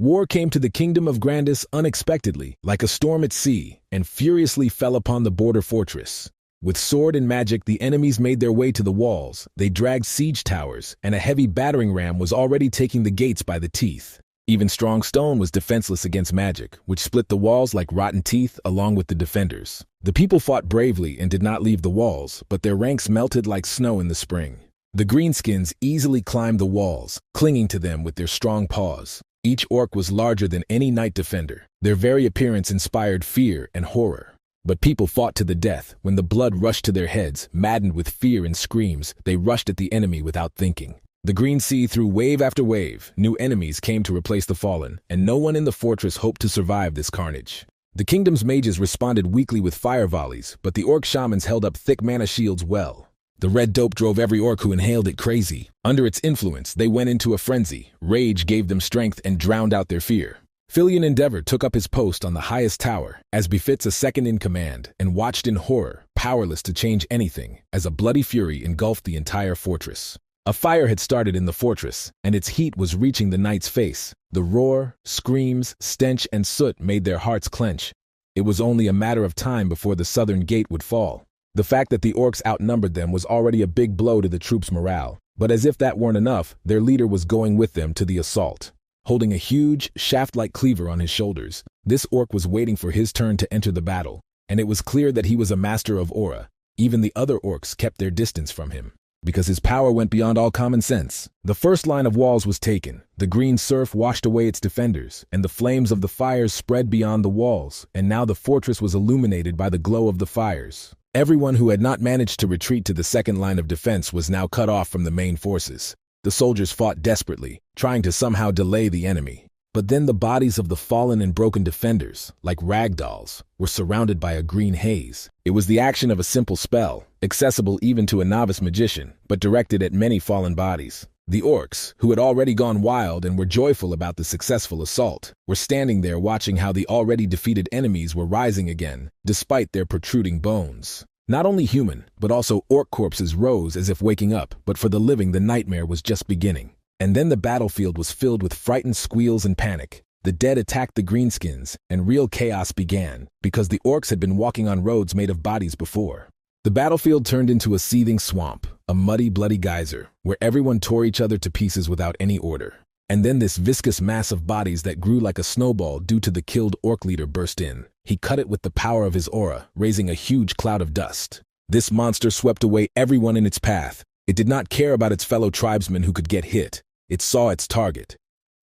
War came to the kingdom of Grandis unexpectedly, like a storm at sea, and furiously fell upon the border fortress. With sword and magic, the enemies made their way to the walls, they dragged siege towers, and a heavy battering ram was already taking the gates by the teeth. Even strong stone was defenseless against magic, which split the walls like rotten teeth along with the defenders. The people fought bravely and did not leave the walls, but their ranks melted like snow in the spring. The greenskins easily climbed the walls, clinging to them with their strong paws. Each orc was larger than any knight defender. Their very appearance inspired fear and horror. But people fought to the death. When the blood rushed to their heads, maddened with fear and screams, they rushed at the enemy without thinking. The Green Sea threw wave after wave. New enemies came to replace the fallen, and no one in the fortress hoped to survive this carnage. The kingdom's mages responded weakly with fire volleys, but the orc shamans held up thick mana shields well. The red dope drove every orc who inhaled it crazy. Under its influence, they went into a frenzy. Rage gave them strength and drowned out their fear. Filion Endeavor took up his post on the highest tower, as befits a second-in-command, and watched in horror, powerless to change anything, as a bloody fury engulfed the entire fortress. A fire had started in the fortress, and its heat was reaching the knight's face. The roar, screams, stench, and soot made their hearts clench. It was only a matter of time before the southern gate would fall. The fact that the orcs outnumbered them was already a big blow to the troops' morale, but as if that weren't enough, their leader was going with them to the assault. Holding a huge, shaft-like cleaver on his shoulders, this orc was waiting for his turn to enter the battle, and it was clear that he was a master of aura. Even the other orcs kept their distance from him, because his power went beyond all common sense. The first line of walls was taken, the green surf washed away its defenders, and the flames of the fires spread beyond the walls, and now the fortress was illuminated by the glow of the fires. Everyone who had not managed to retreat to the second line of defense was now cut off from the main forces. The soldiers fought desperately, trying to somehow delay the enemy. But then the bodies of the fallen and broken defenders, like rag dolls, were surrounded by a green haze. It was the action of a simple spell, accessible even to a novice magician, but directed at many fallen bodies. The orcs, who had already gone wild and were joyful about the successful assault, were standing there watching how the already defeated enemies were rising again, despite their protruding bones. Not only human, but also orc corpses rose as if waking up, but for the living the nightmare was just beginning. And then the battlefield was filled with frightened squeals and panic. The dead attacked the greenskins, and real chaos began, because the orcs had been walking on roads made of bodies before. The battlefield turned into a seething swamp, a muddy, bloody geyser, where everyone tore each other to pieces without any order. And then this viscous mass of bodies that grew like a snowball due to the killed orc leader burst in. He cut it with the power of his aura, raising a huge cloud of dust. This monster swept away everyone in its path. It did not care about its fellow tribesmen who could get hit. It saw its target.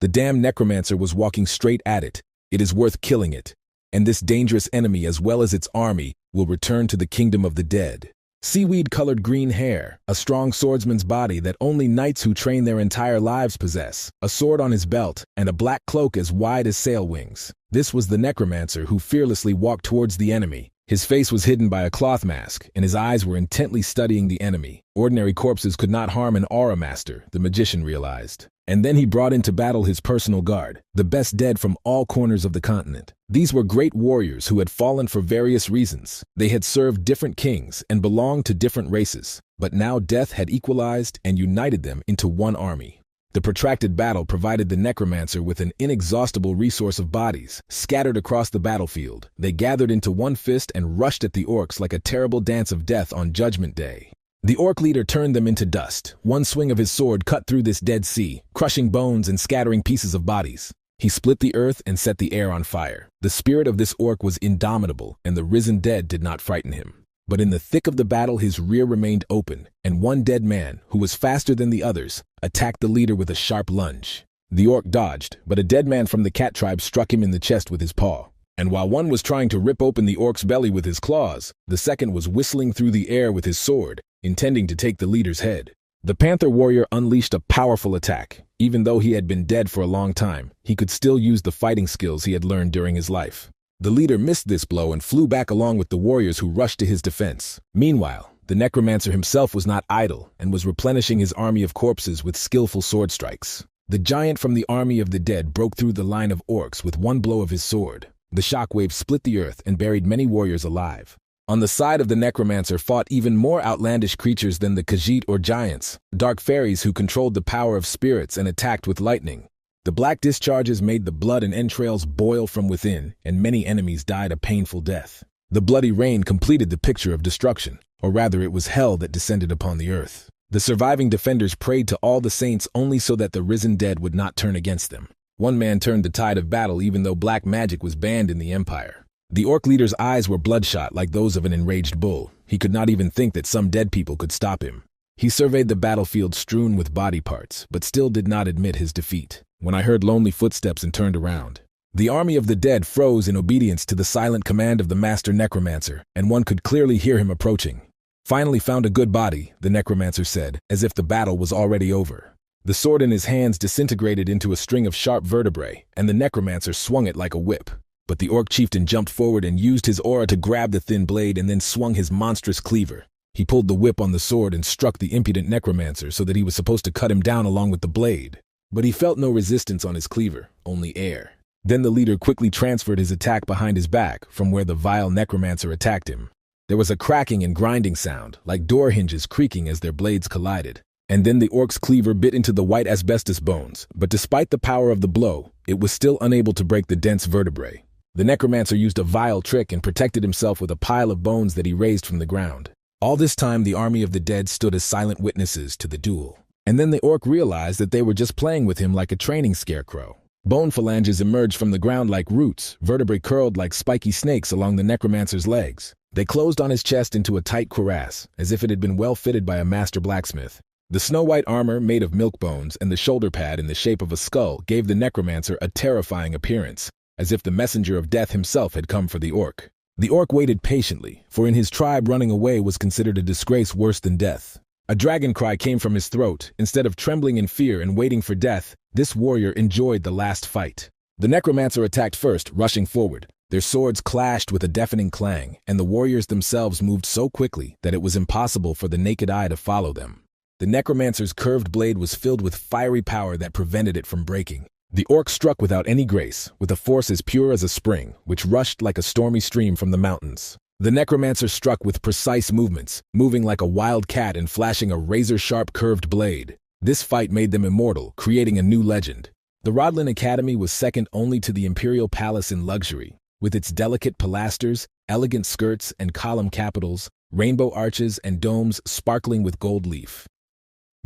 The damned Necromancer was walking straight at it. It is worth killing it. And this dangerous enemy, as well as its army, will return to the kingdom of the dead. Seaweed-colored green hair, a strong swordsman's body that only knights who train their entire lives possess, a sword on his belt, and a black cloak as wide as sail wings. This was the Necromancer who fearlessly walked towards the enemy. His face was hidden by a cloth mask, and his eyes were intently studying the enemy. Ordinary corpses could not harm an aura master, the magician realized. And then he brought into battle his personal guard, the best dead from all corners of the continent. These were great warriors who had fallen for various reasons. They had served different kings and belonged to different races, but now death had equalized and united them into one army. The protracted battle provided the Necromancer with an inexhaustible resource of bodies. Scattered across the battlefield, they gathered into one fist and rushed at the orcs like a terrible dance of death on Judgment Day. The orc leader turned them into dust. One swing of his sword cut through this dead sea, crushing bones and scattering pieces of bodies. He split the earth and set the air on fire. The spirit of this orc was indomitable, and the risen dead did not frighten him. But in the thick of the battle his rear remained open, and one dead man, who was faster than the others, attacked the leader with a sharp lunge. The orc dodged, but a dead man from the cat tribe struck him in the chest with his paw. And while one was trying to rip open the orc's belly with his claws, the second was whistling through the air with his sword, intending to take the leader's head. The Panther warrior unleashed a powerful attack. Even though he had been dead for a long time, he could still use the fighting skills he had learned during his life. The leader missed this blow and flew back along with the warriors who rushed to his defense. Meanwhile, the Necromancer himself was not idle and was replenishing his army of corpses with skillful sword strikes. The giant from the army of the dead broke through the line of orcs with one blow of his sword. The shockwave split the earth and buried many warriors alive. On the side of the Necromancer fought even more outlandish creatures than the Khajiit or giants, dark fairies who controlled the power of spirits and attacked with lightning. The black discharges made the blood and entrails boil from within, and many enemies died a painful death. The bloody rain completed the picture of destruction, or rather it was hell that descended upon the earth. The surviving defenders prayed to all the saints only so that the risen dead would not turn against them. One man turned the tide of battle even though black magic was banned in the empire. The orc leader's eyes were bloodshot like those of an enraged bull. He could not even think that some dead people could stop him. He surveyed the battlefield strewn with body parts, but still did not admit his defeat. When I heard lonely footsteps and turned around, the army of the dead froze in obedience to the silent command of the master Necromancer, and one could clearly hear him approaching. "Finally found a good body," the Necromancer said, as if the battle was already over. The sword in his hands disintegrated into a string of sharp vertebrae, and the Necromancer swung it like a whip. But the orc chieftain jumped forward and used his aura to grab the thin blade and then swung his monstrous cleaver. He pulled the whip on the sword and struck the impudent Necromancer so that he was supposed to cut him down along with the blade. But he felt no resistance on his cleaver, only air. Then the leader quickly transferred his attack behind his back from where the vile Necromancer attacked him. There was a cracking and grinding sound, like door hinges creaking as their blades collided. And then the orc's cleaver bit into the white asbestos bones, but despite the power of the blow, it was still unable to break the dense vertebrae. The Necromancer used a vile trick and protected himself with a pile of bones that he raised from the ground. All this time, the army of the dead stood as silent witnesses to the duel. And then the orc realized that they were just playing with him like a training scarecrow. Bone phalanges emerged from the ground like roots, vertebrae curled like spiky snakes along the Necromancer's legs. They closed on his chest into a tight cuirass, as if it had been well fitted by a master blacksmith. The snow-white armor made of milk bones and the shoulder pad in the shape of a skull gave the Necromancer a terrifying appearance, as if the messenger of death himself had come for the orc. The orc waited patiently, for in his tribe running away was considered a disgrace worse than death. A dragon cry came from his throat. Instead of trembling in fear and waiting for death, this warrior enjoyed the last fight. The Necromancer attacked first, rushing forward. Their swords clashed with a deafening clang, and the warriors themselves moved so quickly that it was impossible for the naked eye to follow them. The Necromancer's curved blade was filled with fiery power that prevented it from breaking. The orc struck without any grace, with a force as pure as a spring, which rushed like a stormy stream from the mountains. The Necromancer struck with precise movements, moving like a wild cat and flashing a razor-sharp curved blade. This fight made them immortal, creating a new legend. The Rodlin Academy was second only to the Imperial Palace in luxury, with its delicate pilasters, elegant skirts and column capitals, rainbow arches and domes sparkling with gold leaf.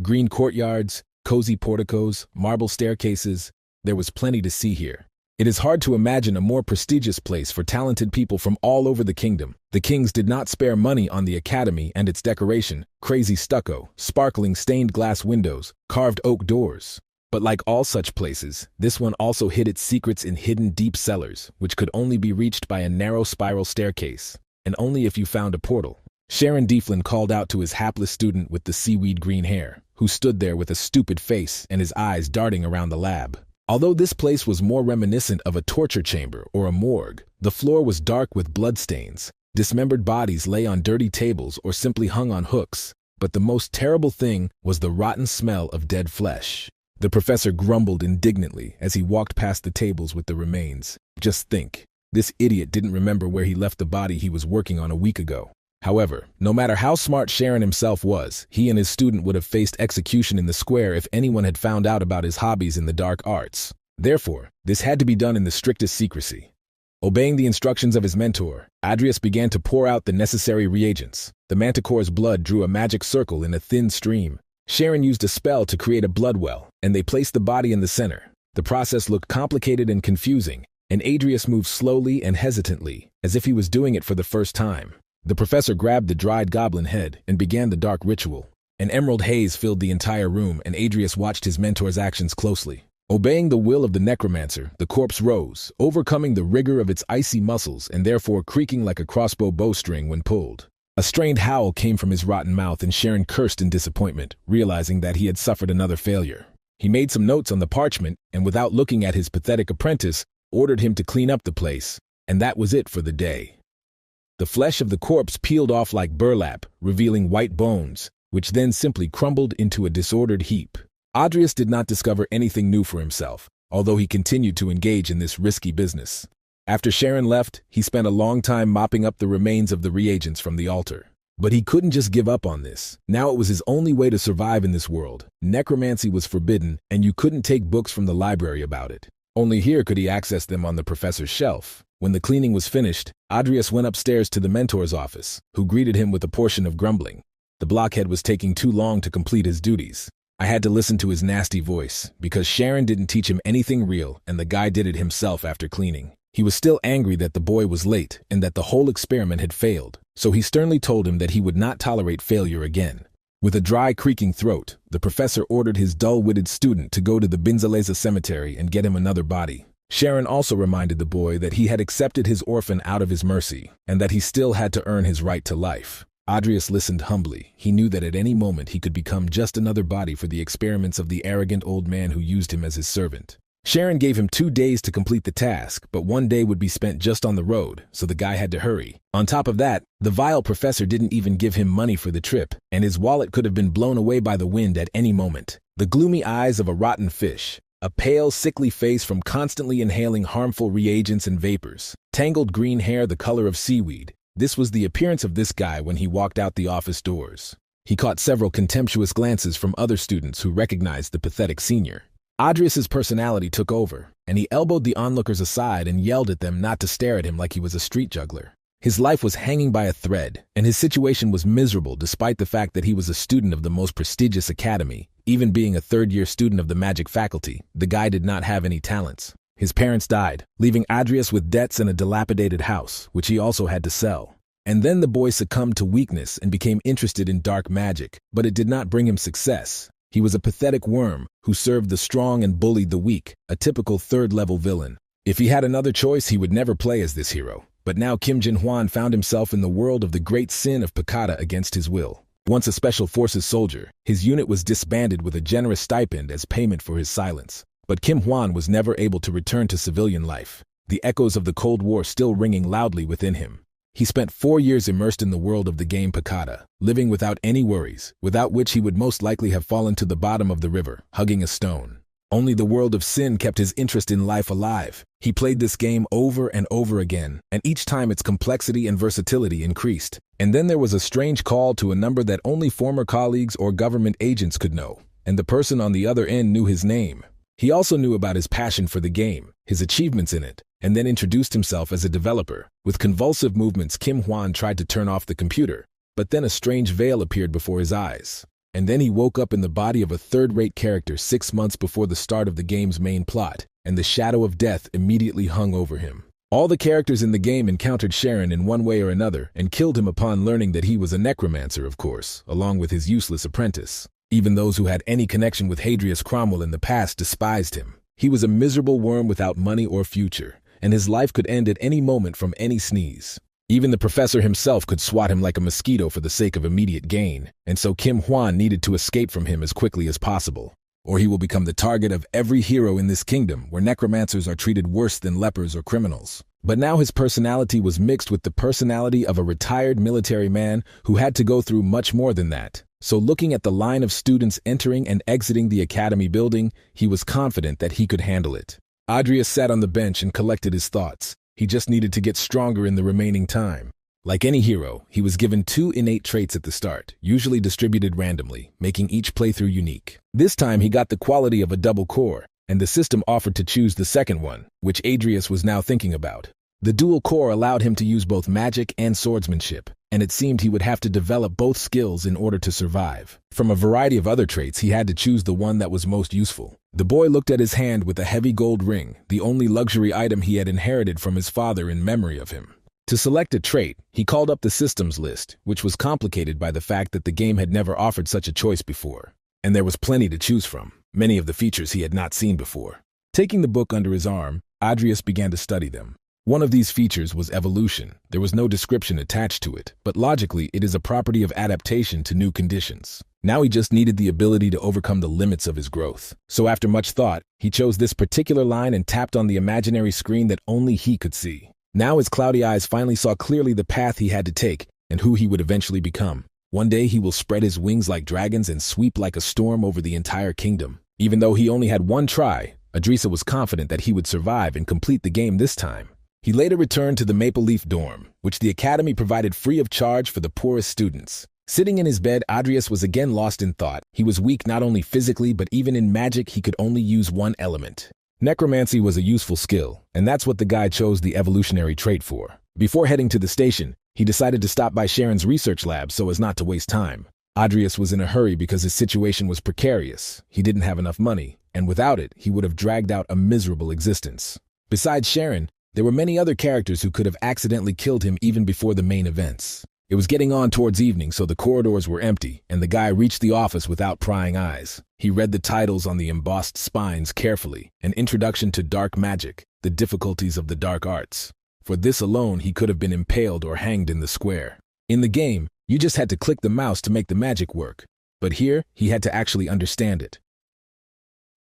Green courtyards, cozy porticos, marble staircases, there was plenty to see here. It is hard to imagine a more prestigious place for talented people from all over the kingdom. The kings did not spare money on the academy and its decoration, crazy stucco, sparkling stained glass windows, carved oak doors. But like all such places, this one also hid its secrets in hidden deep cellars, which could only be reached by a narrow spiral staircase, and only if you found a portal. Sharon Dieflin called out to his hapless student with the seaweed green hair, who stood there with a stupid face and his eyes darting around the lab. Although this place was more reminiscent of a torture chamber or a morgue, the floor was dark with bloodstains. Dismembered bodies lay on dirty tables or simply hung on hooks. But the most terrible thing was the rotten smell of dead flesh. The professor grumbled indignantly as he walked past the tables with the remains. Just think, this idiot didn't remember where he left the body he was working on a week ago. However, no matter how smart Sharon himself was, he and his student would have faced execution in the square if anyone had found out about his hobbies in the dark arts. Therefore, this had to be done in the strictest secrecy. Obeying the instructions of his mentor, Adrius began to pour out the necessary reagents. The manticore's blood drew a magic circle in a thin stream. Sharon used a spell to create a blood well, and they placed the body in the center. The process looked complicated and confusing, and Adrius moved slowly and hesitantly, as if he was doing it for the first time. The professor grabbed the dried goblin head and began the dark ritual. An emerald haze filled the entire room, and Adrius watched his mentor's actions closely. Obeying the will of the Necromancer, the corpse rose, overcoming the rigor of its icy muscles and therefore creaking like a crossbow bowstring when pulled. A strained howl came from his rotten mouth, and Sharon cursed in disappointment, realizing that he had suffered another failure. He made some notes on the parchment, and without looking at his pathetic apprentice, ordered him to clean up the place, and that was it for the day. The flesh of the corpse peeled off like burlap, revealing white bones, which then simply crumbled into a disordered heap. Adrius did not discover anything new for himself, although he continued to engage in this risky business. After Sharon left, he spent a long time mopping up the remains of the reagents from the altar. But he couldn't just give up on this. Now it was his only way to survive in this world. Necromancy was forbidden, and you couldn't take books from the library about it. Only here could he access them on the professor's shelf. When the cleaning was finished, Adrius went upstairs to the mentor's office, who greeted him with a portion of grumbling. The blockhead was taking too long to complete his duties. I had to listen to his nasty voice, because Sharon didn't teach him anything real, and the guy did it himself after cleaning. He was still angry that the boy was late, and that the whole experiment had failed, so he sternly told him that he would not tolerate failure again. With a dry, creaking throat, the professor ordered his dull-witted student to go to the Binzaleza cemetery and get him another body. Sharon also reminded the boy that he had accepted his orphan out of his mercy, and that he still had to earn his right to life. Adrius listened humbly. He knew that at any moment he could become just another body for the experiments of the arrogant old man who used him as his servant. Sharon gave him 2 days to complete the task, but 1 day would be spent just on the road, so the guy had to hurry. On top of that, the vile professor didn't even give him money for the trip, and his wallet could have been blown away by the wind at any moment. The gloomy eyes of a rotten fish, a pale, sickly face from constantly inhaling harmful reagents and vapors, tangled green hair the color of seaweed. This was the appearance of this guy when he walked out the office doors. He caught several contemptuous glances from other students who recognized the pathetic senior. Adrius's personality took over, and he elbowed the onlookers aside and yelled at them not to stare at him like he was a street juggler. His life was hanging by a thread, and his situation was miserable despite the fact that he was a student of the most prestigious academy. Even being a third-year student of the magic faculty, the guy did not have any talents. His parents died, leaving Adrius with debts and a dilapidated house, which he also had to sell. And then the boy succumbed to weakness and became interested in dark magic, but it did not bring him success. He was a pathetic worm who served the strong and bullied the weak, a typical third-level villain. If he had another choice, he would never play as this hero. But now Kim Jin-hwan found himself in the world of the great sin of Picada against his will. Once a special forces soldier, his unit was disbanded with a generous stipend as payment for his silence. But Kim Hwan was never able to return to civilian life, the echoes of the Cold War still ringing loudly within him. He spent 4 years immersed in the world of the game Picada, living without any worries, without which he would most likely have fallen to the bottom of the river, hugging a stone. Only the world of sin kept his interest in life alive. He played this game over and over again, and each time its complexity and versatility increased. And then there was a strange call to a number that only former colleagues or government agents could know, and the person on the other end knew his name. He also knew about his passion for the game, his achievements in it, and then introduced himself as a developer. With convulsive movements, Kim Hwan tried to turn off the computer, but then a strange veil appeared before his eyes. And then he woke up in the body of a third-rate character 6 months before the start of the game's main plot, and the shadow of death immediately hung over him. All the characters in the game encountered Sharon in one way or another and killed him upon learning that he was a necromancer, of course, along with his useless apprentice. Even those who had any connection with Hadrius Cromwell in the past despised him. He was a miserable worm without money or future, and his life could end at any moment from any sneeze. Even the professor himself could swat him like a mosquito for the sake of immediate gain, and so Kim Hwan needed to escape from him as quickly as possible, or he will become the target of every hero in this kingdom where necromancers are treated worse than lepers or criminals. But now his personality was mixed with the personality of a retired military man who had to go through much more than that. So looking at the line of students entering and exiting the academy building, he was confident that he could handle it. Adrius sat on the bench and collected his thoughts. He just needed to get stronger in the remaining time. Like any hero, he was given 2 innate traits at the start, usually distributed randomly, making each playthrough unique. This time he got the quality of a double core, and the system offered to choose the second one, which Adrius was now thinking about. The dual core allowed him to use both magic and swordsmanship, and it seemed he would have to develop both skills in order to survive. From a variety of other traits, he had to choose the one that was most useful. The boy looked at his hand with a heavy gold ring, the only luxury item he had inherited from his father in memory of him. To select a trait, he called up the systems list, which was complicated by the fact that the game had never offered such a choice before. And there was plenty to choose from, many of the features he had not seen before. Taking the book under his arm, Adrius began to study them. One of these features was evolution. There was no description attached to it, but logically it is a property of adaptation to new conditions. Now he just needed the ability to overcome the limits of his growth. So after much thought, he chose this particular line and tapped on the imaginary screen that only he could see. Now his cloudy eyes finally saw clearly the path he had to take and who he would eventually become. One day he will spread his wings like dragons and sweep like a storm over the entire kingdom. Even though he only had one try, Adrisa was confident that he would survive and complete the game this time. He later returned to the Maple Leaf dorm, which the academy provided free of charge for the poorest students. Sitting in his bed, Adrius was again lost in thought. He was weak not only physically, but even in magic he could only use one element. Necromancy was a useful skill, and that's what the guy chose the evolutionary trait for. Before heading to the station, he decided to stop by Sharon's research lab so as not to waste time. Adrius was in a hurry because his situation was precarious. He didn't have enough money, and without it, he would have dragged out a miserable existence. Besides Sharon, there were many other characters who could have accidentally killed him even before the main events. It was getting on towards evening, so the corridors were empty, and the guy reached the office without prying eyes. He read the titles on the embossed spines carefully: An Introduction to Dark Magic, The Difficulties of the Dark Arts. For this alone, he could have been impaled or hanged in the square. In the game, you just had to click the mouse to make the magic work, but here, he had to actually understand it.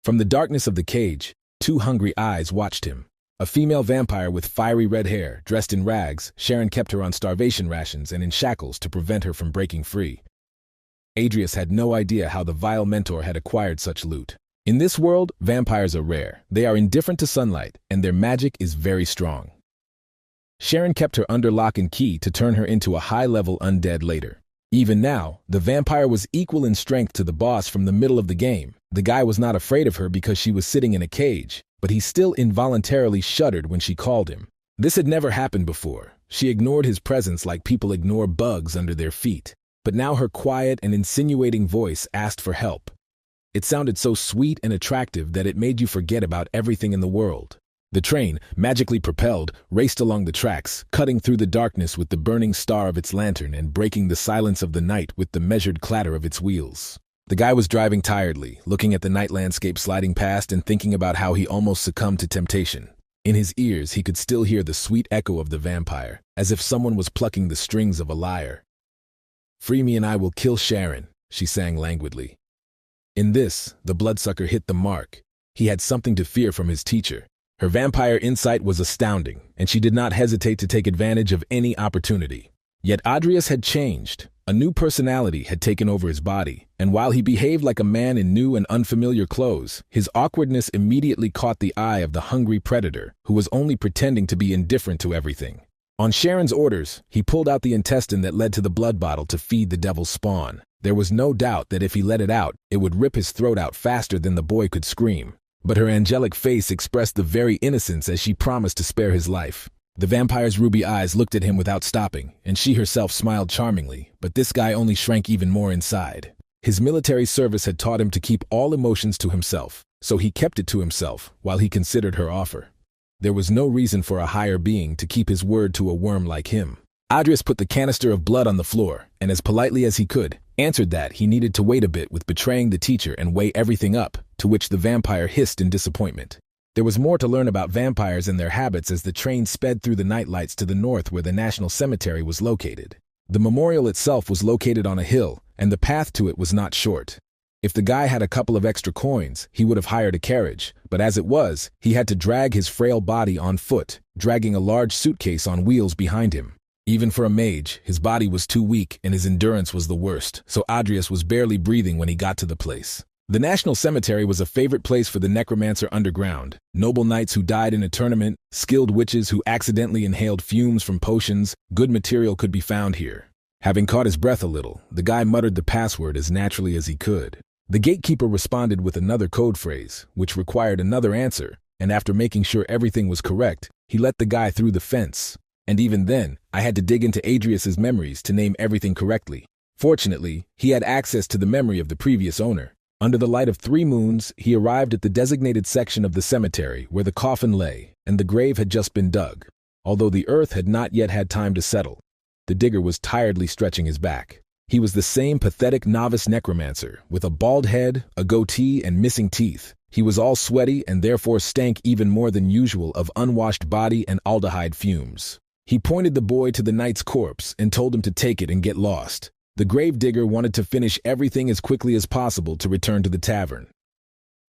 From the darkness of the cage, two hungry eyes watched him. A female vampire with fiery red hair, dressed in rags, Sharon kept her on starvation rations and in shackles to prevent her from breaking free. Adrius had no idea how the vile mentor had acquired such loot. In this world, vampires are rare. They are indifferent to sunlight, and their magic is very strong. Sharon kept her under lock and key to turn her into a high-level undead later. Even now, the vampire was equal in strength to the boss from the middle of the game. The guy was not afraid of her because she was sitting in a cage, but he still involuntarily shuddered when she called him. This had never happened before. She ignored his presence like people ignore bugs under their feet. But now her quiet and insinuating voice asked for help. It sounded so sweet and attractive that it made you forget about everything in the world. The train, magically propelled, raced along the tracks, cutting through the darkness with the burning star of its lantern and breaking the silence of the night with the measured clatter of its wheels. The guy was driving tiredly, looking at the night landscape sliding past and thinking about how he almost succumbed to temptation. In his ears, he could still hear the sweet echo of the vampire, as if someone was plucking the strings of a lyre. "Free me and I will kill Sharon," she sang languidly. In this, the bloodsucker hit the mark. He had something to fear from his teacher. Her vampire insight was astounding, and she did not hesitate to take advantage of any opportunity. Yet Adrius had changed. A new personality had taken over his body, and while he behaved like a man in new and unfamiliar clothes, his awkwardness immediately caught the eye of the hungry predator, who was only pretending to be indifferent to everything. On Sharon's orders, he pulled out the intestine that led to the blood bottle to feed the devil's spawn. There was no doubt that if he let it out, it would rip his throat out faster than the boy could scream. But her angelic face expressed the very innocence as she promised to spare his life. The vampire's ruby eyes looked at him without stopping, and she herself smiled charmingly, but this guy only shrank even more inside. His military service had taught him to keep all emotions to himself, so he kept it to himself while he considered her offer. There was no reason for a higher being to keep his word to a worm like him. Adrius put the canister of blood on the floor, and as politely as he could, answered that he needed to wait a bit with betraying the teacher and weigh everything up, to which the vampire hissed in disappointment. There was more to learn about vampires and their habits as the train sped through the nightlights to the north where the National Cemetery was located. The memorial itself was located on a hill, and the path to it was not short. If the guy had a couple of extra coins, he would have hired a carriage, but as it was, he had to drag his frail body on foot, dragging a large suitcase on wheels behind him. Even for a mage, his body was too weak and his endurance was the worst, so Adrius was barely breathing when he got to the place. The National Cemetery was a favorite place for the Necromancer underground. Noble knights who died in a tournament, skilled witches who accidentally inhaled fumes from potions, good material could be found here. Having caught his breath a little, the guy muttered the password as naturally as he could. The gatekeeper responded with another code phrase, which required another answer, and after making sure everything was correct, he let the guy through the fence. And even then, I had to dig into Adrius's memories to name everything correctly. Fortunately, he had access to the memory of the previous owner. Under the light of 3 moons, he arrived at the designated section of the cemetery where the coffin lay, and the grave had just been dug. Although the earth had not yet had time to settle, the digger was tiredly stretching his back. He was the same pathetic novice necromancer, with a bald head, a goatee, and missing teeth. He was all sweaty and therefore stank even more than usual of unwashed body and aldehyde fumes. He pointed the boy to the knight's corpse and told him to take it and get lost. The gravedigger wanted to finish everything as quickly as possible to return to the tavern.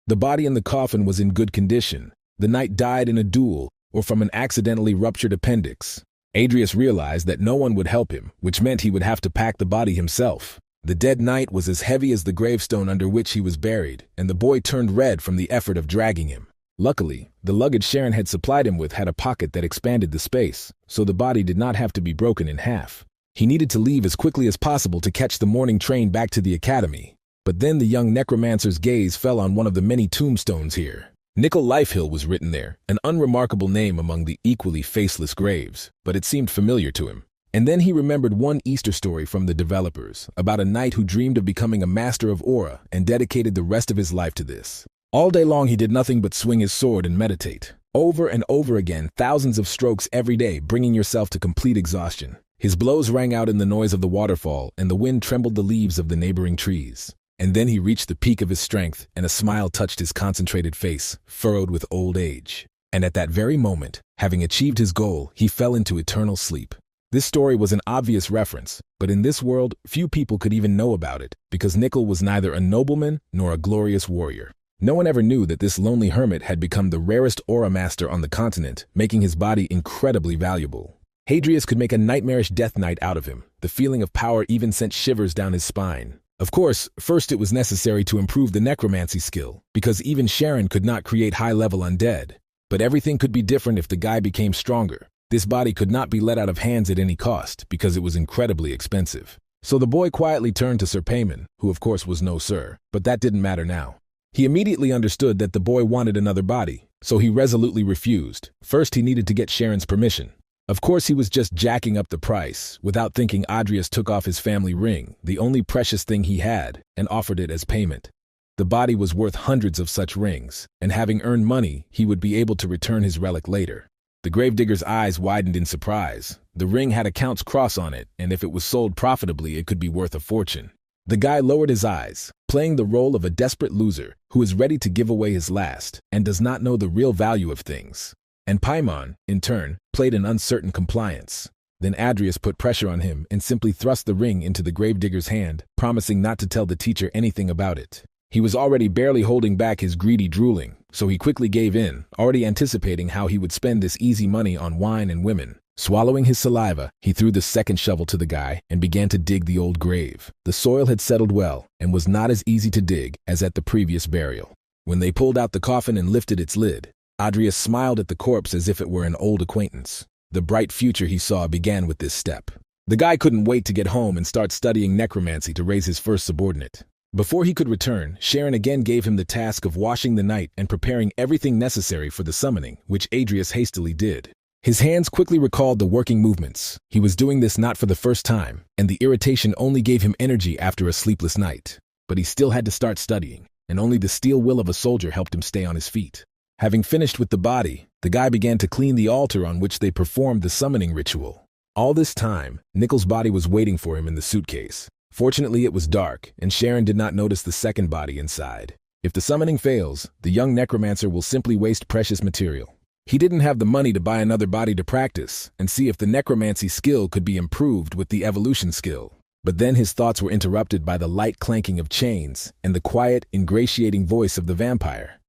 The body in the coffin was in good condition. The knight died in a duel or from an accidentally ruptured appendix. Adrius realized that no one would help him, which meant he would have to pack the body himself. The dead knight was as heavy as the gravestone under which he was buried, and the boy turned red from the effort of dragging him. Luckily, the luggage Sharon had supplied him with had a pocket that expanded the space, so the body did not have to be broken in half. He needed to leave as quickly as possible to catch the morning train back to the academy. But then the young necromancer's gaze fell on one of the many tombstones here. Nickel Lifehill was written there, an unremarkable name among the equally faceless graves, but it seemed familiar to him. And then he remembered one Easter story from the developers, about a knight who dreamed of becoming a master of aura and dedicated the rest of his life to this. All day long he did nothing but swing his sword and meditate. Over and over again, thousands of strokes every day, bringing yourself to complete exhaustion. His blows rang out in the noise of the waterfall, and the wind trembled the leaves of the neighboring trees. And then he reached the peak of his strength, and a smile touched his concentrated face, furrowed with old age. And at that very moment, having achieved his goal, he fell into eternal sleep. This story was an obvious reference, but in this world, few people could even know about it, because Nickel was neither a nobleman nor a glorious warrior. No one ever knew that this lonely hermit had become the rarest aura master on the continent, making his body incredibly valuable. Hadrius could make a nightmarish death knight out of him. The feeling of power even sent shivers down his spine. Of course, first it was necessary to improve the necromancy skill, because even Sharon could not create high-level undead. But everything could be different if the guy became stronger. This body could not be let out of hands at any cost, because it was incredibly expensive. So the boy quietly turned to Sir Payman, who of course was no sir, but that didn't matter now. He immediately understood that the boy wanted another body, so he resolutely refused. First he needed to get Sharon's permission. Of course he was just jacking up the price. Without thinking, Adrius took off his family ring, the only precious thing he had, and offered it as payment. The body was worth hundreds of such rings, and having earned money, he would be able to return his relic later. The gravedigger's eyes widened in surprise. The ring had a count's cross on it, and if it was sold profitably, it could be worth a fortune. The guy lowered his eyes, playing the role of a desperate loser who is ready to give away his last and does not know the real value of things. And Paimon, in turn, played an uncertain compliance. Then Adrius put pressure on him and simply thrust the ring into the gravedigger's hand, promising not to tell the teacher anything about it. He was already barely holding back his greedy drooling, so he quickly gave in, already anticipating how he would spend this easy money on wine and women. Swallowing his saliva, he threw the second shovel to the guy and began to dig the old grave. The soil had settled well and was not as easy to dig as at the previous burial. When they pulled out the coffin and lifted its lid, Adrius smiled at the corpse as if it were an old acquaintance. The bright future he saw began with this step. The guy couldn't wait to get home and start studying necromancy to raise his first subordinate. Before he could return, Sharon again gave him the task of washing the knight and preparing everything necessary for the summoning, which Adrius hastily did. His hands quickly recalled the working movements. He was doing this not for the first time, and the irritation only gave him energy after a sleepless night. But he still had to start studying, and only the steel will of a soldier helped him stay on his feet. Having finished with the body, the guy began to clean the altar on which they performed the summoning ritual. All this time, Nickel's body was waiting for him in the suitcase. Fortunately, it was dark, and Sharon did not notice the second body inside. If the summoning fails, the young necromancer will simply waste precious material. He didn't have the money to buy another body to practice and see if the necromancy skill could be improved with the evolution skill. But then his thoughts were interrupted by the light clanking of chains and the quiet, ingratiating voice of the vampire.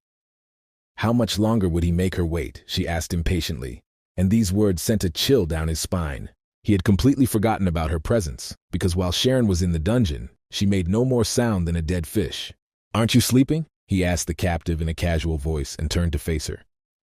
How much longer would he make her wait? She asked impatiently, and these words sent a chill down his spine. He had completely forgotten about her presence, because while Sharon was in the dungeon, she made no more sound than a dead fish. "Aren't you sleeping?" he asked the captive in a casual voice and turned to face her.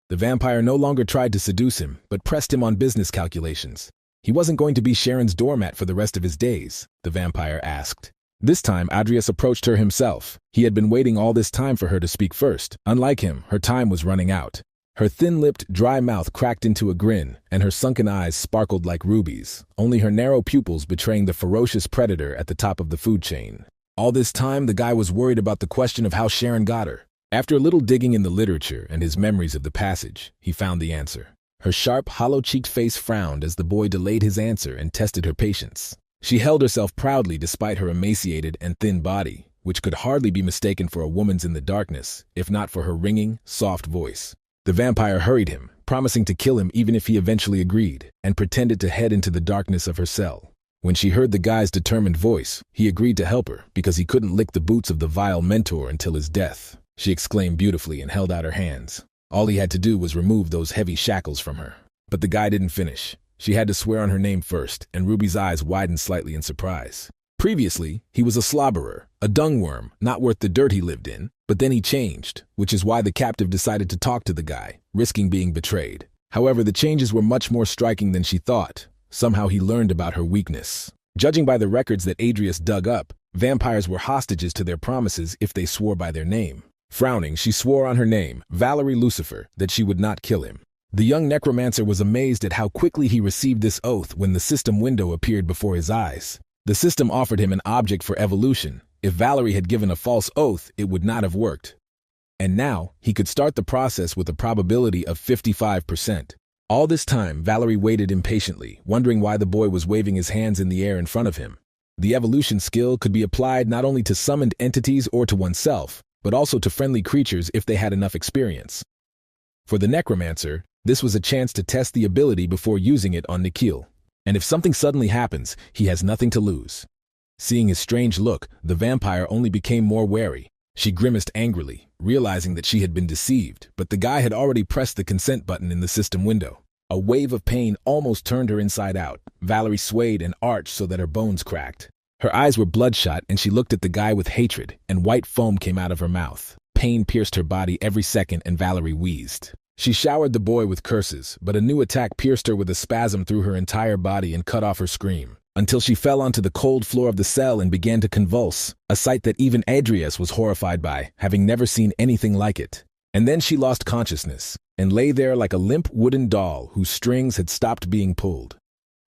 The vampire no longer tried to seduce him, but pressed him on business calculations. He wasn't going to be Sharon's doormat for the rest of his days, the vampire asked. This time, Adrius approached her himself. He had been waiting all this time for her to speak first. Unlike him, her time was running out. Her thin-lipped, dry mouth cracked into a grin, and her sunken eyes sparkled like rubies, only her narrow pupils betraying the ferocious predator at the top of the food chain. All this time, the guy was worried about the question of how Sharon got her. After a little digging in the literature and his memories of the passage, he found the answer. Her sharp, hollow-cheeked face frowned as the boy delayed his answer and tested her patience. She held herself proudly despite her emaciated and thin body, which could hardly be mistaken for a woman's in the darkness, if not for her ringing, soft voice. The vampire hurried him, promising to kill him even if he eventually agreed, and pretended to head into the darkness of her cell. When she heard the guy's determined voice, he agreed to help her because he couldn't lick the boots of the vile mentor until his death. She exclaimed beautifully and held out her hands. All he had to do was remove those heavy shackles from her. But the guy didn't finish. She had to swear on her name first, and Ruby's eyes widened slightly in surprise. Previously, he was a slobberer, a dungworm, not worth the dirt he lived in, but then he changed, which is why the captive decided to talk to the guy, risking being betrayed. However, the changes were much more striking than she thought. Somehow he learned about her weakness. Judging by the records that Adrius dug up, vampires were hostages to their promises if they swore by their name. Frowning, she swore on her name, Valerie Lucifer, that she would not kill him. The young necromancer was amazed at how quickly he received this oath when the system window appeared before his eyes. The system offered him an object for evolution. If Valerie had given a false oath, it would not have worked. And now, he could start the process with a probability of 55%. All this time, Valerie waited impatiently, wondering why the boy was waving his hands in the air in front of him. The evolution skill could be applied not only to summoned entities or to oneself, but also to friendly creatures if they had enough experience. For the necromancer, this was a chance to test the ability before using it on Nikhil. And if something suddenly happens, he has nothing to lose. Seeing his strange look, the vampire only became more wary. She grimaced angrily, realizing that she had been deceived, but the guy had already pressed the consent button in the system window. A wave of pain almost turned her inside out. Valerie swayed and arched so that her bones cracked. Her eyes were bloodshot and she looked at the guy with hatred, and white foam came out of her mouth. Pain pierced her body every second and Valerie wheezed. She showered the boy with curses, but a new attack pierced her with a spasm through her entire body and cut off her scream, until she fell onto the cold floor of the cell and began to convulse, a sight that even Adrius was horrified by, having never seen anything like it. And then she lost consciousness, and lay there like a limp wooden doll whose strings had stopped being pulled.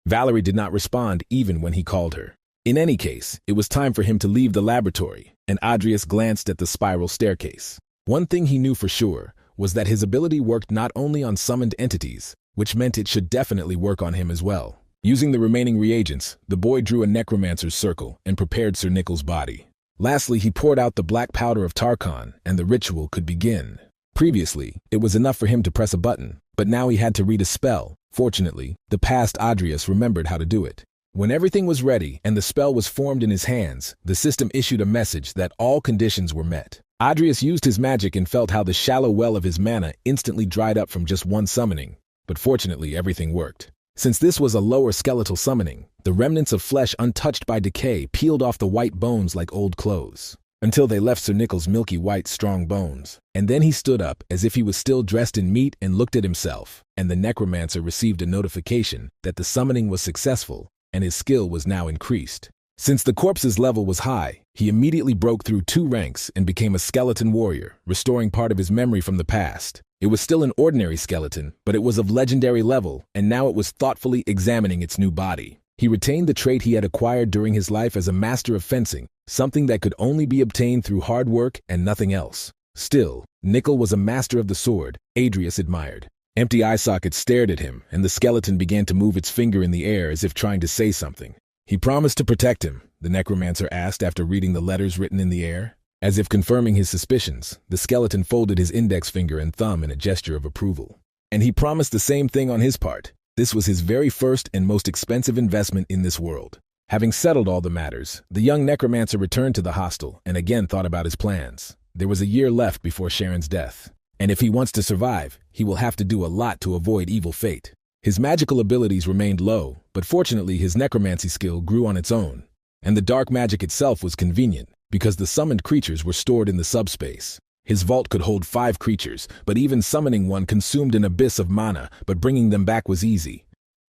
Valerie did not respond even when he called her. In any case, it was time for him to leave the laboratory, and Adrius glanced at the spiral staircase. One thing he knew for sure was that his ability worked not only on summoned entities, which meant it should definitely work on him as well. Using the remaining reagents, the boy drew a necromancer's circle and prepared Sir Nicholas' body. Lastly, he poured out the black powder of Tarkhan, and the ritual could begin. Previously, it was enough for him to press a button, but now he had to read a spell. Fortunately, the past Adrius remembered how to do it. When everything was ready and the spell was formed in his hands, the system issued a message that all conditions were met. Adrius used his magic and felt how the shallow well of his mana instantly dried up from just one summoning, but fortunately everything worked. Since this was a lower skeletal summoning, the remnants of flesh untouched by decay peeled off the white bones like old clothes, until they left Sir Nicholas' milky white strong bones. And then he stood up as if he was still dressed in meat and looked at himself, and the necromancer received a notification that the summoning was successful and his skill was now increased. Since the corpse's level was high, he immediately broke through 2 ranks and became a skeleton warrior, restoring part of his memory from the past. It was still an ordinary skeleton, but it was of legendary level, and now it was thoughtfully examining its new body. He retained the trait he had acquired during his life as a master of fencing, something that could only be obtained through hard work and nothing else. Still, Nikhil was a master of the sword, Adrius admired. Empty eye sockets stared at him, and the skeleton began to move its finger in the air as if trying to say something. He promised to protect him, the necromancer asked after reading the letters written in the air. As if confirming his suspicions, the skeleton folded his index finger and thumb in a gesture of approval. And he promised the same thing on his part. This was his very first and most expensive investment in this world. Having settled all the matters, the young necromancer returned to the hostel and again thought about his plans. There was a year left before Sharon's death, and if he wants to survive, he will have to do a lot to avoid evil fate. His magical abilities remained low, but fortunately his necromancy skill grew on its own. And the dark magic itself was convenient, because the summoned creatures were stored in the subspace. His vault could hold 5 creatures, but even summoning one consumed an abyss of mana, but bringing them back was easy.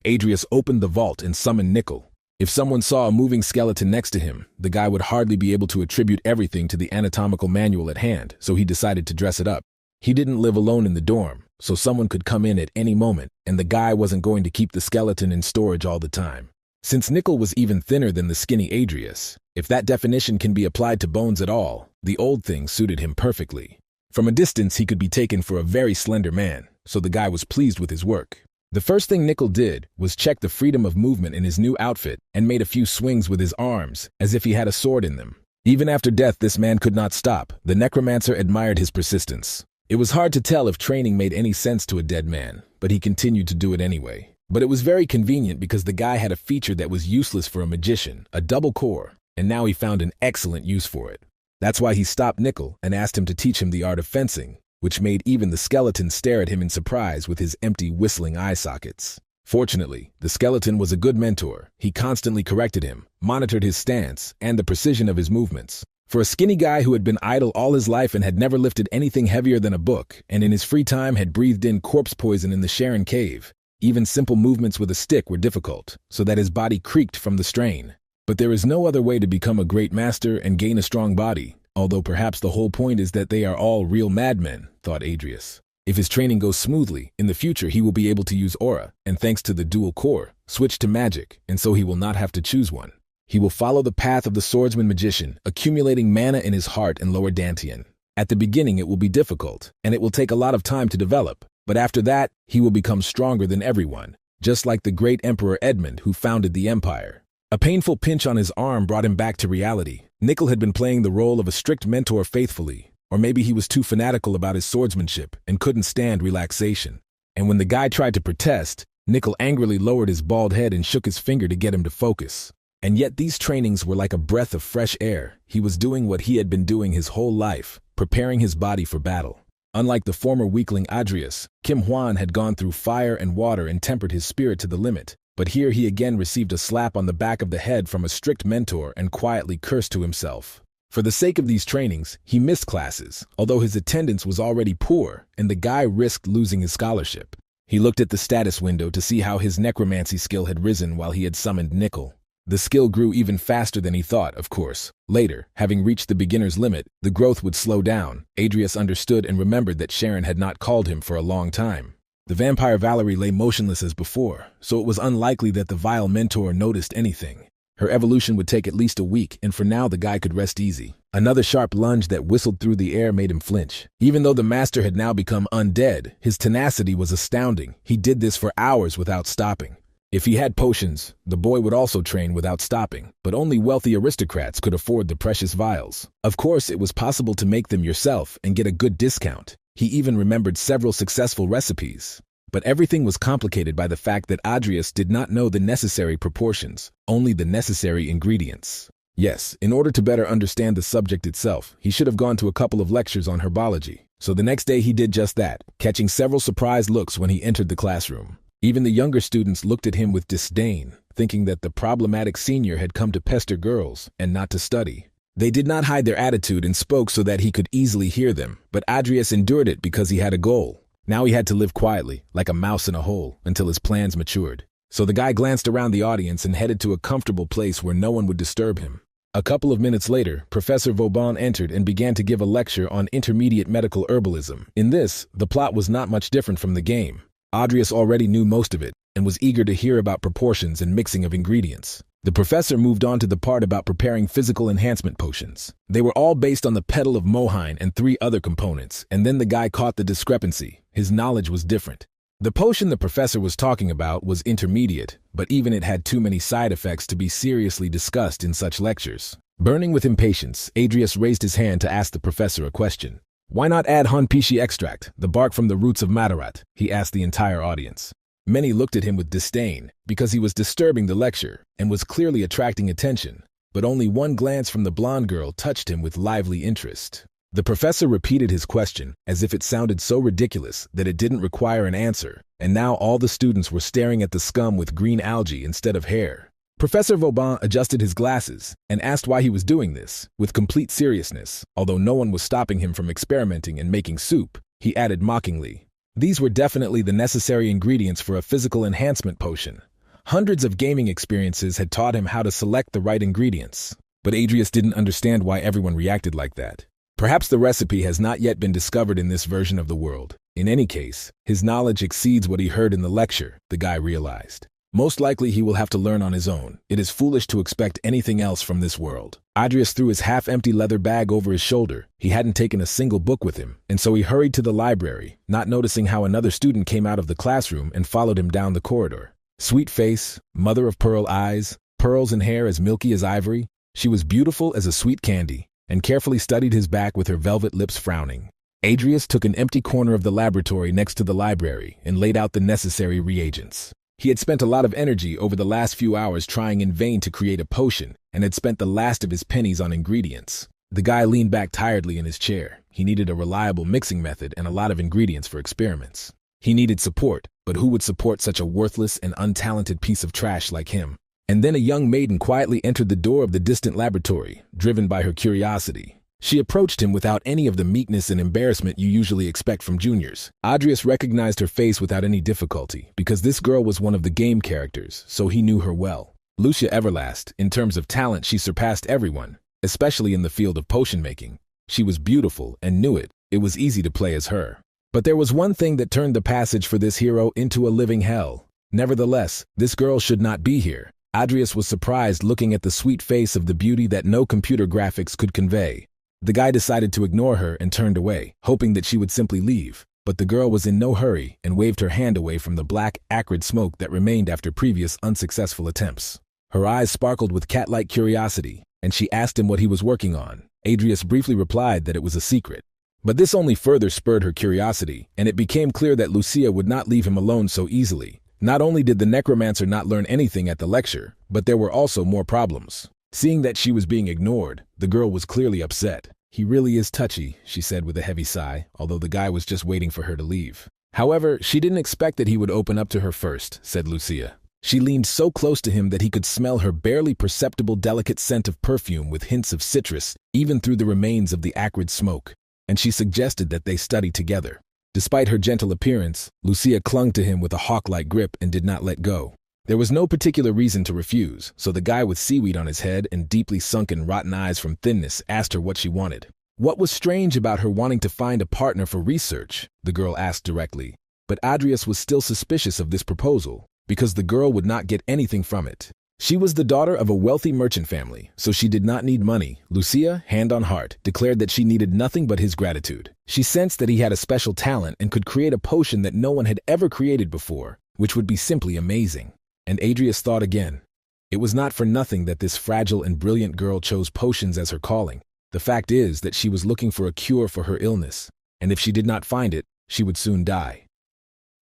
Adrius opened the vault and summoned Nikhil. If someone saw a moving skeleton next to him, the guy would hardly be able to attribute everything to the anatomical manual at hand, so he decided to dress it up. He didn't live alone in the dorm, so someone could come in at any moment, and the guy wasn't going to keep the skeleton in storage all the time. Since Nikhil was even thinner than the skinny Adrius, if that definition can be applied to bones at all, the old thing suited him perfectly. From a distance he could be taken for a very slender man, so the guy was pleased with his work. The first thing Nikhil did was check the freedom of movement in his new outfit and made a few swings with his arms, as if he had a sword in them. Even after death this man could not stop. The necromancer admired his persistence. It was hard to tell if training made any sense to a dead man, but he continued to do it anyway. But it was very convenient because the guy had a feature that was useless for a magician, a double core, and now he found an excellent use for it. That's why he stopped Nikhil and asked him to teach him the art of fencing, which made even the skeleton stare at him in surprise with his empty, whistling eye sockets. Fortunately, the skeleton was a good mentor. He constantly corrected him, monitored his stance, and the precision of his movements. For a skinny guy who had been idle all his life and had never lifted anything heavier than a book, and in his free time had breathed in corpse poison in the Sharon cave, even simple movements with a stick were difficult, so that his body creaked from the strain. But there is no other way to become a great master and gain a strong body, although perhaps the whole point is that they are all real madmen, thought Adrius. If his training goes smoothly, in the future he will be able to use aura, and thanks to the dual core, switch to magic, and so he will not have to choose one. He will follow the path of the swordsman-magician, accumulating mana in his heart and lower dantian. At the beginning it will be difficult, and it will take a lot of time to develop, but after that, he will become stronger than everyone, just like the great Emperor Edmund who founded the empire. A painful pinch on his arm brought him back to reality. Nickel had been playing the role of a strict mentor faithfully, or maybe he was too fanatical about his swordsmanship and couldn't stand relaxation. And when the guy tried to protest, Nickel angrily lowered his bald head and shook his finger to get him to focus. And yet these trainings were like a breath of fresh air. He was doing what he had been doing his whole life, preparing his body for battle. Unlike the former weakling Adrius, Kim Hwan had gone through fire and water and tempered his spirit to the limit. But here he again received a slap on the back of the head from a strict mentor and quietly cursed to himself. For the sake of these trainings, he missed classes, although his attendance was already poor, and the guy risked losing his scholarship. He looked at the status window to see how his necromancy skill had risen while he had summoned Nickel. The skill grew even faster than he thought, of course. Later, having reached the beginner's limit, the growth would slow down. Adrius understood and remembered that Sharon had not called him for a long time. The vampire Valerie lay motionless as before, so it was unlikely that the vile mentor noticed anything. Her evolution would take at least a week, and for now the guy could rest easy. Another sharp lunge that whistled through the air made him flinch. Even though the master had now become undead, his tenacity was astounding. He did this for hours without stopping. If he had potions, the boy would also train without stopping, but only wealthy aristocrats could afford the precious vials. Of course, it was possible to make them yourself and get a good discount. He even remembered several successful recipes. But everything was complicated by the fact that Adrius did not know the necessary proportions, only the necessary ingredients. Yes, in order to better understand the subject itself, he should have gone to a couple of lectures on herbology. So the next day he did just that, catching several surprised looks when he entered the classroom. Even the younger students looked at him with disdain, thinking that the problematic senior had come to pester girls and not to study. They did not hide their attitude and spoke so that he could easily hear them, but Adrius endured it because he had a goal. Now he had to live quietly, like a mouse in a hole, until his plans matured. So the guy glanced around the audience and headed to a comfortable place where no one would disturb him. A couple of minutes later, Professor Vauban entered and began to give a lecture on intermediate medical herbalism. In this, the plot was not much different from the game. Adrius already knew most of it, and was eager to hear about proportions and mixing of ingredients. The professor moved on to the part about preparing physical enhancement potions. They were all based on the petal of Mohine and 3 other components, and then the guy caught the discrepancy. His knowledge was different. The potion the professor was talking about was intermediate, but even it had too many side effects to be seriously discussed in such lectures. Burning with impatience, Adrius raised his hand to ask the professor a question. "Why not add Honpishi extract, the bark from the roots of Madarat?" he asked the entire audience. Many looked at him with disdain, because he was disturbing the lecture and was clearly attracting attention, but only one glance from the blonde girl touched him with lively interest. The professor repeated his question, as if it sounded so ridiculous that it didn't require an answer, and now all the students were staring at the scum with green algae instead of hair. Professor Vauban adjusted his glasses and asked why he was doing this, with complete seriousness. Although no one was stopping him from experimenting and making soup, he added mockingly, "These were definitely the necessary ingredients for a physical enhancement potion." Hundreds of gaming experiences had taught him how to select the right ingredients. But Adrius didn't understand why everyone reacted like that. Perhaps the recipe has not yet been discovered in this version of the world. In any case, his knowledge exceeds what he heard in the lecture, the guy realized. Most likely he will have to learn on his own. It is foolish to expect anything else from this world. Adrius threw his half-empty leather bag over his shoulder. He hadn't taken a single book with him, and so he hurried to the library, not noticing how another student came out of the classroom and followed him down the corridor. Sweet face, mother of pearl eyes, pearls and hair as milky as ivory, she was beautiful as a sweet candy, and carefully studied his back with her velvet lips frowning. Adrius took an empty corner of the laboratory next to the library and laid out the necessary reagents. He had spent a lot of energy over the last few hours trying in vain to create a potion, and had spent the last of his pennies on ingredients. The guy leaned back tiredly in his chair. He needed a reliable mixing method and a lot of ingredients for experiments. He needed support, but who would support such a worthless and untalented piece of trash like him? And then a young maiden quietly entered the door of the distant laboratory, driven by her curiosity. She approached him without any of the meekness and embarrassment you usually expect from juniors. Adrius recognized her face without any difficulty, because this girl was one of the game characters, so he knew her well. Lucia Everlast, in terms of talent, she surpassed everyone, especially in the field of potion making. She was beautiful and knew it. It was easy to play as her. But there was one thing that turned the passage for this hero into a living hell. Nevertheless, this girl should not be here. Adrius was surprised looking at the sweet face of the beauty that no computer graphics could convey. The guy decided to ignore her and turned away, hoping that she would simply leave. But the girl was in no hurry and waved her hand away from the black, acrid smoke that remained after previous unsuccessful attempts. Her eyes sparkled with cat-like curiosity, and she asked him what he was working on. Adrius briefly replied that it was a secret. But this only further spurred her curiosity, and it became clear that Lucia would not leave him alone so easily. Not only did the Necromancer not learn anything at the lecture, but there were also more problems. Seeing that she was being ignored, the girl was clearly upset. "He really is touchy," she said with a heavy sigh, although the guy was just waiting for her to leave. However, she didn't expect that he would open up to her first, said Lucia. She leaned so close to him that he could smell her barely perceptible delicate scent of perfume with hints of citrus, even through the remains of the acrid smoke. And she suggested that they study together. Despite her gentle appearance, Lucia clung to him with a hawk-like grip and did not let go. There was no particular reason to refuse, so the guy with seaweed on his head and deeply sunken rotten eyes from thinness asked her what she wanted. What was strange about her wanting to find a partner for research? The girl asked directly. But Adrius was still suspicious of this proposal, because the girl would not get anything from it. She was the daughter of a wealthy merchant family, so she did not need money. Lucia, hand on heart, declared that she needed nothing but his gratitude. She sensed that he had a special talent and could create a potion that no one had ever created before, which would be simply amazing. And Adrius thought again. It was not for nothing that this fragile and brilliant girl chose potions as her calling. The fact is that she was looking for a cure for her illness, and if she did not find it, she would soon die.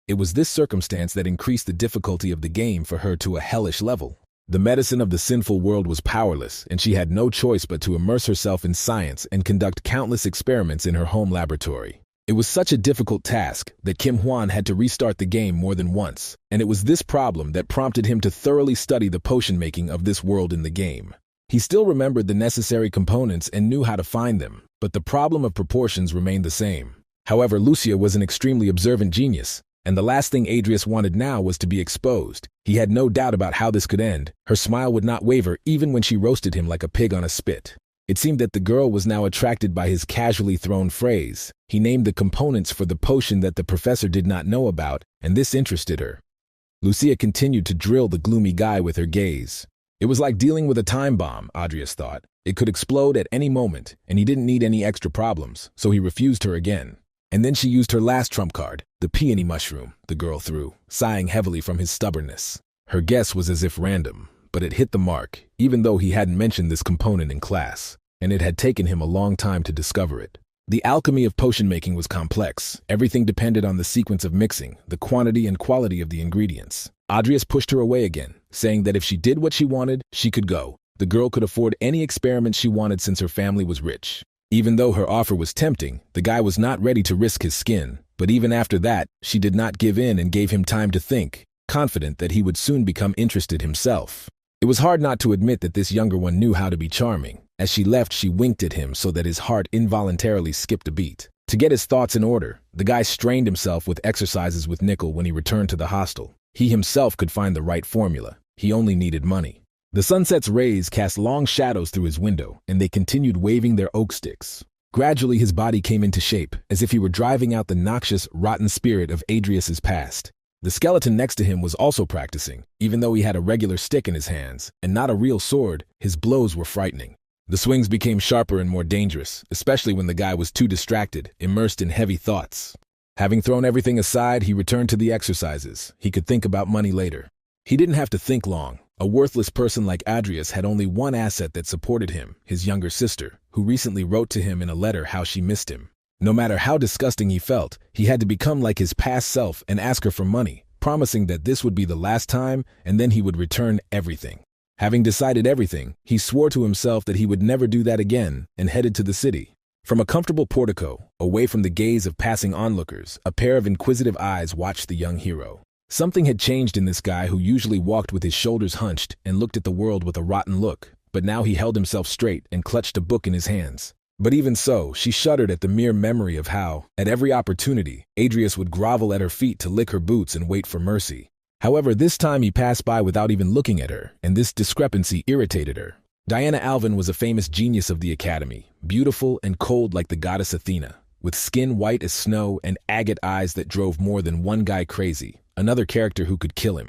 It was this circumstance that increased the difficulty of the game for her to a hellish level. The medicine of the sinful world was powerless, and she had no choice but to immerse herself in science and conduct countless experiments in her home laboratory. It was such a difficult task that Kim Hwan had to restart the game more than once, and it was this problem that prompted him to thoroughly study the potion making of this world in the game. He still remembered the necessary components and knew how to find them, but the problem of proportions remained the same. However, Lucia was an extremely observant genius, and the last thing Adrius wanted now was to be exposed. He had no doubt about how this could end. Her smile would not waver even when she roasted him like a pig on a spit. It seemed that the girl was now attracted by his casually thrown phrase. He named the components for the potion that the professor did not know about, and this interested her. Lucia continued to drill the gloomy guy with her gaze. It was like dealing with a time bomb, Adrius thought. It could explode at any moment, and he didn't need any extra problems, so he refused her again. And then she used her last trump card, the peony mushroom, the girl threw, sighing heavily from his stubbornness. Her guess was as if random, but it hit the mark, even though he hadn't mentioned this component in class, and it had taken him a long time to discover it. The alchemy of potion making was complex. Everything depended on the sequence of mixing, the quantity and quality of the ingredients. Adrius pushed her away again, saying that if she did what she wanted, she could go. The girl could afford any experiment she wanted since her family was rich. Even though her offer was tempting, the guy was not ready to risk his skin. But even after that, she did not give in and gave him time to think, confident that he would soon become interested himself. It was hard not to admit that this younger one knew how to be charming. As she left, she winked at him so that his heart involuntarily skipped a beat. To get his thoughts in order, the guy strained himself with exercises with Nickel when he returned to the hostel. He himself could find the right formula. He only needed money. The sunset's rays cast long shadows through his window, and they continued waving their oak sticks. Gradually his body came into shape, as if he were driving out the noxious, rotten spirit of Adrius's past. The skeleton next to him was also practicing. Even though he had a regular stick in his hands, and not a real sword, his blows were frightening. The swings became sharper and more dangerous, especially when the guy was too distracted, immersed in heavy thoughts. Having thrown everything aside, he returned to the exercises. He could think about money later. He didn't have to think long. A worthless person like Adrius had only one asset that supported him, his younger sister, who recently wrote to him in a letter how she missed him. No matter how disgusting he felt, he had to become like his past self and ask her for money, promising that this would be the last time and then he would return everything. Having decided everything, he swore to himself that he would never do that again and headed to the city. From a comfortable portico, away from the gaze of passing onlookers, a pair of inquisitive eyes watched the young hero. Something had changed in this guy who usually walked with his shoulders hunched and looked at the world with a rotten look, but now he held himself straight and clutched a book in his hands. But even so, she shuddered at the mere memory of how, at every opportunity, Adrius would grovel at her feet to lick her boots and wait for mercy. However, this time he passed by without even looking at her, and this discrepancy irritated her. Diana Alvin was a famous genius of the academy, beautiful and cold like the goddess Athena, with skin white as snow and agate eyes that drove more than one guy crazy, another character who could kill him.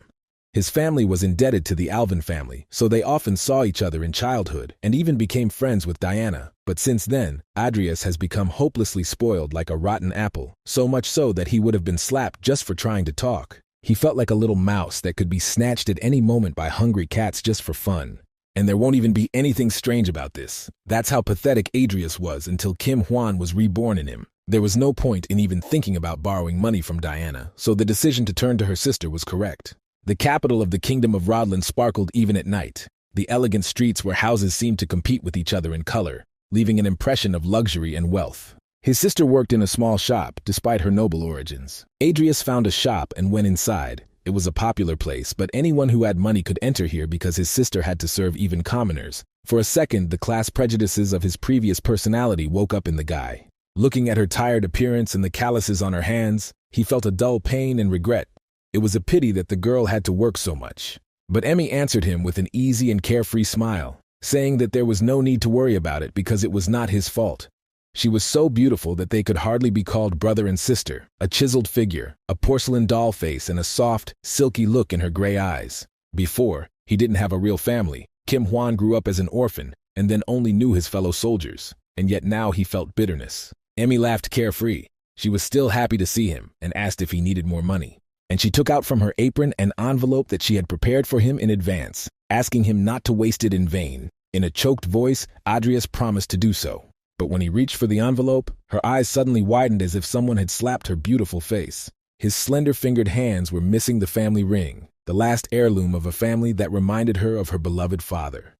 His family was indebted to the Alvin family, so they often saw each other in childhood and even became friends with Diana. But since then, Adrius has become hopelessly spoiled like a rotten apple, so much so that he would have been slapped just for trying to talk. He felt like a little mouse that could be snatched at any moment by hungry cats just for fun. And there won't even be anything strange about this. That's how pathetic Adrius was until Kim Hwan was reborn in him. There was no point in even thinking about borrowing money from Diana, so the decision to turn to her sister was correct. The capital of the kingdom of Rodland sparkled even at night. The elegant streets where houses seemed to compete with each other in color, leaving an impression of luxury and wealth. His sister worked in a small shop, despite her noble origins. Adrius found a shop and went inside. It was a popular place, but anyone who had money could enter here because his sister had to serve even commoners. For a second, the class prejudices of his previous personality woke up in the guy. Looking at her tired appearance and the calluses on her hands, he felt a dull pain and regret. It was a pity that the girl had to work so much. But Emmy answered him with an easy and carefree smile, saying that there was no need to worry about it because it was not his fault. She was so beautiful that they could hardly be called brother and sister, a chiseled figure, a porcelain doll face, and a soft, silky look in her gray eyes. Before, he didn't have a real family. Kim Hwan grew up as an orphan and then only knew his fellow soldiers, and yet now he felt bitterness. Emmy laughed carefree. She was still happy to see him and asked if he needed more money. And she took out from her apron an envelope that she had prepared for him in advance, asking him not to waste it in vain. In a choked voice, Adrius promised to do so. But when he reached for the envelope, her eyes suddenly widened as if someone had slapped her beautiful face. His slender-fingered hands were missing the family ring, the last heirloom of a family that reminded her of her beloved father.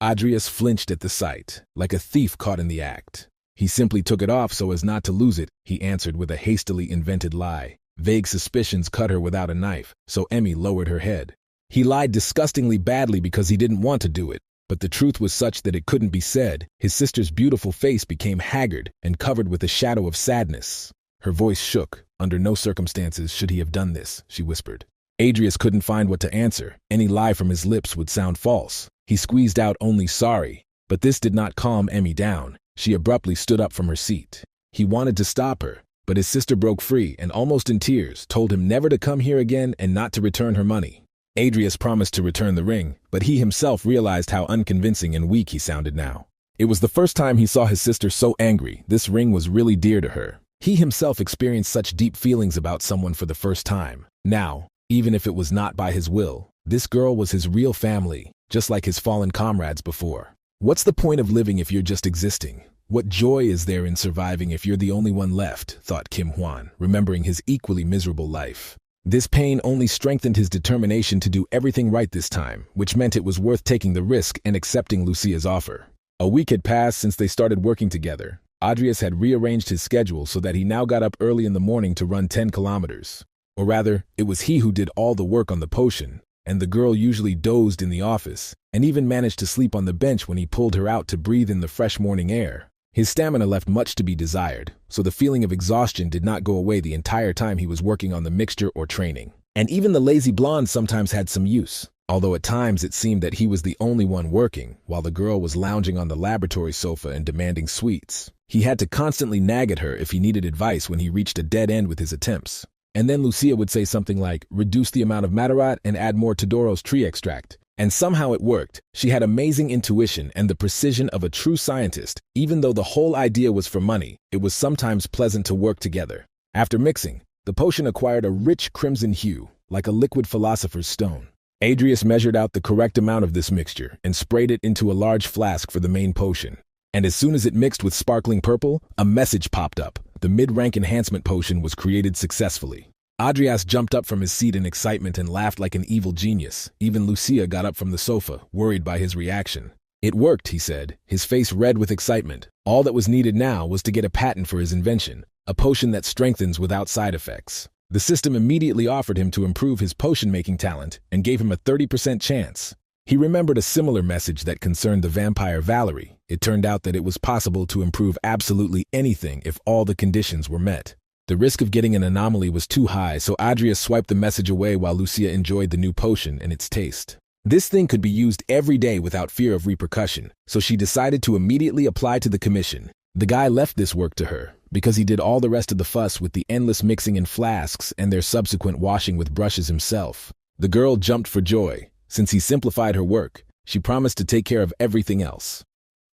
Adrius flinched at the sight, like a thief caught in the act. He simply took it off so as not to lose it, he answered with a hastily invented lie. Vague suspicions cut her without a knife, so Emmy lowered her head. He lied disgustingly badly because he didn't want to do it, but the truth was such that it couldn't be said. His sister's beautiful face became haggard and covered with a shadow of sadness. Her voice shook. Under no circumstances should he have done this, she whispered. Adrius couldn't find what to answer. Any lie from his lips would sound false. He squeezed out only sorry, but this did not calm Emmy down. She abruptly stood up from her seat. He wanted to stop her, but his sister broke free and, almost in tears, told him never to come here again and not to return her money. Adrius promised to return the ring, but he himself realized how unconvincing and weak he sounded now. It was the first time he saw his sister so angry. This ring was really dear to her. He himself experienced such deep feelings about someone for the first time. Now, even if it was not by his will, this girl was his real family, just like his fallen comrades before. What's the point of living if you're just existing? What joy is there in surviving if you're the only one left, thought Kim Hwan, remembering his equally miserable life. This pain only strengthened his determination to do everything right this time, which meant it was worth taking the risk and accepting Lucia's offer. A week had passed since they started working together. Adrius had rearranged his schedule so that he now got up early in the morning to run 10 kilometers. Or rather, it was he who did all the work on the potion, and the girl usually dozed in the office, and even managed to sleep on the bench when he pulled her out to breathe in the fresh morning air. His stamina left much to be desired, so the feeling of exhaustion did not go away the entire time he was working on the mixture or training. And even the lazy blonde sometimes had some use, although at times it seemed that he was the only one working, while the girl was lounging on the laboratory sofa and demanding sweets. He had to constantly nag at her if he needed advice when he reached a dead end with his attempts. And then Lucia would say something like, reduce the amount of Matarat and add more Todoro's tree extract. And somehow it worked. She had amazing intuition and the precision of a true scientist. Even though the whole idea was for money, it was sometimes pleasant to work together. After mixing, the potion acquired a rich crimson hue, like a liquid philosopher's stone. Adrius measured out the correct amount of this mixture and sprayed it into a large flask for the main potion. And as soon as it mixed with sparkling purple, a message popped up. The mid-rank enhancement potion was created successfully. Adrius jumped up from his seat in excitement and laughed like an evil genius. Even Lucia got up from the sofa, worried by his reaction. It worked, he said, his face red with excitement. All that was needed now was to get a patent for his invention, a potion that strengthens without side effects. The system immediately offered him to improve his potion-making talent and gave him a 30% chance. He remembered a similar message that concerned the vampire Valerie. It turned out that it was possible to improve absolutely anything if all the conditions were met. The risk of getting an anomaly was too high, so Adria swiped the message away while Lucia enjoyed the new potion and its taste. This thing could be used every day without fear of repercussion, so she decided to immediately apply to the commission. The guy left this work to her, because he did all the rest of the fuss with the endless mixing in flasks and their subsequent washing with brushes himself. The girl jumped for joy. Since he simplified her work, she promised to take care of everything else.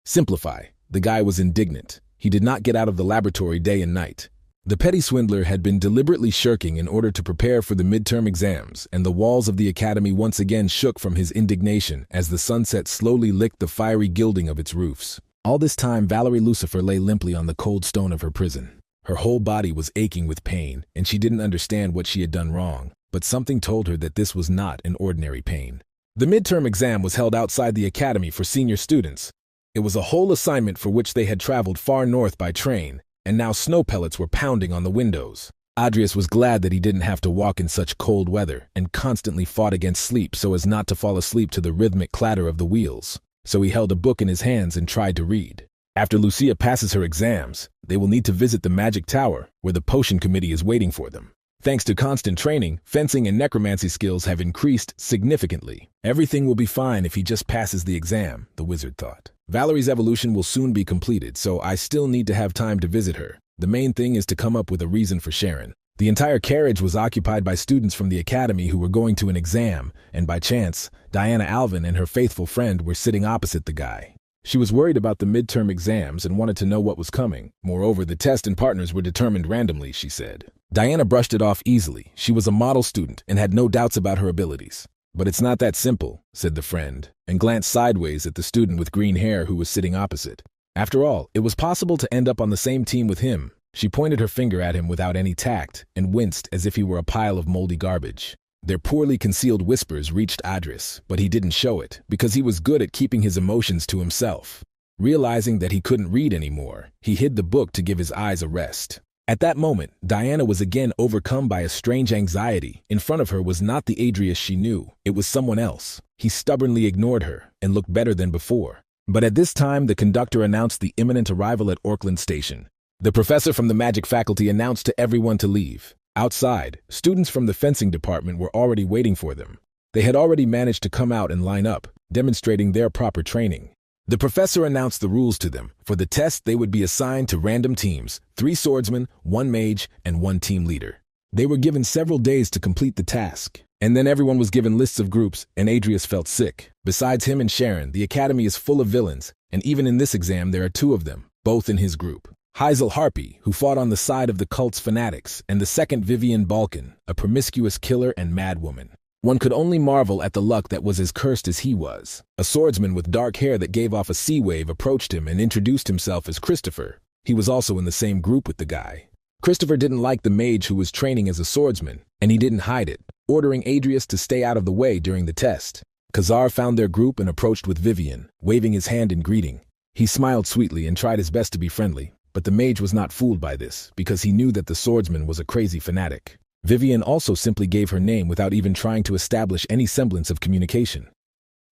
Simplify. The guy was indignant. He did not get out of the laboratory day and night. The petty swindler had been deliberately shirking in order to prepare for the midterm exams, and the walls of the academy once again shook from his indignation as the sunset slowly licked the fiery gilding of its roofs. All this time, Valerie Lucifer lay limply on the cold stone of her prison. Her whole body was aching with pain, and she didn't understand what she had done wrong, but something told her that this was not an ordinary pain. The midterm exam was held outside the academy for senior students. It was a whole assignment for which they had traveled far north by train, and now snow pellets were pounding on the windows. Adrius was glad that he didn't have to walk in such cold weather and constantly fought against sleep so as not to fall asleep to the rhythmic clatter of the wheels. So he held a book in his hands and tried to read. After Lucia passes her exams, they will need to visit the Magic Tower, where the potion committee is waiting for them. Thanks to constant training, fencing and necromancy skills have increased significantly. Everything will be fine if he just passes the exam, the wizard thought. Valerie's evolution will soon be completed, so I still need to have time to visit her. The main thing is to come up with a reason for Sharon. The entire carriage was occupied by students from the academy who were going to an exam, and by chance, Diana Alvin and her faithful friend were sitting opposite the guy. She was worried about the midterm exams and wanted to know what was coming. Moreover, the test and partners were determined randomly, she said. Diana brushed it off easily. She was a model student and had no doubts about her abilities. But it's not that simple, said the friend, and glanced sideways at the student with green hair who was sitting opposite. After all, it was possible to end up on the same team with him. She pointed her finger at him without any tact and winced as if he were a pile of moldy garbage. Their poorly concealed whispers reached Adris, but he didn't show it because he was good at keeping his emotions to himself. Realizing that he couldn't read anymore, he hid the book to give his eyes a rest. At that moment, Diana was again overcome by a strange anxiety. In front of her was not the Adrius she knew. It was someone else. He stubbornly ignored her and looked better than before. But at this time, the conductor announced the imminent arrival at Auckland Station. The professor from the magic faculty announced to everyone to leave. Outside, students from the fencing department were already waiting for them. They had already managed to come out and line up, demonstrating their proper training. The professor announced the rules to them. For the test, they would be assigned to random teams, 3 swordsmen, 1 mage, and 1 team leader. They were given several days to complete the task. And then everyone was given lists of groups, and Adrius felt sick. Besides him and Sharon, the academy is full of villains, and even in this exam there are 2 of them, both in his group. Hazel Harpy, who fought on the side of the cult's fanatics, and the second Vivian Balkan, a promiscuous killer and madwoman. One could only marvel at the luck that was as cursed as he was. A swordsman with dark hair that gave off a sea wave approached him and introduced himself as Christopher. He was also in the same group with the guy. Christopher didn't like the mage who was training as a swordsman, and he didn't hide it, ordering Adrius to stay out of the way during the test. Khazar found their group and approached with Vivian, waving his hand in greeting. He smiled sweetly and tried his best to be friendly. But the mage was not fooled by this, because he knew that the swordsman was a crazy fanatic. Vivian also simply gave her name without even trying to establish any semblance of communication.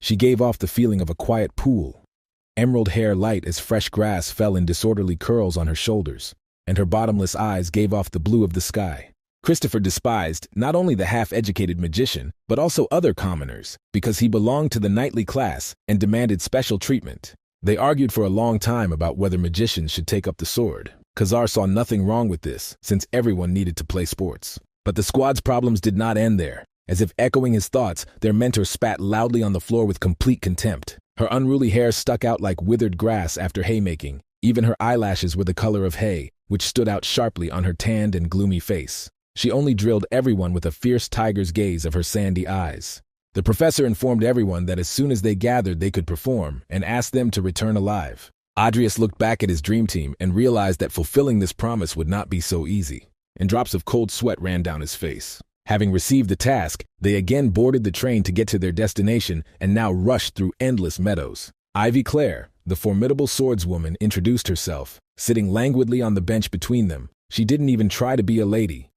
She gave off the feeling of a quiet pool. Emerald hair light as fresh grass fell in disorderly curls on her shoulders, and her bottomless eyes gave off the blue of the sky. Christopher despised not only the half-educated magician, but also other commoners, because he belonged to the knightly class and demanded special treatment. They argued for a long time about whether magicians should take up the sword. Khazar saw nothing wrong with this, since everyone needed to play sports. But the squad's problems did not end there. As if echoing his thoughts, their mentor spat loudly on the floor with complete contempt. Her unruly hair stuck out like withered grass after haymaking. Even her eyelashes were the color of hay, which stood out sharply on her tanned and gloomy face. She only drilled everyone with a fierce tiger's gaze of her sandy eyes. The professor informed everyone that as soon as they gathered they could perform, and asked them to return alive. Adrius looked back at his dream team and realized that fulfilling this promise would not be so easy, and drops of cold sweat ran down his face. Having received the task, they again boarded the train to get to their destination and now rushed through endless meadows. Ivy Clare, the formidable swordswoman, introduced herself, sitting languidly on the bench between them. She didn't even try to be a lady.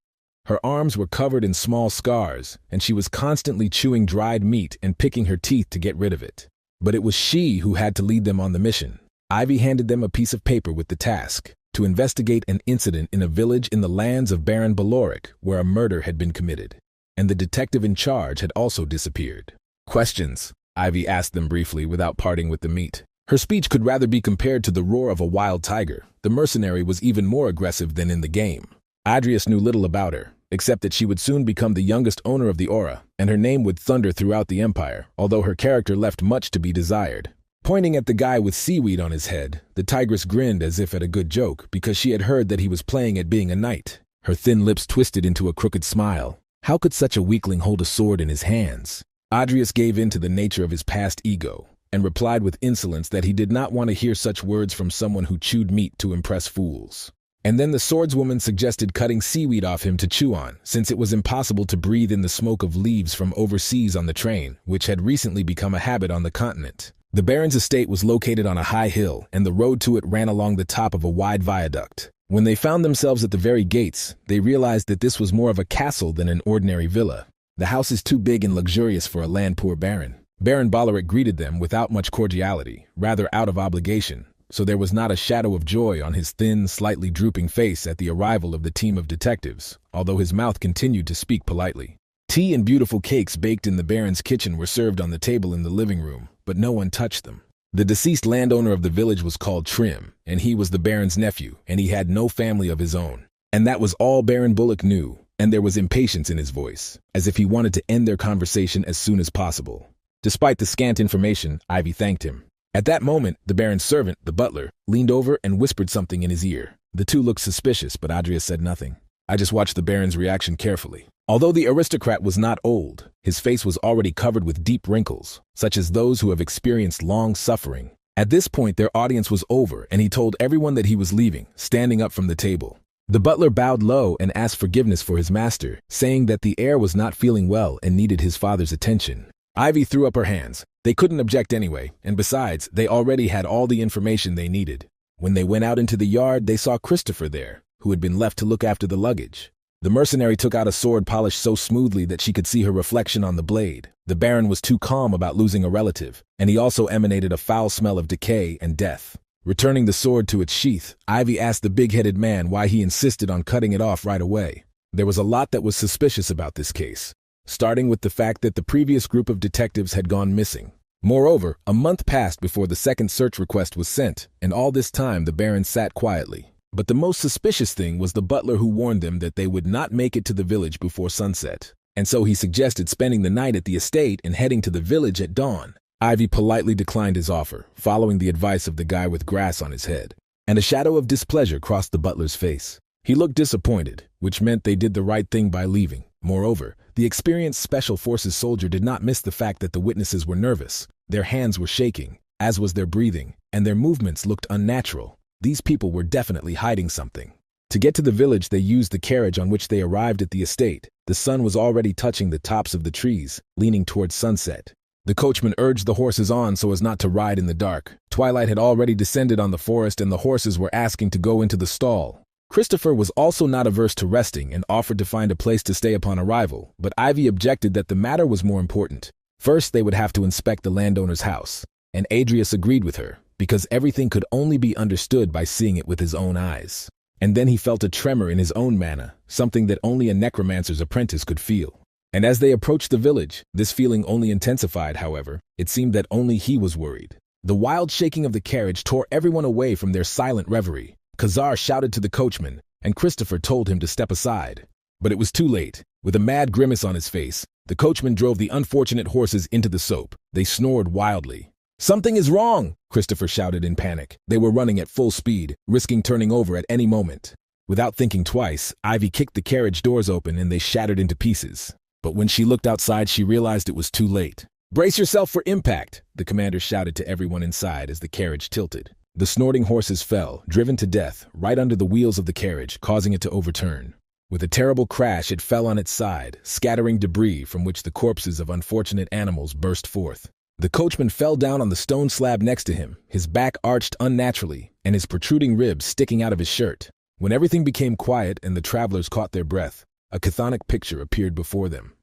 Her arms were covered in small scars, and she was constantly chewing dried meat and picking her teeth to get rid of it. But it was she who had to lead them on the mission. Ivy handed them a piece of paper with the task to investigate an incident in a village in the lands of Baron Baloric where a murder had been committed, and the detective in charge had also disappeared. Questions? Ivy asked them briefly without parting with the meat. Her speech could rather be compared to the roar of a wild tiger. The mercenary was even more aggressive than in the game. Adrius knew little about her, except that she would soon become the youngest owner of the aura, and her name would thunder throughout the empire, although her character left much to be desired. Pointing at the guy with seaweed on his head, the tigress grinned as if at a good joke because she had heard that he was playing at being a knight. Her thin lips twisted into a crooked smile. How could such a weakling hold a sword in his hands? Adrius gave in to the nature of his past ego and replied with insolence that he did not want to hear such words from someone who chewed meat to impress fools. And then the swordswoman suggested cutting seaweed off him to chew on, since it was impossible to breathe in the smoke of leaves from overseas on the train, which had recently become a habit on the continent. The Baron's estate was located on a high hill, and the road to it ran along the top of a wide viaduct. When they found themselves at the very gates, they realized that this was more of a castle than an ordinary villa. The house is too big and luxurious for a land-poor baron. Baron Baloric greeted them without much cordiality, rather out of obligation, so there was not a shadow of joy on his thin, slightly drooping face at the arrival of the team of detectives, although his mouth continued to speak politely. Tea and beautiful cakes baked in the Baron's kitchen were served on the table in the living room, but no one touched them. The deceased landowner of the village was called Trim, and he was the Baron's nephew, and he had no family of his own. And that was all Baron Bullock knew, and there was impatience in his voice, as if he wanted to end their conversation as soon as possible. Despite the scant information, Ivy thanked him. At that moment, the Baron's servant, the butler, leaned over and whispered something in his ear. The two looked suspicious, but Adrius said nothing. I just watched the Baron's reaction carefully. Although the aristocrat was not old, his face was already covered with deep wrinkles, such as those who have experienced long suffering. At this point, their audience was over, and he told everyone that he was leaving, standing up from the table. The butler bowed low and asked forgiveness for his master, saying that the heir was not feeling well and needed his father's attention. Ivy threw up her hands. They couldn't object anyway, and besides, they already had all the information they needed. When they went out into the yard, they saw Christopher there, who had been left to look after the luggage. The mercenary took out a sword polished so smoothly that she could see her reflection on the blade. The Baron was too calm about losing a relative, and he also emanated a foul smell of decay and death. Returning the sword to its sheath, Ivy asked the big-headed man why he insisted on cutting it off right away. There was a lot that was suspicious about this case, starting with the fact that the previous group of detectives had gone missing. Moreover, a month passed before the second search request was sent, and all this time the Baron sat quietly. But the most suspicious thing was the butler who warned them that they would not make it to the village before sunset, and so he suggested spending the night at the estate and heading to the village at dawn. Ivy politely declined his offer, following the advice of the guy with grass on his head, and a shadow of displeasure crossed the butler's face. He looked disappointed, which meant they did the right thing by leaving. Moreover, the experienced Special Forces soldier did not miss the fact that the witnesses were nervous. Their hands were shaking, as was their breathing, and their movements looked unnatural. These people were definitely hiding something. To get to the village, they used the carriage on which they arrived at the estate. The sun was already touching the tops of the trees, leaning towards sunset. The coachman urged the horses on so as not to ride in the dark. Twilight had already descended on the forest, and the horses were asking to go into the stall. Christopher was also not averse to resting and offered to find a place to stay upon arrival, but Ivy objected that the matter was more important. First, they would have to inspect the landowner's house, and Adrius agreed with her, because everything could only be understood by seeing it with his own eyes. And then he felt a tremor in his own mana, something that only a necromancer's apprentice could feel. And as they approached the village, this feeling only intensified, however. It seemed that only he was worried. The wild shaking of the carriage tore everyone away from their silent reverie. Khazar shouted to the coachman, and Christopher told him to step aside. But it was too late. With a mad grimace on his face, the coachman drove the unfortunate horses into the soap. They snored wildly. "Something is wrong!" Christopher shouted in panic. They were running at full speed, risking turning over at any moment. Without thinking twice, Ivy kicked the carriage doors open and they shattered into pieces. But when she looked outside, she realized it was too late. "Brace yourself for impact!" the commander shouted to everyone inside as the carriage tilted. The snorting horses fell, driven to death, right under the wheels of the carriage, causing it to overturn. With a terrible crash, it fell on its side, scattering debris from which the corpses of unfortunate animals burst forth. The coachman fell down on the stone slab next to him, his back arched unnaturally, and his protruding ribs sticking out of his shirt. When everything became quiet and the travelers caught their breath, a chthonic picture appeared before them.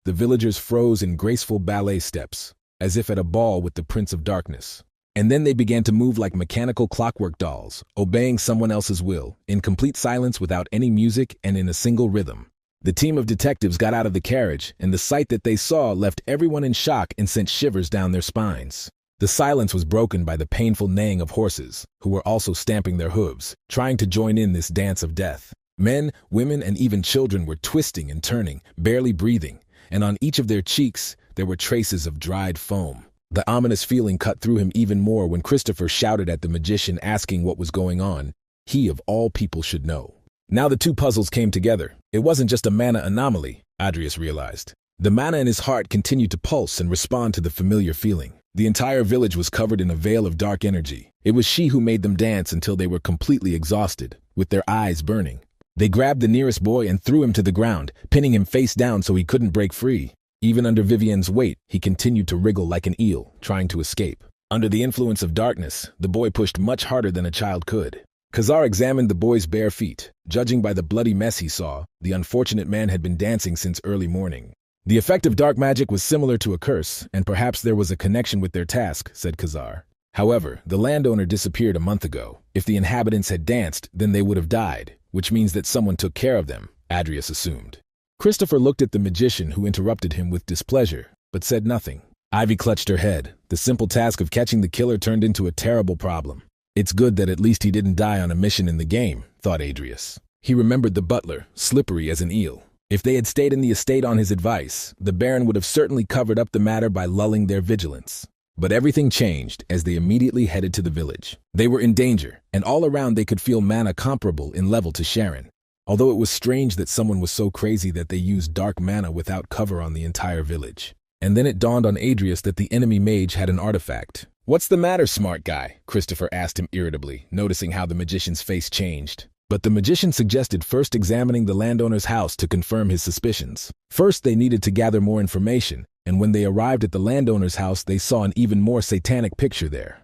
The villagers froze in graceful ballet steps, as if at a ball with the Prince of Darkness. And then they began to move like mechanical clockwork dolls, obeying someone else's will, in complete silence without any music and in a single rhythm. The team of detectives got out of the carriage, and the sight that they saw left everyone in shock and sent shivers down their spines. The silence was broken by the painful neighing of horses, who were also stamping their hooves, trying to join in this dance of death. Men, women, and even children were twisting and turning, barely breathing, and on each of their cheeks there were traces of dried foam. The ominous feeling cut through him even more when Christopher shouted at the magician, asking what was going on. He of all people should know. Now the two puzzles came together. It wasn't just a mana anomaly, Adrius realized. The mana in his heart continued to pulse and respond to the familiar feeling. The entire village was covered in a veil of dark energy. It was she who made them dance until they were completely exhausted, with their eyes burning. They grabbed the nearest boy and threw him to the ground, pinning him face down so he couldn't break free. Even under Vivienne's weight, he continued to wriggle like an eel, trying to escape. Under the influence of darkness, the boy pushed much harder than a child could. Khazar examined the boy's bare feet. Judging by the bloody mess he saw, the unfortunate man had been dancing since early morning. The effect of dark magic was similar to a curse, and perhaps there was a connection with their task, said Khazar. However, the landowner disappeared a month ago. If the inhabitants had danced, then they would have died, which means that someone took care of them, Adrius assumed. Christopher looked at the magician, who interrupted him with displeasure, but said nothing. Ivy clutched her head. The simple task of catching the killer turned into a terrible problem. It's good that at least he didn't die on a mission in the game, thought Adrius. He remembered the butler, slippery as an eel. If they had stayed in the estate on his advice, the Baron would have certainly covered up the matter by lulling their vigilance. But everything changed as they immediately headed to the village. They were in danger, and all around they could feel mana comparable in level to Sharon. Although it was strange that someone was so crazy that they used dark mana without cover on the entire village. And then it dawned on Adrius that the enemy mage had an artifact. "What's the matter, smart guy?" Christopher asked him irritably, noticing how the magician's face changed. But the magician suggested first examining the landowner's house to confirm his suspicions. First, they needed to gather more information, and when they arrived at the landowner's house, they saw an even more satanic picture there.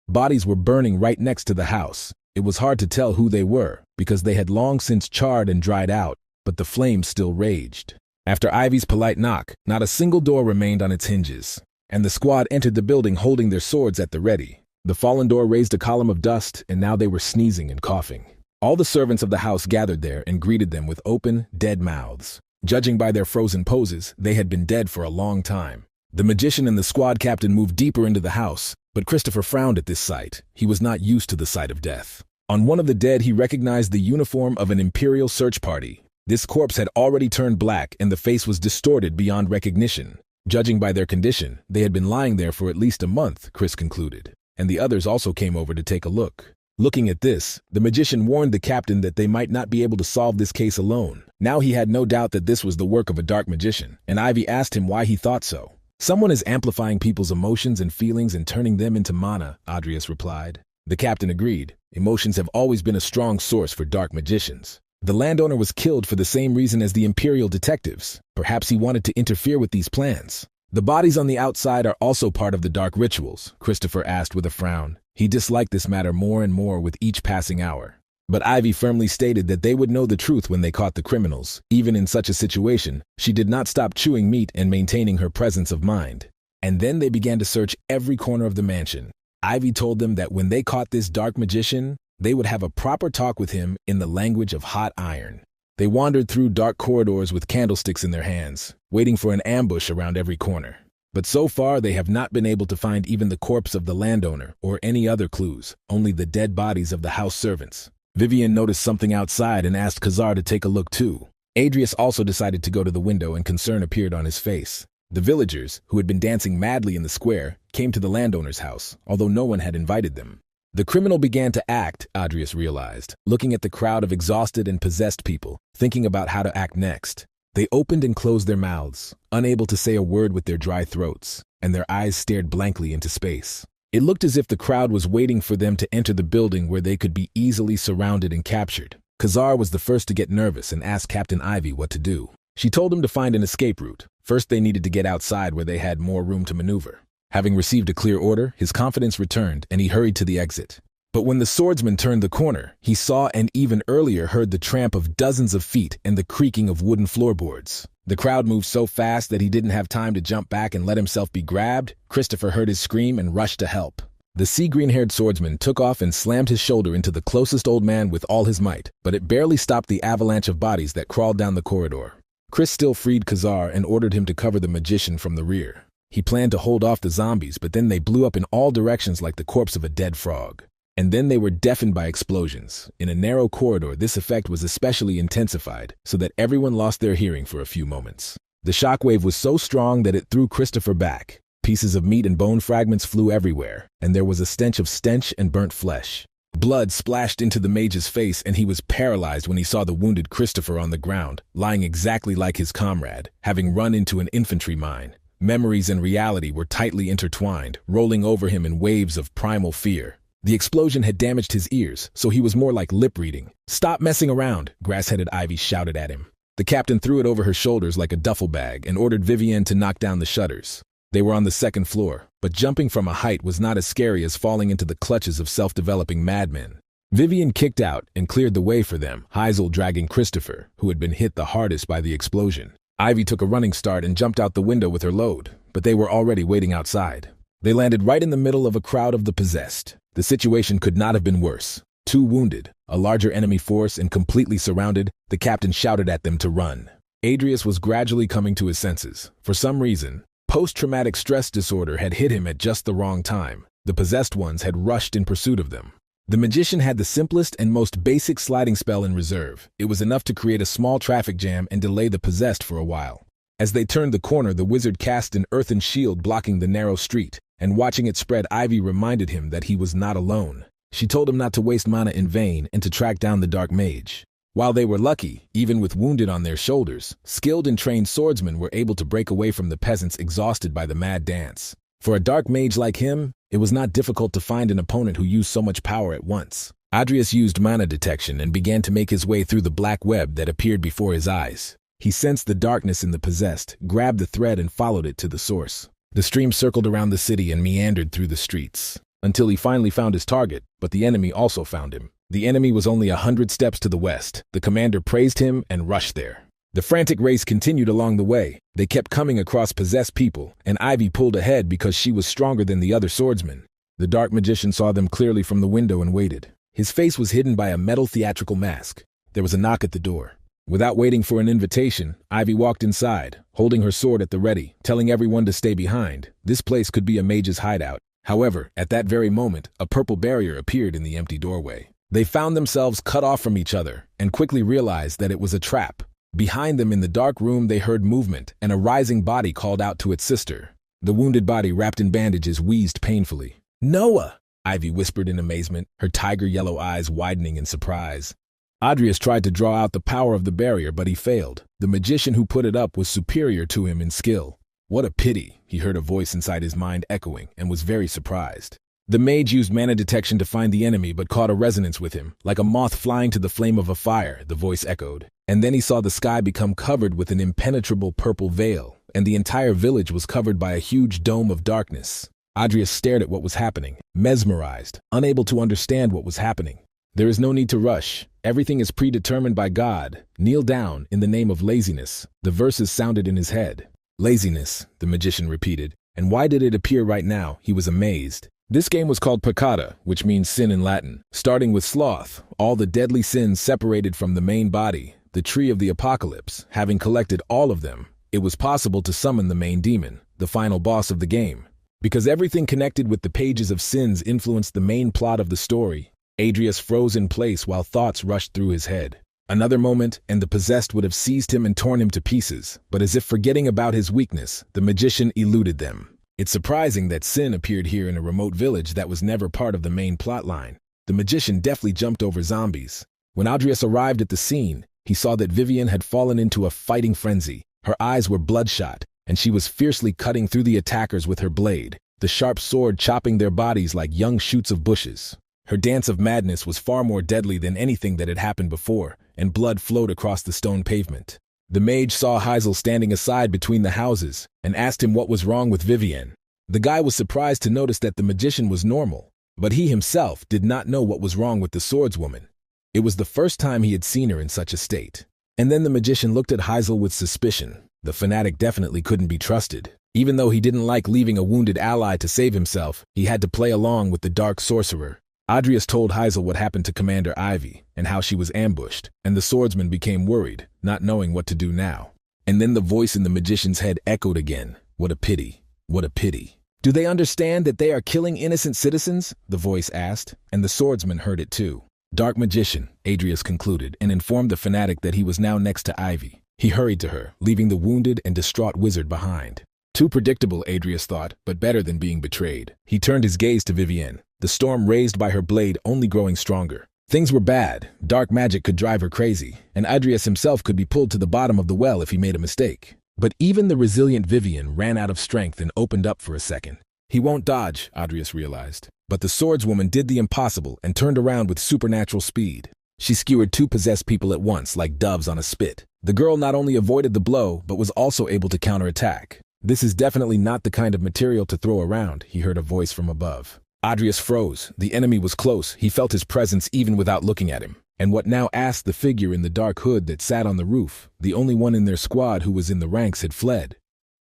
Bodies were burning right next to the house. It was hard to tell who they were, because they had long since charred and dried out, but the flames still raged. After Ivy's polite knock, not a single door remained on its hinges, and the squad entered the building holding their swords at the ready. The fallen door raised a column of dust, and now they were sneezing and coughing. All the servants of the house gathered there and greeted them with open, dead mouths. Judging by their frozen poses, they had been dead for a long time. The magician and the squad captain moved deeper into the house, but Christopher frowned at this sight. He was not used to the sight of death. On one of the dead, he recognized the uniform of an imperial search party. This corpse had already turned black, and the face was distorted beyond recognition. Judging by their condition, they had been lying there for at least a month, Chris concluded, and the others also came over to take a look. Looking at this, the magician warned the captain that they might not be able to solve this case alone. Now he had no doubt that this was the work of a dark magician, and Ivy asked him why he thought so. "Someone is amplifying people's emotions and feelings and turning them into mana," Adrius replied. The captain agreed. Emotions have always been a strong source for dark magicians. The landowner was killed for the same reason as the imperial detectives. Perhaps he wanted to interfere with these plans. "The bodies on the outside are also part of the dark rituals," Christopher asked with a frown. He disliked this matter more and more with each passing hour. But Ivy firmly stated that they would know the truth when they caught the criminals. Even in such a situation, she did not stop chewing meat and maintaining her presence of mind. And then they began to search every corner of the mansion. Ivy told them that when they caught this dark magician, they would have a proper talk with him in the language of hot iron. They wandered through dark corridors with candlesticks in their hands, waiting for an ambush around every corner. But so far, they have not been able to find even the corpse of the landowner or any other clues, only the dead bodies of the house servants. Vivienne noticed something outside and asked Khazar to take a look too. Adrius also decided to go to the window, and concern appeared on his face. The villagers, who had been dancing madly in the square, came to the landowner's house, although no one had invited them. The criminal began to act, Adrius realized, looking at the crowd of exhausted and possessed people, thinking about how to act next. They opened and closed their mouths, unable to say a word with their dry throats, and their eyes stared blankly into space. It looked as if the crowd was waiting for them to enter the building where they could be easily surrounded and captured. Khazar was the first to get nervous and asked Captain Ivy what to do. She told him to find an escape route. First, they needed to get outside where they had more room to maneuver. Having received a clear order, his confidence returned and he hurried to the exit. But when the swordsman turned the corner, he saw and even earlier heard the tramp of dozens of feet and the creaking of wooden floorboards. The crowd moved so fast that he didn't have time to jump back and let himself be grabbed. Christopher heard his scream and rushed to help. The sea-green-haired swordsman took off and slammed his shoulder into the closest old man with all his might, but it barely stopped the avalanche of bodies that crawled down the corridor. Chris still freed Khazar and ordered him to cover the magician from the rear. He planned to hold off the zombies, but then they blew up in all directions like the corpse of a dead frog. And then they were deafened by explosions. In a narrow corridor, this effect was especially intensified, so that everyone lost their hearing for a few moments. The shockwave was so strong that it threw Christopher back. Pieces of meat and bone fragments flew everywhere, and there was a stench of stench and burnt flesh. Blood splashed into the mage's face, and he was paralyzed when he saw the wounded Christopher on the ground, lying exactly like his comrade, having run into an infantry mine. Memories and reality were tightly intertwined, rolling over him in waves of primal fear. The explosion had damaged his ears, so he was more like lip-reading. "Stop messing around," grass-headed Ivy shouted at him. The captain threw it over her shoulders like a duffel bag and ordered Vivienne to knock down the shutters. They were on the second floor, but jumping from a height was not as scary as falling into the clutches of self-developing madmen. Vivienne kicked out and cleared the way for them, Heisel dragging Christopher, who had been hit the hardest by the explosion. Ivy took a running start and jumped out the window with her load, but they were already waiting outside. They landed right in the middle of a crowd of the possessed. The situation could not have been worse. 2 wounded, a larger enemy force, and completely surrounded, the captain shouted at them to run. Adrius was gradually coming to his senses. For some reason, post-traumatic stress disorder had hit him at just the wrong time. The possessed ones had rushed in pursuit of them. The magician had the simplest and most basic sliding spell in reserve. It was enough to create a small traffic jam and delay the possessed for a while. As they turned the corner, the wizard cast an earthen shield blocking the narrow street, and watching it spread, Ivy reminded him that he was not alone. She told him not to waste mana in vain and to track down the dark mage. While they were lucky, even with wounded on their shoulders, skilled and trained swordsmen were able to break away from the peasants exhausted by the mad dance. For a dark mage like him, it was not difficult to find an opponent who used so much power at once. Adrius used mana detection and began to make his way through the black web that appeared before his eyes. He sensed the darkness in the possessed, grabbed the thread and followed it to the source. The stream circled around the city and meandered through the streets, until he finally found his target, but the enemy also found him. The enemy was only 100 steps to the west. The commander praised him and rushed there. The frantic race continued along the way. They kept coming across possessed people, and Ivy pulled ahead because she was stronger than the other swordsmen. The dark magician saw them clearly from the window and waited. His face was hidden by a metal theatrical mask. There was a knock at the door. Without waiting for an invitation, Ivy walked inside, holding her sword at the ready, telling everyone to stay behind. This place could be a mage's hideout. However, at that very moment, a purple barrier appeared in the empty doorway. They found themselves cut off from each other and quickly realized that it was a trap. Behind them in the dark room, they heard movement, and a rising body called out to its sister. The wounded body, wrapped in bandages, wheezed painfully. "Noah!" Ivy whispered in amazement, her tiger-yellow eyes widening in surprise. Adrius tried to draw out the power of the barrier, but he failed. The magician who put it up was superior to him in skill. "What a pity," he heard a voice inside his mind echoing, and was very surprised. The mage used mana detection to find the enemy, but caught a resonance with him. "Like a moth flying to the flame of a fire," the voice echoed. And then he saw the sky become covered with an impenetrable purple veil, and the entire village was covered by a huge dome of darkness. Adrius stared at what was happening, mesmerized, unable to understand what was happening. "There is no need to rush. Everything is predetermined by God. Kneel down in the name of laziness." The verses sounded in his head. "Laziness," the magician repeated. And why did it appear right now? He was amazed. This game was called peccata, which means sin in Latin. Starting with sloth, all the deadly sins separated from the main body, the tree of the apocalypse. Having collected all of them, it was possible to summon the main demon, the final boss of the game. Because everything connected with the pages of sins influenced the main plot of the story, Adrius froze in place while thoughts rushed through his head. Another moment, and the possessed would have seized him and torn him to pieces, but as if forgetting about his weakness, the magician eluded them. It's surprising that sin appeared here in a remote village that was never part of the main plotline. The magician deftly jumped over zombies. When Adrius arrived at the scene, he saw that Vivienne had fallen into a fighting frenzy. Her eyes were bloodshot, and she was fiercely cutting through the attackers with her blade, the sharp sword chopping their bodies like young shoots of bushes. Her dance of madness was far more deadly than anything that had happened before, and blood flowed across the stone pavement. The mage saw Heisel standing aside between the houses and asked him what was wrong with Vivienne. The guy was surprised to notice that the magician was normal, But he himself did not know what was wrong with the swordswoman. It was the first time he had seen her in such a state. And then the magician looked at Heisel with suspicion. The fanatic definitely couldn't be trusted. Even though he didn't like leaving a wounded ally to save himself, he had to play along with the dark sorcerer. Adrius told Heisel what happened to Commander Ivy and how she was ambushed, and the swordsman became worried, not knowing what to do now. And then the voice in the magician's head echoed again. What a pity. What a pity. Do they understand that they are killing innocent citizens? The voice asked, and the swordsman heard it too. Dark magician, Adrius concluded, and informed the fanatic that he was now next to Ivy. He hurried to her, leaving the wounded and distraught wizard behind. Too predictable, Adrius thought, but better than being betrayed. He turned his gaze to Vivienne, the storm raised by her blade only growing stronger. Things were bad. Dark magic could drive her crazy, and Adrius himself could be pulled to the bottom of the well if he made a mistake. But even the resilient Vivienne ran out of strength and opened up for a second. He won't dodge, Adrius realized. But the swordswoman did the impossible and turned around with supernatural speed. She skewered two possessed people at once like doves on a spit. The girl not only avoided the blow, but was also able to counterattack. This is definitely not the kind of material to throw around, he heard a voice from above. Adrius froze. The enemy was close. He felt his presence even without looking at him. And what now asked the figure in the dark hood that sat on the roof, the only one in their squad who was in the ranks, had fled.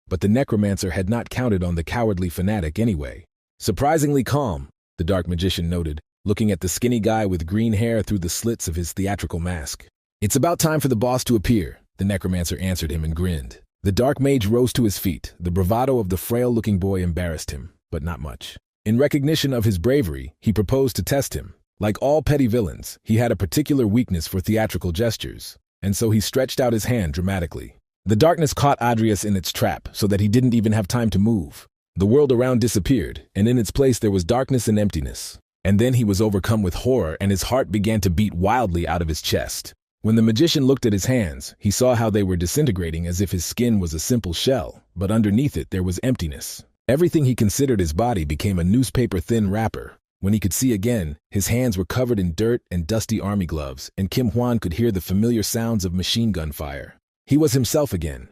But the necromancer had not counted on the cowardly fanatic anyway. Surprisingly calm, the dark magician noted, looking at the skinny guy with green hair through the slits of his theatrical mask. It's about time for the boss to appear, the necromancer answered him and grinned. The dark mage rose to his feet. The bravado of the frail-looking boy embarrassed him, but not much. In recognition of his bravery, he proposed to test him. Like all petty villains, he had a particular weakness for theatrical gestures, and so he stretched out his hand dramatically. The darkness caught Adrius in its trap so that he didn't even have time to move. The world around disappeared, and in its place there was darkness and emptiness. And then he was overcome with horror and his heart began to beat wildly out of his chest. When the magician looked at his hands, he saw how they were disintegrating as if his skin was a simple shell, but underneath it there was emptiness. Everything he considered his body became a newspaper-thin wrapper. When he could see again, his hands were covered in dirt and dusty army gloves, and Kim Hwan could hear the familiar sounds of machine gun fire. He was himself again.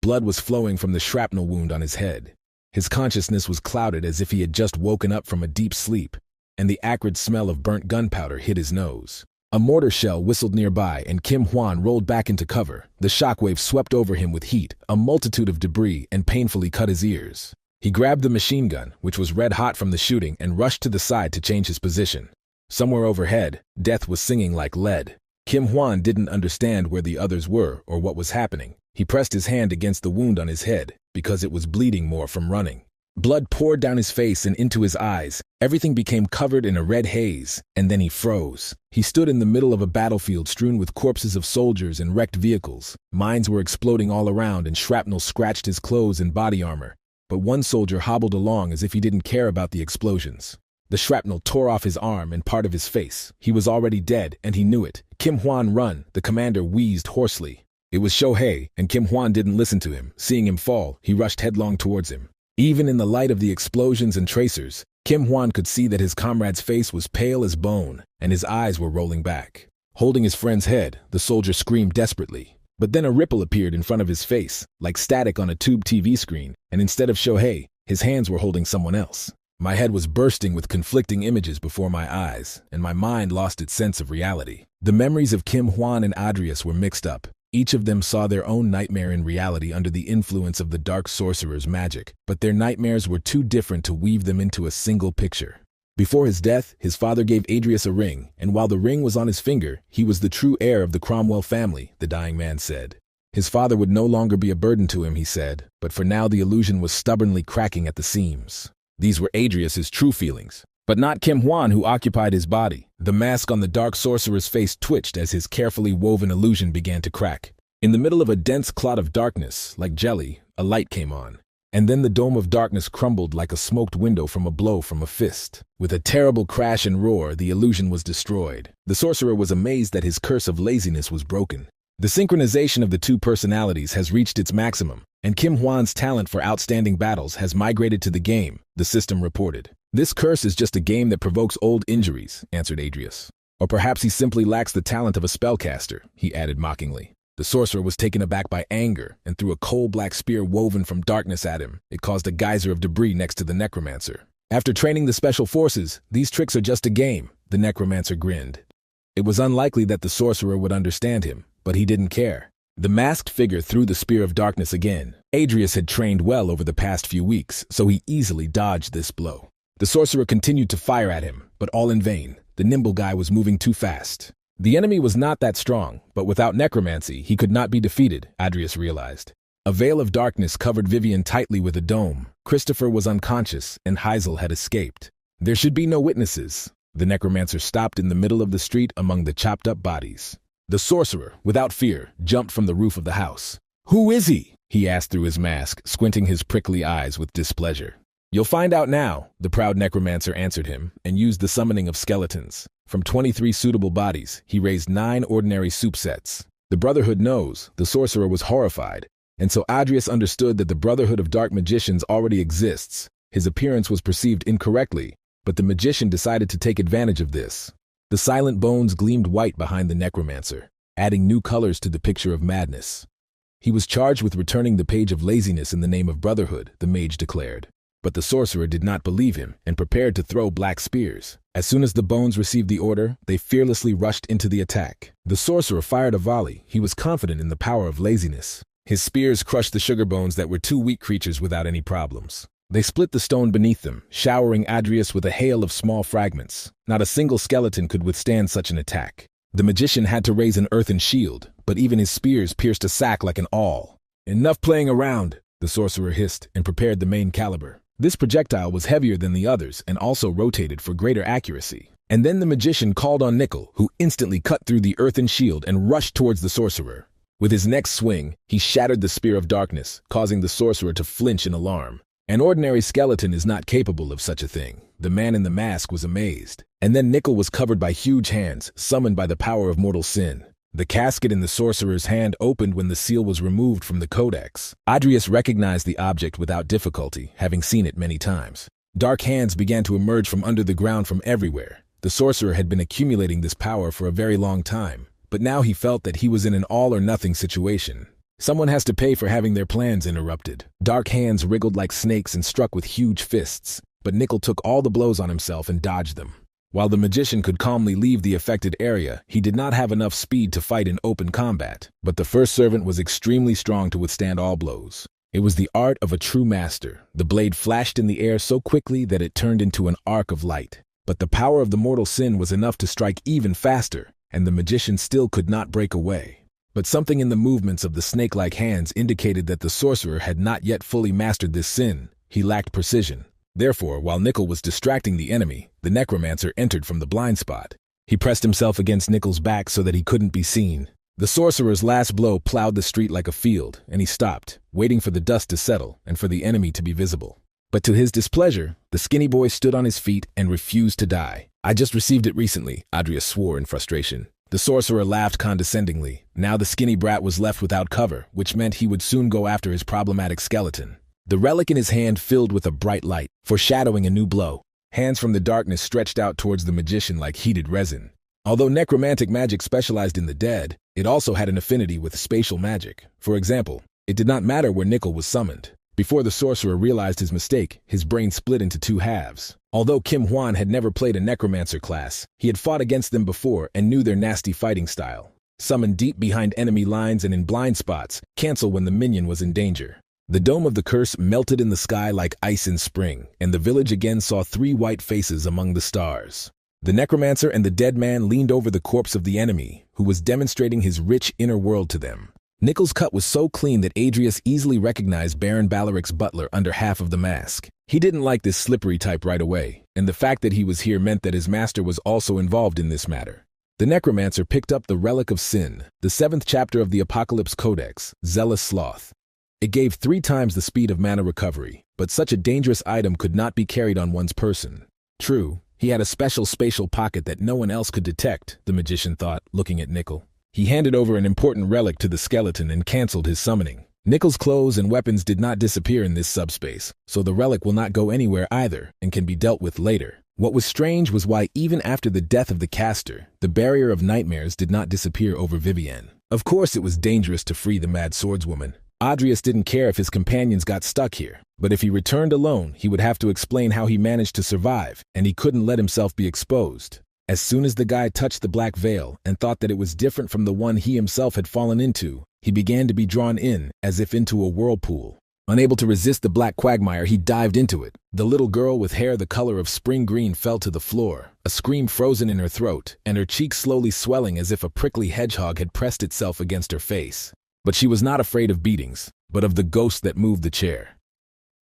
Blood was flowing from the shrapnel wound on his head. His consciousness was clouded as if he had just woken up from a deep sleep, and the acrid smell of burnt gunpowder hit his nose. A mortar shell whistled nearby, and Kim Hwan rolled back into cover. The shockwave swept over him with heat, a multitude of debris, and painfully cut his ears. He grabbed the machine gun, which was red hot from the shooting, and rushed to the side to change his position. Somewhere overhead, death was singing like lead. Kim Hwan didn't understand where the others were or what was happening. He pressed his hand against the wound on his head, because it was bleeding more from running. Blood poured down his face and into his eyes. Everything became covered in a red haze, and then he froze. He stood in the middle of a battlefield strewn with corpses of soldiers and wrecked vehicles. Mines were exploding all around, and shrapnel scratched his clothes and body armor. But one soldier hobbled along as if he didn't care about the explosions. The shrapnel tore off his arm and part of his face. He was already dead, and he knew it. Kim Hwan, run, the commander wheezed hoarsely. It was Shohei, and Kim Hwan didn't listen to him. Seeing him fall, he rushed headlong towards him. Even in the light of the explosions and tracers, Kim Hwan could see that his comrade's face was pale as bone, and his eyes were rolling back. Holding his friend's head, the soldier screamed desperately. But then a ripple appeared in front of his face, like static on a tube TV screen, and instead of Shohei, his hands were holding someone else. My head was bursting with conflicting images before my eyes, and my mind lost its sense of reality. The memories of Kim Hwan and Adrius were mixed up. Each of them saw their own nightmare in reality under the influence of the dark sorcerer's magic, but their nightmares were too different to weave them into a single picture. Before his death, his father gave Adrius a ring, and while the ring was on his finger, he was the true heir of the Cromwell family, the dying man said. His father would no longer be a burden to him, he said, but for now the illusion was stubbornly cracking at the seams. These were Adrius's true feelings, but not Kim Hwan, who occupied his body. The mask on the dark sorcerer's face twitched as his carefully woven illusion began to crack. In the middle of a dense clot of darkness, like jelly, a light came on. And then the dome of darkness crumbled like a smoked window from a blow from a fist. With a terrible crash and roar, the illusion was destroyed. The sorcerer was amazed that his curse of laziness was broken. The synchronization of the two personalities has reached its maximum, and Kim Hwan's talent for outstanding battles has migrated to the game, the system reported. This curse is just a game that provokes old injuries, answered Adrius. Or perhaps he simply lacks the talent of a spellcaster, he added mockingly. The sorcerer was taken aback by anger and threw a coal-black spear woven from darkness at him. It caused a geyser of debris next to the necromancer. After training the special forces, these tricks are just a game, the Necromancer grinned. It was unlikely that the sorcerer would understand him, but he didn't care. The masked figure threw the Spear of Darkness again. Adrius had trained well over the past few weeks, so he easily dodged this blow. The sorcerer continued to fire at him, but all in vain. The nimble guy was moving too fast. The enemy was not that strong, but without necromancy, he could not be defeated, Adrius realized. A veil of darkness covered Vivian tightly with a dome. Christopher was unconscious, and Heisel had escaped. There should be no witnesses. The necromancer stopped in the middle of the street among the chopped-up bodies. The sorcerer, without fear, jumped from the roof of the house. "Who is he?" he asked through his mask, squinting his prickly eyes with displeasure. "You'll find out now," the proud necromancer answered him, and used the summoning of skeletons. From 23 suitable bodies, he raised 9 ordinary soup sets. The Brotherhood knows. The sorcerer was horrified, and so Adrius understood that the Brotherhood of Dark Magicians already exists. His appearance was perceived incorrectly, but the magician decided to take advantage of this. The silent bones gleamed white behind the necromancer, adding new colors to the picture of madness. He was charged with returning the page of laziness in the name of Brotherhood, the mage declared. But the sorcerer did not believe him and prepared to throw black spears. As soon as the bones received the order, they fearlessly rushed into the attack. The sorcerer fired a volley. He was confident in the power of laziness. His spears crushed the sugar bones that were 2 weak creatures without any problems. They split the stone beneath them, showering Adrius with a hail of small fragments. Not a single skeleton could withstand such an attack. The magician had to raise an earthen shield, but even his spears pierced a sack like an awl. "Enough playing around," the sorcerer hissed and prepared the main caliber. This projectile was heavier than the others and also rotated for greater accuracy. And then the magician called on Nickel, who instantly cut through the earthen shield and rushed towards the sorcerer. With his next swing, he shattered the Spear of Darkness, causing the sorcerer to flinch in alarm. An ordinary skeleton is not capable of such a thing. The man in the mask was amazed. And then Nickel was covered by huge hands, summoned by the power of mortal sin. The casket in the sorcerer's hand opened when the seal was removed from the codex. Adrius recognized the object without difficulty, having seen it many times. Dark hands began to emerge from under the ground from everywhere. The sorcerer had been accumulating this power for a very long time, but now he felt that he was in an all-or-nothing situation. Someone has to pay for having their plans interrupted. Dark hands wriggled like snakes and struck with huge fists, but Nickel took all the blows on himself and dodged them. While the magician could calmly leave the affected area, he did not have enough speed to fight in open combat. But the first servant was extremely strong to withstand all blows. It was the art of a true master. The blade flashed in the air so quickly that it turned into an arc of light. But the power of the mortal sin was enough to strike even faster, and the magician still could not break away. But something in the movements of the snake-like hands indicated that the sorcerer had not yet fully mastered this sin. He lacked precision. Therefore, while Nickel was distracting the enemy, the necromancer entered from the blind spot. He pressed himself against Nickel's back so that he couldn't be seen. The sorcerer's last blow plowed the street like a field, and he stopped, waiting for the dust to settle and for the enemy to be visible. But to his displeasure, the skinny boy stood on his feet and refused to die. "I just received it recently," Adrius swore in frustration. The sorcerer laughed condescendingly. Now the skinny brat was left without cover, which meant he would soon go after his problematic skeleton. The relic in his hand filled with a bright light, foreshadowing a new blow. Hands from the darkness stretched out towards the magician like heated resin. Although necromantic magic specialized in the dead, it also had an affinity with spatial magic. For example, it did not matter where Nickel was summoned. Before the sorcerer realized his mistake, his brain split into 2 halves. Although Kim Hwan had never played a necromancer class, he had fought against them before and knew their nasty fighting style. Summon deep behind enemy lines and in blind spots, cancel when the minion was in danger. The dome of the curse melted in the sky like ice in spring, and the village again saw 3 white faces among the stars. The necromancer and the dead man leaned over the corpse of the enemy, who was demonstrating his rich inner world to them. Nickel's cut was so clean that Adrius easily recognized Baron Balaric's butler under half of the mask. He didn't like this slippery type right away, and the fact that he was here meant that his master was also involved in this matter. The necromancer picked up the Relic of Sin, the 7th chapter of the Apocalypse Codex, Zealous Sloth. It gave 3 times the speed of mana recovery, but such a dangerous item could not be carried on one's person. True, he had a special spatial pocket that no one else could detect, the magician thought, looking at Nickel. He handed over an important relic to the skeleton and canceled his summoning. Nickel's clothes and weapons did not disappear in this subspace, so the relic will not go anywhere either and can be dealt with later. What was strange was why even after the death of the caster, the barrier of nightmares did not disappear over Vivienne. Of course it was dangerous to free the mad swordswoman. Adrius didn't care if his companions got stuck here, but if he returned alone, he would have to explain how he managed to survive, and he couldn't let himself be exposed. As soon as the guy touched the black veil and thought that it was different from the one he himself had fallen into, he began to be drawn in, as if into a whirlpool. Unable to resist the black quagmire, he dived into it. The little girl with hair the color of spring green fell to the floor, a scream frozen in her throat, and her cheeks slowly swelling as if a prickly hedgehog had pressed itself against her face. But she was not afraid of beatings, but of the ghost that moved the chair.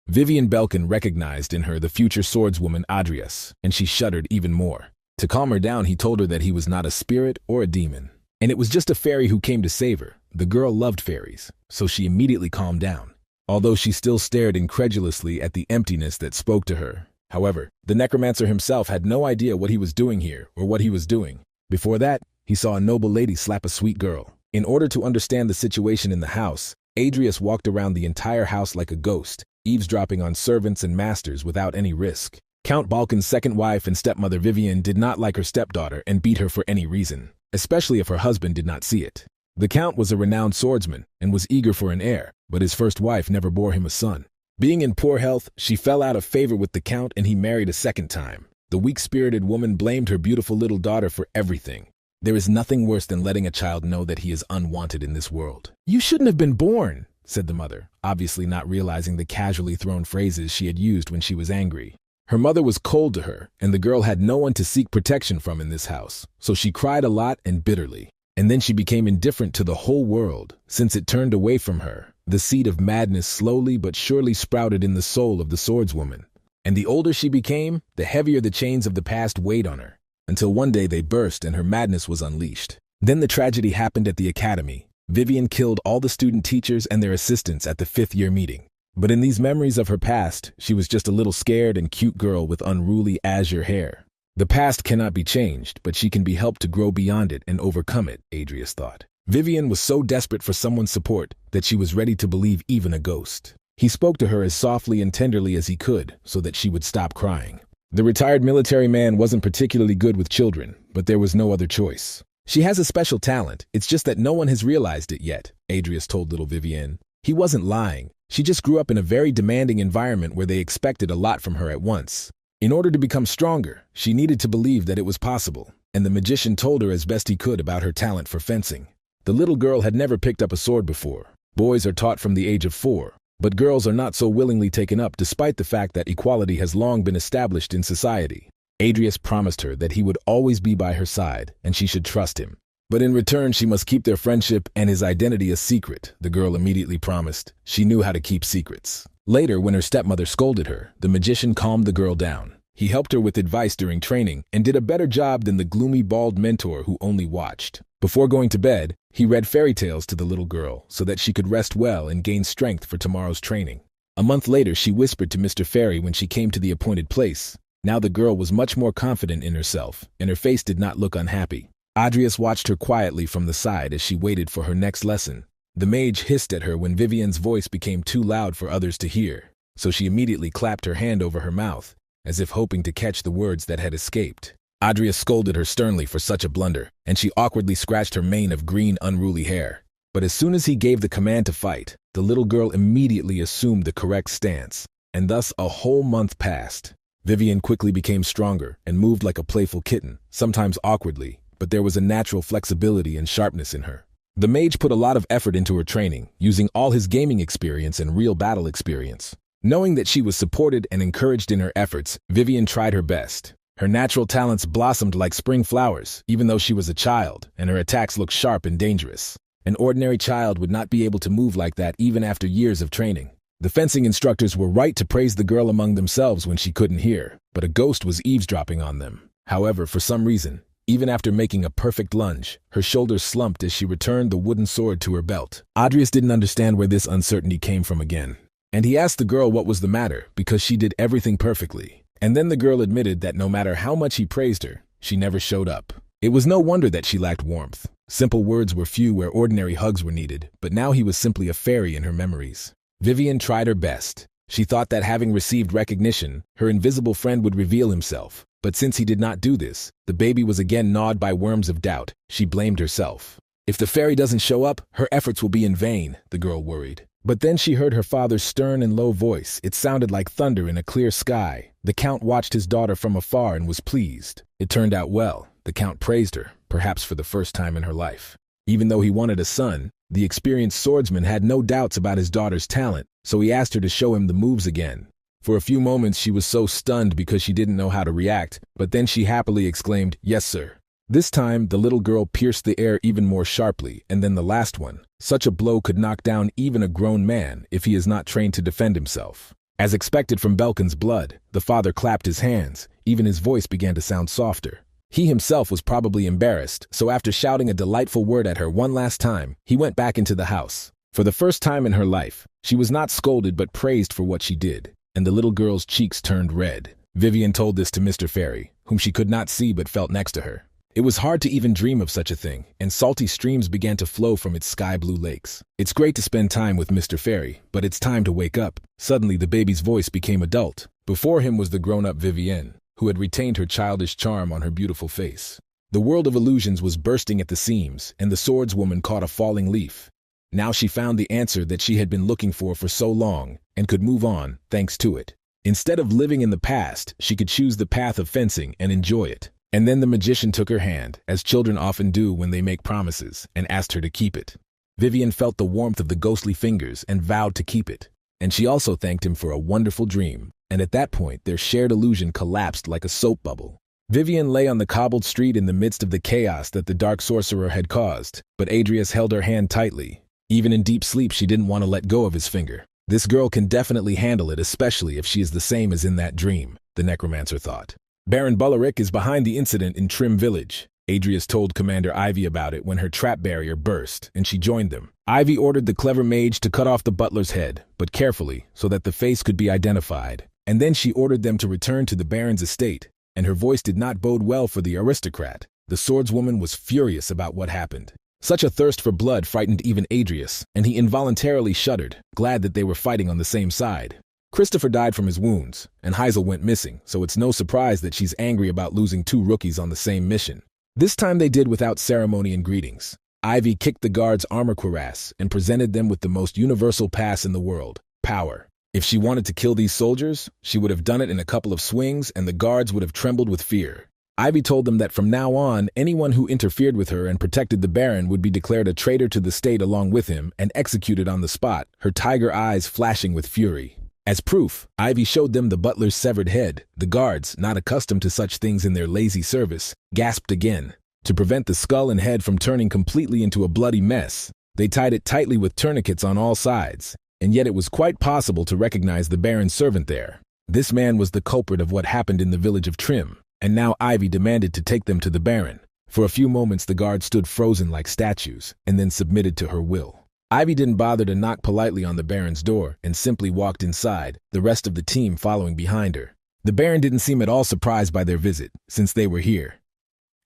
Vivian Belkin recognized in her the future swordswoman Adrius, and she shuddered even more. To calm her down, he told her that he was not a spirit or a demon, and it was just a fairy who came to save her. The girl loved fairies, so she immediately calmed down, although she still stared incredulously at the emptiness that spoke to her. However, the necromancer himself had no idea what he was doing here or what he was doing. Before that, he saw a noble lady slap a sweet girl. In order to understand the situation in the house, Adrius walked around the entire house like a ghost, eavesdropping on servants and masters without any risk. Count Balkan's second wife and stepmother Vivian did not like her stepdaughter and beat her for any reason, especially if her husband did not see it. The count was a renowned swordsman and was eager for an heir, but his first wife never bore him a son. Being in poor health, she fell out of favor with the count and he married a second time. The weak-spirited woman blamed her beautiful little daughter for everything. There is nothing worse than letting a child know that he is unwanted in this world. "You shouldn't have been born," said the mother, obviously not realizing the casually thrown phrases she had used when she was angry. Her mother was cold to her, and the girl had no one to seek protection from in this house, so she cried a lot and bitterly. And then she became indifferent to the whole world, since it turned away from her. The seed of madness slowly but surely sprouted in the soul of the swordswoman. And the older she became, the heavier the chains of the past weighed on her, until one day they burst and her madness was unleashed. Then the tragedy happened at the academy. Vivian killed all the student teachers and their assistants at the 5th-year meeting. But in these memories of her past, she was just a little scared and cute girl with unruly azure hair. The past cannot be changed, but she can be helped to grow beyond it and overcome it, Adrius thought. Vivian was so desperate for someone's support that she was ready to believe even a ghost. He spoke to her as softly and tenderly as he could so that she would stop crying. The retired military man wasn't particularly good with children, but there was no other choice. "She has a special talent, it's just that no one has realized it yet," Adrius told little Vivian. He wasn't lying. She just grew up in a very demanding environment where they expected a lot from her at once. In order to become stronger, she needed to believe that it was possible, and the magician told her as best he could about her talent for fencing. The little girl had never picked up a sword before. Boys are taught from the age of 4, but girls are not so willingly taken up despite the fact that equality has long been established in society. Adrius promised her that he would always be by her side, and she should trust him. But in return, she must keep their friendship and his identity a secret, the girl immediately promised. She knew how to keep secrets. Later, when her stepmother scolded her, the magician calmed the girl down. He helped her with advice during training and did a better job than the gloomy bald mentor who only watched. Before going to bed, he read fairy tales to the little girl so that she could rest well and gain strength for tomorrow's training. A month later, she whispered to Mr. Fairy when she came to the appointed place. Now the girl was much more confident in herself, and her face did not look unhappy. Adrius watched her quietly from the side as she waited for her next lesson. The mage hissed at her when Vivian's voice became too loud for others to hear, so she immediately clapped her hand over her mouth, as if hoping to catch the words that had escaped. Adrius scolded her sternly for such a blunder, and she awkwardly scratched her mane of green, unruly hair. But as soon as he gave the command to fight, the little girl immediately assumed the correct stance, and thus a whole month passed. Vivian quickly became stronger and moved like a playful kitten, sometimes awkwardly, but there was a natural flexibility and sharpness in her. The mage put a lot of effort into her training, using all his gaming experience and real battle experience. Knowing that she was supported and encouraged in her efforts, Vivian tried her best. Her natural talents blossomed like spring flowers, even though she was a child, and her attacks looked sharp and dangerous. An ordinary child would not be able to move like that even after years of training. The fencing instructors were right to praise the girl among themselves when she couldn't hear, but a ghost was eavesdropping on them. However, for some reason, even after making a perfect lunge, her shoulders slumped as she returned the wooden sword to her belt. Adrius didn't understand where this uncertainty came from again, and he asked the girl what was the matter because she did everything perfectly. And then the girl admitted that no matter how much he praised her, she never showed up. It was no wonder that she lacked warmth. Simple words were few where ordinary hugs were needed, but now he was simply a fairy in her memories. Vivian tried her best. She thought that having received recognition, her invisible friend would reveal himself. But since he did not do this, the baby was again gnawed by worms of doubt. She blamed herself. If the fairy doesn't show up, her efforts will be in vain, the girl worried. But then she heard her father's stern and low voice. It sounded like thunder in a clear sky. The Count watched his daughter from afar and was pleased. It turned out well. The Count praised her, perhaps for the first time in her life. Even though he wanted a son, the experienced swordsman had no doubts about his daughter's talent, so he asked her to show him the moves again. For a few moments she was so stunned because she didn't know how to react, but then she happily exclaimed, "Yes, sir." This time, the little girl pierced the air even more sharply, and then the last one. Such a blow could knock down even a grown man if he is not trained to defend himself. As expected from Belkin's blood, the father clapped his hands. Even his voice began to sound softer. He himself was probably embarrassed, so after shouting a delightful word at her one last time, he went back into the house. For the first time in her life, she was not scolded but praised for what she did, and the little girl's cheeks turned red. Vivian told this to Mr. Fairy, whom she could not see but felt next to her. It was hard to even dream of such a thing, and salty streams began to flow from its sky-blue lakes. It's great to spend time with Mr. Fairy, but it's time to wake up. Suddenly the baby's voice became adult. Before him was the grown-up Vivienne, who had retained her childish charm on her beautiful face. The world of illusions was bursting at the seams, and the swordswoman caught a falling leaf. Now she found the answer that she had been looking for so long, and could move on, thanks to it. Instead of living in the past, she could choose the path of fencing and enjoy it. And then the magician took her hand, as children often do when they make promises, and asked her to keep it. Vivian felt the warmth of the ghostly fingers and vowed to keep it. And she also thanked him for a wonderful dream, and at that point their shared illusion collapsed like a soap bubble. Vivian lay on the cobbled street in the midst of the chaos that the dark sorcerer had caused, but Adrius held her hand tightly. Even in deep sleep she didn't want to let go of his finger. This girl can definitely handle it, especially if she is the same as in that dream, the necromancer thought. Baron Bullerick is behind the incident in Trim Village. Adrius told Commander Ivy about it when her trap barrier burst, and she joined them. Ivy ordered the clever mage to cut off the butler's head, but carefully, so that the face could be identified. And then she ordered them to return to the Baron's estate, and her voice did not bode well for the aristocrat. The swordswoman was furious about what happened. Such a thirst for blood frightened even Adrius, and he involuntarily shuddered, glad that they were fighting on the same side. Christopher died from his wounds, and Heisel went missing, so it's no surprise that she's angry about losing two rookies on the same mission. This time they did without ceremony and greetings. Ivy kicked the guards' armor cuirass and presented them with the most universal pass in the world, power. If she wanted to kill these soldiers, she would have done it in a couple of swings and the guards would have trembled with fear. Ivy told them that from now on, anyone who interfered with her and protected the Baron would be declared a traitor to the state along with him and executed on the spot, her tiger eyes flashing with fury. As proof, Ivy showed them the butler's severed head. The guards, not accustomed to such things in their lazy service, gasped again. To prevent the skull and head from turning completely into a bloody mess, they tied it tightly with tourniquets on all sides, and yet it was quite possible to recognize the Baron's servant there. This man was the culprit of what happened in the village of Trim, and now Ivy demanded to take them to the Baron. For a few moments the guards stood frozen like statues, and then submitted to her will. Ivy didn't bother to knock politely on the Baron's door and simply walked inside, the rest of the team following behind her. The Baron didn't seem at all surprised by their visit, since they were here.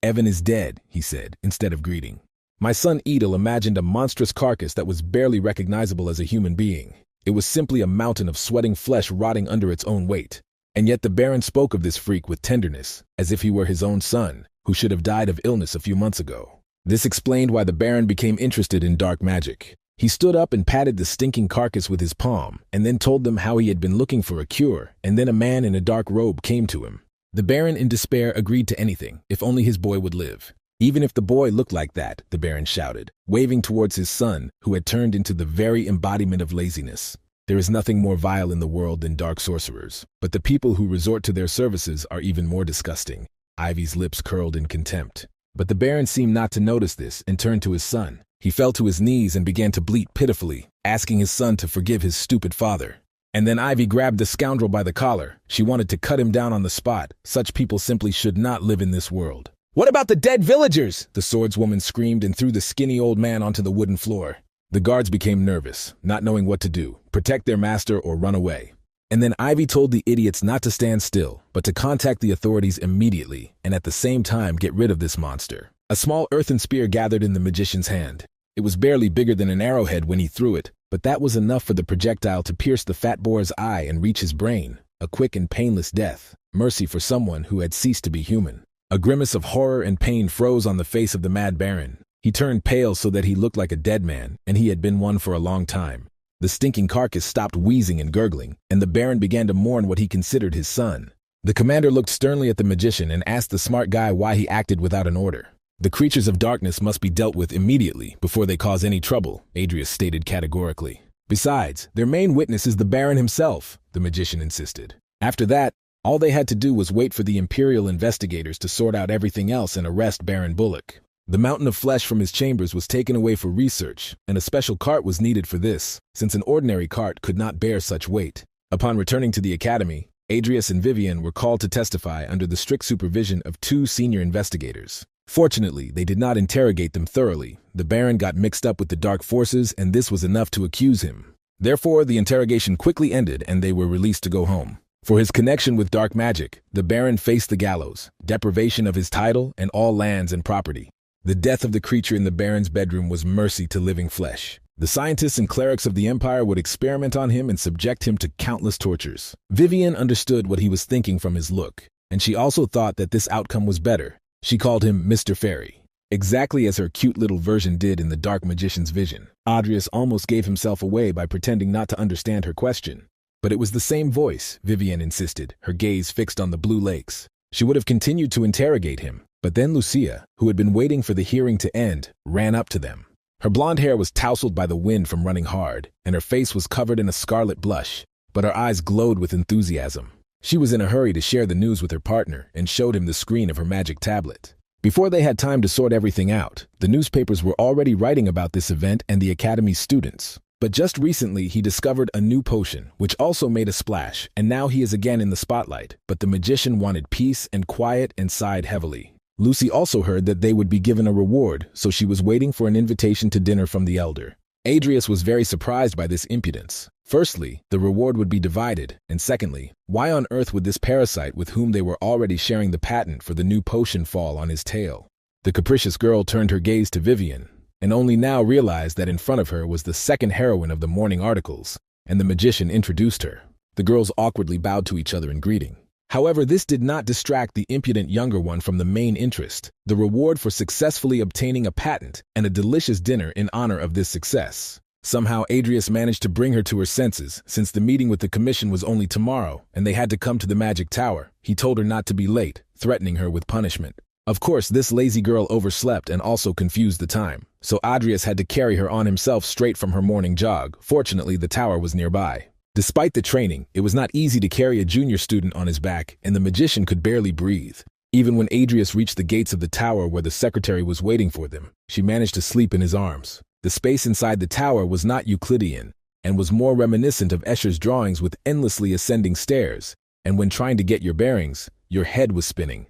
"Evan is dead," he said, instead of greeting. "My son Edel imagined a monstrous carcass that was barely recognizable as a human being. It was simply a mountain of sweating flesh rotting under its own weight. And yet the Baron spoke of this freak with tenderness, as if he were his own son, who should have died of illness a few months ago." This explained why the Baron became interested in dark magic. He stood up and patted the stinking carcass with his palm, and then told them how he had been looking for a cure, and then a man in a dark robe came to him. The Baron, in despair, agreed to anything, if only his boy would live. "Even if the boy looked like that," the Baron shouted, waving towards his son, who had turned into the very embodiment of laziness. "There is nothing more vile in the world than dark sorcerers, but the people who resort to their services are even more disgusting." Ivy's lips curled in contempt. But the Baron seemed not to notice this and turned to his son. He fell to his knees and began to bleat pitifully, asking his son to forgive his stupid father. And then Ivy grabbed the scoundrel by the collar. She wanted to cut him down on the spot. Such people simply should not live in this world. "What about the dead villagers?" the swordswoman screamed and threw the skinny old man onto the wooden floor. The guards became nervous, not knowing what to do, protect their master or run away. And then Ivy told the idiots not to stand still, but to contact the authorities immediately, and at the same time get rid of this monster. A small earthen spear gathered in the magician's hand. It was barely bigger than an arrowhead when he threw it, but that was enough for the projectile to pierce the fat boar's eye and reach his brain. A quick and painless death. Mercy for someone who had ceased to be human. A grimace of horror and pain froze on the face of the mad Baron. He turned pale so that he looked like a dead man, and he had been one for a long time. The stinking carcass stopped wheezing and gurgling, and the Baron began to mourn what he considered his son. The commander looked sternly at the magician and asked the smart guy why he acted without an order. The creatures of darkness must be dealt with immediately before they cause any trouble, Adrius stated categorically. Besides, their main witness is the Baron himself, the magician insisted. After that, all they had to do was wait for the Imperial investigators to sort out everything else and arrest Baron Bullock. The mountain of flesh from his chambers was taken away for research, and a special cart was needed for this, since an ordinary cart could not bear such weight. Upon returning to the academy, Adrius and Vivian were called to testify under the strict supervision of 2 senior investigators. Fortunately, they did not interrogate them thoroughly. The Baron got mixed up with the dark forces, and this was enough to accuse him. Therefore, the interrogation quickly ended and they were released to go home. For his connection with dark magic, the Baron faced the gallows, deprivation of his title, and all lands and property. The death of the creature in the Baron's bedroom was mercy to living flesh. The scientists and clerics of the Empire would experiment on him and subject him to countless tortures. Vivian understood what he was thinking from his look, and she also thought that this outcome was better. She called him Mr. Fairy, exactly as her cute little version did in the dark magician's vision. Adrius almost gave himself away by pretending not to understand her question. But it was the same voice, Vivian insisted, her gaze fixed on the blue lakes. She would have continued to interrogate him, but then Lucia, who had been waiting for the hearing to end, ran up to them. Her blonde hair was tousled by the wind from running hard, and her face was covered in a scarlet blush, but her eyes glowed with enthusiasm. She was in a hurry to share the news with her partner and showed him the screen of her magic tablet. Before they had time to sort everything out, the newspapers were already writing about this event and the Academy's students. But just recently, he discovered a new potion, which also made a splash, and now he is again in the spotlight. But the magician wanted peace and quiet and sighed heavily. Lucy also heard that they would be given a reward, so she was waiting for an invitation to dinner from the elder. Adrius was very surprised by this impudence. Firstly, the reward would be divided, and secondly, why on earth would this parasite with whom they were already sharing the patent for the new potion fall on his tail? The capricious girl turned her gaze to Vivian, and only now realized that in front of her was the second heroine of the morning articles, and the magician introduced her. The girls awkwardly bowed to each other in greeting. However, this did not distract the impudent younger one from the main interest, the reward for successfully obtaining a patent and a delicious dinner in honor of this success. Somehow, Adrius managed to bring her to her senses, since the meeting with the commission was only tomorrow, and they had to come to the magic tower. He told her not to be late, threatening her with punishment. Of course, this lazy girl overslept and also confused the time, so Adrius had to carry her on himself straight from her morning jog. Fortunately, the tower was nearby. Despite the training, it was not easy to carry a junior student on his back, and the magician could barely breathe. Even when Adrius reached the gates of the tower where the secretary was waiting for them, she managed to sleep in his arms. The space inside the tower was not Euclidean, and was more reminiscent of Escher's drawings with endlessly ascending stairs, and when trying to get your bearings, your head was spinning.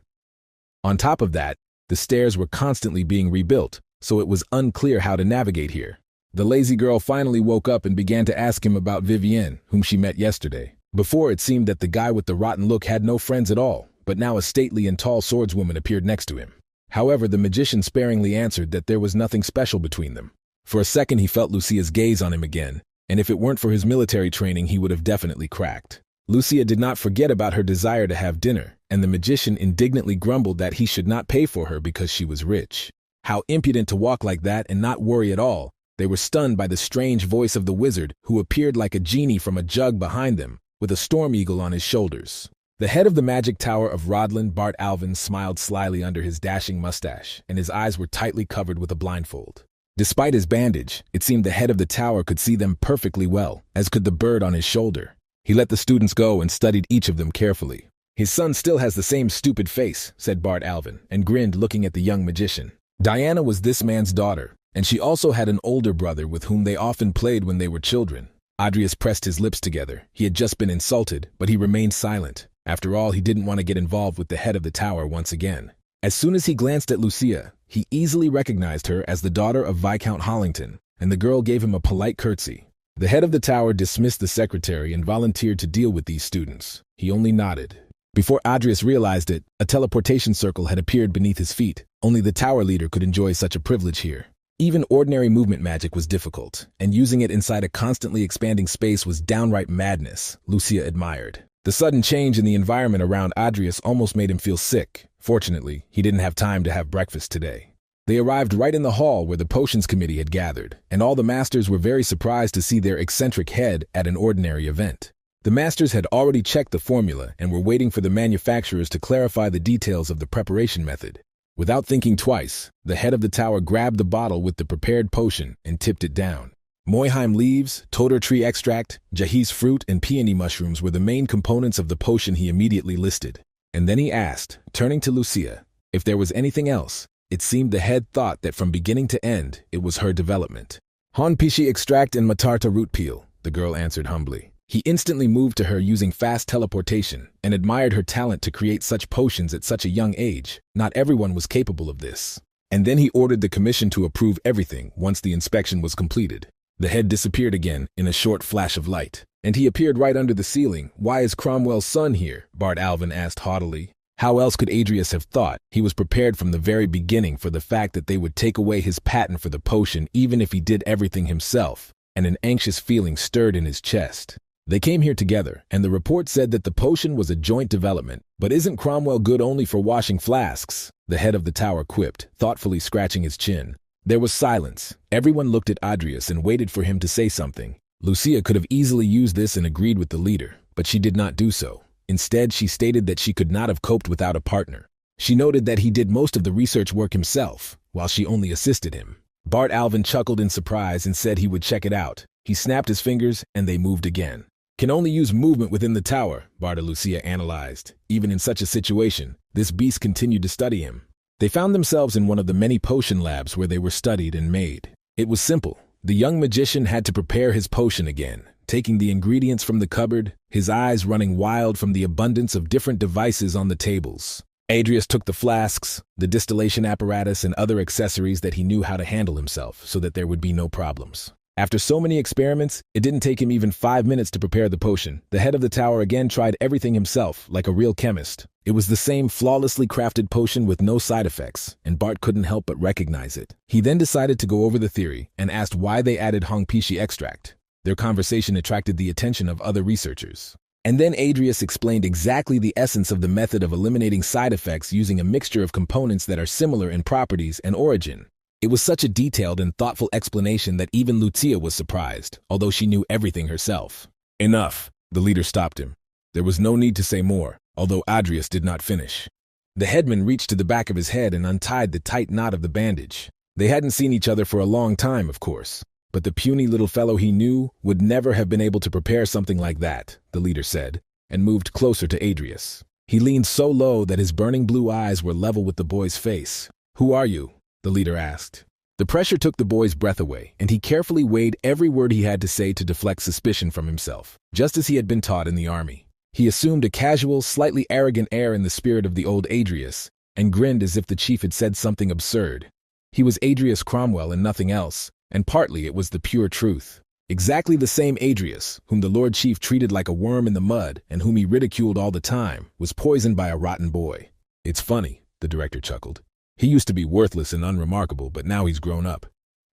On top of that, the stairs were constantly being rebuilt, so it was unclear how to navigate here. The lazy girl finally woke up and began to ask him about Vivienne, whom she met yesterday. Before, it seemed that the guy with the rotten look had no friends at all, but now a stately and tall swordswoman appeared next to him. However, the magician sparingly answered that there was nothing special between them. For a second, he felt Lucia's gaze on him again, and if it weren't for his military training, he would have definitely cracked. Lucia did not forget about her desire to have dinner, and the magician indignantly grumbled that he should not pay for her because she was rich. How impudent to walk like that and not worry at all. They were stunned by the strange voice of the wizard, who appeared like a genie from a jug behind them, with a storm eagle on his shoulders. The head of the magic tower of Rodlin, Bart Alvin, smiled slyly under his dashing mustache, and his eyes were tightly covered with a blindfold. Despite his bandage, it seemed the head of the tower could see them perfectly well, as could the bird on his shoulder. He let the students go and studied each of them carefully. "His son still has the same stupid face," said Bart Alvin, and grinned looking at the young magician. Diana was this man's daughter, and she also had an older brother with whom they often played when they were children. Adrius pressed his lips together. He had just been insulted, but he remained silent. After all, he didn't want to get involved with the head of the tower once again. As soon as he glanced at Lucia, he easily recognized her as the daughter of Viscount Hollington, and the girl gave him a polite curtsy. The head of the tower dismissed the secretary and volunteered to deal with these students. He only nodded. Before Adrius realized it, a teleportation circle had appeared beneath his feet. Only the tower leader could enjoy such a privilege here. Even ordinary movement magic was difficult, and using it inside a constantly expanding space was downright madness, Lucia admired. The sudden change in the environment around Adrius almost made him feel sick. Fortunately, he didn't have time to have breakfast today. They arrived right in the hall where the potions committee had gathered, and all the masters were very surprised to see their eccentric head at an ordinary event. The masters had already checked the formula and were waiting for the manufacturers to clarify the details of the preparation method. Without thinking twice, the head of the tower grabbed the bottle with the prepared potion and tipped it down. Moiheim leaves, totor tree extract, jahiz fruit, and peony mushrooms were the main components of the potion he immediately listed. And then he asked, turning to Lucia, if there was anything else. It seemed the head thought that from beginning to end, it was her development. Honpishi extract and Matarta root peel, the girl answered humbly. He instantly moved to her using fast teleportation and admired her talent to create such potions at such a young age. Not everyone was capable of this. And then he ordered the commission to approve everything once the inspection was completed. The head disappeared again in a short flash of light, and he appeared right under the ceiling. Why is Cromwell's son here? Bart Alvin asked haughtily. How else could Adrius have thought? He was prepared from the very beginning for the fact that they would take away his patent for the potion even if he did everything himself, and an anxious feeling stirred in his chest. They came here together, and the report said that the potion was a joint development. But isn't Cromwell good only for washing flasks? The head of the tower quipped, thoughtfully scratching his chin. There was silence. Everyone looked at Adrius and waited for him to say something. Lucia could have easily used this and agreed with the leader, but she did not do so. Instead, she stated that she could not have coped without a partner. She noted that he did most of the research work himself, while she only assisted him. Bart Alvin chuckled in surprise and said he would check it out. He snapped his fingers, and they moved again. Can only use movement within the tower, Bart and Lucia analyzed. Even in such a situation, this beast continued to study him. They found themselves in one of the many potion labs where they were studied and made. It was simple. The young magician had to prepare his potion again, taking the ingredients from the cupboard, his eyes running wild from the abundance of different devices on the tables. Adrius took the flasks, the distillation apparatus, and other accessories that he knew how to handle himself so that there would be no problems. After so many experiments, it didn't take him even 5 minutes to prepare the potion. The head of the tower again tried everything himself, like a real chemist. It was the same flawlessly crafted potion with no side effects, and Bart couldn't help but recognize it. He then decided to go over the theory and asked why they added Hongpishi extract. Their conversation attracted the attention of other researchers. And then Adrius explained exactly the essence of the method of eliminating side effects using a mixture of components that are similar in properties and origin. It was such a detailed and thoughtful explanation that even Lucia was surprised, although she knew everything herself. Enough, the leader stopped him. There was no need to say more, although Adrius did not finish. The headman reached to the back of his head and untied the tight knot of the bandage. They hadn't seen each other for a long time, of course, but the puny little fellow he knew would never have been able to prepare something like that, the leader said, and moved closer to Adrius. He leaned so low that his burning blue eyes were level with the boy's face. Who are you? The leader asked. The pressure took the boy's breath away, and he carefully weighed every word he had to say to deflect suspicion from himself, just as he had been taught in the army. He assumed a casual, slightly arrogant air in the spirit of the old Adrius, and grinned as if the chief had said something absurd. He was Adrius Cromwell and nothing else, and partly it was the pure truth. Exactly the same Adrius, whom the Lord Chief treated like a worm in the mud and whom he ridiculed all the time, was poisoned by a rotten boy. It's funny, the director chuckled. He used to be worthless and unremarkable, but now he's grown up.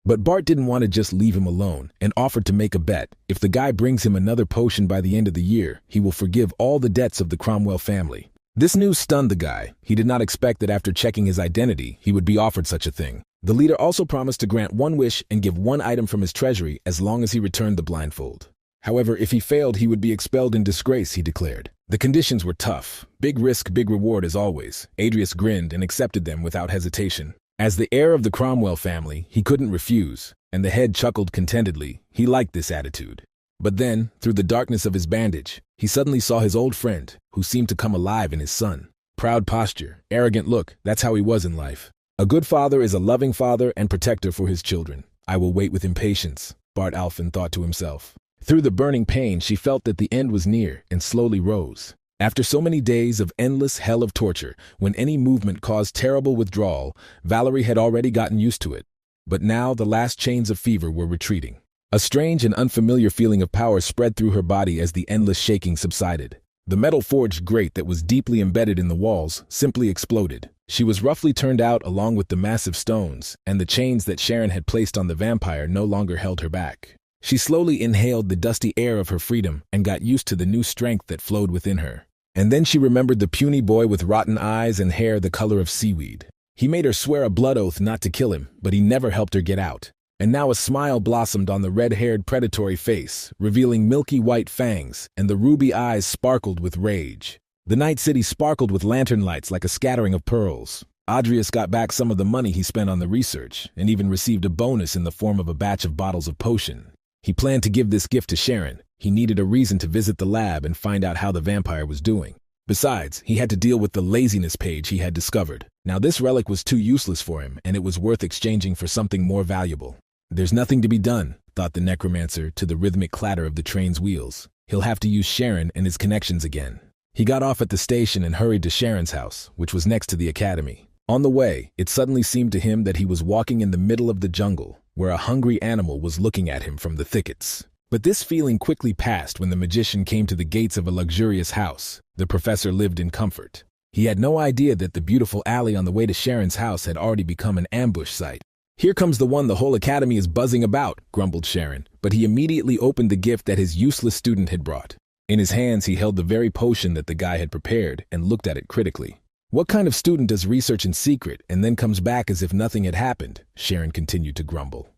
But Bart didn't want to just leave him alone and offered to make a bet. If the guy brings him another potion by the end of the year, he will forgive all the debts of the Cromwell family. This news stunned the guy. He did not expect that after checking his identity, he would be offered such a thing. The leader also promised to grant one wish and give one item from his treasury as long as he returned the blindfold. However, if he failed, he would be expelled in disgrace, he declared. The conditions were tough. Big risk, big reward as always. Adrius grinned and accepted them without hesitation. As the heir of the Cromwell family, he couldn't refuse, and the head chuckled contentedly. He liked this attitude. But then, through the darkness of his bandage, he suddenly saw his old friend, who seemed to come alive in his son. Proud posture, arrogant look, that's how he was in life. A good father is a loving father and protector for his children. I will wait with impatience, Bart Alvin thought to himself. Through the burning pain, she felt that the end was near and slowly rose. After so many days of endless hell of torture, when any movement caused terrible withdrawal, Valerie had already gotten used to it. But now the last chains of fever were retreating. A strange and unfamiliar feeling of power spread through her body as the endless shaking subsided. The metal forged grate that was deeply embedded in the walls simply exploded. She was roughly turned out along with the massive stones, and the chains that Sharon had placed on the vampire no longer held her back. She slowly inhaled the dusty air of her freedom and got used to the new strength that flowed within her. And then she remembered the puny boy with rotten eyes and hair the color of seaweed. He made her swear a blood oath not to kill him, but he never helped her get out. And now a smile blossomed on the red-haired predatory face, revealing milky white fangs, and the ruby eyes sparkled with rage. The night city sparkled with lantern lights like a scattering of pearls. Adrius got back some of the money he spent on the research, and even received a bonus in the form of a batch of bottles of potion. He planned to give this gift to Sharon. He needed a reason to visit the lab and find out how the vampire was doing. Besides, he had to deal with the laziness page he had discovered. Now this relic was too useless for him, and it was worth exchanging for something more valuable. There's nothing to be done, thought the Necromancer to the rhythmic clatter of the train's wheels. He'll have to use Sharon and his connections again. He got off at the station and hurried to Sharon's house, which was next to the academy. On the way, it suddenly seemed to him that he was walking in the middle of the jungle, where a hungry animal was looking at him from the thickets. But this feeling quickly passed when the magician came to the gates of a luxurious house. The professor lived in comfort. He had no idea that the beautiful alley on the way to Sharon's house had already become an ambush site. "Here comes the one the whole academy is buzzing about," grumbled Sharon, but he immediately opened the gift that his useless student had brought. In his hands he held the very potion that the guy had prepared and looked at it critically. "What kind of student does research in secret and then comes back as if nothing had happened?" Sharon continued to grumble.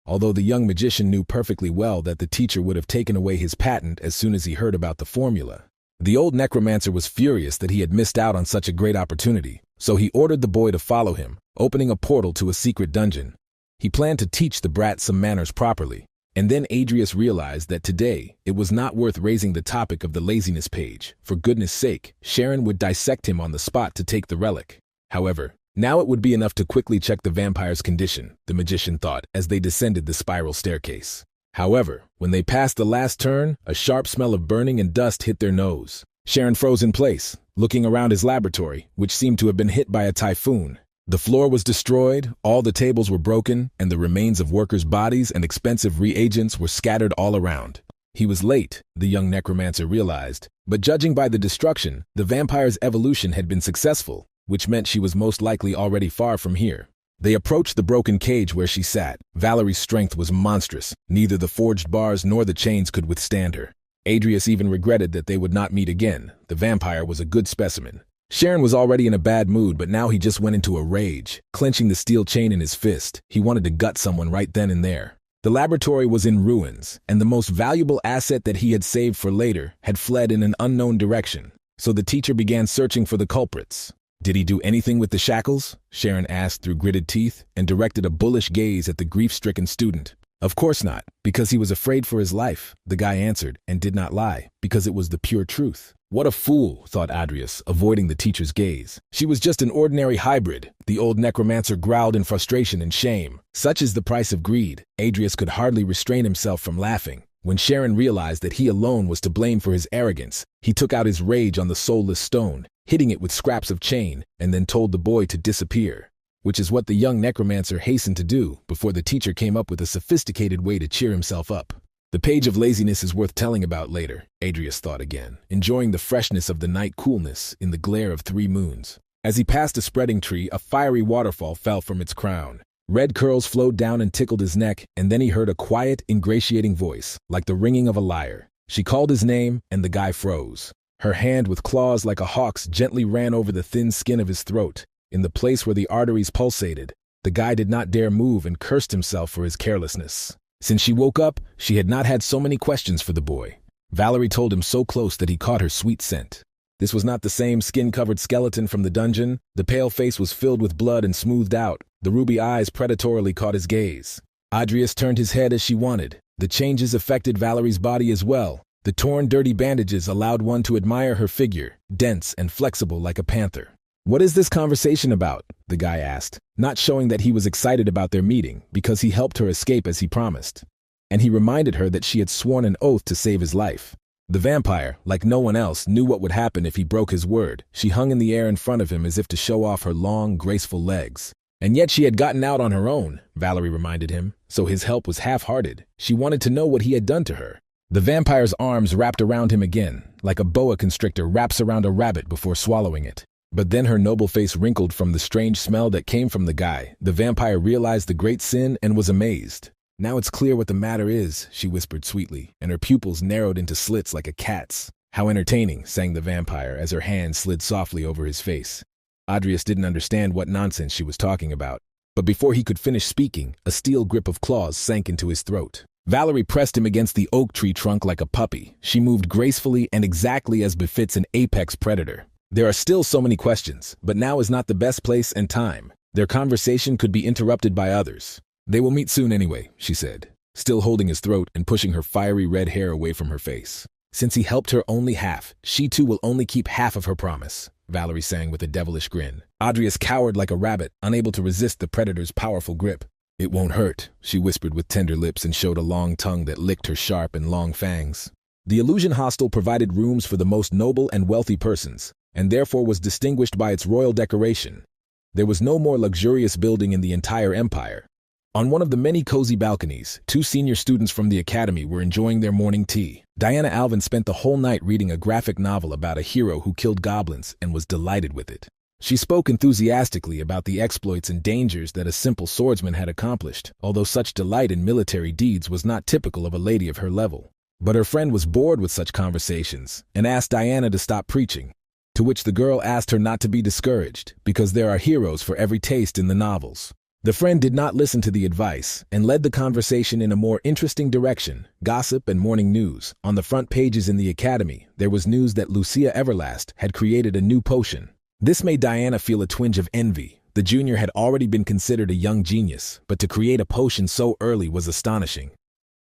Although the young magician knew perfectly well that the teacher would have taken away his patent as soon as he heard about the formula. The old necromancer was furious that he had missed out on such a great opportunity, so he ordered the boy to follow him, opening a portal to a secret dungeon. He planned to teach the brat some manners properly, and then Adrius realized that today it was not worth raising the topic of the laziness page. For goodness sake, Sharon would dissect him on the spot to take the relic. However, now it would be enough to quickly check the vampire's condition, the magician thought as they descended the spiral staircase. However, when they passed the last turn, a sharp smell of burning and dust hit their nose. Sharon froze in place, looking around his laboratory, which seemed to have been hit by a typhoon. The floor was destroyed, all the tables were broken, and the remains of workers' bodies and expensive reagents were scattered all around. He was late, the young necromancer realized, but judging by the destruction, the vampire's evolution had been successful, which meant she was most likely already far from here. They approached the broken cage where she sat. Valerie's strength was monstrous. Neither the forged bars nor the chains could withstand her. Adrius even regretted that they would not meet again. The vampire was a good specimen. Sharon was already in a bad mood, but now he just went into a rage, clenching the steel chain in his fist. He wanted to gut someone right then and there. The laboratory was in ruins, and the most valuable asset that he had saved for later had fled in an unknown direction. So the teacher began searching for the culprits. "Did he do anything with the shackles?" Sharon asked through gritted teeth and directed a bullish gaze at the grief-stricken student. "Of course not, because he was afraid for his life," the guy answered, and did not lie, because it was the pure truth. What a fool, thought Adrius, avoiding the teacher's gaze. She was just an ordinary hybrid. The old necromancer growled in frustration and shame. Such is the price of greed. Adrius could hardly restrain himself from laughing. When Sharon realized that he alone was to blame for his arrogance, he took out his rage on the soulless stone, hitting it with scraps of chain, and then told the boy to disappear, which is what the young necromancer hastened to do before the teacher came up with a sophisticated way to cheer himself up. The page of laziness is worth telling about later, Adrius thought again, enjoying the freshness of the night coolness in the glare of 3 moons. As he passed a spreading tree, a fiery waterfall fell from its crown. Red curls flowed down and tickled his neck, and then he heard a quiet, ingratiating voice, like the ringing of a lyre. She called his name, and the guy froze. Her hand with claws like a hawk's gently ran over the thin skin of his throat, in the place where the arteries pulsated. The guy did not dare move and cursed himself for his carelessness. Since she woke up, she had not had so many questions for the boy. Valerie told him so close that he caught her sweet scent. This was not the same skin-covered skeleton from the dungeon. The pale face was filled with blood and smoothed out. The ruby eyes predatorily caught his gaze. Adrius turned his head as she wanted. The changes affected Valerie's body as well. The torn, dirty bandages allowed one to admire her figure, dense and flexible like a panther. "What is this conversation about?" the guy asked, not showing that he was excited about their meeting because he helped her escape as he promised. And he reminded her that she had sworn an oath to save his life. The vampire, like no one else, knew what would happen if he broke his word. She hung in the air in front of him as if to show off her long, graceful legs. And yet she had gotten out on her own, Valerie reminded him, so his help was half-hearted. She wanted to know what he had done to her. The vampire's arms wrapped around him again, like a boa constrictor wraps around a rabbit before swallowing it. But then her noble face wrinkled from the strange smell that came from the guy. The vampire realized the great sin and was amazed. "Now it's clear what the matter is," she whispered sweetly, and her pupils narrowed into slits like a cat's. "How entertaining," sang the vampire as her hand slid softly over his face. Adrius didn't understand what nonsense she was talking about. But before he could finish speaking, a steel grip of claws sank into his throat. Valerie pressed him against the oak tree trunk like a puppy. She moved gracefully and exactly as befits an apex predator. There are still so many questions, but now is not the best place and time. Their conversation could be interrupted by others. They will meet soon anyway, she said, still holding his throat and pushing her fiery red hair away from her face. Since he helped her only half, she too will only keep half of her promise, Valerie sang with a devilish grin. Adrius cowered like a rabbit, unable to resist the predator's powerful grip. It won't hurt, she whispered with tender lips and showed a long tongue that licked her sharp and long fangs. The illusion hostel provided rooms for the most noble and wealthy persons, and therefore was distinguished by its royal decoration. There was no more luxurious building in the entire empire. On one of the many cozy balconies, 2 senior students from the academy were enjoying their morning tea. Diana Alvin spent the whole night reading a graphic novel about a hero who killed goblins and was delighted with it. She spoke enthusiastically about the exploits and dangers that a simple swordsman had accomplished, although such delight in military deeds was not typical of a lady of her level. But her friend was bored with such conversations and asked Diana to stop preaching, to which the girl asked her not to be discouraged, because there are heroes for every taste in the novels. The friend did not listen to the advice and led the conversation in a more interesting direction: gossip and morning news. On the front pages in the academy, there was news that Lucia Everlast had created a new potion. This made Diana feel a twinge of envy. The junior had already been considered a young genius, but to create a potion so early was astonishing.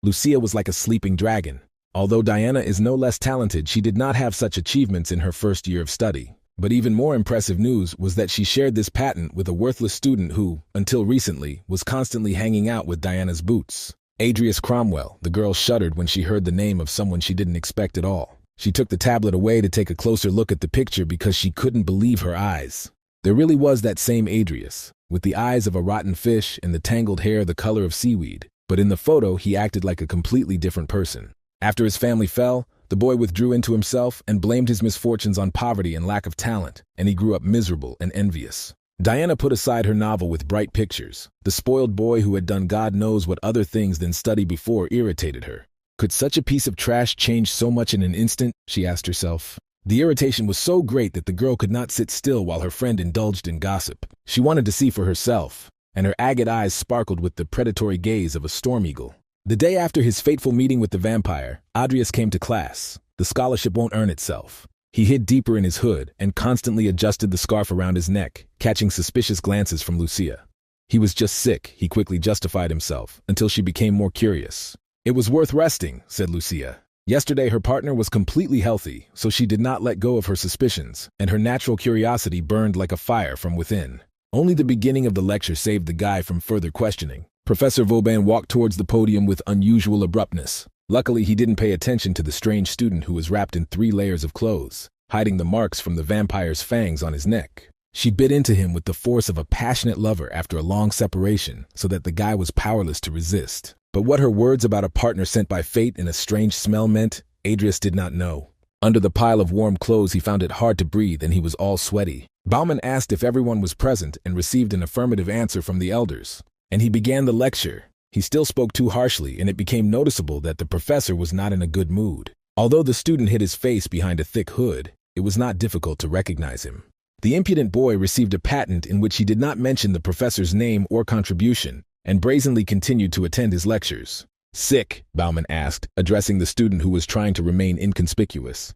Lucia was like a sleeping dragon. Although Diana is no less talented, she did not have such achievements in her first year of study. But even more impressive news was that she shared this patent with a worthless student who, until recently, was constantly hanging out with Diana's boots. Adrius Cromwell. The girl shuddered when she heard the name of someone she didn't expect at all. She took the tablet away to take a closer look at the picture because she couldn't believe her eyes. There really was that same Adrius, with the eyes of a rotten fish and the tangled hair the color of seaweed. But in the photo, he acted like a completely different person. After his family fell, the boy withdrew into himself and blamed his misfortunes on poverty and lack of talent, and he grew up miserable and envious. Diana put aside her novel with bright pictures. The spoiled boy who had done God knows what other things than study before irritated her. Could such a piece of trash change so much in an instant? She asked herself. The irritation was so great that the girl could not sit still while her friend indulged in gossip. She wanted to see for herself, and her agate eyes sparkled with the predatory gaze of a storm eagle. The day after his fateful meeting with the vampire, Adrius came to class. The scholarship won't earn itself. He hid deeper in his hood and constantly adjusted the scarf around his neck, catching suspicious glances from Lucia. He was just sick, he quickly justified himself, until she became more curious. It was worth resting, said Lucia. Yesterday her partner was completely healthy, so she did not let go of her suspicions, and her natural curiosity burned like a fire from within. Only the beginning of the lecture saved the guy from further questioning. Professor Vauban walked towards the podium with unusual abruptness. Luckily, he didn't pay attention to the strange student who was wrapped in 3 layers of clothes, hiding the marks from the vampire's fangs on his neck. She bit into him with the force of a passionate lover after a long separation, so that the guy was powerless to resist. But what her words about a partner sent by fate and a strange smell meant, Adrius did not know. Under the pile of warm clothes, he found it hard to breathe and he was all sweaty. Bauman asked if everyone was present and received an affirmative answer from the elders. And he began the lecture. He still spoke too harshly, and it became noticeable that the professor was not in a good mood. Although the student hid his face behind a thick hood, it was not difficult to recognize him. The impudent boy received a patent in which he did not mention the professor's name or contribution, and brazenly continued to attend his lectures. Sick? Bauman asked, addressing the student who was trying to remain inconspicuous.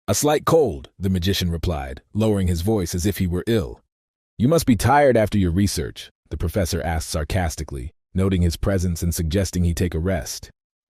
A slight cold, the magician replied, lowering his voice as if he were ill. You must be tired after your research, the professor asked sarcastically, noting his presence and suggesting he take a rest.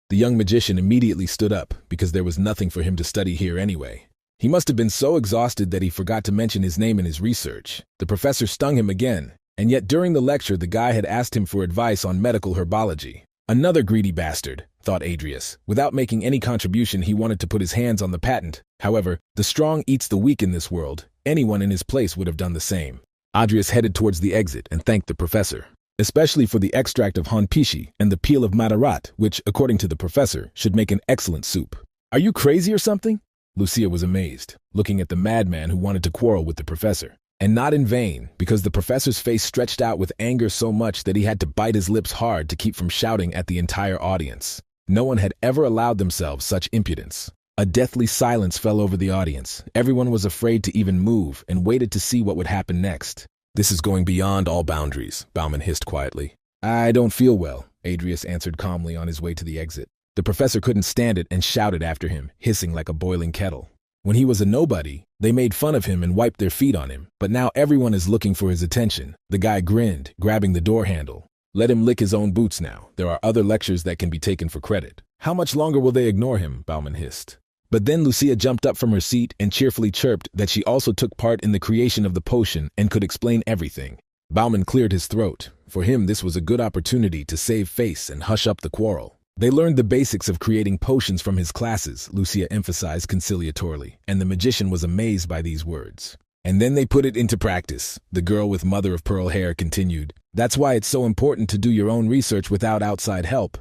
The young magician immediately stood up, because there was nothing for him to study here anyway. He must have been so exhausted that he forgot to mention his name in his research. The professor stung him again, and yet during the lecture the guy had asked him for advice on medical herbology. Another greedy bastard, thought Adrius. Without making any contribution, he wanted to put his hands on the patent. However, the strong eats the weak in this world. Anyone in his place would have done the same. Adrius headed towards the exit and thanked the professor, especially for the extract of honpishi and the peel of madarat, which, according to the professor, should make an excellent soup. Are you crazy or something? Lucia was amazed, looking at the madman who wanted to quarrel with the professor. And not in vain, because the professor's face stretched out with anger so much that he had to bite his lips hard to keep from shouting at the entire audience. No one had ever allowed themselves such impudence. A deathly silence fell over the audience. Everyone was afraid to even move and waited to see what would happen next. "This is going beyond all boundaries," Bauman hissed quietly. "I don't feel well," Adrius answered calmly on his way to the exit. The professor couldn't stand it and shouted after him, hissing like a boiling kettle. When he was a nobody, they made fun of him and wiped their feet on him, but now everyone is looking for his attention. The guy grinned, grabbing the door handle. "Let him lick his own boots now. There are other lectures that can be taken for credit." "How much longer will they ignore him?" Bauman hissed. But then Lucia jumped up from her seat and cheerfully chirped that she also took part in the creation of the potion and could explain everything. Bauman cleared his throat. For him, this was a good opportunity to save face and hush up the quarrel. They learned the basics of creating potions from his classes, Lucia emphasized conciliatorily, and the magician was amazed by these words. "And then they put it into practice," the girl with mother-of-pearl hair continued. "That's why it's so important to do your own research without outside help."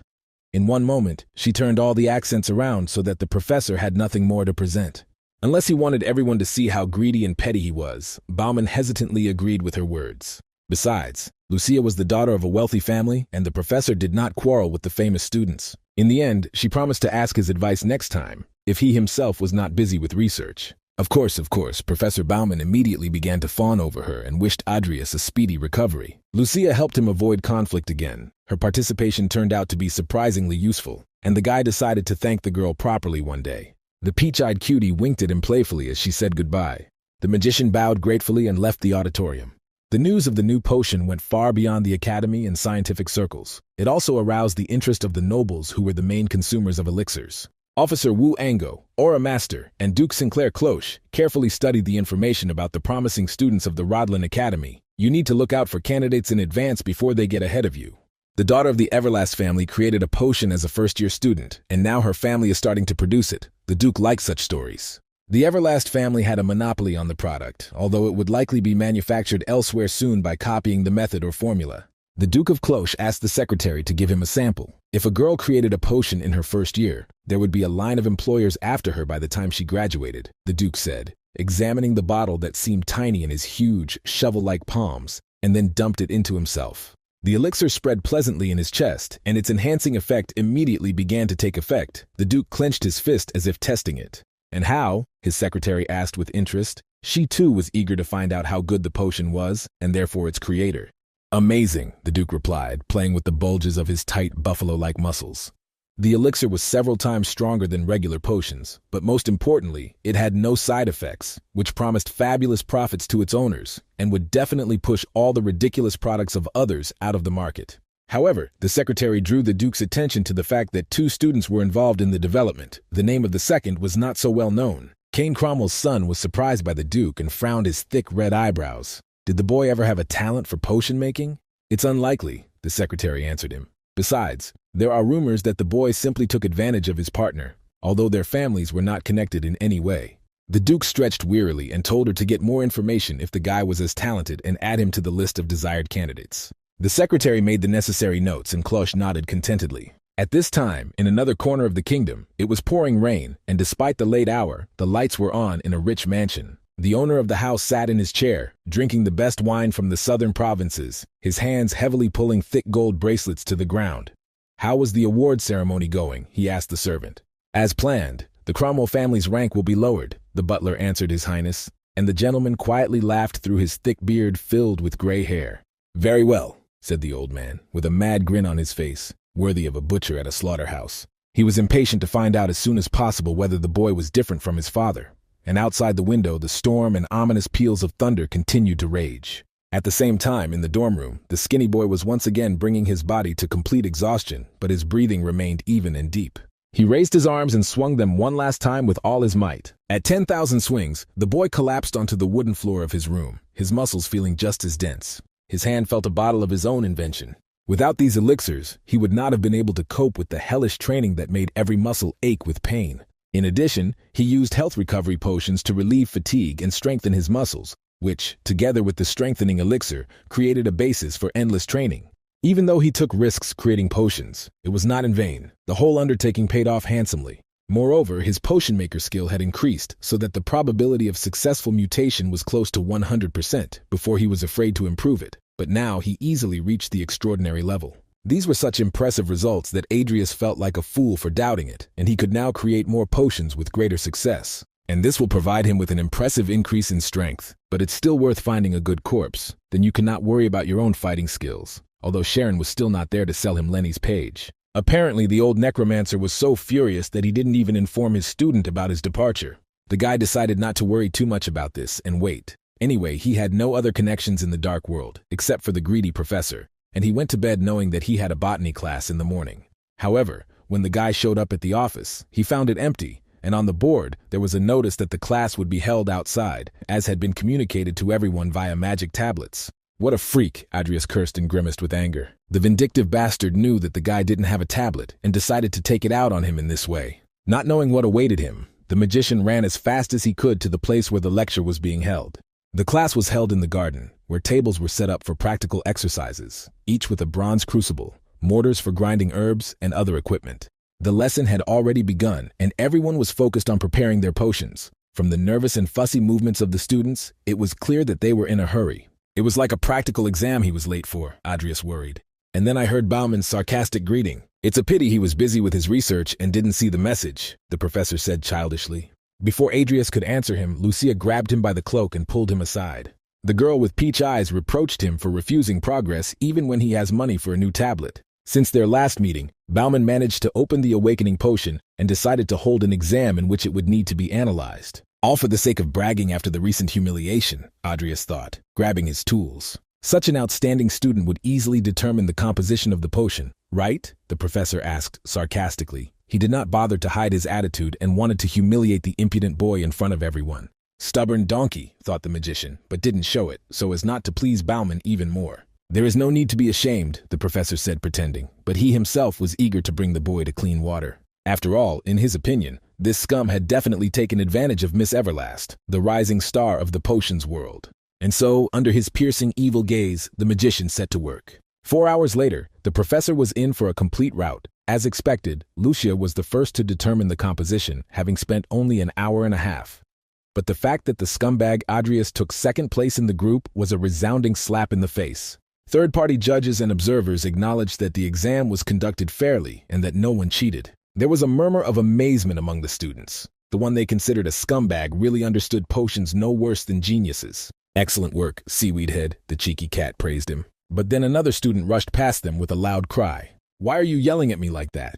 In one moment, she turned all the accents around so that the professor had nothing more to present. Unless he wanted everyone to see how greedy and petty he was, Bauman hesitantly agreed with her words. Besides, Lucia was the daughter of a wealthy family, and the professor did not quarrel with the famous students. In the end, she promised to ask his advice next time, if he himself was not busy with research. Of course, Professor Bauman immediately began to fawn over her and wished Adrius a speedy recovery. Lucia helped him avoid conflict again. Her participation turned out to be surprisingly useful, and the guy decided to thank the girl properly one day. The peach-eyed cutie winked at him playfully as she said goodbye. The magician bowed gratefully and left the auditorium. The news of the new potion went far beyond the academy and scientific circles. It also aroused the interest of the nobles who were the main consumers of elixirs. Officer Wu Ango, Aura Master, and Duke Sinclair Cloche carefully studied the information about the promising students of the Rodlin Academy. "You need to look out for candidates in advance before they get ahead of you." The daughter of the Everlast family created a potion as a first-year student, and now her family is starting to produce it. The Duke liked such stories. The Everlast family had a monopoly on the product, although it would likely be manufactured elsewhere soon by copying the method or formula. The Duke of Cloche asked the secretary to give him a sample. If a girl created a potion in her first year, there would be a line of employers after her by the time she graduated, the Duke said, examining the bottle that seemed tiny in his huge, shovel-like palms, and then dumped it into himself. The elixir spread pleasantly in his chest, and its enhancing effect immediately began to take effect. The Duke clenched his fist as if testing it. "And how?" his secretary asked with interest. She too was eager to find out how good the potion was, and therefore its creator. "Amazing," the Duke replied, playing with the bulges of his tight buffalo-like muscles. The elixir was several times stronger than regular potions, but most importantly, it had no side effects, which promised fabulous profits to its owners, and would definitely push all the ridiculous products of others out of the market. However, the secretary drew the Duke's attention to the fact that 2 students were involved in the development. The name of the second was not so well known. Cain Cromwell's son was surprised by the Duke and frowned his thick red eyebrows. "Did the boy ever have a talent for potion making?" "It's unlikely," the secretary answered him. "Besides, there are rumors that the boy simply took advantage of his partner, although their families were not connected in any way." The Duke stretched wearily and told her to get more information if the guy was as talented and add him to the list of desired candidates. The secretary made the necessary notes and Cloche nodded contentedly. At this time, in another corner of the kingdom, it was pouring rain, and despite the late hour, the lights were on in a rich mansion. The owner of the house sat in his chair, drinking the best wine from the southern provinces, his hands heavily pulling thick gold bracelets to the ground. "How was the award ceremony going?" he asked the servant. "As planned. The Cromwell family's rank will be lowered," the butler answered His Highness, and the gentleman quietly laughed through his thick beard filled with gray hair. "Very well," said the old man, with a mad grin on his face, worthy of a butcher at a slaughterhouse. He was impatient to find out as soon as possible whether the boy was different from his father. And outside the window, the storm and ominous peals of thunder continued to rage. At the same time, in the dorm room, the skinny boy was once again bringing his body to complete exhaustion, but his breathing remained even and deep. He raised his arms and swung them one last time with all his might. At 10,000 swings, the boy collapsed onto the wooden floor of his room, his muscles feeling just as dense. His hand felt a bottle of his own invention. Without these elixirs, he would not have been able to cope with the hellish training that made every muscle ache with pain. In addition, he used health recovery potions to relieve fatigue and strengthen his muscles, which, together with the strengthening elixir, created a basis for endless training. Even though he took risks creating potions, it was not in vain. The whole undertaking paid off handsomely. Moreover, his potion maker skill had increased so that the probability of successful mutation was close to 100% before he was afraid to improve it, but now he easily reached the extraordinary level. These were such impressive results that Adrius felt like a fool for doubting it, and he could now create more potions with greater success. And this will provide him with an impressive increase in strength, but it's still worth finding a good corpse. Then you cannot worry about your own fighting skills, although Sharon was still not there to sell him Lenny's page. Apparently, the old Necromancer was so furious that he didn't even inform his student about his departure. The guy decided not to worry too much about this and wait. Anyway, he had no other connections in the dark world, except for the greedy professor, and he went to bed knowing that he had a botany class in the morning. However, when the guy showed up at the office, he found it empty, and on the board, there was a notice that the class would be held outside, as had been communicated to everyone via magic tablets. What a freak, Adrius cursed and grimaced with anger. The vindictive bastard knew that the guy didn't have a tablet and decided to take it out on him in this way. Not knowing what awaited him, the magician ran as fast as he could to the place where the lecture was being held. The class was held in the garden, where tables were set up for practical exercises, each with a bronze crucible, mortars for grinding herbs, and other equipment. The lesson had already begun, and everyone was focused on preparing their potions. From the nervous and fussy movements of the students, it was clear that they were in a hurry. It was like a practical exam he was late for, Adrius worried. And then I heard Bauman's sarcastic greeting. It's a pity he was busy with his research and didn't see the message, the professor said childishly. Before Adrius could answer him, Lucia grabbed him by the cloak and pulled him aside. The girl with peach eyes reproached him for refusing progress even when he has money for a new tablet. Since their last meeting, Bauman managed to open the awakening potion and decided to hold an exam in which it would need to be analyzed. All for the sake of bragging after the recent humiliation, Adrius thought, grabbing his tools. Such an outstanding student would easily determine the composition of the potion, right? The professor asked sarcastically. He did not bother to hide his attitude and wanted to humiliate the impudent boy in front of everyone. Stubborn donkey, thought the magician, but didn't show it, so as not to please Bauman even more. There is no need to be ashamed, the professor said pretending, but he himself was eager to bring the boy to clean water. After all, in his opinion, this scum had definitely taken advantage of Miss Everlast, the rising star of the potions world. And so, under his piercing evil gaze, the magician set to work. 4 hours later, the professor was in for a complete rout. As expected, Lucia was the first to determine the composition, having spent only an hour and a half. But the fact that the scumbag Adrius took second place in the group was a resounding slap in the face. Third-party judges and observers acknowledged that the exam was conducted fairly and that no one cheated. There was a murmur of amazement among the students. The one they considered a scumbag really understood potions no worse than geniuses. Excellent work, Seaweed Head, the cheeky cat praised him. But then another student rushed past them with a loud cry. Why are you yelling at me like that?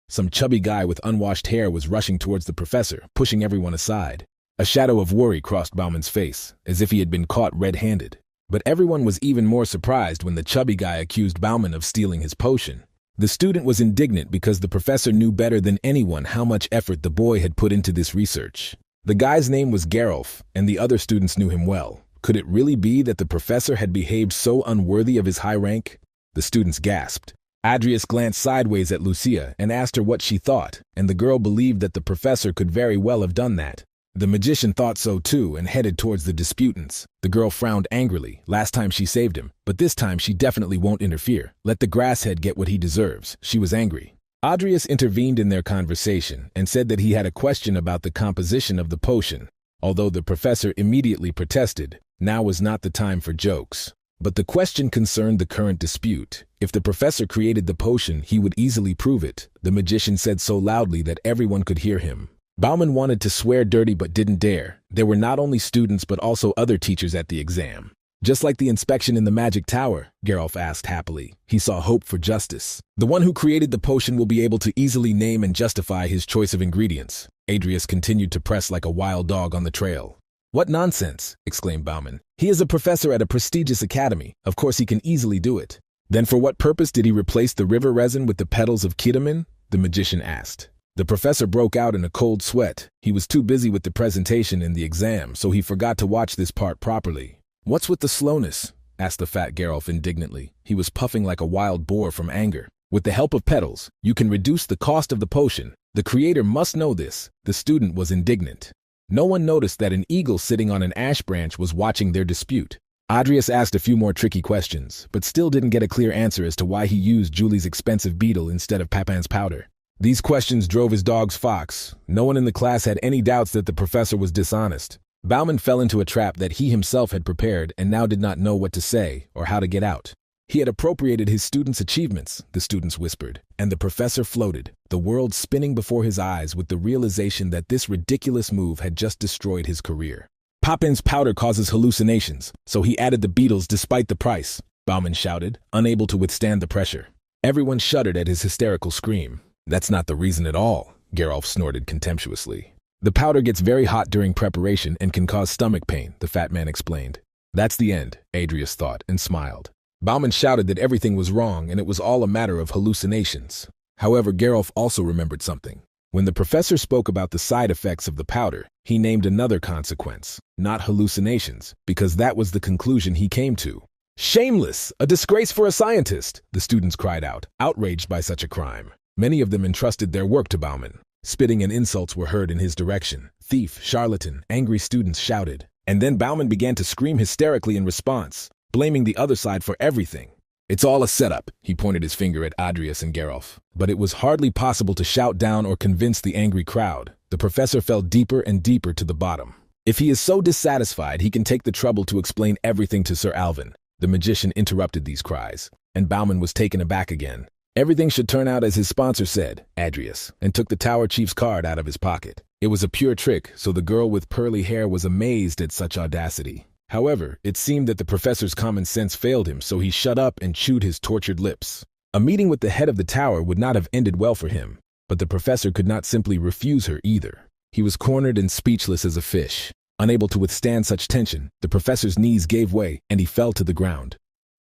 Some chubby guy with unwashed hair was rushing towards the professor, pushing everyone aside. A shadow of worry crossed Bauman's face, as if he had been caught red-handed. But everyone was even more surprised when the chubby guy accused Bauman of stealing his potion. The student was indignant because the professor knew better than anyone how much effort the boy had put into this research. The guy's name was Geralf, and the other students knew him well. Could it really be that the professor had behaved so unworthy of his high rank? The students gasped. Adrius glanced sideways at Lucia and asked her what she thought, and the girl believed that the professor could very well have done that. The magician thought so too and headed towards the disputants. The girl frowned angrily. Last time she saved him, but this time she definitely won't interfere. Let the grasshead get what he deserves. She was angry. Adrius intervened in their conversation and said that he had a question about the composition of the potion. Although the professor immediately protested, now was not the time for jokes. But the question concerned the current dispute. If the professor created the potion, he would easily prove it, the magician said so loudly that everyone could hear him. Bauman wanted to swear dirty but didn't dare. There were not only students but also other teachers at the exam. Just like the inspection in the magic tower, Geralf asked happily. He saw hope for justice. The one who created the potion will be able to easily name and justify his choice of ingredients. Adrius continued to press like a wild dog on the trail. What nonsense, exclaimed Bauman. He is a professor at a prestigious academy. Of course he can easily do it. Then for what purpose did he replace the river resin with the petals of ketamine? The magician asked. The professor broke out in a cold sweat. He was too busy with the presentation and the exam, so he forgot to watch this part properly. What's with the slowness? Asked the fat Geralf indignantly. He was puffing like a wild boar from anger. With the help of petals, you can reduce the cost of the potion. The creator must know this. The student was indignant. No one noticed that an eagle sitting on an ash branch was watching their dispute. Adrius asked a few more tricky questions, but still didn't get a clear answer as to why he used Julie's expensive beetle instead of Papin's powder. These questions drove his dog's fox. No one in the class had any doubts that the professor was dishonest. Bauman fell into a trap that he himself had prepared and now did not know what to say or how to get out. He had appropriated his students' achievements, the students whispered, and the professor floated, the world spinning before his eyes with the realization that this ridiculous move had just destroyed his career. Poppin's powder causes hallucinations, so he added the beetles despite the price, Bauman shouted, unable to withstand the pressure. Everyone shuddered at his hysterical scream. That's not the reason at all, Gerolf snorted contemptuously. The powder gets very hot during preparation and can cause stomach pain, the fat man explained. That's the end, Adrius thought and smiled. Bauman shouted that everything was wrong and it was all a matter of hallucinations. However, Gerolf also remembered something. When the professor spoke about the side effects of the powder, he named another consequence, not hallucinations, because that was the conclusion he came to. Shameless! A disgrace for a scientist! The students cried out, outraged by such a crime. Many of them entrusted their work to Bauman. Spitting and insults were heard in his direction. Thief, charlatan, angry students shouted. And then Bauman began to scream hysterically in response, blaming the other side for everything. It's all a setup, he pointed his finger at Adrius and Gerolf. But it was hardly possible to shout down or convince the angry crowd. The professor fell deeper and deeper to the bottom. If he is so dissatisfied, he can take the trouble to explain everything to Sir Alvin. The magician interrupted these cries, and Bauman was taken aback again. Everything should turn out as his sponsor said, Adrius, and took the tower chief's card out of his pocket. It was a pure trick, so the girl with pearly hair was amazed at such audacity. However, it seemed that the professor's common sense failed him, so he shut up and chewed his tortured lips. A meeting with the head of the tower would not have ended well for him, but the professor could not simply refuse her either. He was cornered and speechless as a fish. Unable to withstand such tension, the professor's knees gave way and he fell to the ground.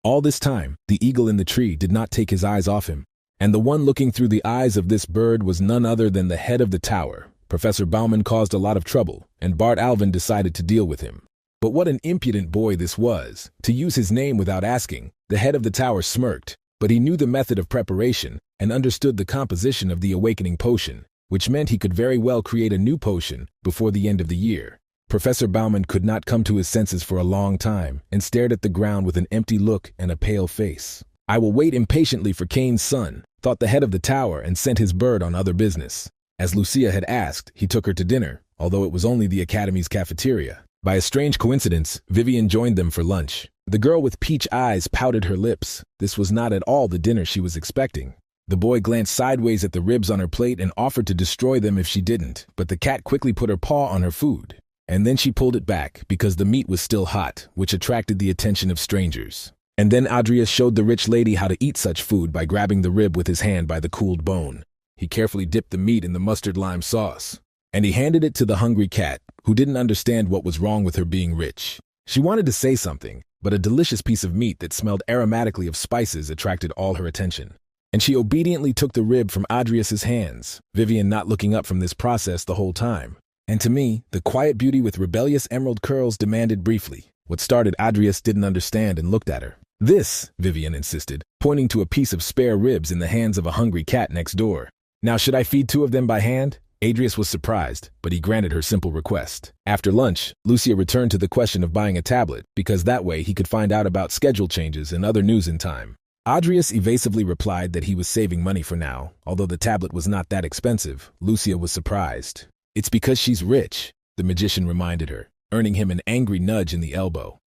All this time, the eagle in the tree did not take his eyes off him, and the one looking through the eyes of this bird was none other than the head of the tower. Professor Bauman caused a lot of trouble, and Bart Alvin decided to deal with him. But what an impudent boy this was, to use his name without asking. The head of the tower smirked, but he knew the method of preparation and understood the composition of the awakening potion, which meant he could very well create a new potion before the end of the year. Professor Bauman could not come to his senses for a long time and stared at the ground with an empty look and a pale face. I will wait impatiently for Cain's son, thought the head of the tower, and sent his bird on other business. As Lucia had asked, he took her to dinner, although it was only the academy's cafeteria. By a strange coincidence, Vivian joined them for lunch. The girl with peach eyes pouted her lips. This was not at all the dinner she was expecting. The boy glanced sideways at the ribs on her plate and offered to destroy them if she didn't, but the cat quickly put her paw on her food. And then she pulled it back because the meat was still hot, which attracted the attention of strangers. And then Adrius showed the rich lady how to eat such food by grabbing the rib with his hand by the cooled bone. He carefully dipped the meat in the mustard lime sauce, and he handed it to the hungry cat, who didn't understand what was wrong with her being rich. She wanted to say something, but a delicious piece of meat that smelled aromatically of spices attracted all her attention. And she obediently took the rib from Adrius's hands, Vivian not looking up from this process the whole time. And to me, the quiet beauty with rebellious emerald curls demanded briefly. What started Adrius didn't understand and looked at her. This, Vivian insisted, pointing to a piece of spare ribs in the hands of a hungry cat next door. Now should I feed 2 of them by hand? Adrius was surprised, but he granted her simple request. After lunch, Lucia returned to the question of buying a tablet, because that way he could find out about schedule changes and other news in time. Adrius evasively replied that he was saving money for now. Although the tablet was not that expensive, Lucia was surprised. It's because she's rich, the magician reminded her, earning him an angry nudge in the elbow.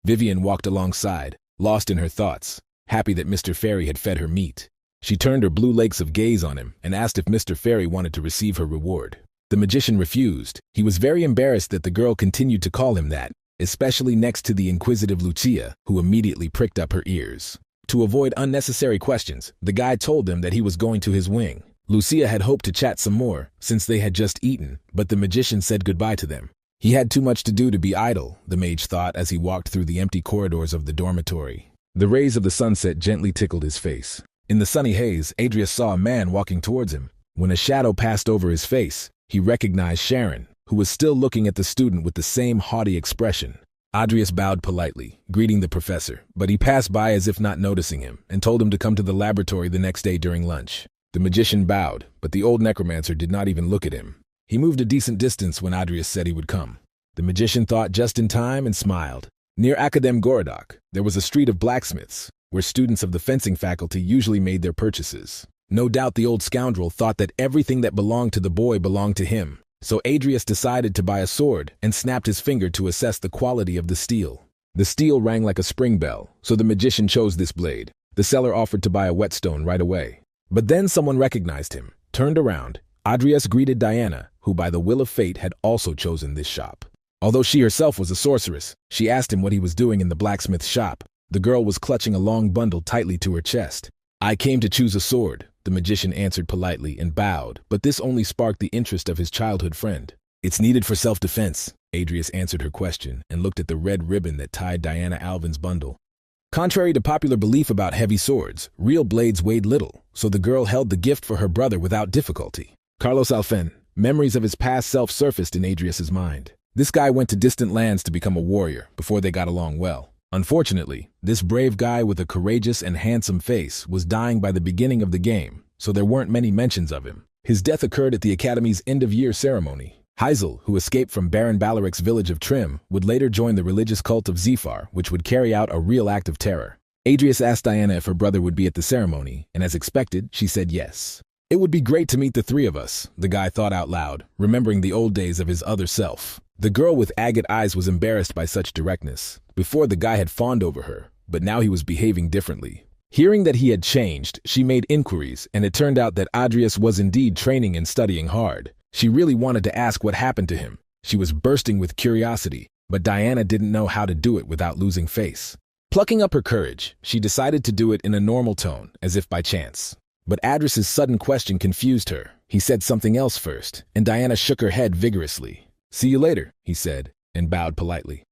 Vivian walked alongside, lost in her thoughts, happy that Mr. Fairy had fed her meat. She turned her blue lakes of gaze on him and asked if Mr. Fairy wanted to receive her reward. The magician refused. He was very embarrassed that the girl continued to call him that, especially next to the inquisitive Lucia, who immediately pricked up her ears. To avoid unnecessary questions, the guy told them that he was going to his wing. Lucia had hoped to chat some more, since they had just eaten, but the magician said goodbye to them. He had too much to do to be idle, the mage thought as he walked through the empty corridors of the dormitory. The rays of the sunset gently tickled his face. In the sunny haze, Adrius saw a man walking towards him. When a shadow passed over his face, he recognized Sharon, who was still looking at the student with the same haughty expression. Adrius bowed politely, greeting the professor, but he passed by as if not noticing him, and told him to come to the laboratory the next day during lunch. The magician bowed, but the old necromancer did not even look at him. He moved a decent distance when Adrius said he would come. The magician thought just in time and smiled. Near Akadem Gorodok, there was a street of blacksmiths, where students of the fencing faculty usually made their purchases. No doubt the old scoundrel thought that everything that belonged to the boy belonged to him, so Adrius decided to buy a sword and snapped his finger to assess the quality of the steel. The steel rang like a spring bell, so the magician chose this blade. The seller offered to buy a whetstone right away. But then someone recognized him, turned around. Adrias greeted Diana, who by the will of fate had also chosen this shop. Although she herself was a sorceress, she asked him what he was doing in the blacksmith's shop. The girl was clutching a long bundle tightly to her chest. "I came to choose a sword," the magician answered politely and bowed, but this only sparked the interest of his childhood friend. "It's needed for self-defense," Adrias answered her question and looked at the red ribbon that tied Diana Alvin's bundle. Contrary to popular belief about heavy swords, real blades weighed little, so the girl held the gift for her brother without difficulty. Carlos Alfen, memories of his past self surfaced in Adrias's mind. This guy went to distant lands to become a warrior before they got along well. Unfortunately, this brave guy with a courageous and handsome face was dying by the beginning of the game, so there weren't many mentions of him. His death occurred at the Academy's end-of-year ceremony. Heisel, who escaped from Baron Balaric's village of Trim, would later join the religious cult of Zephyr, which would carry out a real act of terror. Adrias asked Diana if her brother would be at the ceremony, and as expected, she said yes. "It would be great to meet the three of us," the guy thought out loud, remembering the old days of his other self. The girl with agate eyes was embarrassed by such directness. Before, the guy had fawned over her, but now he was behaving differently. Hearing that he had changed, she made inquiries, and it turned out that Adrias was indeed training and studying hard. She really wanted to ask what happened to him. She was bursting with curiosity, but Diana didn't know how to do it without losing face. Plucking up her courage, she decided to do it in a normal tone, as if by chance. But Adrias's sudden question confused her. He said something else first, and Diana shook her head vigorously. "See you later," he said, and bowed politely.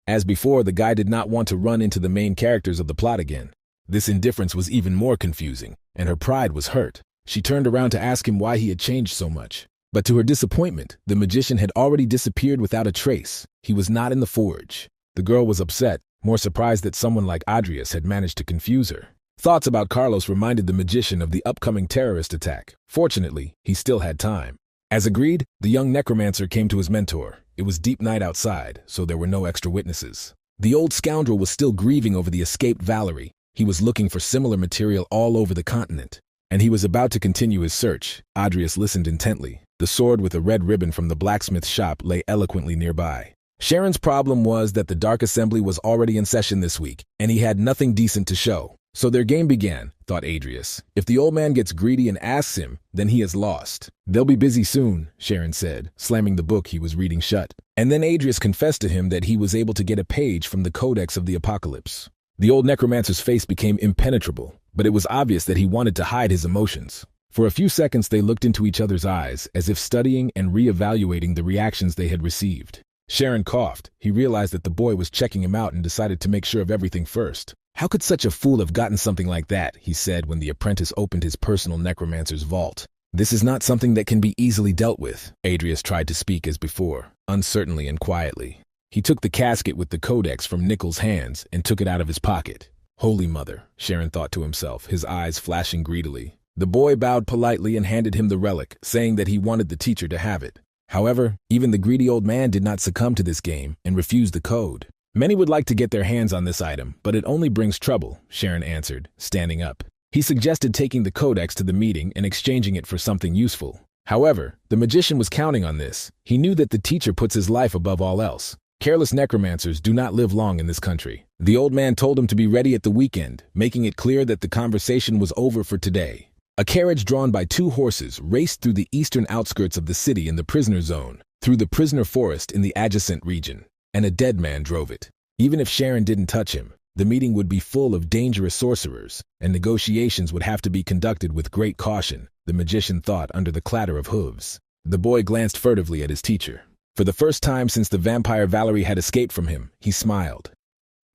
As before, the guy did not want to run into the main characters of the plot again. This indifference was even more confusing, and her pride was hurt. She turned around to ask him why he had changed so much. But to her disappointment, the magician had already disappeared without a trace. He was not in the forge. The girl was upset, more surprised that someone like Adrias had managed to confuse her. Thoughts about Carlos reminded the magician of the upcoming terrorist attack. Fortunately, he still had time. As agreed, the young necromancer came to his mentor. It was deep night outside, so there were no extra witnesses. The old scoundrel was still grieving over the escaped Valerie. He was looking for similar material all over the continent, and he was about to continue his search. Adrias listened intently. The sword with a red ribbon from the blacksmith shop lay eloquently nearby. Sharon's problem was that the Dark Assembly was already in session this week, and he had nothing decent to show. So their game began, thought Adrias. If the old man gets greedy and asks him, then he is lost. "They'll be busy soon," Sharon said, slamming the book he was reading shut. And then Adrias confessed to him that he was able to get a page from the Codex of the Apocalypse. The old necromancer's face became impenetrable, but it was obvious that he wanted to hide his emotions. For a few seconds they looked into each other's eyes, as if studying and re-evaluating the reactions they had received. Sharon coughed. He realized that the boy was checking him out and decided to make sure of everything first. "How could such a fool have gotten something like that?" he said when the apprentice opened his personal necromancer's vault. "This is not something that can be easily dealt with." Adrias tried to speak as before, uncertainly and quietly. He took the casket with the codex from Nickel's hands and took it out of his pocket. "Holy Mother," Sharon thought to himself, his eyes flashing greedily. The boy bowed politely and handed him the relic, saying that he wanted the teacher to have it. However, even the greedy old man did not succumb to this game and refused the code. "Many would like to get their hands on this item, but it only brings trouble," Sharon answered, standing up. He suggested taking the codex to the meeting and exchanging it for something useful. However, the magician was counting on this. He knew that the teacher puts his life above all else. Careless necromancers do not live long in this country. The old man told him to be ready at the weekend, making it clear that the conversation was over for today. A carriage drawn by 2 horses raced through the eastern outskirts of the city in the prisoner zone, through the prisoner forest in the adjacent region, and a dead man drove it. Even if Sharon didn't touch him, the meeting would be full of dangerous sorcerers, and negotiations would have to be conducted with great caution, the magician thought under the clatter of hooves. The boy glanced furtively at his teacher. For the first time since the vampire Valerie had escaped from him, he smiled.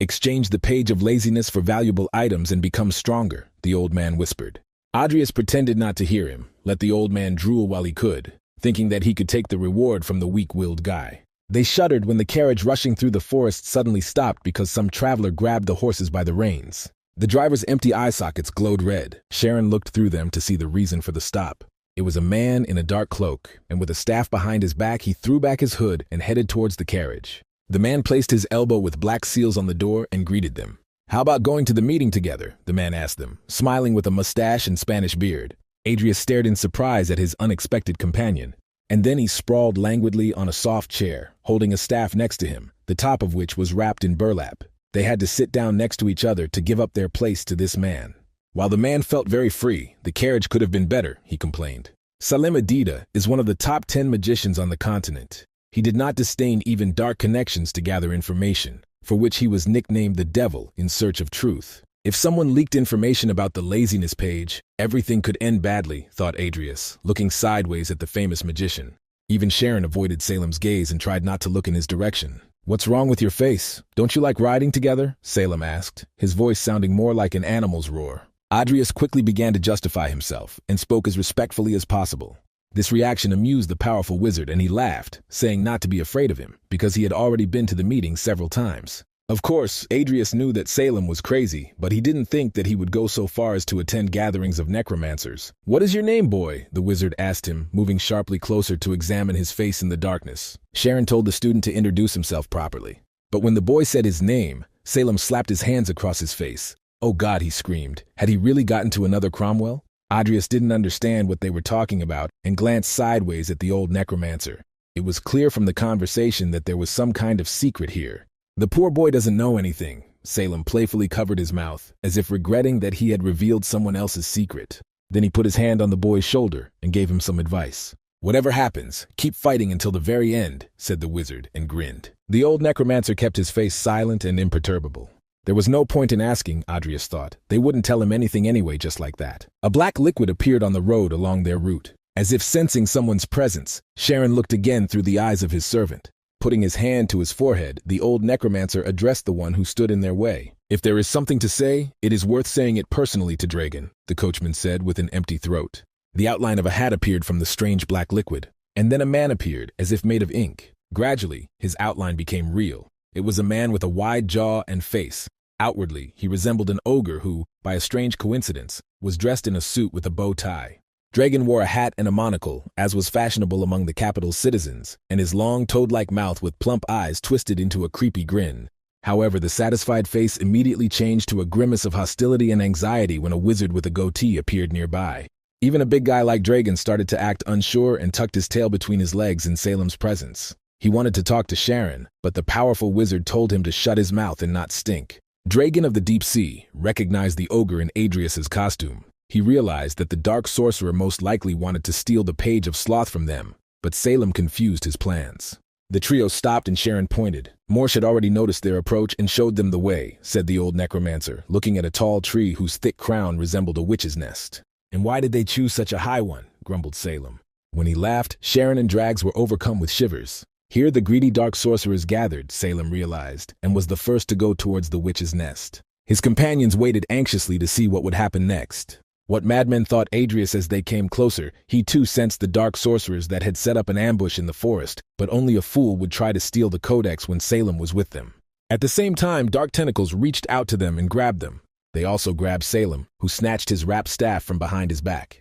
"Exchange the page of laziness for valuable items and become stronger," the old man whispered. Adrias pretended not to hear him, let the old man drool while he could, thinking that he could take the reward from the weak-willed guy. They shuddered when the carriage rushing through the forest suddenly stopped because some traveler grabbed the horses by the reins. The driver's empty eye sockets glowed red. Sharon looked through them to see the reason for the stop. It was a man in a dark cloak, and with a staff behind his back, he threw back his hood and headed towards the carriage. The man placed his elbow with black seals on the door and greeted them. "How about going to the meeting together?" the man asked them, smiling with a mustache and Spanish beard. Adrias stared in surprise at his unexpected companion. and then he sprawled languidly on a soft chair, holding a staff next to him, the top of which was wrapped in burlap. They had to sit down next to each other to give up their place to this man. While the man felt very free, the carriage could have been better, he complained. Salim Adida is one of the top 10 magicians on the continent. He did not disdain even dark connections to gather information, for which he was nicknamed the Devil in search of truth. If someone leaked information about the laziness page, everything could end badly, thought Adrius, looking sideways at the famous magician. Even Sharon avoided Salem's gaze and tried not to look in his direction. "What's wrong with your face? Don't you like riding together?" Salem asked, his voice sounding more like an animal's roar. Adrius quickly began to justify himself and spoke as respectfully as possible. This reaction amused the powerful wizard, and he laughed, saying not to be afraid of him, because he had already been to the meeting several times. Of course, Adrius knew that Salem was crazy, but he didn't think that he would go so far as to attend gatherings of necromancers. "What is your name, boy?" the wizard asked him, moving sharply closer to examine his face in the darkness. Sharon told the student to introduce himself properly. But when the boy said his name, Salem slapped his hands across his face. "Oh God," he screamed. Had he really gotten to another Cromwell? Adrius didn't understand what they were talking about and glanced sideways at the old necromancer. It was clear from the conversation that there was some kind of secret here. "The poor boy doesn't know anything." Salem playfully covered his mouth, as if regretting that he had revealed someone else's secret. Then he put his hand on the boy's shoulder and gave him some advice. "Whatever happens, keep fighting until the very end," said the wizard, and grinned. The old necromancer kept his face silent and imperturbable. There was no point in asking, Adrius thought. They wouldn't tell him anything anyway just like that. A black liquid appeared on the road along their route. As if sensing someone's presence, Sharon looked again through the eyes of his servant. Putting his hand to his forehead, the old necromancer addressed the one who stood in their way. "If there is something to say, it is worth saying it personally to Dragon," the coachman said with an empty throat. The outline of a hat appeared from the strange black liquid, and then a man appeared, as if made of ink. Gradually, his outline became real. It was a man with a wide jaw and face. Outwardly, he resembled an ogre who, by a strange coincidence, was dressed in a suit with a bow tie. Dragon wore a hat and a monocle, as was fashionable among the capital's citizens, and his long toad-like mouth with plump eyes twisted into a creepy grin. However, the satisfied face immediately changed to a grimace of hostility and anxiety when a wizard with a goatee appeared nearby. Even a big guy like Dragon started to act unsure and tucked his tail between his legs in Salem's presence. He wanted to talk to Sharon, but the powerful wizard told him to shut his mouth and not stink. Dragon of the Deep Sea recognized the ogre in Adrius's costume. He realized that the dark sorcerer most likely wanted to steal the page of sloth from them, but Salem confused his plans. The trio stopped and Sharon pointed. Morsh had already noticed their approach and showed them the way, said the old necromancer, looking at a tall tree whose thick crown resembled a witch's nest. "And why did they choose such a high one?" grumbled Salem. When he laughed, Sharon and Drags were overcome with shivers. Here the greedy dark sorcerers gathered, Salem realized, and was the first to go towards the witch's nest. His companions waited anxiously to see what would happen next. What madmen thought Adrius as they came closer, he too sensed the dark sorcerers that had set up an ambush in the forest, but only a fool would try to steal the codex when Salem was with them. At the same time, dark tentacles reached out to them and grabbed them. They also grabbed Salem, who snatched his wrapped staff from behind his back.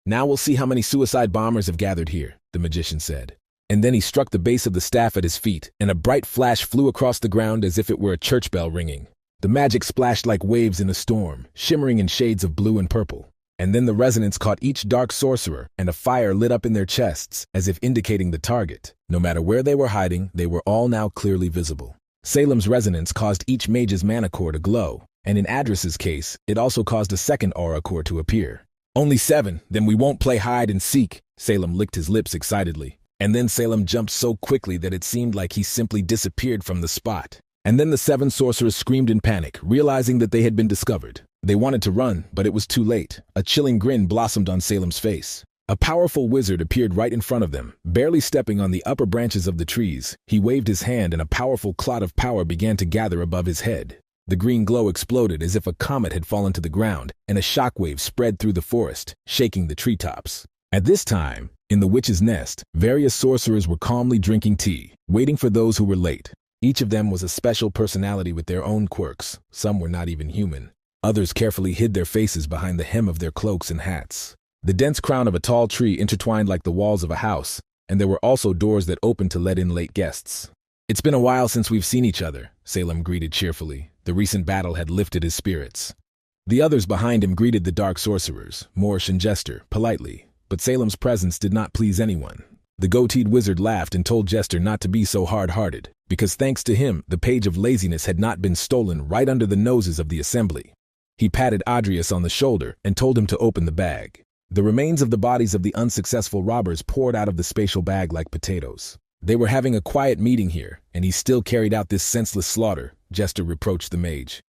"Now we'll see how many suicide bombers have gathered here," the magician said. And then he struck the base of the staff at his feet, and a bright flash flew across the ground as if it were a church bell ringing. The magic splashed like waves in a storm, shimmering in shades of blue and purple. And then the resonance caught each dark sorcerer, and a fire lit up in their chests, as if indicating the target. No matter where they were hiding, they were all now clearly visible. Salem's resonance caused each mage's mana core to glow, and in Adris's case, it also caused a second aura core to appear. "Only 7, then we won't play hide and seek," Salem licked his lips excitedly. And then Salem jumped so quickly that it seemed like he simply disappeared from the spot. And then the 7 sorcerers screamed in panic, realizing that they had been discovered. They wanted to run, but it was too late. A chilling grin blossomed on Salem's face. A powerful wizard appeared right in front of them, barely stepping on the upper branches of the trees. He waved his hand and a powerful clot of power began to gather above his head. The green glow exploded as if a comet had fallen to the ground, and a shockwave spread through the forest, shaking the treetops. At this time, in the witch's nest, various sorcerers were calmly drinking tea, waiting for those who were late. Each of them was a special personality with their own quirks. Some were not even human. Others carefully hid their faces behind the hem of their cloaks and hats. The dense crown of a tall tree intertwined like the walls of a house, and there were also doors that opened to let in late guests. "It's been a while since we've seen each other," Salem greeted cheerfully. The recent battle had lifted his spirits. The others behind him greeted the dark sorcerers, Morsh and Jester, politely. But Salem's presence did not please anyone. The goateed wizard laughed and told Jester not to be so hard-hearted, because thanks to him, the page of laziness had not been stolen right under the noses of the assembly. He patted Adrius on the shoulder and told him to open the bag. The remains of the bodies of the unsuccessful robbers poured out of the spatial bag like potatoes. They were having a quiet meeting here, and he still carried out this senseless slaughter, Jester reproached the mage.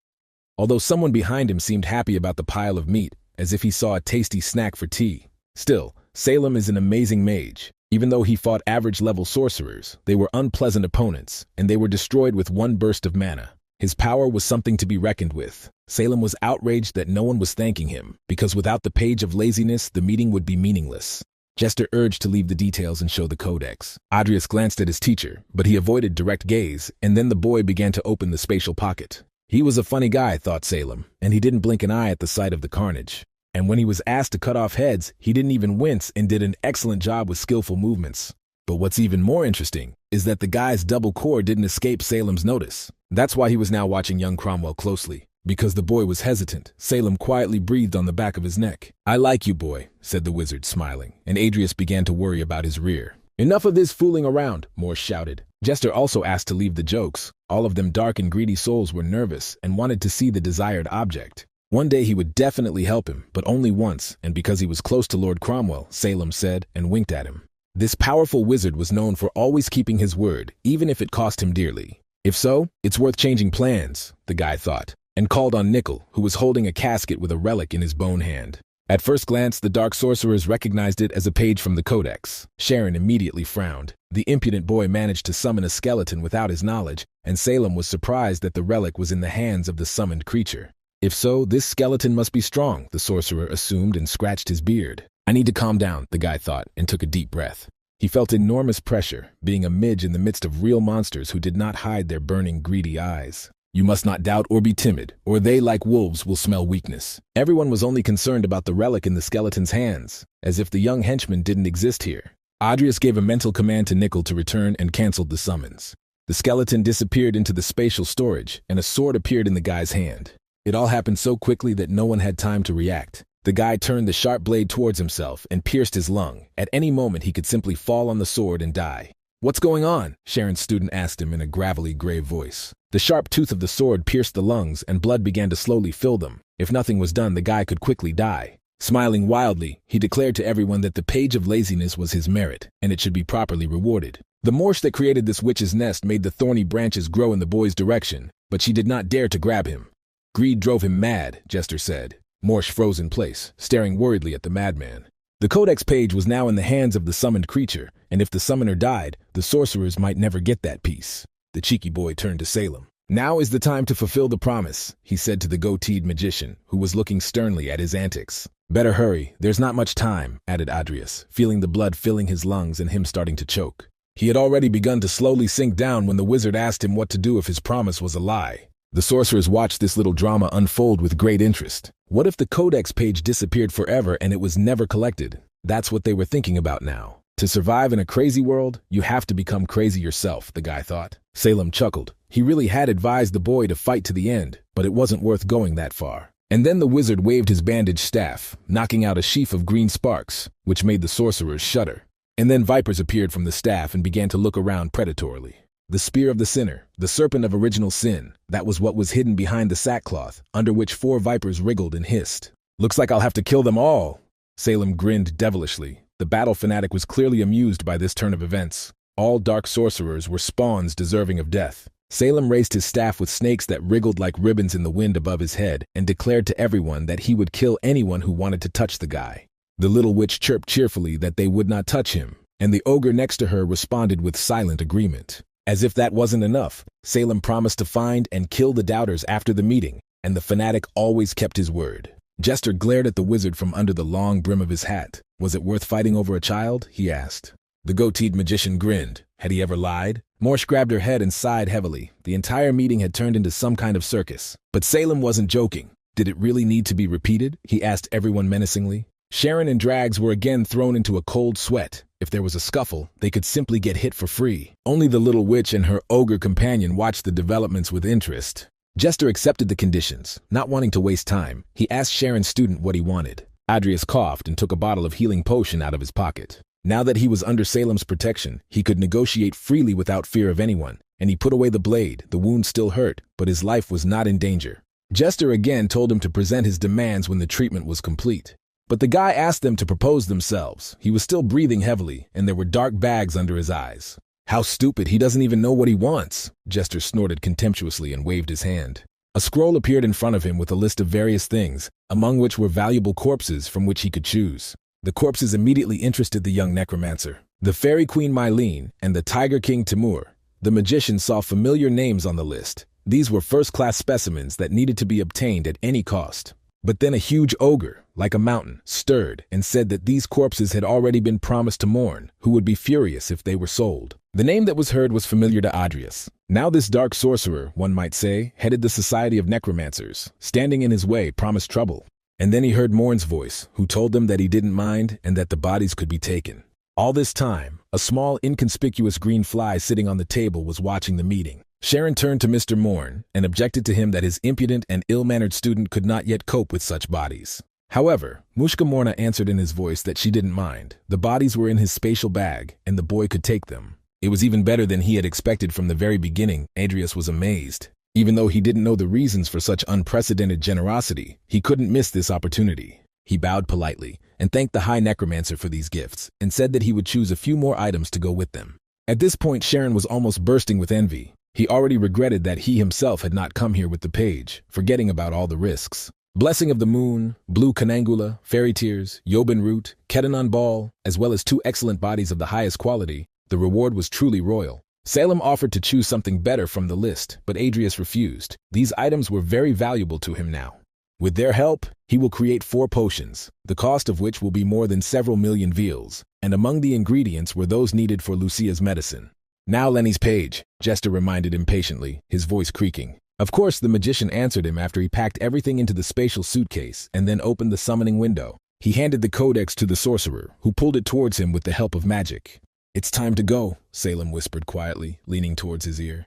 Although someone behind him seemed happy about the pile of meat, as if he saw a tasty snack for tea. Still, Salem is an amazing mage. Even though he fought average-level sorcerers, they were unpleasant opponents, and they were destroyed with one burst of mana. His power was something to be reckoned with. Salem was outraged that no one was thanking him, because without the page of laziness, the meeting would be meaningless. Jester urged to leave the details and show the codex. Adrius glanced at his teacher, but he avoided direct gaze, and then the boy began to open the spatial pocket. He was a funny guy, thought Salem, and he didn't blink an eye at the sight of the carnage. And when he was asked to cut off heads, he didn't even wince and did an excellent job with skillful movements. But what's even more interesting is that the guy's double core didn't escape Salem's notice. That's why he was now watching young Cromwell closely. Because the boy was hesitant, Salem quietly breathed on the back of his neck. "I like you, boy," said the wizard, smiling, and Adrius began to worry about his rear. "Enough of this fooling around," Morse shouted. Jester also asked to leave the jokes. All of them dark and greedy souls were nervous and wanted to see the desired object. One day he would definitely help him, but only once, and because he was close to Lord Cromwell, Salem said, and winked at him. This powerful wizard was known for always keeping his word, even if it cost him dearly. If so, it's worth changing plans, the guy thought, and called on Nickel, who was holding a casket with a relic in his bone hand. At first glance, the dark sorcerers recognized it as a page from the codex. Sharon immediately frowned. The impudent boy managed to summon a skeleton without his knowledge, and Salem was surprised that the relic was in the hands of the summoned creature. If so, this skeleton must be strong, the sorcerer assumed and scratched his beard. I need to calm down, the guy thought, and took a deep breath. He felt enormous pressure, being a midge in the midst of real monsters who did not hide their burning, greedy eyes. You must not doubt or be timid, or they, like wolves, will smell weakness. Everyone was only concerned about the relic in the skeleton's hands, as if the young henchman didn't exist here. Adrius gave a mental command to Nickel to return and canceled the summons. The skeleton disappeared into the spatial storage, and a sword appeared in the guy's hand. It all happened so quickly that no one had time to react. The guy turned the sharp blade towards himself and pierced his lung. At any moment, he could simply fall on the sword and die. "What's going on?" Sharon's student asked him in a gravelly, grave voice. The sharp tooth of the sword pierced the lungs, and blood began to slowly fill them. If nothing was done, the guy could quickly die. Smiling wildly, he declared to everyone that the page of laziness was his merit, and it should be properly rewarded. The Morse that created this witch's nest made the thorny branches grow in the boy's direction, but she did not dare to grab him. Greed drove him mad, Jester said. Morse froze in place, staring worriedly at the madman. The codex page was now in the hands of the summoned creature, and if the summoner died, the sorcerers might never get that piece. The cheeky boy turned to Salem. "Now is the time to fulfill the promise," he said to the goateed magician, who was looking sternly at his antics. "Better hurry, there's not much time," added Adrius, feeling the blood filling his lungs and him starting to choke. He had already begun to slowly sink down when the wizard asked him what to do if his promise was a lie. The sorcerers watched this little drama unfold with great interest. What if the codex page disappeared forever and it was never collected? That's what they were thinking about now. To survive in a crazy world, you have to become crazy yourself, the guy thought. Salem chuckled. He really had advised the boy to fight to the end, but it wasn't worth going that far. And then the wizard waved his bandaged staff, knocking out a sheaf of green sparks, which made the sorcerers shudder. And then vipers appeared from the staff and began to look around predatorily. The spear of the sinner, the serpent of original sin, that was what was hidden behind the sackcloth, under which 4 vipers wriggled and hissed. "Looks like I'll have to kill them all." Salem grinned devilishly. The battle fanatic was clearly amused by this turn of events. All dark sorcerers were spawns deserving of death. Salem raised his staff with snakes that wriggled like ribbons in the wind above his head and declared to everyone that he would kill anyone who wanted to touch the guy. The little witch chirped cheerfully that they would not touch him, and the ogre next to her responded with silent agreement. As if that wasn't enough, Salem promised to find and kill the doubters after the meeting, and the fanatic always kept his word. Jester glared at the wizard from under the long brim of his hat. Was it worth fighting over a child? He asked. The goateed magician grinned. Had he ever lied? Morse grabbed her head and sighed heavily. The entire meeting had turned into some kind of circus. But Salem wasn't joking. Did it really need to be repeated? He asked everyone menacingly. Sharon and Drags were again thrown into a cold sweat. If there was a scuffle, they could simply get hit for free. Only the little witch and her ogre companion watched the developments with interest. Jester accepted the conditions. Not wanting to waste time, he asked Sharon's student what he wanted. Adrius coughed and took a bottle of healing potion out of his pocket. Now that he was under Salem's protection, he could negotiate freely without fear of anyone, and he put away the blade. The wound still hurt, but his life was not in danger. Jester again told him to present his demands when the treatment was complete. But the guy asked them to propose themselves. He was still breathing heavily, and there were dark bags under his eyes. How stupid, he doesn't even know what he wants, Jester snorted contemptuously and waved his hand. A scroll appeared in front of him with a list of various things, among which were valuable corpses from which he could choose. The corpses immediately interested the young necromancer. The fairy queen Mylene and the tiger king Timur. The magician saw familiar names on the list. These were first-class specimens that needed to be obtained at any cost. But then a huge ogre, like a mountain, stirred and said that these corpses had already been promised to Morn, who would be furious if they were sold. The name that was heard was familiar to Adrius. Now this dark sorcerer, one might say, headed the society of necromancers. Standing in his way promised trouble. And then he heard Morn's voice, who told them that he didn't mind and that the bodies could be taken. All this time, a small, inconspicuous green fly sitting on the table was watching the meeting. Sharon turned to Mr. Morn and objected to him that his impudent and ill-mannered student could not yet cope with such bodies. However, Mushka Morna answered in his voice that she didn't mind. The bodies were in his spatial bag, and the boy could take them. It was even better than he had expected from the very beginning. Adrius was amazed. Even though he didn't know the reasons for such unprecedented generosity, he couldn't miss this opportunity. He bowed politely and thanked the High Necromancer for these gifts and said that he would choose a few more items to go with them. At this point, Sharon was almost bursting with envy. He already regretted that he himself had not come here with the page, forgetting about all the risks. Blessing of the Moon, Blue Canangula, Fairy Tears, Yobin Root, Kedanon Ball, as well as 2 excellent bodies of the highest quality, the reward was truly royal. Salem offered to choose something better from the list, but Adrius refused. These items were very valuable to him now. With their help, he will create 4 potions, the cost of which will be more than several million veals, and among the ingredients were those needed for Lucia's medicine. Now Lenny's page, Jester reminded impatiently, his voice creaking. Of course, the magician answered him after he packed everything into the spatial suitcase and then opened the summoning window. He handed the codex to the sorcerer, who pulled it towards him with the help of magic. "It's time to go," Salem whispered quietly, leaning towards his ear.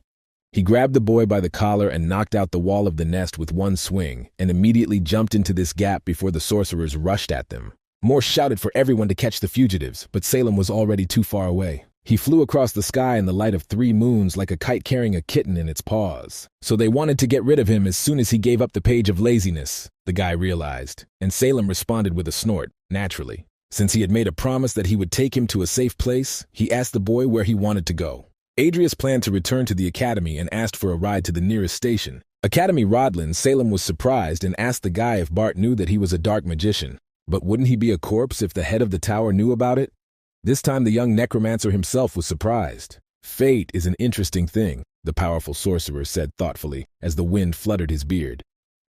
He grabbed the boy by the collar and knocked out the wall of the nest with one swing, and immediately jumped into this gap before the sorcerers rushed at them. Morse shouted for everyone to catch the fugitives, but Salem was already too far away. He flew across the sky in the light of 3 moons like a kite carrying a kitten in its paws. So they wanted to get rid of him as soon as he gave up the page of laziness, the guy realized, and Salem responded with a snort, naturally. Since he had made a promise that he would take him to a safe place, he asked the boy where he wanted to go. Adrius planned to return to the academy and asked for a ride to the nearest station. Academy Rodland, Salem was surprised and asked the guy if Bart knew that he was a dark magician. But wouldn't he be a corpse if the head of the tower knew about it? This time the young necromancer himself was surprised. "Fate is an interesting thing," the powerful sorcerer said thoughtfully, as the wind fluttered his beard.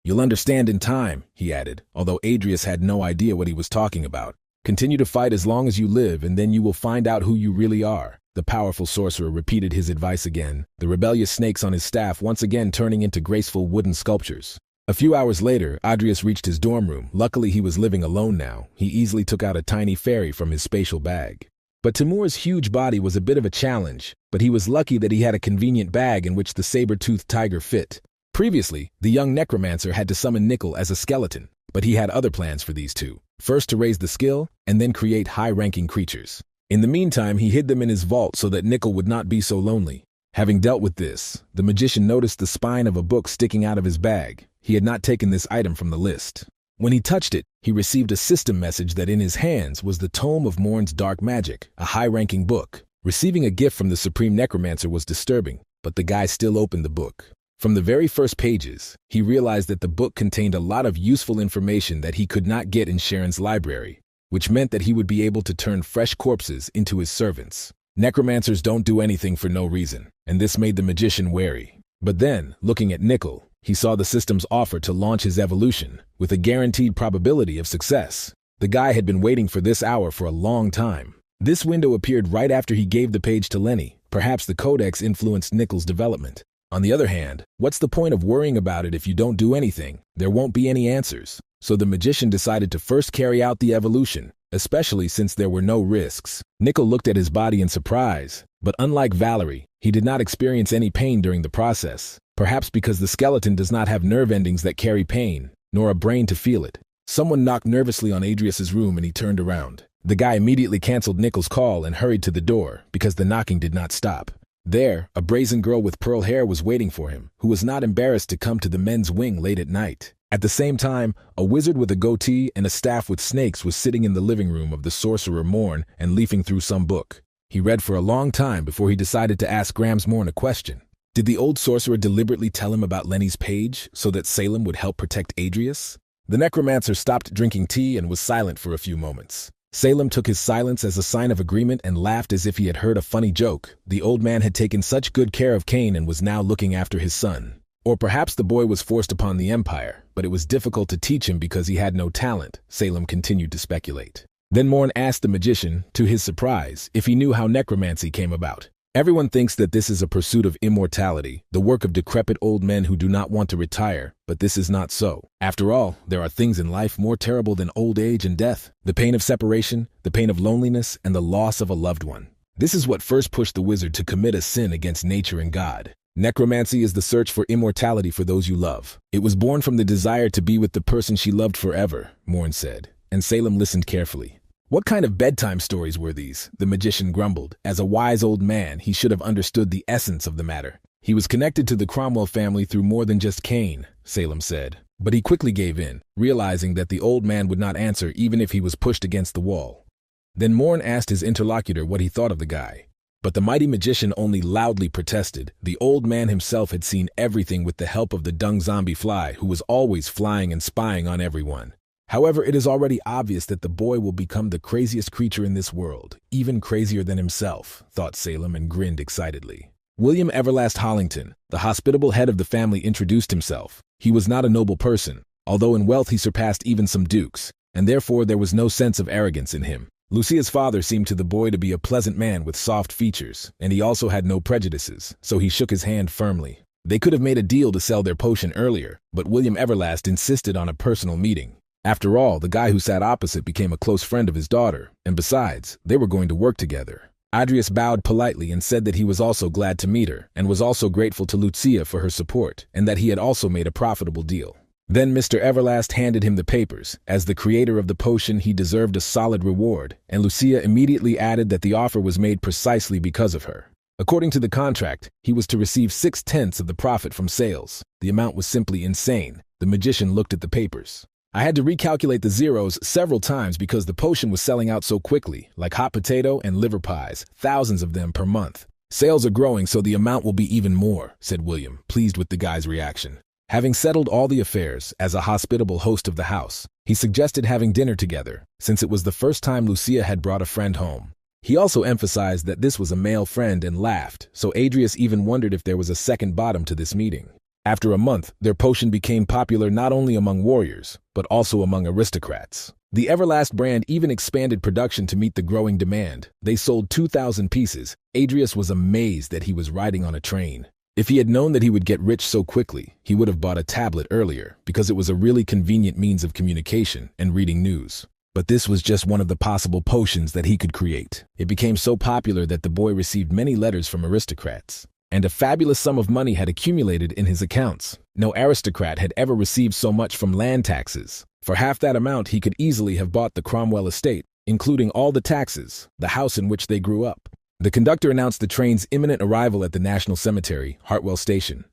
"You'll understand in time," he added, although Adrius had no idea what he was talking about. "Continue to fight as long as you live, and then you will find out who you really are." The powerful sorcerer repeated his advice again, the rebellious snakes on his staff once again turning into graceful wooden sculptures. A few hours later, Adrius reached his dorm room. Luckily, he was living alone now. He easily took out a tiny fairy from his spatial bag. But Timur's huge body was a bit of a challenge, but he was lucky that he had a convenient bag in which the saber-toothed tiger fit. Previously, the young necromancer had to summon Nickel as a skeleton, but he had other plans for these two. First to raise the skill, and then create high-ranking creatures. In the meantime, he hid them in his vault so that Nickel would not be so lonely. Having dealt with this, the magician noticed the spine of a book sticking out of his bag. He had not taken this item from the list. When he touched it, he received a system message that in his hands was the Tome of Morn's Dark Magic, a high-ranking book. Receiving a gift from the Supreme Necromancer was disturbing, but the guy still opened the book. From the very first pages, he realized that the book contained a lot of useful information that he could not get in Sharon's library, which meant that he would be able to turn fresh corpses into his servants. Necromancers don't do anything for no reason, and this made the magician wary. But then, looking at Nickel, he saw the system's offer to launch his evolution, with a guaranteed probability of success. The guy had been waiting for this hour for a long time. This window appeared right after he gave the page to Lenny. Perhaps the codex influenced Nickel's development. On the other hand, what's the point of worrying about it if you don't do anything? There won't be any answers. So the magician decided to first carry out the evolution, especially since there were no risks. Nickel looked at his body in surprise, but unlike Valerie, he did not experience any pain during the process. Perhaps because the skeleton does not have nerve endings that carry pain, nor a brain to feel it. Someone knocked nervously on Adrius's room and he turned around. The guy immediately canceled Nickel's call and hurried to the door because the knocking did not stop. There, a brazen girl with pearl hair was waiting for him, who was not embarrassed to come to the men's wing late at night. At the same time, a wizard with a goatee and a staff with snakes was sitting in the living room of the sorcerer Morn and leafing through some book. He read for a long time before he decided to ask Grams Morn a question. Did the old sorcerer deliberately tell him about Lenny's page so that Salem would help protect Adrius? The necromancer stopped drinking tea and was silent for a few moments. Salem took his silence as a sign of agreement and laughed as if he had heard a funny joke. The old man had taken such good care of Cain and was now looking after his son. Or perhaps the boy was forced upon the Empire, but it was difficult to teach him because he had no talent, Salem continued to speculate. Then Morn asked the magician, to his surprise, if he knew how necromancy came about. Everyone thinks that this is a pursuit of immortality, the work of decrepit old men who do not want to retire, but this is not so. After all, there are things in life more terrible than old age and death, the pain of separation, the pain of loneliness, and the loss of a loved one. This is what first pushed the wizard to commit a sin against nature and God. Necromancy is the search for immortality for those you love. It was born from the desire to be with the person she loved forever, Morn said, and Salem listened carefully. What kind of bedtime stories were these? The magician grumbled. As a wise old man, he should have understood the essence of the matter. He was connected to the Cromwell family through more than just Cain, Salem said. But he quickly gave in, realizing that the old man would not answer even if he was pushed against the wall. Then Morn asked his interlocutor what he thought of the guy. But the mighty magician only loudly protested. The old man himself had seen everything with the help of the dung zombie fly, who was always flying and spying on everyone. However, it is already obvious that the boy will become the craziest creature in this world, even crazier than himself, thought Salem and grinned excitedly. William Everlast Hollington, the hospitable head of the family, introduced himself. He was not a noble person, although in wealth he surpassed even some dukes, and therefore there was no sense of arrogance in him. Lucia's father seemed to the boy to be a pleasant man with soft features, and he also had no prejudices, so he shook his hand firmly. They could have made a deal to sell their potion earlier, but William Everlast insisted on a personal meeting. After all, the guy who sat opposite became a close friend of his daughter, and besides, they were going to work together. Adrius bowed politely and said that he was also glad to meet her, and was also grateful to Lucia for her support, and that he had also made a profitable deal. Then Mr. Everlast handed him the papers. As the creator of the potion, he deserved a solid reward, and Lucia immediately added that the offer was made precisely because of her. According to the contract, he was to receive 6/10 of the profit from sales. The amount was simply insane. The magician looked at the papers. I had to recalculate the zeros several times because the potion was selling out so quickly, like hot potato and liver pies, thousands of them per month. Sales are growing, so the amount will be even more, said William, pleased with the guy's reaction. Having settled all the affairs, as a hospitable host of the house, he suggested having dinner together, since it was the first time Lucia had brought a friend home. He also emphasized that this was a male friend and laughed, so Adrius even wondered if there was a second bottom to this meeting. After a month, their potion became popular not only among warriors, but also among aristocrats. The Everlast brand even expanded production to meet the growing demand. They sold 2,000 pieces. Adrius was amazed that he was riding on a train. If he had known that he would get rich so quickly, he would have bought a tablet earlier, because it was a really convenient means of communication and reading news. But this was just one of the possible potions that he could create. It became so popular that the boy received many letters from aristocrats, and a fabulous sum of money had accumulated in his accounts. No aristocrat had ever received so much from land taxes. For half that amount, he could easily have bought the Cromwell estate, including all the taxes, the house in which they grew up. The conductor announced the train's imminent arrival at the National Cemetery, Hartwell Station.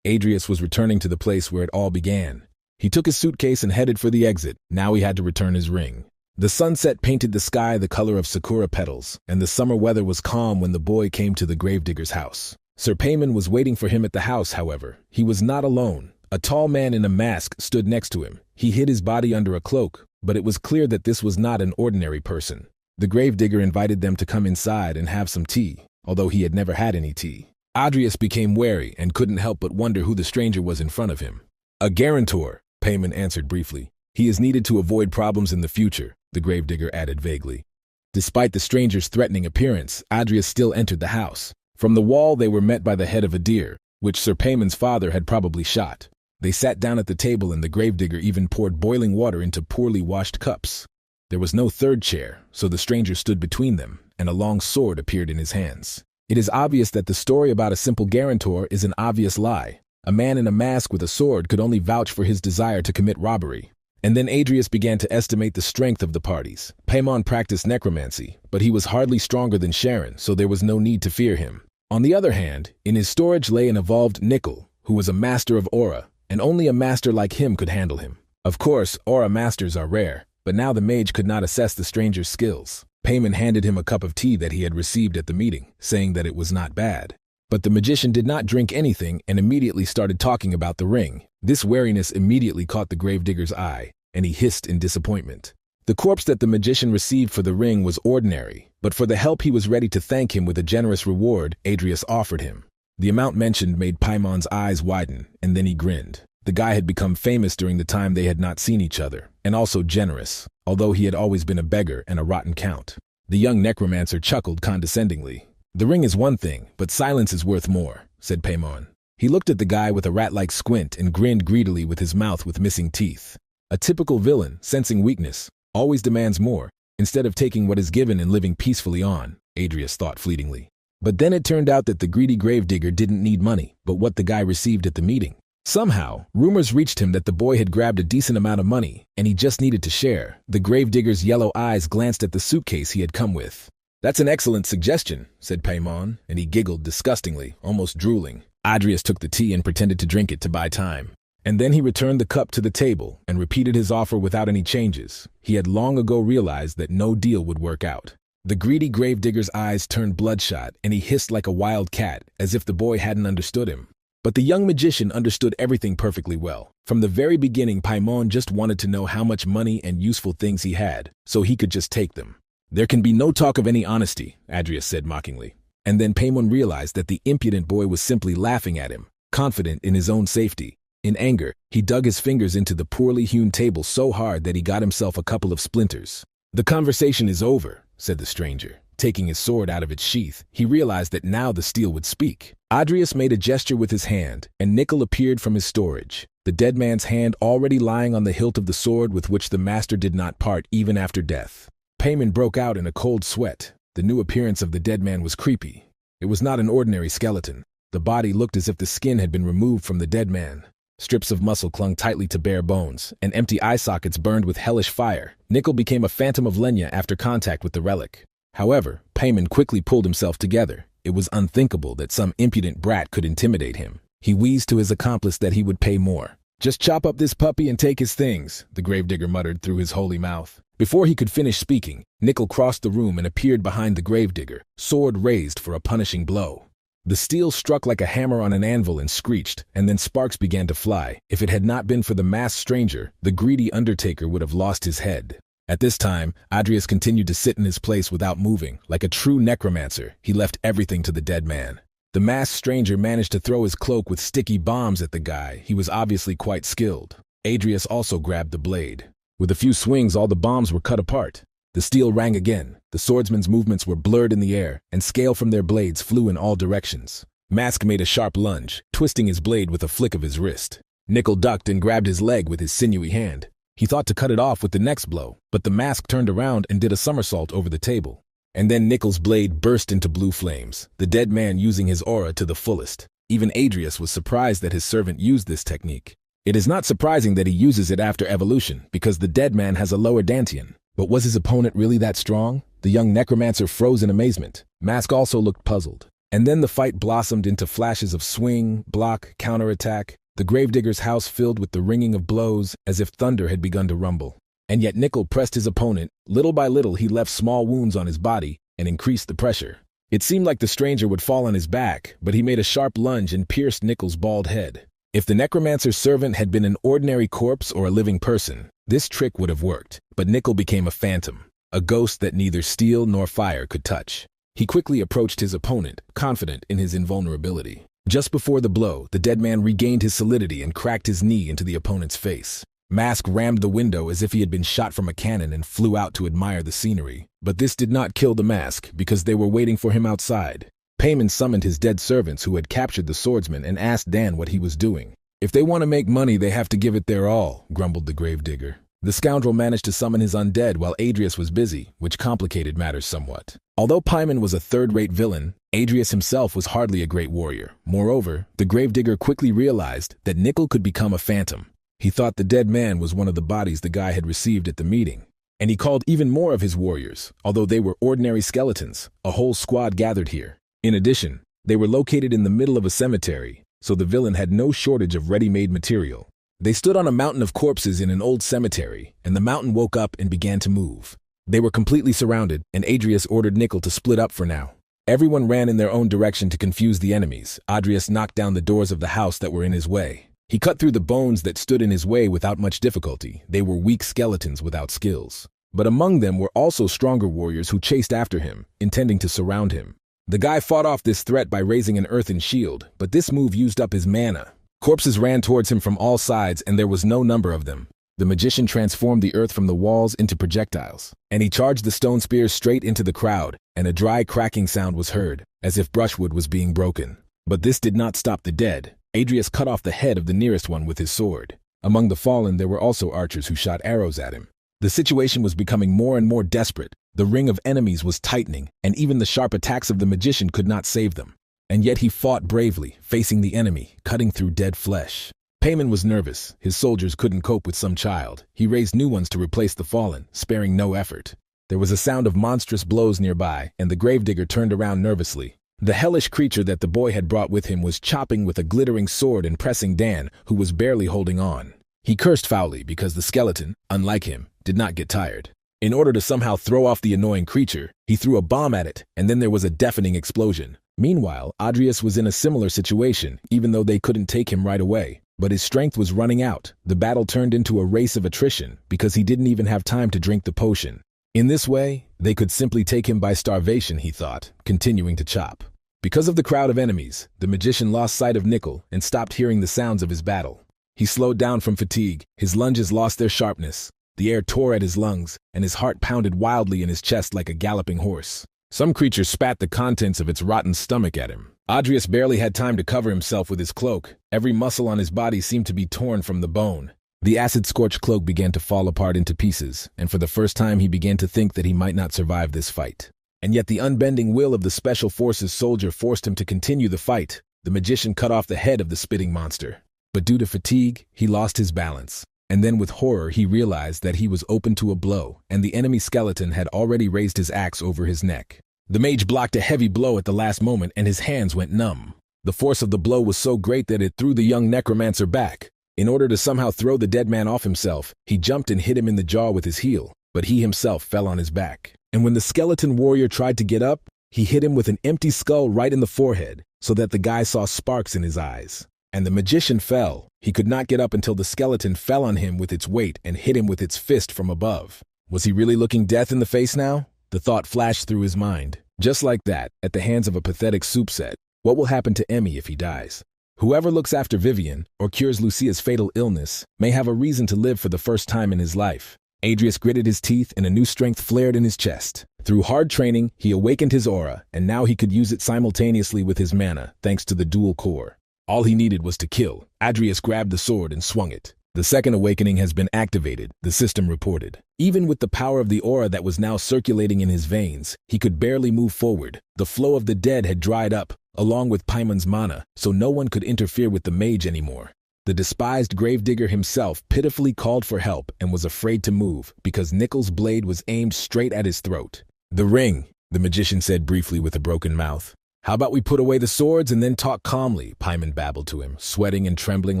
Adrius was returning to the place where it all began. He took his suitcase and headed for the exit. Now he had to return his ring. The sunset painted the sky the color of sakura petals, and the summer weather was calm when the boy came to the gravedigger's house. Sir Payman was waiting for him at the house, however. He was not alone. A tall man in a mask stood next to him. He hid his body under a cloak, but it was clear that this was not an ordinary person. The gravedigger invited them to come inside and have some tea, although he had never had any tea. Adrius became wary and couldn't help but wonder who the stranger was in front of him. A guarantor, Payman answered briefly. He is needed to avoid problems in the future, the gravedigger added vaguely. Despite the stranger's threatening appearance, Adrius still entered the house. From the wall they were met by the head of a deer, which Sir Payman's father had probably shot. They sat down at the table and the gravedigger even poured boiling water into poorly washed cups. There was no third chair, so the stranger stood between them, and a long sword appeared in his hands. It is obvious that the story about a simple guarantor is an obvious lie. A man in a mask with a sword could only vouch for his desire to commit robbery. And then Adrius began to estimate the strength of the parties. Paimon practiced necromancy, but he was hardly stronger than Sharon, so there was no need to fear him. On the other hand, in his storage lay an evolved Nickel, who was a master of aura, and only a master like him could handle him. Of course, aura masters are rare, but now the mage could not assess the stranger's skills. Paimon handed him a cup of tea that he had received at the meeting, saying that it was not bad. But the magician did not drink anything and immediately started talking about the ring. This wariness immediately caught the gravedigger's eye, and he hissed in disappointment. The corpse that the magician received for the ring was ordinary, but for the help he was ready to thank him with a generous reward Adrius offered him. The amount mentioned made Paimon's eyes widen, and then he grinned. The guy had become famous during the time they had not seen each other, and also generous, although he had always been a beggar and a rotten count. The young necromancer chuckled condescendingly. "The ring is one thing, but silence is worth more," said Paimon. He looked at the guy with a rat-like squint and grinned greedily with his mouth with missing teeth. A typical villain, sensing weakness, always demands more, instead of taking what is given and living peacefully on, Adrius thought fleetingly. But then it turned out that the greedy gravedigger didn't need money, but what the guy received at the meeting. Somehow, rumors reached him that the boy had grabbed a decent amount of money, and he just needed to share. The gravedigger's yellow eyes glanced at the suitcase he had come with. "That's an excellent suggestion," said Paimon, and he giggled disgustingly, almost drooling. Adrius took the tea and pretended to drink it to buy time. And then he returned the cup to the table and repeated his offer without any changes. He had long ago realized that no deal would work out. The greedy gravedigger's eyes turned bloodshot, and he hissed like a wild cat, as if the boy hadn't understood him. But the young magician understood everything perfectly well. From the very beginning, Paimon just wanted to know how much money and useful things he had, so he could just take them. "There can be no talk of any honesty," Adrius said mockingly. And then Paimon realized that the impudent boy was simply laughing at him, confident in his own safety. In anger, he dug his fingers into the poorly hewn table so hard that he got himself a couple of splinters. "The conversation is over," said the stranger. Taking his sword out of its sheath, he realized that now the steel would speak. Adrius made a gesture with his hand, and Nickel appeared from his storage, the dead man's hand already lying on the hilt of the sword with which the master did not part even after death. Paimon broke out in a cold sweat. The new appearance of the dead man was creepy. It was not an ordinary skeleton. The body looked as if the skin had been removed from the dead man. Strips of muscle clung tightly to bare bones, and empty eye sockets burned with hellish fire. Nickel became a phantom of Lenya after contact with the relic. However, Paimon quickly pulled himself together. It was unthinkable that some impudent brat could intimidate him. He wheezed to his accomplice that he would pay more. "Just chop up this puppy and take his things," the gravedigger muttered through his holy mouth. Before he could finish speaking, Nickel crossed the room and appeared behind the gravedigger, sword raised for a punishing blow. The steel struck like a hammer on an anvil and screeched, and then sparks began to fly. If it had not been for the masked stranger, the greedy undertaker would have lost his head. At this time, Adrius continued to sit in his place without moving. Like a true necromancer, he left everything to the dead man. The masked stranger managed to throw his cloak with sticky bombs at the guy. He was obviously quite skilled. Adrius also grabbed the blade. With a few swings, all the bombs were cut apart. The steel rang again. The swordsman's movements were blurred in the air, and scale from their blades flew in all directions. Mask made a sharp lunge, twisting his blade with a flick of his wrist. Nickel ducked and grabbed his leg with his sinewy hand. He thought to cut it off with the next blow, but the mask turned around and did a somersault over the table. And then Nickel's blade burst into blue flames, the dead man using his aura to the fullest. Even Adrius was surprised that his servant used this technique. It is not surprising that he uses it after evolution, because the dead man has a lower dantian. But was his opponent really that strong? The young necromancer froze in amazement. Mask also looked puzzled. And then the fight blossomed into flashes of swing, block, counterattack. The gravedigger's house filled with the ringing of blows, as if thunder had begun to rumble. And yet Nickel pressed his opponent. Little by little he left small wounds on his body and increased the pressure. It seemed like the stranger would fall on his back, but he made a sharp lunge and pierced Nickel's bald head. If the necromancer's servant had been an ordinary corpse or a living person, this trick would have worked. But Nickel became a phantom, a ghost that neither steel nor fire could touch. He quickly approached his opponent, confident in his invulnerability. Just before the blow, the dead man regained his solidity and cracked his knee into the opponent's face. Mask rammed the window as if he had been shot from a cannon and flew out to admire the scenery. But this did not kill the mask, because they were waiting for him outside. Paimon summoned his dead servants who had captured the swordsman and asked Dan what he was doing. "If they want to make money, they have to give it their all," grumbled the gravedigger. The scoundrel managed to summon his undead while Adrius was busy, which complicated matters somewhat. Although Paimon was a third-rate villain, Adrius himself was hardly a great warrior. Moreover, the gravedigger quickly realized that Nickel could become a phantom. He thought the dead man was one of the bodies the guy had received at the meeting. And he called even more of his warriors, although they were ordinary skeletons. A whole squad gathered here. In addition, they were located in the middle of a cemetery, so the villain had no shortage of ready-made material. They stood on a mountain of corpses in an old cemetery, and the mountain woke up and began to move. They were completely surrounded, and Adrius ordered Nickel to split up for now. Everyone ran in their own direction to confuse the enemies. Adrius knocked down the doors of the house that were in his way. He cut through the bones that stood in his way without much difficulty. They were weak skeletons without skills. But among them were also stronger warriors who chased after him, intending to surround him. The guy fought off this threat by raising an earthen shield, but this move used up his mana. Corpses ran towards him from all sides, and there was no number of them. The magician transformed the earth from the walls into projectiles, and he charged the stone spears straight into the crowd, and a dry cracking sound was heard, as if brushwood was being broken. But this did not stop the dead. Adrius cut off the head of the nearest one with his sword. Among the fallen there were also archers who shot arrows at him. The situation was becoming more and more desperate. The ring of enemies was tightening, and even the sharp attacks of the magician could not save them. And yet he fought bravely, facing the enemy, cutting through dead flesh. Payman was nervous. His soldiers couldn't cope with some child. He raised new ones to replace the fallen, sparing no effort. There was a sound of monstrous blows nearby, and the gravedigger turned around nervously. The hellish creature that the boy had brought with him was chopping with a glittering sword and pressing Dan, who was barely holding on. He cursed foully because the skeleton, unlike him, did not get tired. In order to somehow throw off the annoying creature, he threw a bomb at it, and then there was a deafening explosion. Meanwhile, Adrius was in a similar situation, even though they couldn't take him right away. But his strength was running out. The battle turned into a race of attrition because he didn't even have time to drink the potion. In this way, they could simply take him by starvation, he thought, continuing to chop. Because of the crowd of enemies, the magician lost sight of Nickel and stopped hearing the sounds of his battle. He slowed down from fatigue, his lunges lost their sharpness, the air tore at his lungs, and his heart pounded wildly in his chest like a galloping horse. Some creature spat the contents of its rotten stomach at him. Adrius barely had time to cover himself with his cloak. Every muscle on his body seemed to be torn from the bone. The acid-scorched cloak began to fall apart into pieces, and for the first time he began to think that he might not survive this fight. And yet the unbending will of the Special Forces soldier forced him to continue the fight. The magician cut off the head of the spitting monster. But due to fatigue, he lost his balance. And then with horror he realized that he was open to a blow, and the enemy skeleton had already raised his axe over his neck. The mage blocked a heavy blow at the last moment, and his hands went numb. The force of the blow was so great that it threw the young necromancer back. In order to somehow throw the dead man off himself, he jumped and hit him in the jaw with his heel, but he himself fell on his back. And when the skeleton warrior tried to get up, he hit him with an empty skull right in the forehead, so that the guy saw sparks in his eyes. And the magician fell. He could not get up until the skeleton fell on him with its weight and hit him with its fist from above. Was he really looking death in the face now? The thought flashed through his mind. Just like that, at the hands of a pathetic soup set, what will happen to Emmy if he dies? Whoever looks after Vivian, or cures Lucia's fatal illness, may have a reason to live for the first time in his life. Adrius gritted his teeth and a new strength flared in his chest. Through hard training, he awakened his aura, and now he could use it simultaneously with his mana, thanks to the dual core. All he needed was to kill. Adrius grabbed the sword and swung it. The second awakening has been activated, the system reported. Even with the power of the aura that was now circulating in his veins, he could barely move forward. The flow of the dead had dried up, along with Paimon's mana, so no one could interfere with the mage anymore. The despised gravedigger himself pitifully called for help and was afraid to move because Nickel's blade was aimed straight at his throat. "The ring," the magician said briefly with a broken mouth. "How about we put away the swords and then talk calmly?" Paimon babbled to him, sweating and trembling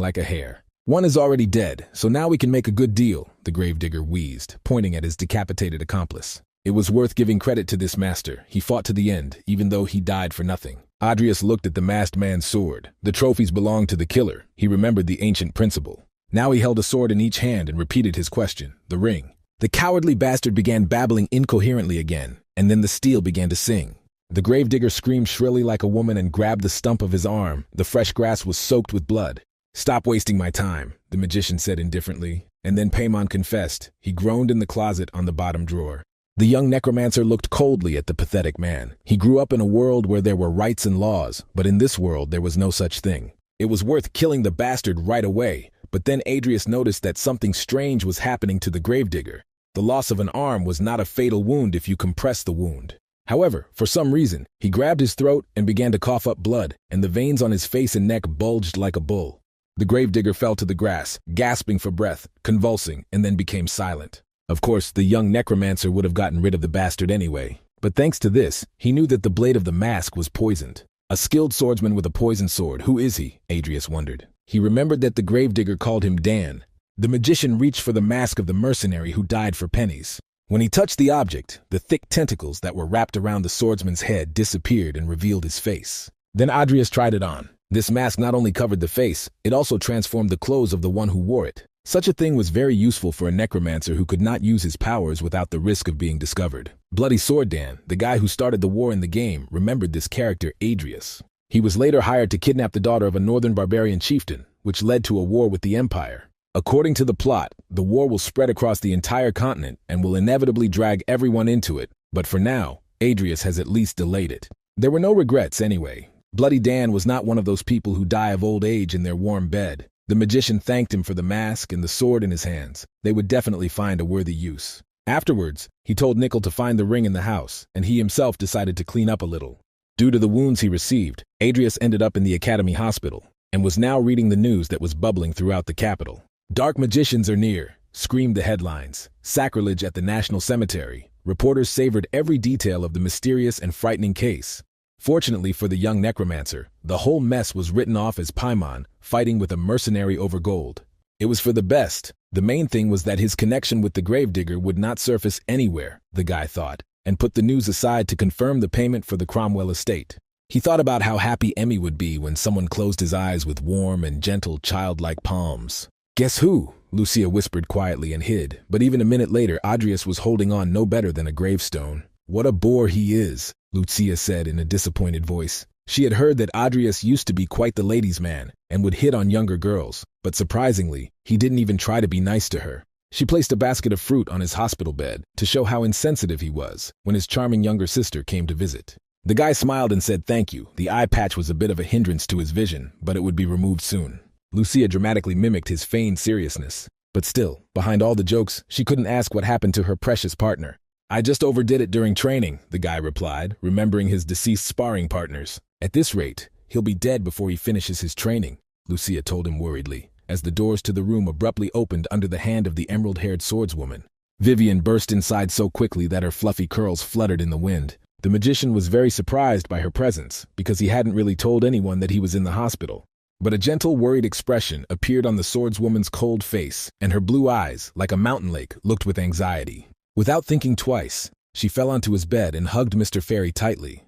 like a hare. "One is already dead, so now we can make a good deal," the gravedigger wheezed, pointing at his decapitated accomplice. It was worth giving credit to this master. He fought to the end, even though he died for nothing. Adrius looked at the masked man's sword. The trophies belonged to the killer. He remembered the ancient principle. Now he held a sword in each hand and repeated his question, the ring. The cowardly bastard began babbling incoherently again, and then the steel began to sing. The gravedigger screamed shrilly like a woman and grabbed the stump of his arm. The fresh grass was soaked with blood. "Stop wasting my time," the magician said indifferently. And then Paimon confessed. He groaned in the closet on the bottom drawer. The young necromancer looked coldly at the pathetic man. He grew up in a world where there were rights and laws, but in this world there was no such thing. It was worth killing the bastard right away, but then Adrius noticed that something strange was happening to the gravedigger. The loss of an arm was not a fatal wound if you compress the wound. However, for some reason, he grabbed his throat and began to cough up blood, and the veins on his face and neck bulged like a bull. The gravedigger fell to the grass, gasping for breath, convulsing, and then became silent. Of course, the young necromancer would have gotten rid of the bastard anyway, but thanks to this, he knew that the blade of the mask was poisoned. A skilled swordsman with a poisoned sword, who is he? Adrius wondered. He remembered that the gravedigger called him Dan. The magician reached for the mask of the mercenary who died for pennies. When he touched the object, the thick tentacles that were wrapped around the swordsman's head disappeared and revealed his face. Then Adrius tried it on. This mask not only covered the face, it also transformed the clothes of the one who wore it. Such a thing was very useful for a necromancer who could not use his powers without the risk of being discovered. Bloody Sword Dan, the guy who started the war in the game, remembered this character Adrius. He was later hired to kidnap the daughter of a northern barbarian chieftain, which led to a war with the Empire. According to the plot, the war will spread across the entire continent and will inevitably drag everyone into it, but for now, Adrius has at least delayed it. There were no regrets anyway. Bloody Dan was not one of those people who die of old age in their warm bed. The magician thanked him for the mask and the sword in his hands. They would definitely find a worthy use. Afterwards, he told Nickel to find the ring in the house, and he himself decided to clean up a little. Due to the wounds he received, Adrius ended up in the Academy Hospital, and was now reading the news that was bubbling throughout the capital. Dark magicians are near, screamed the headlines. Sacrilege at the National Cemetery. Reporters savored every detail of the mysterious and frightening case. Fortunately for the young necromancer, the whole mess was written off as Paimon fighting with a mercenary over gold. It was for the best. The main thing was that his connection with the gravedigger would not surface anywhere, the guy thought, and put the news aside to confirm the payment for the Cromwell estate. He thought about how happy Emmy would be when someone closed his eyes with warm and gentle childlike palms. "Guess who?" Lucia whispered quietly and hid, but even a minute later Adrius was holding on no better than a gravestone. "What a bore he is," Lucia said in a disappointed voice. She had heard that Adrius used to be quite the ladies' man and would hit on younger girls, but surprisingly, he didn't even try to be nice to her. She placed a basket of fruit on his hospital bed to show how insensitive he was when his charming younger sister came to visit. The guy smiled and said thank you. The eye patch was a bit of a hindrance to his vision, but it would be removed soon. Lucia dramatically mimicked his feigned seriousness. But still, behind all the jokes, she couldn't ask what happened to her precious partner. "I just overdid it during training," the guy replied, remembering his deceased sparring partners. "At this rate, he'll be dead before he finishes his training," Lucia told him worriedly, as the doors to the room abruptly opened under the hand of the emerald-haired swordswoman. Vivian burst inside so quickly that her fluffy curls fluttered in the wind. The magician was very surprised by her presence, because he hadn't really told anyone that he was in the hospital. But a gentle, worried expression appeared on the swordswoman's cold face, and her blue eyes, like a mountain lake, looked with anxiety. Without thinking twice, she fell onto his bed and hugged Mr. Fairy tightly.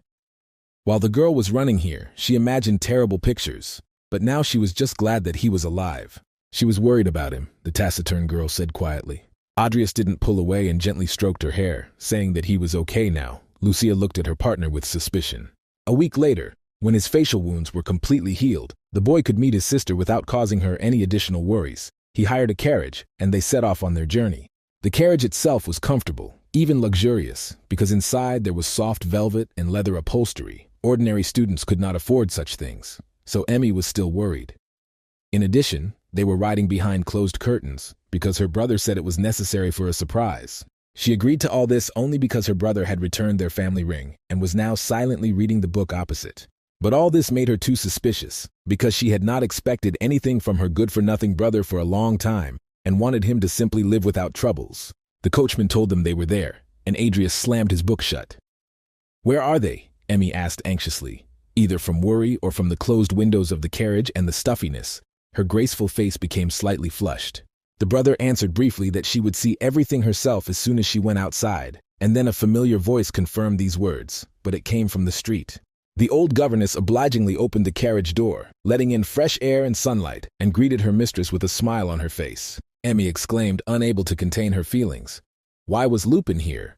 While the girl was running here, she imagined terrible pictures, but now she was just glad that he was alive. She was worried about him, the taciturn girl said quietly. Adrius didn't pull away and gently stroked her hair, saying that he was okay now. Lucia looked at her partner with suspicion. A week later, when his facial wounds were completely healed, the boy could meet his sister without causing her any additional worries. He hired a carriage, and they set off on their journey. The carriage itself was comfortable, even luxurious, because inside there was soft velvet and leather upholstery. Ordinary students could not afford such things, so Emmy was still worried. In addition, they were riding behind closed curtains, because her brother said it was necessary for a surprise. She agreed to all this only because her brother had returned their family ring and was now silently reading the book opposite. But all this made her too suspicious, because she had not expected anything from her good-for-nothing brother for a long time and wanted him to simply live without troubles. The coachman told them they were there, and Adrius slammed his book shut. "Where are they?" Emmy asked anxiously. Either from worry or from the closed windows of the carriage and the stuffiness, her graceful face became slightly flushed. The brother answered briefly that she would see everything herself as soon as she went outside, and then a familiar voice confirmed these words, but it came from the street. The old governess obligingly opened the carriage door, letting in fresh air and sunlight, and greeted her mistress with a smile on her face. Emmy exclaimed, unable to contain her feelings. Why was Lupin here?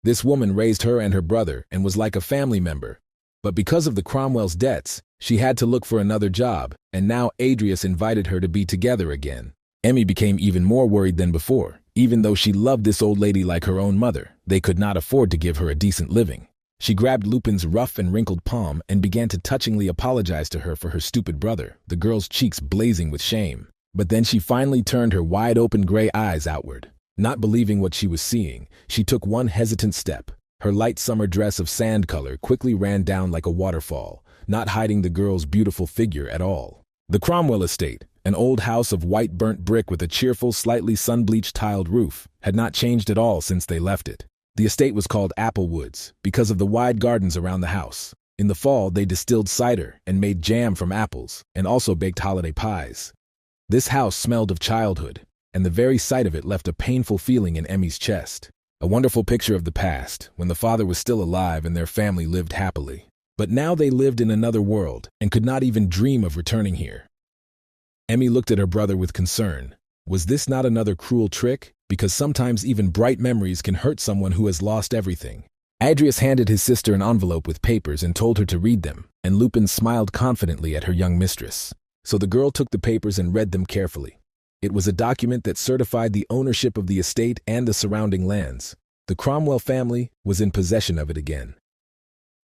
This woman raised her and her brother and was like a family member. But because of the Cromwell's debts, she had to look for another job, and now Adrius invited her to be together again. Emmy became even more worried than before. Even though she loved this old lady like her own mother, they could not afford to give her a decent living. She grabbed Lupin's rough and wrinkled palm and began to touchingly apologize to her for her stupid brother, the girl's cheeks blazing with shame. But then she finally turned her wide-open gray eyes outward. Not believing what she was seeing, she took one hesitant step. Her light summer dress of sand color quickly ran down like a waterfall, not hiding the girl's beautiful figure at all. The Cromwell estate, an old house of white burnt brick with a cheerful, slightly sun-bleached tiled roof, had not changed at all since they left it. The estate was called Apple Woods because of the wide gardens around the house. In the fall, they distilled cider and made jam from apples, and also baked holiday pies. This house smelled of childhood, and the very sight of it left a painful feeling in Emmy's chest. A wonderful picture of the past, when the father was still alive and their family lived happily. But now they lived in another world and could not even dream of returning here. Emmy looked at her brother with concern. Was this not another cruel trick? Because sometimes even bright memories can hurt someone who has lost everything. Adrius handed his sister an envelope with papers and told her to read them, and Lupin smiled confidently at her young mistress. So the girl took the papers and read them carefully. It was a document that certified the ownership of the estate and the surrounding lands. The Cromwell family was in possession of it again.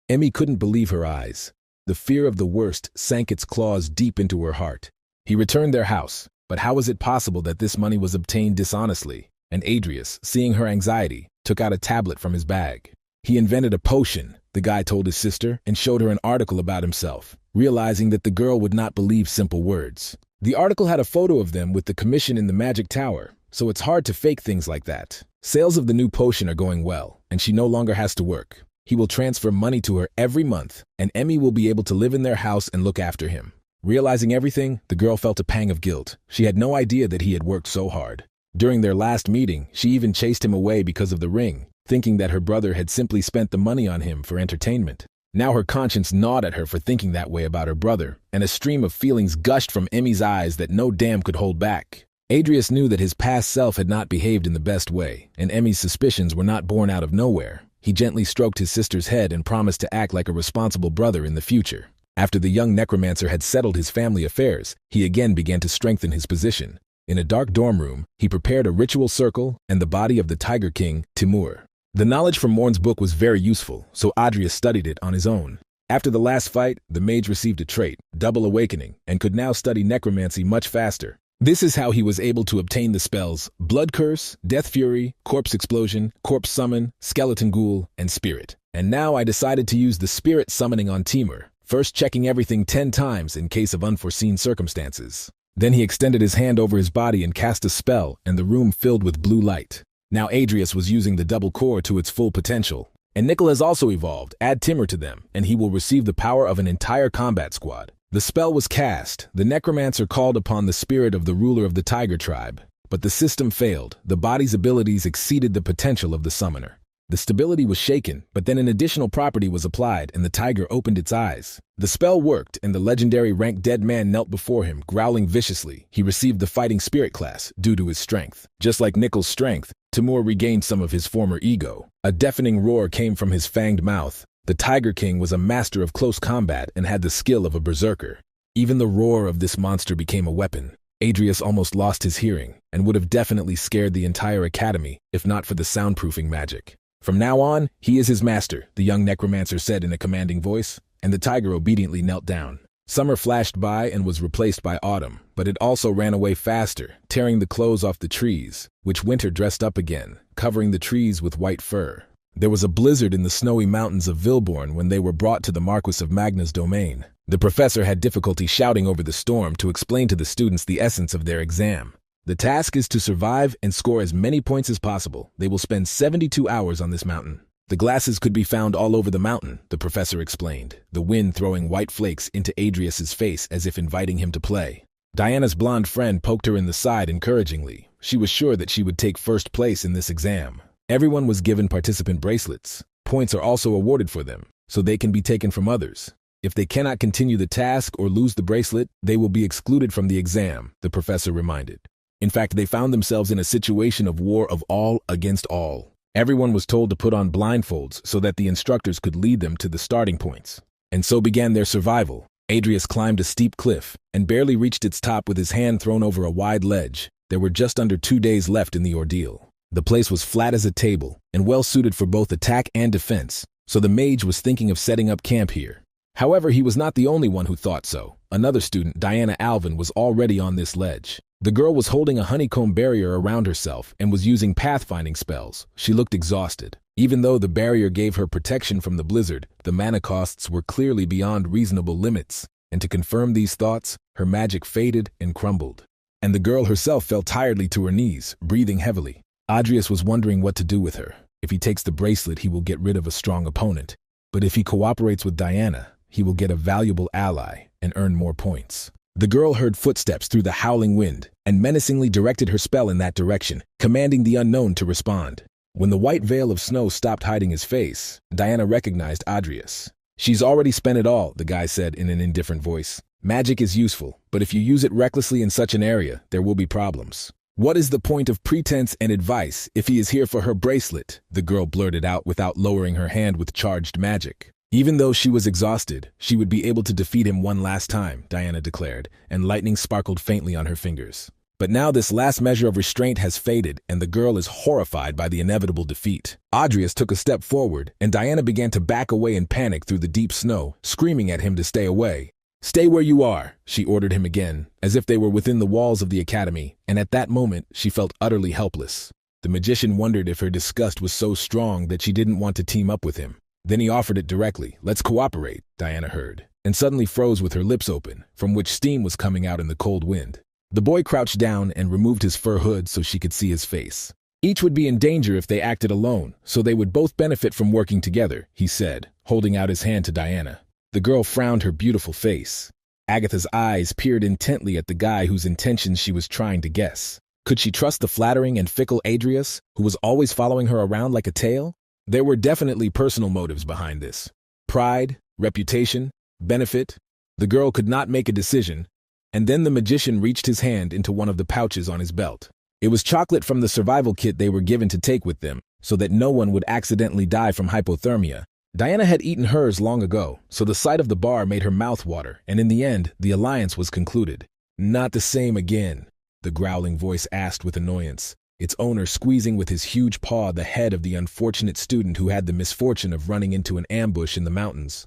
Emmy couldn't believe her eyes. The fear of the worst sank its claws deep into her heart. He returned their house, but how was it possible that this money was obtained dishonestly? And Adrius, seeing her anxiety, took out a tablet from his bag. He invented a potion, the guy told his sister, and showed her an article about himself, realizing that the girl would not believe simple words. The article had a photo of them with the commission in the magic tower, so it's hard to fake things like that. Sales of the new potion are going well, and she no longer has to work. He will transfer money to her every month, and Emmy will be able to live in their house and look after him. Realizing everything, the girl felt a pang of guilt. She had no idea that he had worked so hard. During their last meeting, she even chased him away because of the ring, thinking that her brother had simply spent the money on him for entertainment. Now her conscience gnawed at her for thinking that way about her brother, and a stream of feelings gushed from Emmy's eyes that no dam could hold back. Adrius knew that his past self had not behaved in the best way, and Emmy's suspicions were not born out of nowhere. He gently stroked his sister's head and promised to act like a responsible brother in the future. After the young necromancer had settled his family affairs, he again began to strengthen his position. In a dark dorm room, he prepared a ritual circle and the body of the Tiger King, Timur. The knowledge from Morn's book was very useful, so Adrius studied it on his own. After the last fight, the mage received a trait, Double Awakening, and could now study necromancy much faster. This is how he was able to obtain the spells Blood Curse, Death Fury, Corpse Explosion, Corpse Summon, Skeleton Ghoul, and Spirit. And now I decided to use the Spirit Summoning on Timur, first checking everything 10 times in case of unforeseen circumstances. Then he extended his hand over his body and cast a spell, and the room filled with blue light. Now Adrius was using the double core to its full potential. And Nickel has also evolved. Add Timur to them, and he will receive the power of an entire combat squad. The spell was cast. The necromancer called upon the spirit of the ruler of the Tiger tribe. But the system failed. The body's abilities exceeded the potential of the summoner. The stability was shaken, but then an additional property was applied and the tiger opened its eyes. The spell worked, and the legendary ranked dead man knelt before him, growling viciously. He received the fighting spirit class due to his strength. Just like Nickel's strength, Timur regained some of his former ego. A deafening roar came from his fanged mouth. The Tiger King was a master of close combat and had the skill of a berserker. Even the roar of this monster became a weapon. Adrius almost lost his hearing and would have definitely scared the entire academy if not for the soundproofing magic. From now on, he is his master, the young necromancer said in a commanding voice, and the tiger obediently knelt down. Summer flashed by and was replaced by autumn, but it also ran away faster, tearing the clothes off the trees, which winter dressed up again, covering the trees with white fur. There was a blizzard in the snowy mountains of Vilborn when they were brought to the Marquis of Magna's domain. The professor had difficulty shouting over the storm to explain to the students the essence of their exam. The task is to survive and score as many points as possible. They will spend 72 hours on this mountain. The glasses could be found all over the mountain, the professor explained, the wind throwing white flakes into Adrius's face as if inviting him to play. Diana's blonde friend poked her in the side encouragingly. She was sure that she would take first place in this exam. Everyone was given participant bracelets. Points are also awarded for them, so they can be taken from others. If they cannot continue the task or lose the bracelet, they will be excluded from the exam, the professor reminded. In fact, they found themselves in a situation of war of all against all. Everyone was told to put on blindfolds so that the instructors could lead them to the starting points. And so began their survival. Adrius climbed a steep cliff and barely reached its top with his hand thrown over a wide ledge. There were just under 2 days left in the ordeal. The place was flat as a table and well suited for both attack and defense, so the mage was thinking of setting up camp here. However, he was not the only one who thought so. Another student, Diana Alvin, was already on this ledge. The girl was holding a honeycomb barrier around herself and was using pathfinding spells. She looked exhausted. Even though the barrier gave her protection from the blizzard, the mana costs were clearly beyond reasonable limits. and to confirm these thoughts, her magic faded and crumbled. And the girl herself fell tiredly to her knees, breathing heavily. Adrius was wondering what to do with her. If he takes the bracelet, he will get rid of a strong opponent. But if he cooperates with Diana, he will get a valuable ally and earn more points. The girl heard footsteps through the howling wind and menacingly directed her spell in that direction, commanding the unknown to respond. When the white veil of snow stopped hiding his face, Diana recognized Adrius. "She's already spent it all," the guy said in an indifferent voice. "Magic is useful, but if you use it recklessly in such an area, there will be problems." "What is the point of pretense and advice if he is here for her bracelet?" the girl blurted out without lowering her hand with charged magic. Even though she was exhausted, she would be able to defeat him one last time, Diana declared, and lightning sparkled faintly on her fingers. But now this last measure of restraint has faded, and the girl is horrified by the inevitable defeat. Adrius took a step forward, and Diana began to back away in panic through the deep snow, screaming at him to stay away. "Stay where you are," she ordered him again, as if they were within the walls of the academy, and at that moment she felt utterly helpless. The magician wondered if her disgust was so strong that she didn't want to team up with him. Then he offered it directly. "Let's cooperate," Diana heard, and suddenly froze with her lips open, from which steam was coming out in the cold wind. The boy crouched down and removed his fur hood so she could see his face. "Each would be in danger if they acted alone, so they would both benefit from working together," he said, holding out his hand to Diana. The girl frowned her beautiful face. Agatha's eyes peered intently at the guy whose intentions she was trying to guess. Could she trust the flattering and fickle Adrius, who was always following her around like a tail? There were definitely personal motives behind this. Pride, reputation, benefit. The girl could not make a decision, and then the magician reached his hand into one of the pouches on his belt. It was chocolate from the survival kit they were given to take with them, so that no one would accidentally die from hypothermia. Diana had eaten hers long ago, so the sight of the bar made her mouth water, and in the end, the alliance was concluded. "Not the same again," the growling voice asked with annoyance, its owner squeezing with his huge paw the head of the unfortunate student who had the misfortune of running into an ambush in the mountains.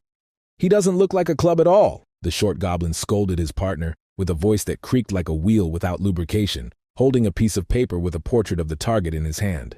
"He doesn't look like a club at all," the short goblin scolded his partner, with a voice that creaked like a wheel without lubrication, holding a piece of paper with a portrait of the target in his hand.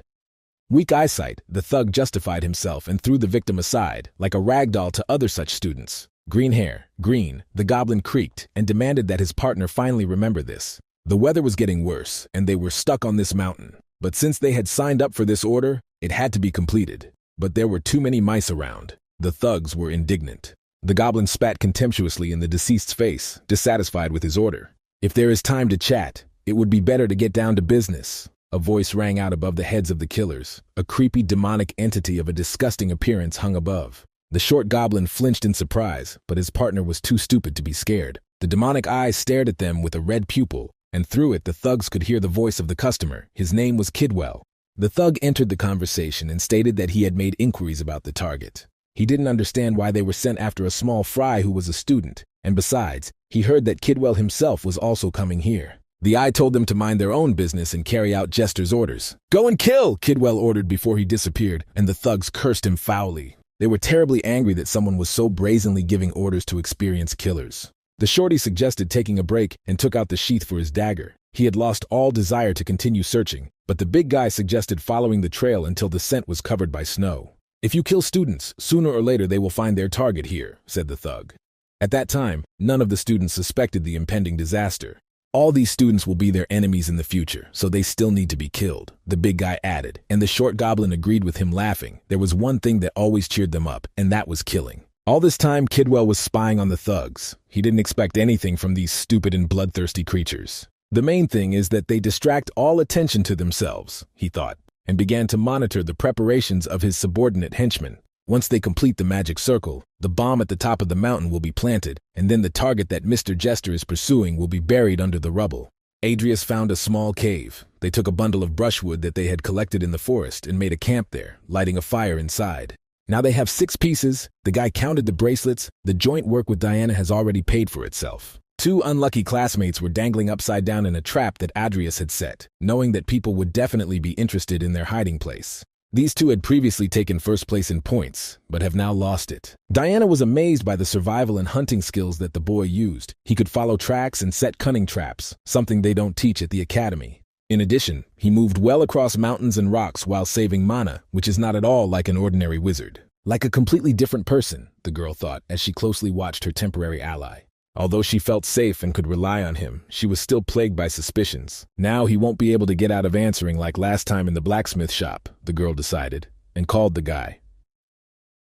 Weak eyesight, the thug justified himself and threw the victim aside, like a rag doll to other such students. "Green hair, green," the goblin creaked and demanded that his partner finally remember this. The weather was getting worse, and they were stuck on this mountain. But since they had signed up for this order, it had to be completed. But there were too many mice around. The thugs were indignant. The goblin spat contemptuously in the deceased's face, dissatisfied with his order. "If there is time to chat, it would be better to get down to business." A voice rang out above the heads of the killers. A creepy demonic entity of a disgusting appearance hung above. The short goblin flinched in surprise, but his partner was too stupid to be scared. The demonic eyes stared at them with a red pupil, and through it the thugs could hear the voice of the customer. His name was Kidwell. The thug entered the conversation and stated that he had made inquiries about the target. He didn't understand why they were sent after a small fry who was a student, and besides, he heard that Kidwell himself was also coming here. The eye told them to mind their own business and carry out Jester's orders. "Go and kill!" Kidwell ordered before he disappeared, and the thugs cursed him foully. They were terribly angry that someone was so brazenly giving orders to experienced killers. The shorty suggested taking a break and took out the sheath for his dagger. He had lost all desire to continue searching, but the big guy suggested following the trail until the scent was covered by snow. "If you kill students, sooner or later they will find their target here," said the thug. At that time, none of the students suspected the impending disaster. "All these students will be their enemies in the future, so they still need to be killed," the big guy added, and the short goblin agreed with him, laughing. There was one thing that always cheered them up, and that was killing. All this time, Kidwell was spying on the thugs. He didn't expect anything from these stupid and bloodthirsty creatures. "The main thing is that they distract all attention to themselves," he thought, and began to monitor the preparations of his subordinate henchmen. Once they complete the magic circle, the bomb at the top of the mountain will be planted, and then the target that Mr. Jester is pursuing will be buried under the rubble. Adrius found a small cave. They took a bundle of brushwood that they had collected in the forest and made a camp there, lighting a fire inside. Now they have 6 pieces. The guy counted the bracelets. The joint work with Diana has already paid for itself. 2 unlucky classmates were dangling upside down in a trap that Adrius had set, knowing that people would definitely be interested in their hiding place. These 2 had previously taken first place in points, but have now lost it. Diana was amazed by the survival and hunting skills that the boy used. He could follow tracks and set cunning traps, something they don't teach at the academy. In addition, he moved well across mountains and rocks while saving mana, which is not at all like an ordinary wizard. Like a completely different person, the girl thought as she closely watched her temporary ally. Although she felt safe and could rely on him, she was still plagued by suspicions. Now he won't be able to get out of answering like last time in the blacksmith shop, the girl decided, and called the guy.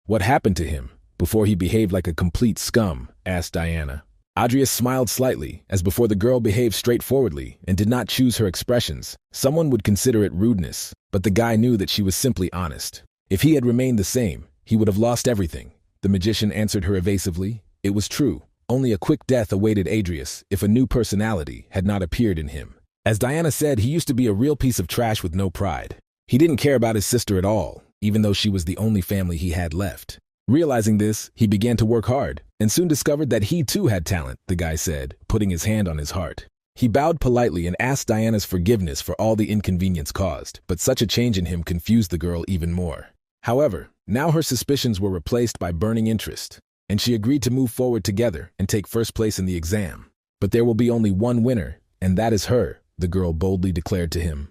"What happened to him before he behaved like a complete scum?" asked Diana. Adrius smiled slightly, as before the girl behaved straightforwardly and did not choose her expressions. Someone would consider it rudeness, but the guy knew that she was simply honest. If he had remained the same, he would have lost everything. The magician answered her evasively. It was true. Only a quick death awaited Adrius if a new personality had not appeared in him. As Diana said, he used to be a real piece of trash with no pride. He didn't care about his sister at all, even though she was the only family he had left. Realizing this, he began to work hard, and soon discovered that he too had talent, the guy said, putting his hand on his heart. He bowed politely and asked Diana's forgiveness for all the inconvenience caused, but such a change in him confused the girl even more. However, now her suspicions were replaced by burning interest, and she agreed to move forward together and take first place in the exam. But there will be only one winner, and that is her, the girl boldly declared to him.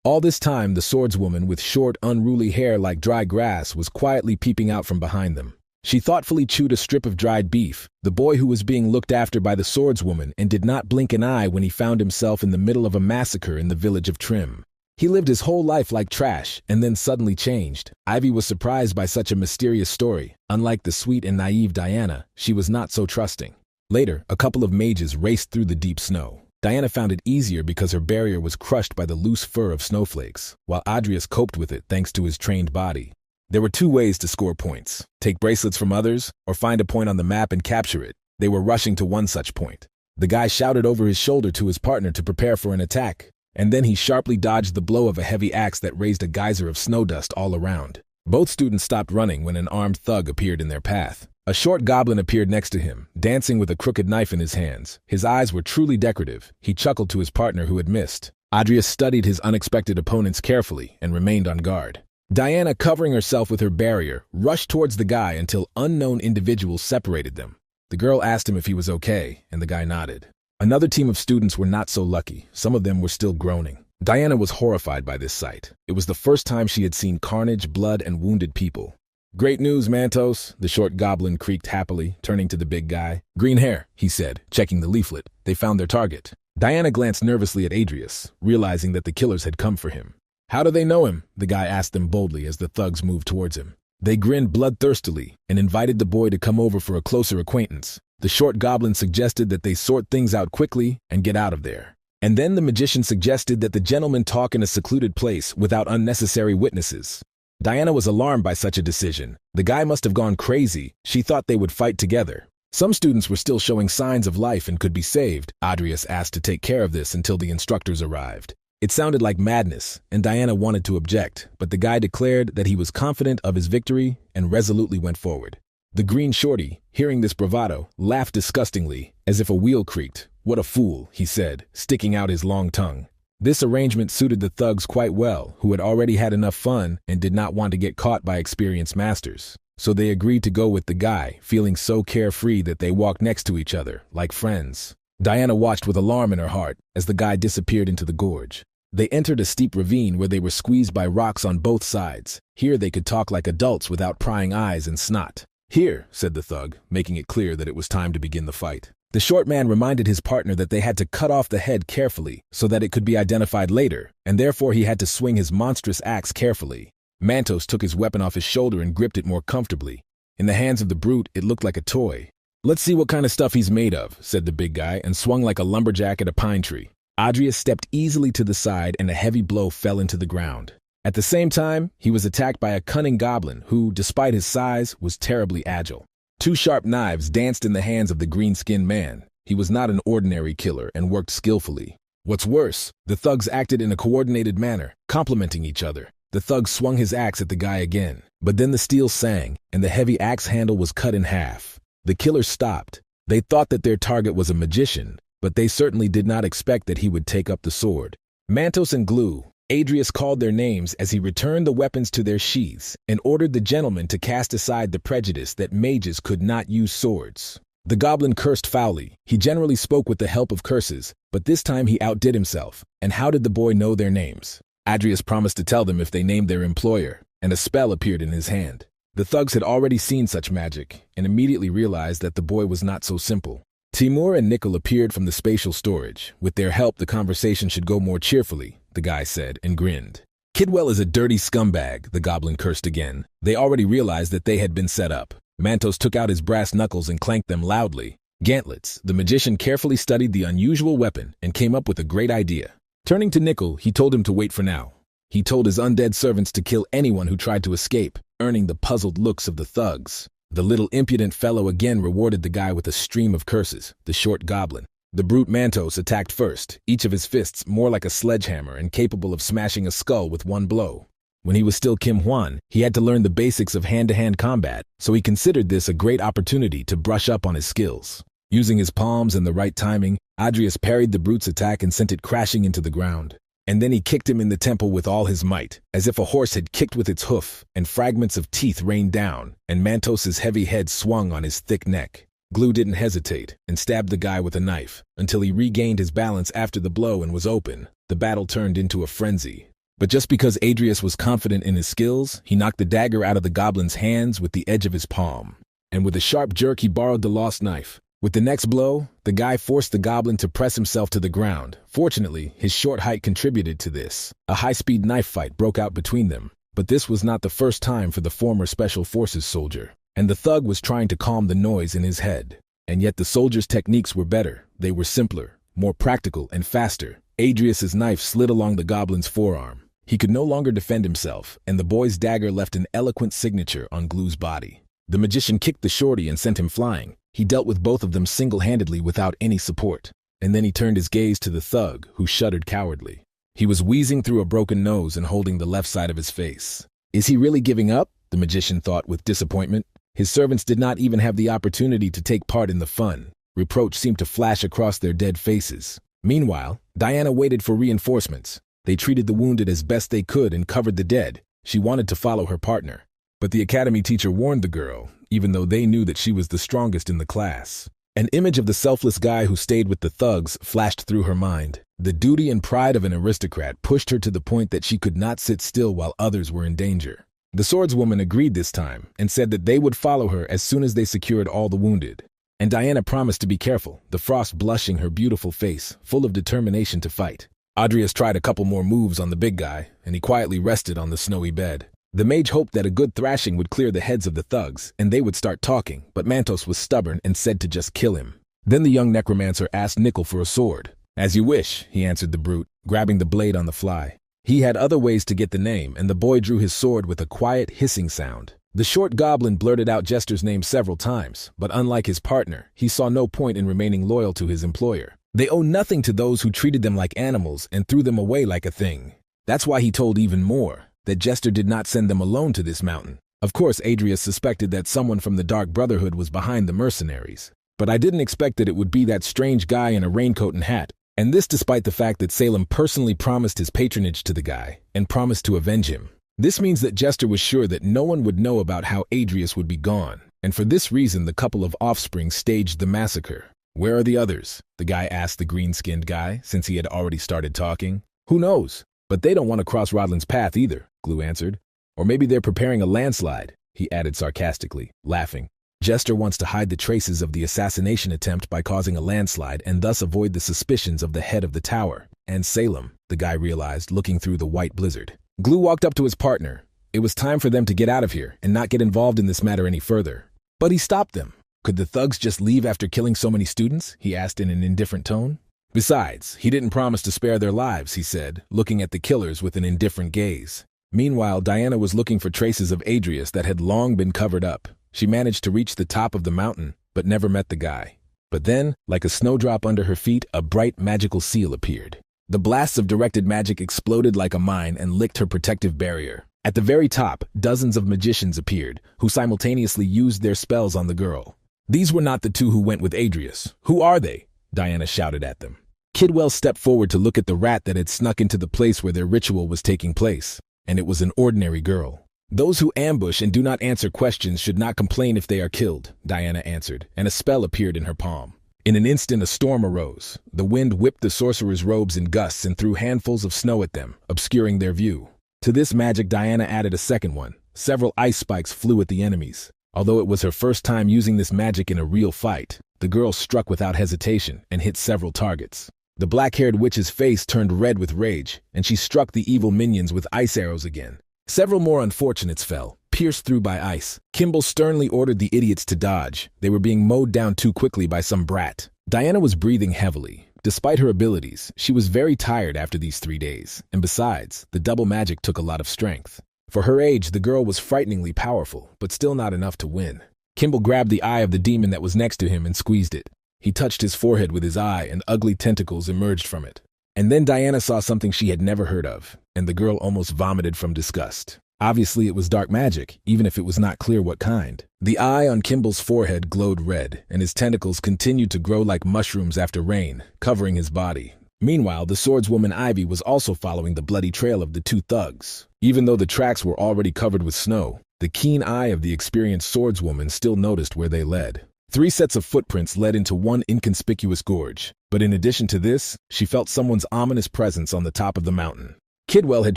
All this time, the swordswoman with short, unruly hair like dry grass was quietly peeping out from behind them. She thoughtfully chewed a strip of dried beef, the boy who was being looked after by the swordswoman, and did not blink an eye when he found himself in the middle of a massacre in the village of Trim. He lived his whole life like trash, and then suddenly changed. Ivy was surprised by such a mysterious story. Unlike the sweet and naive Diana, she was not so trusting. Later, a couple of mages raced through the deep snow. Diana found it easier because her barrier was crushed by the loose fur of snowflakes, while Adrius coped with it thanks to his trained body. There were two ways to score points: take bracelets from others, or find a point on the map and capture it. They were rushing to one such point. The guy shouted over his shoulder to his partner to prepare for an attack, and then he sharply dodged the blow of a heavy axe that raised a geyser of snow dust all around. Both students stopped running when an armed thug appeared in their path. A short goblin appeared next to him, dancing with a crooked knife in his hands. His eyes were truly decorative. He chuckled to his partner who had missed. Adrius studied his unexpected opponents carefully and remained on guard. Diana, covering herself with her barrier, rushed towards the guy until unknown individuals separated them. The girl asked him if he was okay, and the guy nodded. Another team of students were not so lucky. Some of them were still groaning. Diana was horrified by this sight. It was the first time she had seen carnage, blood, and wounded people. "Great news, Mantos," the short goblin creaked happily, turning to the big guy. "Green hair," he said, checking the leaflet. They found their target. Diana glanced nervously at Adrius, realizing that the killers had come for him. "How do they know him?" the guy asked them boldly as the thugs moved towards him. They grinned bloodthirstily and invited the boy to come over for a closer acquaintance. The short goblin suggested that they sort things out quickly and get out of there. And then the magician suggested that the gentlemen talk in a secluded place without unnecessary witnesses. Diana was alarmed by such a decision. The guy must have gone crazy. She thought they would fight together. Some students were still showing signs of life and could be saved. Adrius asked to take care of this until the instructors arrived. It sounded like madness, and Diana wanted to object, but the guy declared that he was confident of his victory and resolutely went forward. The green shorty, hearing this bravado, laughed disgustingly, as if a wheel creaked. "What a fool," he said, sticking out his long tongue. This arrangement suited the thugs quite well, who had already had enough fun and did not want to get caught by experienced masters. So they agreed to go with the guy, feeling so carefree that they walked next to each other, like friends. Diana watched with alarm in her heart as the guy disappeared into the gorge. They entered a steep ravine where they were squeezed by rocks on both sides. Here they could talk like adults without prying eyes and snot. "Here," said the thug, making it clear that it was time to begin the fight. The short man reminded his partner that they had to cut off the head carefully so that it could be identified later, and therefore he had to swing his monstrous axe carefully. Mantos took his weapon off his shoulder and gripped it more comfortably. In the hands of the brute, it looked like a toy. "Let's see what kind of stuff he's made of," said the big guy, and swung like a lumberjack at a pine tree. Adrius stepped easily to the side and a heavy blow fell into the ground. At the same time, he was attacked by a cunning goblin who, despite his size, was terribly agile. Two sharp knives danced in the hands of the green-skinned man. He was not an ordinary killer and worked skillfully. What's worse, the thugs acted in a coordinated manner, complementing each other. The thug swung his axe at the guy again, but then the steel sang, and the heavy axe handle was cut in half. The killers stopped. They thought that their target was a magician, but they certainly did not expect that he would take up the sword. Mantos and Glue. Adrius called their names as he returned the weapons to their sheaths and ordered the gentleman to cast aside the prejudice that mages could not use swords. The goblin cursed foully. He generally spoke with the help of curses, but this time he outdid himself. And how did the boy know their names? Adrius promised to tell them if they named their employer, and a spell appeared in his hand. The thugs had already seen such magic and immediately realized that the boy was not so simple. Timur and Nickel appeared from the spatial storage. With their help, the conversation should go more cheerfully, the guy said and grinned. Kidwell is a dirty scumbag, the goblin cursed again. They already realized that they had been set up. Mantos took out his brass knuckles and clanked them loudly. Gauntlets, the magician carefully studied the unusual weapon and came up with a great idea. Turning to Nickel, he told him to wait for now. He told his undead servants to kill anyone who tried to escape, earning the puzzled looks of the thugs. The little impudent fellow again rewarded the guy with a stream of curses, the short goblin. The brute Mantos attacked first, each of his fists more like a sledgehammer and capable of smashing a skull with one blow. When he was still Kim Hwan, he had to learn the basics of hand-to-hand combat, so he considered this a great opportunity to brush up on his skills. Using his palms and the right timing, Adrius parried the brute's attack and sent it crashing into the ground. And then he kicked him in the temple with all his might, as if a horse had kicked with its hoof, and fragments of teeth rained down, and Mantos's heavy head swung on his thick neck. Glue didn't hesitate, and stabbed the guy with a knife, until he regained his balance after the blow and was open. The battle turned into a frenzy. But just because Adrius was confident in his skills, he knocked the dagger out of the goblin's hands with the edge of his palm. And with a sharp jerk he borrowed the lost knife. With the next blow, the guy forced the goblin to press himself to the ground. Fortunately, his short height contributed to this. A high-speed knife fight broke out between them. But this was not the first time for the former Special Forces soldier. And the thug was trying to calm the noise in his head. And yet the soldier's techniques were better. They were simpler, more practical, and faster. Adrius's knife slid along the goblin's forearm. He could no longer defend himself, and the boy's dagger left an eloquent signature on Glue's body. The magician kicked the shorty and sent him flying. He dealt with both of them single-handedly without any support. And then he turned his gaze to the thug, who shuddered cowardly. He was wheezing through a broken nose and holding the left side of his face. Is he really giving up? The magician thought with disappointment. His servants did not even have the opportunity to take part in the fun. Reproach seemed to flash across their dead faces. Meanwhile, Diana waited for reinforcements. They treated the wounded as best they could and covered the dead. She wanted to follow her partner. But the academy teacher warned the girl, even though they knew that she was the strongest in the class. An image of the selfless guy who stayed with the thugs flashed through her mind. The duty and pride of an aristocrat pushed her to the point that she could not sit still while others were in danger. The swordswoman agreed this time and said that they would follow her as soon as they secured all the wounded. And Diana promised to be careful, the frost blushing her beautiful face, full of determination to fight. Adrius tried a couple more moves on the big guy, and he quietly rested on the snowy bed. The mage hoped that a good thrashing would clear the heads of the thugs, and they would start talking, but Mantos was stubborn and said to just kill him. Then the young necromancer asked Nickel for a sword. As you wish, he answered the brute, grabbing the blade on the fly. He had other ways to get the name, and the boy drew his sword with a quiet hissing sound. The short goblin blurted out Jester's name several times, but unlike his partner, he saw no point in remaining loyal to his employer. They owe nothing to those who treated them like animals and threw them away like a thing. That's why he told even more, that Jester did not send them alone to this mountain. Of course, Adrius suspected that someone from the Dark Brotherhood was behind the mercenaries. But I didn't expect that it would be that strange guy in a raincoat and hat. And this despite the fact that Salem personally promised his patronage to the guy and promised to avenge him. This means that Jester was sure that no one would know about how Adrius would be gone. And for this reason, the couple of offspring staged the massacre. Where are the others? The guy asked the green-skinned guy, since he had already started talking. Who knows? But they don't want to cross Rodlin's path either, Glue answered. Or maybe they're preparing a landslide, he added sarcastically, laughing. Jester wants to hide the traces of the assassination attempt by causing a landslide and thus avoid the suspicions of the head of the tower. And Salem, the guy realized, looking through the white blizzard. Glue walked up to his partner. It was time for them to get out of here and not get involved in this matter any further. But he stopped them. Could the thugs just leave after killing so many students? He asked in an indifferent tone. Besides, he didn't promise to spare their lives, he said, looking at the killers with an indifferent gaze. Meanwhile, Diana was looking for traces of Adrius that had long been covered up. She managed to reach the top of the mountain, but never met the guy. But then, like a snowdrop under her feet, a bright magical seal appeared. The blasts of directed magic exploded like a mine and licked her protective barrier. At the very top, dozens of magicians appeared, who simultaneously used their spells on the girl. These were not the two who went with Adrius. Who are they? Diana shouted at them. Kidwell stepped forward to look at the rat that had snuck into the place where their ritual was taking place, and it was an ordinary girl. Those who ambush and do not answer questions should not complain if they are killed, Diana answered, and a spell appeared in her palm. In an instant, a storm arose. The wind whipped the sorcerer's robes in gusts and threw handfuls of snow at them, obscuring their view. To this magic, Diana added a second one. Several ice spikes flew at the enemies. Although it was her first time using this magic in a real fight, the girl struck without hesitation and hit several targets. The black-haired witch's face turned red with rage, and she struck the evil minions with ice arrows again. Several more unfortunates fell, pierced through by ice. Kimball sternly ordered the idiots to dodge. They were being mowed down too quickly by some brat. Diana was breathing heavily. Despite her abilities, she was very tired after these 3 days, and besides, the double magic took a lot of strength. For her age, the girl was frighteningly powerful, but still not enough to win. Kimball grabbed the eye of the demon that was next to him and squeezed it. He touched his forehead with his eye, and ugly tentacles emerged from it. And then Diana saw something she had never heard of, and the girl almost vomited from disgust. Obviously, it was dark magic, even if it was not clear what kind. The eye on Kimball's forehead glowed red, and his tentacles continued to grow like mushrooms after rain, covering his body. Meanwhile, the swordswoman Ivy was also following the bloody trail of the two thugs. Even though the tracks were already covered with snow, the keen eye of the experienced swordswoman still noticed where they led. 3 sets of footprints led into one inconspicuous gorge, but in addition to this, she felt someone's ominous presence on the top of the mountain. Kidwell had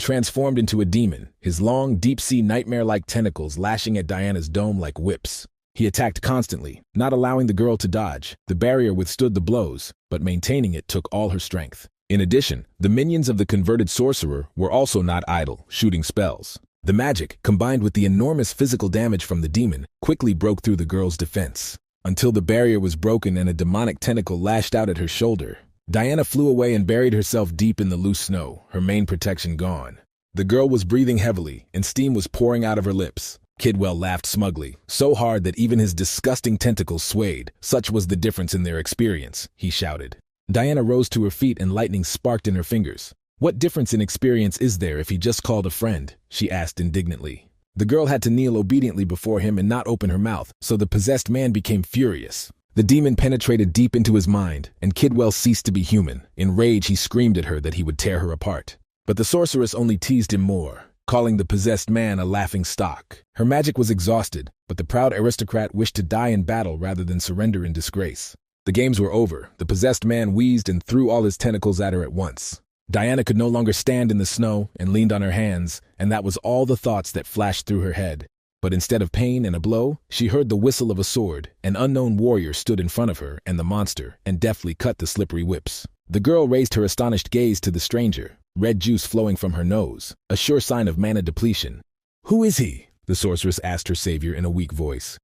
transformed into a demon, his long, deep-sea nightmare-like tentacles lashing at Diana's dome like whips. He attacked constantly, not allowing the girl to dodge. The barrier withstood the blows, but maintaining it took all her strength. In addition, the minions of the converted sorcerer were also not idle, shooting spells. The magic, combined with the enormous physical damage from the demon, quickly broke through the girl's defense. Until the barrier was broken and a demonic tentacle lashed out at her shoulder. Diana flew away and buried herself deep in the loose snow, her main protection gone. The girl was breathing heavily, and steam was pouring out of her lips. Kidwell laughed smugly, so hard that even his disgusting tentacles swayed. Such was the difference in their experience, he shouted. Diana rose to her feet and lightning sparked in her fingers. What difference in experience is there if he just called a friend? She asked indignantly. The girl had to kneel obediently before him and not open her mouth, so the possessed man became furious. The demon penetrated deep into his mind, and Kidwell ceased to be human. In rage, he screamed at her that he would tear her apart. But the sorceress only teased him more, calling the possessed man a laughing stock. Her magic was exhausted, but the proud aristocrat wished to die in battle rather than surrender in disgrace. The games were over. The possessed man wheezed and threw all his tentacles at her at once. Diana could no longer stand in the snow and leaned on her hands, and that was all the thoughts that flashed through her head. But instead of pain and a blow, she heard the whistle of a sword. An unknown warrior stood in front of her and the monster, and deftly cut the slippery whips. The girl raised her astonished gaze to the stranger, red juice flowing from her nose, a sure sign of mana depletion. "Who is he?" the sorceress asked her savior in a weak voice.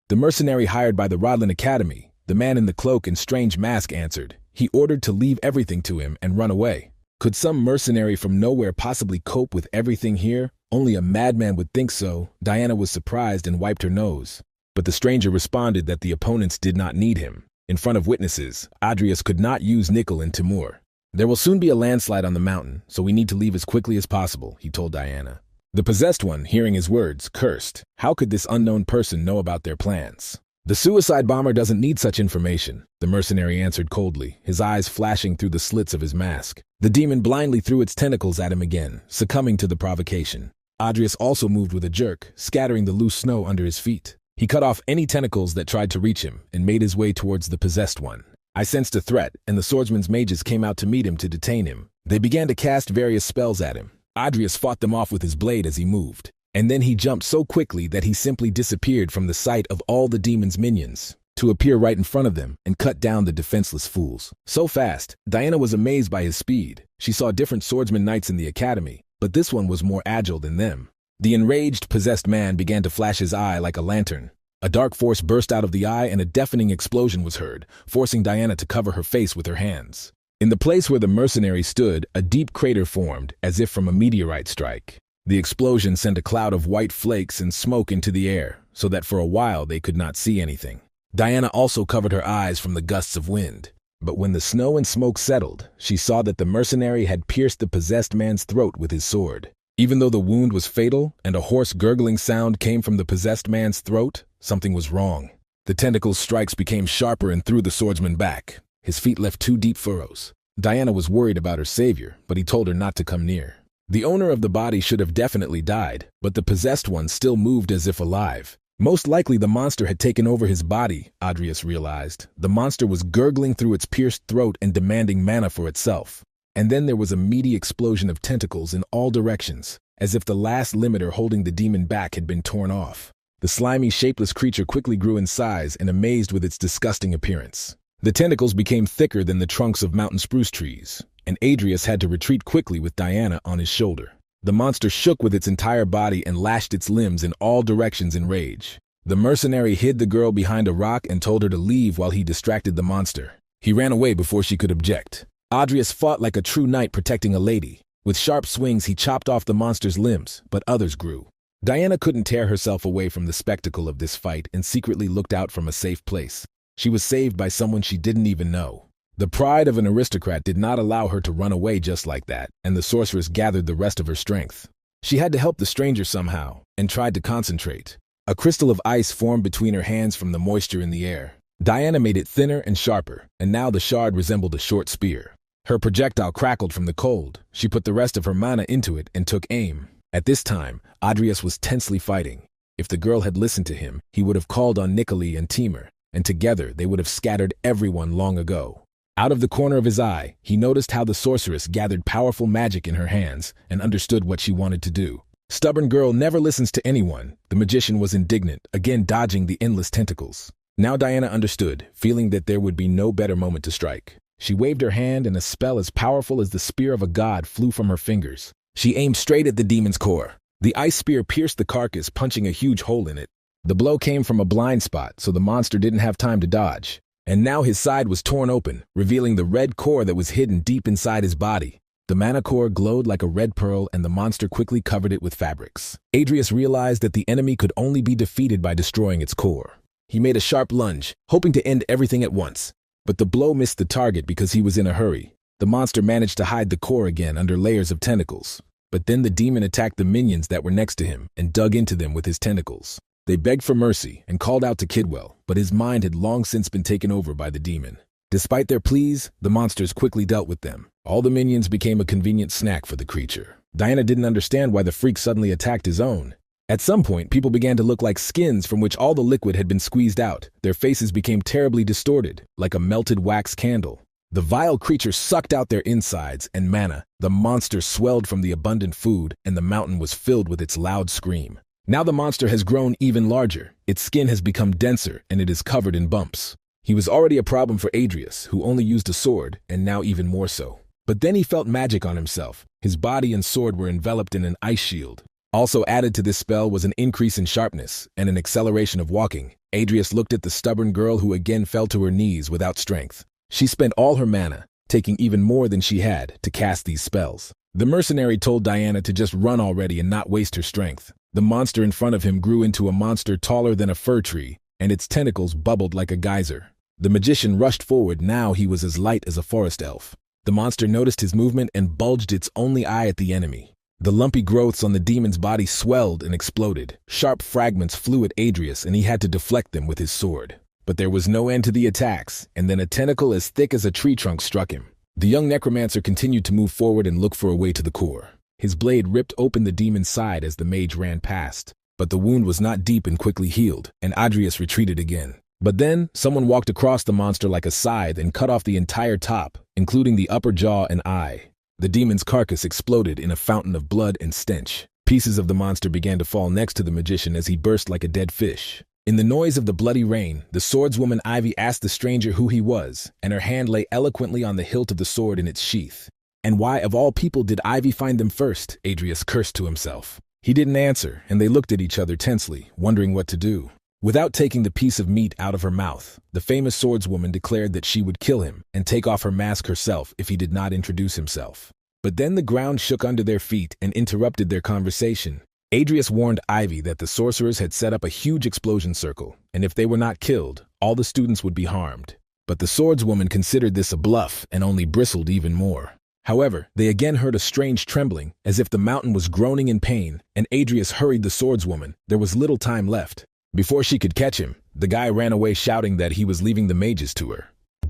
"The mercenary hired by the Rodland Academy," the man in the cloak and strange mask answered. "He ordered to leave everything to him and run away." Could some mercenary from nowhere possibly cope with everything here? Only a madman would think so. Diana was surprised and wiped her nose. But the stranger responded that the opponents did not need him. In front of witnesses, Adrius could not use Nickel and Timur. "There will soon be a landslide on the mountain, so we need to leave as quickly as possible," he told Diana. The possessed one, hearing his words, cursed. How could this unknown person know about their plans? "The suicide bomber doesn't need such information," the mercenary answered coldly, his eyes flashing through the slits of his mask. The demon blindly threw its tentacles at him again, succumbing to the provocation. Adrius also moved with a jerk, scattering the loose snow under his feet. He cut off any tentacles that tried to reach him and made his way towards the possessed one. I sensed a threat, and the swordsman's mages came out to meet him to detain him. They began to cast various spells at him. Adrius fought them off with his blade as he moved. And then he jumped so quickly that he simply disappeared from the sight of all the demon's minions, to appear right in front of them and cut down the defenseless fools. So fast, Diana was amazed by his speed. She saw different swordsman knights in the academy, but this one was more agile than them. The enraged, possessed man began to flash his eye like a lantern. A dark force burst out of the eye and a deafening explosion was heard, forcing Diana to cover her face with her hands. In the place where the mercenary stood, a deep crater formed, as if from a meteorite strike. The explosion sent a cloud of white flakes and smoke into the air, so that for a while they could not see anything. Diana also covered her eyes from the gusts of wind. But when the snow and smoke settled, she saw that the mercenary had pierced the possessed man's throat with his sword. Even though the wound was fatal and a hoarse gurgling sound came from the possessed man's throat, something was wrong. The tentacle's strikes became sharper and threw the swordsman back. His feet left 2 deep furrows. Diana was worried about her savior, but he told her not to come near. The owner of the body should have definitely died, but the possessed one still moved as if alive. Most likely the monster had taken over his body, Adrius realized. The monster was gurgling through its pierced throat and demanding mana for itself. And then there was a meaty explosion of tentacles in all directions, as if the last limiter holding the demon back had been torn off. The slimy, shapeless creature quickly grew in size and amazed with its disgusting appearance. The tentacles became thicker than the trunks of mountain spruce trees, and Adrius had to retreat quickly with Diana on his shoulder. The monster shook with its entire body and lashed its limbs in all directions in rage. The mercenary hid the girl behind a rock and told her to leave while he distracted the monster. He ran away before she could object. Adrius fought like a true knight protecting a lady. With sharp swings, he chopped off the monster's limbs, but others grew. Diana couldn't tear herself away from the spectacle of this fight and secretly looked out from a safe place. She was saved by someone she didn't even know. The pride of an aristocrat did not allow her to run away just like that, and the sorceress gathered the rest of her strength. She had to help the stranger somehow, and tried to concentrate. A crystal of ice formed between her hands from the moisture in the air. Diana made it thinner and sharper, and now the shard resembled a short spear. Her projectile crackled from the cold. She put the rest of her mana into it and took aim. At this time, Adrius was tensely fighting. If the girl had listened to him, he would have called on Nikoli and Timur, and together they would have scattered everyone long ago. Out of the corner of his eye, he noticed how the sorceress gathered powerful magic in her hands and understood what she wanted to do. Stubborn girl never listens to anyone. The magician was indignant, again dodging the endless tentacles. Now Diana understood, feeling that there would be no better moment to strike. She waved her hand and a spell as powerful as the spear of a god flew from her fingers. She aimed straight at the demon's core. The ice spear pierced the carcass, punching a huge hole in it. The blow came from a blind spot, so the monster didn't have time to dodge. And now his side was torn open, revealing the red core that was hidden deep inside his body. The mana core glowed like a red pearl, and the monster quickly covered it with fabrics. Adrius realized that the enemy could only be defeated by destroying its core. He made a sharp lunge, hoping to end everything at once. But the blow missed the target because he was in a hurry. The monster managed to hide the core again under layers of tentacles. But then the demon attacked the minions that were next to him and dug into them with his tentacles. They begged for mercy and called out to Kidwell, but his mind had long since been taken over by the demon. Despite their pleas, the monsters quickly dealt with them. All the minions became a convenient snack for the creature. Diana didn't understand why the freak suddenly attacked his own. At some point, people began to look like skins from which all the liquid had been squeezed out. Their faces became terribly distorted, like a melted wax candle. The vile creature sucked out their insides and mana. The monster swelled from the abundant food, and the mountain was filled with its loud scream. Now the monster has grown even larger. Its skin has become denser, and it is covered in bumps. He was already a problem for Adrius, who only used a sword, and now even more so. But then he felt magic on himself. His body and sword were enveloped in an ice shield. Also added to this spell was an increase in sharpness and an acceleration of walking. Adrius looked at the stubborn girl who again fell to her knees without strength. She spent all her mana, taking even more than she had, to cast these spells. The mercenary told Diana to just run already and not waste her strength. The monster in front of him grew into a monster taller than a fir tree, and its tentacles bubbled like a geyser. The magician rushed forward. Now he was as light as a forest elf. The monster noticed his movement and bulged its only eye at the enemy. The lumpy growths on the demon's body swelled and exploded. Sharp fragments flew at Adrius, and he had to deflect them with his sword. But there was no end to the attacks, and then a tentacle as thick as a tree trunk struck him. The young necromancer continued to move forward and look for a way to the core. His blade ripped open the demon's side as the mage ran past. But the wound was not deep and quickly healed, and Adrius retreated again. But then, someone walked across the monster like a scythe and cut off the entire top, including the upper jaw and eye. The demon's carcass exploded in a fountain of blood and stench. Pieces of the monster began to fall next to the magician as he burst like a dead fish. In the noise of the bloody rain, the swordswoman Ivy asked the stranger who he was, and her hand lay eloquently on the hilt of the sword in its sheath. And why, of all people, did Ivy find them first? Adrius cursed to himself. He didn't answer, and they looked at each other tensely, wondering what to do. Without taking the piece of meat out of her mouth, the famous swordswoman declared that she would kill him and take off her mask herself if he did not introduce himself. But then the ground shook under their feet and interrupted their conversation. Adrius warned Ivy that the sorcerers had set up a huge explosion circle, and if they were not killed, all the students would be harmed. But the swordswoman considered this a bluff and only bristled even more. However, they again heard a strange trembling, as if the mountain was groaning in pain, and Adrius hurried the swordswoman. There was little time left. Before she could catch him, the guy ran away shouting that he was leaving the mages to her.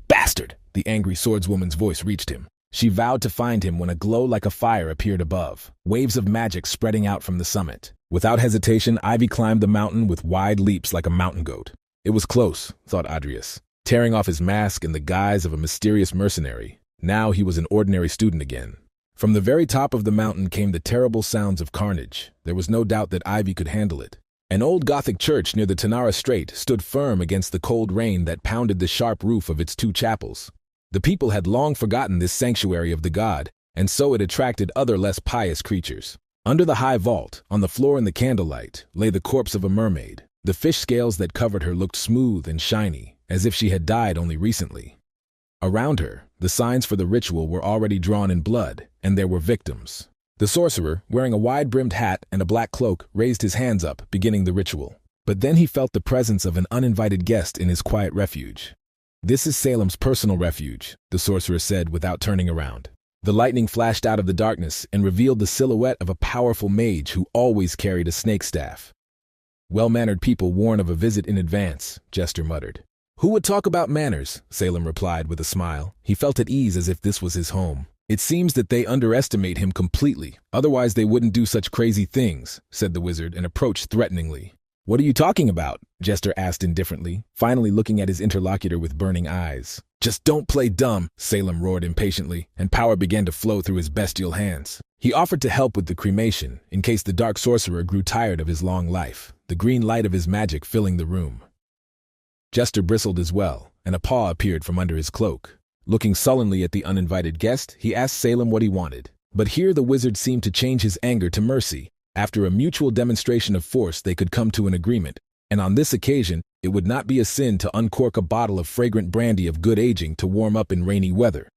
"Bastard!" The angry swordswoman's voice reached him. She vowed to find him when a glow like a fire appeared above, waves of magic spreading out from the summit. Without hesitation, Ivy climbed the mountain with wide leaps like a mountain goat. It was close, thought Adrius, tearing off his mask in the guise of a mysterious mercenary. Now he was an ordinary student again. From the very top of the mountain came the terrible sounds of carnage. There was no doubt that Ivy could handle it. An old Gothic church near the Tanara Strait stood firm against the cold rain that pounded the sharp roof of its 2 chapels. The people had long forgotten this sanctuary of the god, and so it attracted other less pious creatures. Under the high vault, on the floor in the candlelight, lay the corpse of a mermaid. The fish scales that covered her looked smooth and shiny, as if she had died only recently. Around her, the signs for the ritual were already drawn in blood, and there were victims. The sorcerer, wearing a wide-brimmed hat and a black cloak, raised his hands up, beginning the ritual. But then he felt the presence of an uninvited guest in his quiet refuge. "This is Salem's personal refuge," the sorcerer said without turning around. The lightning flashed out of the darkness and revealed the silhouette of a powerful mage who always carried a snake staff. "Well-mannered people warn of a visit in advance," Jester muttered. "Who would talk about manners?" Salem replied with a smile. He felt at ease as if this was his home. "It seems that they underestimate him completely, otherwise they wouldn't do such crazy things," said the wizard and approached threateningly. "What are you talking about?" Jester asked indifferently, finally looking at his interlocutor with burning eyes. "Just don't play dumb," Salem roared impatiently, and power began to flow through his bestial hands. He offered to help with the cremation, in case the dark sorcerer grew tired of his long life, the green light of his magic filling the room. Jester bristled as well, and a paw appeared from under his cloak. Looking sullenly at the uninvited guest, he asked Salem what he wanted. But here the wizard seemed to change his anger to mercy. After a mutual demonstration of force, they could come to an agreement, and on this occasion, it would not be a sin to uncork a bottle of fragrant brandy of good aging to warm up in rainy weather.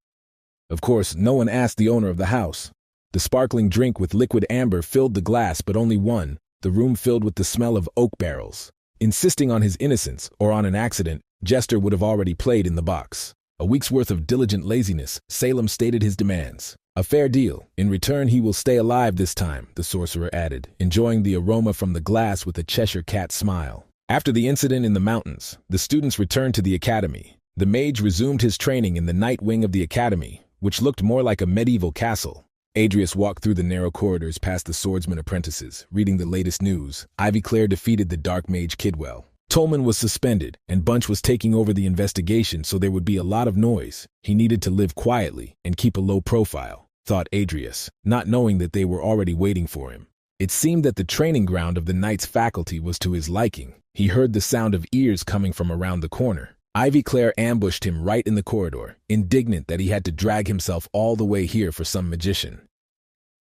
Of course, no one asked the owner of the house. The sparkling drink with liquid amber filled the glass, but only one, the room filled with the smell of oak barrels. Insisting on his innocence, or on an accident, Jester would have already played in the box. A week's worth of diligent laziness, Salem stated his demands. "A fair deal. In return, he will stay alive this time," the sorcerer added, enjoying the aroma from the glass with a Cheshire cat smile. After the incident in the mountains, the students returned to the academy. The mage resumed his training in the night wing of the academy, which looked more like a medieval castle. Adrius walked through the narrow corridors past the swordsman apprentices, reading the latest news. Ivy Clare defeated the dark mage Kidwell. Tolman was suspended, and Bunch was taking over the investigation, so there would be a lot of noise. He needed to live quietly and keep a low profile, thought Adrius, not knowing that they were already waiting for him. It seemed that the training ground of the Knight's faculty was to his liking. He heard the sound of ears coming from around the corner. Ivy Clare ambushed him right in the corridor, indignant that he had to drag himself all the way here for some magician.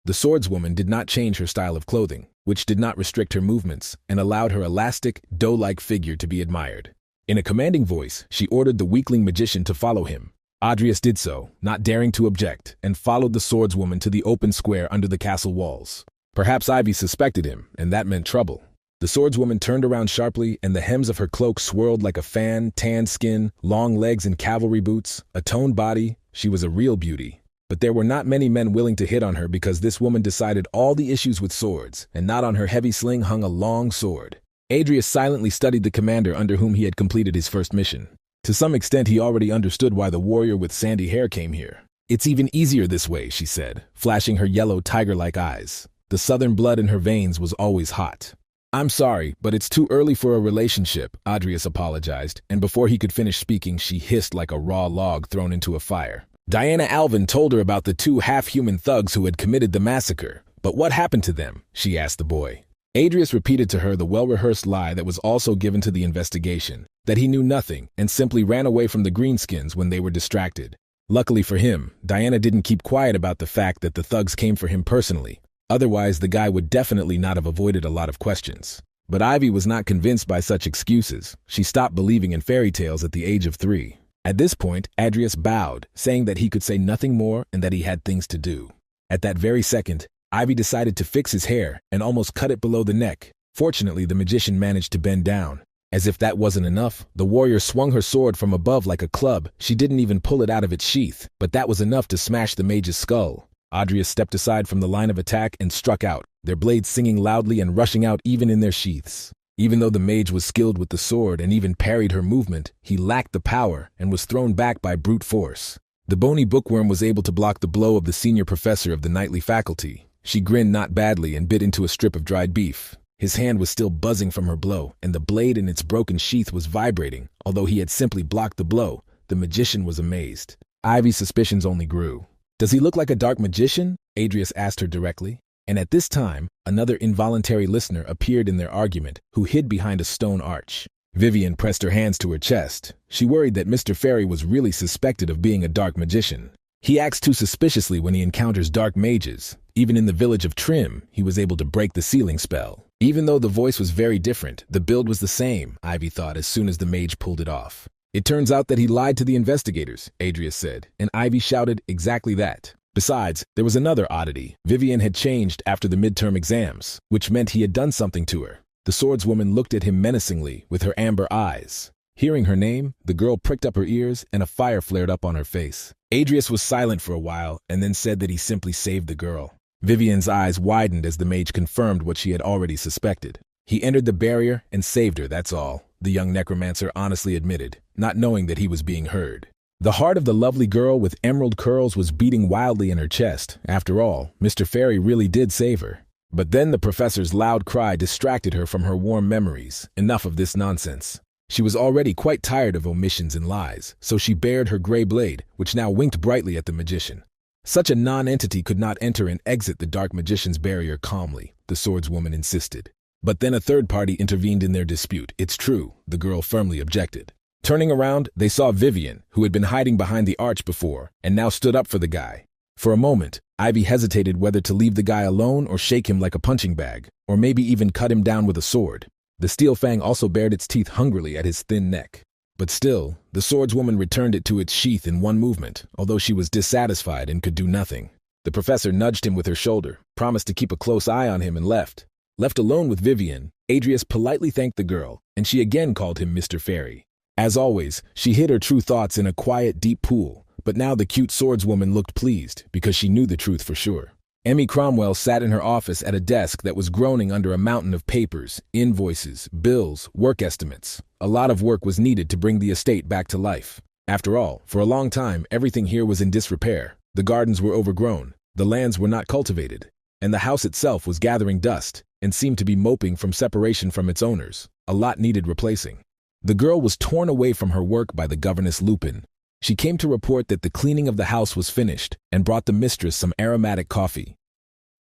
The swordswoman did not change her style of clothing, which did not restrict her movements, and allowed her elastic, doe-like figure to be admired. In a commanding voice, she ordered the weakling magician to follow him. Adrius did so, not daring to object, and followed the swordswoman to the open square under the castle walls. Perhaps Ivy suspected him, and that meant trouble. The swordswoman turned around sharply, and the hems of her cloak swirled like a fan, tanned skin, long legs and cavalry boots, a toned body. She was a real beauty. But there were not many men willing to hit on her because this woman decided all the issues with swords, and not on her heavy sling hung a long sword. Adrius silently studied the commander under whom he had completed his first mission. To some extent, he already understood why the warrior with sandy hair came here. "It's even easier this way," she said, flashing her yellow tiger-like eyes. The southern blood in her veins was always hot. "I'm sorry, but it's too early for a relationship," Adrius apologized, and before he could finish speaking, she hissed like a raw log thrown into a fire. Diana Alvin told her about the 2 half-human thugs who had committed the massacre. "But what happened to them?" she asked the boy. Adrius repeated to her the well-rehearsed lie that was also given to the investigation, that he knew nothing and simply ran away from the greenskins when they were distracted. Luckily for him, Diana didn't keep quiet about the fact that the thugs came for him personally. Otherwise, the guy would definitely not have avoided a lot of questions. But Ivy was not convinced by such excuses. She stopped believing in fairy tales at the age of 3. At this point, Adrius bowed, saying that he could say nothing more and that he had things to do. At that very second, Ivy decided to fix his hair and almost cut it below the neck. Fortunately, the magician managed to bend down. As if that wasn't enough, the warrior swung her sword from above like a club. She didn't even pull it out of its sheath, but that was enough to smash the mage's skull. Adrius stepped aside from the line of attack and struck out, their blades singing loudly and rushing out even in their sheaths. Even though the mage was skilled with the sword and even parried her movement, he lacked the power and was thrown back by brute force. The bony bookworm was able to block the blow of the senior professor of the knightly faculty. She grinned not badly and bit into a strip of dried beef. His hand was still buzzing from her blow, and the blade in its broken sheath was vibrating. Although he had simply blocked the blow, the magician was amazed. Ivy's suspicions only grew. "Does he look like a dark magician?" Adrius asked her directly. And at this time, another involuntary listener appeared in their argument, who hid behind a stone arch. Vivian pressed her hands to her chest. She worried that Mr. Fairy was really suspected of being a dark magician. He acts too suspiciously when he encounters dark mages. Even in the village of Trim, he was able to break the sealing spell. Even though the voice was very different, the build was the same, Ivy thought as soon as the mage pulled it off. It turns out that he lied to the investigators, Adria said, and Ivy shouted exactly that. Besides, there was another oddity. Vivian had changed after the midterm exams, which meant he had done something to her. The swordswoman looked at him menacingly with her amber eyes. Hearing her name, the girl pricked up her ears and a fire flared up on her face. Adrius was silent for a while and then said that he simply saved the girl. Vivian's eyes widened as the mage confirmed what she had already suspected. He entered the barrier and saved her, that's all, the young necromancer honestly admitted, not knowing that he was being heard. The heart of the lovely girl with emerald curls was beating wildly in her chest. After all, Mr. Fairy really did save her. But then the professor's loud cry distracted her from her warm memories. Enough of this nonsense. She was already quite tired of omissions and lies, so she bared her gray blade, which now winked brightly at the magician. Such a non-entity could not enter and exit the dark magician's barrier calmly, the swordswoman insisted. But then a third party intervened in their dispute. It's true, the girl firmly objected. Turning around, they saw Vivian, who had been hiding behind the arch before, and now stood up for the guy. For a moment, Ivy hesitated whether to leave the guy alone or shake him like a punching bag, or maybe even cut him down with a sword. The steel fang also bared its teeth hungrily at his thin neck. But still, the swordswoman returned it to its sheath in one movement, although she was dissatisfied and could do nothing. The professor nudged him with her shoulder, promised to keep a close eye on him and left. Left alone with Vivian, Adrius politely thanked the girl, and she again called him Mr. Fairy. As always, she hid her true thoughts in a quiet, deep pool, but now the cute swordswoman looked pleased because she knew the truth for sure. Emmy Cromwell sat in her office at a desk that was groaning under a mountain of papers, invoices, bills, work estimates. A lot of work was needed to bring the estate back to life. After all, for a long time, everything here was in disrepair. The gardens were overgrown, the lands were not cultivated, and the house itself was gathering dust and seemed to be moping from separation from its owners. A lot needed replacing. The girl was torn away from her work by the governess Lupin. She came to report that the cleaning of the house was finished and brought the mistress some aromatic coffee.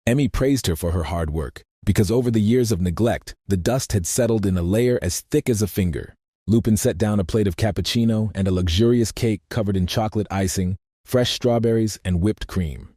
Emmy praised her for her hard work, because over the years of neglect, the dust had settled in a layer as thick as a finger. Lupin set down a plate of cappuccino and a luxurious cake covered in chocolate icing, fresh strawberries, and whipped cream.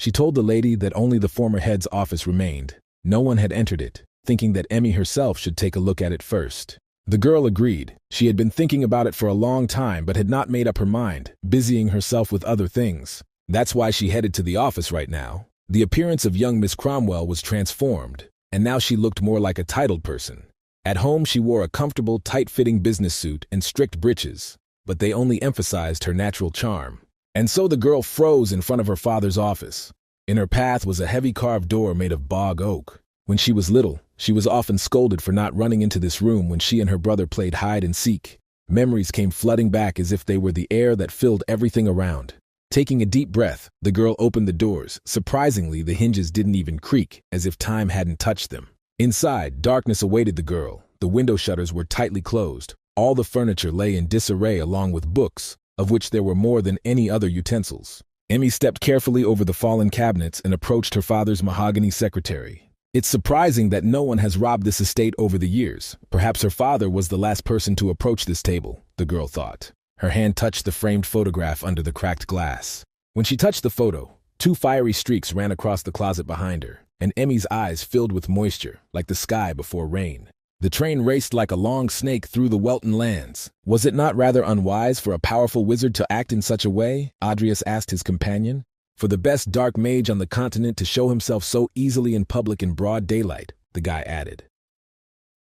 She told the lady that only the former head's office remained. No one had entered it, thinking that Emmy herself should take a look at it first. The girl agreed. She had been thinking about it for a long time but had not made up her mind, busying herself with other things. That's why she headed to the office right now. The appearance of young Miss Cromwell was transformed, and now she looked more like a titled person. At home she wore a comfortable, tight-fitting business suit and strict breeches, but they only emphasized her natural charm. And so the girl froze in front of her father's office. In her path was a heavy carved door made of bog oak. When she was little, she was often scolded for not running into this room when she and her brother played hide and seek. Memories came flooding back as if they were the air that filled everything around. Taking a deep breath, the girl opened the doors. Surprisingly, the hinges didn't even creak, as if time hadn't touched them. Inside, darkness awaited the girl. The window shutters were tightly closed. All the furniture lay in disarray along with books, of which there were more than any other utensils. Emmy stepped carefully over the fallen cabinets and approached her father's mahogany secretary. It's surprising that no one has robbed this estate over the years. Perhaps her father was the last person to approach this table, the girl thought. Her hand touched the framed photograph under the cracked glass. When she touched the photo, 2 fiery streaks ran across the closet behind her, and Emmy's eyes filled with moisture, like the sky before rain. The train raced like a long snake through the Welton lands. Was it not rather unwise for a powerful wizard to act in such a way? Adrius asked his companion. For the best dark mage on the continent to show himself so easily in public in broad daylight, the guy added.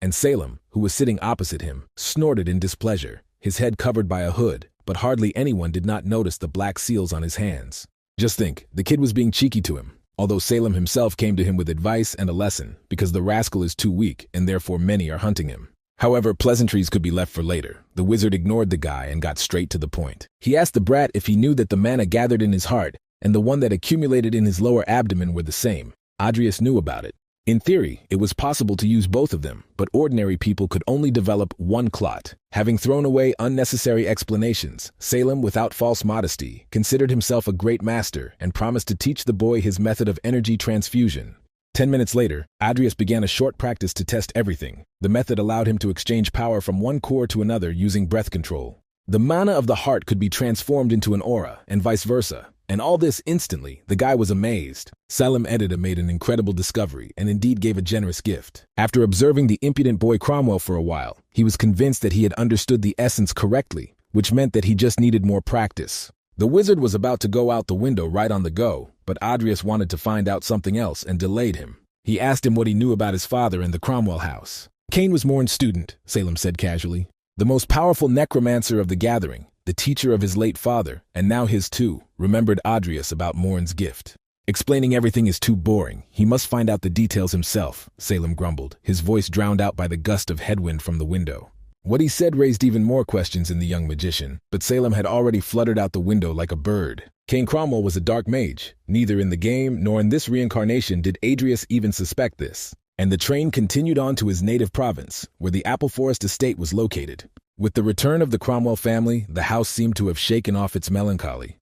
And Salem, who was sitting opposite him, snorted in displeasure, his head covered by a hood, but hardly anyone did not notice the black seals on his hands. Just think, the kid was being cheeky to him, although Salem himself came to him with advice and a lesson, because the rascal is too weak and therefore many are hunting him. However, pleasantries could be left for later. The wizard ignored the guy and got straight to the point. He asked the brat if he knew that the mana gathered in his heart and the one that accumulated in his lower abdomen were the same. Adrius knew about it. In theory, it was possible to use both of them, but ordinary people could only develop one clot. Having thrown away unnecessary explanations, Salem, without false modesty, considered himself a great master and promised to teach the boy his method of energy transfusion. 10 minutes later, Adrius began a short practice to test everything. The method allowed him to exchange power from one core to another using breath control. The mana of the heart could be transformed into an aura, and vice versa. And all this instantly. The guy was amazed. Salem Edita made an incredible discovery and indeed gave a generous gift. After observing the impudent boy Cromwell for a while, he was convinced that he had understood the essence correctly, which meant that he just needed more practice. The wizard was about to go out the window right on the go, but Adrius wanted to find out something else and delayed him. He asked him what he knew about his father and the Cromwell house. Kane was Morn's student, Salem said casually. The most powerful necromancer of the gathering, the teacher of his late father, and now his too, remembered Adrius about Morn's gift. Explaining everything is too boring. He must find out the details himself, Salem grumbled, his voice drowned out by the gust of headwind from the window. What he said raised even more questions in the young magician, but Salem had already fluttered out the window like a bird. Kane Cromwell was a dark mage. Neither in the game nor in this reincarnation did Adrius even suspect this. And the train continued on to his native province, where the Apple Forest estate was located. With the return of the Cromwell family, the house seemed to have shaken off its melancholy.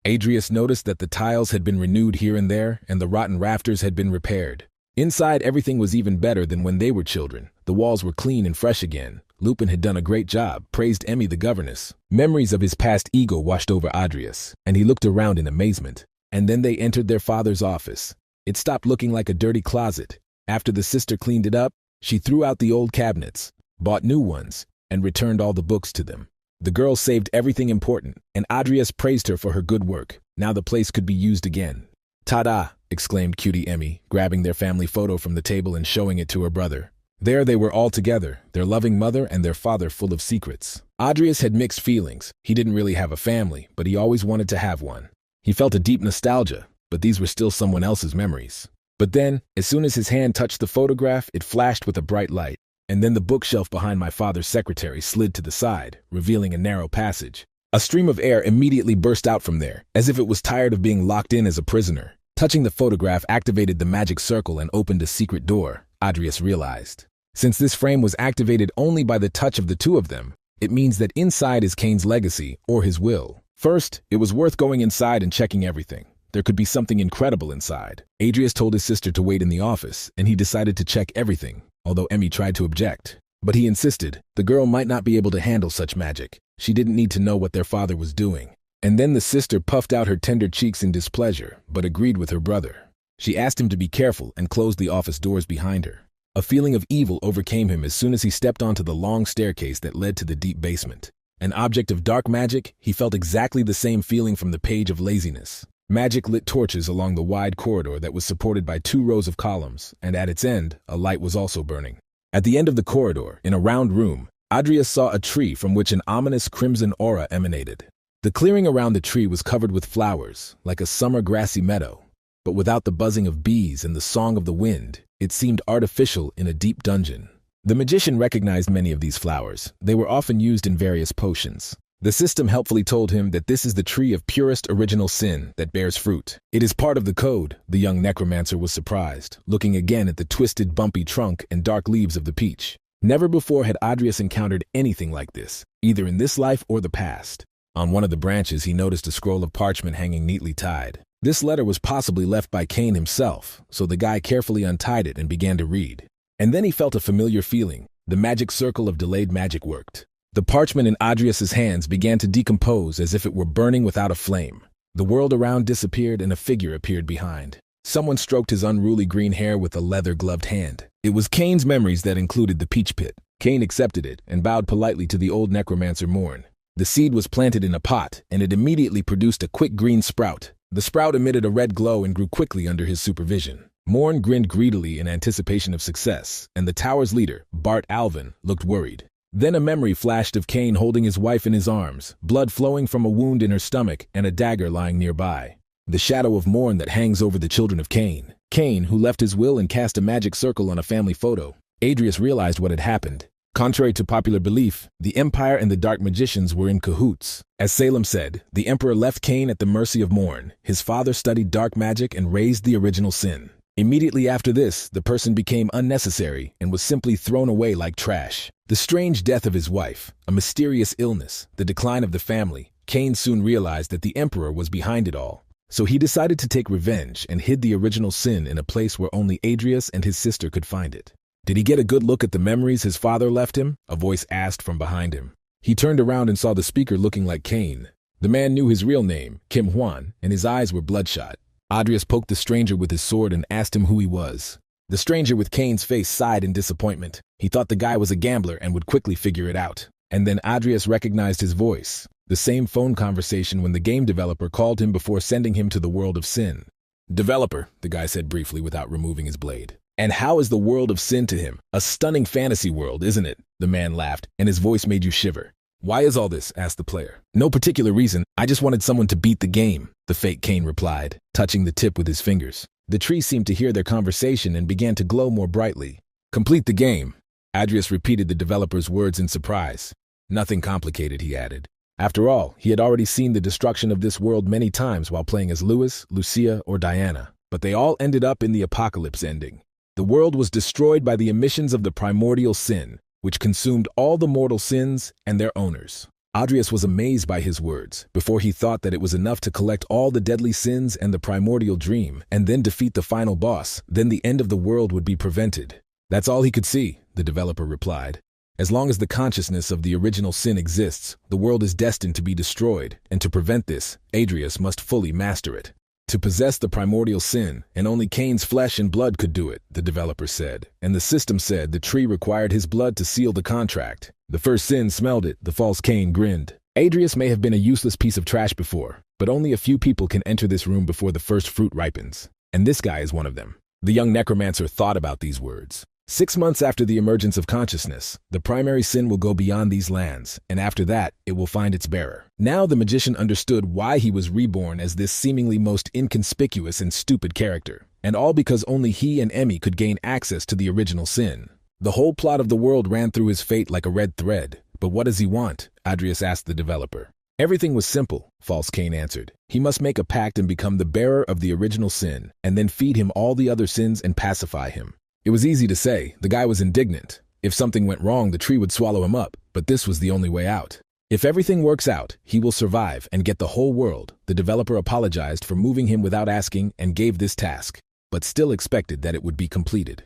Adrius noticed that the tiles had been renewed here and there, and the rotten rafters had been repaired. Inside, everything was even better than when they were children. The walls were clean and fresh again. Lupin had done a great job, praised Emmy the governess. Memories of his past ego washed over Adrius, and he looked around in amazement. And then they entered their father's office. It stopped looking like a dirty closet. After the sister cleaned it up, she threw out the old cabinets, bought new ones, and returned all the books to them. The girl saved everything important, and Adrius praised her for her good work. Now the place could be used again. "Ta-da!" exclaimed cutie Emmy, grabbing their family photo from the table and showing it to her brother. There they were all together, their loving mother and their father full of secrets. Adrius had mixed feelings. He didn't really have a family, but he always wanted to have one. He felt a deep nostalgia, but these were still someone else's memories. But then, as soon as his hand touched the photograph, it flashed with a bright light. And then the bookshelf behind my father's secretary slid to the side, revealing a narrow passage. A stream of air immediately burst out from there, as if it was tired of being locked in as a prisoner. Touching the photograph activated the magic circle and opened a secret door, Adrius realized. Since this frame was activated only by the touch of the two of them, it means that inside is Kane's legacy, or his will. First, it was worth going inside and checking everything. There could be something incredible inside. Adrius told his sister to wait in the office, and he decided to check everything, although Emmy tried to object. But he insisted the girl might not be able to handle such magic. She didn't need to know what their father was doing. And then the sister puffed out her tender cheeks in displeasure, but agreed with her brother. She asked him to be careful and closed the office doors behind her. A feeling of evil overcame him as soon as he stepped onto the long staircase that led to the deep basement. An object of dark magic, he felt exactly the same feeling from the page of laziness. Magic lit torches along the wide corridor that was supported by 2 rows of columns, and at its end, a light was also burning. At the end of the corridor, in a round room, Adrius saw a tree from which an ominous crimson aura emanated. The clearing around the tree was covered with flowers, like a summer grassy meadow. But without the buzzing of bees and the song of the wind, it seemed artificial in a deep dungeon. The magician recognized many of these flowers. They were often used in various potions. The system helpfully told him that this is the tree of purest original sin that bears fruit. It is part of the code. The young necromancer was surprised, looking again at the twisted, bumpy trunk and dark leaves of the peach. Never before had Adrius encountered anything like this, either in this life or the past. On one of the branches, he noticed a scroll of parchment hanging neatly tied. This letter was possibly left by Kane himself, so the guy carefully untied it and began to read. And then he felt a familiar feeling. The magic circle of delayed magic worked. The parchment in Adrius's hands began to decompose as if it were burning without a flame. The world around disappeared and a figure appeared behind. Someone stroked his unruly green hair with a leather-gloved hand. It was Kane's memories that included the peach pit. Kane accepted it and bowed politely to the old necromancer Morn. The seed was planted in a pot, and it immediately produced a quick green sprout. The sprout emitted a red glow and grew quickly under his supervision. Morn grinned greedily in anticipation of success, and the tower's leader, Bart Alvin, looked worried. Then a memory flashed of Kane holding his wife in his arms, blood flowing from a wound in her stomach and a dagger lying nearby. The shadow of Morn that hangs over the children of Kane. Kane, who left his will and cast a magic circle on a family photo. Adrius realized what had happened. Contrary to popular belief, the Empire and the Dark Magicians were in cahoots. As Salem said, the Emperor left Kane at the mercy of Morn. His father studied dark magic and raised the original sin. Immediately after this, the person became unnecessary and was simply thrown away like trash. The strange death of his wife, a mysterious illness, the decline of the family, Kane soon realized that the Emperor was behind it all. So he decided to take revenge and hid the original sin in a place where only Adrius and his sister could find it. Did he get a good look at the memories his father left him? A voice asked from behind him. He turned around and saw the speaker looking like Cain. The man knew his real name, Kim Hwan, and his eyes were bloodshot. Adrius poked the stranger with his sword and asked him who he was. The stranger with Cain's face sighed in disappointment. He thought the guy was a gambler and would quickly figure it out. And then Adrius recognized his voice. The same phone conversation when the game developer called him before sending him to the world of sin. "Developer," the guy said briefly without removing his blade. "And how is the world of sin to him? A stunning fantasy world, isn't it?" The man laughed, and his voice made you shiver. "Why is all this?" asked the player. "No particular reason. I just wanted someone to beat the game," the fake Cain replied, touching the tip with his fingers. The tree seemed to hear their conversation and began to glow more brightly. "Complete the game." Adrius repeated the developer's words in surprise. "Nothing complicated," he added. After all, he had already seen the destruction of this world many times while playing as Lewis, Lucia, or Diana, but they all ended up in the apocalypse ending. The world was destroyed by the emissions of the primordial sin, which consumed all the mortal sins and their owners. Adrius was amazed by his words. Before he thought that it was enough to collect all the deadly sins and the primordial dream, and then defeat the final boss, then the end of the world would be prevented. "That's all he could see," the developer replied. "As long as the consciousness of the original sin exists, the world is destined to be destroyed, and to prevent this, Adrius must fully master it. To possess the primordial sin, and only Cain's flesh and blood could do it," the developer said. And the system said the tree required his blood to seal the contract. The first sin smelled it, the false Cain grinned. Adrius may have been a useless piece of trash before, but only a few people can enter this room before the first fruit ripens. And this guy is one of them. The young necromancer thought about these words. 6 months after the emergence of consciousness, the primary sin will go beyond these lands, and after that, it will find its bearer. Now the magician understood why he was reborn as this seemingly most inconspicuous and stupid character, and all because only he and Emmy could gain access to the original sin. The whole plot of the world ran through his fate like a red thread. But what does he want? Adrius asked the developer. Everything was simple, false Cain answered. He must make a pact and become the bearer of the original sin, and then feed him all the other sins and pacify him. It was easy to say. The guy was indignant. If something went wrong, the tree would swallow him up, but this was the only way out. If everything works out, he will survive and get the whole world. The developer apologized for moving him without asking and gave this task, but still expected that it would be completed.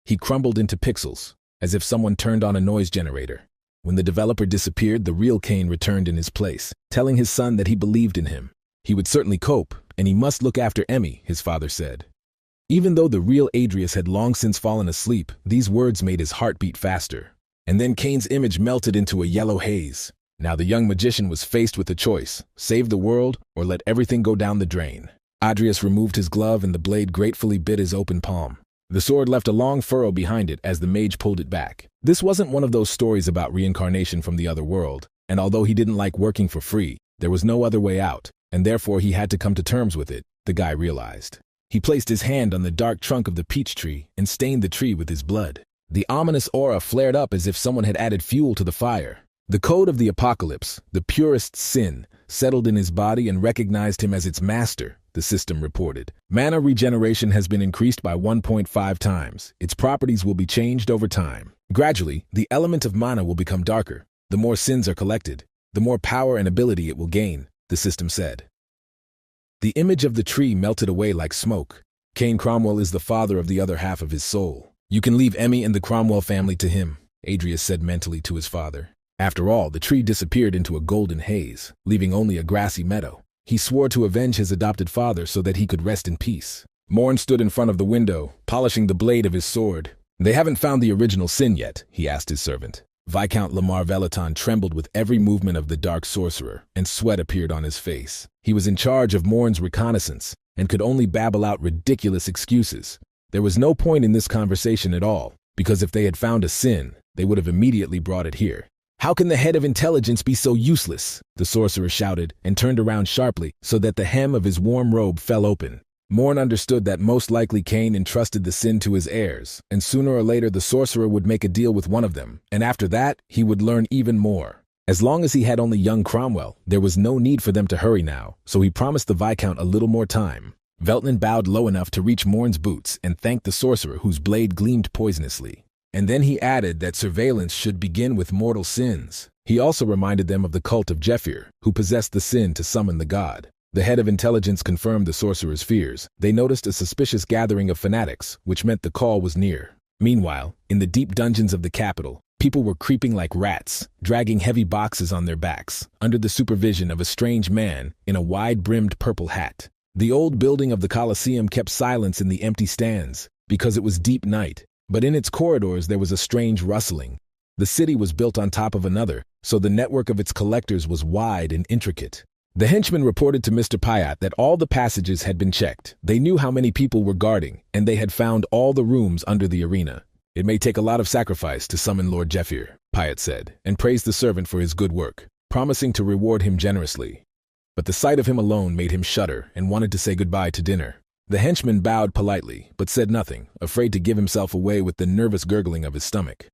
He crumbled into pixels, as if someone turned on a noise generator. When the developer disappeared, the real Cain returned in his place, telling his son that he believed in him. He would certainly cope, and he must look after Emmy, his father said. Even though the real Adrius had long since fallen asleep, these words made his heart beat faster. And then Cain's image melted into a yellow haze. Now the young magician was faced with a choice: save the world or let everything go down the drain. Adrius removed his glove and the blade gratefully bit his open palm. The sword left a long furrow behind it as the mage pulled it back. This wasn't one of those stories about reincarnation from the other world, and although he didn't like working for free, there was no other way out, and therefore he had to come to terms with it, the guy realized. He placed his hand on the dark trunk of the peach tree and stained the tree with his blood. The ominous aura flared up as if someone had added fuel to the fire. The code of the apocalypse, the purest sin, settled in his body and recognized him as its master, the system reported. Mana regeneration has been increased by 1.5 times. Its properties will be changed over time. Gradually, the element of mana will become darker. The more sins are collected, the more power and ability it will gain, the system said. The image of the tree melted away like smoke. Cain Cromwell is the father of the other half of his soul. You can leave Emmy and the Cromwell family to him, Adrius said mentally to his father. After all, the tree disappeared into a golden haze, leaving only a grassy meadow. He swore to avenge his adopted father so that he could rest in peace. Morn stood in front of the window, polishing the blade of his sword. They haven't found the original sin yet, he asked his servant. Viscount Lamar Velaton trembled with every movement of the dark sorcerer, and sweat appeared on his face. He was in charge of Morn's reconnaissance, and could only babble out ridiculous excuses. There was no point in this conversation at all, because if they had found a sin, they would have immediately brought it here. How can the head of intelligence be so useless? The sorcerer shouted, and turned around sharply, so that the hem of his warm robe fell open. Morn understood that most likely Cain entrusted the sin to his heirs, and sooner or later the sorcerer would make a deal with one of them, and after that, he would learn even more. As long as he had only young Cromwell, there was no need for them to hurry now, so he promised the Viscount a little more time. Veltman bowed low enough to reach Morn's boots and thanked the sorcerer whose blade gleamed poisonously. And then he added that surveillance should begin with mortal sins. He also reminded them of the cult of Jeffir, who possessed the sin to summon the god. The head of intelligence confirmed the sorcerer's fears. They noticed a suspicious gathering of fanatics, which meant the call was near. Meanwhile, in the deep dungeons of the capital, people were creeping like rats, dragging heavy boxes on their backs, under the supervision of a strange man in a wide-brimmed purple hat. The old building of the Colosseum kept silence in the empty stands, because it was deep night, but in its corridors there was a strange rustling. The city was built on top of another, so the network of its collectors was wide and intricate. The henchman reported to Mr. Pyatt that all the passages had been checked. They knew how many people were guarding, and they had found all the rooms under the arena. It may take a lot of sacrifice to summon Lord Jeffir, Pyatt said, and praised the servant for his good work, promising to reward him generously. But the sight of him alone made him shudder and wanted to say goodbye to dinner. The henchman bowed politely, but said nothing, afraid to give himself away with the nervous gurgling of his stomach.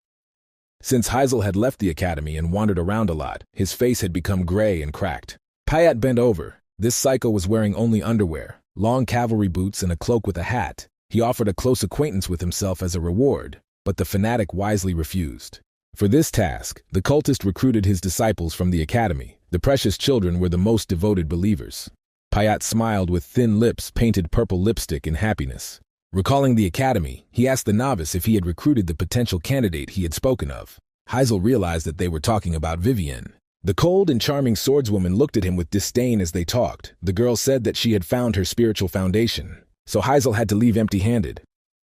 Since Heisel had left the academy and wandered around a lot, his face had become gray and cracked. Pyatt bent over. This psycho was wearing only underwear, long cavalry boots and a cloak with a hat. He offered a close acquaintance with himself as a reward, but the fanatic wisely refused. For this task, the cultist recruited his disciples from the academy. The precious children were the most devoted believers. Pyatt smiled with thin lips painted purple lipstick in happiness. Recalling the academy, he asked the novice if he had recruited the potential candidate he had spoken of. Heisel realized that they were talking about Vivienne. The cold and charming swordswoman looked at him with disdain as they talked. The girl said that she had found her spiritual foundation, so Heisel had to leave empty-handed.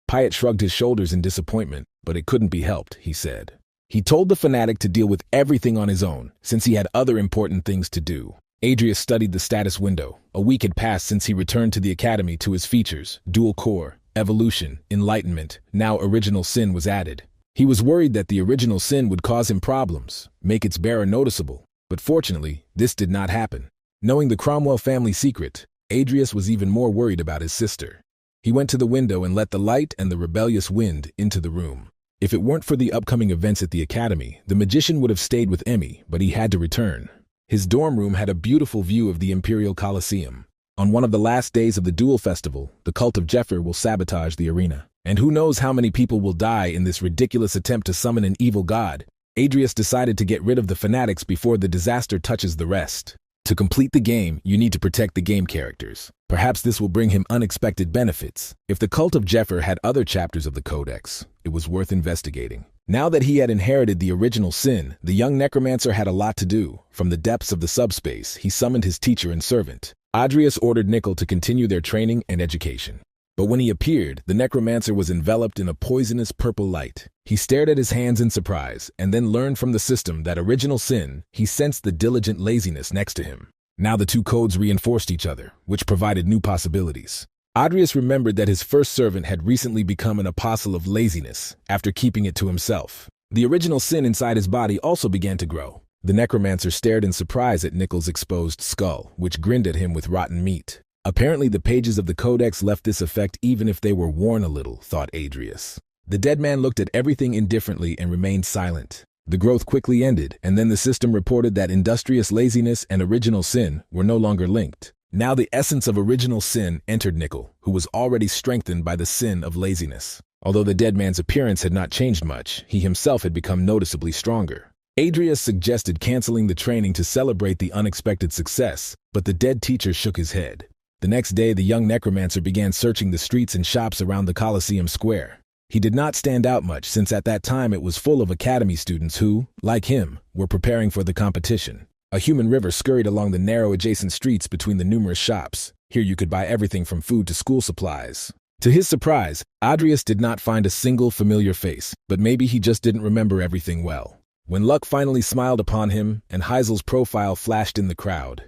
Pyatt shrugged his shoulders in disappointment, but it couldn't be helped, he said. He told the fanatic to deal with everything on his own, since he had other important things to do. Adrius studied the status window. A week had passed since he returned to the academy to his features, dual core, evolution, enlightenment. Now original sin was added. He was worried that the original sin would cause him problems, make its bearer noticeable, but fortunately, this did not happen. Knowing the Cromwell family secret, Adrius was even more worried about his sister. He went to the window and let the light and the rebellious wind into the room. If it weren't for the upcoming events at the academy, the magician would have stayed with Emmy, but he had to return. His dorm room had a beautiful view of the Imperial Colosseum. On one of the last days of the duel festival, the cult of Jeffir will sabotage the arena. And who knows how many people will die in this ridiculous attempt to summon an evil god. Adrius decided to get rid of the fanatics before the disaster touches the rest. To complete the game, you need to protect the game characters. Perhaps this will bring him unexpected benefits. If the cult of Jeffir had other chapters of the Codex, it was worth investigating. Now that he had inherited the original sin, the young necromancer had a lot to do. From the depths of the subspace, he summoned his teacher and servant. Adrius ordered Nickel to continue their training and education. But when he appeared, the necromancer was enveloped in a poisonous purple light. He stared at his hands in surprise, and then learned from the system that original sin. He sensed the diligent laziness next to him. Now the two codes reinforced each other, which provided new possibilities. Adrius remembered that his first servant had recently become an apostle of laziness, after keeping it to himself. The original sin inside his body also began to grow. The necromancer stared in surprise at Nickel's exposed skull, which grinned at him with rotten meat. Apparently the pages of the Codex left this effect even if they were worn a little, thought Adrius. The dead man looked at everything indifferently and remained silent. The growth quickly ended, and then the system reported that industrious laziness and original sin were no longer linked. Now the essence of original sin entered Nickel, who was already strengthened by the sin of laziness. Although the dead man's appearance had not changed much, he himself had become noticeably stronger. Adrius suggested canceling the training to celebrate the unexpected success, but the dead teacher shook his head. The next day, the young necromancer began searching the streets and shops around the Colosseum Square. He did not stand out much since at that time it was full of academy students who, like him, were preparing for the competition. A human river scurried along the narrow adjacent streets between the numerous shops. Here you could buy everything from food to school supplies. To his surprise, Adrius did not find a single familiar face, but maybe he just didn't remember everything well. When luck finally smiled upon him and Heisel's profile flashed in the crowd,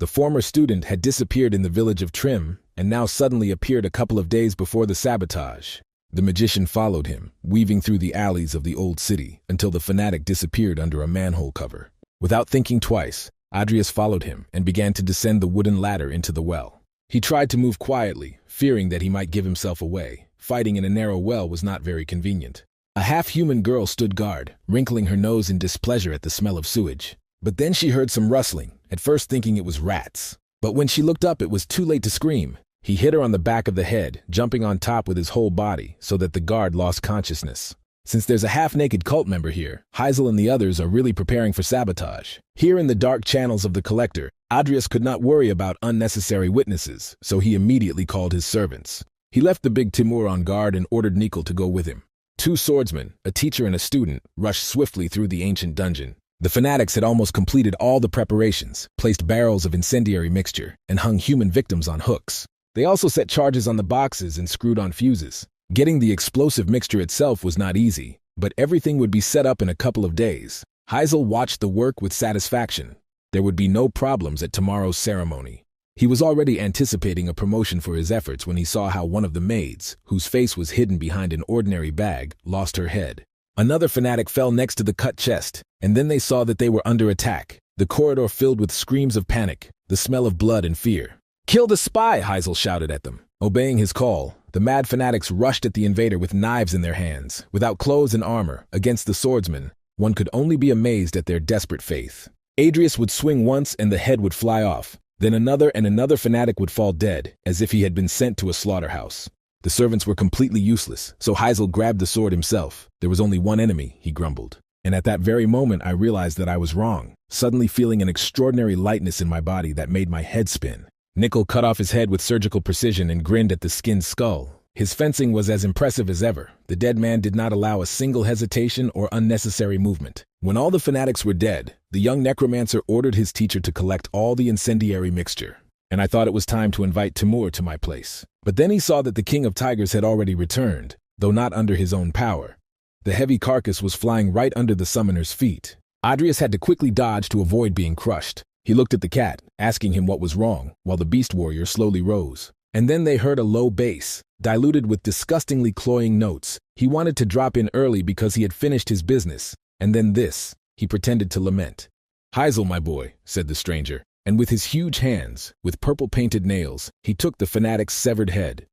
the former student had disappeared in the village of Trim and now suddenly appeared a couple of days before the sabotage. The magician followed him, weaving through the alleys of the old city until the fanatic disappeared under a manhole cover. Without thinking twice, Adrius followed him and began to descend the wooden ladder into the well. He tried to move quietly, fearing that he might give himself away. Fighting in a narrow well was not very convenient. A half-human girl stood guard, wrinkling her nose in displeasure at the smell of sewage. But then she heard some rustling, at first thinking it was rats. But when she looked up, it was too late to scream. He hit her on the back of the head, jumping on top with his whole body so that the guard lost consciousness. Since there's a half-naked cult member here, Heisel and the others are really preparing for sabotage. Here in the dark channels of the Collector, Adrias could not worry about unnecessary witnesses, so he immediately called his servants. He left the big Timur on guard and ordered Nikol to go with him. 2 swordsmen, a teacher and a student, rushed swiftly through the ancient dungeon. The fanatics had almost completed all the preparations, placed barrels of incendiary mixture, and hung human victims on hooks. They also set charges on the boxes and screwed on fuses. Getting the explosive mixture itself was not easy, but everything would be set up in a couple of days. Heisel watched the work with satisfaction. There would be no problems at tomorrow's ceremony. He was already anticipating a promotion for his efforts when he saw how one of the maids, whose face was hidden behind an ordinary bag, lost her head. Another fanatic fell next to the cut chest, and then they saw that they were under attack. The corridor filled with screams of panic, the smell of blood and fear. "Kill the spy!" Heisel shouted at them. Obeying his call, the mad fanatics rushed at the invader with knives in their hands. Without clothes and armor, against the swordsmen, one could only be amazed at their desperate faith. Adrias would swing once and the head would fly off. Then another and another fanatic would fall dead, as if he had been sent to a slaughterhouse. The servants were completely useless, so Heisel grabbed the sword himself. There was only one enemy, he grumbled. And at that very moment I realized that I was wrong, suddenly feeling an extraordinary lightness in my body that made my head spin. Nikol cut off his head with surgical precision and grinned at the skinned skull. His fencing was as impressive as ever. The dead man did not allow a single hesitation or unnecessary movement. When all the fanatics were dead, the young necromancer ordered his teacher to collect all the incendiary mixture. And I thought it was time to invite Timur to my place. But then he saw that the King of Tigers had already returned, though not under his own power. The heavy carcass was flying right under the summoner's feet. Adrias had to quickly dodge to avoid being crushed. He looked at the cat, asking him what was wrong, while the beast warrior slowly rose. And then they heard a low bass, diluted with disgustingly cloying notes. He wanted to drop in early because he had finished his business. And then this, he pretended to lament. "Heisel, my boy," said the stranger, and with his huge hands, with purple-painted nails, he took the fanatic's severed head.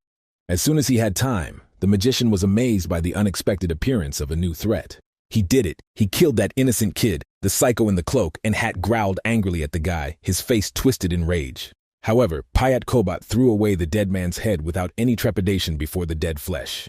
As soon as he had time, the magician was amazed by the unexpected appearance of a new threat. He did it. He killed that innocent kid. The psycho in the cloak and hat growled angrily at the guy, his face twisted in rage. However, Payat Kobat threw away the dead man's head without any trepidation before the dead flesh.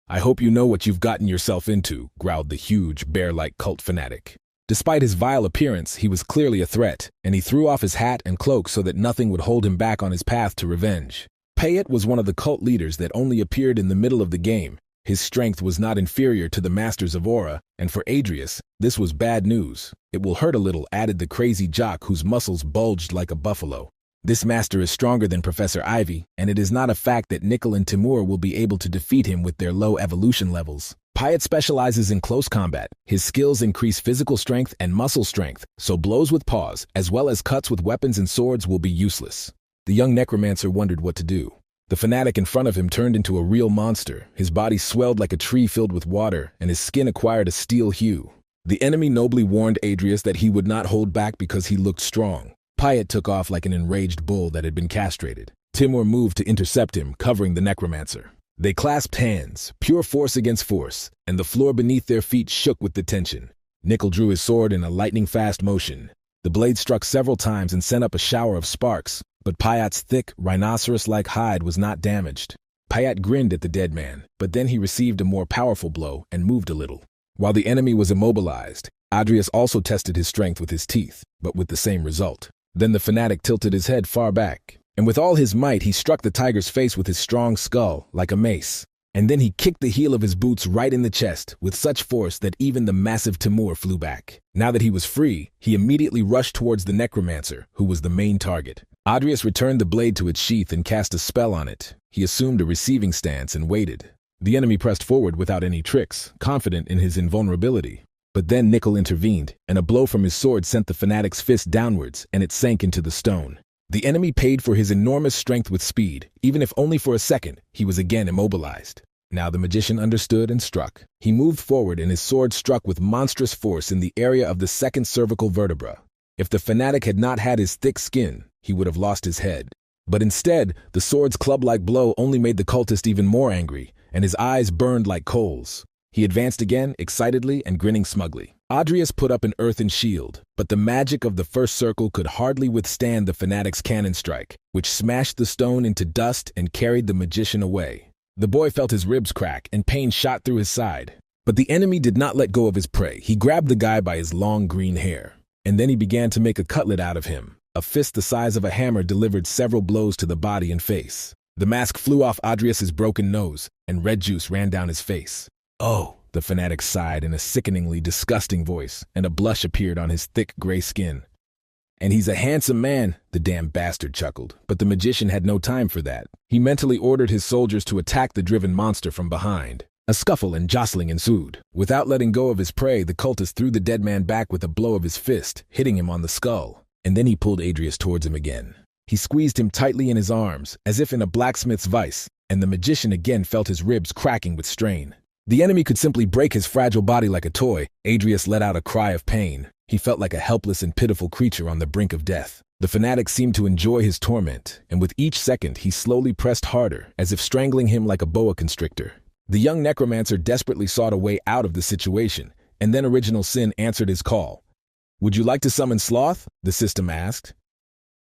"I hope you know what you've gotten yourself into," growled the huge, bear-like cult fanatic. Despite his vile appearance, he was clearly a threat, and he threw off his hat and cloak so that nothing would hold him back on his path to revenge. Payat was one of the cult leaders that only appeared in the middle of the game. His strength was not inferior to the masters of Aura, and for Adrias, this was bad news. "It will hurt a little," added the crazy jock whose muscles bulged like a buffalo. "This master is stronger than Professor Ivy, and it is not a fact that Nikol and Timur will be able to defeat him with their low evolution levels. Payat specializes in close combat. His skills increase physical strength and muscle strength, so blows with paws, as well as cuts with weapons and swords, will be useless." The young necromancer wondered what to do. The fanatic in front of him turned into a real monster. His body swelled like a tree filled with water, and his skin acquired a steel hue. The enemy nobly warned Adrias that he would not hold back because he looked strong. Payat took off like an enraged bull that had been castrated. Timur moved to intercept him, covering the necromancer. They clasped hands, pure force against force, and the floor beneath their feet shook with the tension. Nikol drew his sword in a lightning-fast motion. The blade struck several times and sent up a shower of sparks, but Payat's thick, rhinoceros-like hide was not damaged. Payat grinned at the dead man, but then he received a more powerful blow and moved a little. While the enemy was immobilized, Adrias also tested his strength with his teeth, but with the same result. Then the fanatic tilted his head far back, and with all his might he struck the tiger's face with his strong skull, like a mace. And then he kicked the heel of his boots right in the chest, with such force that even the massive Timur flew back. Now that he was free, he immediately rushed towards the necromancer, who was the main target. Adrias returned the blade to its sheath and cast a spell on it. He assumed a receiving stance and waited. The enemy pressed forward without any tricks, confident in his invulnerability. But then Nikol intervened, and a blow from his sword sent the fanatic's fist downwards, and it sank into the stone. The enemy paid for his enormous strength with speed. Even if only for a second, he was again immobilized. Now the magician understood and struck. He moved forward, and his sword struck with monstrous force in the area of the second cervical vertebra. If the fanatic had not had his thick skin, he would have lost his head. But instead, the sword's club-like blow only made the cultist even more angry, and his eyes burned like coals. He advanced again, excitedly and grinning smugly. Adrias put up an earthen shield, but the magic of the first circle could hardly withstand the fanatic's cannon strike, which smashed the stone into dust and carried the magician away. The boy felt his ribs crack, and pain shot through his side. But the enemy did not let go of his prey. He grabbed the guy by his long green hair, and then he began to make a cutlet out of him. A fist the size of a hammer delivered several blows to the body and face. The mask flew off Adrias's broken nose, and red juice ran down his face. "Oh," the fanatic sighed in a sickeningly disgusting voice, and a blush appeared on his thick gray skin. "And he's a handsome man," the damn bastard chuckled, but the magician had no time for that. He mentally ordered his soldiers to attack the driven monster from behind. A scuffle and jostling ensued. Without letting go of his prey, the cultist threw the dead man back with a blow of his fist, hitting him on the skull. And then he pulled Adrias towards him again. He squeezed him tightly in his arms, as if in a blacksmith's vise, and the magician again felt his ribs cracking with strain. The enemy could simply break his fragile body like a toy. Adrias let out a cry of pain. He felt like a helpless and pitiful creature on the brink of death. The fanatic seemed to enjoy his torment, and with each second he slowly pressed harder, as if strangling him like a boa constrictor. The young necromancer desperately sought a way out of the situation, and then Original Sin answered his call. "Would you like to summon Sloth?" the system asked.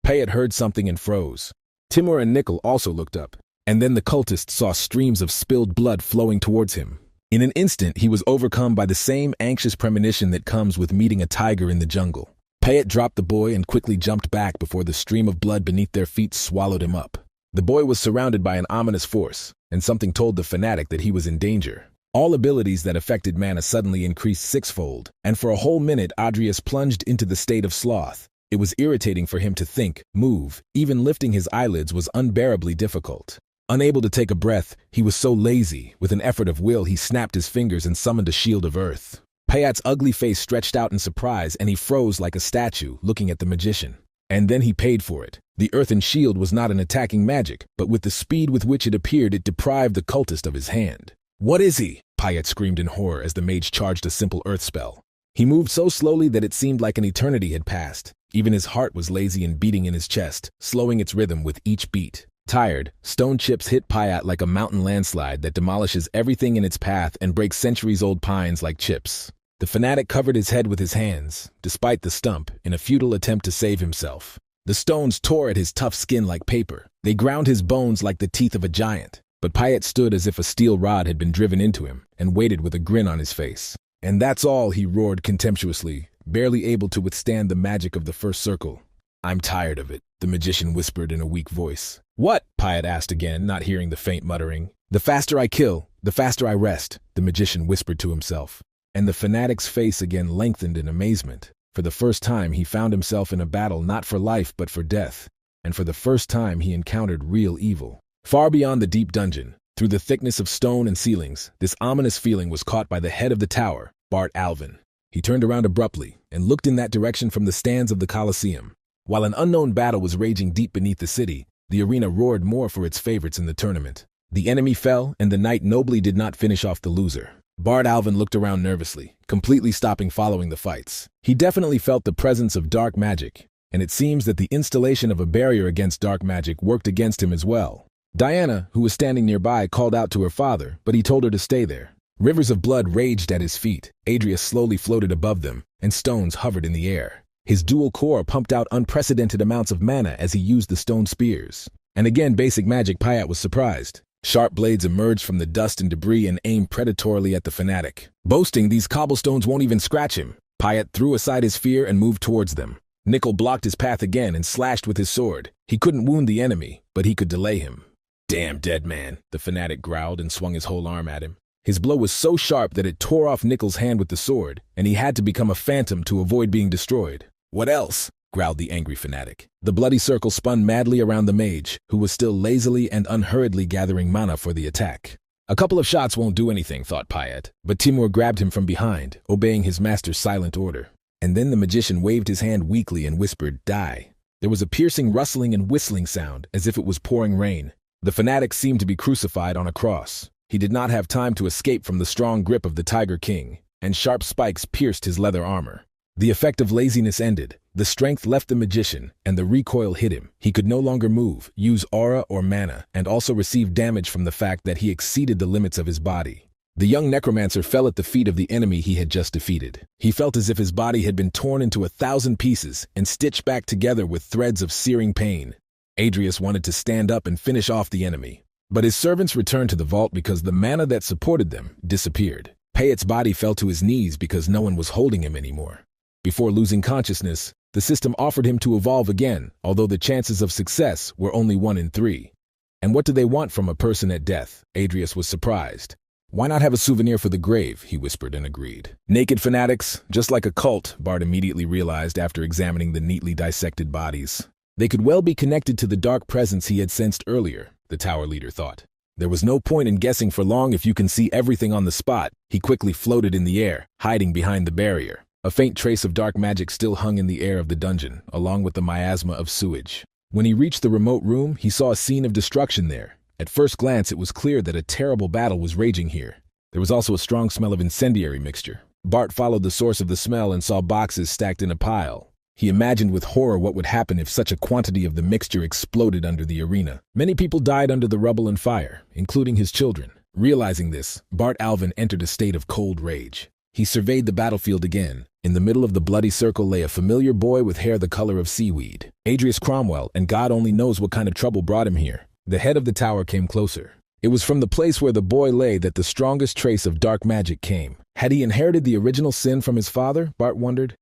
Payet heard something and froze. Timur and Nickel also looked up, and then the cultist saw streams of spilled blood flowing towards him. In an instant, he was overcome by the same anxious premonition that comes with meeting a tiger in the jungle. Payet dropped the boy and quickly jumped back before the stream of blood beneath their feet swallowed him up. The boy was surrounded by an ominous force, and something told the fanatic that he was in danger. All abilities that affected mana suddenly increased sixfold, and for a whole minute Adrias plunged into the state of sloth. It was irritating for him to think, move, even lifting his eyelids was unbearably difficult. Unable to take a breath, he was so lazy. With an effort of will, he snapped his fingers and summoned a shield of earth. Payat's ugly face stretched out in surprise, and he froze like a statue, looking at the magician. And then he paid for it. The earthen shield was not an attacking magic, but with the speed with which it appeared, it deprived the cultist of his hand. "What is he?" Payat screamed in horror as the mage charged a simple earth spell. He moved so slowly that it seemed like an eternity had passed. Even his heart was lazy and beating in his chest, slowing its rhythm with each beat. Tired, stone chips hit Payat like a mountain landslide that demolishes everything in its path and breaks centuries-old pines like chips. The fanatic covered his head with his hands, despite the stump, in a futile attempt to save himself. The stones tore at his tough skin like paper. They ground his bones like the teeth of a giant. But Payat stood as if a steel rod had been driven into him, and waited with a grin on his face. "And that's all," he roared contemptuously, barely able to withstand the magic of the first circle. "I'm tired of it," the magician whispered in a weak voice. "What?" Payat asked again, not hearing the faint muttering. "The faster I kill, the faster I rest," the magician whispered to himself. And the fanatic's face again lengthened in amazement. For the first time, he found himself in a battle not for life but for death. And for the first time, he encountered real evil. Far beyond the deep dungeon, through the thickness of stone and ceilings, this ominous feeling was caught by the head of the tower, Bart Alvin. He turned around abruptly and looked in that direction from the stands of the Colosseum. While an unknown battle was raging deep beneath the city, the arena roared more for its favorites in the tournament. The enemy fell, and the knight nobly did not finish off the loser. Bart Alvin looked around nervously, completely stopping following the fights. He definitely felt the presence of dark magic, and it seems that the installation of a barrier against dark magic worked against him as well. Diana, who was standing nearby, called out to her father, but he told her to stay there. Rivers of blood raged at his feet. Adrias slowly floated above them, and stones hovered in the air. His dual core pumped out unprecedented amounts of mana as he used the stone spears. And again, basic magic. Payat was surprised. Sharp blades emerged from the dust and debris and aimed predatorily at the fanatic. Boasting these cobblestones won't even scratch him, Payat threw aside his fear and moved towards them. Nickel blocked his path again and slashed with his sword. He couldn't wound the enemy, but he could delay him. "Damn dead man," the fanatic growled and swung his whole arm at him. His blow was so sharp that it tore off Nickel's hand with the sword, and he had to become a phantom to avoid being destroyed. "What else?" growled the angry fanatic. The bloody circle spun madly around the mage, who was still lazily and unhurriedly gathering mana for the attack. A couple of shots won't do anything, thought Payat, but Timur grabbed him from behind, obeying his master's silent order. And then the magician waved his hand weakly and whispered, "Die." There was a piercing rustling and whistling sound, as if it was pouring rain. The fanatic seemed to be crucified on a cross. He did not have time to escape from the strong grip of the Tiger King, and sharp spikes pierced his leather armor. The effect of laziness ended. The strength left the magician, and the recoil hit him. He could no longer move, use aura or mana, and also receive damage from the fact that he exceeded the limits of his body. The young necromancer fell at the feet of the enemy he had just defeated. He felt as if his body had been torn into 1,000 pieces and stitched back together with threads of searing pain. Adrias wanted to stand up and finish off the enemy, but his servants returned to the vault because the mana that supported them disappeared. Payat's body fell to his knees because no one was holding him anymore. Before losing consciousness, The system offered him to evolve again, although the chances of success were only 1 in 3. And what do they want from a person at death? Adrius was surprised. Why not have a souvenir for the grave, he whispered and agreed. Naked fanatics, just like a cult, Bart immediately realized after examining the neatly dissected bodies. They could well be connected to the dark presence he had sensed earlier, the tower leader thought. There was no point in guessing for long if you can see everything on the spot. He quickly floated in the air, hiding behind the barrier. A faint trace of dark magic still hung in the air of the dungeon, along with the miasma of sewage. When he reached the remote room, he saw a scene of destruction there. At first glance, it was clear that a terrible battle was raging here. There was also a strong smell of incendiary mixture. Bart followed the source of the smell and saw boxes stacked in a pile. He imagined with horror what would happen if such a quantity of the mixture exploded under the arena. Many people died under the rubble and fire, including his children. Realizing this, Bart Alvin entered a state of cold rage. He surveyed the battlefield again. In the middle of the bloody circle lay a familiar boy with hair the color of seaweed. Adrius Cromwell, and God only knows what kind of trouble brought him here. The head of the tower came closer. It was from the place where the boy lay that the strongest trace of dark magic came. Had he inherited the original sin from his father, Bart wondered?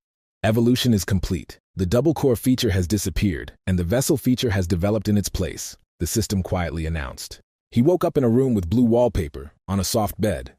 Evolution is complete. The double core feature has disappeared, and the vessel feature has developed in its place, the system quietly announced. He woke up in a room with blue wallpaper, on a soft bed.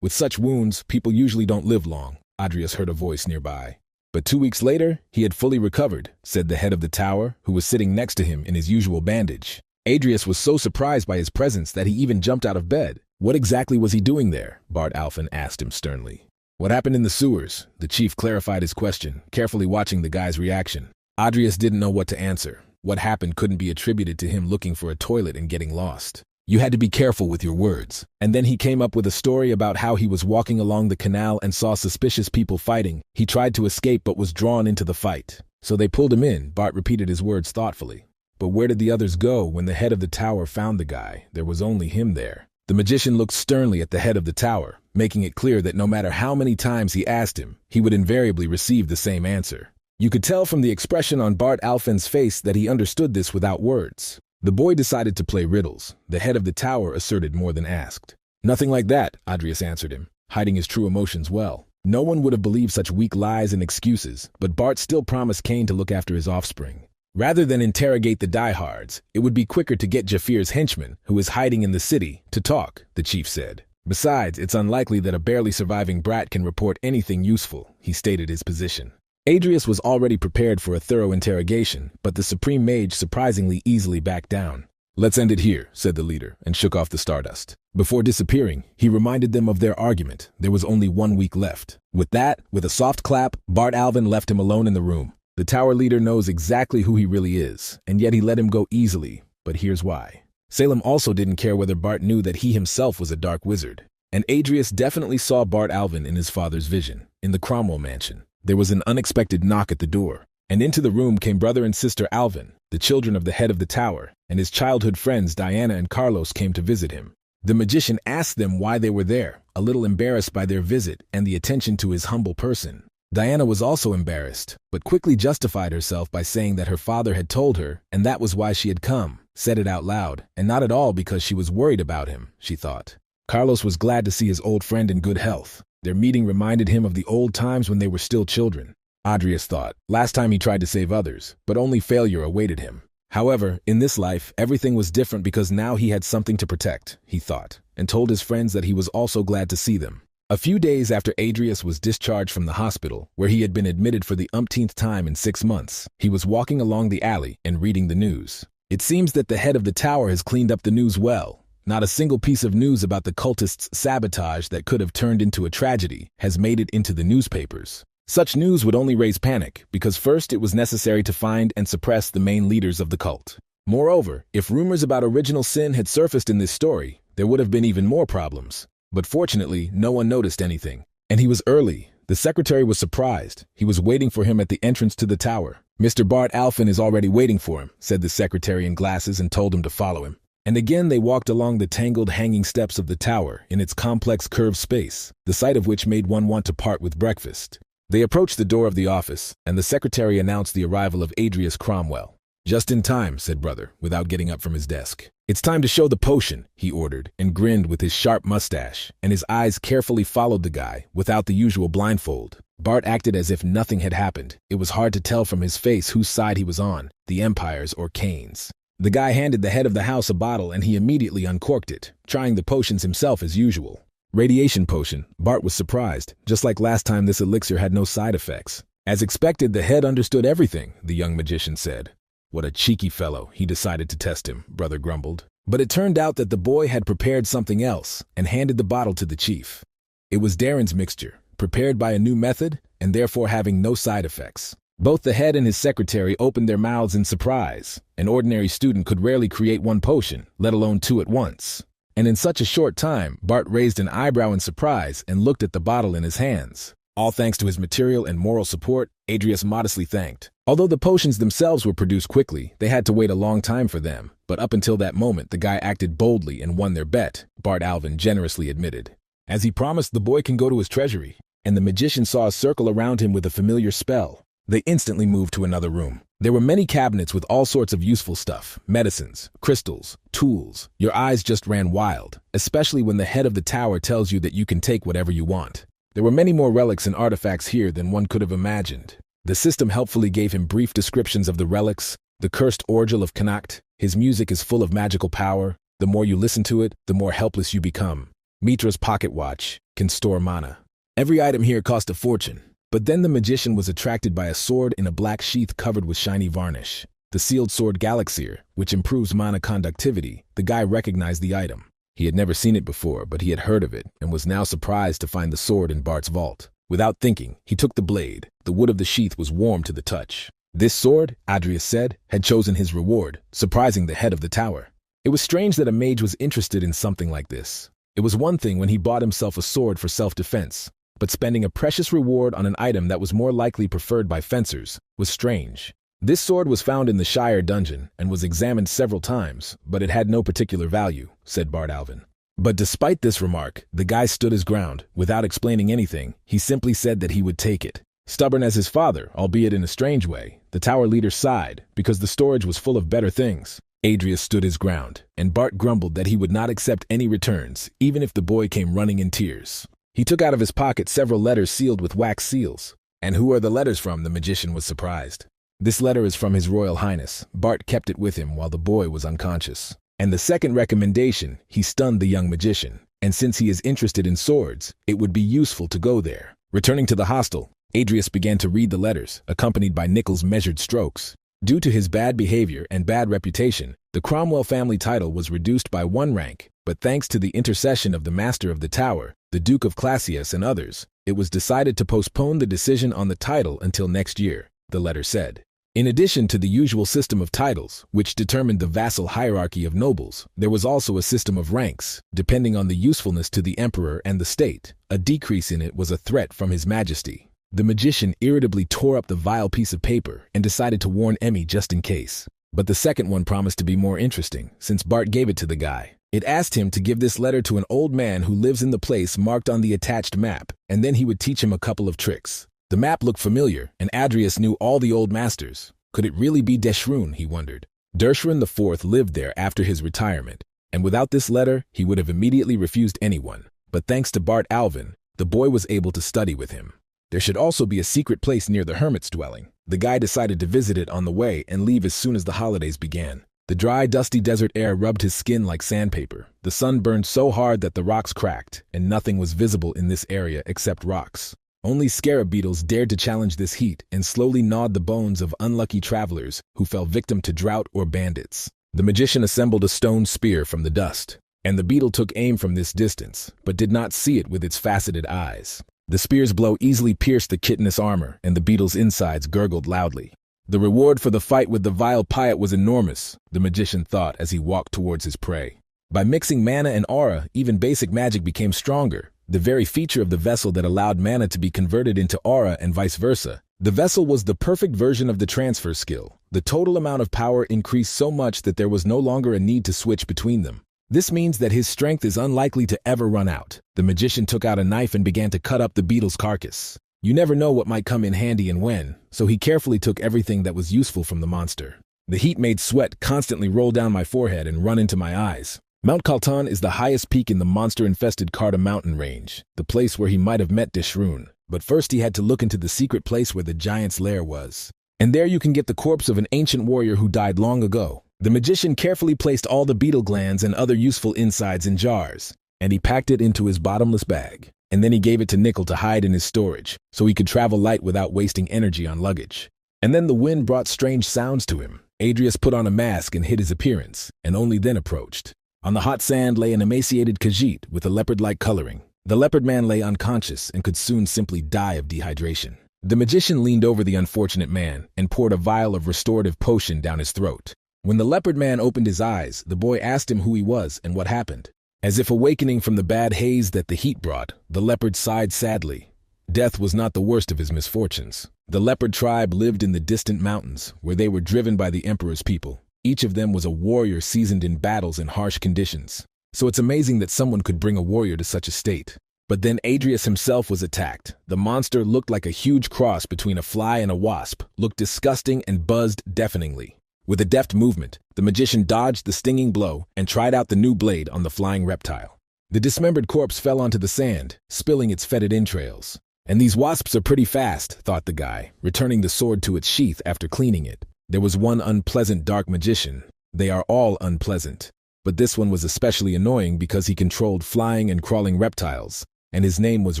With such wounds, people usually don't live long, Adrius heard a voice nearby. But 2 weeks later, he had fully recovered, said the head of the tower, who was sitting next to him in his usual bandage. Adrius was so surprised by his presence that he even jumped out of bed. What exactly was he doing there? Bart Alphen asked him sternly. What happened in the sewers? The chief clarified his question, carefully watching the guy's reaction. Adrius didn't know what to answer. What happened couldn't be attributed to him looking for a toilet and getting lost. You had to be careful with your words. And then he came up with a story about how he was walking along the canal and saw suspicious people fighting. He tried to escape but was drawn into the fight. So they pulled him in. Bart repeated his words thoughtfully. But where did the others go when the head of the tower found the guy? There was only him there. The magician looked sternly at the head of the tower, making it clear that no matter how many times he asked him, he would invariably receive the same answer. You could tell from the expression on Bart Alphen's face that he understood this without words. The boy decided to play riddles. The head of the tower asserted more than asked. Nothing like that, Adrius answered him, hiding his true emotions well. No one would have believed such weak lies and excuses, but Bart still promised Cain to look after his offspring. Rather than interrogate the diehards, it would be quicker to get Jafir's henchman, who is hiding in the city, to talk, the chief said. Besides, it's unlikely that a barely surviving brat can report anything useful, he stated his position. Adrius was already prepared for a thorough interrogation, but the supreme mage surprisingly easily backed down. Let's end it here, said the leader, and shook off the stardust. Before disappearing, he reminded them of their argument. There was only 1 week left. With that, with a soft clap, Bart Alvin left him alone in the room. The tower leader knows exactly who he really is, and yet he let him go easily. But here's why. Salem also didn't care whether Bart knew that he himself was a dark wizard. And Adrius definitely saw Bart Alvin in his father's vision, in the Cromwell mansion. There was an unexpected knock at the door, and into the room came brother and sister Alvin, the children of the head of the tower, and his childhood friends Diana and Carlos came to visit him. The magician asked them why they were there, a little embarrassed by their visit and the attention to his humble person. Diana was also embarrassed, but quickly justified herself by saying that her father had told her, and that was why she had come, said it out loud, and not at all because she was worried about him, she thought. Carlos was glad to see his old friend in good health. Their meeting reminded him of the old times when they were still children. Adrius thought, last time he tried to save others, but only failure awaited him. However, in this life, everything was different because now he had something to protect, he thought, and told his friends that he was also glad to see them. A few days after Adrius was discharged from the hospital, where he had been admitted for the umpteenth time in 6 months, he was walking along the alley and reading the news. It seems that the head of the tower has cleaned up the news well. Not a single piece of news about the cultists' sabotage that could have turned into a tragedy has made it into the newspapers. Such news would only raise panic, because first it was necessary to find and suppress the main leaders of the cult. Moreover, if rumors about original sin had surfaced in this story, there would have been even more problems. But fortunately, no one noticed anything. And he was early. The secretary was surprised. He was waiting for him at the entrance to the tower. Mr. Bart Alphen is already waiting for him, said the secretary in glasses and told him to follow him. And again they walked along the tangled hanging steps of the tower in its complex curved space, the sight of which made one want to part with breakfast. They approached the door of the office, and the secretary announced the arrival of Adrius Cromwell. Just in time, said brother, without getting up from his desk. It's time to show the potion, he ordered, and grinned with his sharp mustache, and his eyes carefully followed the guy, without the usual blindfold. Bart acted as if nothing had happened. It was hard to tell from his face whose side he was on, the Empire's or Kane's. The guy handed the head of the house a bottle and he immediately uncorked it, trying the potions himself as usual. Radiation potion. Bart was surprised. Just like last time, this elixir had no side effects. As expected, the head understood everything, the young magician said. What a cheeky fellow, he decided to test him, Brother grumbled. But it turned out that the boy had prepared something else and handed the bottle to the chief. It was Darren's mixture, prepared by a new method and therefore having no side effects. Both the head and his secretary opened their mouths in surprise. An ordinary student could rarely create one potion, let alone two at once. And in such a short time, Bart raised an eyebrow in surprise and looked at the bottle in his hands. All thanks to his material and moral support, Adrius modestly thanked. Although the potions themselves were produced quickly, they had to wait a long time for them. But up until that moment, the guy acted boldly and won their bet, Bart Alvin generously admitted. As he promised, the boy can go to his treasury, and the magician saw a circle around him with a familiar spell. They instantly moved to another room. There were many cabinets with all sorts of useful stuff, medicines, crystals, tools. Your eyes just ran wild, especially when the head of the tower tells you that you can take whatever you want. There were many more relics and artifacts here than one could have imagined. The system helpfully gave him brief descriptions of the relics, the cursed orgel of Connacht. His music is full of magical power. The more you listen to it, the more helpless you become. Mitra's pocket watch can store mana. Every item here cost a fortune. But then the magician was attracted by a sword in a black sheath covered with shiny varnish. The sealed sword Galaxir, which improves mana conductivity. The guy recognized the item. He had never seen it before, but he had heard of it and was now surprised to find the sword in Bart's vault. Without thinking, he took the blade. The wood of the sheath was warm to the touch. This sword, Adrius said, had chosen his reward, surprising the head of the tower. It was strange that a mage was interested in something like this. It was one thing when he bought himself a sword for self-defense, but spending a precious reward on an item that was more likely preferred by fencers was strange. This sword was found in the Shire dungeon and was examined several times, but it had no particular value, said Bart Alvin. But despite this remark, the guy stood his ground. Without explaining anything, he simply said that he would take it. Stubborn as his father, albeit in a strange way, the tower leader sighed because the storage was full of better things. Adrius stood his ground, and Bart grumbled that he would not accept any returns, even if the boy came running in tears. He took out of his pocket several letters sealed with wax seals. And who are the letters from? The magician was surprised. This letter is from His Royal Highness. Bart kept it with him while the boy was unconscious. And the second recommendation, he stunned the young magician. And since he is interested in swords, it would be useful to go there. Returning to the hostel, Adrius began to read the letters, accompanied by Nickel's measured strokes. Due to his bad behavior and bad reputation, the Cromwell family title was reduced by 1 rank, but thanks to the intercession of the Master of the Tower, the Duke of Classius and others, it was decided to postpone the decision on the title until next year, the letter said. In addition to the usual system of titles, which determined the vassal hierarchy of nobles, there was also a system of ranks, depending on the usefulness to the emperor and the state. A decrease in it was a threat from His Majesty. The magician irritably tore up the vile piece of paper and decided to warn Emmy just in case. But the second one promised to be more interesting, since Bart gave it to the guy. It asked him to give this letter to an old man who lives in the place marked on the attached map, and then he would teach him a couple of tricks. The map looked familiar, and Adrius knew all the old masters. Could it really be Deschrun, he wondered. Dershrin IV lived there after his retirement, and without this letter, he would have immediately refused anyone. But thanks to Bart Alvin, the boy was able to study with him. There should also be a secret place near the hermit's dwelling. The guy decided to visit it on the way and leave as soon as the holidays began. The dry, dusty desert air rubbed his skin like sandpaper. The sun burned so hard that the rocks cracked, and nothing was visible in this area except rocks. Only scarab beetles dared to challenge this heat and slowly gnawed the bones of unlucky travelers who fell victim to drought or bandits. The magician assembled a stone spear from the dust, and the beetle took aim from this distance, but did not see it with its faceted eyes. The spear's blow easily pierced the chitinous armor, and the beetle's insides gurgled loudly. The reward for the fight with the vile Piot was enormous, the magician thought as he walked towards his prey. By mixing mana and aura, even basic magic became stronger, the very feature of the vessel that allowed mana to be converted into aura and vice versa. The vessel was the perfect version of the transfer skill. The total amount of power increased so much that there was no longer a need to switch between them. This means that his strength is unlikely to ever run out. The magician took out a knife and began to cut up the beetle's carcass. You never know what might come in handy and when, so he carefully took everything that was useful from the monster. The heat made sweat constantly roll down my forehead and run into my eyes. Mount Kaltan is the highest peak in the monster-infested Karta mountain range, the place where he might have met Deschrun. But first he had to look into the secret place where the giant's lair was. And there you can get the corpse of an ancient warrior who died long ago. The magician carefully placed all the beetle glands and other useful insides in jars, and he packed it into his bottomless bag. And then he gave it to Nickel to hide in his storage, so he could travel light without wasting energy on luggage. And then the wind brought strange sounds to him. Adrius put on a mask and hid his appearance, and only then approached. On the hot sand lay an emaciated Khajiit with a leopard-like coloring. The leopard man lay unconscious and could soon simply die of dehydration. The magician leaned over the unfortunate man and poured a vial of restorative potion down his throat. When the leopard man opened his eyes, the boy asked him who he was and what happened. As if awakening from the bad haze that the heat brought, the leopard sighed sadly. Death was not the worst of his misfortunes. The leopard tribe lived in the distant mountains, where they were driven by the emperor's people. Each of them was a warrior seasoned in battles in harsh conditions. So it's amazing that someone could bring a warrior to such a state. But then Adrius himself was attacked. The monster looked like a huge cross between a fly and a wasp, looked disgusting and buzzed deafeningly. With a deft movement, the magician dodged the stinging blow and tried out the new blade on the flying reptile. The dismembered corpse fell onto the sand, spilling its fetid entrails. And these wasps are pretty fast, thought the guy, returning the sword to its sheath after cleaning it. There was one unpleasant dark magician. They are all unpleasant. But this one was especially annoying because he controlled flying and crawling reptiles, and his name was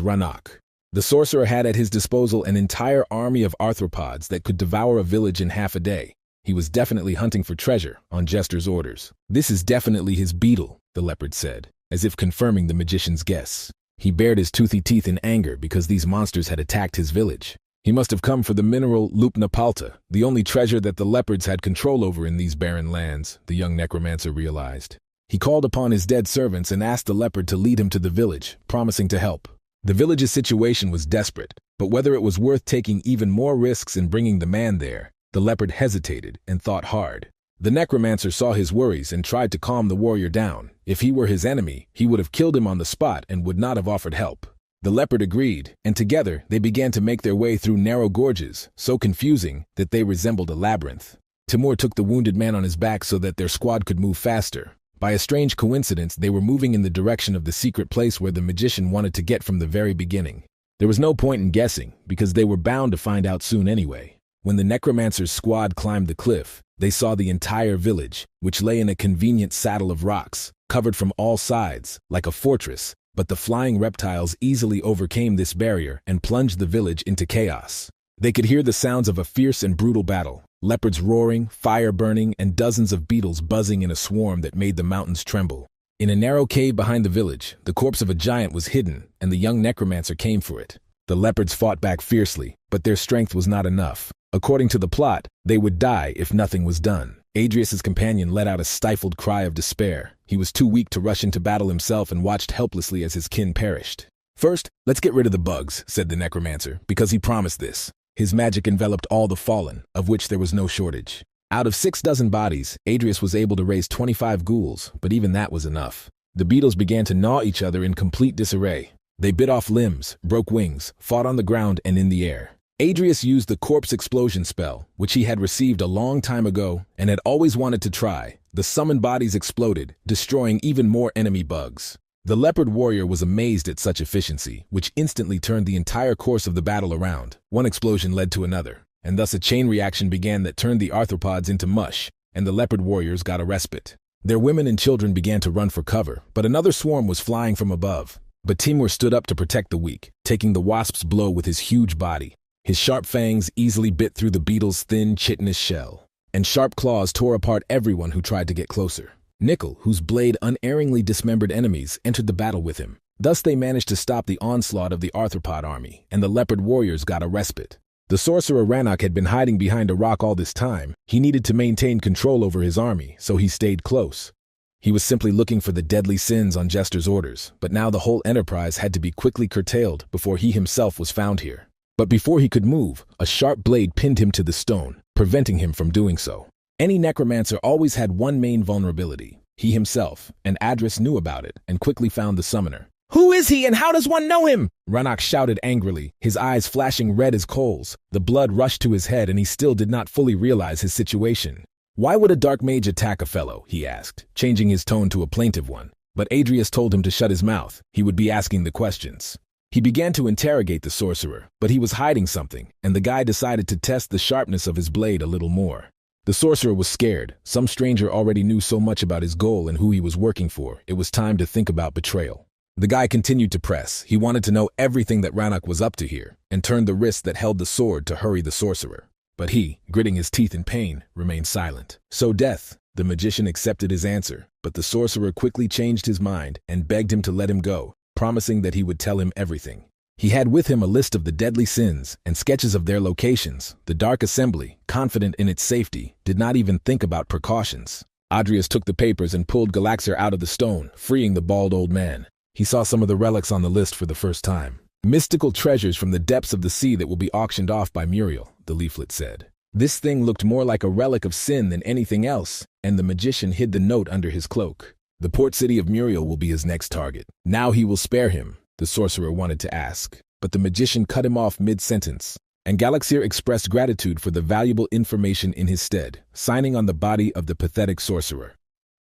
Ranok. The sorcerer had at his disposal an entire army of arthropods that could devour a village in half a day. He was definitely hunting for treasure, on Jester's orders. This is definitely his beetle, the leopard said, as if confirming the magician's guess. He bared his toothy teeth in anger because these monsters had attacked his village. He must have come for the mineral Lupnapalta, the only treasure that the leopards had control over in these barren lands, the young necromancer realized. He called upon his dead servants and asked the leopard to lead him to the village, promising to help. The village's situation was desperate, but whether it was worth taking even more risks in bringing the man there, the leopard hesitated and thought hard. The necromancer saw his worries and tried to calm the warrior down. If he were his enemy, he would have killed him on the spot and would not have offered help. The leopard agreed, and together they began to make their way through narrow gorges, so confusing that they resembled a labyrinth. Timur took the wounded man on his back so that their squad could move faster. By a strange coincidence, they were moving in the direction of the secret place where the magician wanted to get from the very beginning. There was no point in guessing, because they were bound to find out soon anyway. When the necromancer's squad climbed the cliff, they saw the entire village, which lay in a convenient saddle of rocks, covered from all sides, like a fortress. But the flying reptiles easily overcame this barrier and plunged the village into chaos. They could hear the sounds of a fierce and brutal battle, leopards roaring, fire burning, and dozens of beetles buzzing in a swarm that made the mountains tremble. In a narrow cave behind the village, the corpse of a giant was hidden, and the young necromancer came for it. The leopards fought back fiercely, but their strength was not enough. According to the plot, they would die if nothing was done. Adrius's companion let out a stifled cry of despair. He was too weak to rush into battle himself and watched helplessly as his kin perished. First, let's get rid of the bugs, said the necromancer, because he promised this. His magic enveloped all the fallen, of which there was no shortage. Out of 6 dozen bodies, Adrius was able to raise 25 ghouls, but even that was enough. The beetles began to gnaw each other in complete disarray. They bit off limbs, broke wings, fought on the ground and in the air. Adrius used the corpse explosion spell, which he had received a long time ago and had always wanted to try. The summoned bodies exploded, destroying even more enemy bugs. The leopard warrior was amazed at such efficiency, which instantly turned the entire course of the battle around. One explosion led to another, and thus a chain reaction began that turned the arthropods into mush, and the leopard warriors got a respite. Their women and children began to run for cover, but another swarm was flying from above. But Timur stood up to protect the weak, taking the wasp's blow with his huge body. His sharp fangs easily bit through the beetle's thin, chitinous shell, and sharp claws tore apart everyone who tried to get closer. Nickel, whose blade unerringly dismembered enemies, entered the battle with him. Thus they managed to stop the onslaught of the arthropod army, and the leopard warriors got a respite. The sorcerer Ranok had been hiding behind a rock all this time. He needed to maintain control over his army, so he stayed close. He was simply looking for the deadly sins on Jester's orders, but now the whole enterprise had to be quickly curtailed before he himself was found here. But before he could move, a sharp blade pinned him to the stone, preventing him from doing so. Any necromancer always had one main vulnerability, he himself, and Adris knew about it and quickly found the summoner. "Who is he and how does one know him?" Ranok shouted angrily, his eyes flashing red as coals. The blood rushed to his head and he still did not fully realize his situation. "Why would a dark mage attack a fellow?" he asked, changing his tone to a plaintive one. But Adrius told him to shut his mouth. He would be asking the questions. He began to interrogate the sorcerer, but he was hiding something, and the guy decided to test the sharpness of his blade a little more. The sorcerer was scared. Some stranger already knew so much about his goal and who he was working for. It was time to think about betrayal. The guy continued to press. He wanted to know everything that Rannoch was up to here, and turned the wrist that held the sword to hurry the sorcerer. But he, gritting his teeth in pain, remained silent. So death. The magician accepted his answer, but the sorcerer quickly changed his mind and begged him to let him go, promising that he would tell him everything. He had with him a list of the deadly sins and sketches of their locations. The Dark Assembly, confident in its safety, did not even think about precautions. Adrias took the papers and pulled Galaxir out of the stone, freeing the bald old man. He saw some of the relics on the list for the first time. Mystical treasures from the depths of the sea that will be auctioned off by Muriel, the leaflet said. This thing looked more like a relic of sin than anything else, and the magician hid the note under his cloak. The port city of Muriel will be his next target. Now he will spare him, the sorcerer wanted to ask, but the magician cut him off mid-sentence, and Galaxir expressed gratitude for the valuable information in his stead, signing on the body of the pathetic sorcerer.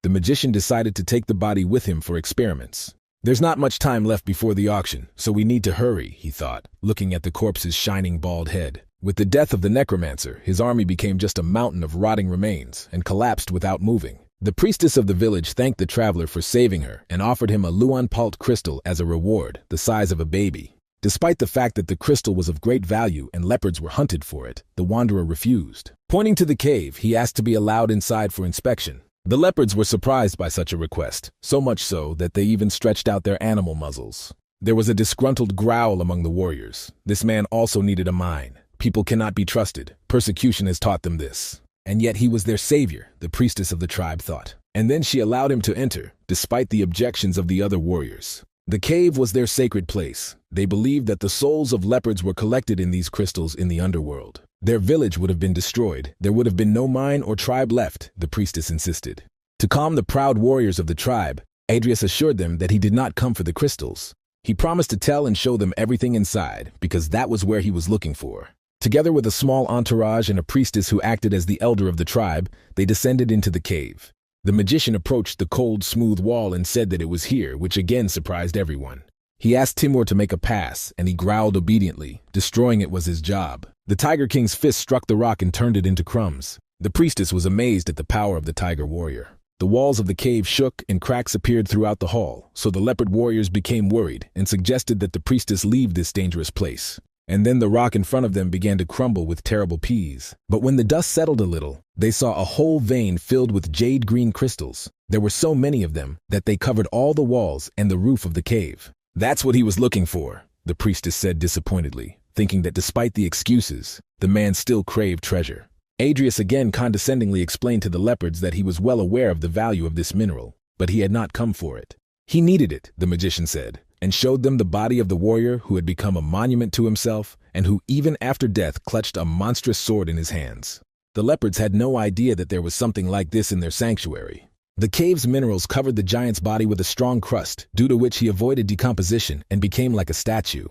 The magician decided to take the body with him for experiments. There's not much time left before the auction, so we need to hurry, he thought, looking at the corpse's shining bald head. With the death of the Necromancer, his army became just a mountain of rotting remains and collapsed without moving. The priestess of the village thanked the traveler for saving her and offered him a Luan-Palt crystal as a reward, the size of a baby. Despite the fact that the crystal was of great value and leopards were hunted for it, the wanderer refused. Pointing to the cave, he asked to be allowed inside for inspection. The leopards were surprised by such a request, so much so that they even stretched out their animal muzzles. There was a disgruntled growl among the warriors. This man also needed a mine. People cannot be trusted. Persecution has taught them this. And yet he was their savior, the priestess of the tribe thought. And then she allowed him to enter, despite the objections of the other warriors. The cave was their sacred place. They believed that the souls of leopards were collected in these crystals in the underworld. Their village would have been destroyed. There would have been no mine or tribe left, the priestess insisted. To calm the proud warriors of the tribe, Adrias assured them that he did not come for the crystals. He promised to tell and show them everything inside, because that was where he was looking for. Together with a small entourage and a priestess who acted as the elder of the tribe, they descended into the cave. The magician approached the cold, smooth wall and said that it was here, which again surprised everyone. He asked Timur to make a pass, and he growled obediently. Destroying it was his job. The Tiger King's fist struck the rock and turned it into crumbs. The priestess was amazed at the power of the tiger warrior. The walls of the cave shook and cracks appeared throughout the hall, so the leopard warriors became worried and suggested that the priestess leave this dangerous place. And then the rock in front of them began to crumble with terrible peas. But when the dust settled a little, they saw a whole vein filled with jade-green crystals. There were so many of them that they covered all the walls and the roof of the cave. That's what he was looking for, the priestess said disappointedly, thinking that despite the excuses, the man still craved treasure. Adrias again condescendingly explained to the leopards that he was well aware of the value of this mineral, but he had not come for it. He needed it, the magician said, and showed them the body of the warrior who had become a monument to himself and who even after death clutched a monstrous sword in his hands. The leopards had no idea that there was something like this in their sanctuary. The cave's minerals covered the giant's body with a strong crust, due to which he avoided decomposition and became like a statue.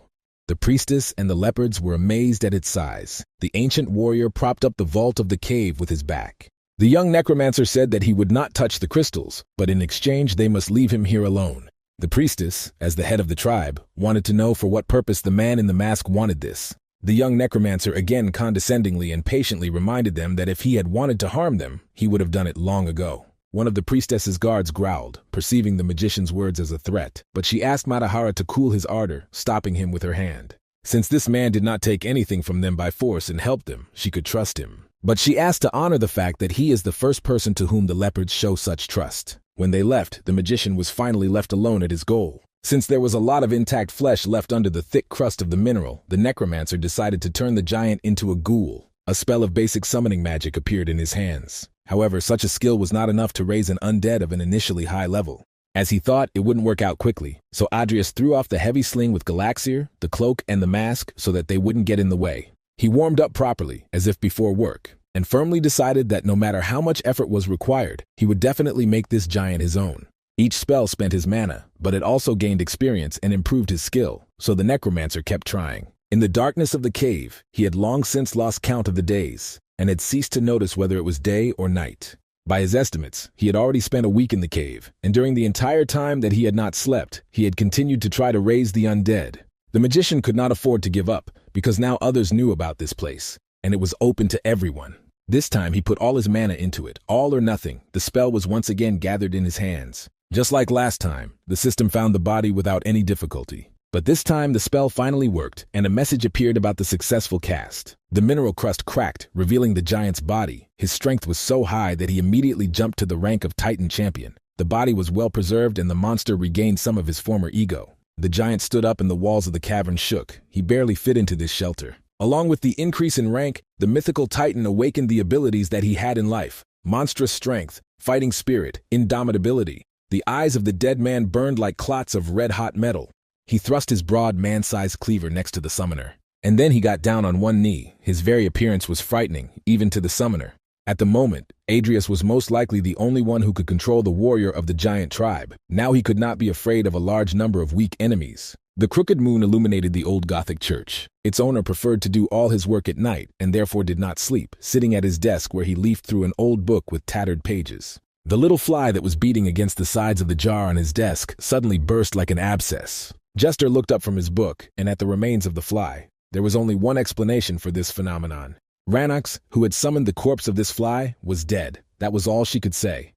The priestess and the leopards were amazed at its size. The ancient warrior propped up the vault of the cave with his back. The young necromancer said that he would not touch the crystals, but in exchange they must leave him here alone. The priestess, as the head of the tribe, wanted to know for what purpose the man in the mask wanted this. The young necromancer again condescendingly and patiently reminded them that if he had wanted to harm them, he would have done it long ago. One of the priestess's guards growled, perceiving the magician's words as a threat, but she asked Matahara to cool his ardor, stopping him with her hand. Since this man did not take anything from them by force and help them, she could trust him. But she asked to honor the fact that he is the first person to whom the leopards show such trust. When they left, the magician was finally left alone at his goal. Since there was a lot of intact flesh left under the thick crust of the mineral, the necromancer decided to turn the giant into a ghoul. A spell of basic summoning magic appeared in his hands. However, such a skill was not enough to raise an undead of an initially high level. As he thought, it wouldn't work out quickly, so Adrias threw off the heavy sling with Galaxir, the cloak, and the mask so that they wouldn't get in the way. He warmed up properly, as if before work, and firmly decided that no matter how much effort was required, he would definitely make this giant his own. Each spell spent his mana, but it also gained experience and improved his skill, so the necromancer kept trying. In the darkness of the cave, he had long since lost count of the days, and had ceased to notice whether it was day or night. By his estimates, he had already spent a week in the cave, and during the entire time that he had not slept, he had continued to try to raise the undead. The magician could not afford to give up, because now others knew about this place, and it was open to everyone. This time he put all his mana into it, all or nothing. The spell was once again gathered in his hands. Just like last time, the system found the body without any difficulty. But this time the spell finally worked, and a message appeared about the successful cast. The mineral crust cracked, revealing the giant's body. His strength was so high that he immediately jumped to the rank of Titan champion. The body was well preserved and the monster regained some of his former ego. The giant stood up and the walls of the cavern shook. He barely fit into this shelter. Along with the increase in rank, the mythical Titan awakened the abilities that he had in life: monstrous strength, fighting spirit, indomitability. The eyes of the dead man burned like clots of red-hot metal. He thrust his broad man-sized cleaver next to the summoner. And then he got down on one knee. His very appearance was frightening, even to the summoner. At the moment, Adrius was most likely the only one who could control the warrior of the giant tribe. Now he could not be afraid of a large number of weak enemies. The crooked moon illuminated the old Gothic church. Its owner preferred to do all his work at night and therefore did not sleep, sitting at his desk where he leafed through an old book with tattered pages. The little fly that was beating against the sides of the jar on his desk suddenly burst like an abscess. Jester looked up from his book and at the remains of the fly. There was only one explanation for this phenomenon. Rannox, who had summoned the corpse of this fly, was dead. That was all she could say.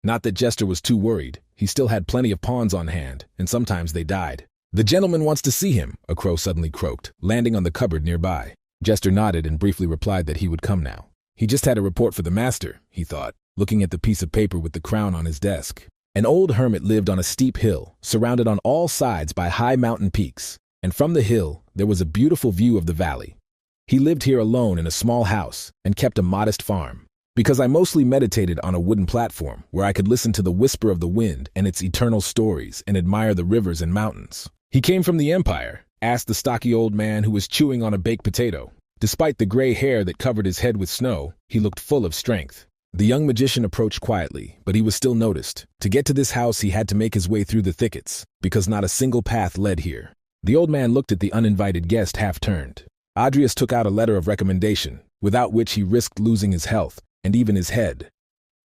Not that Jester was too worried. He still had plenty of pawns on hand, and sometimes they died. "The gentleman wants to see him," a crow suddenly croaked, landing on the cupboard nearby. Jester nodded and briefly replied that he would come now. He just had a report for the master, he thought, looking at the piece of paper with the crown on his desk. An old hermit lived on a steep hill, surrounded on all sides by high mountain peaks, and from the hill there was a beautiful view of the valley. He lived here alone in a small house and kept a modest farm. "Because I mostly meditated on a wooden platform where I could listen to the whisper of the wind and its eternal stories and admire the rivers and mountains." "He came from the Empire?" asked the stocky old man who was chewing on a baked potato. Despite the gray hair that covered his head with snow, he looked full of strength. The young magician approached quietly, but he was still noticed. To get to this house he had to make his way through the thickets, because not a single path led here. The old man looked at the uninvited guest half-turned. Adrius took out a letter of recommendation, without which he risked losing his health, and even his head.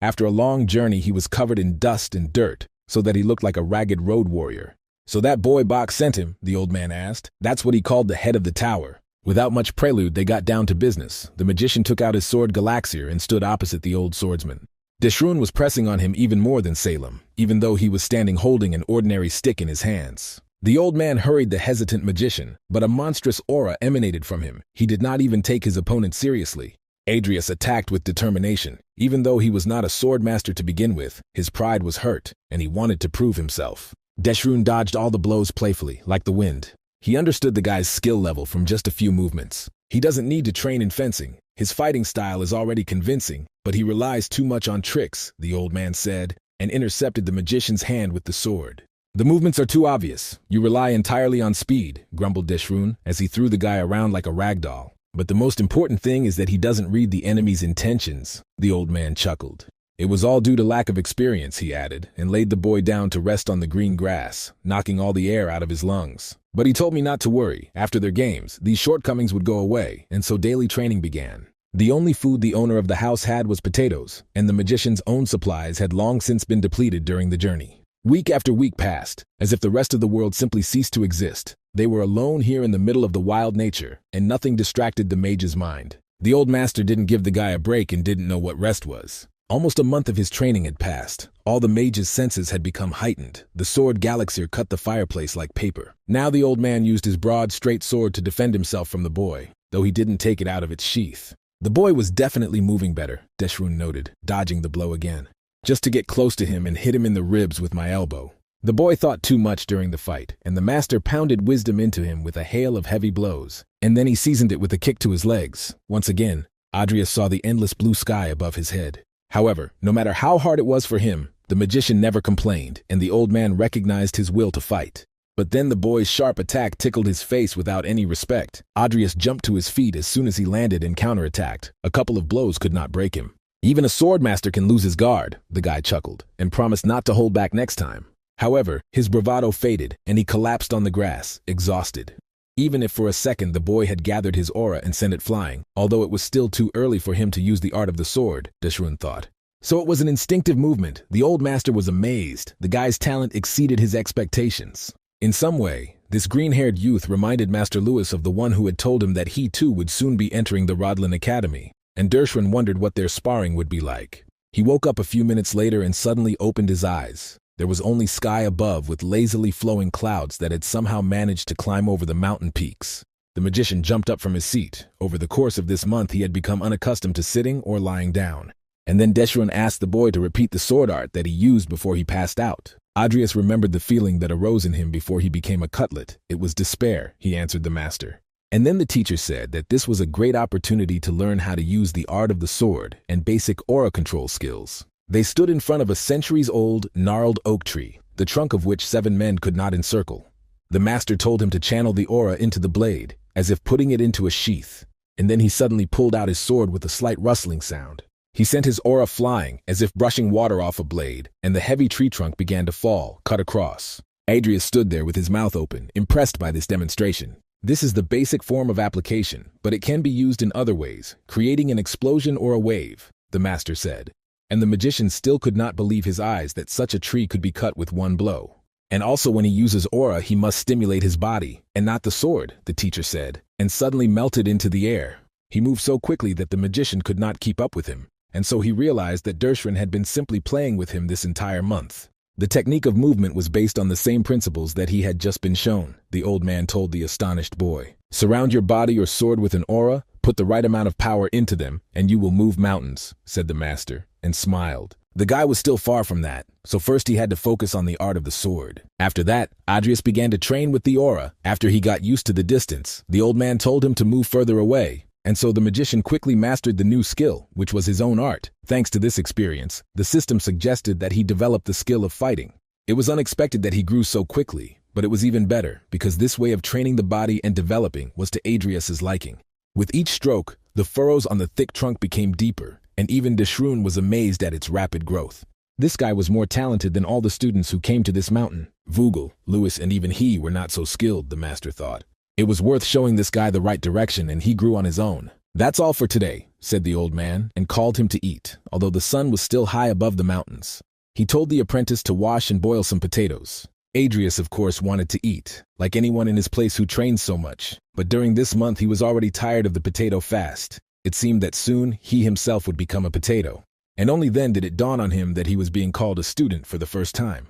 After a long journey he was covered in dust and dirt, so that he looked like a ragged road warrior. "So that boy Bach sent him?" the old man asked. "That's what he called the head of the tower." Without much prelude, they got down to business. The magician took out his sword Galaxier and stood opposite the old swordsman. Deshrun was pressing on him even more than Salem, even though he was standing holding an ordinary stick in his hands. The old man hurried the hesitant magician, but a monstrous aura emanated from him. He did not even take his opponent seriously. Adrius attacked with determination. Even though he was not a sword master to begin with, his pride was hurt, and he wanted to prove himself. Deshrun dodged all the blows playfully, like the wind. He understood the guy's skill level from just a few movements. He doesn't need to train in fencing. His fighting style is already convincing, but he relies too much on tricks, the old man said, and intercepted the magician's hand with the sword. "The movements are too obvious. You rely entirely on speed," grumbled Deshrun as he threw the guy around like a rag doll. "But the most important thing is that he doesn't read the enemy's intentions," the old man chuckled. "It was all due to lack of experience," he added, and laid the boy down to rest on the green grass, knocking all the air out of his lungs. "But he told me not to worry. After their games, these shortcomings would go away, and so daily training began." The only food the owner of the house had was potatoes, and the magician's own supplies had long since been depleted during the journey. Week after week passed, as if the rest of the world simply ceased to exist. They were alone here in the middle of the wild nature, and nothing distracted the mage's mind. The old master didn't give the guy a break and didn't know what rest was. Almost a month of his training had passed. All the mage's senses had become heightened. The sword Galaxier cut the fireplace like paper. Now the old man used his broad, straight sword to defend himself from the boy, though he didn't take it out of its sheath. The boy was definitely moving better, Deshrun noted, dodging the blow again. "Just to get close to him and hit him in the ribs with my elbow." The boy thought too much during the fight, and the master pounded wisdom into him with a hail of heavy blows, and then he seasoned it with a kick to his legs. Once again, Adrius saw the endless blue sky above his head. However, no matter how hard it was for him, the magician never complained, and the old man recognized his will to fight. But then the boy's sharp attack tickled his face without any respect. Adrius jumped to his feet as soon as he landed and counterattacked. A couple of blows could not break him. "Even a sword master can lose his guard," the guy chuckled, and promised not to hold back next time. However, his bravado faded, and he collapsed on the grass, exhausted. Even if for a second the boy had gathered his aura and sent it flying, although it was still too early for him to use the art of the sword, Deshrun thought. So it was an instinctive movement. The old master was amazed. The guy's talent exceeded his expectations. In some way, This green-haired youth reminded Master Lewis of the one who had told him that he too would soon be entering the Rodlin Academy, and Dershwin wondered what their sparring would be like. He woke up a few minutes later and suddenly opened his eyes. There was only sky above with lazily flowing clouds that had somehow managed to climb over the mountain peaks. The magician jumped up from his seat. Over the course of this month he had become unaccustomed to sitting or lying down. And then Dershwin asked the boy to repeat the sword art that he used before he passed out. Adrius remembered the feeling that arose in him before he became a cutlet. It was despair, he answered the master. And then the teacher said that this was a great opportunity to learn how to use the art of the sword and basic aura control skills. They stood in front of a centuries-old, gnarled oak tree, the trunk of which 7 men could not encircle. The master told him to channel the aura into the blade, as if putting it into a sheath, and then he suddenly pulled out his sword with a slight rustling sound. He sent his aura flying, as if brushing water off a blade, and the heavy tree trunk began to fall, cut across. Adrius stood there with his mouth open, impressed by this demonstration. This is the basic form of application, but it can be used in other ways, creating an explosion or a wave, the master said. And the magician still could not believe his eyes that such a tree could be cut with one blow. And also when he uses aura, he must stimulate his body, and not the sword, the teacher said, and suddenly melted into the air. He moved so quickly that the magician could not keep up with him. And so he realized that Dershwin had been simply playing with him this entire month. The technique of movement was based on the same principles that he had just been shown, the old man told the astonished boy. Surround your body or sword with an aura, put the right amount of power into them, and you will move mountains, said the master, and smiled. The guy was still far from that, so first he had to focus on the art of the sword. After that, Adrius began to train with the aura. After he got used to the distance, the old man told him to move further away. And so the magician quickly mastered the new skill, which was his own art. Thanks to this experience, the system suggested that he develop the skill of fighting. It was unexpected that he grew so quickly, but it was even better, because this way of training the body and developing was to Adrius's liking. With each stroke, the furrows on the thick trunk became deeper, and even Dershwin was amazed at its rapid growth. This guy was more talented than all the students who came to this mountain. Vogel, Lewis, and even he were not so skilled, the master thought. It was worth showing this guy the right direction, and he grew on his own. That's all for today, said the old man, and called him to eat, although the sun was still high above the mountains. He told the apprentice to wash and boil some potatoes. Adrius, of course, wanted to eat, like anyone in his place who trained so much, but during this month he was already tired of the potato fast. It seemed that soon he himself would become a potato, and only then did it dawn on him that he was being called a student for the first time.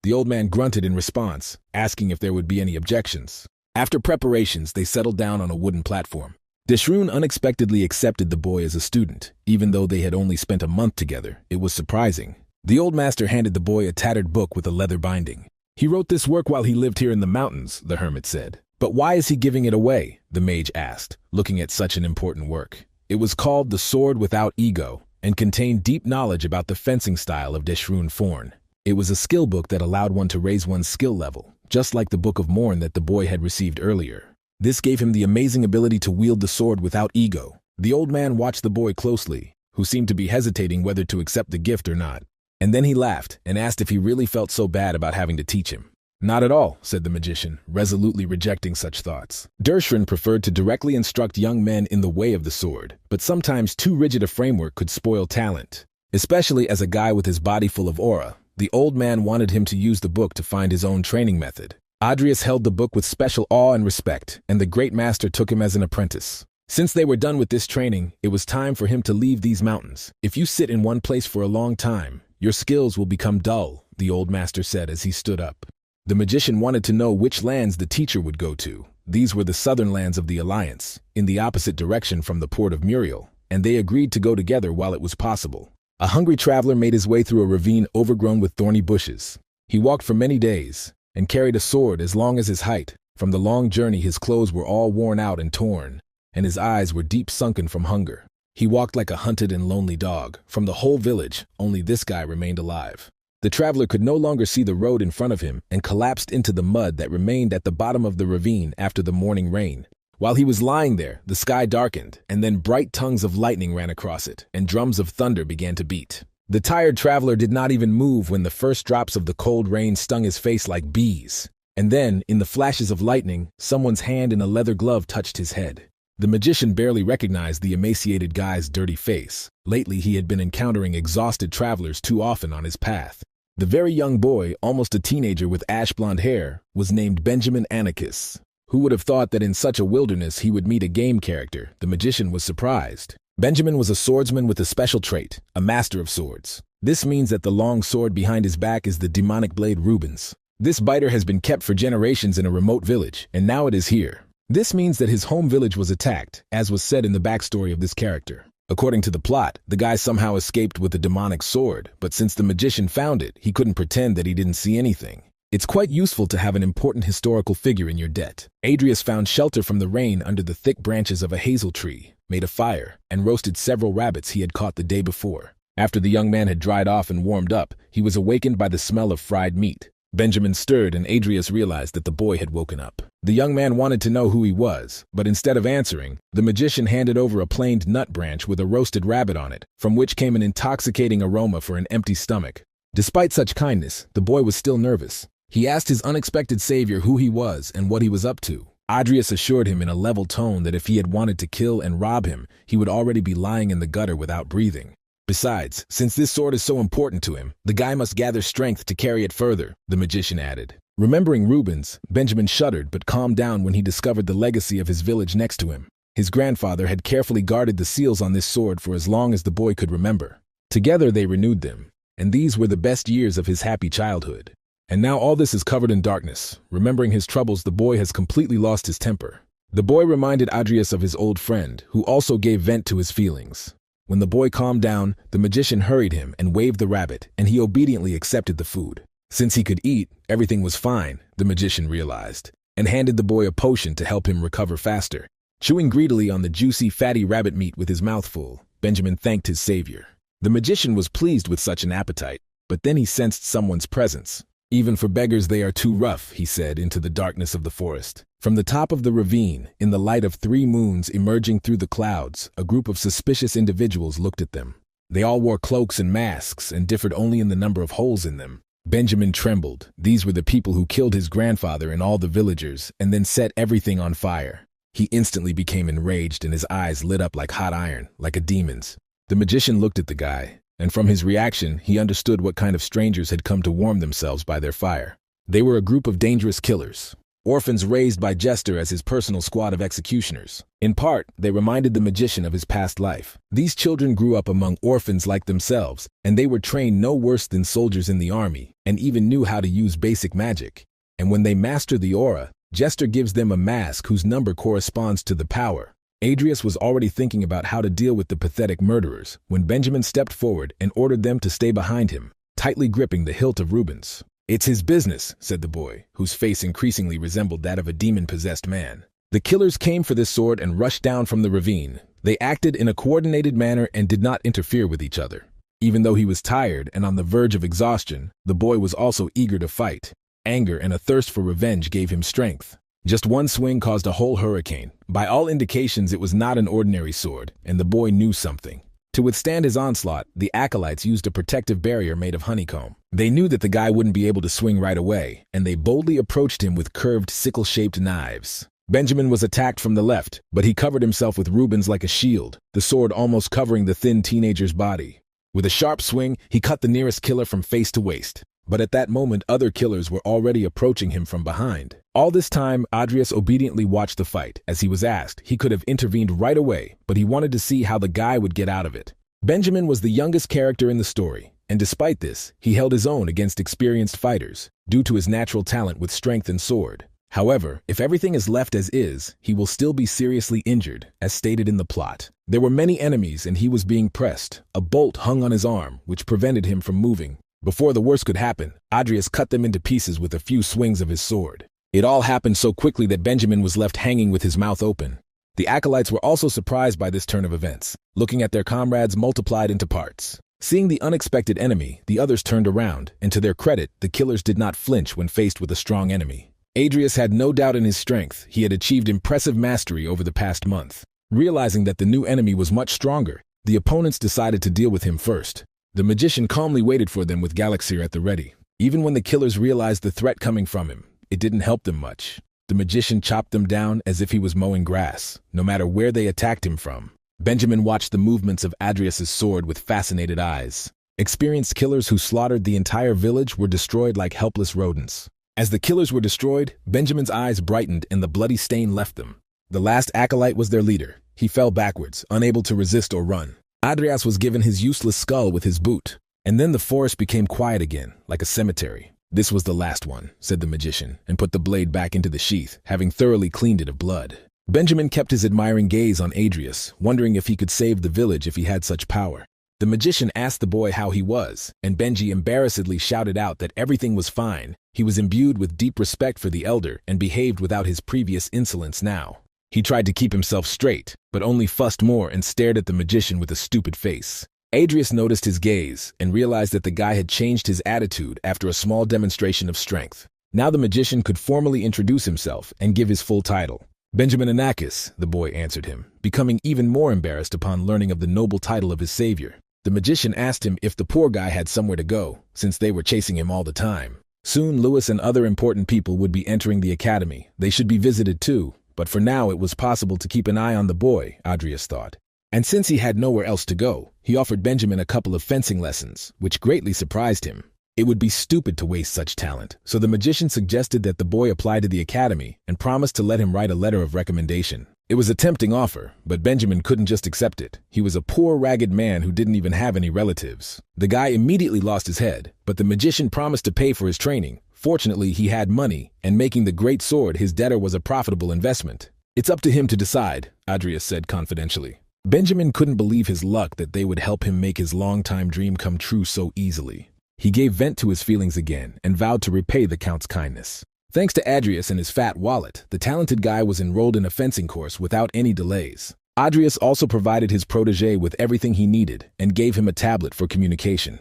The old man grunted in response, asking if there would be any objections. After preparations, they settled down on a wooden platform. Dershwin unexpectedly accepted the boy as a student, even though they had only spent a month together. It was surprising. The old master handed the boy a tattered book with a leather binding. He wrote this work while he lived here in the mountains, the hermit said. But why is he giving it away? The mage asked, looking at such an important work. It was called The Sword Without Ego, and contained deep knowledge about the fencing style of Dershwin Forn. It was a skill book that allowed one to raise one's skill level, just like the Book of Morn that the boy had received earlier. This gave him the amazing ability to wield the sword without ego. The old man watched the boy closely, who seemed to be hesitating whether to accept the gift or not. And then he laughed and asked if he really felt so bad about having to teach him. Not at all, said the magician, resolutely rejecting such thoughts. Dershwin preferred to directly instruct young men in the way of the sword, but sometimes too rigid a framework could spoil talent, especially as a guy with his body full of aura. The old man wanted him to use the book to find his own training method. Adrius held the book with special awe and respect, and the great master took him as an apprentice. Since they were done with this training, it was time for him to leave these mountains. If you sit in one place for a long time, your skills will become dull, the old master said as he stood up. The magician wanted to know which lands the teacher would go to. These were the southern lands of the Alliance, in the opposite direction from the port of Muriel, and they agreed to go together while it was possible. A hungry traveler made his way through a ravine overgrown with thorny bushes. He walked for many days, and carried a sword as long as his height. From the long journey his clothes were all worn out and torn, and his eyes were deep sunken from hunger. He walked like a hunted and lonely dog. From the whole village, only this guy remained alive. The traveler could no longer see the road in front of him and collapsed into the mud that remained at the bottom of the ravine after the morning rain. While he was lying there, the sky darkened, and then bright tongues of lightning ran across it, and drums of thunder began to beat. The tired traveler did not even move when the first drops of the cold rain stung his face like bees. And then, in the flashes of lightning, someone's hand in a leather glove touched his head. The magician barely recognized the emaciated guy's dirty face. Lately he had been encountering exhausted travelers too often on his path. The very young boy, almost a teenager with ash-blonde hair, was named Benjamin Anarchus. Who would have thought that in such a wilderness he would meet a game character? The magician was surprised. Benjamin was a swordsman with a special trait, a master of swords. This means that the long sword behind his back is the demonic blade Rubens. This biter has been kept for generations in a remote village, and now it is here. This means that his home village was attacked, as was said in the backstory of this character. According to the plot, the guy somehow escaped with a demonic sword, but since the magician found it, he couldn't pretend that he didn't see anything. It's quite useful to have an important historical figure in your debt. Adrius found shelter from the rain under the thick branches of a hazel tree, made a fire, and roasted several rabbits he had caught the day before. After the young man had dried off and warmed up, he was awakened by the smell of fried meat. Benjamin stirred and Adrius realized that the boy had woken up. The young man wanted to know who he was, but instead of answering, the magician handed over a planed nut branch with a roasted rabbit on it, from which came an intoxicating aroma for an empty stomach. Despite such kindness, the boy was still nervous. He asked his unexpected savior who he was and what he was up to. Adrius assured him in a level tone that if he had wanted to kill and rob him, he would already be lying in the gutter without breathing. Besides, since this sword is so important to him, the guy must gather strength to carry it further, the magician added. Remembering Rubens, Benjamin shuddered but calmed down when he discovered the legacy of his village next to him. His grandfather had carefully guarded the seals on this sword for as long as the boy could remember. Together they renewed them, and these were the best years of his happy childhood. And now all this is covered in darkness. Remembering his troubles, the boy has completely lost his temper. The boy reminded Adrius of his old friend, who also gave vent to his feelings. When the boy calmed down, the magician hurried him and waved the rabbit, and he obediently accepted the food. Since he could eat, everything was fine, the magician realized, and handed the boy a potion to help him recover faster. Chewing greedily on the juicy, fatty rabbit meat with his mouth full, Benjamin thanked his savior. The magician was pleased with such an appetite, but then he sensed someone's presence. Even for beggars they are too rough, he said into the darkness of the forest. From the top of the ravine, in the light of 3 moons emerging through the clouds, a group of suspicious individuals looked at them. They all wore cloaks and masks and differed only in the number of holes in them. Benjamin trembled. These were the people who killed his grandfather and all the villagers, and then set everything on fire. He instantly became enraged and his eyes lit up like hot iron, like a demon's. The magician looked at the guy, and from his reaction, he understood what kind of strangers had come to warm themselves by their fire. They were a group of dangerous killers, orphans raised by Jester as his personal squad of executioners. In part, they reminded the magician of his past life. These children grew up among orphans like themselves, and they were trained no worse than soldiers in the army, and even knew how to use basic magic. And when they master the aura, Jester gives them a mask whose number corresponds to the power. Adrius was already thinking about how to deal with the pathetic murderers when Benjamin stepped forward and ordered them to stay behind him, tightly gripping the hilt of Rubens. "It's his business," said the boy, whose face increasingly resembled that of a demon-possessed man. The killers came for this sword and rushed down from the ravine. They acted in a coordinated manner and did not interfere with each other. Even though he was tired and on the verge of exhaustion, the boy was also eager to fight. Anger and a thirst for revenge gave him strength. Just one swing caused a whole hurricane. By all indications, it was not an ordinary sword, and the boy knew something. To withstand his onslaught, the acolytes used a protective barrier made of honeycomb. They knew that the guy wouldn't be able to swing right away, and they boldly approached him with curved, sickle-shaped knives. Benjamin was attacked from the left, but he covered himself with Rubens like a shield, the sword almost covering the thin teenager's body. With a sharp swing, he cut the nearest killer from face to waist. But at that moment, other killers were already approaching him from behind. All this time, Adrius obediently watched the fight. As he was asked, he could have intervened right away, but he wanted to see how the guy would get out of it. Benjamin was the youngest character in the story, and despite this, he held his own against experienced fighters, due to his natural talent with strength and sword. However, if everything is left as is, he will still be seriously injured, as stated in the plot. There were many enemies and he was being pressed. A bolt hung on his arm, which prevented him from moving. Before the worst could happen, Adrius cut them into pieces with a few swings of his sword. It all happened so quickly that Benjamin was left hanging with his mouth open. The acolytes were also surprised by this turn of events, looking at their comrades multiplied into parts. Seeing the unexpected enemy, the others turned around, and to their credit, the killers did not flinch when faced with a strong enemy. Adrius had no doubt in his strength. He had achieved impressive mastery over the past month. Realizing that the new enemy was much stronger, the opponents decided to deal with him first. The magician calmly waited for them with Galaxir at the ready. Even when the killers realized the threat coming from him, it didn't help them much. The magician chopped them down as if he was mowing grass, no matter where they attacked him from. Benjamin watched the movements of Adrius's sword with fascinated eyes. Experienced killers who slaughtered the entire village were destroyed like helpless rodents. As the killers were destroyed, Benjamin's eyes brightened and the bloody stain left them. The last acolyte was their leader. He fell backwards, unable to resist or run. Adrias was given his useless skull with his boot. And then the forest became quiet again, like a cemetery. "This was the last one," said the magician, and put the blade back into the sheath, having thoroughly cleaned it of blood. Benjamin kept his admiring gaze on Adrias, wondering if he could save the village if he had such power. The magician asked the boy how he was, and Benji embarrassedly shouted out that everything was fine. He was imbued with deep respect for the elder and behaved without his previous insolence now. He tried to keep himself straight, but only fussed more and stared at the magician with a stupid face. Adrias noticed his gaze and realized that the guy had changed his attitude after a small demonstration of strength. Now the magician could formally introduce himself and give his full title. "Benjamin Anakis," the boy answered him, becoming even more embarrassed upon learning of the noble title of his savior. The magician asked him if the poor guy had somewhere to go, since they were chasing him all the time. Soon Lewis and other important people would be entering the academy. They should be visited too, but for now it was possible to keep an eye on the boy, Adrias thought. And since he had nowhere else to go, he offered Benjamin a couple of fencing lessons, which greatly surprised him. It would be stupid to waste such talent, so the magician suggested that the boy apply to the academy and promised to let him write a letter of recommendation. It was a tempting offer, but Benjamin couldn't just accept it. He was a poor, ragged man who didn't even have any relatives. The guy immediately lost his head, but the magician promised to pay for his training. Fortunately, he had money, and making the great sword his debtor was a profitable investment. "It's up to him to decide," Adrias said confidentially. Benjamin couldn't believe his luck that they would help him make his long-time dream come true so easily. He gave vent to his feelings again and vowed to repay the Count's kindness. Thanks to Adrias and his fat wallet, the talented guy was enrolled in a fencing course without any delays. Adrias also provided his protege with everything he needed and gave him a tablet for communication.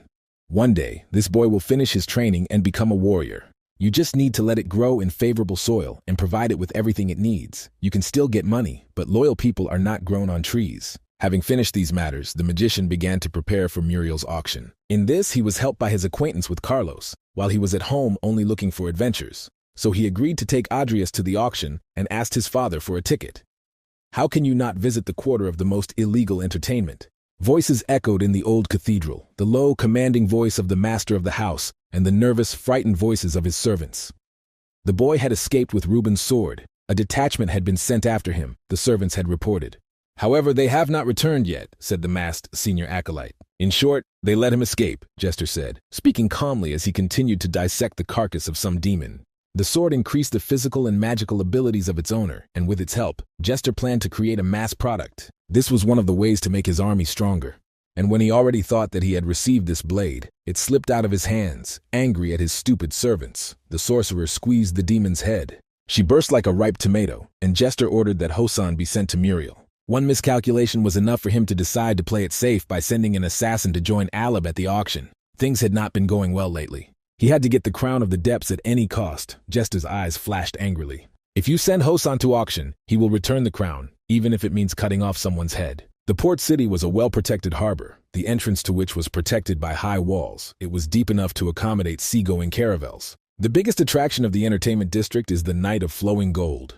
"One day, this boy will finish his training and become a warrior. You just need to let it grow in favorable soil and provide it with everything it needs. You can still get money, but loyal people are not grown on trees." Having finished these matters, the magician began to prepare for Muriel's auction. In this, he was helped by his acquaintance with Carlos, while he was at home only looking for adventures. So he agreed to take Adrias to the auction and asked his father for a ticket. How can you not visit the quarter of the most illegal entertainment? Voices echoed in the old cathedral, the low, commanding voice of the master of the house and the nervous, frightened voices of his servants. The boy had escaped with Reuben's sword. A detachment had been sent after him, the servants had reported. "However, they have not returned yet," said the masked senior acolyte. "In short, they let him escape," Jester said, speaking calmly as he continued to dissect the carcass of some demon. The sword increased the physical and magical abilities of its owner, and with its help, Jester planned to create a mass product. This was one of the ways to make his army stronger. And when he already thought that he had received this blade, it slipped out of his hands, angry at his stupid servants. The sorcerer squeezed the demon's head. She burst like a ripe tomato, and Jester ordered that Hosan be sent to Muriel. One miscalculation was enough for him to decide to play it safe by sending an assassin to join Aleb at the auction. Things had not been going well lately. He had to get the crown of the depths at any cost. Jester's eyes flashed angrily. "If you send Hosan to auction, he will return the crown, even if it means cutting off someone's head." The port city was a well-protected harbor, the entrance to which was protected by high walls. It was deep enough to accommodate seagoing caravels. The biggest attraction of the entertainment district is the Night of Flowing Gold.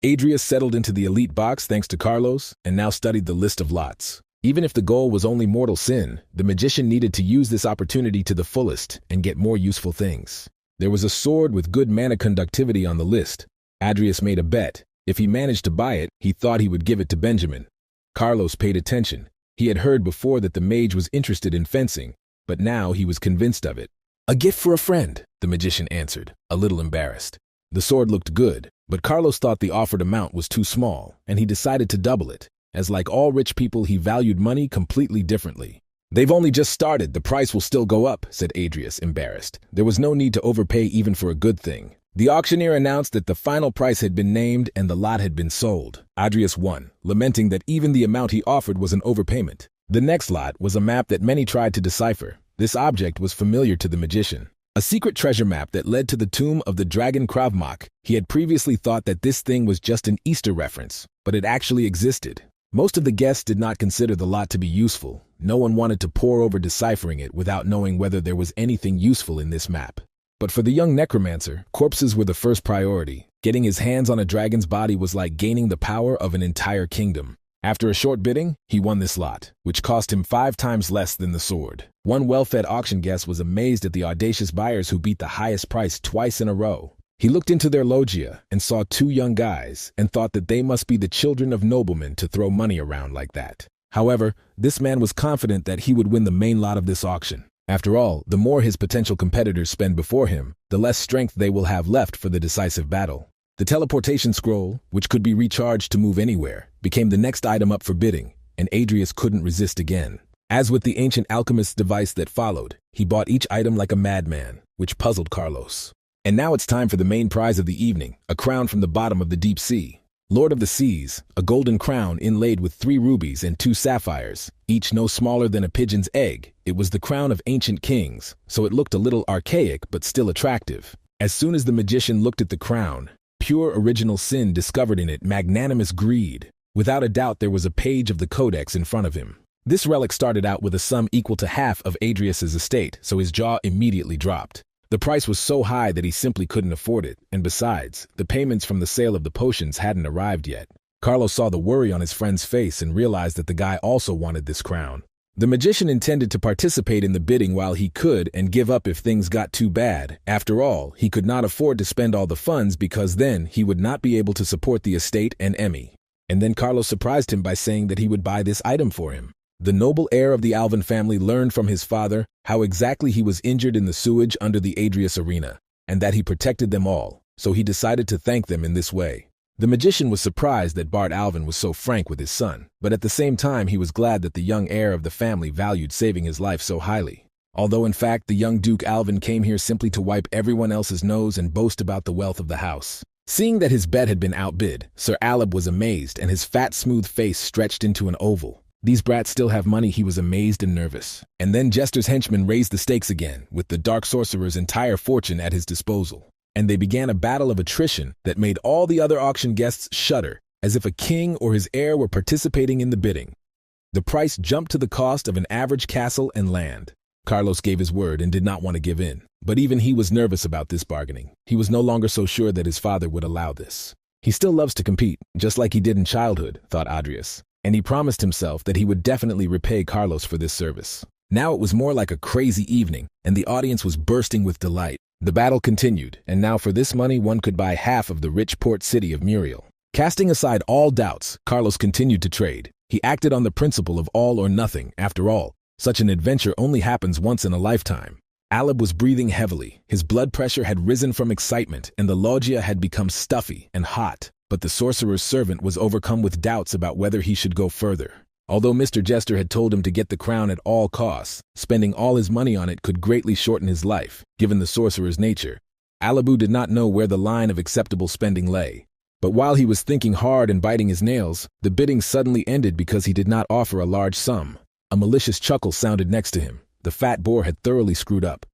Adrias settled into the elite box thanks to Carlos, and now studied the list of lots. Even if the goal was only mortal sin, the magician needed to use this opportunity to the fullest and get more useful things. There was a sword with good mana conductivity on the list. Adrias made a bet. If he managed to buy it, he thought he would give it to Benjamin. Carlos paid attention. He had heard before that the mage was interested in fencing, but now he was convinced of it. "A gift for a friend," the magician answered, a little embarrassed. The sword looked good, but Carlos thought the offered amount was too small, and he decided to double it. As like all rich people, he valued money completely differently. "They've only just started, the price will still go up," said Adrias, embarrassed. There was no need to overpay even for a good thing. The auctioneer announced that the final price had been named and the lot had been sold. Adrias won, lamenting that even the amount he offered was an overpayment. The next lot was a map that many tried to decipher. This object was familiar to the magician. A secret treasure map that led to the tomb of the dragon Kravmak. He had previously thought that this thing was just an Easter reference, but it actually existed. Most of the guests did not consider the lot to be useful. No one wanted to pore over deciphering it without knowing whether there was anything useful in this map. But for the young necromancer, corpses were the first priority. Getting his hands on a dragon's body was like gaining the power of an entire kingdom. After a short bidding, he won this lot, which cost him 5 times less than the sword. One well-fed auction guest was amazed at the audacious buyers who beat the highest price twice in a row. He looked into their loggia and saw 2 young guys and thought that they must be the children of noblemen to throw money around like that. However, this man was confident that he would win the main lot of this auction. After all, the more his potential competitors spend before him, the less strength they will have left for the decisive battle. The teleportation scroll, which could be recharged to move anywhere, became the next item up for bidding, and Adrius couldn't resist again. As with the ancient alchemist's device that followed, he bought each item like a madman, which puzzled Carlos. And now it's time for the main prize of the evening, a crown from the bottom of the deep sea. Lord of the Seas, a golden crown inlaid with 3 rubies and 2 sapphires, each no smaller than a pigeon's egg. It was the crown of ancient kings, so it looked a little archaic but still attractive. As soon as the magician looked at the crown, pure original sin discovered in it magnanimous greed. Without a doubt there was a page of the codex in front of him. This relic started out with a sum equal to half of Adrius's estate, so his jaw immediately dropped. The price was so high that he simply couldn't afford it, and besides, the payments from the sale of the potions hadn't arrived yet. Carlos saw the worry on his friend's face and realized that the guy also wanted this crown. The magician intended to participate in the bidding while he could and give up if things got too bad. After all, he could not afford to spend all the funds because then he would not be able to support the estate and Emmy. And then Carlos surprised him by saying that he would buy this item for him. The noble heir of the Alvin family learned from his father how exactly he was injured in the sewage under the Adrius arena, and that he protected them all, so he decided to thank them in this way. The magician was surprised that Bart Alvin was so frank with his son, but at the same time he was glad that the young heir of the family valued saving his life so highly. Although in fact the young Duke Alvin came here simply to wipe everyone else's nose and boast about the wealth of the house. Seeing that his bet had been outbid, Sir Alab was amazed and his fat smooth face stretched into an oval. These brats still have money, he was amazed and nervous. And then Jester's henchmen raised the stakes again, with the dark sorcerer's entire fortune at his disposal. And they began a battle of attrition that made all the other auction guests shudder, as if a king or his heir were participating in the bidding. The price jumped to the cost of an average castle and land. Carlos gave his word and did not want to give in, but even he was nervous about this bargaining. He was no longer so sure that his father would allow this. He still loves to compete, just like he did in childhood, thought Adrius, and he promised himself that he would definitely repay Carlos for this service. Now it was more like a crazy evening, and the audience was bursting with delight. The battle continued, and now for this money one could buy half of the rich port city of Muriel. Casting aside all doubts, Carlos continued to trade. He acted on the principle of all or nothing. After all, such an adventure only happens once in a lifetime. Alab was breathing heavily. His blood pressure had risen from excitement, and the loggia had become stuffy and hot. But the sorcerer's servant was overcome with doubts about whether he should go further. Although Mr. Jester had told him to get the crown at all costs, spending all his money on it could greatly shorten his life, given the sorcerer's nature. Alabu did not know where the line of acceptable spending lay. But while he was thinking hard and biting his nails, the bidding suddenly ended because he did not offer a large sum. A malicious chuckle sounded next to him. The fat boar had thoroughly screwed up.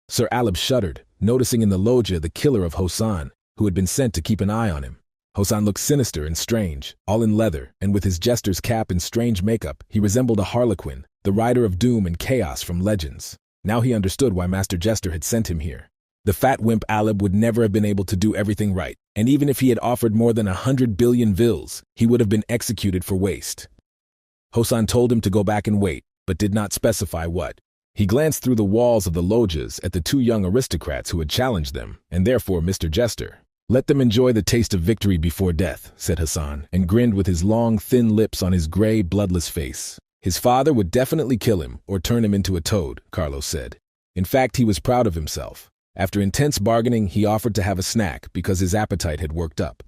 Sir Alab shuddered, noticing in the loggia the killer of Hosan, who had been sent to keep an eye on him. Hosan looked sinister and strange, all in leather, and with his jester's cap and strange makeup, he resembled a harlequin, the rider of doom and chaos from legends. Now he understood why Master Jester had sent him here. The fat wimp Alab would never have been able to do everything right, and even if he had offered more than 100 billion vils, he would have been executed for waste. Hosan told him to go back and wait, but did not specify what. He glanced through the walls of the loggias at the 2 young aristocrats who had challenged them, and therefore Mr. Jester. "Let them enjoy the taste of victory before death," said Hassan, and grinned with his long, thin lips on his gray, bloodless face. His father would definitely kill him or turn him into a toad, Carlos said. In fact, he was proud of himself. After intense bargaining, he offered to have a snack because his appetite had worked up.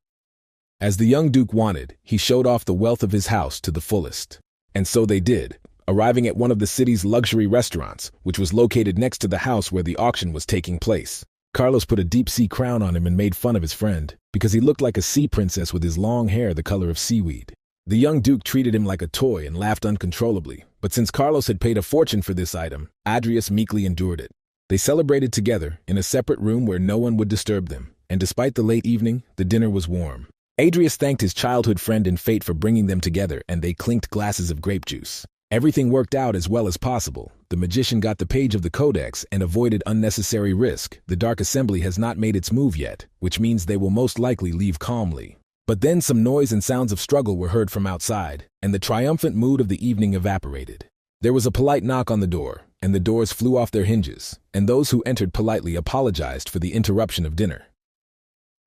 As the young duke wanted, he showed off the wealth of his house to the fullest. And so they did, arriving at one of the city's luxury restaurants, which was located next to the house where the auction was taking place. Carlos put a deep-sea crown on him and made fun of his friend, because he looked like a sea princess with his long hair the color of seaweed. The young duke treated him like a toy and laughed uncontrollably, but since Carlos had paid a fortune for this item, Adrius meekly endured it. They celebrated together in a separate room where no one would disturb them, and despite the late evening, the dinner was warm. Adrius thanked his childhood friend and fate for bringing them together, and they clinked glasses of grape juice. Everything worked out as well as possible. The magician got the page of the codex and avoided unnecessary risk. The Dark Assembly has not made its move yet, which means they will most likely leave calmly. But then some noise and sounds of struggle were heard from outside, and the triumphant mood of the evening evaporated. There was a polite knock on the door, and the doors flew off their hinges, and those who entered politely apologized for the interruption of dinner.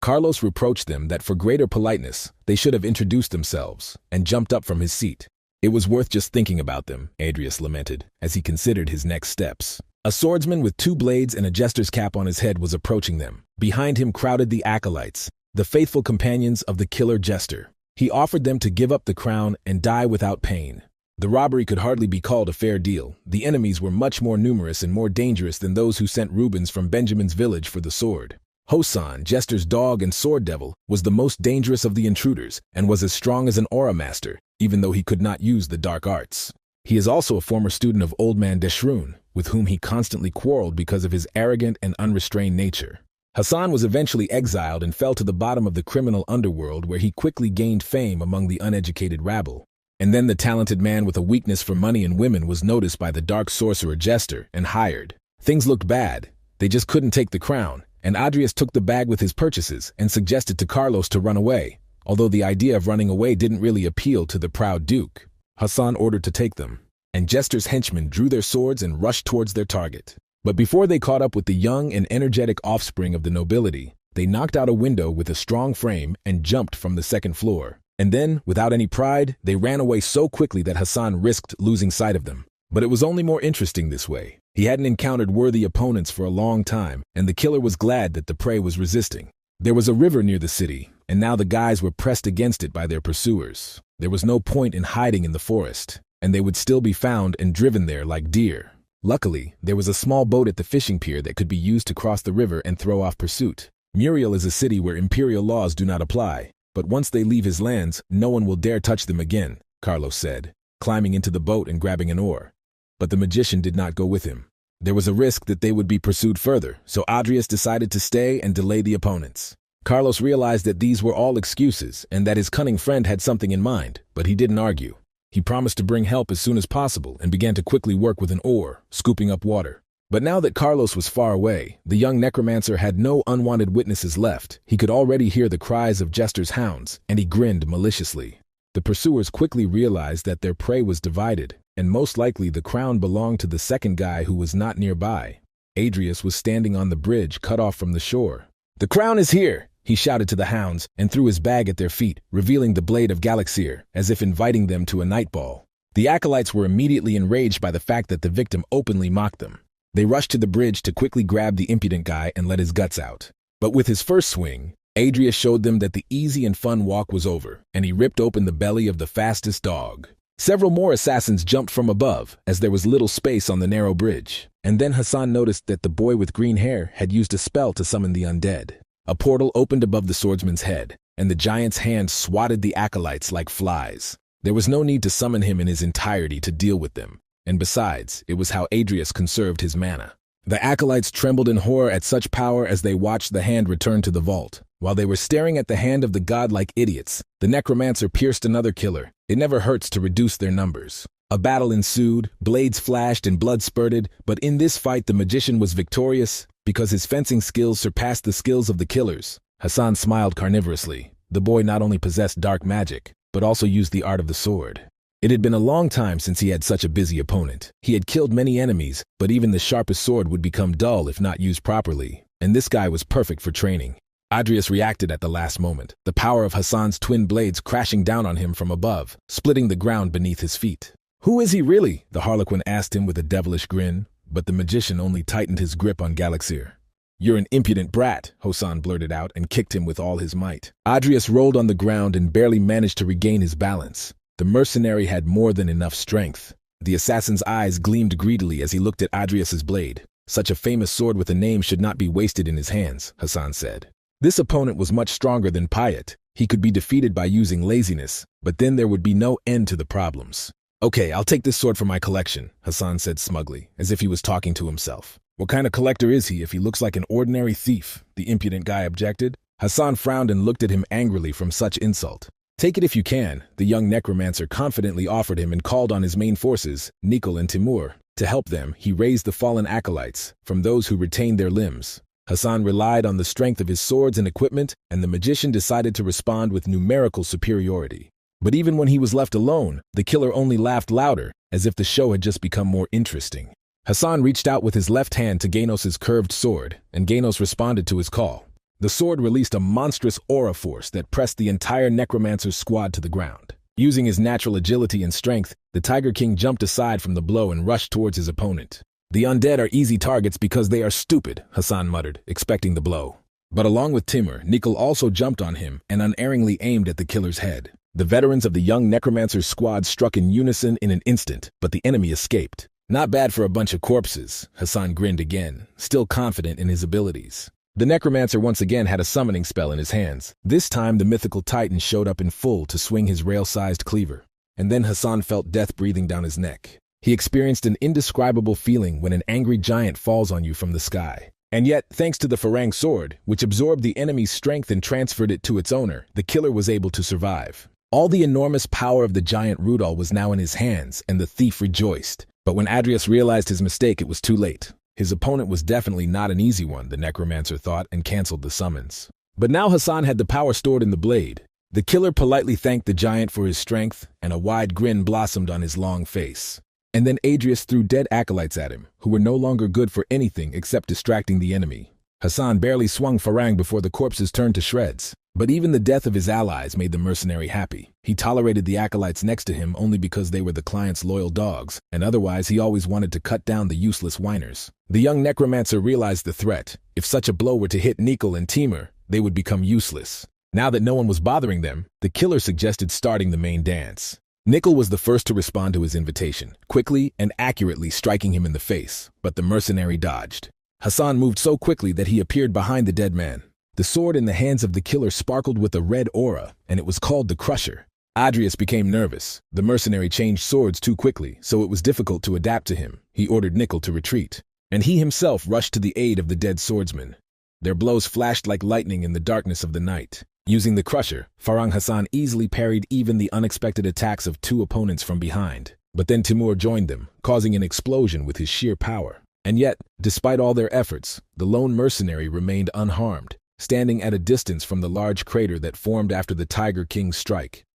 Carlos reproached them that for greater politeness, they should have introduced themselves, and jumped up from his seat. It was worth just thinking about them, Adrius lamented, as he considered his next steps. A swordsman with 2 blades and a jester's cap on his head was approaching them. Behind him crowded the acolytes, the faithful companions of the killer jester. He offered them to give up the crown and die without pain. The robbery could hardly be called a fair deal. The enemies were much more numerous and more dangerous than those who sent Rubens from Benjamin's village for the sword. Hosan, Jester's dog and sword devil, was the most dangerous of the intruders and was as strong as an aura master, even though he could not use the dark arts. He is also a former student of Old Man Deshrun, with whom he constantly quarreled because of his arrogant and unrestrained nature. Hassan was eventually exiled and fell to the bottom of the criminal underworld, where he quickly gained fame among the uneducated rabble. And then the talented man with a weakness for money and women was noticed by the dark sorcerer Jester and hired. Things looked bad. They just couldn't take the crown, and Adrius took the bag with his purchases and suggested to Carlos to run away, although the idea of running away didn't really appeal to the proud duke. Hassan ordered to take them, and Jester's henchmen drew their swords and rushed towards their target. But before they caught up with the young and energetic offspring of the nobility, they knocked out a window with a strong frame and jumped from the 2nd floor. And then, without any pride, they ran away so quickly that Hassan risked losing sight of them. But it was only more interesting this way. He hadn't encountered worthy opponents for a long time, and the killer was glad that the prey was resisting. There was a river near the city, and now the guys were pressed against it by their pursuers. There was no point in hiding in the forest, and they would still be found and driven there like deer. Luckily, there was a small boat at the fishing pier that could be used to cross the river and throw off pursuit. Muriel is a city where imperial laws do not apply, but once they leave his lands, no one will dare touch them again, Carlos said, climbing into the boat and grabbing an oar. But the magician did not go with him. There was a risk that they would be pursued further, so Adrius decided to stay and delay the opponents. Carlos realized that these were all excuses and that his cunning friend had something in mind, but he didn't argue. He promised to bring help as soon as possible and began to quickly work with an oar, scooping up water. But now that Carlos was far away, the young necromancer had no unwanted witnesses left. He could already hear the cries of Jester's hounds, and he grinned maliciously. The pursuers quickly realized that their prey was divided, and most likely the crown belonged to the second guy who was not nearby. Adrius was standing on the bridge cut off from the shore. "The crown is here!" he shouted to the hounds and threw his bag at their feet, revealing the blade of Galaxir, as if inviting them to a night ball. The acolytes were immediately enraged by the fact that the victim openly mocked them. They rushed to the bridge to quickly grab the impudent guy and let his guts out. But with his first swing, Adrius showed them that the easy and fun walk was over, and he ripped open the belly of the fastest dog. Several more assassins jumped from above, as there was little space on the narrow bridge. And then Hassan noticed that the boy with green hair had used a spell to summon the undead. A portal opened above the swordsman's head, and the giant's hand swatted the acolytes like flies. There was no need to summon him in his entirety to deal with them, and besides, it was how Adrius conserved his mana. The acolytes trembled in horror at such power as they watched the hand return to the vault. While they were staring at the hand of the god like idiots, the necromancer pierced another killer. It never hurts to reduce their numbers. A battle ensued, blades flashed and blood spurted, but in this fight the magician was victorious because his fencing skills surpassed the skills of the killers. Hassan smiled carnivorously. The boy not only possessed dark magic, but also used the art of the sword. It had been a long time since he had such a busy opponent. He had killed many enemies, but even the sharpest sword would become dull if not used properly, and this guy was perfect for training. Adrius reacted at the last moment, the power of Hassan's twin blades crashing down on him from above, splitting the ground beneath his feet. "Who is he really?" the Harlequin asked him with a devilish grin, but the magician only tightened his grip on Galaxir. "You're an impudent brat," Hassan blurted out and kicked him with all his might. Adrius rolled on the ground and barely managed to regain his balance. The mercenary had more than enough strength. The assassin's eyes gleamed greedily as he looked at Adrius's blade. "Such a famous sword with a name should not be wasted in his hands," Hassan said. This opponent was much stronger than Payet. He could be defeated by using laziness, but then there would be no end to the problems. "Okay, I'll take this sword for my collection," Hassan said smugly, as if he was talking to himself. "What kind of collector is he if he looks like an ordinary thief?" the impudent guy objected. Hassan frowned and looked at him angrily from such insult. "Take it if you can," the young necromancer confidently offered him and called on his main forces, Nikol and Timur. To help them, he raised the fallen acolytes, from those who retained their limbs. Hassan relied on the strength of his swords and equipment, and the magician decided to respond with numerical superiority. But even when he was left alone, the killer only laughed louder, as if the show had just become more interesting. Hassan reached out with his left hand to Ganos' curved sword, and Ganos responded to his call. The sword released a monstrous aura force that pressed the entire Necromancer's squad to the ground. Using his natural agility and strength, the Tiger King jumped aside from the blow and rushed towards his opponent. "The undead are easy targets because they are stupid," Hassan muttered, expecting the blow. But along with Timur, Nikol also jumped on him and unerringly aimed at the killer's head. The veterans of the young Necromancer's squad struck in unison in an instant, but the enemy escaped. "Not bad for a bunch of corpses," Hassan grinned again, still confident in his abilities. The Necromancer once again had a summoning spell in his hands. This time the mythical titan showed up in full to swing his rail-sized cleaver. And then Hassan felt death breathing down his neck. He experienced an indescribable feeling when an angry giant falls on you from the sky. And yet, thanks to the Farang sword, which absorbed the enemy's strength and transferred it to its owner, the killer was able to survive. All the enormous power of the giant Rudol was now in his hands, and the thief rejoiced. But when Adrius realized his mistake, it was too late. His opponent was definitely not an easy one, the Necromancer thought, and canceled the summons. But now Hassan had the power stored in the blade. The killer politely thanked the giant for his strength, and a wide grin blossomed on his long face. And then Adrius threw dead acolytes at him, who were no longer good for anything except distracting the enemy. Hassan barely swung Farang before the corpses turned to shreds. But even the death of his allies made the mercenary happy. He tolerated the acolytes next to him only because they were the client's loyal dogs, and otherwise he always wanted to cut down the useless whiners. The young Necromancer realized the threat. If such a blow were to hit Nikol and Timur, they would become useless. Now that no one was bothering them, the killer suggested starting the main dance. Nikol was the first to respond to his invitation, quickly and accurately striking him in the face, but the mercenary dodged. Hassan moved so quickly that he appeared behind the dead man. The sword in the hands of the killer sparkled with a red aura, and it was called the Crusher. Adrius became nervous. The mercenary changed swords too quickly, so it was difficult to adapt to him. He ordered Nikol to retreat, and he himself rushed to the aid of the dead swordsman. Their blows flashed like lightning in the darkness of the night. Using the Crusher, Farang Hassan easily parried even the unexpected attacks of two opponents from behind. But then Timur joined them, causing an explosion with his sheer power. And yet, despite all their efforts, the lone mercenary remained unharmed, standing at a distance from the large crater that formed after the Tiger King's strike.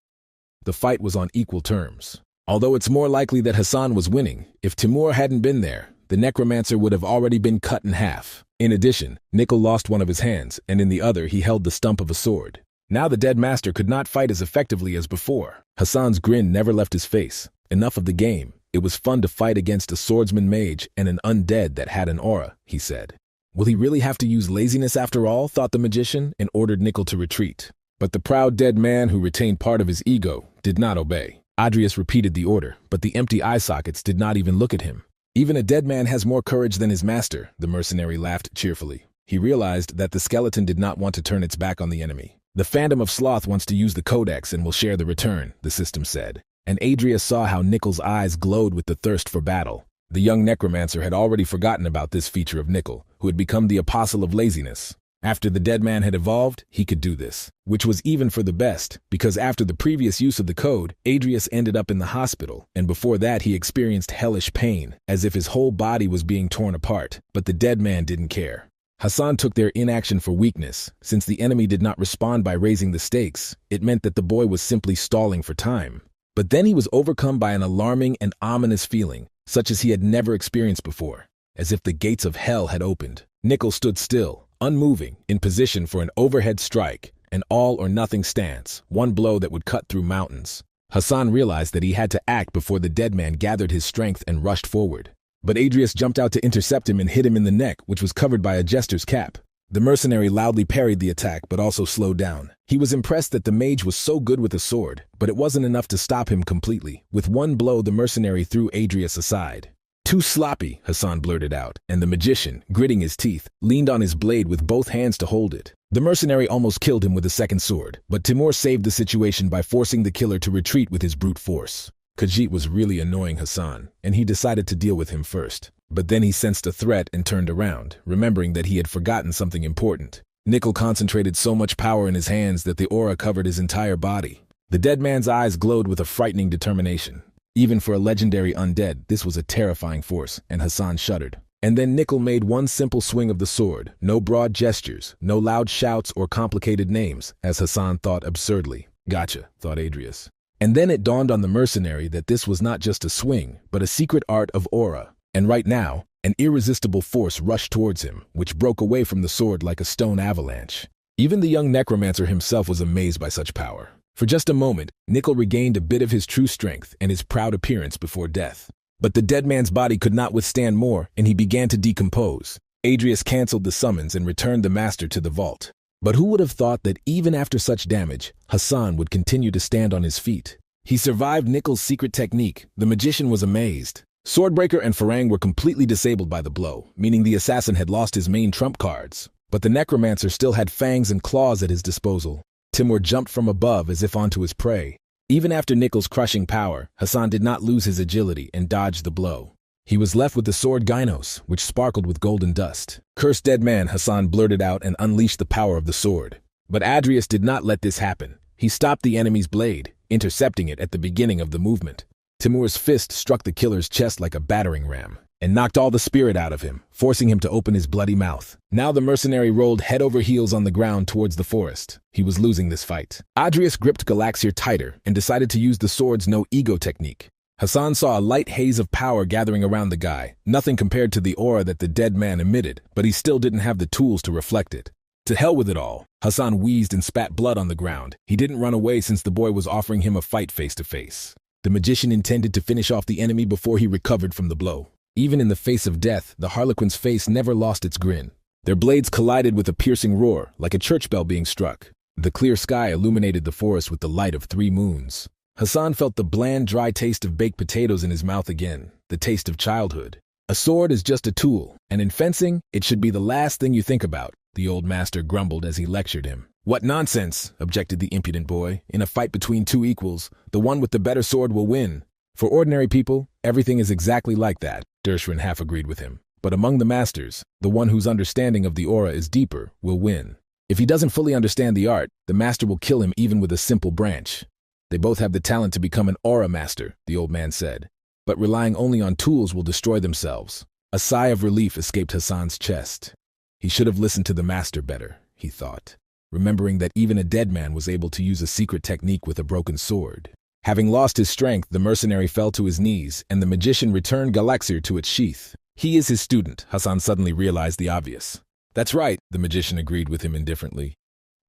The fight was on equal terms. Although it's more likely that Hassan was winning, if Timur hadn't been there, the Necromancer would have already been cut in half. In addition, Nikol lost one of his hands, and in the other he held the stump of a sword. Now the dead master could not fight as effectively as before. Hassan's grin never left his face. Enough of the game. It was fun to fight against a swordsman mage and an undead that had an aura, he said. Will he really have to use laziness after all, thought the magician, and ordered Nikol to retreat. But the proud dead man who retained part of his ego did not obey. Adrius repeated the order, but the empty eye sockets did not even look at him. Even a dead man has more courage than his master, the mercenary laughed cheerfully. He realized that the skeleton did not want to turn its back on the enemy. The Phantom of Sloth wants to use the Codex and will share the return, the system said. And Adrius saw how Nikol's eyes glowed with the thirst for battle. The young Necromancer had already forgotten about this feature of Nikol, who had become the apostle of laziness. After the dead man had evolved, he could do this, which was even for the best, because after the previous use of the code, Adrius ended up in the hospital, and before that he experienced hellish pain, as if his whole body was being torn apart, but the dead man didn't care. Hassan took their inaction for weakness. Since the enemy did not respond by raising the stakes, it meant that the boy was simply stalling for time. But then he was overcome by an alarming and ominous feeling, such as he had never experienced before, as if the gates of hell had opened. Nikol stood still, unmoving, in position for an overhead strike, an all-or-nothing stance, one blow that would cut through mountains. Hassan realized that he had to act before the dead man gathered his strength and rushed forward. But Adrius jumped out to intercept him and hit him in the neck, which was covered by a jester's cap. The mercenary loudly parried the attack, but also slowed down. He was impressed that the mage was so good with a sword, but it wasn't enough to stop him completely. With one blow, the mercenary threw Adrius aside. "Too sloppy," Hassan blurted out, and the magician, gritting his teeth, leaned on his blade with both hands to hold it. The mercenary almost killed him with a second sword, but Timur saved the situation by forcing the killer to retreat with his brute force. Khajiit was really annoying Hassan, and he decided to deal with him first. But then he sensed a threat and turned around, remembering that he had forgotten something important. Nikol concentrated so much power in his hands that the aura covered his entire body. The dead man's eyes glowed with a frightening determination. Even for a legendary undead, this was a terrifying force, and Hassan shuddered. And then Nickel made one simple swing of the sword, no broad gestures, no loud shouts or complicated names, as Hassan thought absurdly. Gotcha, thought Adrius. And then it dawned on the mercenary that this was not just a swing, but a secret art of aura. And right now, an irresistible force rushed towards him, which broke away from the sword like a stone avalanche. Even the young necromancer himself was amazed by such power. For just a moment, Nickel regained a bit of his true strength and his proud appearance before death. But the dead man's body could not withstand more, and he began to decompose. Adrius canceled the summons and returned the master to the vault. But who would have thought that even after such damage, Hassan would continue to stand on his feet? He survived Nickel's secret technique. The magician was amazed. Swordbreaker and Farang were completely disabled by the blow, meaning the assassin had lost his main trump cards. But the necromancer still had fangs and claws at his disposal. Timur jumped from above as if onto his prey. Even after Nickel's crushing power, Hassan did not lose his agility and dodged the blow. He was left with the sword Gynos, which sparkled with golden dust. "Cursed dead man," Hassan blurted out and unleashed the power of the sword. But Adrius did not let this happen. He stopped the enemy's blade, intercepting it at the beginning of the movement. Timur's fist struck the killer's chest like a battering ram, and knocked all the spirit out of him, forcing him to open his bloody mouth. Now the mercenary rolled head over heels on the ground towards the forest. He was losing this fight. Adrius gripped Galaxier tighter and decided to use the sword's no-ego technique. Hassan saw a light haze of power gathering around the guy, nothing compared to the aura that the dead man emitted, but he still didn't have the tools to reflect it. To hell with it all, Hassan wheezed and spat blood on the ground. He didn't run away since the boy was offering him a fight face-to-face. The magician intended to finish off the enemy before he recovered from the blow. Even in the face of death, the Harlequin's face never lost its grin. Their blades collided with a piercing roar, like a church bell being struck. The clear sky illuminated the forest with the light of 3 moons. Hassan felt the bland, dry taste of baked potatoes in his mouth again, the taste of childhood. A sword is just a tool, and in fencing, it should be the last thing you think about, the old master grumbled as he lectured him. "What nonsense," objected the impudent boy. "In a fight between 2 equals, the one with the better sword will win. For ordinary people, everything is exactly like that," Dershrin half agreed with him. "But among the masters, the one whose understanding of the aura is deeper will win. If he doesn't fully understand the art, the master will kill him even with a simple branch." "They both have the talent to become an aura master," the old man said. "But relying only on tools will destroy themselves." A sigh of relief escaped Hassan's chest. He should have listened to the master better, he thought, remembering that even a dead man was able to use a secret technique with a broken sword. Having lost his strength, the mercenary fell to his knees, and the magician returned Galaxier to its sheath. "He is his student," Hassan suddenly realized the obvious. "That's right," the magician agreed with him indifferently.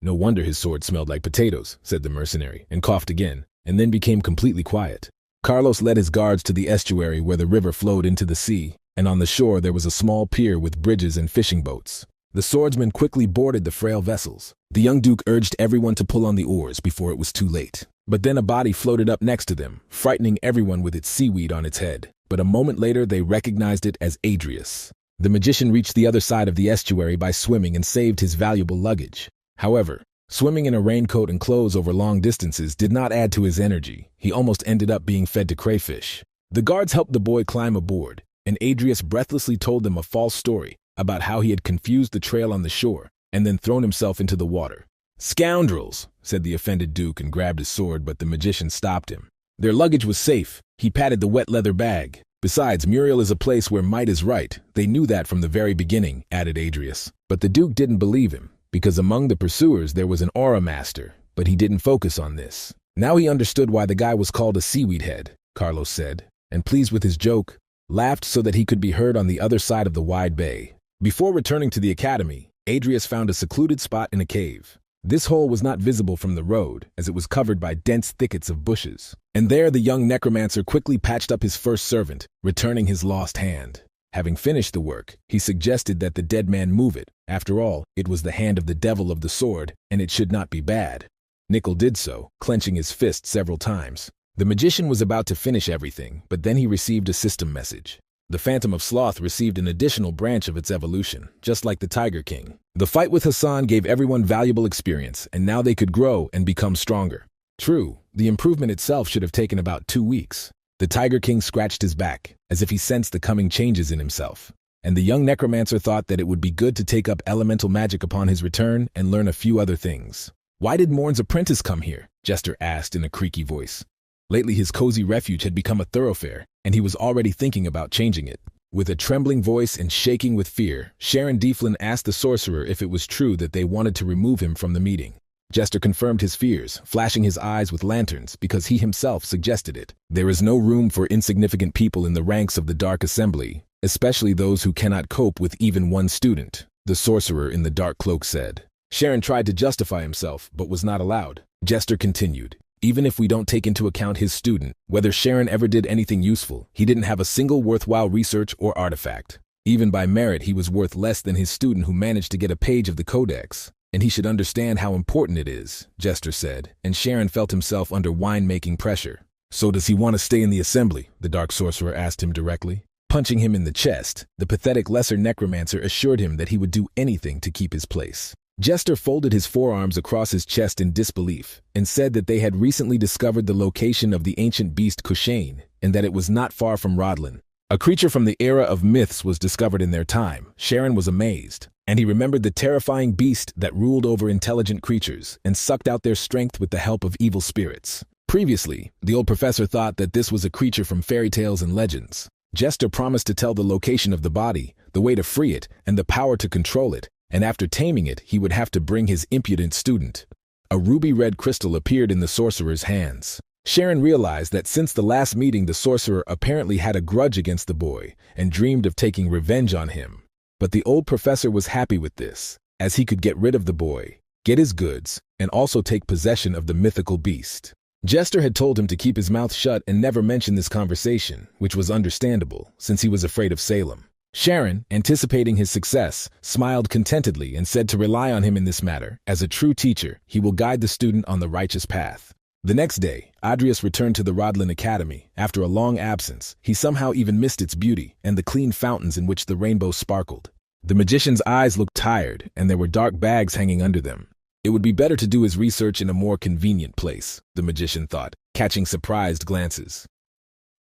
"No wonder his sword smelled like potatoes," said the mercenary, and coughed again, and then became completely quiet. Carlos led his guards to the estuary where the river flowed into the sea, and on the shore there was a small pier with bridges and fishing boats. The swordsmen quickly boarded the frail vessels. The young duke urged everyone to pull on the oars before it was too late. But then a body floated up next to them, frightening everyone with its seaweed on its head. But a moment later they recognized it as Adrius. The magician reached the other side of the estuary by swimming and saved his valuable luggage. However, swimming in a raincoat and clothes over long distances did not add to his energy. He almost ended up being fed to crayfish. The guards helped the boy climb aboard, and Adrius breathlessly told them a false story about how he had confused the trail on the shore and then thrown himself into the water. "Scoundrels," said the offended duke and grabbed his sword, but the magician stopped him. Their luggage was safe. He patted the wet leather bag. "Besides, Muriel is a place where might is right. They knew that from the very beginning," added Adrius. But the duke didn't believe him, because among the pursuers there was an aura master, but he didn't focus on this. Now he understood why the guy was called a seaweed head, Carlos said, and pleased with his joke, laughed so that he could be heard on the other side of the wide bay. Before returning to the academy, Adrius found a secluded spot in a cave. This hole was not visible from the road, as it was covered by dense thickets of bushes. And there the young necromancer quickly patched up his first servant, returning his lost hand. Having finished the work, he suggested that the dead man move it. After all, it was the hand of the devil of the sword, and it should not be bad. Nickel did so, clenching his fist several times. The magician was about to finish everything, but then he received a system message. The Phantom of Sloth received an additional branch of its evolution, just like the Tiger King. The fight with Hassan gave everyone valuable experience, and now they could grow and become stronger. True, the improvement itself should have taken about 2 weeks. The Tiger King scratched his back, as if he sensed the coming changes in himself. And the young necromancer thought that it would be good to take up elemental magic upon his return and learn a few other things. "Why did Morn's apprentice come here?" Jester asked in a creaky voice. Lately his cozy refuge had become a thoroughfare, and he was already thinking about changing it. With a trembling voice and shaking with fear, Sharon Dieflin asked the sorcerer if it was true that they wanted to remove him from the meeting. Jester confirmed his fears, flashing his eyes with lanterns because he himself suggested it. There is no room for insignificant people in the ranks of the Dark Assembly, especially those who cannot cope with even one student, the sorcerer in the dark cloak said. Sharon tried to justify himself, but was not allowed. Jester continued. Even if we don't take into account his student, whether Sharon ever did anything useful, he didn't have a single worthwhile research or artifact. Even by merit, he was worth less than his student who managed to get a page of the Codex. And he should understand how important it is, Jester said, and Sharon felt himself under wine-making pressure. So does he want to stay in the assembly? The Dark Sorcerer asked him directly. Punching him in the chest, the pathetic lesser Necromancer assured him that he would do anything to keep his place. Jester folded his forearms across his chest in disbelief and said that they had recently discovered the location of the ancient beast Kushane and that it was not far from Rodlin. A creature from the era of myths was discovered in their time. Sharon was amazed, and he remembered the terrifying beast that ruled over intelligent creatures and sucked out their strength with the help of evil spirits. Previously, the old professor thought that this was a creature from fairy tales and legends. Jester promised to tell the location of the body, the way to free it, and the power to control it, and after taming it, he would have to bring his impudent student. A ruby-red crystal appeared in the sorcerer's hands. Sharon realized that since the last meeting, the sorcerer apparently had a grudge against the boy and dreamed of taking revenge on him. But the old professor was happy with this, as he could get rid of the boy, get his goods, and also take possession of the mythical beast. Jester had told him to keep his mouth shut and never mention this conversation, which was understandable, since he was afraid of Salem. Sharon, anticipating his success, smiled contentedly and said to rely on him in this matter. As a true teacher, he will guide the student on the righteous path. The next day, Adrius returned to the Rodlin Academy. After a long absence, he somehow even missed its beauty and the clean fountains in which the rainbow sparkled. The magician's eyes looked tired, and there were dark bags hanging under them. It would be better to do his research in a more convenient place, the magician thought, catching surprised glances.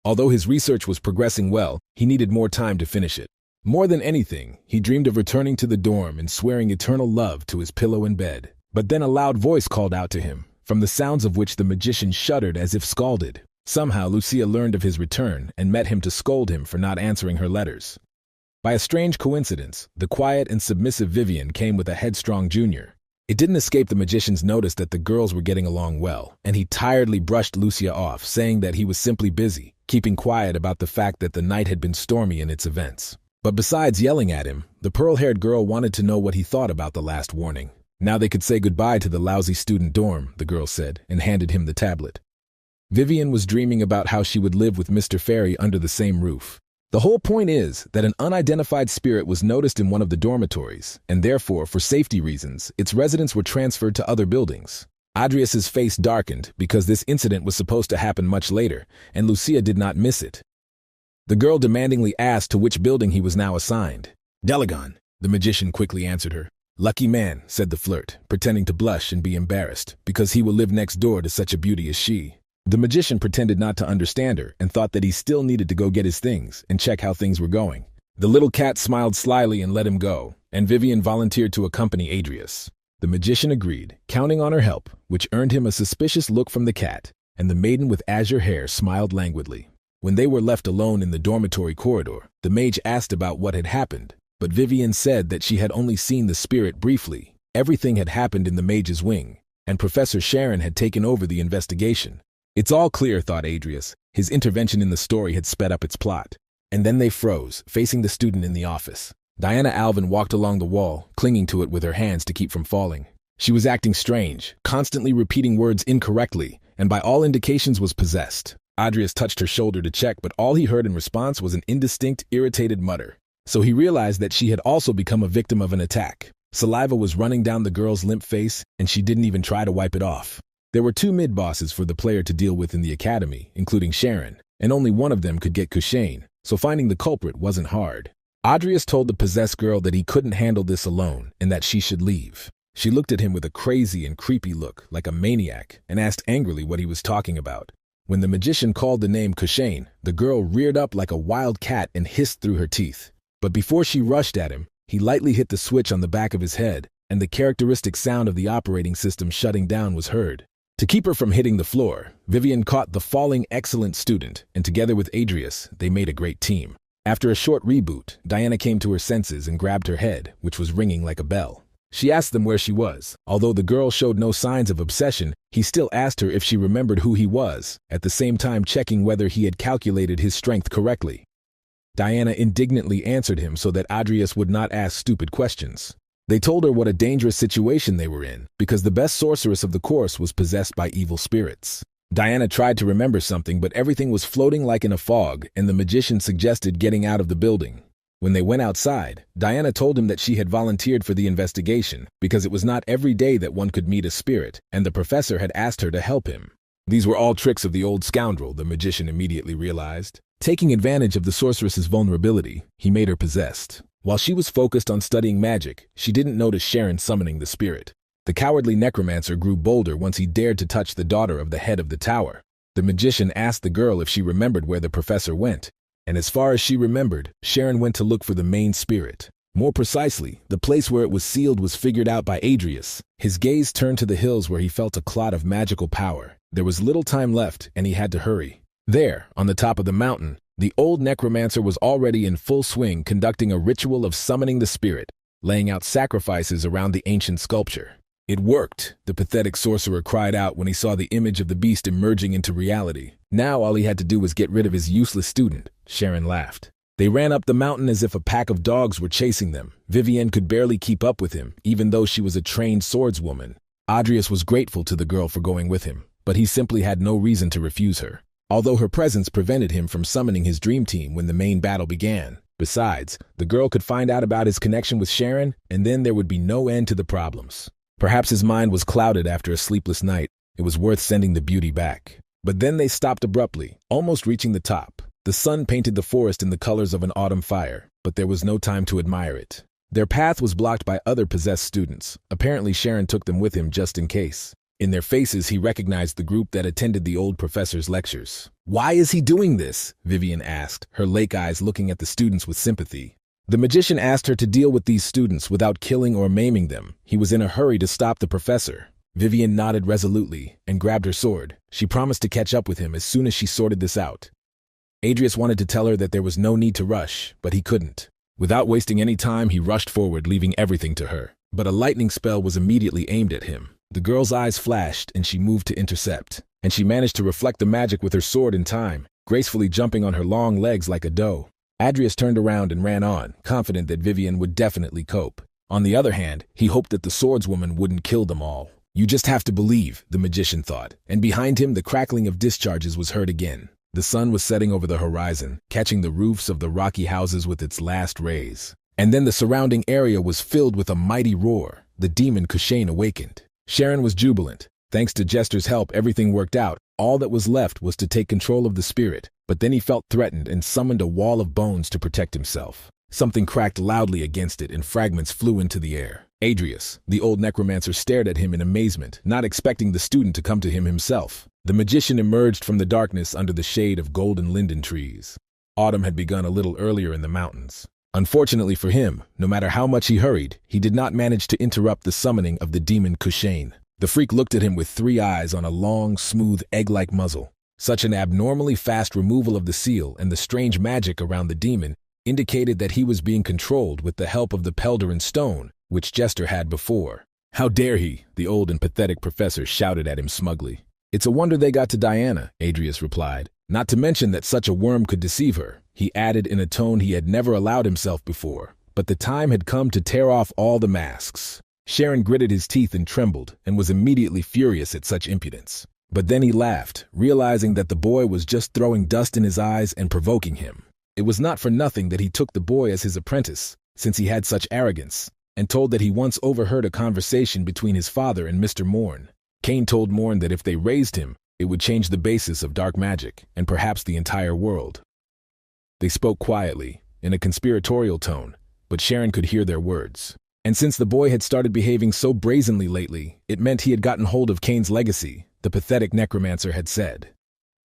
Although his research was progressing well, he needed more time to finish it. More than anything, he dreamed of returning to the dorm and swearing eternal love to his pillow in bed. But then a loud voice called out to him, from the sounds of which the magician shuddered as if scalded. Somehow Lucia learned of his return and met him to scold him for not answering her letters. By a strange coincidence, the quiet and submissive Vivian came with a headstrong junior. It didn't escape the magician's notice that the girls were getting along well, and he tiredly brushed Lucia off, saying that he was simply busy, keeping quiet about the fact that the night had been stormy in its events. But besides yelling at him, the pearl-haired girl wanted to know what he thought about the last warning. Now they could say goodbye to the lousy student dorm, the girl said, and handed him the tablet. Vivian was dreaming about how she would live with Mr. Fairy under the same roof. The whole point is that an unidentified spirit was noticed in one of the dormitories, and therefore, for safety reasons, its residents were transferred to other buildings. Adrius's face darkened because this incident was supposed to happen much later, and Lucia did not miss it. The girl demandingly asked to which building he was now assigned. Delagon, the magician quickly answered her. Lucky man, said the flirt, pretending to blush and be embarrassed, because he will live next door to such a beauty as she. The magician pretended not to understand her and thought that he still needed to go get his things and check how things were going. The little cat smiled slyly and let him go, and Vivian volunteered to accompany Adrius. The magician agreed, counting on her help, which earned him a suspicious look from the cat, and the maiden with azure hair smiled languidly. When they were left alone in the dormitory corridor, the mage asked about what had happened, but Vivian said that she had only seen the spirit briefly. Everything had happened in the mage's wing, and Professor Sharon had taken over the investigation. It's all clear, thought Adrius. His intervention in the story had sped up its plot. And then they froze, facing the student in the office. Diana Alvin walked along the wall, clinging to it with her hands to keep from falling. She was acting strange, constantly repeating words incorrectly, and by all indications was possessed. Adrius touched her shoulder to check, but all he heard in response was an indistinct, irritated mutter. So he realized that she had also become a victim of an attack. Saliva was running down the girl's limp face, and she didn't even try to wipe it off. There were 2 mid-bosses for the player to deal with in the academy, including Sharon, and only one of them could get Kushane, so finding the culprit wasn't hard. Adrius told the possessed girl that he couldn't handle this alone and that she should leave. She looked at him with a crazy and creepy look, like a maniac, and asked angrily what he was talking about. When the magician called the name Kushane, the girl reared up like a wild cat and hissed through her teeth. But before she rushed at him, he lightly hit the switch on the back of his head, and the characteristic sound of the operating system shutting down was heard. To keep her from hitting the floor, Vivian caught the falling excellent student, and together with Adrius, they made a great team. After a short reboot, Diana came to her senses and grabbed her head, which was ringing like a bell. She asked them where she was. Although the girl showed no signs of obsession, he still asked her if she remembered who he was, at the same time checking whether he had calculated his strength correctly. Diana indignantly answered him so that Adrius would not ask stupid questions. They told her what a dangerous situation they were in, because the best sorceress of the course was possessed by evil spirits. Diana tried to remember something, but everything was floating like in a fog, and the magician suggested getting out of the building. When they went outside, Diana told him that she had volunteered for the investigation, because it was not every day that one could meet a spirit, and the professor had asked her to help him. These were all tricks of the old scoundrel, the magician immediately realized. Taking advantage of the sorceress's vulnerability, he made her possessed. While she was focused on studying magic, she didn't notice Sharon summoning the spirit. The cowardly necromancer grew bolder once he dared to touch the daughter of the head of the tower. The magician asked the girl if she remembered where the professor went, and as far as she remembered, Sharon went to look for the main spirit. More precisely, the place where it was sealed was figured out by Adrius. His gaze turned to the hills where he felt a clot of magical power. There was little time left, and he had to hurry. There, on the top of the mountain, the old necromancer was already in full swing conducting a ritual of summoning the spirit, laying out sacrifices around the ancient sculpture. It worked, the pathetic sorcerer cried out when he saw the image of the beast emerging into reality. Now all he had to do was get rid of his useless student. Sharon laughed. They ran up the mountain as if a pack of dogs were chasing them. Vivienne could barely keep up with him, even though she was a trained swordswoman. Adrius was grateful to the girl for going with him, but he simply had no reason to refuse her, although her presence prevented him from summoning his dream team when the main battle began. Besides, the girl could find out about his connection with Sharon, and then there would be no end to the problems. Perhaps his mind was clouded after a sleepless night. It was worth sending the beauty back. But then they stopped abruptly, almost reaching the top. The sun painted the forest in the colors of an autumn fire, but there was no time to admire it. Their path was blocked by other possessed students. Apparently Sharon took them with him just in case. In their faces, he recognized the group that attended the old professor's lectures. "Why is he doing this?" Vivienne asked, her lake eyes looking at the students with sympathy. The magician asked her to deal with these students without killing or maiming them. He was in a hurry to stop the professor. Vivienne nodded resolutely and grabbed her sword. She promised to catch up with him as soon as she sorted this out. Adrius wanted to tell her that there was no need to rush, but he couldn't. Without wasting any time, he rushed forward, leaving everything to her. But a lightning spell was immediately aimed at him. The girl's eyes flashed, and she moved to intercept. And she managed to reflect the magic with her sword in time, gracefully jumping on her long legs like a doe. Adrius turned around and ran on, confident that Vivienne would definitely cope. On the other hand, he hoped that the swordswoman wouldn't kill them all. "You just have to believe," the magician thought, and behind him the crackling of discharges was heard again. The sun was setting over the horizon, catching the roofs of the rocky houses with its last rays. And then the surrounding area was filled with a mighty roar. The demon Kushane awakened. Sharon was jubilant. Thanks to Jester's help, everything worked out. All that was left was to take control of the spirit. But then he felt threatened and summoned a wall of bones to protect himself. Something cracked loudly against it and fragments flew into the air. Adrius, the old necromancer, stared at him in amazement, not expecting the student to come to him himself. The magician emerged from the darkness under the shade of golden linden trees. Autumn had begun a little earlier in the mountains. Unfortunately for him, no matter how much he hurried, he did not manage to interrupt the summoning of the demon Kushane. The freak looked at him with 3 eyes on a long, smooth, egg-like muzzle. Such an abnormally fast removal of the seal and the strange magic around the demon indicated that he was being controlled with the help of the Pelderin stone, which Jester had before. "How dare he?" the old and pathetic professor shouted at him smugly. "It's a wonder they got to Diana," Adrius replied. "Not to mention that such a worm could deceive her," he added in a tone he had never allowed himself before. But the time had come to tear off all the masks. Sharon gritted his teeth and trembled, and was immediately furious at such impudence. But then he laughed, realizing that the boy was just throwing dust in his eyes and provoking him. It was not for nothing that he took the boy as his apprentice, since he had such arrogance, and told that he once overheard a conversation between his father and Mr. Morn. Cain told Morn that if they raised him, it would change the basis of dark magic, and perhaps the entire world. They spoke quietly, in a conspiratorial tone, but Sharon could hear their words. And since the boy had started behaving so brazenly lately, it meant he had gotten hold of Cain's legacy, the pathetic necromancer had said.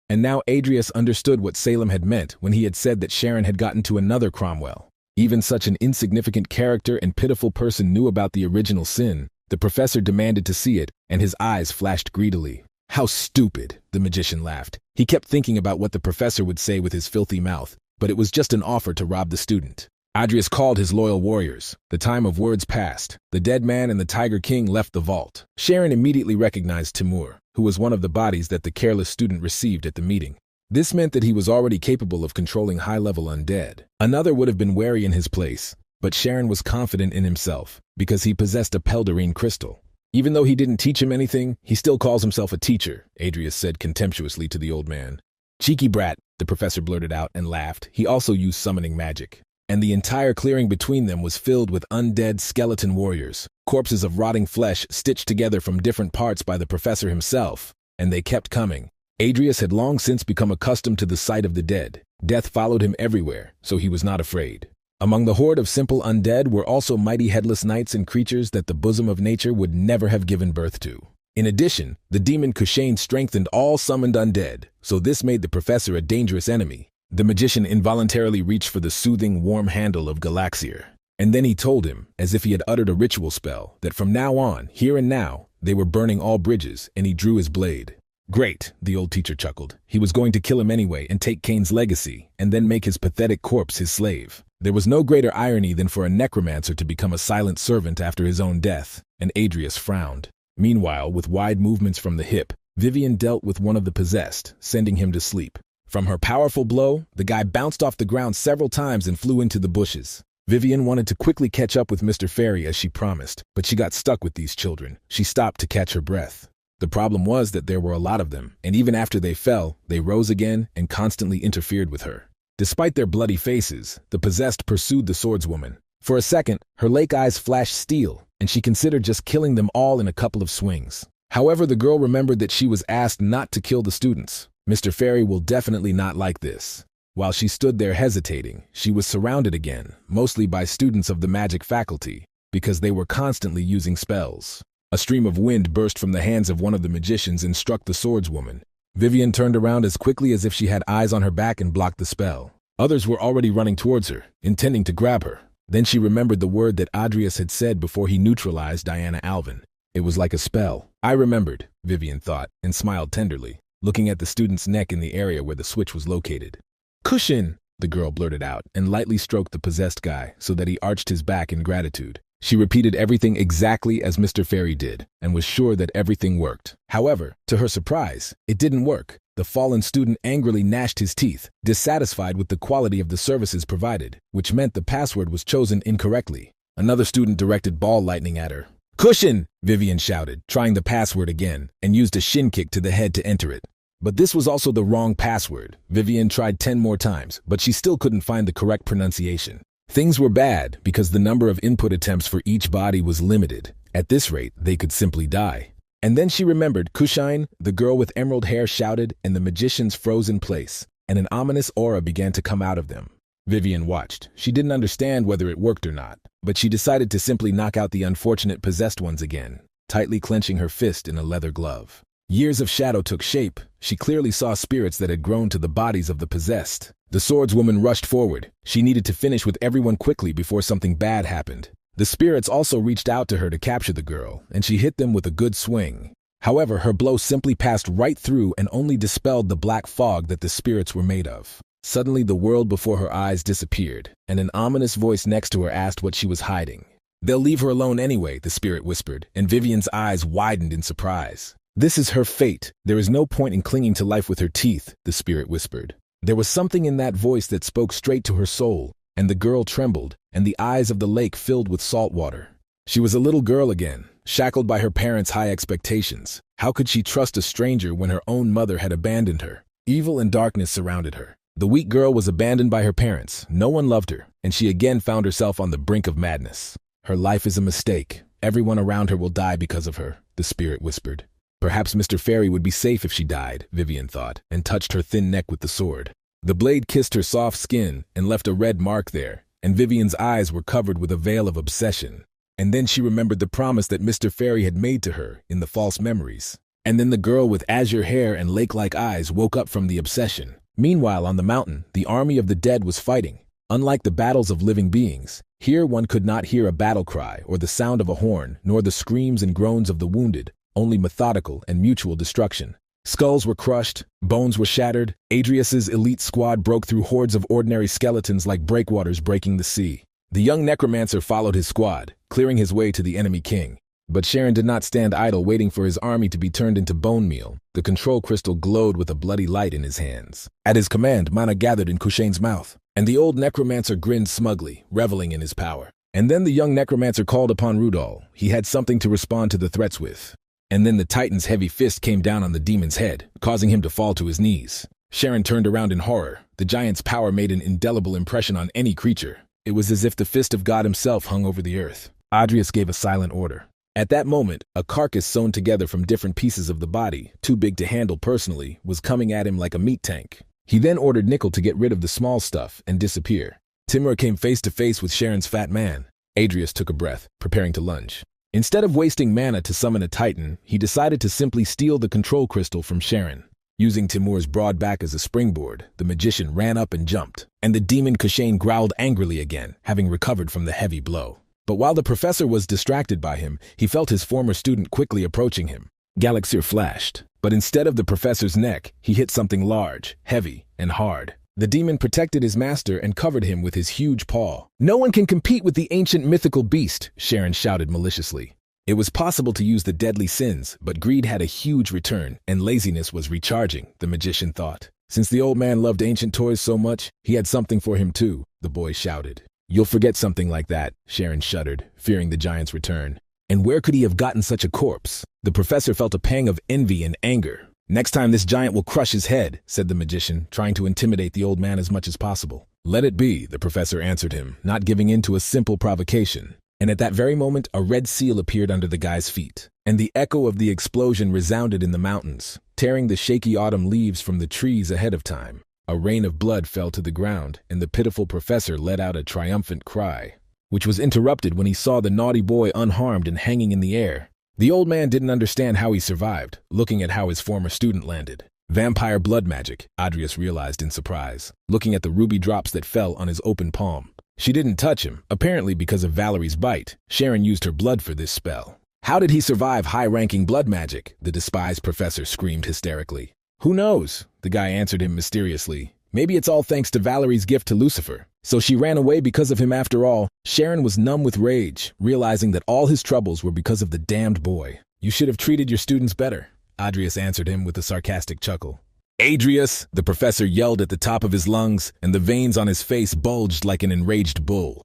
And now Adrius understood what Salem had meant when he had said that Sharon had gotten to another Cromwell. Even such an insignificant character and pitiful person knew about the original sin. The professor demanded to see it, and his eyes flashed greedily. "How stupid," the magician laughed. He kept thinking about what the professor would say with his filthy mouth, but it was just an offer to rob the student. Adrius called his loyal warriors. The time of words passed. The dead man and the Tiger King left the vault. Sharon immediately recognized Timur, who was one of the bodies that the careless student received at the meeting. This meant that he was already capable of controlling high-level undead. Another would have been wary in his place, but Sharon was confident in himself because he possessed a Peldarine crystal. Even though he didn't teach him anything, he still calls himself a teacher, Adrius said contemptuously to the old man. Cheeky brat, the professor blurted out and laughed. He also used summoning magic. And the entire clearing between them was filled with undead skeleton warriors, corpses of rotting flesh stitched together from different parts by the professor himself, and they kept coming. Adrius had long since become accustomed to the sight of the dead. Death followed him everywhere, so he was not afraid. Among the horde of simple undead were also mighty headless knights and creatures that the bosom of nature would never have given birth to. In addition, the demon Kushain strengthened all summoned undead, so this made the professor a dangerous enemy. The magician involuntarily reached for the soothing, warm handle of Galaxier. And then he told him, as if he had uttered a ritual spell, that from now on, here and now, they were burning all bridges, and he drew his blade. Great, the old teacher chuckled. He was going to kill him anyway and take Cain's legacy, and then make his pathetic corpse his slave. There was no greater irony than for a necromancer to become a silent servant after his own death, and Adrius frowned. Meanwhile, with wide movements from the hip, Vivian dealt with one of the possessed, sending him to sleep. From her powerful blow, the guy bounced off the ground several times and flew into the bushes. Vivian wanted to quickly catch up with Mr. Fairy as she promised, but she got stuck with these children. She stopped to catch her breath. The problem was that there were a lot of them, and even after they fell, they rose again and constantly interfered with her. Despite their bloody faces, the possessed pursued the swordswoman. For a second, her lake eyes flashed steel, and she considered just killing them all in a couple of swings. However, the girl remembered that she was asked not to kill the students. Mr. Fairy will definitely not like this. While she stood there hesitating, she was surrounded again, mostly by students of the magic faculty, because they were constantly using spells. A stream of wind burst from the hands of one of the magicians and struck the swordswoman. Vivian turned around as quickly as if she had eyes on her back and blocked the spell. Others were already running towards her, intending to grab her. Then she remembered the word that Adrius had said before he neutralized Diana Alvin. It was like a spell. I remembered, Vivian thought, and smiled tenderly, looking at the student's neck in the area where the switch was located. Cushion, the girl blurted out, and lightly stroked the possessed guy so that he arched his back in gratitude. She repeated everything exactly as Mr. Fairy did, and was sure that everything worked. However, to her surprise, it didn't work. The fallen student angrily gnashed his teeth, dissatisfied with the quality of the services provided, which meant the password was chosen incorrectly. Another student directed ball lightning at her. Cushion, Vivian shouted, trying the password again, and used a shin kick to the head to enter it. But this was also the wrong password. Vivian tried 10 more times, but she still couldn't find the correct pronunciation. Things were bad because the number of input attempts for each body was limited. At this rate, they could simply die. And then she remembered Kushain, the girl with emerald hair shouted, and the magicians froze in place, and an ominous aura began to come out of them. Vivian watched. She didn't understand whether it worked or not, but she decided to simply knock out the unfortunate possessed ones again, tightly clenching her fist in a leather glove. Years of shadow took shape. She clearly saw spirits that had grown to the bodies of the possessed. The swordswoman rushed forward. She needed to finish with everyone quickly before something bad happened. The spirits also reached out to her to capture the girl, and she hit them with a good swing. However, her blow simply passed right through and only dispelled the black fog that the spirits were made of. Suddenly, the world before her eyes disappeared, and an ominous voice next to her asked what she was hiding. They'll leave her alone anyway, the spirit whispered, and Vivian's eyes widened in surprise. This is her fate. There is no point in clinging to life with her teeth, the spirit whispered. There was something in that voice that spoke straight to her soul, and the girl trembled, and the eyes of the lake filled with salt water. She was a little girl again, shackled by her parents' high expectations. How could she trust a stranger when her own mother had abandoned her? Evil and darkness surrounded her. The weak girl was abandoned by her parents. No one loved her, and she again found herself on the brink of madness. Her life is a mistake. Everyone around her will die because of her, the spirit whispered. Perhaps Mr. Fairy would be safe if she died, Vivian thought, and touched her thin neck with the sword. The blade kissed her soft skin and left a red mark there, and Vivian's eyes were covered with a veil of obsession. And then she remembered the promise that Mr. Fairy had made to her in the false memories. And then the girl with azure hair and lake-like eyes woke up from the obsession. Meanwhile, on the mountain, the army of the dead was fighting. Unlike the battles of living beings, here one could not hear a battle cry or the sound of a horn, nor the screams and groans of the wounded, only methodical and mutual destruction. Skulls were crushed, bones were shattered. Adrius's elite squad broke through hordes of ordinary skeletons like breakwaters breaking the sea. The young necromancer followed his squad, clearing his way to the enemy king. But Sharon did not stand idle waiting for his army to be turned into bone meal. The control crystal glowed with a bloody light in his hands. At his command, mana gathered in Kushain's mouth, and the old necromancer grinned smugly, reveling in his power. And then the young necromancer called upon Rudol. He had something to respond to the threats with. And then the Titan's heavy fist came down on the demon's head, causing him to fall to his knees. Sharon turned around in horror. The giant's power made an indelible impression on any creature. It was as if the fist of God himself hung over the earth. Adrius gave a silent order. At that moment, a carcass sewn together from different pieces of the body, too big to handle personally, was coming at him like a meat tank. He then ordered Nickel to get rid of the small stuff and disappear. Timur came face to face with Sharon's fat man. Adrius took a breath, preparing to lunge. Instead of wasting mana to summon a Titan, he decided to simply steal the control crystal from Sharon. Using Timur's broad back as a springboard, the magician ran up and jumped, and the demon Kushain growled angrily again, having recovered from the heavy blow. But while the professor was distracted by him, he felt his former student quickly approaching him. Galaxir flashed, but instead of the professor's neck, he hit something large, heavy, and hard. The demon protected his master and covered him with his huge paw. "No one can compete with the ancient mythical beast," Sharon shouted maliciously. It was possible to use the deadly sins, but greed had a huge return, and laziness was recharging, the magician thought. Since the old man loved ancient toys so much, he had something for him too, the boy shouted. "You'll forget something like that," Sharon shuddered, fearing the giant's return. And where could he have gotten such a corpse? The professor felt a pang of envy and anger. "Next time this giant will crush his head," said the magician, trying to intimidate the old man as much as possible. "Let it be," the professor answered him, not giving in to a simple provocation. And at that very moment, a red seal appeared under the guy's feet, and the echo of the explosion resounded in the mountains, tearing the shaky autumn leaves from the trees ahead of time. A rain of blood fell to the ground, and the pitiful professor let out a triumphant cry, which was interrupted when he saw the naughty boy unharmed and hanging in the air. The old man didn't understand how he survived, looking at how his former student landed. Vampire blood magic, Adrius realized in surprise, looking at the ruby drops that fell on his open palm. She didn't touch him, apparently because of Valerie's bite. Sharon used her blood for this spell. How did he survive high-ranking blood magic? The despised professor screamed hysterically. "Who knows?" the guy answered him mysteriously. "Maybe it's all thanks to Valerie's gift to Lucifer. So she ran away because of him after all." Sharon was numb with rage, realizing that all his troubles were because of the damned boy. "You should have treated your students better," Adrius answered him with a sarcastic chuckle. "Adrius!" the professor yelled at the top of his lungs, and the veins on his face bulged like an enraged bull.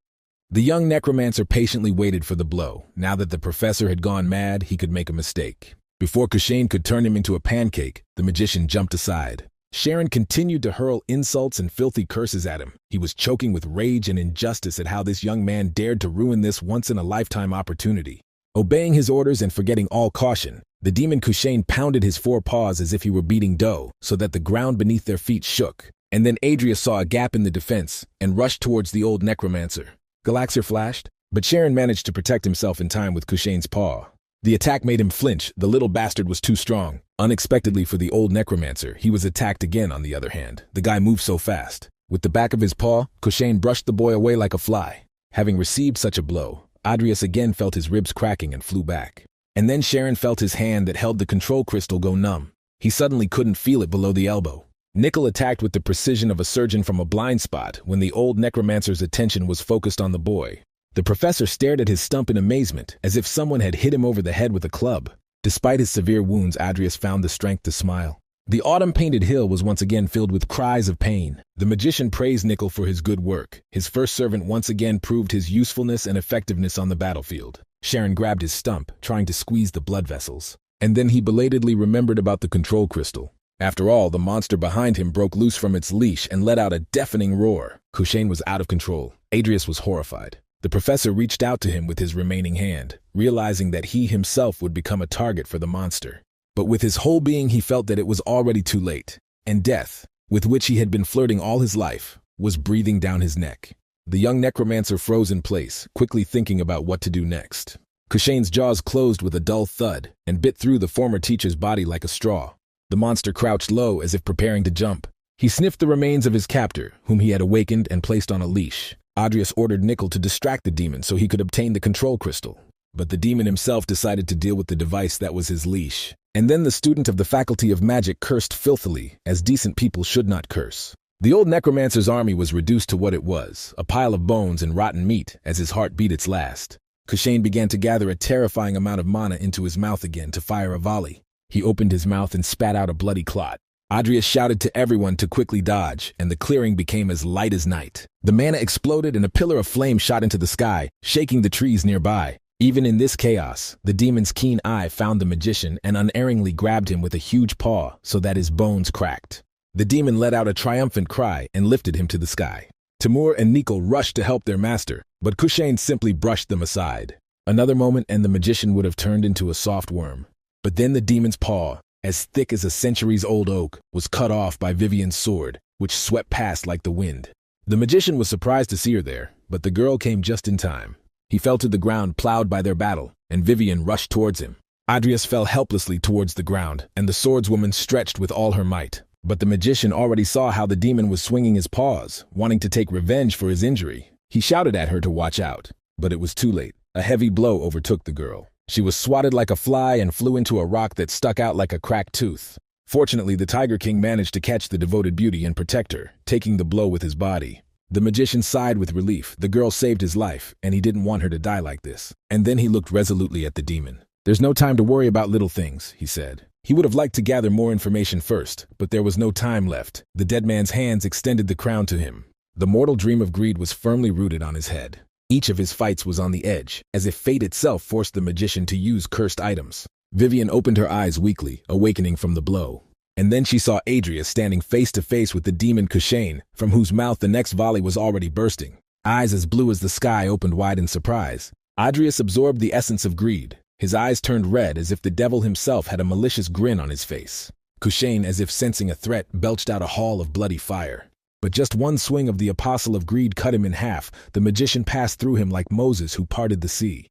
The young necromancer patiently waited for the blow. Now that the professor had gone mad, he could make a mistake. Before Kushain could turn him into a pancake, the magician jumped aside. Sharon continued to hurl insults and filthy curses at him. He was choking with rage and injustice at how this young man dared to ruin this once-in-a-lifetime opportunity. Obeying his orders and forgetting all caution, the demon Kushain pounded his forepaws as if he were beating dough, so that the ground beneath their feet shook. And then Adrius saw a gap in the defense and rushed towards the old necromancer. Galaxir flashed, but Sharon managed to protect himself in time with Kushain's paw. The attack made him flinch. The little bastard was too strong. Unexpectedly for the old necromancer, he was attacked again on the other hand. The guy moved so fast. With the back of his paw, Kushain brushed the boy away like a fly. Having received such a blow, Adrius again felt his ribs cracking and flew back. And then Sharon felt his hand that held the control crystal go numb. He suddenly couldn't feel it below the elbow. Nickel attacked with the precision of a surgeon from a blind spot when the old necromancer's attention was focused on the boy. The professor stared at his stump in amazement, as if someone had hit him over the head with a club. Despite his severe wounds, Adrius found the strength to smile. The autumn-painted hill was once again filled with cries of pain. The magician praised Nickel for his good work. His first servant once again proved his usefulness and effectiveness on the battlefield. Sharon grabbed his stump, trying to squeeze the blood vessels. And then he belatedly remembered about the control crystal. After all, the monster behind him broke loose from its leash and let out a deafening roar. Kushain was out of control. Adrius was horrified. The professor reached out to him with his remaining hand, realizing that he himself would become a target for the monster. But with his whole being he felt that it was already too late, and death, with which he had been flirting all his life, was breathing down his neck. The young necromancer froze in place, quickly thinking about what to do next. Kushain's jaws closed with a dull thud and bit through the former teacher's body like a straw. The monster crouched low as if preparing to jump. He sniffed the remains of his captor, whom he had awakened and placed on a leash. Adrius ordered Nickel to distract the demon so he could obtain the control crystal. But the demon himself decided to deal with the device that was his leash. And then the student of the Faculty of Magic cursed filthily, as decent people should not curse. The old Necromancer's army was reduced to what it was, a pile of bones and rotten meat, as his heart beat its last. Kushane began to gather a terrifying amount of mana into his mouth again to fire a volley. He opened his mouth and spat out a bloody clot. Adrius shouted to everyone to quickly dodge, and the clearing became as light as night. The mana exploded and a pillar of flame shot into the sky, shaking the trees nearby. Even in this chaos, the demon's keen eye found the magician and unerringly grabbed him with a huge paw so that his bones cracked. The demon let out a triumphant cry and lifted him to the sky. Timur and Nikol rushed to help their master, but Kushane simply brushed them aside. Another moment and the magician would have turned into a soft worm. But then the demon's paw, as thick as a centuries-old oak, was cut off by Vivian's sword, which swept past like the wind. The magician was surprised to see her there, but the girl came just in time. He fell to the ground plowed by their battle, and Vivian rushed towards him. Adrius fell helplessly towards the ground, and the swordswoman stretched with all her might. But the magician already saw how the demon was swinging his paws, wanting to take revenge for his injury. He shouted at her to watch out, but it was too late. A heavy blow overtook the girl. She was swatted like a fly and flew into a rock that stuck out like a cracked tooth. Fortunately, the Tiger King managed to catch the devoted beauty and protect her, taking the blow with his body. The magician sighed with relief. The girl saved his life, and he didn't want her to die like this. And then he looked resolutely at the demon. "There's no time to worry about little things," he said. He would have liked to gather more information first, but there was no time left. The dead man's hands extended the crown to him. The mortal dream of greed was firmly rooted on his head. Each of his fights was on the edge, as if fate itself forced the magician to use cursed items. Vivian opened her eyes weakly, awakening from the blow. And then she saw Adrius standing face to face with the demon Kushane, from whose mouth the next volley was already bursting. Eyes as blue as the sky opened wide in surprise. Adrius absorbed the essence of greed. His eyes turned red as if the devil himself had a malicious grin on his face. Kushane, as if sensing a threat, belched out a haul of bloody fire. But just one swing of the apostle of greed cut him in half. The magician passed through him like Moses who parted the sea.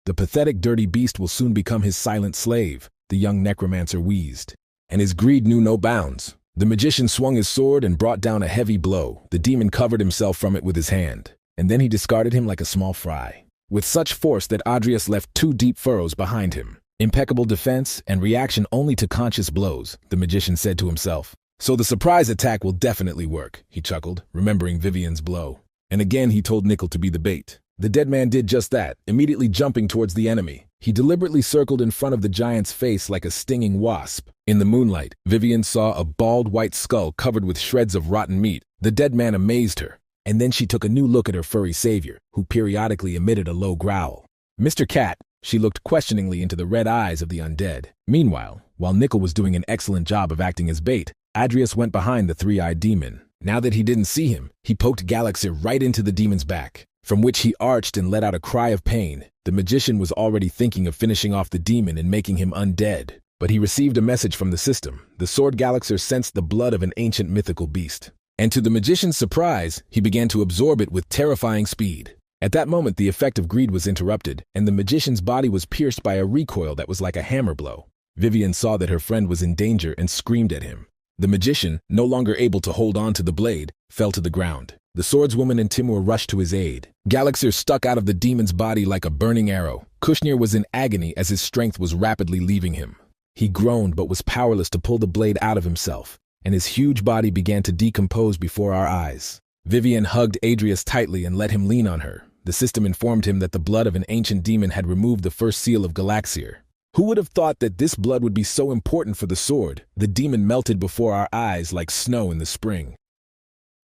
"The pathetic dirty beast will soon become his silent slave," the young necromancer wheezed. And his greed knew no bounds. The magician swung his sword and brought down a heavy blow. The demon covered himself from it with his hand, and then he discarded him like a small fry, with such force that Adrius left 2 deep furrows behind him. Impeccable defense and reaction only to conscious blows, the magician said to himself. "So the surprise attack will definitely work," he chuckled, remembering Vivian's blow. And again he told Nikol to be the bait. The dead man did just that, immediately jumping towards the enemy. He deliberately circled in front of the giant's face like a stinging wasp. In the moonlight, Vivian saw a bald white skull covered with shreds of rotten meat. The dead man amazed her, and then she took a new look at her furry savior, who periodically emitted a low growl. "Mr. Cat," she looked questioningly into the red eyes of the undead. Meanwhile, while Nikol was doing an excellent job of acting as bait, Adrius went behind the 3-eyed demon. Now that he didn't see him, he poked Galaxir right into the demon's back, from which he arched and let out a cry of pain. The magician was already thinking of finishing off the demon and making him undead. But he received a message from the system. The sword Galaxir sensed the blood of an ancient mythical beast. And to the magician's surprise, he began to absorb it with terrifying speed. At that moment, the effect of greed was interrupted, and the magician's body was pierced by a recoil that was like a hammer blow. Vivian saw that her friend was in danger and screamed at him. The magician, no longer able to hold on to the blade, fell to the ground. The swordswoman and Timur rushed to his aid. Galaxir stuck out of the demon's body like a burning arrow. Kushnir was in agony as his strength was rapidly leaving him. He groaned but was powerless to pull the blade out of himself, and his huge body began to decompose before our eyes. Vivian hugged Adrius tightly and let him lean on her. The system informed him that the blood of an ancient demon had removed the first seal of Galaxir. Who would have thought that this blood would be so important for the sword? The demon melted before our eyes like snow in the spring.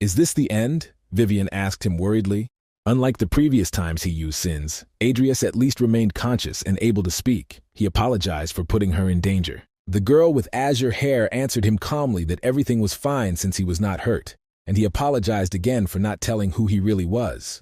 "Is this the end?" Vivian asked him worriedly. Unlike the previous times he used sins, Adrius at least remained conscious and able to speak. He apologized for putting her in danger. The girl with azure hair answered him calmly that everything was fine since he was not hurt, and he apologized again for not telling who he really was.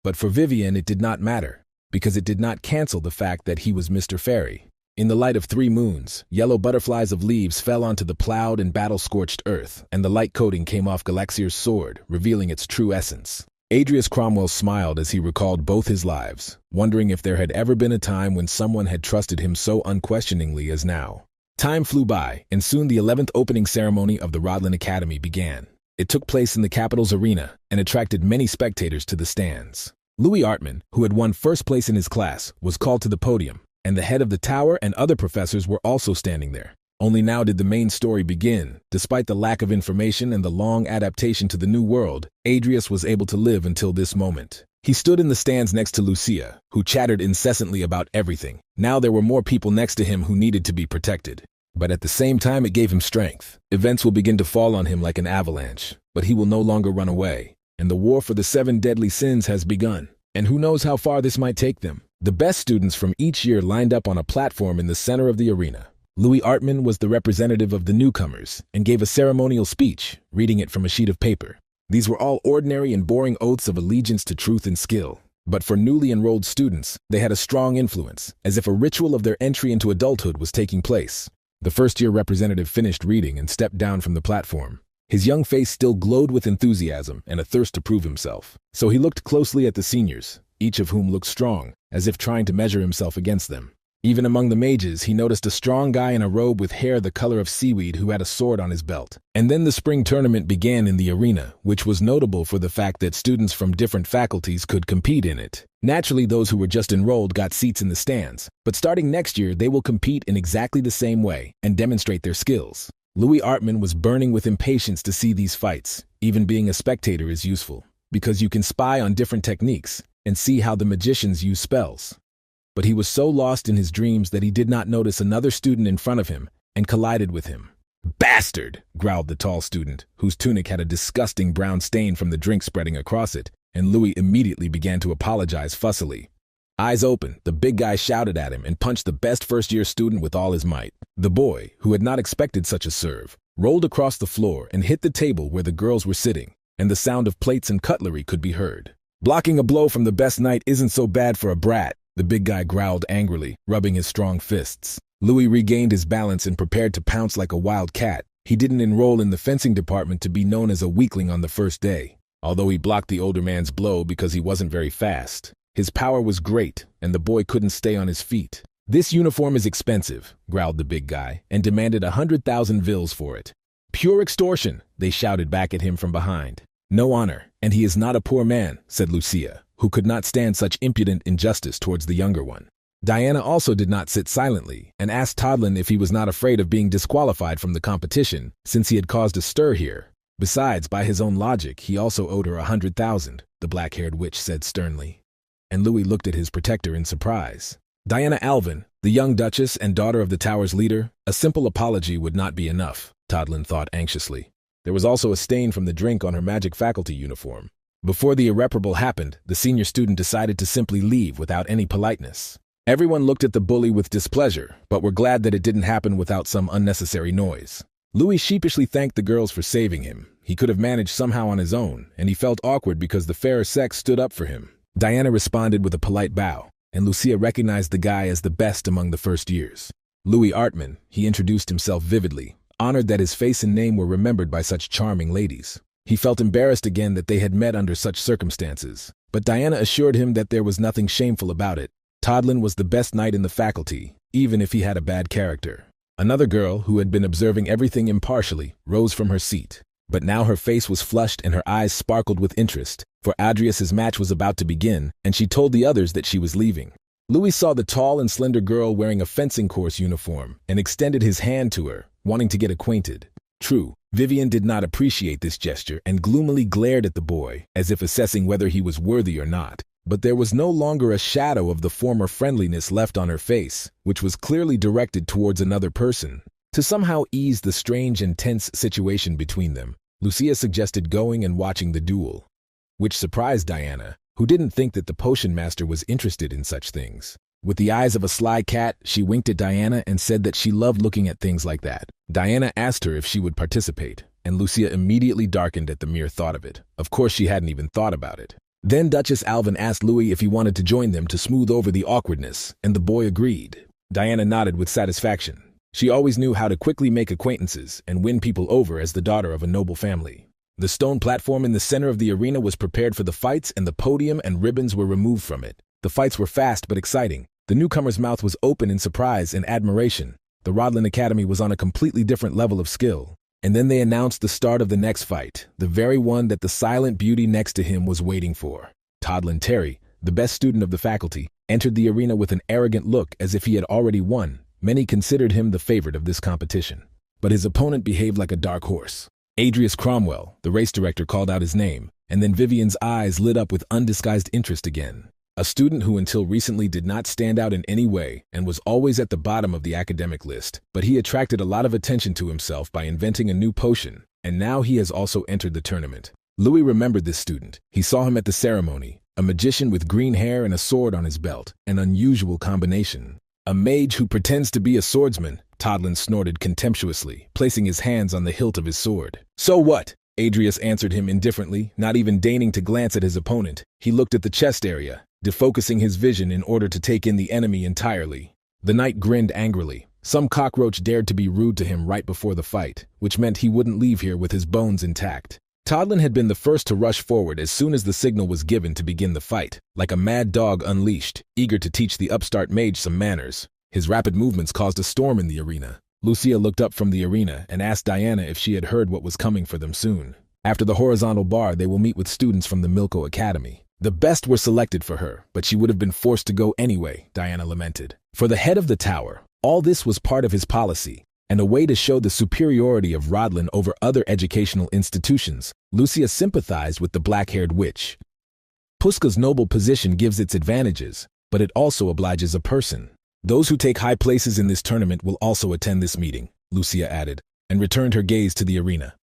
But for Vivian it did not matter, because it did not cancel the fact that he was Mr. Fairy. In the light of 3 moons, yellow butterflies of leaves fell onto the plowed and battle-scorched earth, and the light coating came off Galaxir's sword, revealing its true essence. Adrius Cromwell smiled as he recalled both his lives, wondering if there had ever been a time when someone had trusted him so unquestioningly as now. Time flew by, and soon the 11th opening ceremony of the Rodlin Academy began. It took place in the capital's arena and attracted many spectators to the stands. Louis Artman, who had won first place in his class, was called to the podium, and the head of the tower and other professors were also standing there. Only now did the main story begin. Despite the lack of information and the long adaptation to the new world, Adrius was able to live until this moment. He stood in the stands next to Lucia, who chattered incessantly about everything. Now there were more people next to him who needed to be protected. But at the same time, it gave him strength. Events will begin to fall on him like an avalanche, but he will no longer run away. And the war for the 7 deadly sins has begun. And who knows how far this might take them. The best students from each year lined up on a platform in the center of the arena. Louis Artman was the representative of the newcomers and gave a ceremonial speech, reading it from a sheet of paper. These were all ordinary and boring oaths of allegiance to truth and skill. But for newly enrolled students, they had a strong influence, as if a ritual of their entry into adulthood was taking place. The first-year representative finished reading and stepped down from the platform. His young face still glowed with enthusiasm and a thirst to prove himself. So he looked closely at the seniors, each of whom looked strong, as if trying to measure himself against them. Even among the mages, he noticed a strong guy in a robe with hair the color of seaweed who had a sword on his belt. And then the spring tournament began in the arena, which was notable for the fact that students from different faculties could compete in it. Naturally, those who were just enrolled got seats in the stands, but starting next year, they will compete in exactly the same way and demonstrate their skills. Louis Artman was burning with impatience to see these fights. Even being a spectator is useful, because you can spy on different techniques and see how the magicians use spells. But he was so lost in his dreams that he did not notice another student in front of him and collided with him. "Bastard!" growled the tall student, whose tunic had a disgusting brown stain from the drink spreading across it, and Louis immediately began to apologize fussily. Eyes open, the big guy shouted at him and punched the best first-year student with all his might. The boy, who had not expected such a serve, rolled across the floor and hit the table where the girls were sitting, and the sound of plates and cutlery could be heard. "Blocking a blow from the best knight isn't so bad for a brat," the big guy growled angrily, rubbing his strong fists. Louis regained his balance and prepared to pounce like a wild cat. He didn't enroll in the fencing department to be known as a weakling on the first day, although he blocked the older man's blow because he wasn't very fast. His power was great, and the boy couldn't stay on his feet. "This uniform is expensive," growled the big guy, and demanded 100,000 vils for it. "Pure extortion," they shouted back at him from behind. "No honor, and he is not a poor man," said Lucia, who could not stand such impudent injustice towards the younger one. Diana also did not sit silently and asked Todlin if he was not afraid of being disqualified from the competition since he had caused a stir here. Besides, by his own logic, he also owed her 100,000, the black-haired witch said sternly. And Louis looked at his protector in surprise. Diana Alvin, the young duchess and daughter of the tower's leader, a simple apology would not be enough, Todlin thought anxiously. There was also a stain from the drink on her magic faculty uniform. Before the irreparable happened, the senior student decided to simply leave without any politeness. Everyone looked at the bully with displeasure, but were glad that it didn't happen without some unnecessary noise. Louis sheepishly thanked the girls for saving him. He could have managed somehow on his own, and he felt awkward because the fairer sex stood up for him. Diana responded with a polite bow, and Lucia recognized the guy as the best among the first years. Louis Artman, he introduced himself vividly, honored that his face and name were remembered by such charming ladies. He felt embarrassed again that they had met under such circumstances, but Diana assured him that there was nothing shameful about it. Todlin was the best knight in the faculty, even if he had a bad character. Another girl, who had been observing everything impartially, rose from her seat. But now her face was flushed and her eyes sparkled with interest, for Adrius's match was about to begin, and she told the others that she was leaving. Louis saw the tall and slender girl wearing a fencing course uniform and extended his hand to her, wanting to get acquainted. True, Vivian did not appreciate this gesture and gloomily glared at the boy, as if assessing whether he was worthy or not. But there was no longer a shadow of the former friendliness left on her face, which was clearly directed towards another person. To somehow ease the strange and tense situation between them, Lucia suggested going and watching the duel, which surprised Diana, who didn't think that the potion master was interested in such things. With the eyes of a sly cat, she winked at Diana and said that she loved looking at things like that. Diana asked her if she would participate, and Lucia immediately darkened at the mere thought of it. Of course, she hadn't even thought about it. Then Duchess Alvin asked Louis if he wanted to join them to smooth over the awkwardness, and the boy agreed. Diana nodded with satisfaction. She always knew how to quickly make acquaintances and win people over as the daughter of a noble family. The stone platform in the center of the arena was prepared for the fights, and the podium and ribbons were removed from it. The fights were fast but exciting. The newcomer's mouth was open in surprise and admiration. The Rodlin Academy was on a completely different level of skill. And then they announced the start of the next fight, the very one that the silent beauty next to him was waiting for. Todlin Terry, the best student of the faculty, entered the arena with an arrogant look as if he had already won. Many considered him the favorite of this competition. But his opponent behaved like a dark horse. Adrius Cromwell, the race director, called out his name, and then Vivian's eyes lit up with undisguised interest again. A student who until recently did not stand out in any way and was always at the bottom of the academic list, but he attracted a lot of attention to himself by inventing a new potion, and now he has also entered the tournament. Louis remembered this student. He saw him at the ceremony, a magician with green hair and a sword on his belt, an unusual combination. A mage who pretends to be a swordsman, Todlin snorted contemptuously, placing his hands on the hilt of his sword. So what? Adrius answered him indifferently, not even deigning to glance at his opponent. He looked at the chest area, defocusing his vision in order to take in the enemy entirely. The knight grinned angrily. Some cockroach dared to be rude to him right before the fight, which meant he wouldn't leave here with his bones intact. Todlin had been the first to rush forward as soon as the signal was given to begin the fight, like a mad dog unleashed, eager to teach the upstart mage some manners. His rapid movements caused a storm in the arena. Lucia looked up from the arena and asked Diana if she had heard what was coming for them soon. After the horizontal bar, they will meet with students from the Milko Academy. The best were selected for her, but she would have been forced to go anyway, Diana lamented. For the head of the tower, all this was part of his policy, and a way to show the superiority of Rodlin over other educational institutions. Lucia sympathized with the black-haired witch. Puska's noble position gives its advantages, but it also obliges a person. Those who take high places in this tournament will also attend this meeting, Lucia added, and returned her gaze to the arena.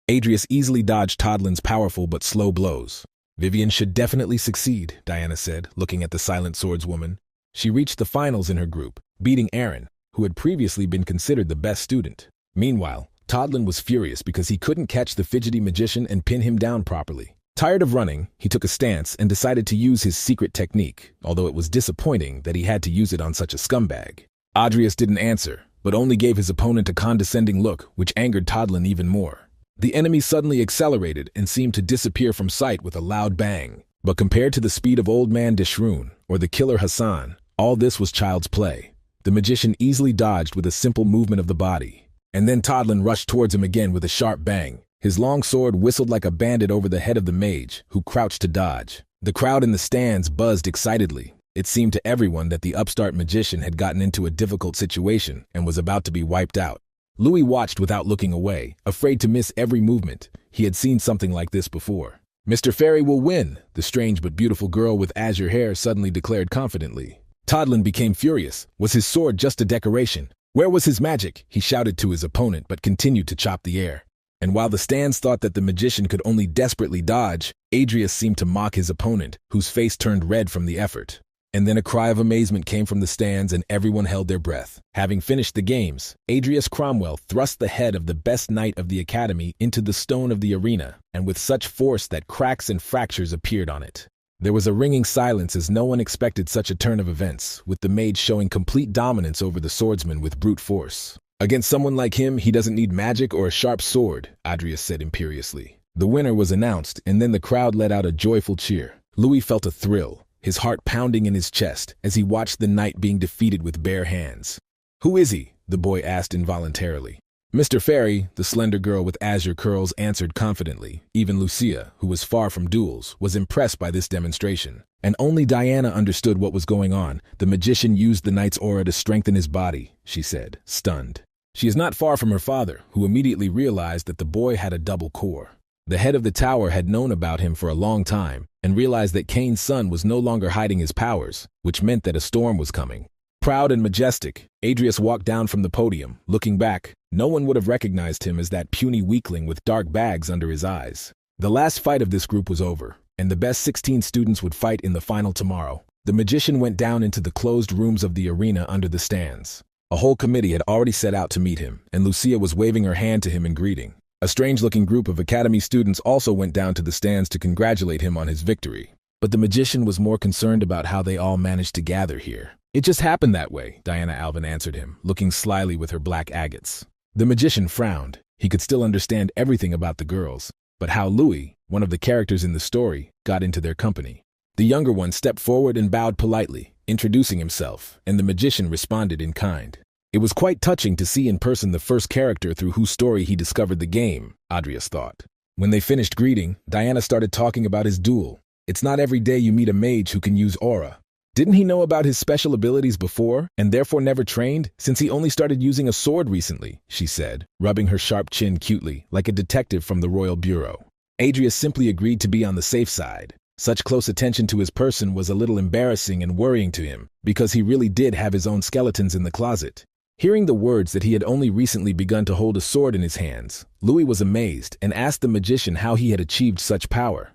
Adrius easily dodged Todlin's powerful but slow blows. Vivian should definitely succeed, Diana said, looking at the silent swordswoman. She reached the finals in her group, beating Aaron, who had previously been considered the best student. Meanwhile, Todlin was furious because he couldn't catch the fidgety magician and pin him down properly. Tired of running, he took a stance and decided to use his secret technique, although it was disappointing that he had to use it on such a scumbag. Adrius didn't answer, but only gave his opponent a condescending look, which angered Todlin even more. The enemy suddenly accelerated and seemed to disappear from sight with a loud bang. But compared to the speed of Old Man Deshroon or the killer Hassan, all this was child's play. The magician easily dodged with a simple movement of the body. And then Todlin rushed towards him again with a sharp bang. His long sword whistled like a bandit over the head of the mage, who crouched to dodge. The crowd in the stands buzzed excitedly. It seemed to everyone that the upstart magician had gotten into a difficult situation and was about to be wiped out. Louis watched without looking away, afraid to miss every movement. He had seen something like this before. "Mr. Fairy will win," the strange but beautiful girl with azure hair suddenly declared confidently. Todlin became furious. Was his sword just a decoration? Where was his magic? He shouted to his opponent but continued to chop the air. And while the stands thought that the magician could only desperately dodge, Adrius seemed to mock his opponent, whose face turned red from the effort. And then a cry of amazement came from the stands and everyone held their breath. Having finished the games, Adrius Cromwell thrust the head of the best knight of the academy into the stone of the arena, and with such force that cracks and fractures appeared on it. There was a ringing silence as no one expected such a turn of events, with the mage showing complete dominance over the swordsman with brute force. "Against someone like him, he doesn't need magic or a sharp sword," Adrius said imperiously. The winner was announced, and then the crowd let out a joyful cheer. Louis felt a thrill, his heart pounding in his chest as he watched the knight being defeated with bare hands. "Who is he?" the boy asked involuntarily. "Mr. Fairy," the slender girl with azure curls answered confidently. Even Lucia, who was far from duels, was impressed by this demonstration. And only Diana understood what was going on. "The magician used the knight's aura to strengthen his body," she said, stunned. She is not far from her father, who immediately realized that the boy had a double core. The head of the tower had known about him for a long time, and realized that Kane's son was no longer hiding his powers, which meant that a storm was coming. Proud and majestic, Adrius walked down from the podium. Looking back, no one would have recognized him as that puny weakling with dark bags under his eyes. The last fight of this group was over, and the best 16 students would fight in the final tomorrow. The magician went down into the closed rooms of the arena under the stands. A whole committee had already set out to meet him, and Lucia was waving her hand to him in greeting. A strange-looking group of academy students also went down to the stands to congratulate him on his victory. But the magician was more concerned about how they all managed to gather here. "It just happened that way," Diana Alvin answered him, looking slyly with her black agates. The magician frowned. He could still understand everything about the girls, but how Louis, one of the characters in the story, got into their company. The younger one stepped forward and bowed politely, introducing himself, and the magician responded in kind. It was quite touching to see in person the first character through whose story he discovered the game, Adrius thought. When they finished greeting, Diana started talking about his duel. "It's not every day you meet a mage who can use aura. Didn't he know about his special abilities before, and therefore never trained, since he only started using a sword recently, she said, rubbing her sharp chin cutely, like a detective from the Royal Bureau. Adrius simply agreed to be on the safe side. Such close attention to his person was a little embarrassing and worrying to him, because he really did have his own skeletons in the closet. Hearing the words that he had only recently begun to hold a sword in his hands, Louis was amazed and asked the magician how he had achieved such power.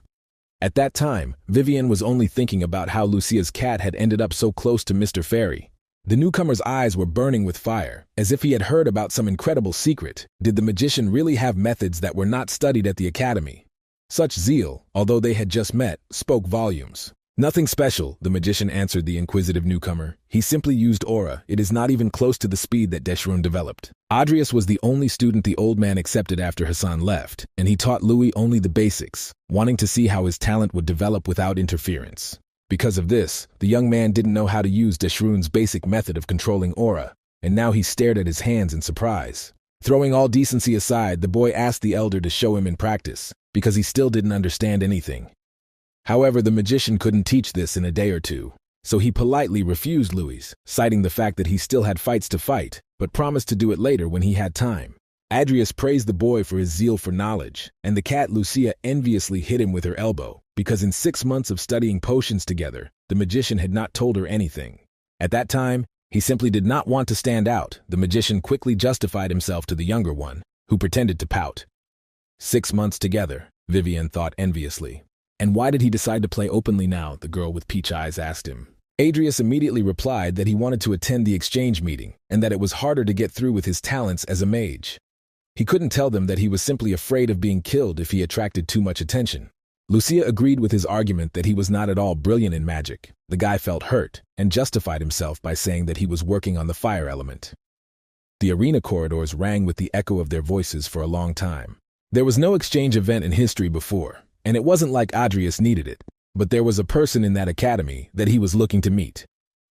At that time, Vivian was only thinking about how Lucia's cat had ended up so close to Mr. Fairy. The newcomer's eyes were burning with fire, as if he had heard about some incredible secret. Did the magician really have methods that were not studied at the academy? Such zeal, although they had just met, spoke volumes. Nothing special, the magician answered the inquisitive newcomer. He simply used aura. It is not even close to the speed that Deshrun developed. Adrius was the only student the old man accepted after Hassan left, and he taught Louis only the basics, wanting to see how his talent would develop without interference. Because of this, the young man didn't know how to use Deshrun's basic method of controlling aura, and now he stared at his hands in surprise. Throwing all decency aside, the boy asked the elder to show him in practice, because he still didn't understand anything. However, the magician couldn't teach this in a day or two, so he politely refused Louis, citing the fact that he still had fights to fight, but promised to do it later when he had time. Adrius praised the boy for his zeal for knowledge, and the cat Lucia enviously hit him with her elbow, because in 6 months of studying potions together, the magician had not told her anything. At that time, he simply did not want to stand out. The magician quickly justified himself to the younger one, who pretended to pout. 6 months together, Vivian thought enviously. And why did he decide to play openly now, the girl with peach eyes asked him. Adrius immediately replied that he wanted to attend the exchange meeting, and that it was harder to get through with his talents as a mage. He couldn't tell them that he was simply afraid of being killed if he attracted too much attention. Lucia agreed with his argument that he was not at all brilliant in magic. The guy felt hurt, and justified himself by saying that he was working on the fire element. The arena corridors rang with the echo of their voices for a long time. There was no exchange event in history before, and it wasn't like Adrius needed it, but there was a person in that academy that he was looking to meet.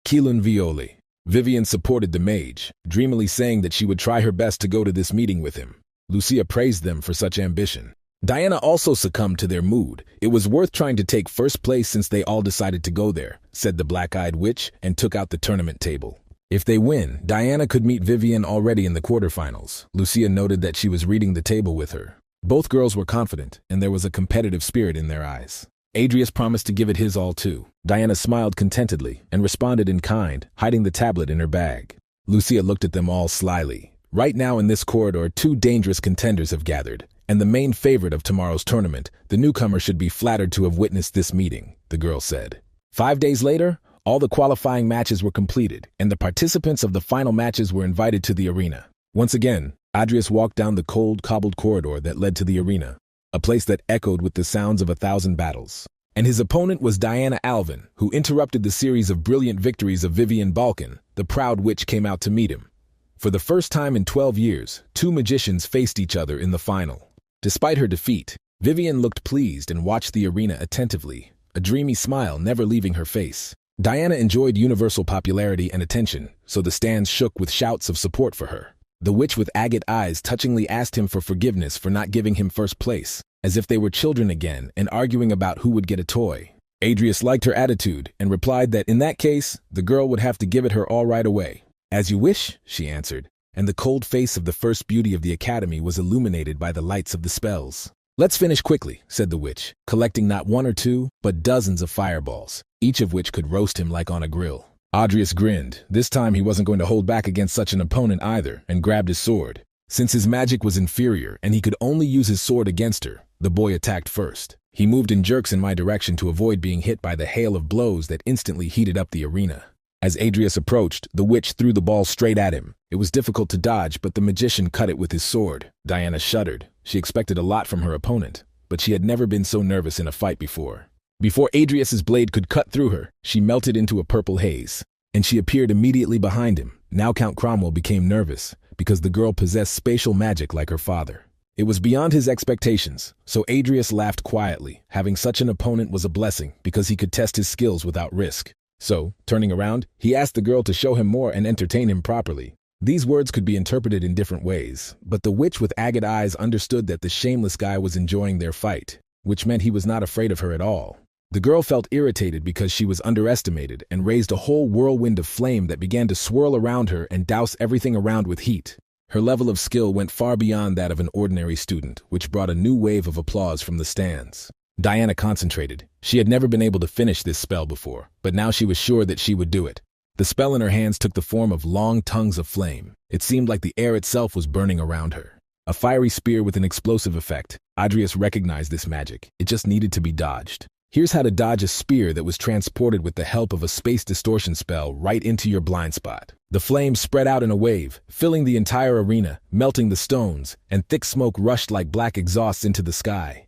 Keelan Violi. Vivian supported the mage, dreamily saying that she would try her best to go to this meeting with him. Lucia praised them for such ambition. Diana also succumbed to their mood. It was worth trying to take first place since they all decided to go there, said the black-eyed witch, and took out the tournament table. If they win, Diana could meet Vivian already in the quarterfinals. Lucia noted that she was reading the table with her. Both girls were confident, and there was a competitive spirit in their eyes. Adrius promised to give it his all too. Diana smiled contentedly and responded in kind, hiding the tablet in her bag. Lucia looked at them all slyly. Right now in this corridor, 2 dangerous contenders have gathered, and the main favorite of tomorrow's tournament, the newcomer, should be flattered to have witnessed this meeting, the girl said. 5 days later, all the qualifying matches were completed, and the participants of the final matches were invited to the arena. Once again, Adrius walked down the cold, cobbled corridor that led to the arena, a place that echoed with the sounds of 1,000 battles. And his opponent was Diana Alvin, who interrupted the series of brilliant victories of Vivian Balkan. The proud witch came out to meet him. For the first time in 12 years, 2 magicians faced each other in the final. Despite her defeat, Vivian looked pleased and watched the arena attentively, a dreamy smile never leaving her face. Diana enjoyed universal popularity and attention, so the stands shook with shouts of support for her. The witch with agate eyes touchingly asked him for forgiveness for not giving him first place, as if they were children again and arguing about who would get a toy. Adrius liked her attitude and replied that in that case, the girl would have to give it her all right away. As you wish, she answered, and the cold face of the first beauty of the academy was illuminated by the lights of the spells. Let's finish quickly, said the witch, collecting not 1 or 2, but dozens of fireballs, each of which could roast him like on a grill. Adrius grinned. This time he wasn't going to hold back against such an opponent either, and grabbed his sword. Since his magic was inferior and he could only use his sword against her, the boy attacked first. He moved in jerks in my direction to avoid being hit by the hail of blows that instantly heated up the arena. As Adrius approached, the witch threw the ball straight at him. It was difficult to dodge, but the magician cut it with his sword. Diana shuddered. She expected a lot from her opponent, but she had never been so nervous in a fight before. Before Adrius's blade could cut through her, she melted into a purple haze, and she appeared immediately behind him. Now Count Cromwell became nervous, because the girl possessed spatial magic like her father. It was beyond his expectations, so Adrius laughed quietly. Having such an opponent was a blessing, because he could test his skills without risk. So, turning around, he asked the girl to show him more and entertain him properly. These words could be interpreted in different ways, but the witch with agate eyes understood that the shameless guy was enjoying their fight, which meant he was not afraid of her at all. The girl felt irritated because she was underestimated and raised a whole whirlwind of flame that began to swirl around her and douse everything around with heat. Her level of skill went far beyond that of an ordinary student, which brought a new wave of applause from the stands. Diana concentrated. She had never been able to finish this spell before, but now she was sure that she would do it. The spell in her hands took the form of long tongues of flame. It seemed like the air itself was burning around her. A fiery spear with an explosive effect. Adrius recognized this magic. It just needed to be dodged. Here's how to dodge a spear that was transported with the help of a space distortion spell right into your blind spot. The flames spread out in a wave, filling the entire arena, melting the stones, and thick smoke rushed like black exhausts into the sky.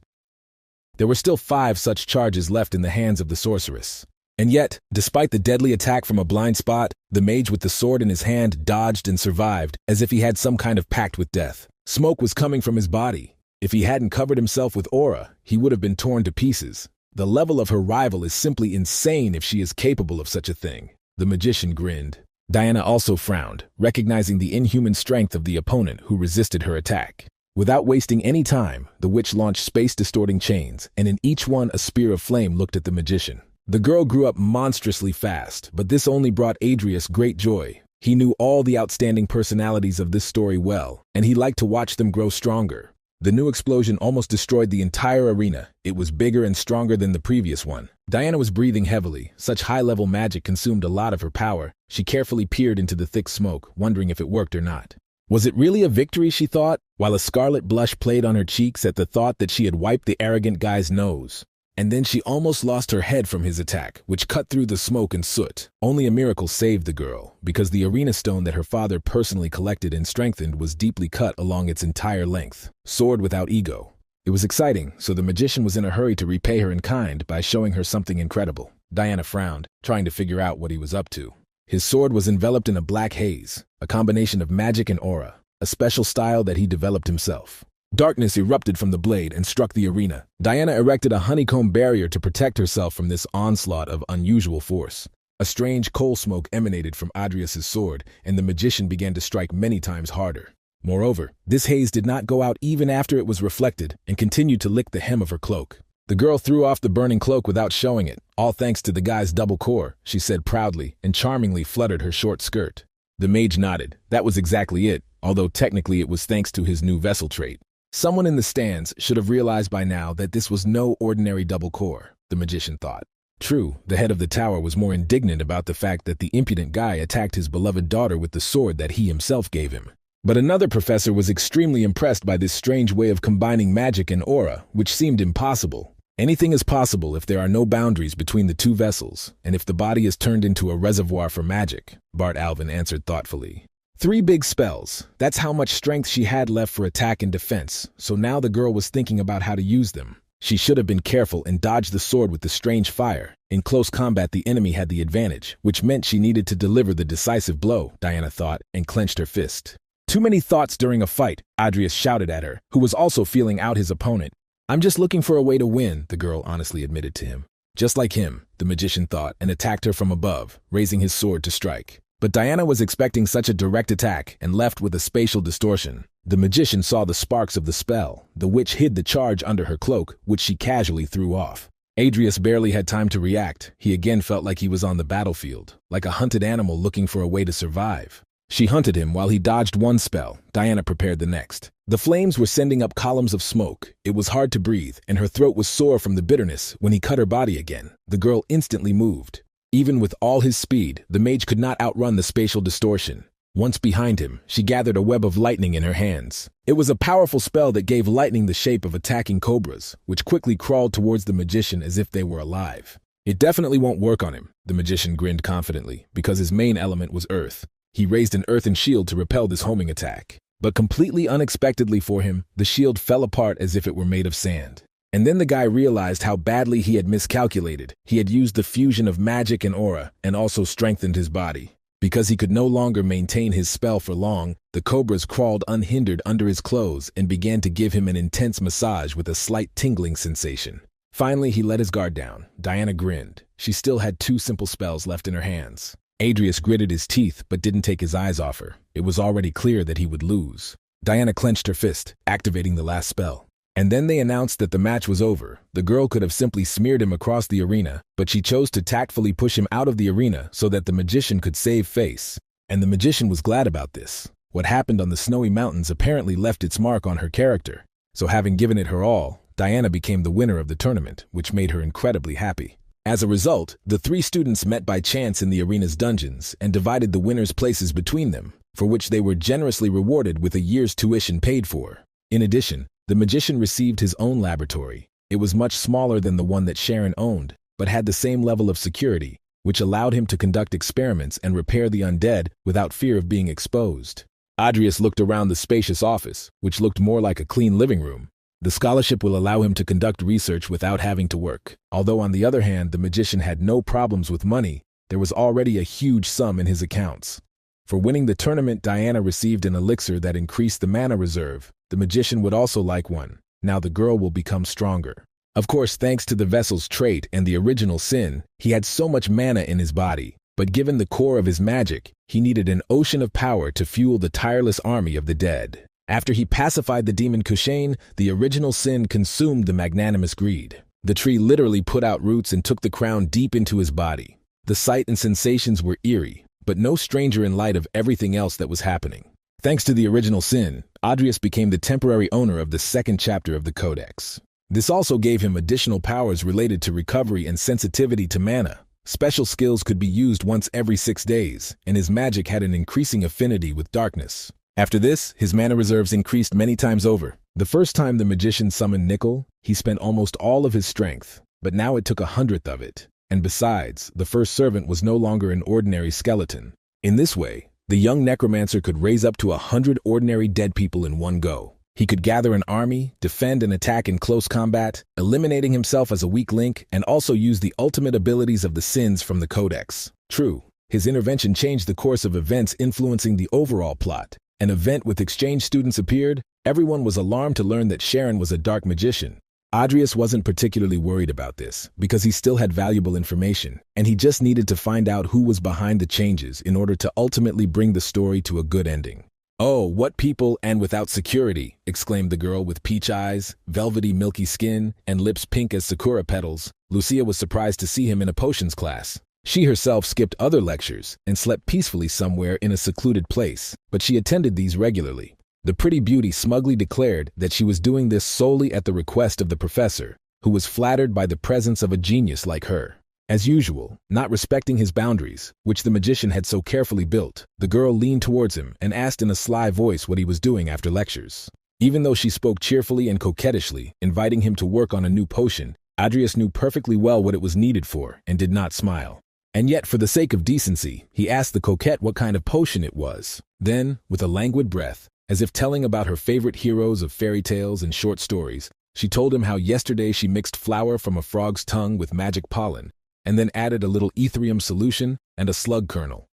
There were still 5 such charges left in the hands of the sorceress. And yet, despite the deadly attack from a blind spot, the mage with the sword in his hand dodged and survived, as if he had some kind of pact with death. Smoke was coming from his body. If he hadn't covered himself with aura, he would have been torn to pieces. The level of her rival is simply insane if she is capable of such a thing. The magician grinned. Diana also frowned, recognizing the inhuman strength of the opponent who resisted her attack. Without wasting any time, the witch launched space-distorting chains, and in each one a spear of flame looked at the magician. The girl grew up monstrously fast, but this only brought Adrius great joy. He knew all the outstanding personalities of this story well, and he liked to watch them grow stronger. The new explosion almost destroyed the entire arena. It was bigger and stronger than the previous one. Diana was breathing heavily. Such high-level magic consumed a lot of her power. She carefully peered into the thick smoke, wondering if it worked or not. Was it really a victory, she thought, while a scarlet blush played on her cheeks at the thought that she had wiped the arrogant guy's nose. And then she almost lost her head from his attack, which cut through the smoke and soot. Only a miracle saved the girl, because the arena stone that her father personally collected and strengthened was deeply cut along its entire length. Sword without ego. It was exciting, so the magician was in a hurry to repay her in kind by showing her something incredible. Diana frowned, trying to figure out what he was up to. His sword was enveloped in a black haze, a combination of magic and aura, a special style that he developed himself. Darkness erupted from the blade and struck the arena. Diana erected a honeycomb barrier to protect herself from this onslaught of unusual force. A strange coal smoke emanated from Adrius's sword, and the magician began to strike many times harder. Moreover, this haze did not go out even after it was reflected, and continued to lick the hem of her cloak. The girl threw off the burning cloak without showing it, all thanks to the guy's double core, she said proudly, and charmingly fluttered her short skirt. The mage nodded. That was exactly it, although technically it was thanks to his new vessel trait. Someone in the stands should have realized by now that this was no ordinary double core, the magician thought. True, the head of the tower was more indignant about the fact that the impudent guy attacked his beloved daughter with the sword that he himself gave him. But another professor was extremely impressed by this strange way of combining magic and aura, which seemed impossible. Anything is possible if there are no boundaries between the two vessels, and if the body is turned into a reservoir for magic, Bart Alvin answered thoughtfully. 3 big spells. That's how much strength she had left for attack and defense, so now the girl was thinking about how to use them. She should have been careful and dodged the sword with the strange fire. In close combat, the enemy had the advantage, which meant she needed to deliver the decisive blow, Diana thought, and clenched her fist. Too many thoughts during a fight, Adrius shouted at her, who was also feeling out his opponent. I'm just looking for a way to win, the girl honestly admitted to him. Just like him, the magician thought, and attacked her from above, raising his sword to strike. But Diana was expecting such a direct attack and left with a spatial distortion. The magician saw the sparks of the spell. The witch hid the charge under her cloak, which she casually threw off. Adrius barely had time to react. He again felt like he was on the battlefield, like a hunted animal looking for a way to survive. She hunted him while he dodged one spell. Diana prepared the next. The flames were sending up columns of smoke. It was hard to breathe, and her throat was sore from the bitterness when he cut her body again. The girl instantly moved. Even with all his speed, the mage could not outrun the spatial distortion. Once behind him, she gathered a web of lightning in her hands. It was a powerful spell that gave lightning the shape of attacking cobras, which quickly crawled towards the magician as if they were alive. It definitely won't work on him, the magician grinned confidently, because his main element was earth. He raised an earthen shield to repel this homing attack. But completely unexpectedly for him, the shield fell apart as if it were made of sand. And then the guy realized how badly he had miscalculated. He had used the fusion of magic and aura, and also strengthened his body. Because he could no longer maintain his spell for long, the cobras crawled unhindered under his clothes and began to give him an intense massage with a slight tingling sensation. Finally, he let his guard down. Diana grinned. She still had 2 simple spells left in her hands. Adrius gritted his teeth but didn't take his eyes off her. It was already clear that he would lose. Diana clenched her fist, activating the last spell. And then they announced that the match was over. The girl could have simply smeared him across the arena, but she chose to tactfully push him out of the arena so that the magician could save face. And the magician was glad about this. What happened on the snowy mountains apparently left its mark on her character. So having given it her all, Diana became the winner of the tournament, which made her incredibly happy. As a result, the three students met by chance in the arena's dungeons and divided the winners' places between them, for which they were generously rewarded with a year's tuition paid for. In addition, the magician received his own laboratory. It was much smaller than the one that Sharon owned, but had the same level of security, which allowed him to conduct experiments and repair the undead without fear of being exposed. Adrius looked around the spacious office, which looked more like a clean living room. The scholarship will allow him to conduct research without having to work. Although on the other hand, the magician had no problems with money, there was already a huge sum in his accounts. For winning the tournament, Diana received an elixir that increased the mana reserve. The magician would also like one. Now the girl will become stronger. Of course, thanks to the vessel's trait and the original sin, he had so much mana in his body. But given the core of his magic, he needed an ocean of power to fuel the tireless army of the dead. After he pacified the demon Kushane, the original sin consumed the magnanimous greed. The tree literally put out roots and took the crown deep into his body. The sight and sensations were eerie, but no stranger in light of everything else that was happening. Thanks to the original sin, Adrius became the temporary owner of the second chapter of the Codex. This also gave him additional powers related to recovery and sensitivity to mana. Special skills could be used once every 6 days, and his magic had an increasing affinity with darkness. After this, his mana reserves increased many times over. The first time the magician summoned Nickel, he spent almost all of his strength, but now it took 1/100th of it. And besides, the first servant was no longer an ordinary skeleton. In this way, the young necromancer could raise up to 100 ordinary dead people in one go. He could gather an army, defend and attack in close combat, eliminating himself as a weak link, and also use the ultimate abilities of the sins from the Codex. True, his intervention changed the course of events, influencing the overall plot. An event with exchange students appeared. Everyone was alarmed to learn that Sharon was a dark magician. Adrius wasn't particularly worried about this, because he still had valuable information, and he just needed to find out who was behind the changes in order to ultimately bring the story to a good ending. "Oh, what people, and without security," exclaimed the girl with peach eyes, velvety milky skin, and lips pink as sakura petals. Lucia was surprised to see him in a potions class. She herself skipped other lectures and slept peacefully somewhere in a secluded place, but she attended these regularly. The pretty beauty smugly declared that she was doing this solely at the request of the professor, who was flattered by the presence of a genius like her. As usual, not respecting his boundaries, which the magician had so carefully built, the girl leaned towards him and asked in a sly voice what he was doing after lectures. Even though she spoke cheerfully and coquettishly, inviting him to work on a new potion, Adrius knew perfectly well what it was needed for and did not smile. And yet, for the sake of decency, he asked the coquette what kind of potion it was. Then, with a languid breath, as if telling about her favorite heroes of fairy tales and short stories, she told him how yesterday she mixed flour from a frog's tongue with magic pollen, and then added a little etherium solution and a slug kernel.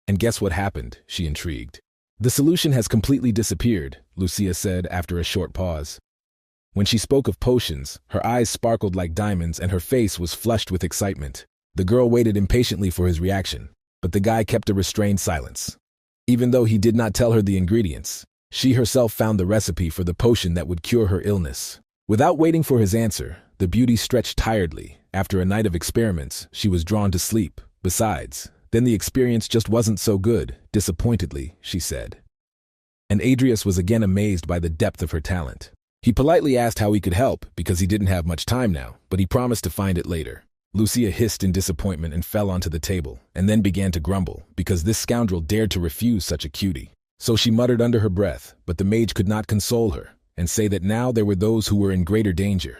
"And guess what happened?" she intrigued. "The solution has completely disappeared," Lucia said after a short pause. When she spoke of potions, her eyes sparkled like diamonds and her face was flushed with excitement. The girl waited impatiently for his reaction, but the guy kept a restrained silence. Even though he did not tell her the ingredients, she herself found the recipe for the potion that would cure her illness. Without waiting for his answer, the beauty stretched tiredly. After a night of experiments, she was drawn to sleep. Besides, then the experience just wasn't so good, disappointedly, she said. And Adrius was again amazed by the depth of her talent. He politely asked how he could help, because he didn't have much time now, but he promised to find it later. Lucia hissed in disappointment and fell onto the table, and then began to grumble, because this scoundrel dared to refuse such a cutie. So she muttered under her breath, but the mage could not console her, and say that now there were those who were in greater danger.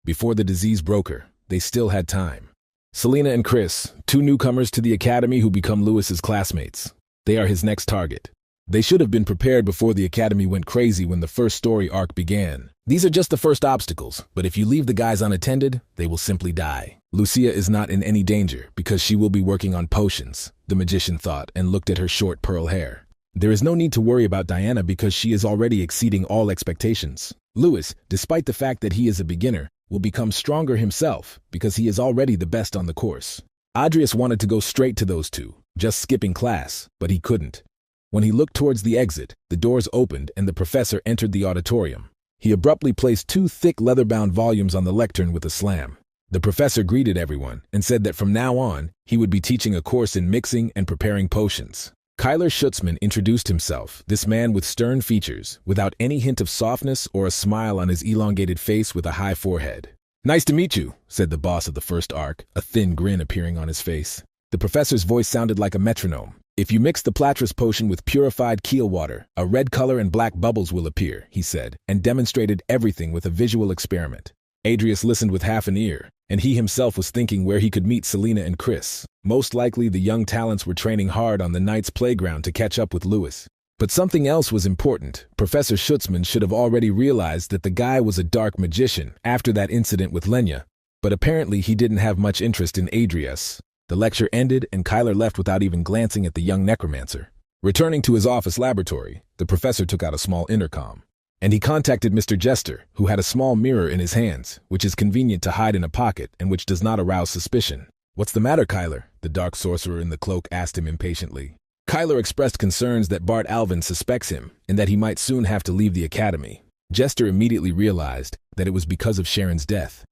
Before the disease broke her, they still had time. Selena and Chris, 2 newcomers to the academy who become Lewis's classmates. They are his next target. They should have been prepared before the academy went crazy when the first story arc began. These are just the first obstacles, but if you leave the guys unattended, they will simply die. Lucia is not in any danger because she will be working on potions, the magician thought and looked at her short pearl hair. There is no need to worry about Diana because she is already exceeding all expectations. Lewis, despite the fact that he is a beginner, will become stronger himself because he is already the best on the course. Adrius wanted to go straight to those two, just skipping class, but he couldn't. When he looked towards the exit, the doors opened and the professor entered the auditorium. He abruptly placed two thick leather-bound volumes on the lectern with a slam. The professor greeted everyone and said that from now on, he would be teaching a course in mixing and preparing potions. Kyler Schutzman introduced himself, this man with stern features, without any hint of softness or a smile on his elongated face with a high forehead. "Nice to meet you," said the boss of the first arc, a thin grin appearing on his face. The professor's voice sounded like a metronome. "If you mix the Platris potion with purified keel water, a red color and black bubbles will appear," he said, and demonstrated everything with a visual experiment. Adrius listened with half an ear, and he himself was thinking where he could meet Selena and Chris. Most likely the young talents were training hard on the Knight's playground to catch up with Lewis. But something else was important. Professor Schutzman should have already realized that the guy was a dark magician after that incident with Lenya, but apparently he didn't have much interest in Adrius. The lecture ended and Kyler left without even glancing at the young necromancer. Returning to his office laboratory, the professor took out a small intercom. And he contacted Mr. Jester, who had a small mirror in his hands, which is convenient to hide in a pocket and which does not arouse suspicion. "What's the matter, Kyler?" the dark sorcerer in the cloak asked him impatiently. Kyler expressed concerns that Bart Alvin suspects him and that he might soon have to leave the academy. Jester immediately realized that it was because of Sharon's death.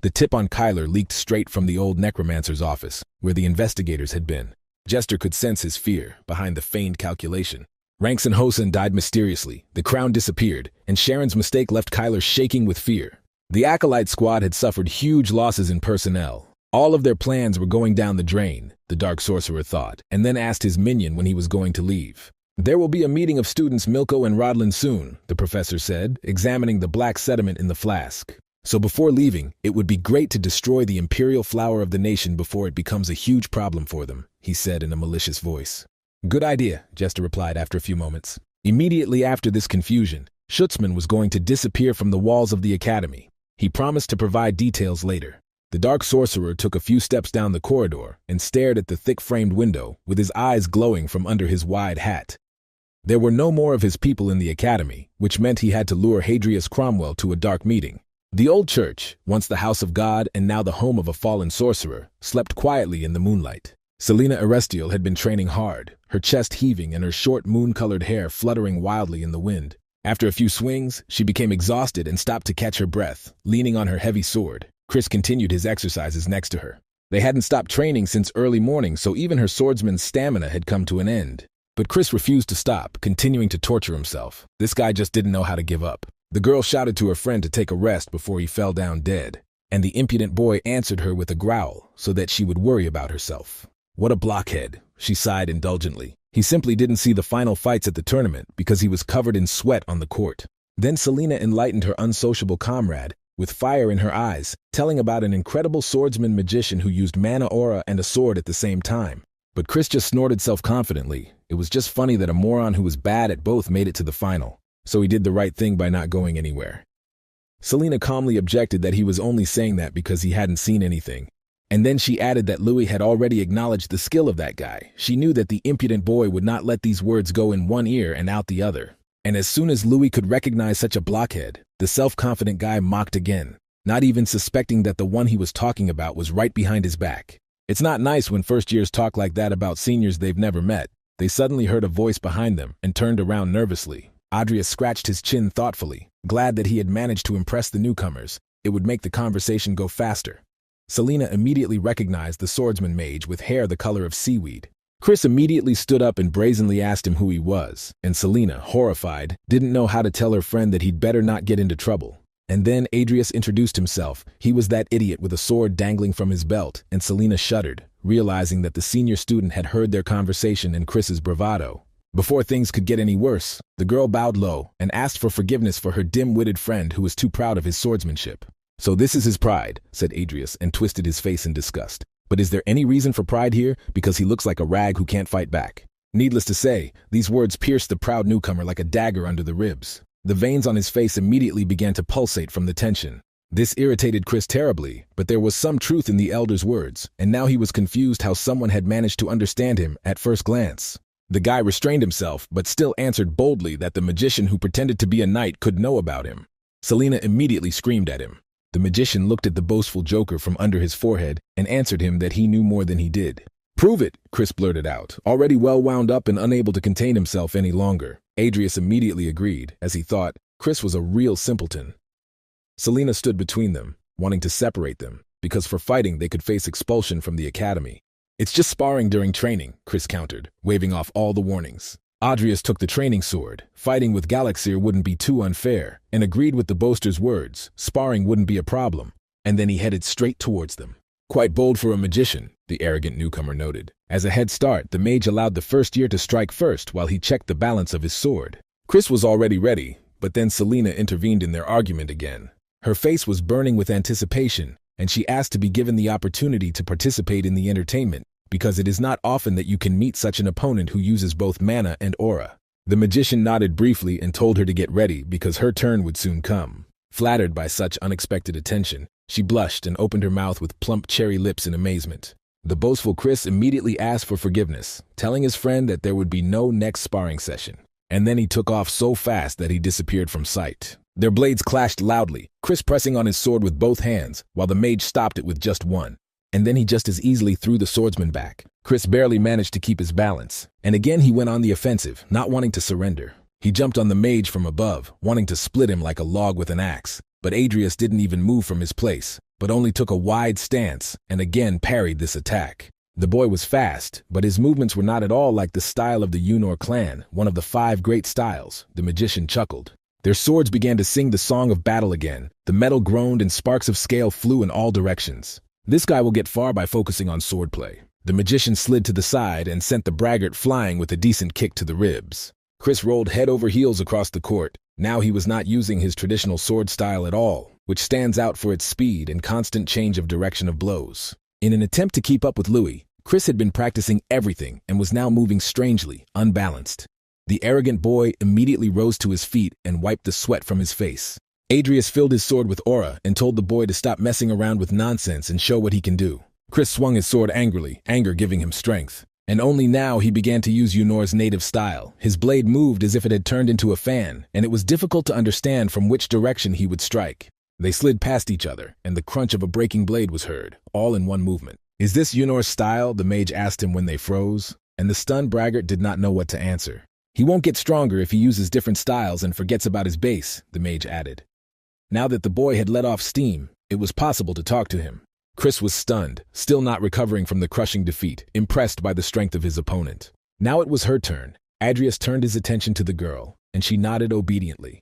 The tip on Kyler leaked straight from the old necromancer's office, where the investigators had been. Jester could sense his fear behind the feigned calculation. Ranks and Hosen died mysteriously, the crown disappeared, and Sharon's mistake left Kyler shaking with fear. The Acolyte squad had suffered huge losses in personnel. All of their plans were going down the drain, the dark sorcerer thought, and then asked his minion when he was going to leave. "There will be a meeting of students Milko and Rodlin soon," the professor said, examining the black sediment in the flask. "So before leaving, it would be great to destroy the imperial flower of the nation before it becomes a huge problem for them," he said in a malicious voice. "Good idea," Jester replied after a few moments. Immediately after this confusion, Schutzman was going to disappear from the walls of the academy. He promised to provide details later. The dark sorcerer took a few steps down the corridor and stared at the thick-framed window, with his eyes glowing from under his wide hat. There were no more of his people in the academy, which meant he had to lure Hadrius Cromwell to a dark meeting. The old church, once the house of God and now the home of a fallen sorcerer, slept quietly in the moonlight. Selena Arestiel had been training hard, her chest heaving and her short moon-colored hair fluttering wildly in the wind. After a few swings, she became exhausted and stopped to catch her breath, leaning on her heavy sword. Chris continued his exercises next to her. They hadn't stopped training since early morning, so even her swordsman's stamina had come to an end. But Chris refused to stop, continuing to torture himself. This guy just didn't know how to give up. The girl shouted to her friend to take a rest before he fell down dead, and the impudent boy answered her with a growl so that she would worry about herself. "What a blockhead," she sighed indulgently. He simply didn't see the final fights at the tournament because he was covered in sweat on the court. Then Selena enlightened her unsociable comrade, with fire in her eyes, telling about an incredible swordsman magician who used mana aura and a sword at the same time. But Chris just snorted self-confidently. It was just funny that a moron who was bad at both made it to the final, so he did the right thing by not going anywhere. Selena calmly objected that he was only saying that because he hadn't seen anything. And then she added that Louis had already acknowledged the skill of that guy. She knew that the impudent boy would not let these words go in one ear and out the other. And as soon as Louis could recognize such a blockhead, the self-confident guy mocked again, not even suspecting that the one he was talking about was right behind his back. It's not nice when first-years talk like that about seniors they've never met. They suddenly heard a voice behind them and turned around nervously. Adrius scratched his chin thoughtfully, glad that he had managed to impress the newcomers. It would make the conversation go faster. Selena immediately recognized the swordsman mage with hair the color of seaweed. Chris immediately stood up and brazenly asked him who he was, and Selena, horrified, didn't know how to tell her friend that he'd better not get into trouble. And then Adrius introduced himself. He was that idiot with a sword dangling from his belt, and Selena shuddered, realizing that the senior student had heard their conversation and Chris's bravado. Before things could get any worse, the girl bowed low and asked for forgiveness for her dim-witted friend who was too proud of his swordsmanship. "So this is his pride," said Adrius, and twisted his face in disgust. "But is there any reason for pride here? Because he looks like a rag who can't fight back." Needless to say, these words pierced the proud newcomer like a dagger under the ribs. The veins on his face immediately began to pulsate from the tension. This irritated Chris terribly, but there was some truth in the elder's words, and now he was confused how someone had managed to understand him at first glance. The guy restrained himself, but still answered boldly that the magician who pretended to be a knight could know about him. Selena immediately screamed at him. The magician looked at the boastful joker from under his forehead and answered him that he knew more than he did. "Prove it," Chris blurted out, already well wound up and unable to contain himself any longer. Adrius immediately agreed, as he thought, Chris was a real simpleton. Selena stood between them, wanting to separate them, because for fighting they could face expulsion from the academy. "It's just sparring during training," Chris countered, waving off all the warnings. Adrius took the training sword. Fighting with Galaxir wouldn't be too unfair, and agreed with the boaster's words. Sparring wouldn't be a problem. And then he headed straight towards them. "Quite bold for a magician," the arrogant newcomer noted. As a head start, the mage allowed the first year to strike first while he checked the balance of his sword. Chris was already ready, but then Selena intervened in their argument again. Her face was burning with anticipation, and she asked to be given the opportunity to participate in the entertainment, because it is not often that you can meet such an opponent who uses both mana and aura. The magician nodded briefly and told her to get ready because her turn would soon come. Flattered by such unexpected attention, she blushed and opened her mouth with plump cherry lips in amazement. The boastful Chris immediately asked for forgiveness, telling his friend that there would be no next sparring session. And then he took off so fast that he disappeared from sight. Their blades clashed loudly, Chris pressing on his sword with both hands, while the mage stopped it with just one. And then he just as easily threw the swordsman back. Chris barely managed to keep his balance. And again he went on the offensive, not wanting to surrender. He jumped on the mage from above, wanting to split him like a log with an axe. But Adrius didn't even move from his place, but only took a wide stance, and again parried this attack. The boy was fast, but his movements were not at all like the style of the Unor clan, one of the 5 great styles. The magician chuckled. Their swords began to sing the song of battle again. The metal groaned and sparks of scale flew in all directions. "This guy will get far by focusing on swordplay." The magician slid to the side and sent the braggart flying with a decent kick to the ribs. Chris rolled head over heels across the court. Now he was not using his traditional sword style at all, which stands out for its speed and constant change of direction of blows. In an attempt to keep up with Louis, Chris had been practicing everything and was now moving strangely, unbalanced. The arrogant boy immediately rose to his feet and wiped the sweat from his face. Adrius filled his sword with aura and told the boy to stop messing around with nonsense and show what he can do. Chris swung his sword angrily, anger giving him strength. And only now he began to use Unor's native style. His blade moved as if it had turned into a fan, and it was difficult to understand from which direction he would strike. They slid past each other, and the crunch of a breaking blade was heard, all in one movement. "Is this Unor's style?" the mage asked him when they froze, and the stunned braggart did not know what to answer. "He won't get stronger if he uses different styles and forgets about his base," the mage added. Now that the boy had let off steam, it was possible to talk to him. Chris was stunned, still not recovering from the crushing defeat, impressed by the strength of his opponent. Now it was her turn. Adrius turned his attention to the girl, and she nodded obediently.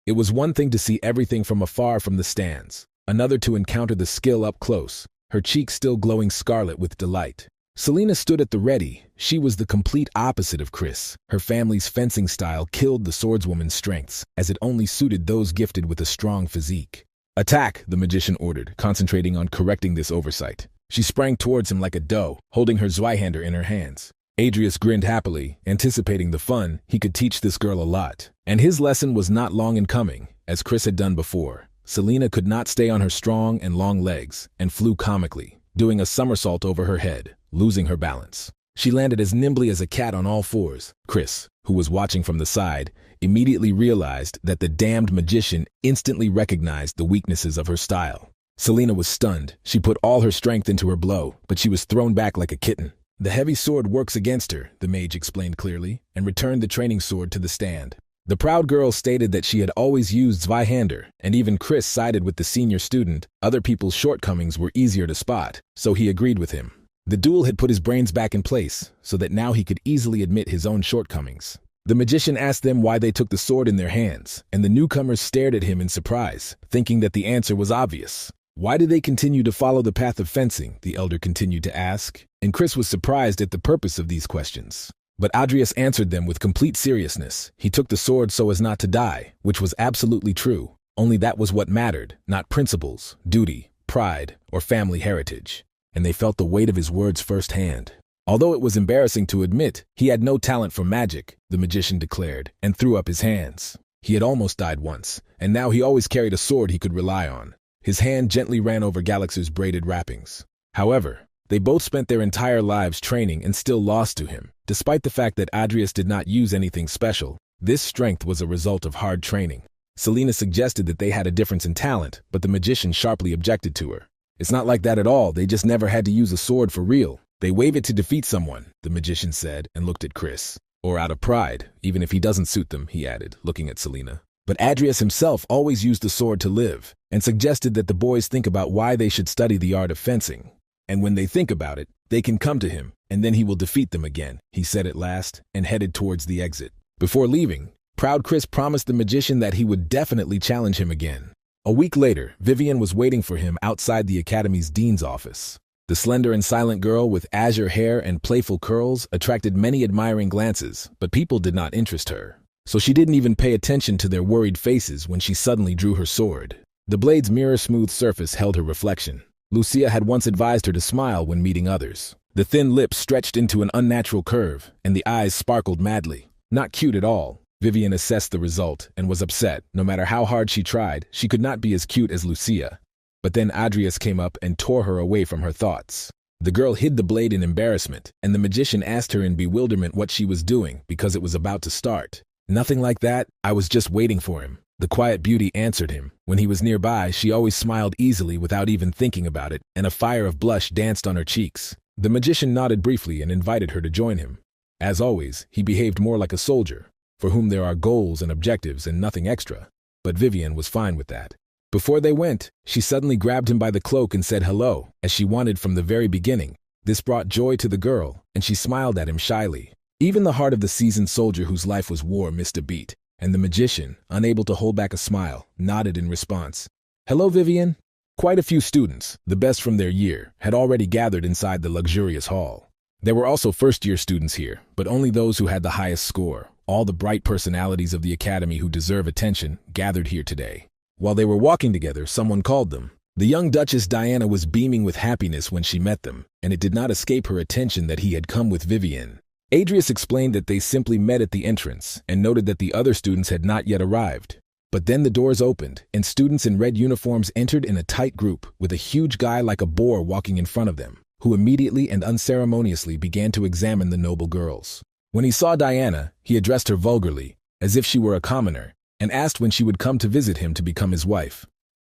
It was one thing to see everything from afar from the stands, another to encounter the skill up close, her cheeks still glowing scarlet with delight. Selena stood at the ready. She was the complete opposite of Chris. Her family's fencing style killed the swordswoman's strengths, as it only suited those gifted with a strong physique. "Attack," the magician ordered, concentrating on correcting this oversight. She sprang towards him like a doe, holding her Zweihander in her hands. Adrius grinned happily, anticipating the fun. He could teach this girl a lot. And his lesson was not long in coming, as Chris had done before. Selena could not stay on her strong and long legs, and flew comically, doing a somersault over her head, losing her balance. She landed as nimbly as a cat on all fours. Chris, who was watching from the side, immediately realized that the damned magician instantly recognized the weaknesses of her style. Selena was stunned. She put all her strength into her blow, but she was thrown back like a kitten. "The heavy sword works against her," the mage explained clearly, and returned the training sword to the stand. The proud girl stated that she had always used Zweihander, and even Chris sided with the senior student. Other people's shortcomings were easier to spot, so he agreed with him. The duel had put his brains back in place, so that now he could easily admit his own shortcomings. The magician asked them why they took the sword in their hands, and the newcomers stared at him in surprise, thinking that the answer was obvious. "Why do they continue to follow the path of fencing?" the elder continued to ask, and Chris was surprised at the purpose of these questions. But Adrius answered them with complete seriousness. He took the sword so as not to die, which was absolutely true. Only that was what mattered, not principles, duty, pride, or family heritage. And they felt the weight of his words firsthand. Although it was embarrassing to admit, he had no talent for magic, the magician declared, and threw up his hands. He had almost died once, and now he always carried a sword he could rely on. His hand gently ran over Galaxir's braided wrappings. However, they both spent their entire lives training and still lost to him. Despite the fact that Adrius did not use anything special, this strength was a result of hard training. Selena suggested that they had a difference in talent, but the magician sharply objected to her. "It's not like that at all. They just never had to use a sword for real. They wave it to defeat someone," the magician said and looked at Chris. "Or out of pride, even if he doesn't suit them," he added, looking at Selena. But Adrius himself always used the sword to live, and suggested that the boys think about why they should study the art of fencing. And when they think about it, they can come to him, and then he will defeat them again, he said at last, and headed towards the exit. Before leaving, Proud Chris promised the magician that he would definitely challenge him again. A week later, Vivian was waiting for him outside the academy's dean's office. The slender and silent girl with azure hair and playful curls attracted many admiring glances, but people did not interest her. So she didn't even pay attention to their worried faces when she suddenly drew her sword. The blade's mirror-smooth surface held her reflection. Lucia had once advised her to smile when meeting others. The thin lips stretched into an unnatural curve, and the eyes sparkled madly. Not cute at all. Vivian assessed the result and was upset. No matter how hard she tried, she could not be as cute as Lucia. But then Adrius came up and tore her away from her thoughts. The girl hid the blade in embarrassment, and the magician asked her in bewilderment what she was doing because it was about to start. "Nothing like that, I was just waiting for him," the quiet beauty answered him. When he was nearby, she always smiled easily without even thinking about it, and a fire of blush danced on her cheeks. The magician nodded briefly and invited her to join him. As always, he behaved more like a soldier, for whom there are goals and objectives and nothing extra. But Vivian was fine with that. Before they went, she suddenly grabbed him by the cloak and said hello, as she wanted from the very beginning. This brought joy to the girl, and she smiled at him shyly. Even the heart of the seasoned soldier whose life was war missed a beat, and the magician, unable to hold back a smile, nodded in response. "Hello, Vivian." Quite a few students, the best from their year, had already gathered inside the luxurious hall. There were also first-year students here, but only those who had the highest score. All the bright personalities of the academy who deserve attention gathered here today. While they were walking together, someone called them. The young Duchess Diana was beaming with happiness when she met them, and it did not escape her attention that he had come with Vivian. Adrius explained that they simply met at the entrance and noted that the other students had not yet arrived. But then the doors opened, and students in red uniforms entered in a tight group, with a huge guy like a boar walking in front of them, who immediately and unceremoniously began to examine the noble girls. When he saw Diana, he addressed her vulgarly, as if she were a commoner, and asked when she would come to visit him to become his wife.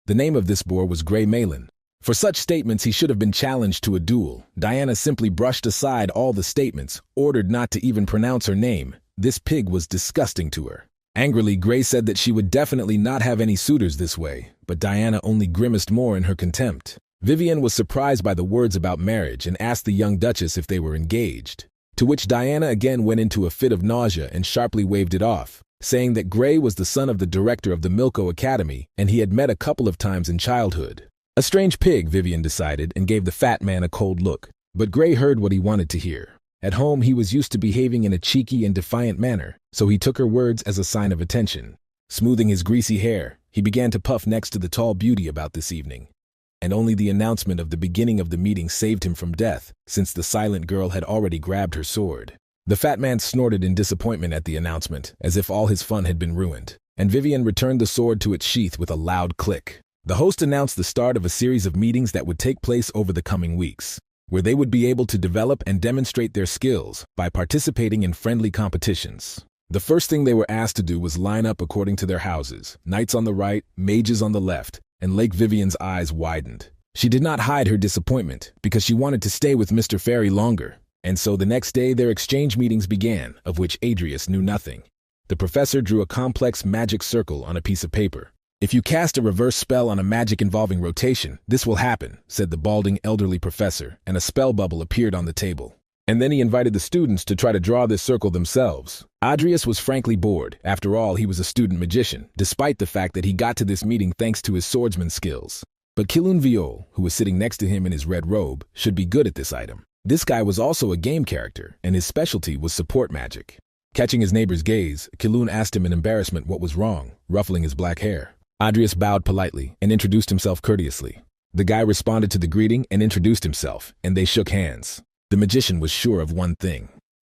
The name of this boar was Grey Malin. For such statements he should have been challenged to a duel. Diana simply brushed aside all the statements, ordered not to even pronounce her name. This pig was disgusting to her. Angrily, Grey said that she would definitely not have any suitors this way, but Diana only grimaced more in her contempt. Vivian was surprised by the words about marriage and asked the young duchess if they were engaged, to which Diana again went into a fit of nausea and sharply waved it off, saying that Grey was the son of the director of the Milko Academy and he had met a couple of times in childhood. A strange pig, Vivian decided, and gave the fat man a cold look. But Grey heard what he wanted to hear. At home, he was used to behaving in a cheeky and defiant manner, so he took her words as a sign of attention. Smoothing his greasy hair, he began to puff next to the tall beauty about this evening. And only the announcement of the beginning of the meeting saved him from death, since the silent girl had already grabbed her sword. The fat man snorted in disappointment at the announcement, as if all his fun had been ruined, and Vivian returned the sword to its sheath with a loud click. The host announced the start of a series of meetings that would take place over the coming weeks, where they would be able to develop and demonstrate their skills by participating in friendly competitions. The first thing they were asked to do was line up according to their houses, knights on the right, mages on the left, and Lake Vivian's eyes widened. She did not hide her disappointment, because she wanted to stay with Mr. Fairy longer. And so the next day their exchange meetings began, of which Adrius knew nothing. The professor drew a complex magic circle on a piece of paper. "If you cast a reverse spell on a magic involving rotation, this will happen," said the balding elderly professor, and a spell bubble appeared on the table. And then he invited the students to try to draw this circle themselves. Adrius was frankly bored. After all, he was a student magician, despite the fact that he got to this meeting thanks to his swordsman skills. But Kilun Viol, who was sitting next to him in his red robe, should be good at this item. This guy was also a game character, and his specialty was support magic. Catching his neighbor's gaze, Kilun asked him in embarrassment what was wrong, ruffling his black hair. Adrius bowed politely and introduced himself courteously. The guy responded to the greeting and introduced himself, and they shook hands. The magician was sure of one thing.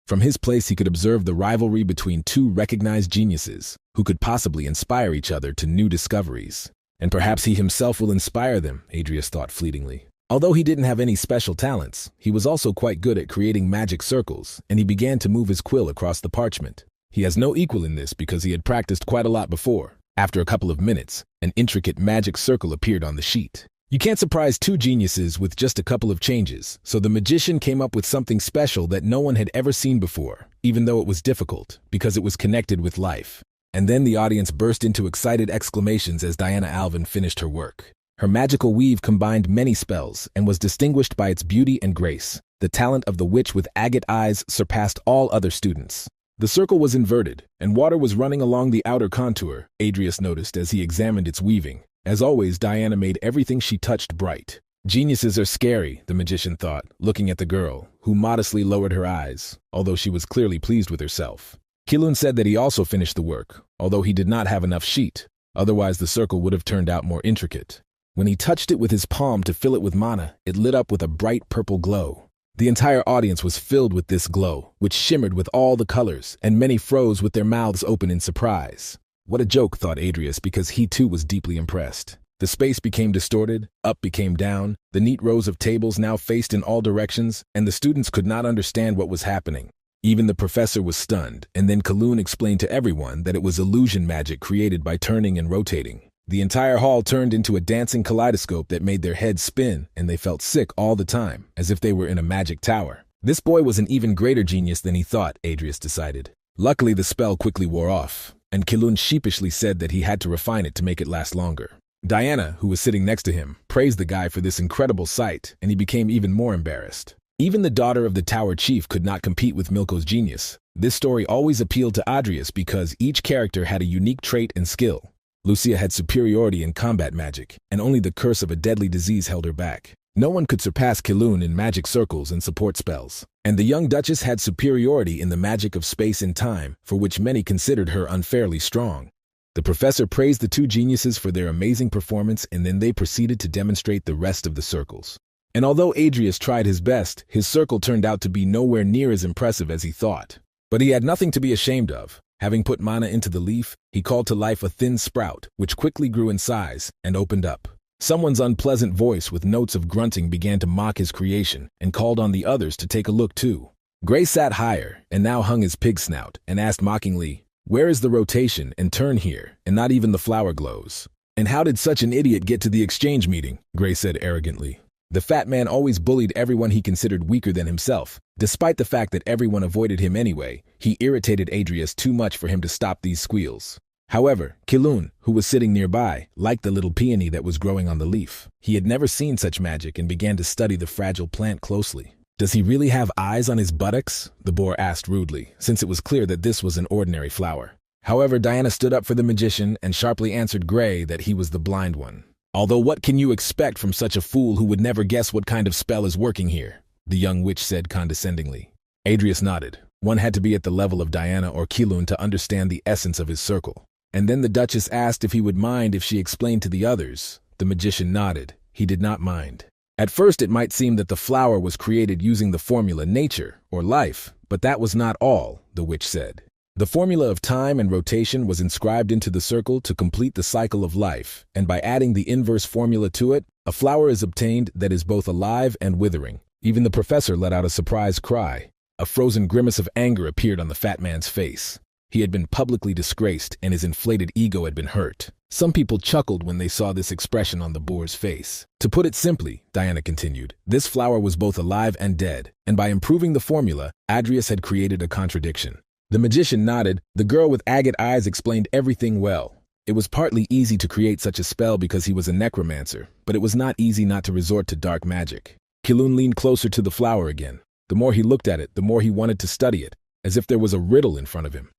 From his place he could observe the rivalry between two recognized geniuses who could possibly inspire each other to new discoveries. And perhaps he himself will inspire them, Adrius thought fleetingly. Although he didn't have any special talents, he was also quite good at creating magic circles, and he began to move his quill across the parchment. He has no equal in this because he had practiced quite a lot before. After a couple of minutes, an intricate magic circle appeared on the sheet. You can't surprise two geniuses with just a couple of changes, so the magician came up with something special that no one had ever seen before, even though it was difficult, because it was connected with life. And then the audience burst into excited exclamations as Diana Alvin finished her work. Her magical weave combined many spells and was distinguished by its beauty and grace. The talent of the witch with agate eyes surpassed all other students. The circle was inverted, and water was running along the outer contour, Adrius noticed as he examined its weaving. As always, Diana made everything she touched bright. Geniuses are scary, the magician thought, looking at the girl, who modestly lowered her eyes, although she was clearly pleased with herself. Kilun said that he also finished the work, although he did not have enough sheet. Otherwise, the circle would have turned out more intricate. When he touched it with his palm to fill it with mana, it lit up with a bright purple glow. The entire audience was filled with this glow, which shimmered with all the colors, and many froze with their mouths open in surprise. What a joke, thought Adrius, because he too was deeply impressed. The space became distorted, up became down, the neat rows of tables now faced in all directions, and the students could not understand what was happening. Even the professor was stunned, and then Kilun explained to everyone that it was illusion magic created by turning and rotating. The entire hall turned into a dancing kaleidoscope that made their heads spin, and they felt sick all the time, as if they were in a magic tower. This boy was an even greater genius than he thought, Adrius decided. Luckily, the spell quickly wore off, and Kilun sheepishly said that he had to refine it to make it last longer. Diana, who was sitting next to him, praised the guy for this incredible sight, and he became even more embarrassed. Even the daughter of the tower chief could not compete with Milko's genius. This story always appealed to Adrius because each character had a unique trait and skill. Lucia had superiority in combat magic, and only the curse of a deadly disease held her back. No one could surpass Kilun in magic circles and support spells. And the young Duchess had superiority in the magic of space and time, for which many considered her unfairly strong. The professor praised the two geniuses for their amazing performance, and then they proceeded to demonstrate the rest of the circles. And although Adrius tried his best, his circle turned out to be nowhere near as impressive as he thought. But he had nothing to be ashamed of. Having put mana into the leaf, he called to life a thin sprout, which quickly grew in size and opened up. Someone's unpleasant voice with notes of grunting began to mock his creation and called on the others to take a look too. Gray sat higher and now hung his pig snout and asked mockingly, "Where is the rotation and turn here, and not even the flower glows? And how did such an idiot get to the exchange meeting?" Gray said arrogantly. The fat man always bullied everyone he considered weaker than himself. Despite the fact that everyone avoided him anyway, he irritated Adrius too much for him to stop these squeals. However, Kilun, who was sitting nearby, liked the little peony that was growing on the leaf. He had never seen such magic and began to study the fragile plant closely. "Does he really have eyes on his buttocks?" the boar asked rudely, since it was clear that this was an ordinary flower. However, Diana stood up for the magician and sharply answered Gray that he was the blind one. "Although what can you expect from such a fool who would never guess what kind of spell is working here?" the young witch said condescendingly. Adrius nodded. One had to be at the level of Diana or Kilun to understand the essence of his circle. And then the Duchess asked if he would mind if she explained to the others. The magician nodded. He did not mind. At first it might seem that the flower was created using the formula nature, or life, but that was not all, the witch said. The formula of time and rotation was inscribed into the circle to complete the cycle of life, and by adding the inverse formula to it, a flower is obtained that is both alive and withering. Even the professor let out a surprised cry. A frozen grimace of anger appeared on the fat man's face. He had been publicly disgraced, and his inflated ego had been hurt. Some people chuckled when they saw this expression on the boar's face. To put it simply, Diana continued, this flower was both alive and dead, and by improving the formula, Adrius had created a contradiction. The magician nodded. The girl with agate eyes explained everything well. It was partly easy to create such a spell because he was a necromancer, but it was not easy not to resort to dark magic. Kilun leaned closer to the flower again. The more he looked at it, the more he wanted to study it, as if there was a riddle in front of him.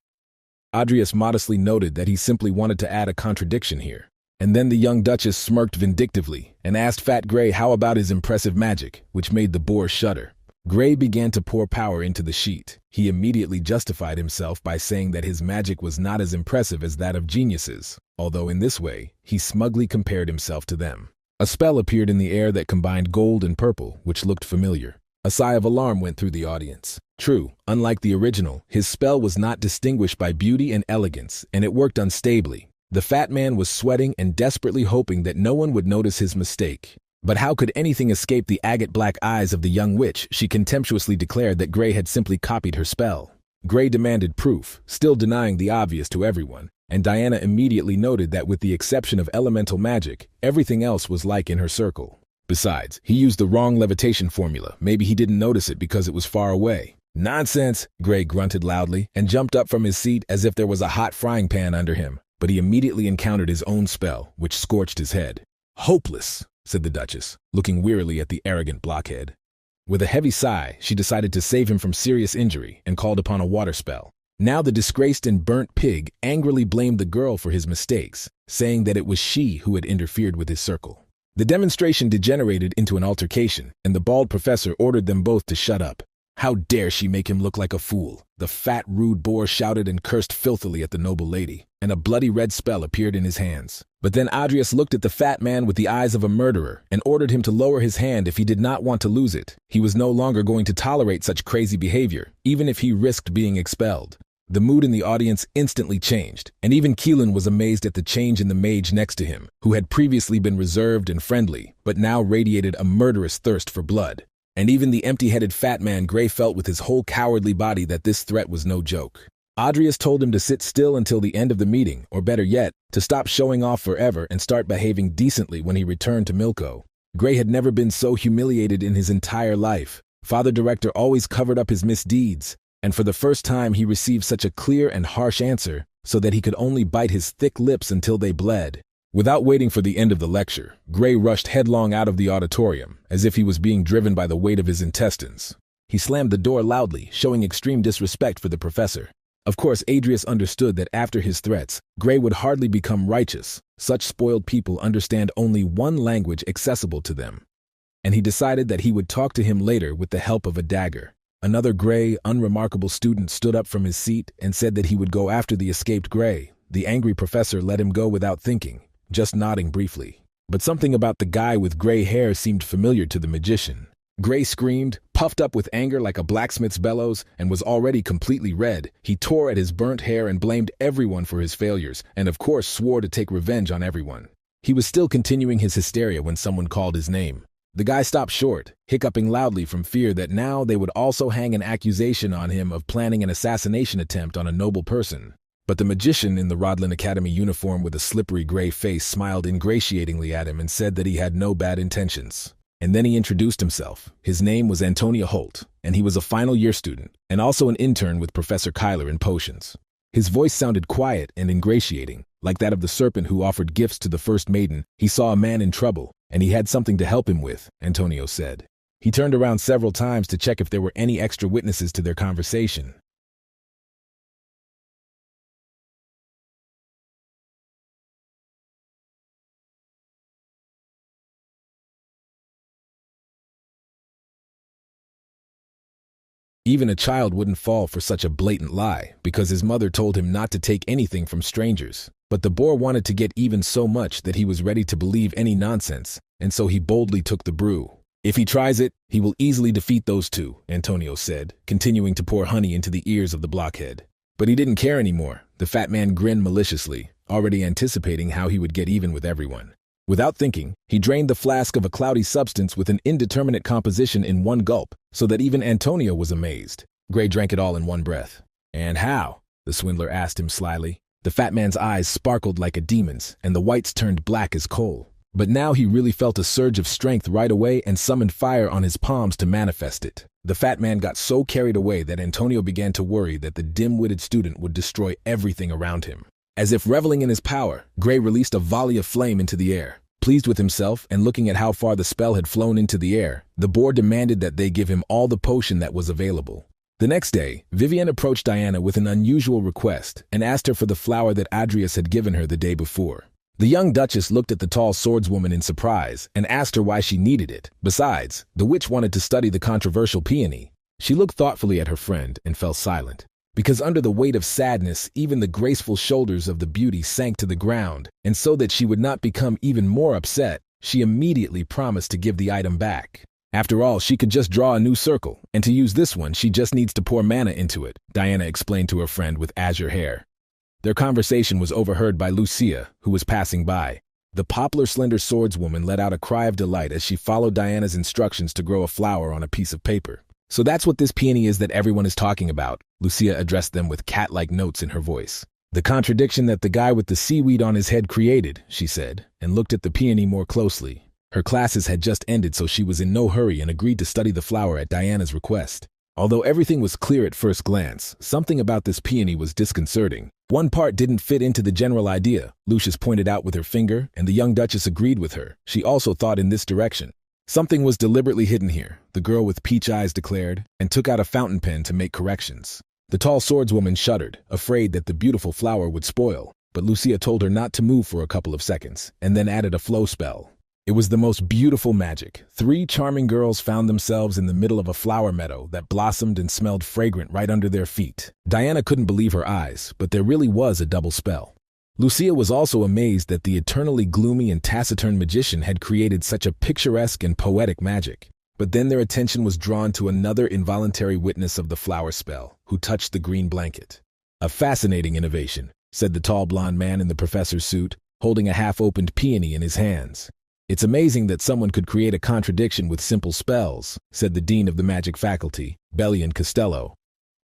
Adrius modestly noted that he simply wanted to add a contradiction here. And then the young Duchess smirked vindictively and asked Fat Gray how about his impressive magic, which made the boar shudder. Gray began to pour power into the sheet. He immediately justified himself by saying that his magic was not as impressive as that of geniuses, although in this way, he smugly compared himself to them. A spell appeared in the air that combined gold and purple, which looked familiar. A sigh of alarm went through the audience. True, unlike the original, his spell was not distinguished by beauty and elegance, and it worked unstably. The fat man was sweating and desperately hoping that no one would notice his mistake. But how could anything escape the agate black eyes of the young witch? She contemptuously declared that Gray had simply copied her spell. Gray demanded proof, still denying the obvious to everyone, and Diana immediately noted that with the exception of elemental magic, everything else was like in her circle. Besides, he used the wrong levitation formula. Maybe he didn't notice it because it was far away. Nonsense, Gray grunted loudly and jumped up from his seat as if there was a hot frying pan under him, but he immediately encountered his own spell, which scorched his head. Hopeless, said the Duchess, looking wearily at the arrogant blockhead. With a heavy sigh, she decided to save him from serious injury and called upon a water spell. Now the disgraced and burnt pig angrily blamed the girl for his mistakes, saying that it was she who had interfered with his circle. The demonstration degenerated into an altercation, and the bald professor ordered them both to shut up. How dare she make him look like a fool? The fat, rude boar shouted and cursed filthily at the noble lady, and a bloody red spell appeared in his hands. But then Adrius looked at the fat man with the eyes of a murderer and ordered him to lower his hand if he did not want to lose it. He was no longer going to tolerate such crazy behavior, even if he risked being expelled. The mood in the audience instantly changed, and even Keelan was amazed at the change in the mage next to him, who had previously been reserved and friendly, but now radiated a murderous thirst for blood. And even the empty-headed fat man Gray felt with his whole cowardly body that this threat was no joke. Adrius told him to sit still until the end of the meeting, or better yet, to stop showing off forever and start behaving decently when he returned to Milko. Gray had never been so humiliated in his entire life. Father Director always covered up his misdeeds, and for the first time he received such a clear and harsh answer so that he could only bite his thick lips until they bled. Without waiting for the end of the lecture, Gray rushed headlong out of the auditorium, as if he was being driven by the weight of his intestines. He slammed the door loudly, showing extreme disrespect for the professor. Of course, Adrius understood that after his threats, Gray would hardly become righteous. Such spoiled people understand only one language accessible to them. And he decided that he would talk to him later with the help of a dagger. Another Gray, unremarkable student stood up from his seat and said that he would go after the escaped Gray. The angry professor let him go without thinking, just nodding briefly. But something about the guy with gray hair seemed familiar to the magician. Gray screamed, puffed up with anger like a blacksmith's bellows, and was already completely red. He tore at his burnt hair and blamed everyone for his failures, and of course swore to take revenge on everyone. He was still continuing his hysteria when someone called his name. The guy stopped short, hiccuping loudly from fear that now they would also hang an accusation on him of planning an assassination attempt on a noble person. But the magician in the Rodlin Academy uniform with a slippery gray face smiled ingratiatingly at him and said that he had no bad intentions. And then he introduced himself. His name was Antonia Holt, and he was a final year student, and also an intern with Professor Kyler in potions. His voice sounded quiet and ingratiating, like that of the serpent who offered gifts to the first maiden. He saw a man in trouble, and he had something to help him with, Antonio said. He turned around several times to check if there were any extra witnesses to their conversation. Even a child wouldn't fall for such a blatant lie, because his mother told him not to take anything from strangers. But the boar wanted to get even so much that he was ready to believe any nonsense, and so he boldly took the brew. If he tries it, he will easily defeat those two, Antonio said, continuing to pour honey into the ears of the blockhead. But he didn't care anymore. The fat man grinned maliciously, already anticipating how he would get even with everyone. Without thinking, he drained the flask of a cloudy substance with an indeterminate composition in one gulp, so that even Antonio was amazed. Gray drank it all in one breath. And how? The swindler asked him slyly. The fat man's eyes sparkled like a demon's, and the whites turned black as coal. But now he really felt a surge of strength right away and summoned fire on his palms to manifest it. The fat man got so carried away that Antonio began to worry that the dim-witted student would destroy everything around him. As if reveling in his power, Gray released a volley of flame into the air. Pleased with himself and looking at how far the spell had flown into the air, the boar demanded that they give him all the potion that was available. The next day, Vivienne approached Diana with an unusual request and asked her for the flower that Adrius had given her the day before. The young duchess looked at the tall swordswoman in surprise and asked her why she needed it. Besides, the witch wanted to study the controversial peony. She looked thoughtfully at her friend and fell silent. Because under the weight of sadness, even the graceful shoulders of the beauty sank to the ground, and so that she would not become even more upset, she immediately promised to give the item back. After all, she could just draw a new circle, and to use this one, she just needs to pour mana into it, Diana explained to her friend with azure hair. Their conversation was overheard by Lucia, who was passing by. The poplar-slender swordswoman let out a cry of delight as she followed Diana's instructions to grow a flower on a piece of paper. So that's what this peony is that everyone is talking about, Lucia addressed them with cat-like notes in her voice. The contradiction that the guy with the seaweed on his head created, she said, and looked at the peony more closely. Her classes had just ended, so she was in no hurry and agreed to study the flower at Diana's request. Although everything was clear at first glance, something about this peony was disconcerting. One part didn't fit into the general idea, Lucius pointed out with her finger, and the young Duchess agreed with her. She also thought in this direction. Something was deliberately hidden here, the girl with peach eyes declared, and took out a fountain pen to make corrections. The tall swordswoman shuddered, afraid that the beautiful flower would spoil, but Lucia told her not to move for a couple of seconds, and then added a flow spell. It was the most beautiful magic. 3 charming girls found themselves in the middle of a flower meadow that blossomed and smelled fragrant right under their feet. Diana couldn't believe her eyes, but there really was a double spell. Lucia was also amazed that the eternally gloomy and taciturn magician had created such a picturesque and poetic magic. But then their attention was drawn to another involuntary witness of the flower spell, who touched the green blanket. "A fascinating innovation," said the tall blonde man in the professor's suit, holding a half-opened peony in his hands. "It's amazing that someone could create a contradiction with simple spells," said the dean of the magic faculty, Bellion Costello.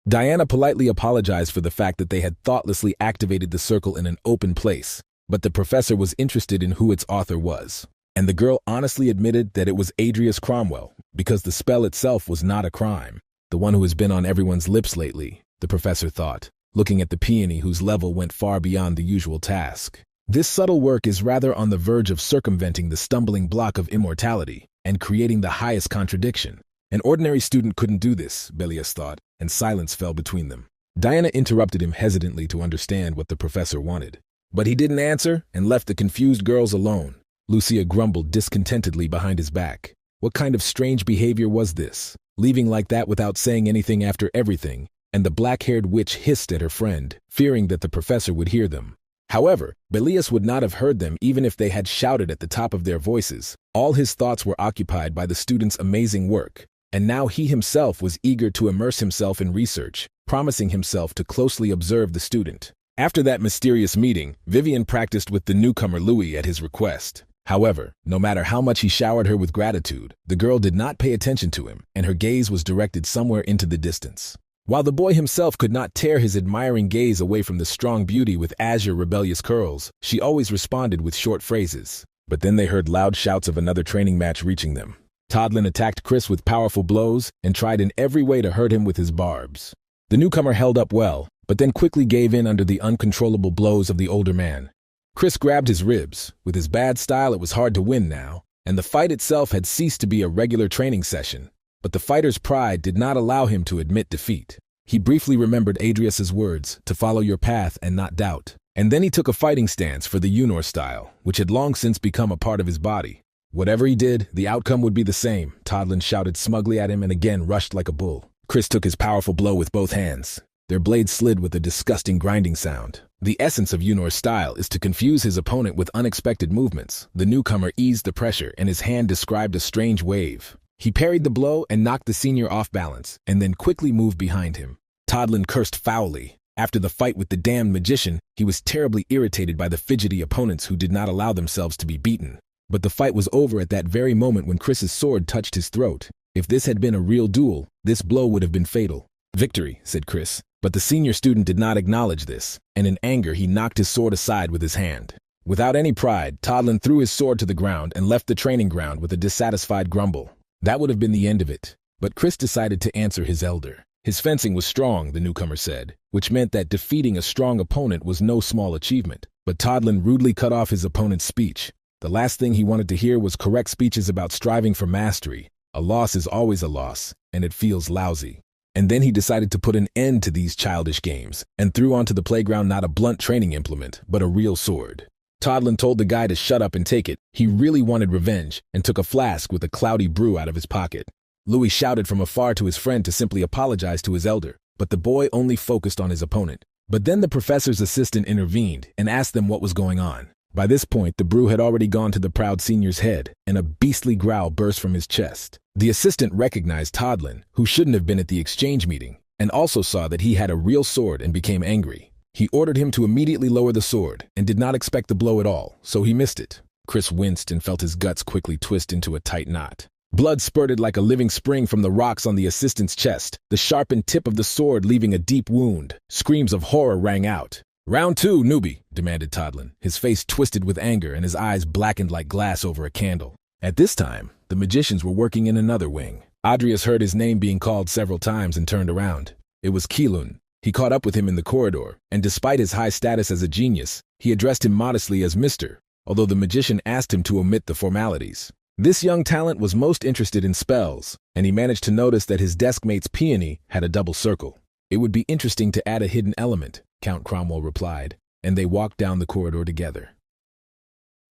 Diana politely apologized for the fact that they had thoughtlessly activated the circle in an open place, but the professor was interested in who its author was. And the girl honestly admitted that it was Adrius Cromwell, because the spell itself was not a crime. The one who has been on everyone's lips lately, the professor thought, looking at the peony whose level went far beyond the usual task. This subtle work is rather on the verge of circumventing the stumbling block of immortality and creating the highest contradiction. An ordinary student couldn't do this, Bellius thought, and silence fell between them. Diana interrupted him hesitantly to understand what the professor wanted. But he didn't answer and left the confused girls alone. Lucia grumbled discontentedly behind his back. What kind of strange behavior was this? Leaving like that without saying anything after everything, and the black-haired witch hissed at her friend, fearing that the professor would hear them. However, Bellius would not have heard them even if they had shouted at the top of their voices. All his thoughts were occupied by the student's amazing work, and now he himself was eager to immerse himself in research, promising himself to closely observe the student. After that mysterious meeting, Vivian practiced with the newcomer Louis at his request. However, no matter how much he showered her with gratitude, the girl did not pay attention to him, and her gaze was directed somewhere into the distance. While the boy himself could not tear his admiring gaze away from the strong beauty with azure rebellious curls, she always responded with short phrases. But then they heard loud shouts of another training match reaching them. Todlin attacked Chris with powerful blows and tried in every way to hurt him with his barbs. The newcomer held up well, but then quickly gave in under the uncontrollable blows of the older man. Chris grabbed his ribs. With his bad style, it was hard to win now, and the fight itself had ceased to be a regular training session. But the fighter's pride did not allow him to admit defeat. He briefly remembered Adrius's words, to follow your path and not doubt. And then he took a fighting stance for the Unor style, which had long since become a part of his body. Whatever he did, the outcome would be the same. Todlin shouted smugly at him and again rushed like a bull. Chris took his powerful blow with both hands. Their blades slid with a disgusting grinding sound. The essence of Unor's style is to confuse his opponent with unexpected movements. The newcomer eased the pressure and his hand described a strange wave. He parried the blow and knocked the senior off balance, and then quickly moved behind him. Todlin cursed foully. After the fight with the damned magician, he was terribly irritated by the fidgety opponents who did not allow themselves to be beaten. But the fight was over at that very moment when Chris's sword touched his throat. If this had been a real duel, this blow would have been fatal. "Victory," said Chris. But the senior student did not acknowledge this, and in anger he knocked his sword aside with his hand. Without any pride, Todlin threw his sword to the ground and left the training ground with a dissatisfied grumble. That would have been the end of it. But Chris decided to answer his elder. His fencing was strong, the newcomer said, which meant that defeating a strong opponent was no small achievement. But Todlin rudely cut off his opponent's speech. The last thing he wanted to hear was correct speeches about striving for mastery. A loss is always a loss, and it feels lousy. And then he decided to put an end to these childish games, and threw onto the playground not a blunt training implement, but a real sword. Todlin told the guy to shut up and take it. He really wanted revenge, and took a flask with a cloudy brew out of his pocket. Louis shouted from afar to his friend to simply apologize to his elder, but the boy only focused on his opponent. But then the professor's assistant intervened and asked them what was going on. By this point, the brew had already gone to the proud senior's head, and a beastly growl burst from his chest. The assistant recognized Todlin, who shouldn't have been at the exchange meeting, and also saw that he had a real sword and became angry. He ordered him to immediately lower the sword, and did not expect the blow at all, so he missed it. Chris winced and felt his guts quickly twist into a tight knot. Blood spurted like a living spring from the rocks on the assistant's chest, the sharpened tip of the sword leaving a deep wound. Screams of horror rang out. "Round 2, newbie," demanded Todlin, his face twisted with anger and his eyes blackened like glass over a candle. At this time, the magicians were working in another wing. Adrius heard his name being called several times and turned around. It was Keelun. He caught up with him in the corridor, and despite his high status as a genius, he addressed him modestly as Mr., although the magician asked him to omit the formalities. This young talent was most interested in spells, and he managed to notice that his deskmate's peony had a double circle. It would be interesting to add a hidden element, Count Cromwell replied, and they walked down the corridor together.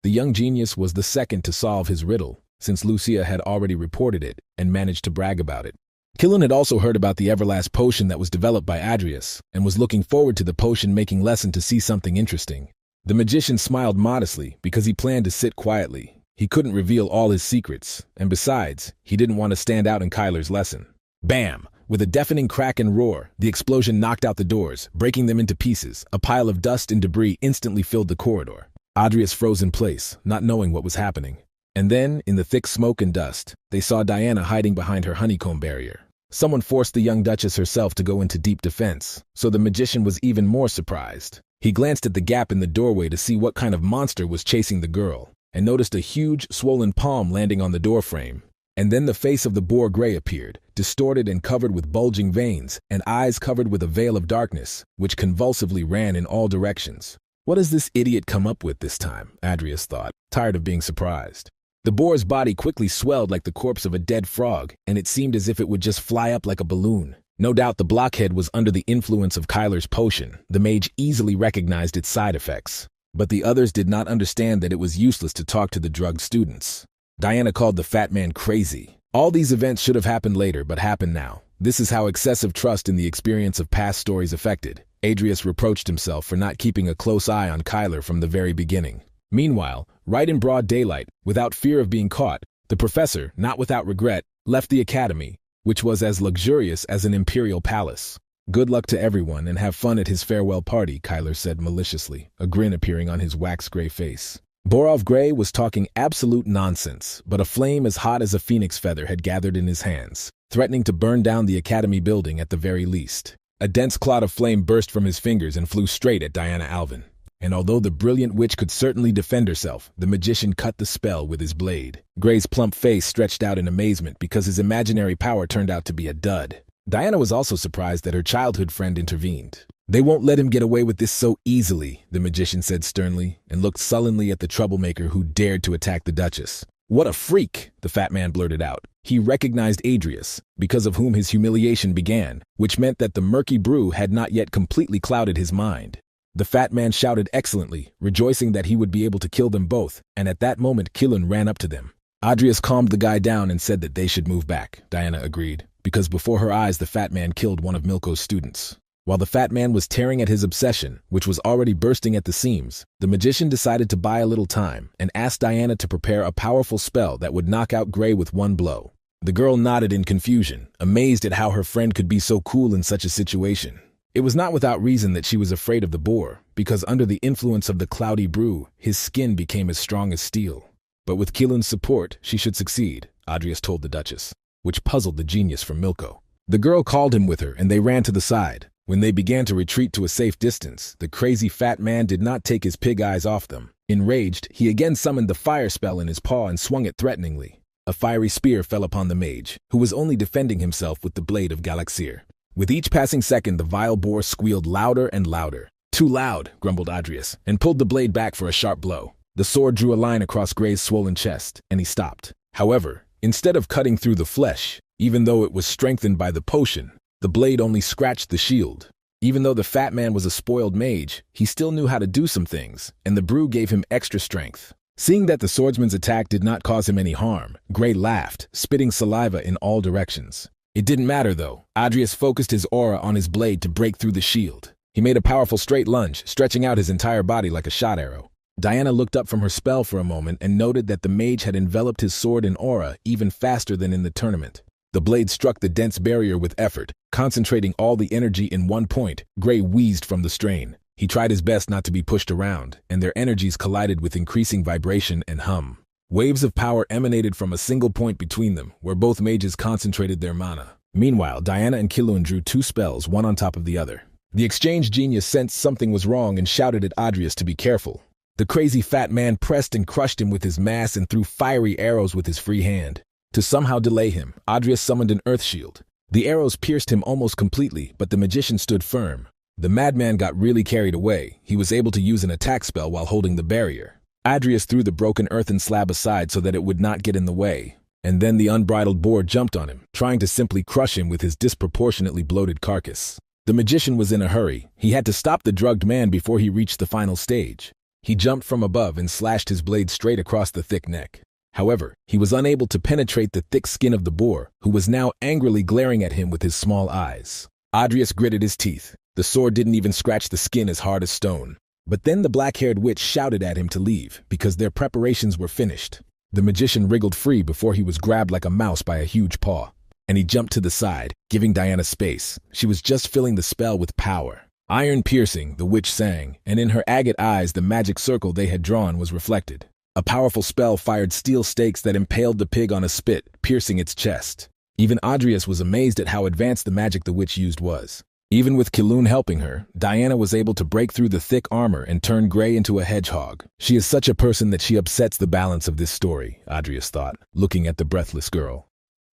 The young genius was the second to solve his riddle, since Lucia had already reported it and managed to brag about it. Keelun had also heard about the Everlast potion that was developed by Adrius, and was looking forward to the potion-making lesson to see something interesting. The magician smiled modestly because he planned to sit quietly. He couldn't reveal all his secrets, and besides, he didn't want to stand out in Kyler's lesson. Bam! With a deafening crack and roar, the explosion knocked out the doors, breaking them into pieces. A pile of dust and debris instantly filled the corridor. Adrius froze in place, not knowing what was happening. And then, in the thick smoke and dust, they saw Diana hiding behind her honeycomb barrier. Someone forced the young Duchess herself to go into deep defense, so the magician was even more surprised. He glanced at the gap in the doorway to see what kind of monster was chasing the girl, and noticed a huge, swollen palm landing on the doorframe. And then the face of the boar Grey appeared, distorted and covered with bulging veins, and eyes covered with a veil of darkness, which convulsively ran in all directions. What has this idiot come up with this time? Adrius thought, tired of being surprised. The boar's body quickly swelled like the corpse of a dead frog, and it seemed as if it would just fly up like a balloon. No doubt the blockhead was under the influence of Kyler's potion. The mage easily recognized its side effects. But the others did not understand that it was useless to talk to the drugged students. Diana called the fat man crazy. All these events should have happened later, but happened now. This is how excessive trust in the experience of past stories affected. Adrius reproached himself for not keeping a close eye on Kyler from the very beginning. Meanwhile, right in broad daylight, without fear of being caught, the professor, not without regret, left the academy, which was as luxurious as an imperial palace. Good luck to everyone and have fun at his farewell party, Kyler said maliciously, a grin appearing on his wax-gray face. Borov Grey was talking absolute nonsense, but a flame as hot as a phoenix feather had gathered in his hands, threatening to burn down the academy building at the very least. A dense cloud of flame burst from his fingers and flew straight at Diana Alvin. And although the brilliant witch could certainly defend herself, the magician cut the spell with his blade. Grey's plump face stretched out in amazement because his imaginary power turned out to be a dud. Diana was also surprised that her childhood friend intervened. "They won't let him get away with this so easily," the magician said sternly, and looked sullenly at the troublemaker who dared to attack the Duchess. "What a freak," the fat man blurted out. He recognized Adrius, because of whom his humiliation began, which meant that the murky brew had not yet completely clouded his mind. The fat man shouted excellently, rejoicing that he would be able to kill them both, and at that moment Keelun ran up to them. Adrius calmed the guy down and said that they should move back, Diana agreed, because before her eyes the fat man killed one of Milko's students. While the fat man was tearing at his obsession, which was already bursting at the seams, the magician decided to buy a little time and asked Diana to prepare a powerful spell that would knock out Grey with one blow. The girl nodded in confusion, amazed at how her friend could be so cool in such a situation. It was not without reason that she was afraid of the boar, because under the influence of the cloudy brew, his skin became as strong as steel. But with Keelun's support, she should succeed, Adrius told the Duchess, which puzzled the genius from Milko. The girl called him with her, and they ran to the side. When they began to retreat to a safe distance, the crazy fat man did not take his pig eyes off them. Enraged, he again summoned the fire spell in his paw and swung it threateningly. A fiery spear fell upon the mage, who was only defending himself with the blade of Galaxir. With each passing second, the vile boar squealed louder and louder. "Too loud," grumbled Adrius, and pulled the blade back for a sharp blow. The sword drew a line across Grey's swollen chest, and he stopped. However, instead of cutting through the flesh, even though it was strengthened by the potion, the blade only scratched the shield. Even though the fat man was a spoiled mage, he still knew how to do some things, and the brew gave him extra strength. Seeing that the swordsman's attack did not cause him any harm, Grey laughed, spitting saliva in all directions. It didn't matter, though. Adrius focused his aura on his blade to break through the shield. He made a powerful straight lunge, stretching out his entire body like a shot arrow. Diana looked up from her spell for a moment and noted that the mage had enveloped his sword in aura even faster than in the tournament. The blade struck the dense barrier with effort, concentrating all the energy in one point. Grey wheezed from the strain. He tried his best not to be pushed around, and their energies collided with increasing vibration and hum. Waves of power emanated from a single point between them, where both mages concentrated their mana. Meanwhile, Diana and Keelun drew two spells, one on top of the other. The exchange genius sensed something was wrong and shouted at Adrius to be careful. The crazy fat man pressed and crushed him with his mass and threw fiery arrows with his free hand. To somehow delay him, Adrius summoned an earth shield. The arrows pierced him almost completely, but the magician stood firm. The madman got really carried away. He was able to use an attack spell while holding the barrier. Adrius threw the broken earthen slab aside so that it would not get in the way. And then the unbridled boar jumped on him, trying to simply crush him with his disproportionately bloated carcass. The magician was in a hurry. He had to stop the drugged man before he reached the final stage. He jumped from above and slashed his blade straight across the thick neck. However, he was unable to penetrate the thick skin of the boar, who was now angrily glaring at him with his small eyes. Adrius gritted his teeth. The sword didn't even scratch the skin as hard as stone. But then the black-haired witch shouted at him to leave, because their preparations were finished. The magician wriggled free before he was grabbed like a mouse by a huge paw. And he jumped to the side, giving Diana space. She was just filling the spell with power. Iron piercing, the witch sang, and in her agate eyes the magic circle they had drawn was reflected. A powerful spell fired steel stakes that impaled the pig on a spit, piercing its chest. Even Adrius was amazed at how advanced the magic the witch used was. Even with Kiloon helping her, Diana was able to break through the thick armor and turn Gray into a hedgehog. She is such a person that she upsets the balance of this story, Adrius thought, looking at the breathless girl.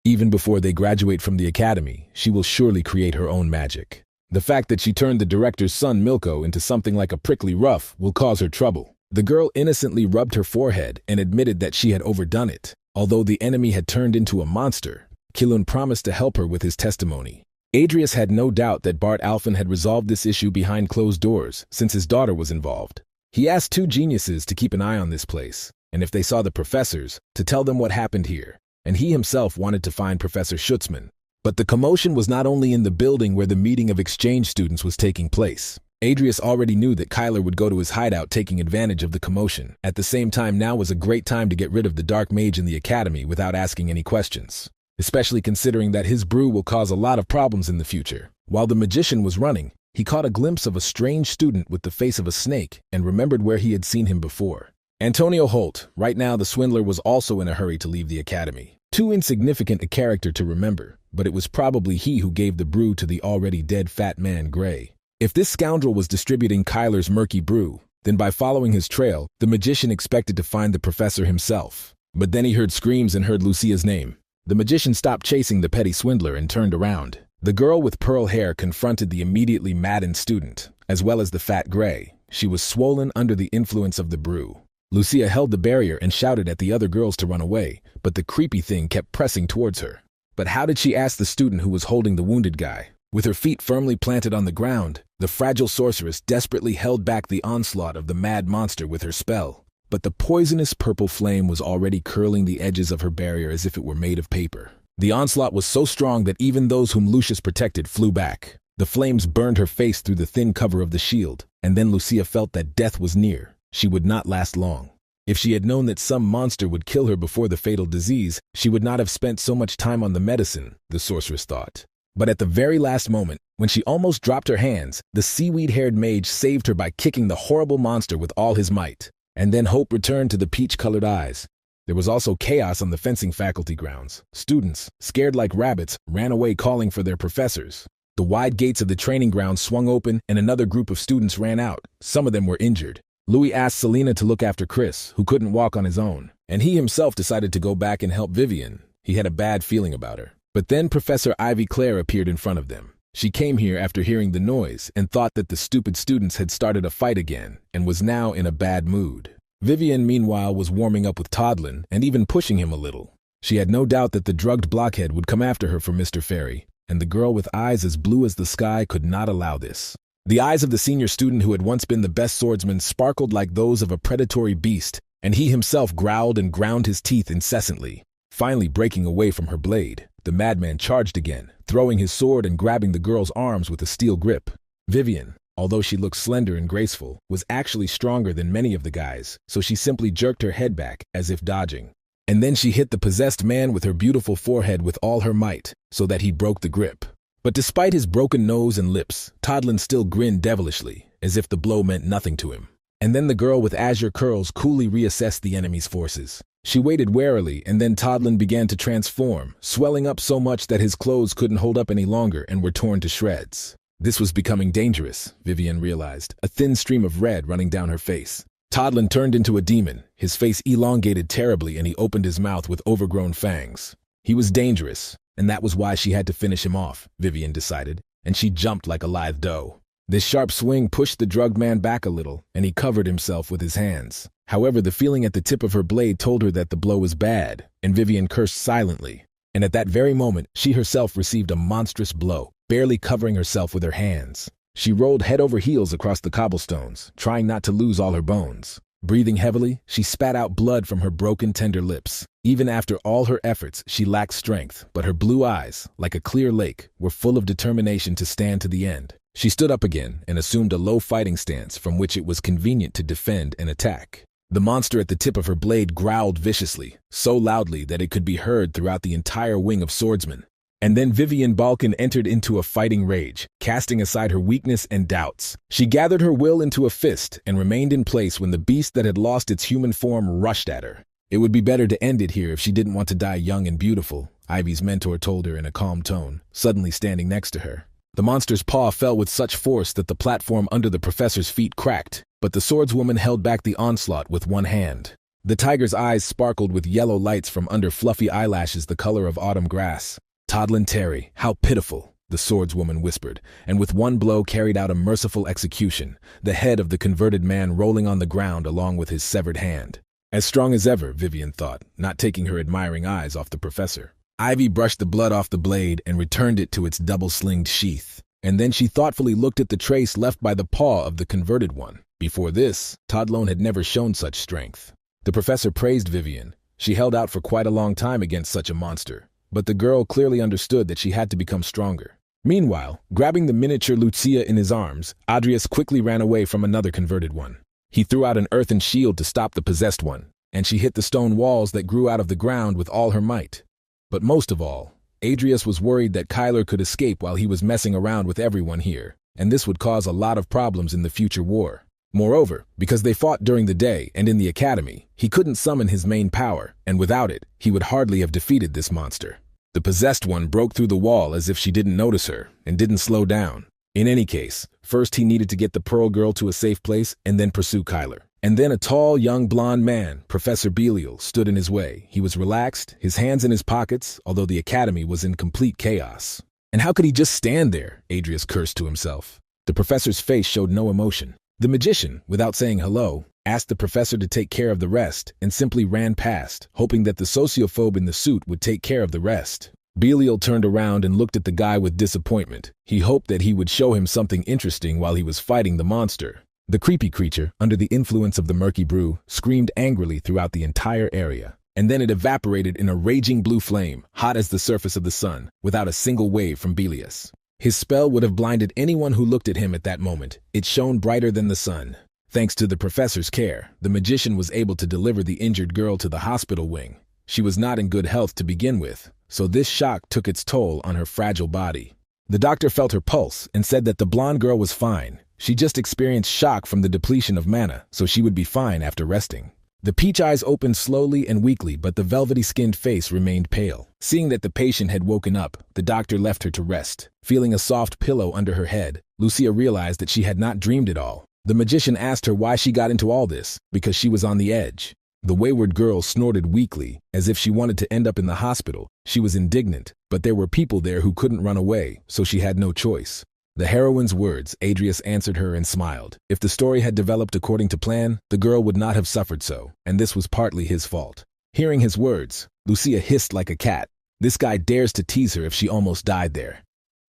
Even before they graduate from the academy, she will surely create her own magic. The fact that she turned the director's son Milko into something like a prickly ruff will cause her trouble. The girl innocently rubbed her forehead and admitted that she had overdone it. Although the enemy had turned into a monster, Kiloon promised to help her with his testimony. Adrius had no doubt that Bart Alphen had resolved this issue behind closed doors, since his daughter was involved. He asked two geniuses to keep an eye on this place, and if they saw the professors, to tell them what happened here. And he himself wanted to find Professor Schutzmann. But the commotion was not only in the building where the meeting of exchange students was taking place. Adrius already knew that Kyler would go to his hideout taking advantage of the commotion. At the same time, now was a great time to get rid of the dark mage in the academy without asking any questions. Especially considering that his brew will cause a lot of problems in the future. While the magician was running, he caught a glimpse of a strange student with the face of a snake and remembered where he had seen him before. Antonio Holt. Right now the swindler was also in a hurry to leave the academy. Too insignificant a character to remember, but it was probably he who gave the brew to the already dead fat man Gray. If this scoundrel was distributing Kyler's murky brew, then by following his trail, the magician expected to find the professor himself. But then he heard screams and heard Lucia's name. The magician stopped chasing the petty swindler and turned around. The girl with pearl hair confronted the immediately maddened student, as well as the fat Gray. She was swollen under the influence of the brew. Lucia held the barrier and shouted at the other girls to run away, but the creepy thing kept pressing towards her. But how did she ask the student who was holding the wounded guy? With her feet firmly planted on the ground, the fragile sorceress desperately held back the onslaught of the mad monster with her spell. But the poisonous purple flame was already curling the edges of her barrier as if it were made of paper. The onslaught was so strong that even those whom Lucius protected flew back. The flames burned her face through the thin cover of the shield, and then Lucia felt that death was near. She would not last long. If she had known that some monster would kill her before the fatal disease, she would not have spent so much time on the medicine, the sorceress thought. But at the very last moment, when she almost dropped her hands, the seaweed-haired mage saved her by kicking the horrible monster with all his might. And then hope returned to the peach-colored eyes. There was also chaos on the fencing faculty grounds. Students, scared like rabbits, ran away calling for their professors. The wide gates of the training grounds swung open and another group of students ran out. Some of them were injured. Louis asked Selena to look after Chris, who couldn't walk on his own. And he himself decided to go back and help Vivian. He had a bad feeling about her. But then Professor Ivy Claire appeared in front of them. She came here after hearing the noise and thought that the stupid students had started a fight again and was now in a bad mood. Vivian, meanwhile, was warming up with Toddlin and even pushing him a little. She had no doubt that the drugged blockhead would come after her for Mr. Fairy, and the girl with eyes as blue as the sky could not allow this. The eyes of the senior student who had once been the best swordsman sparkled like those of a predatory beast, and he himself growled and ground his teeth incessantly. Finally breaking away from her blade, the madman charged again, throwing his sword and grabbing the girl's arms with a steel grip. Vivian, although she looked slender and graceful, was actually stronger than many of the guys, so she simply jerked her head back, as if dodging. And then she hit the possessed man with her beautiful forehead with all her might, so that he broke the grip. But despite his broken nose and lips, Toddlin still grinned devilishly, as if the blow meant nothing to him. And then the girl with azure curls coolly reassessed the enemy's forces. She waited warily, and then Toddlin began to transform, swelling up so much that his clothes couldn't hold up any longer and were torn to shreds. This was becoming dangerous, Vivian realized, a thin stream of red running down her face. Toddlin turned into a demon, his face elongated terribly, and he opened his mouth with overgrown fangs. He was dangerous, and that was why she had to finish him off, Vivian decided, and she jumped like a lithe doe. This sharp swing pushed the drugged man back a little, and he covered himself with his hands. However, the feeling at the tip of her blade told her that the blow was bad, and Vivian cursed silently. And at that very moment, she herself received a monstrous blow, barely covering herself with her hands. She rolled head over heels across the cobblestones, trying not to lose all her bones. Breathing heavily, she spat out blood from her broken, tender lips. Even after all her efforts, she lacked strength, but her blue eyes, like a clear lake, were full of determination to stand to the end. She stood up again and assumed a low fighting stance from which it was convenient to defend and attack. The monster at the tip of her blade growled viciously, so loudly that it could be heard throughout the entire wing of swordsmen. And then Vivian Balkan entered into a fighting rage, casting aside her weakness and doubts. She gathered her will into a fist and remained in place when the beast that had lost its human form rushed at her. It would be better to end it here if she didn't want to die young and beautiful, Ivy's mentor told her in a calm tone, suddenly standing next to her. The monster's paw fell with such force that the platform under the professor's feet cracked, but the swordswoman held back the onslaught with one hand. The tiger's eyes sparkled with yellow lights from under fluffy eyelashes the color of autumn grass. "Toddlin Terry, how pitiful," the swordswoman whispered, and with one blow carried out a merciful execution, the head of the converted man rolling on the ground along with his severed hand. As strong as ever, Vivian thought, not taking her admiring eyes off the professor. Ivy brushed the blood off the blade and returned it to its double-slinged sheath, and then she thoughtfully looked at the trace left by the paw of the converted one. Before this, Toddlone had never shown such strength. The professor praised Vivian. She held out for quite a long time against such a monster. But the girl clearly understood that she had to become stronger. Meanwhile, grabbing the miniature Lucia in his arms, Adrius quickly ran away from another converted one. He threw out an earthen shield to stop the possessed one, and she hit the stone walls that grew out of the ground with all her might. But most of all, Adrius was worried that Kyler could escape while he was messing around with everyone here, and this would cause a lot of problems in the future war. Moreover, because they fought during the day and in the academy, he couldn't summon his main power, and without it, he would hardly have defeated this monster. The possessed one broke through the wall as if she didn't notice her, and didn't slow down. In any case, first he needed to get the Pearl Girl to a safe place and then pursue Kyler. And then a tall, young blonde man, Professor Belial, stood in his way. He was relaxed, his hands in his pockets, although the academy was in complete chaos. And how could he just stand there? Adrius cursed to himself. The professor's face showed no emotion. The magician, without saying hello, asked the professor to take care of the rest and simply ran past, hoping that the sociophobe in the suit would take care of the rest. Belial turned around and looked at the guy with disappointment. He hoped that he would show him something interesting while he was fighting the monster. The creepy creature, under the influence of the murky brew, screamed angrily throughout the entire area. And then it evaporated in a raging blue flame, hot as the surface of the sun, without a single wave from Belius. His spell would have blinded anyone who looked at him at that moment. It shone brighter than the sun. Thanks to the professor's care, the magician was able to deliver the injured girl to the hospital wing. She was not in good health to begin with, so this shock took its toll on her fragile body. The doctor felt her pulse and said that the blonde girl was fine. She just experienced shock from the depletion of mana, so she would be fine after resting. The peach eyes opened slowly and weakly, but the velvety-skinned face remained pale. Seeing that the patient had woken up, the doctor left her to rest. Feeling a soft pillow under her head, Lucia realized that she had not dreamed it all. The magician asked her why she got into all this, because she was on the edge. The wayward girl snorted weakly, as if she wanted to end up in the hospital. She was indignant, but there were people there who couldn't run away, so she had no choice. The heroine's words, Adrius answered her and smiled. If the story had developed according to plan, the girl would not have suffered so, and this was partly his fault. Hearing his words, Lucia hissed like a cat. This guy dares to tease her if she almost died there.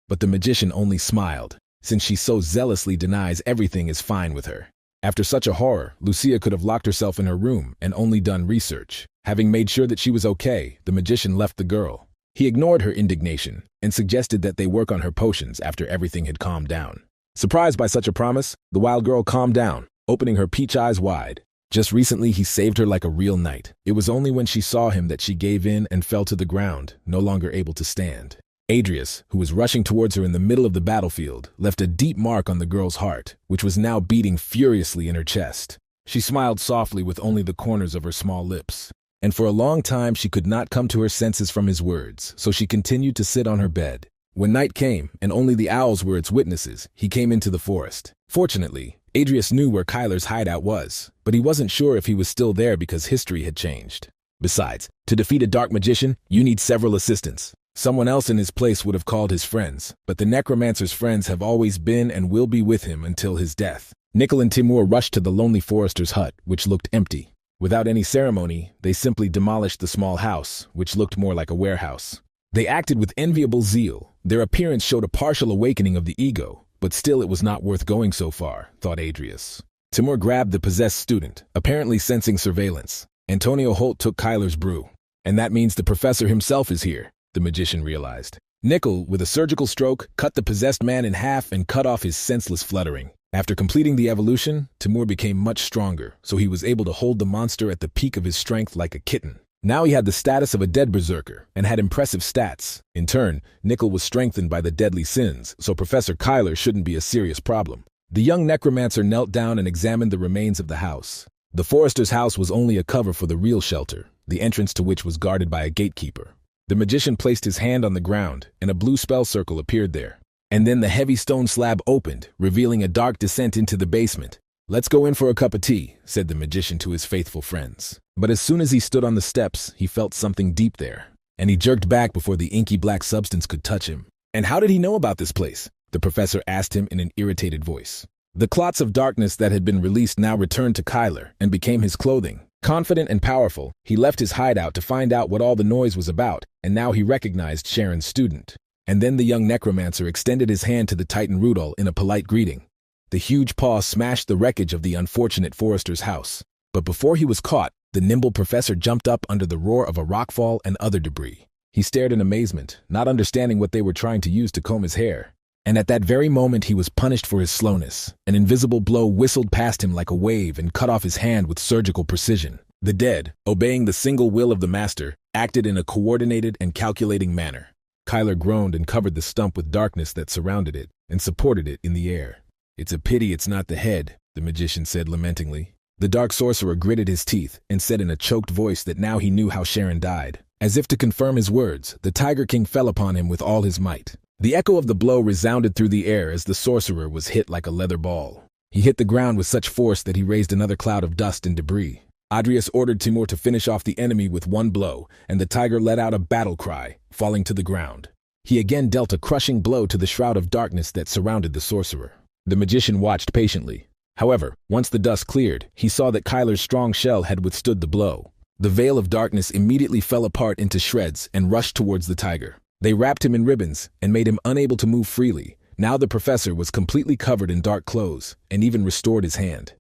But the magician only smiled, since she so zealously denies everything is fine with her. After such a horror, Lucia could have locked herself in her room and only done research. Having made sure that she was okay, the magician left the girl. He ignored her indignation and suggested that they work on her potions after everything had calmed down. Surprised by such a promise, the wild girl calmed down, opening her peach eyes wide. Just recently, he saved her like a real knight. It was only when she saw him that she gave in and fell to the ground, no longer able to stand. Adrius, who was rushing towards her in the middle of the battlefield, left a deep mark on the girl's heart, which was now beating furiously in her chest. She smiled softly with only the corners of her small lips. And for a long time she could not come to her senses from his words, so she continued to sit on her bed. When night came, and only the owls were its witnesses, he came into the forest. Fortunately, Adrius knew where Kyler's hideout was, but he wasn't sure if he was still there because history had changed. Besides, to defeat a dark magician, you need several assistants. Someone else in his place would have called his friends, but the Necromancer's friends have always been and will be with him until his death. Nickel and Timur rushed to the lonely forester's hut, which looked empty. Without any ceremony, they simply demolished the small house, which looked more like a warehouse. They acted with enviable zeal. Their appearance showed a partial awakening of the ego, but still it was not worth going so far, thought Adrius. Timur grabbed the possessed student, apparently sensing surveillance. Antonio Holt took Kyler's brew. And that means the professor himself is here, the magician realized. Nickel, with a surgical stroke, cut the possessed man in half and cut off his senseless fluttering. After completing the evolution, Timur became much stronger, so he was able to hold the monster at the peak of his strength like a kitten. Now he had the status of a dead berserker and had impressive stats. In turn, Nickel was strengthened by the deadly sins, so Professor Kyler shouldn't be a serious problem. The young necromancer knelt down and examined the remains of the house. The forester's house was only a cover for the real shelter, the entrance to which was guarded by a gatekeeper. The magician placed his hand on the ground, and a blue spell circle appeared there. And then the heavy stone slab opened, revealing a dark descent into the basement. "Let's go in for a cup of tea," said the magician to his faithful friends. But as soon as he stood on the steps, he felt something deep there, and he jerked back before the inky black substance could touch him. "And how did he know about this place?" the professor asked him in an irritated voice. The clots of darkness that had been released now returned to Kyler and became his clothing. Confident and powerful, he left his hideout to find out what all the noise was about, and now he recognized Sharon's student. And then the young necromancer extended his hand to the Titan Rudol in a polite greeting. The huge paw smashed the wreckage of the unfortunate forester's house. But before he was caught, the nimble professor jumped up under the roar of a rockfall and other debris. He stared in amazement, not understanding what they were trying to use to comb his hair. And at that very moment he was punished for his slowness. An invisible blow whistled past him like a wave and cut off his hand with surgical precision. The dead, obeying the single will of the master, acted in a coordinated and calculating manner. Kyler groaned and covered the stump with darkness that surrounded it and supported it in the air. "It's a pity it's not the head," the magician said lamentingly. The dark sorcerer gritted his teeth and said in a choked voice that now he knew how Sharon died. As if to confirm his words, the Tiger King fell upon him with all his might. The echo of the blow resounded through the air as the sorcerer was hit like a leather ball. He hit the ground with such force that he raised another cloud of dust and debris. Adrius ordered Timur to finish off the enemy with one blow, and the tiger let out a battle cry, falling to the ground. He again dealt a crushing blow to the shroud of darkness that surrounded the sorcerer. The magician watched patiently. However, once the dust cleared, he saw that Kyler's strong shell had withstood the blow. The veil of darkness immediately fell apart into shreds and rushed towards the tiger. They wrapped him in ribbons and made him unable to move freely. Now the professor was completely covered in dark clothes and even restored his hand.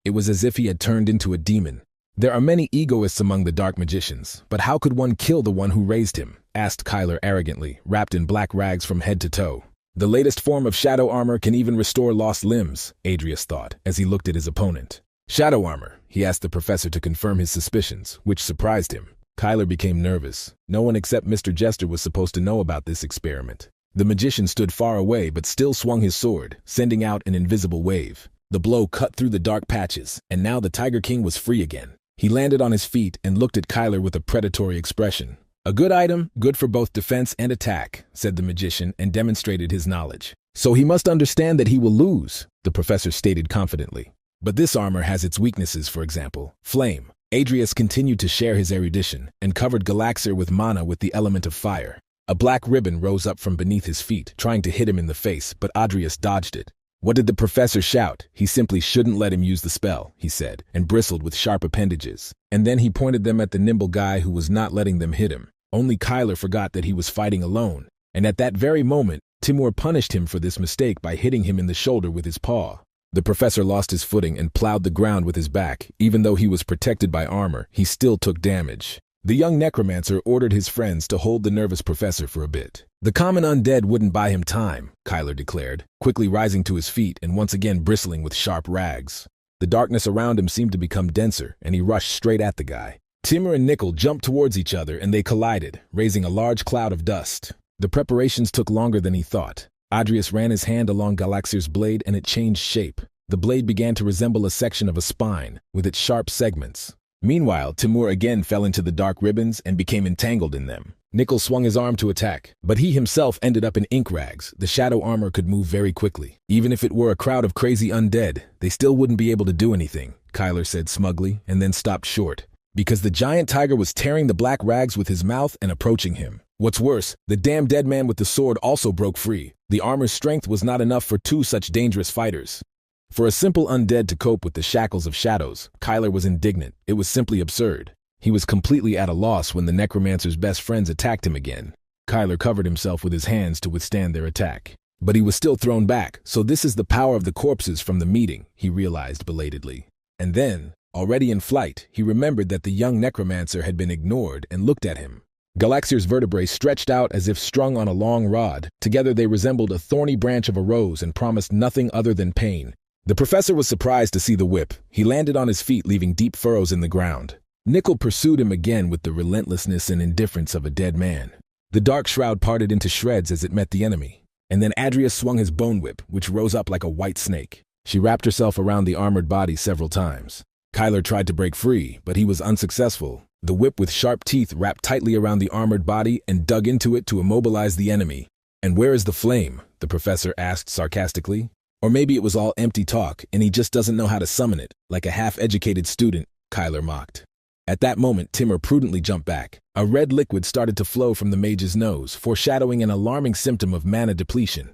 It was as if he had turned into a demon. "There are many egoists among the dark magicians, but how could one kill the one who raised him?" asked Kyler arrogantly, wrapped in black rags from head to toe. "The latest form of shadow armor can even restore lost limbs," Adrius thought, as he looked at his opponent. "Shadow armor?" he asked the professor to confirm his suspicions, which surprised him. Kyler became nervous. No one except Mr. Jester was supposed to know about this experiment. The magician stood far away but still swung his sword, sending out an invisible wave. The blow cut through the dark patches, and now the Tiger King was free again. He landed on his feet and looked at Kyler with a predatory expression. "A good item, good for both defense and attack," said the magician and demonstrated his knowledge. "So he must understand that he will lose," the professor stated confidently. "But this armor has its weaknesses, for example, flame." Adrius continued to share his erudition and covered Galaxir with mana with the element of fire. A black ribbon rose up from beneath his feet, trying to hit him in the face, but Adrius dodged it. What did the professor shout? He simply shouldn't let him use the spell, he said, and bristled with sharp appendages. And then he pointed them at the nimble guy who was not letting them hit him. Only Kyler forgot that he was fighting alone. And at that very moment, Timur punished him for this mistake by hitting him in the shoulder with his paw. The professor lost his footing and plowed the ground with his back. Even though he was protected by armor, he still took damage. The young necromancer ordered his friends to hold the nervous professor for a bit. The common undead wouldn't buy him time, Kyler declared, quickly rising to his feet and once again bristling with sharp rags. The darkness around him seemed to become denser, and he rushed straight at the guy. Timur and Nickel jumped towards each other and they collided, raising a large cloud of dust. The preparations took longer than he thought. Adrius ran his hand along Galaxir's blade and it changed shape. The blade began to resemble a section of a spine, with its sharp segments. Meanwhile, Timur again fell into the dark ribbons and became entangled in them. Nickel swung his arm to attack, but he himself ended up in ink rags. The shadow armor could move very quickly. Even if it were a crowd of crazy undead, they still wouldn't be able to do anything, Kyler said smugly, and then stopped short. because the giant tiger was tearing the black rags with his mouth and approaching him. What's worse, the damn dead man with the sword also broke free. The armor's strength was not enough for two such dangerous fighters. For a simple undead to cope with the shackles of shadows, Kyler was indignant. It was simply absurd. He was completely at a loss when the Necromancer's best friends attacked him again. Kyler covered himself with his hands to withstand their attack. But he was still thrown back, so this is the power of the corpses from the meeting, he realized belatedly. And then, already in flight, he remembered that the young Necromancer had been ignored and looked at him. Galaxier's vertebrae stretched out as if strung on a long rod. Together they resembled a thorny branch of a rose and promised nothing other than pain. The professor was surprised to see the whip. He landed on his feet, leaving deep furrows in the ground. Nickel pursued him again with the relentlessness and indifference of a dead man. The dark shroud parted into shreds as it met the enemy. And then Adrius swung his bone whip, which rose up like a white snake. She wrapped herself around the armored body several times. Kyler tried to break free, but he was unsuccessful. The whip with sharp teeth wrapped tightly around the armored body and dug into it to immobilize the enemy. "And where is the flame?" the professor asked sarcastically. "Or maybe it was all empty talk, and he just doesn't know how to summon it, like a half-educated student," Kyler mocked. At that moment, Timur prudently jumped back. A red liquid started to flow from the mage's nose, foreshadowing an alarming symptom of mana depletion.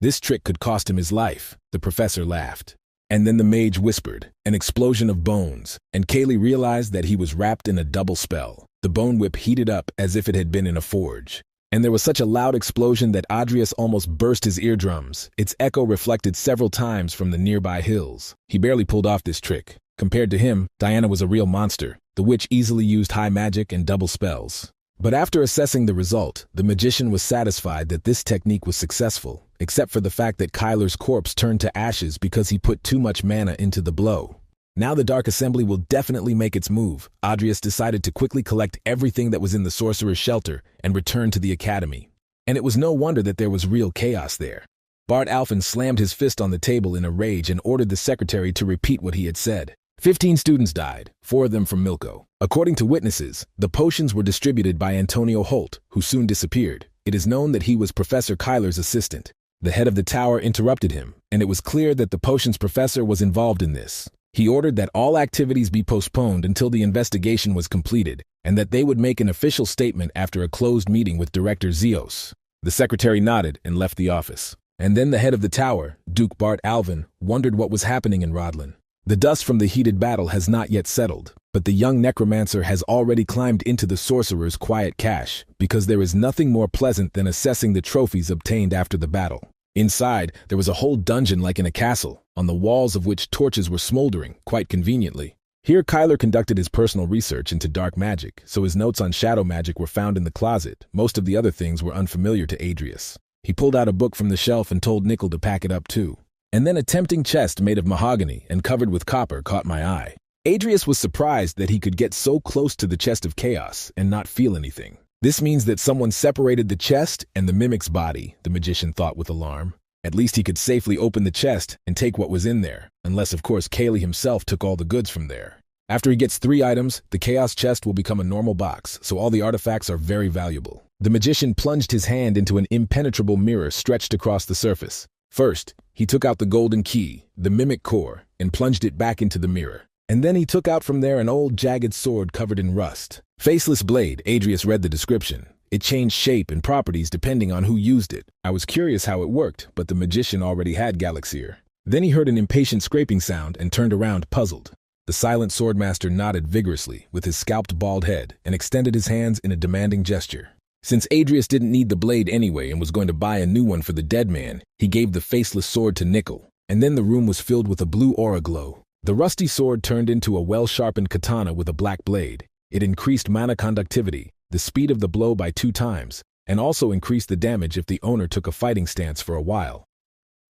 This trick could cost him his life, the professor laughed. And then the mage whispered, an explosion of bones, and Kaylee realized that he was wrapped in a double spell. The bone whip heated up as if it had been in a forge. And there was such a loud explosion that Adrius almost burst his eardrums. Its echo reflected several times from the nearby hills. He barely pulled off this trick. Compared to him, Diana was a real monster. The witch easily used high magic and double spells. But after assessing the result, the magician was satisfied that this technique was successful, except for the fact that Kyler's corpse turned to ashes because he put too much mana into the blow. Now the Dark Assembly will definitely make its move. Adrius decided to quickly collect everything that was in the sorcerer's shelter and return to the academy. And it was no wonder that there was real chaos there. Bart Alphen slammed his fist on the table in a rage and ordered the secretary to repeat what he had said. 15 students died, 4 of them from Milko. According to witnesses, the potions were distributed by Antonio Holt, who soon disappeared. It is known that he was Professor Kyler's assistant. The head of the tower interrupted him, and it was clear that the potions professor was involved in this. He ordered that all activities be postponed until the investigation was completed, and that they would make an official statement after a closed meeting with Director Zeos. The secretary nodded and left the office. And then the head of the tower, Duke Bart Alvin, wondered what was happening in Rodlin. The dust from the heated battle has not yet settled, but the young necromancer has already climbed into the sorcerer's quiet cache, because there is nothing more pleasant than assessing the trophies obtained after the battle. Inside, there was a whole dungeon like in a castle, on the walls of which torches were smoldering, quite conveniently. Here Kyler conducted his personal research into dark magic, so his notes on shadow magic were found in the closet. Most of the other things were unfamiliar to Adrius. He pulled out a book from the shelf and told Nickel to pack it up too. And then a tempting chest made of mahogany and covered with copper caught my eye. Adrius was surprised that he could get so close to the chest of chaos and not feel anything. This means that someone separated the chest and the mimic's body, the magician thought with alarm. At least he could safely open the chest and take what was in there, unless of course Kaylee himself took all the goods from there. After he gets 3 items, the chaos chest will become a normal box, so all the artifacts are very valuable. The magician plunged his hand into an impenetrable mirror stretched across the surface. First, he took out the golden key, the mimic core, and plunged it back into the mirror. And then he took out from there an old jagged sword covered in rust. Faceless blade, Adrius read the description. It changed shape and properties depending on who used it. I was curious how it worked, but the magician already had Galaxier. Then he heard an impatient scraping sound and turned around puzzled. The silent swordmaster nodded vigorously with his scalped bald head and extended his hands in a demanding gesture. Since Adrius didn't need the blade anyway and was going to buy a new one for the dead man, he gave the faceless sword to Nickel. And then the room was filled with a blue aura glow. The rusty sword turned into a well-sharpened katana with a black blade. It increased mana conductivity, the speed of the blow by 2 times, and also increased the damage if the owner took a fighting stance for a while.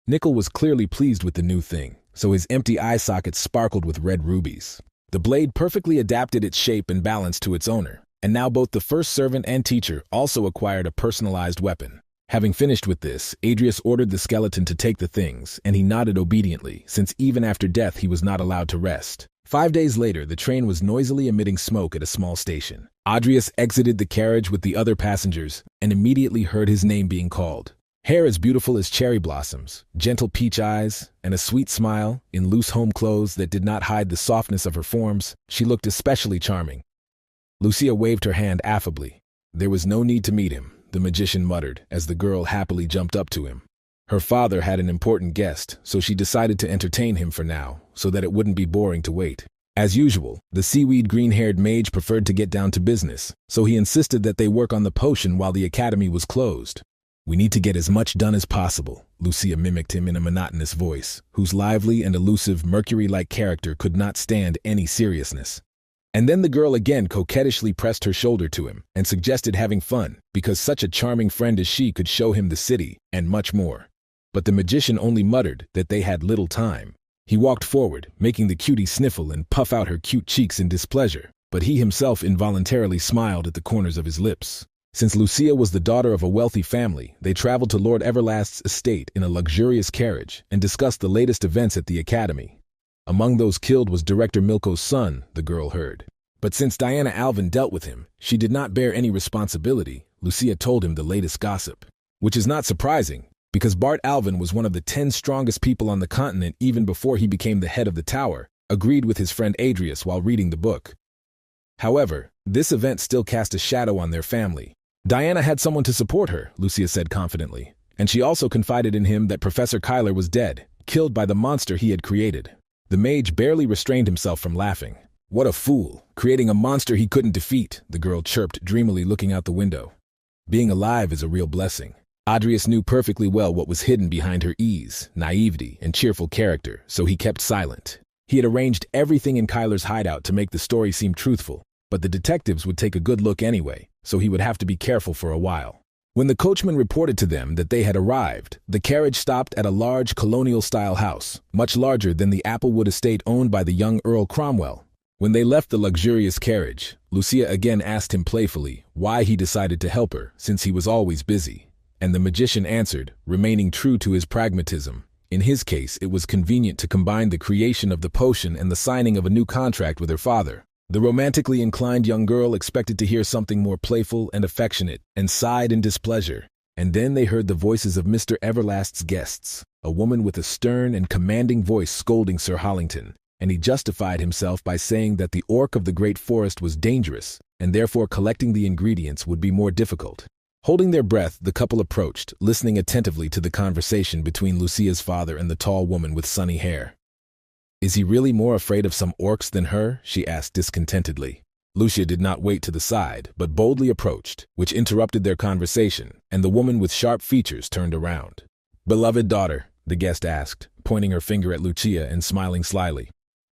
Nickel was clearly pleased with the new thing, so his empty eye sockets sparkled with red rubies. The blade perfectly adapted its shape and balance to its owner, and now both the first servant and teacher also acquired a personalized weapon. Having finished with this, Adrius ordered the skeleton to take the things, and he nodded obediently, since even after death he was not allowed to rest. 5 days later, the train was noisily emitting smoke at a small station. Adrius exited the carriage with the other passengers and immediately heard his name being called. Hair as beautiful as cherry blossoms, gentle peach eyes, and a sweet smile, in loose home clothes that did not hide the softness of her forms, she looked especially charming. Lucia waved her hand affably. There was no need to meet him, the magician muttered, as the girl happily jumped up to him. Her father had an important guest, so she decided to entertain him for now, so that it wouldn't be boring to wait. As usual, the seaweed green-haired mage preferred to get down to business, so he insisted that they work on the potion while the academy was closed. We need to get as much done as possible, Lucia mimicked him in a monotonous voice, whose lively and elusive Mercury-like character could not stand any seriousness. And then the girl again coquettishly pressed her shoulder to him and suggested having fun, because such a charming friend as she could show him the city, and much more. But the magician only muttered that they had little time. He walked forward, making the cutie sniffle and puff out her cute cheeks in displeasure, but he himself involuntarily smiled at the corners of his lips. Since Lucia was the daughter of a wealthy family, they traveled to Lord Everlast's estate in a luxurious carriage and discussed the latest events at the academy. Among those killed was Director Milko's son, the girl heard. But since Diana Alvin dealt with him, she did not bear any responsibility. Lucia told him the latest gossip. Which is not surprising, because Bart Alvin was one of the 10 strongest people on the continent even before he became the head of the tower, agreed with his friend Adrius while reading the book. However, this event still cast a shadow on their family. Diana had someone to support her, Lucia said confidently, and she also confided in him that Professor Kyler was dead, killed by the monster he had created. The mage barely restrained himself from laughing. What a fool, creating a monster he couldn't defeat, the girl chirped dreamily looking out the window. Being alive is a real blessing. Adrius knew perfectly well what was hidden behind her ease, naivety, and cheerful character, so he kept silent. He had arranged everything in Kyler's hideout to make the story seem truthful, but the detectives would take a good look anyway, so he would have to be careful for a while. When the coachman reported to them that they had arrived, the carriage stopped at a large colonial-style house, much larger than the Applewood estate owned by the young Earl Cromwell. When they left the luxurious carriage, Lucia again asked him playfully why he decided to help her, since he was always busy. And the magician answered, remaining true to his pragmatism. In his case, it was convenient to combine the creation of the potion and the signing of a new contract with her father. The romantically inclined young girl expected to hear something more playful and affectionate, and sighed in displeasure. And then they heard the voices of Mr. Everlast's guests, a woman with a stern and commanding voice scolding Sir Hollington, and he justified himself by saying that the orc of the great forest was dangerous, and therefore collecting the ingredients would be more difficult. Holding their breath, the couple approached, listening attentively to the conversation between Lucia's father and the tall woman with sunny hair. Is he really more afraid of some orcs than her? She asked discontentedly. Lucia did not wait to the side, but boldly approached, which interrupted their conversation, and the woman with sharp features turned around. Beloved daughter, the guest asked, pointing her finger at Lucia and smiling slyly.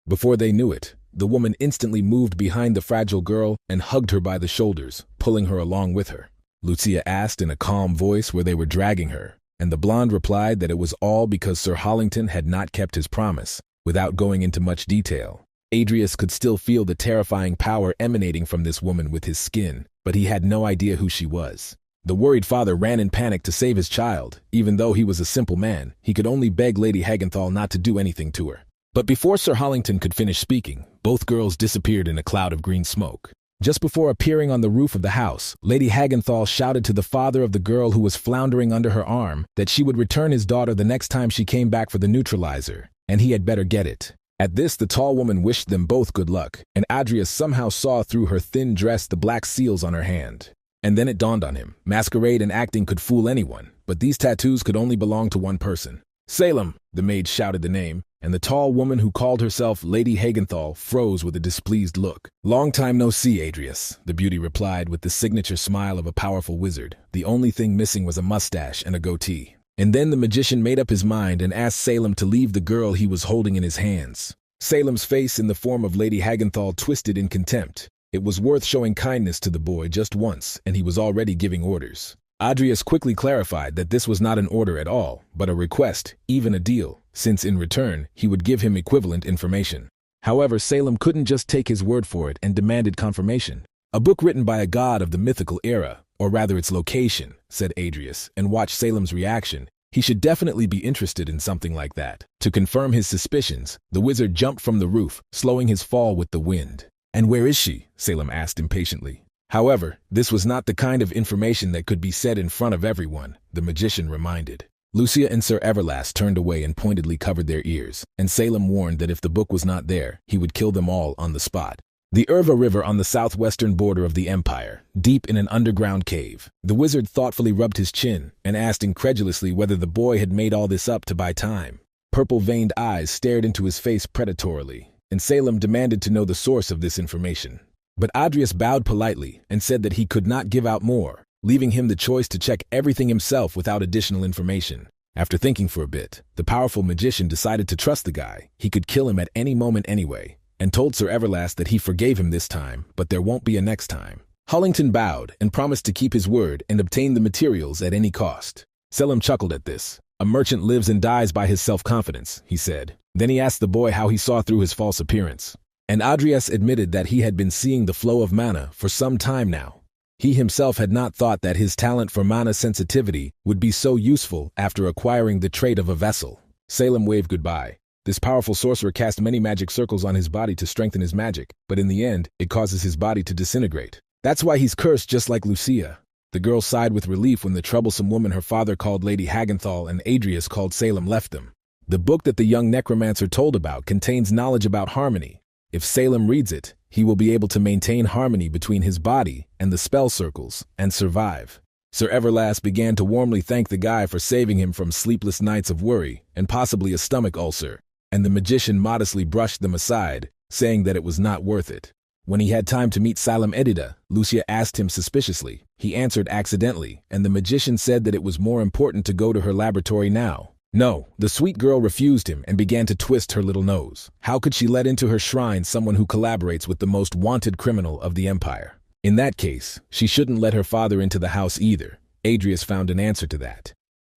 Before they knew it, the woman instantly moved behind the fragile girl and hugged her by the shoulders, pulling her along with her. Lucia asked in a calm voice where they were dragging her, and the blonde replied that it was all because Sir Hollington had not kept his promise. Without going into much detail, Adrius could still feel the terrifying power emanating from this woman with his skin, but he had no idea who she was. The worried father ran in panic to save his child. Even though he was a simple man, he could only beg Lady Hagenthal not to do anything to her. But before Sir Hollington could finish speaking, both girls disappeared in a cloud of green smoke. Just before appearing on the roof of the house, Lady Hagenthal shouted to the father of the girl who was floundering under her arm that she would return his daughter the next time she came back for the neutralizer, and he had better get it. At this, the tall woman wished them both good luck, and Adrius somehow saw through her thin dress the black seals on her hand. And then it dawned on him, masquerade and acting could fool anyone, but these tattoos could only belong to one person. Salem, the maid shouted the name, and the tall woman who called herself Lady Hagenthal froze with a displeased look. Long time no see, Adrius, the beauty replied with the signature smile of a powerful wizard. The only thing missing was a mustache and a goatee. And then the magician made up his mind and asked Salem to leave the girl he was holding in his hands. Salem's face in the form of Lady Hagenthal twisted in contempt. It was worth showing kindness to the boy just once, and he was already giving orders. Adrius quickly clarified that this was not an order at all, but a request, even a deal, since in return, he would give him equivalent information. However, Salem couldn't just take his word for it and demanded confirmation. A book written by a god of the mythical era, or rather its location, said Adrius, and watch Salem's reaction. He should definitely be interested in something like that. To confirm his suspicions, the wizard jumped from the roof, slowing his fall with the wind. And where is she? Salem asked impatiently. However, this was not the kind of information that could be said in front of everyone, the magician reminded. Lucia and Sir Everlast turned away and pointedly covered their ears, and Salem warned that if the book was not there, he would kill them all on the spot. The Irva River on the southwestern border of the empire, deep in an underground cave. The wizard thoughtfully rubbed his chin and asked incredulously whether the boy had made all this up to buy time. Purple-veined eyes stared into his face predatorily, and Salem demanded to know the source of this information. But Adrius bowed politely and said that he could not give out more, leaving him the choice to check everything himself without additional information. After thinking for a bit, the powerful magician decided to trust the guy. He could kill him at any moment anyway, and told Sir Everlast that he forgave him this time, but there won't be a next time. Hollington bowed and promised to keep his word and obtain the materials at any cost. Selim chuckled at this. A merchant lives and dies by his self-confidence, he said. Then he asked the boy how he saw through his false appearance. And Adrius admitted that he had been seeing the flow of mana for some time now. He himself had not thought that his talent for mana sensitivity would be so useful after acquiring the trait of a vessel. Salem waved goodbye. This powerful sorcerer cast many magic circles on his body to strengthen his magic, but in the end, it causes his body to disintegrate. That's why he's cursed just like Lucia. The girl sighed with relief when the troublesome woman her father called Lady Hagenthal and Adrius called Salem left them. The book that the young necromancer told about contains knowledge about harmony. If Salem reads it, he will be able to maintain harmony between his body and the spell circles and survive. Sir Everlast began to warmly thank the guy for saving him from sleepless nights of worry and possibly a stomach ulcer, and the magician modestly brushed them aside, saying that it was not worth it. When he had time to meet Salem Edida, Lucia asked him suspiciously. He answered accidentally, and the magician said that it was more important to go to her laboratory now. No, the sweet girl refused him and began to twist her little nose. How could she let into her shrine someone who collaborates with the most wanted criminal of the empire? In that case, she shouldn't let her father into the house either. Adrius found an answer to that.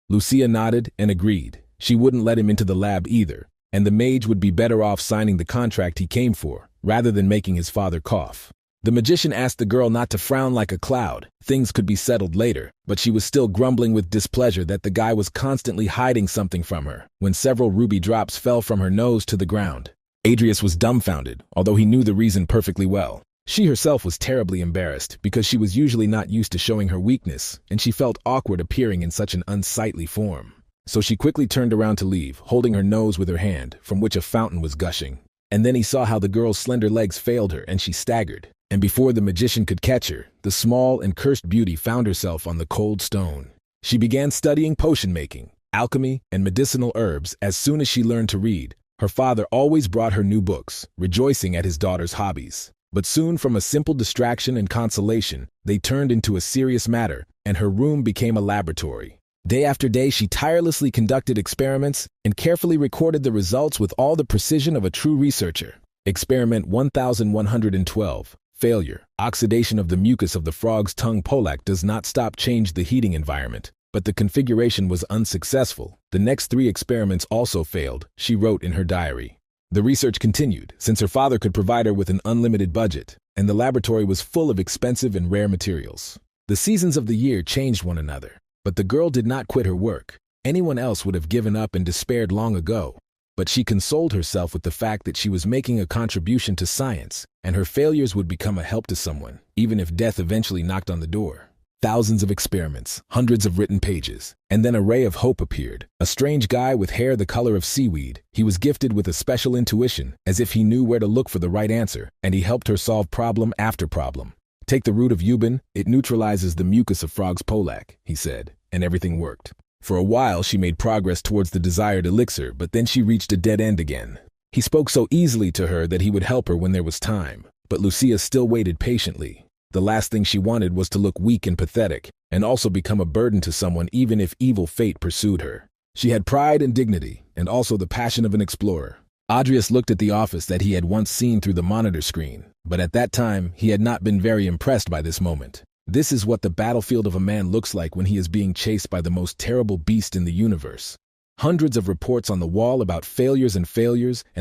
Lucia nodded and agreed. She wouldn't let him into the lab either, and the mage would be better off signing the contract he came for, rather than making his father cough. The magician asked the girl not to frown like a cloud. Things could be settled later, but she was still grumbling with displeasure that the guy was constantly hiding something from her, when several ruby drops fell from her nose to the ground. Adrius was dumbfounded, although he knew the reason perfectly well. She herself was terribly embarrassed, because she was usually not used to showing her weakness, and she felt awkward appearing in such an unsightly form. So she quickly turned around to leave, holding her nose with her hand, from which a fountain was gushing. And then he saw how the girl's slender legs failed her and she staggered. And before the magician could catch her, the small and cursed beauty found herself on the cold stone. She began studying potion-making, alchemy, and medicinal herbs as soon as she learned to read. Her father always brought her new books, rejoicing at his daughter's hobbies. But soon from a simple distraction and consolation, they turned into a serious matter, and her room became a laboratory. Day after day, she tirelessly conducted experiments and carefully recorded the results with all the precision of a true researcher. Experiment 1112. Failure. Oxidation of the mucus of the frog's tongue polak does not stop change the heating environment, but the configuration was unsuccessful. The next 3 experiments also failed, she wrote in her diary. The research continued, since her father could provide her with an unlimited budget, and the laboratory was full of expensive and rare materials. The seasons of the year changed one another, but the girl did not quit her work. Anyone else would have given up and despaired long ago. But she consoled herself with the fact that she was making a contribution to science, and her failures would become a help to someone, even if death eventually knocked on the door. Thousands of experiments, hundreds of written pages, and then a ray of hope appeared. A strange guy with hair the color of seaweed. He was gifted with a special intuition, as if he knew where to look for the right answer, and he helped her solve problem after problem. Take the root of Euban, it neutralizes the mucus of frog's polak, he said, and everything worked. For a while she made progress towards the desired elixir, but then she reached a dead end again. He spoke so easily to her that he would help her when there was time, but Lucia still waited patiently. The last thing she wanted was to look weak and pathetic, and also become a burden to someone even if evil fate pursued her. She had pride and dignity, and also the passion of an explorer. Adrius looked at the office that he had once seen through the monitor screen, but at that time he had not been very impressed by this moment. This is what the battlefield of a man looks like when he is being chased by the most terrible beast in the universe. Hundreds of reports on the wall about failures and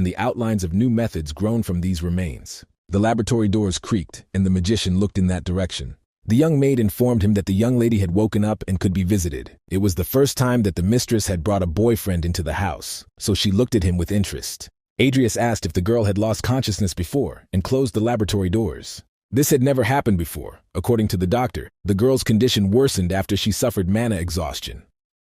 the outlines of new methods grown from these remains. The laboratory doors creaked, and the magician looked in that direction. The young maid informed him that the young lady had woken up and could be visited. It was the first time that the mistress had brought a boyfriend into the house, so she looked at him with interest. Adrius asked if the girl had lost consciousness before and closed the laboratory doors. This had never happened before. According to the doctor, the girl's condition worsened after she suffered mana exhaustion.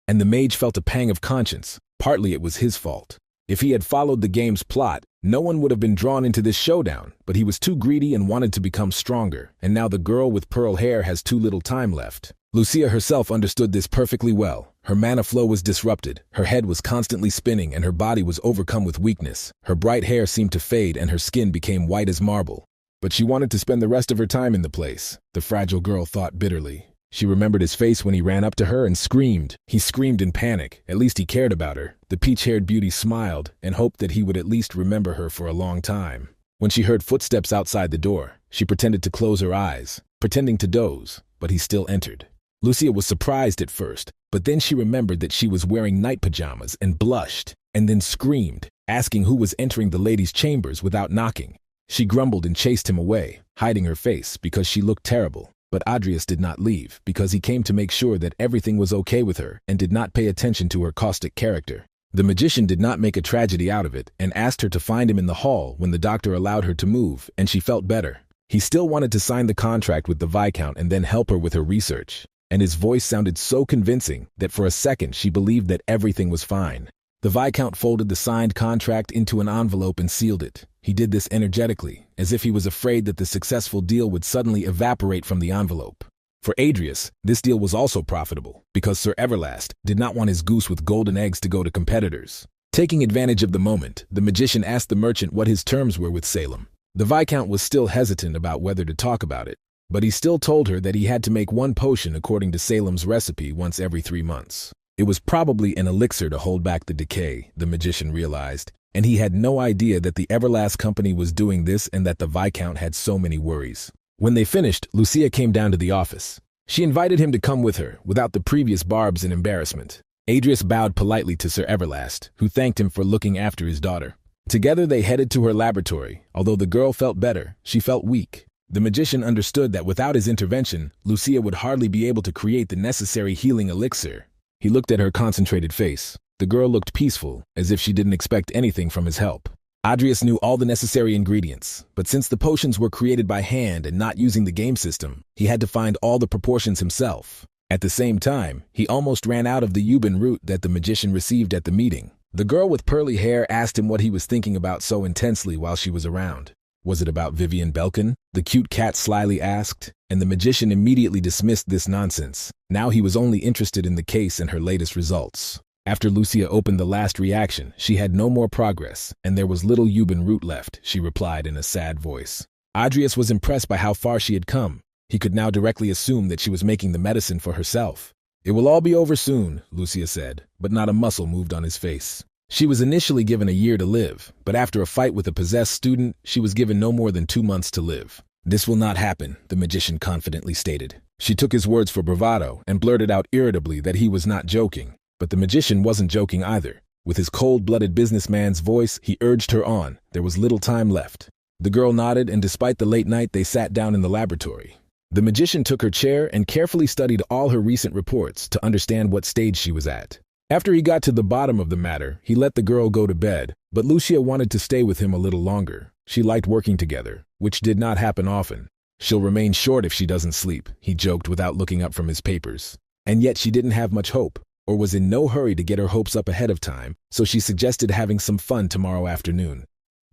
And the mage felt a pang of conscience. Partly it was his fault. If he had followed the game's plot, no one would have been drawn into this showdown, but he was too greedy and wanted to become stronger, and now the girl with pearl hair has too little time left. Lucia herself understood this perfectly well. Her mana flow was disrupted, her head was constantly spinning, and her body was overcome with weakness. Her bright hair seemed to fade, and her skin became white as marble. But she wanted to spend the rest of her time in the place, the fragile girl thought bitterly. She remembered his face when he ran up to her and screamed. He screamed in panic. At least he cared about her. The peach-haired beauty smiled and hoped that he would at least remember her for a long time. When she heard footsteps outside the door, she pretended to close her eyes, pretending to doze, but he still entered. Lucia was surprised at first, but then she remembered that she was wearing night pajamas and blushed, and then screamed, asking who was entering the ladies' chambers without knocking. She grumbled and chased him away, hiding her face because she looked terrible. But Adrius did not leave because he came to make sure that everything was okay with her and did not pay attention to her caustic character. The magician did not make a tragedy out of it and asked her to find him in the hall when the doctor allowed her to move, and she felt better. He still wanted to sign the contract with the Viscount and then help her with her research, and his voice sounded so convincing that for a second she believed that everything was fine. The Viscount folded the signed contract into an envelope and sealed it. He did this energetically, as if he was afraid that the successful deal would suddenly evaporate from the envelope. For Adrius, this deal was also profitable, because Sir Everlast did not want his goose with golden eggs to go to competitors. Taking advantage of the moment, the magician asked the merchant what his terms were with Salem. The Viscount was still hesitant about whether to talk about it, but he still told her that he had to make one potion according to Salem's recipe once every 3 months. It was probably an elixir to hold back the decay, the magician realized, and he had no idea that the Everlast company was doing this and that the Viscount had so many worries. When they finished, Lucia came down to the office. She invited him to come with her, without the previous barbs and embarrassment. Adrius bowed politely to Sir Everlast, who thanked him for looking after his daughter. Together they headed to her laboratory. Although the girl felt better, she felt weak. The magician understood that without his intervention, Lucia would hardly be able to create the necessary healing elixir. He looked at her concentrated face. The girl looked peaceful, as if she didn't expect anything from his help. Adrius knew all the necessary ingredients, but since the potions were created by hand and not using the game system, he had to find all the proportions himself. At the same time, he almost ran out of the Yuban root that the magician received at the meeting. The girl with pearly hair asked him what he was thinking about so intensely while she was around. Was it about Vivian Belkin? The cute cat slyly asked, and the magician immediately dismissed this nonsense. Now he was only interested in the case and her latest results. After Lucia opened the last reaction, she had no more progress, and there was little Yuban root left, she replied in a sad voice. Adrius was impressed by how far she had come. He could now directly assume that she was making the medicine for herself. It will all be over soon, Lucia said, but not a muscle moved on his face. She was initially given a year to live, but after a fight with a possessed student, she was given no more than 2 months to live. This will not happen, the magician confidently stated. She took his words for bravado and blurted out irritably that he was not joking. But the magician wasn't joking either. With his cold-blooded businessman's voice, he urged her on. There was little time left. The girl nodded, and despite the late night, they sat down in the laboratory. The magician took her chair and carefully studied all her recent reports to understand what stage she was at. After he got to the bottom of the matter, he let the girl go to bed, but Lucia wanted to stay with him a little longer. She liked working together, which did not happen often. She'll remain short if she doesn't sleep, he joked without looking up from his papers. And yet she didn't have much hope, or was in no hurry to get her hopes up ahead of time, so she suggested having some fun tomorrow afternoon.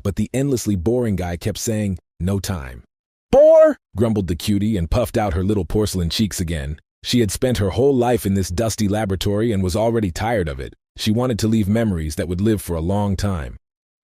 But the endlessly boring guy kept saying, "No time." "Bore!" grumbled the cutie and puffed out her little porcelain cheeks again. She had spent her whole life in this dusty laboratory and was already tired of it. She wanted to leave memories that would live for a long time.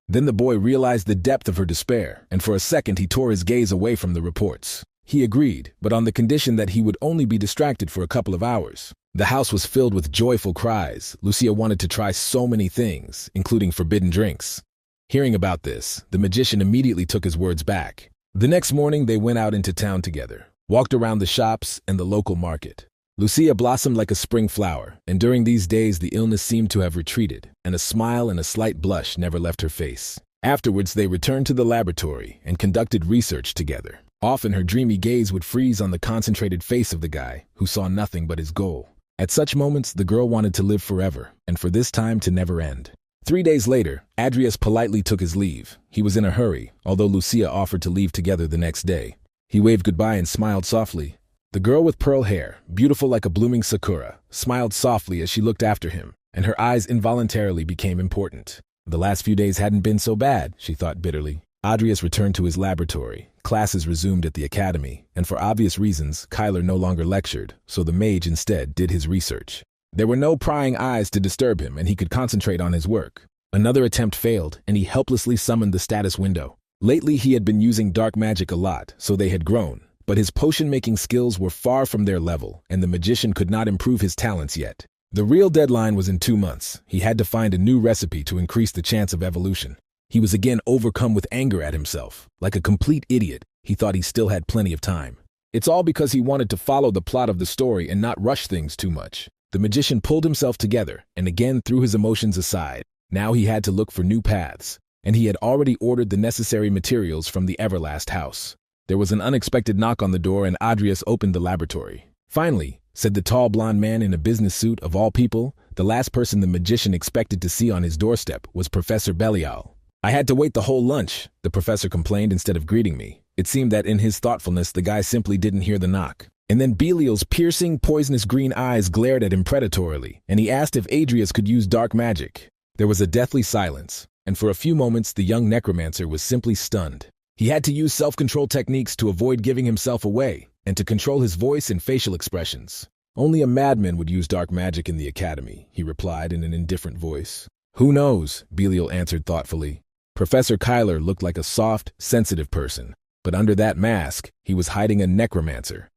Then the boy realized the depth of her despair, and for a second he tore his gaze away from the reports. He agreed, but on the condition that he would only be distracted for a couple of hours. The house was filled with joyful cries. Lucia wanted to try so many things, including forbidden drinks. Hearing about this, the magician immediately took his words back. The next morning they went out into town together, walked around the shops and the local market. Lucia blossomed like a spring flower, and during these days the illness seemed to have retreated, and a smile and a slight blush never left her face. Afterwards they returned to the laboratory and conducted research together. Often her dreamy gaze would freeze on the concentrated face of the guy, who saw nothing but his goal. At such moments, the girl wanted to live forever, and for this time to never end. 3 days later, Adrius politely took his leave. He was in a hurry, although Lucia offered to leave together the next day. He waved goodbye and smiled softly. The girl with pearl hair, beautiful like a blooming sakura, smiled softly as she looked after him, and her eyes involuntarily became important. The last few days hadn't been so bad, she thought bitterly. Adrius returned to his laboratory. Classes resumed at the academy, and for obvious reasons, Kyler no longer lectured, so the mage instead did his research. There were no prying eyes to disturb him, and he could concentrate on his work. Another attempt failed, and he helplessly summoned the status window. Lately, he had been using dark magic a lot, so they had grown. But his potion-making skills were far from their level, and the magician could not improve his talents yet. The real deadline was in 2 months. He had to find a new recipe to increase the chance of evolution. He was again overcome with anger at himself. Like a complete idiot, he thought he still had plenty of time. It's all because he wanted to follow the plot of the story and not rush things too much. The magician pulled himself together and again threw his emotions aside. Now he had to look for new paths, and he had already ordered the necessary materials from the Everlast house. There was an unexpected knock on the door and Adrius opened the laboratory. "Finally," said the tall blonde man in a business suit. Of all people, the last person the magician expected to see on his doorstep was Professor Belial. "I had to wait the whole lunch," the professor complained instead of greeting me. It seemed that in his thoughtfulness the guy simply didn't hear the knock. And then Belial's piercing, poisonous green eyes glared at him predatorily, and he asked if Adrius could use dark magic. There was a deathly silence, and for a few moments the young necromancer was simply stunned. He had to use self-control techniques to avoid giving himself away, and to control his voice and facial expressions. "Only a madman would use dark magic in the academy," he replied in an indifferent voice. "Who knows?" Belial answered thoughtfully. Professor Kyler looked like a soft, sensitive person, but under that mask, he was hiding a necromancer.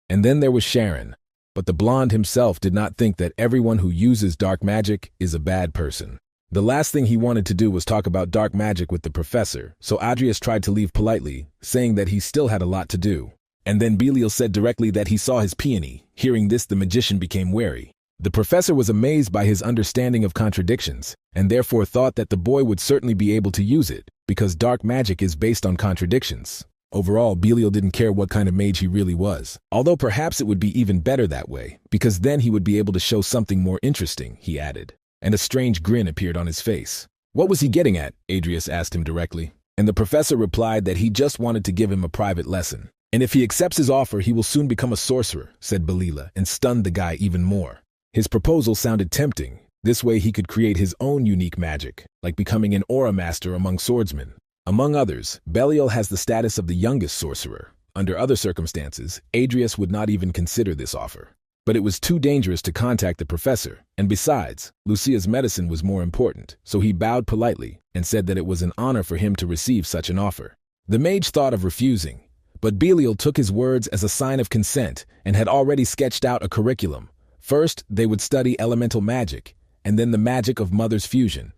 And then there was Sharon, but the blonde himself did not think that everyone who uses dark magic is a bad person. The last thing he wanted to do was talk about dark magic with the professor, so Adrius tried to leave politely, saying that he still had a lot to do. And then Belial said directly that he saw his peony. Hearing this, the magician became wary. The professor was amazed by his understanding of contradictions, and therefore thought that the boy would certainly be able to use it, because dark magic is based on contradictions. Overall, Belial didn't care what kind of mage he really was, although perhaps it would be even better that way, because then he would be able to show something more interesting, he added. And a strange grin appeared on his face. What was he getting at? Adrius asked him directly. And the professor replied that he just wanted to give him a private lesson. And if he accepts his offer, he will soon become a sorcerer, said Belial, and stunned the guy even more. His proposal sounded tempting. This way he could create his own unique magic, like becoming an aura master among swordsmen. Among others, Belial has the status of the youngest sorcerer. Under other circumstances, Adrius would not even consider this offer. But it was too dangerous to contact the professor, and besides, Lucia's medicine was more important, so he bowed politely and said that it was an honor for him to receive such an offer. The mage thought of refusing, but Belial took his words as a sign of consent and had already sketched out a curriculum. First, they would study elemental magic, and then the magic of Mother's fusion.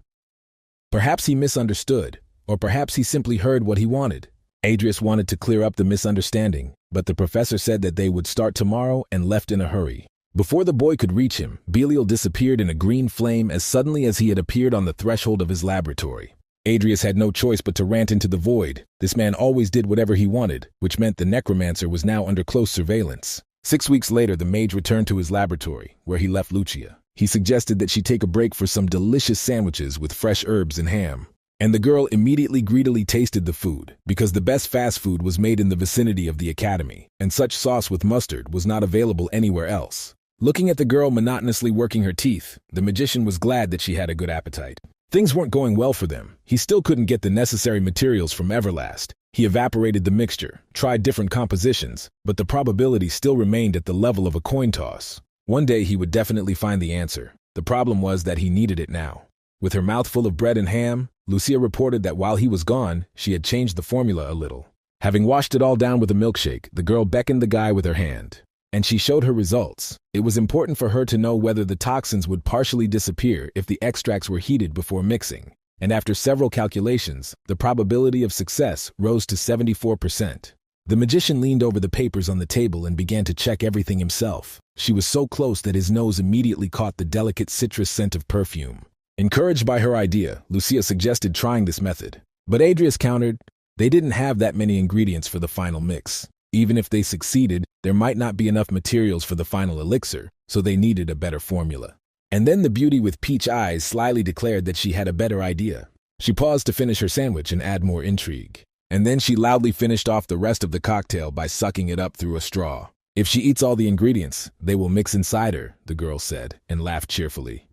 Perhaps he misunderstood, or perhaps he simply heard what he wanted. Adrius wanted to clear up the misunderstanding, but the professor said that they would start tomorrow and left in a hurry. Before the boy could reach him, Belial disappeared in a green flame as suddenly as he had appeared on the threshold of his laboratory. Adrius had no choice but to rant into the void. This man always did whatever he wanted, which meant the necromancer was now under close surveillance. 6 weeks later, the mage returned to his laboratory, where he left Lucia. He suggested that she take a break for some delicious sandwiches with fresh herbs and ham. And the girl immediately greedily tasted the food, because the best fast food was made in the vicinity of the academy, and such sauce with mustard was not available anywhere else. Looking at the girl monotonously working her teeth, the magician was glad that she had a good appetite. Things weren't going well for them. He still couldn't get the necessary materials from Everlast. He evaporated the mixture, tried different compositions, but the probability still remained at the level of a coin toss. One day he would definitely find the answer. The problem was that he needed it now. With her mouth full of bread and ham, Lucia reported that while he was gone, she had changed the formula a little. Having washed it all down with a milkshake, the girl beckoned the guy with her hand. And she showed her results. It was important for her to know whether the toxins would partially disappear if the extracts were heated before mixing. And after several calculations, the probability of success rose to 74%. The magician leaned over the papers on the table and began to check everything himself. She was so close that his nose immediately caught the delicate citrus scent of perfume. Encouraged by her idea, Lucia suggested trying this method. But Adrius countered, they didn't have that many ingredients for the final mix. Even if they succeeded, there might not be enough materials for the final elixir, so they needed a better formula. And then the beauty with peach eyes slyly declared that she had a better idea. She paused to finish her sandwich and add more intrigue. And then she loudly finished off the rest of the cocktail by sucking it up through a straw. If she eats all the ingredients, they will mix inside her, the girl said, and laughed cheerfully.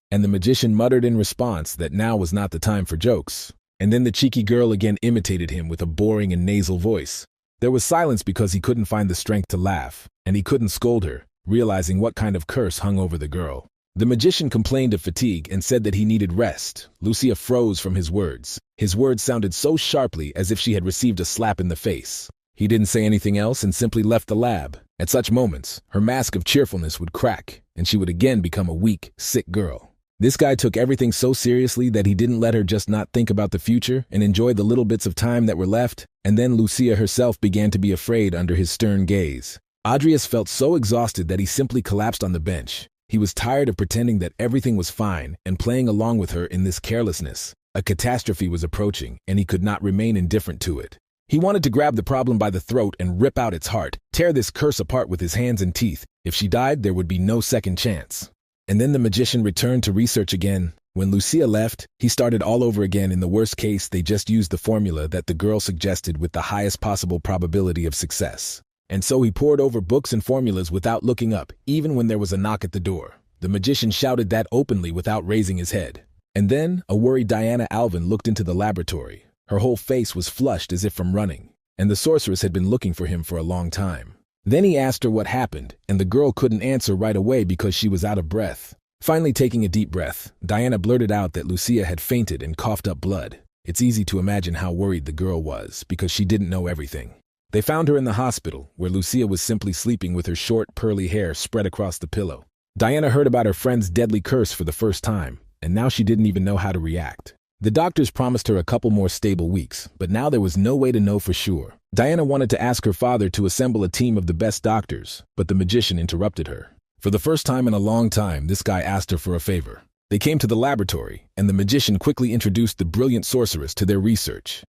And the magician muttered in response that now was not the time for jokes. And then the cheeky girl again imitated him with a boring and nasal voice. There was silence because he couldn't find the strength to laugh, and he couldn't scold her, realizing what kind of curse hung over the girl. The magician complained of fatigue and said that he needed rest. Lucia froze from his words. His words sounded so sharply as if she had received a slap in the face. He didn't say anything else and simply left the lab. At such moments, her mask of cheerfulness would crack, and she would again become a weak, sick girl. This guy took everything so seriously that he didn't let her just not think about the future and enjoy the little bits of time that were left, and then Lucia herself began to be afraid under his stern gaze. Adrius felt so exhausted that he simply collapsed on the bench. He was tired of pretending that everything was fine and playing along with her in this carelessness. A catastrophe was approaching, and he could not remain indifferent to it. He wanted to grab the problem by the throat and rip out its heart, tear this curse apart with his hands and teeth. If she died, there would be no second chance. And then the magician returned to research again. When Lucia left, he started all over again. In the worst case, they just used the formula that the girl suggested with the highest possible probability of success. And so he pored over books and formulas without looking up, even when there was a knock at the door. The magician shouted that openly without raising his head. And then, a worried Diana Alvin looked into the laboratory. Her whole face was flushed as if from running, and the sorceress had been looking for him for a long time. Then he asked her what happened, and the girl couldn't answer right away because she was out of breath. Finally taking a deep breath, Diana blurted out that Lucia had fainted and coughed up blood. It's easy to imagine how worried the girl was, because she didn't know everything. They found her in the hospital, where Lucia was simply sleeping with her short, pearly hair spread across the pillow. Diana heard about her friend's deadly curse for the first time, and now she didn't even know how to react. The doctors promised her a couple more stable weeks, but now there was no way to know for sure. Diana wanted to ask her father to assemble a team of the best doctors, but the magician interrupted her. For the first time in a long time, this guy asked her for a favor. They came to the laboratory, and the magician quickly introduced the brilliant sorceress to their research.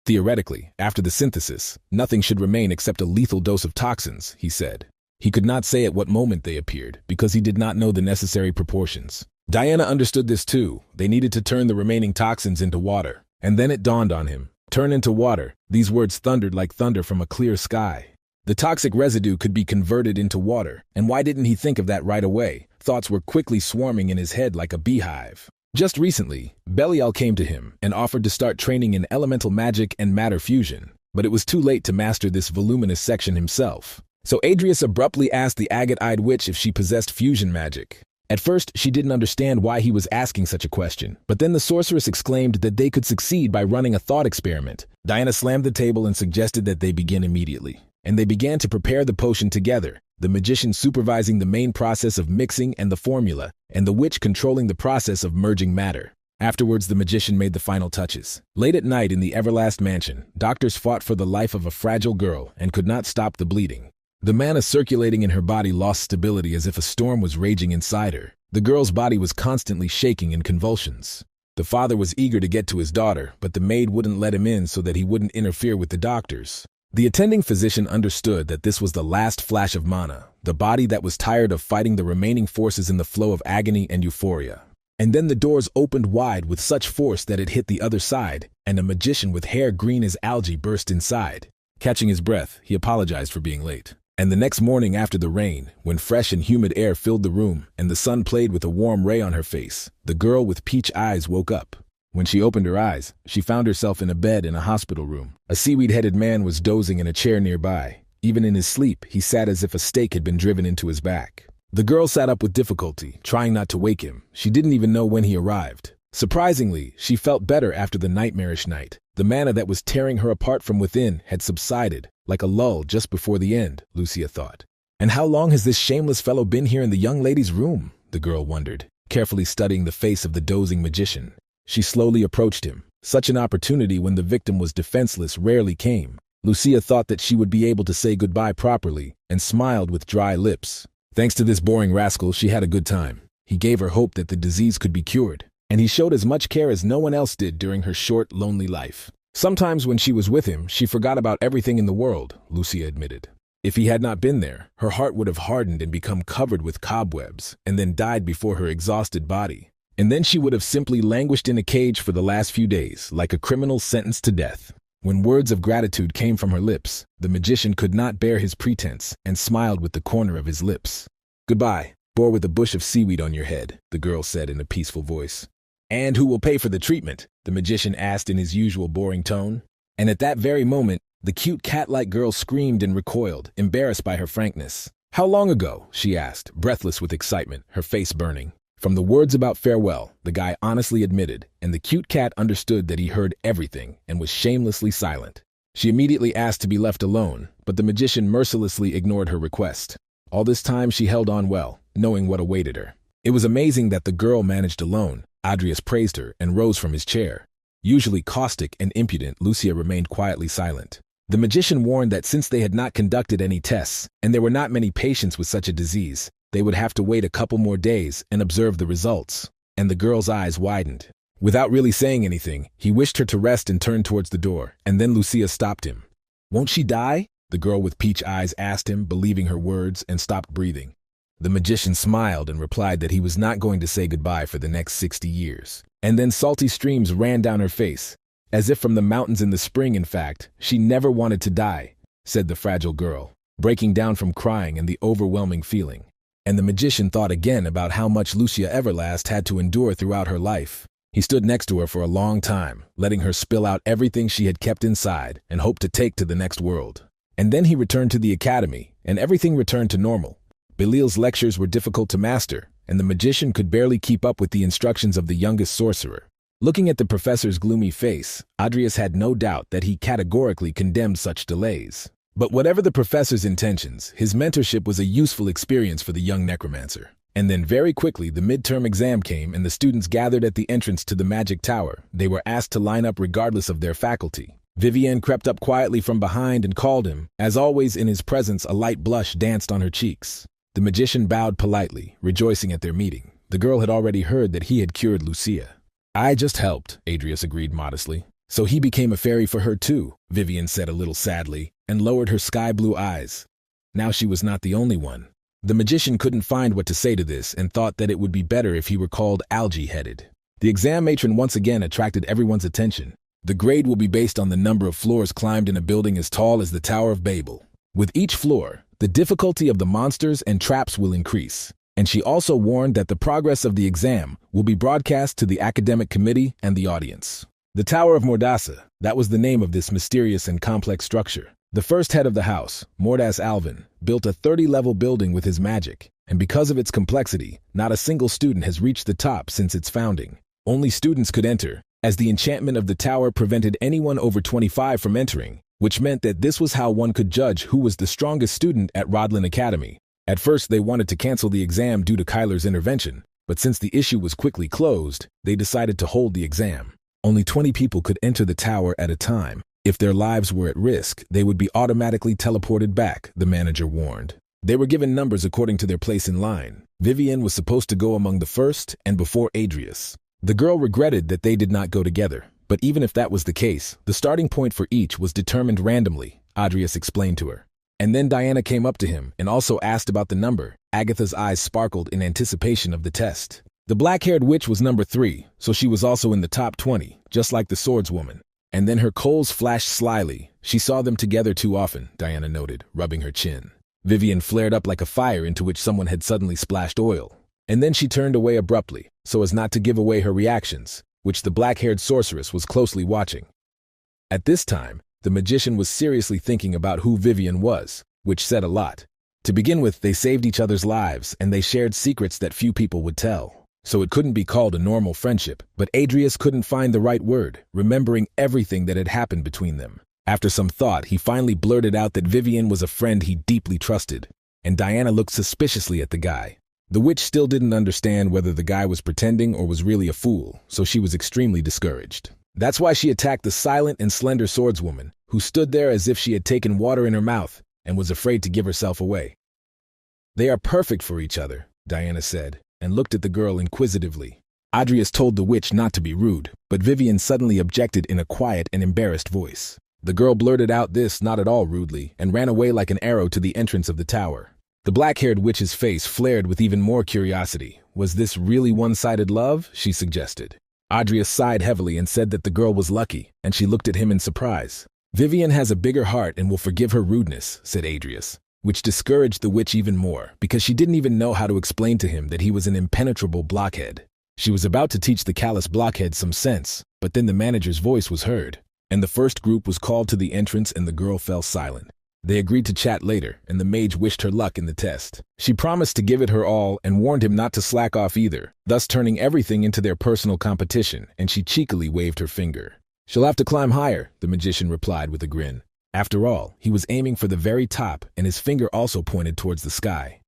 Theoretically, after the synthesis, nothing should remain except a lethal dose of toxins, he said. He could not say at what moment they appeared, because he did not know the necessary proportions. Diana understood this too. They needed to turn the remaining toxins into water. And then it dawned on him. Turn into water. These words thundered like thunder from a clear sky. The toxic residue could be converted into water, and why didn't he think of that right away? Thoughts were quickly swarming in his head like a beehive. Just recently, Belial came to him and offered to start training in elemental magic and matter fusion, but it was too late to master this voluminous section himself. So Adrius abruptly asked the agate-eyed witch if she possessed fusion magic. At first, she didn't understand why he was asking such a question, but then the sorceress exclaimed that they could succeed by running a thought experiment. Diana slammed the table and suggested that they begin immediately. And they began to prepare the potion together, the magician supervising the main process of mixing and the formula, and the witch controlling the process of merging matter. Afterwards, the magician made the final touches. Late at night in the Everlast Mansion, doctors fought for the life of a fragile girl and could not stop the bleeding. The mana circulating in her body lost stability as if a storm was raging inside her. The girl's body was constantly shaking in convulsions. The father was eager to get to his daughter, but the maid wouldn't let him in so that he wouldn't interfere with the doctors. The attending physician understood that this was the last flash of mana, the body that was tired of fighting the remaining forces in the flow of agony and euphoria. And then the doors opened wide with such force that it hit the other side, and a magician with hair green as algae burst inside. Catching his breath, he apologized for being late. And the next morning after the rain, when fresh and humid air filled the room and the sun played with a warm ray on her face, the girl with peach eyes woke up. When she opened her eyes, she found herself in a bed in a hospital room. A seaweed-headed man was dozing in a chair nearby. Even in his sleep, he sat as if a stake had been driven into his back. The girl sat up with difficulty, trying not to wake him. She didn't even know when he arrived. Surprisingly, she felt better after the nightmarish night. The mana that was tearing her apart from within had subsided, like a lull just before the end, Lucia thought. And how long has this shameless fellow been here in the young lady's room? The girl wondered, carefully studying the face of the dozing magician. She slowly approached him. Such an opportunity when the victim was defenseless rarely came. Lucia thought that she would be able to say goodbye properly, and smiled with dry lips. Thanks to this boring rascal, she had a good time. He gave her hope that the disease could be cured, and he showed as much care as no one else did during her short, lonely life. Sometimes when she was with him, she forgot about everything in the world, Lucia admitted. If he had not been there, her heart would have hardened and become covered with cobwebs, and then died before her exhausted body. And then she would have simply languished in a cage for the last few days, like a criminal sentenced to death. When words of gratitude came from her lips, the magician could not bear his pretense and smiled with the corner of his lips. "Goodbye, boar with a bush of seaweed on your head," the girl said in a peaceful voice. "And who will pay for the treatment?" the magician asked in his usual boring tone. And at that very moment, the cute cat-like girl screamed and recoiled, embarrassed by her frankness. "How long ago?" she asked, breathless with excitement, her face burning. From the words about farewell, the guy honestly admitted, and the cute cat understood that he heard everything and was shamelessly silent. She immediately asked to be left alone, but the magician mercilessly ignored her request. All this time she held on well, knowing what awaited her. It was amazing that the girl managed alone. Adrius praised her and rose from his chair. Usually caustic and impudent, Lucia remained quietly silent. The magician warned that since they had not conducted any tests, and there were not many patients with such a disease, they would have to wait a couple more days and observe the results. And the girl's eyes widened. Without really saying anything, he wished her to rest and turned towards the door, and then Lucia stopped him. "Won't she die?" the girl with peach eyes asked him, believing her words, and stopped breathing. The magician smiled and replied that he was not going to say goodbye for the next 60 years. And then salty streams ran down her face. "As if from the mountains in the spring, in fact, she never wanted to die," said the fragile girl, breaking down from crying and the overwhelming feeling. And the magician thought again about how much Lucia Everlast had to endure throughout her life. He stood next to her for a long time, letting her spill out everything she had kept inside and hoped to take to the next world. And then he returned to the academy, and everything returned to normal. Belil's lectures were difficult to master, and the magician could barely keep up with the instructions of the youngest sorcerer. Looking at the professor's gloomy face, Adrius had no doubt that he categorically condemned such delays. But whatever the professor's intentions, his mentorship was a useful experience for the young necromancer. And then very quickly the midterm exam came and the students gathered at the entrance to the magic tower. They were asked to line up regardless of their faculty. Vivienne crept up quietly from behind and called him. As always in his presence, a light blush danced on her cheeks. The magician bowed politely, rejoicing at their meeting. The girl had already heard that he had cured Lucia. "I just helped," Adrius agreed modestly. "So he became a fairy for her too," Vivienne said a little sadly, and lowered her sky-blue eyes. Now she was not the only one. The magician couldn't find what to say to this and thought that it would be better if he were called algae-headed. The exam matron once again attracted everyone's attention. The grade will be based on the number of floors climbed in a building as tall as the Tower of Babel. With each floor, the difficulty of the monsters and traps will increase. And she also warned that the progress of the exam will be broadcast to the academic committee and the audience. The Tower of Mordasa, that was the name of this mysterious and complex structure. The first head of the house, Mordas Alvin, built a 30-level building with his magic, and because of its complexity, not a single student has reached the top since its founding. Only students could enter, as the enchantment of the tower prevented anyone over 25 from entering, which meant that this was how one could judge who was the strongest student at Rodlin Academy. At first they wanted to cancel the exam due to Kyler's intervention, but since the issue was quickly closed, they decided to hold the exam. Only 20 people could enter the tower at a time. If their lives were at risk, they would be automatically teleported back, the manager warned. They were given numbers according to their place in line. Vivienne was supposed to go among the first and before Adrius. The girl regretted that they did not go together, but even if that was the case, the starting point for each was determined randomly, Adrius explained to her. And then Diana came up to him and also asked about the number. Agatha's eyes sparkled in anticipation of the test. The black-haired witch was number 3, so she was also in the top 20, just like the swordswoman. And then her coals flashed slyly. She saw them together too often, Diana noted, rubbing her chin. Vivienne flared up like a fire into which someone had suddenly splashed oil. And then she turned away abruptly, so as not to give away her reactions, which the black-haired sorceress was closely watching. At this time, the magician was seriously thinking about who Vivienne was, which said a lot. To begin with, they saved each other's lives, and they shared secrets that few people would tell. So it couldn't be called a normal friendship, but Adrius couldn't find the right word, remembering everything that had happened between them. After some thought, he finally blurted out that Vivienne was a friend he deeply trusted, and Diana looked suspiciously at the guy. The witch still didn't understand whether the guy was pretending or was really a fool, so she was extremely discouraged. That's why she attacked the silent and slender swordswoman, who stood there as if she had taken water in her mouth and was afraid to give herself away. "They are perfect for each other," Diana said, and looked at the girl inquisitively. Adrius told the witch not to be rude, but Vivienne suddenly objected in a quiet and embarrassed voice. The girl blurted out this not at all rudely and ran away like an arrow to the entrance of the tower. The black-haired witch's face flared with even more curiosity. Was this really one-sided love? She suggested. Adria sighed heavily and said that the girl was lucky, and she looked at him in surprise. Vivian has a bigger heart and will forgive her rudeness, said Adrius, which discouraged the witch even more because she didn't even know how to explain to him that he was an impenetrable blockhead. She was about to teach the callous blockhead some sense, but then the manager's voice was heard, and the first group was called to the entrance and the girl fell silent. They agreed to chat later, and the mage wished her luck in the test. She promised to give it her all and warned him not to slack off either, thus turning everything into their personal competition, and she cheekily waved her finger. She'll have to climb higher, the magician replied with a grin. After all, he was aiming for the very top, and his finger also pointed towards the sky.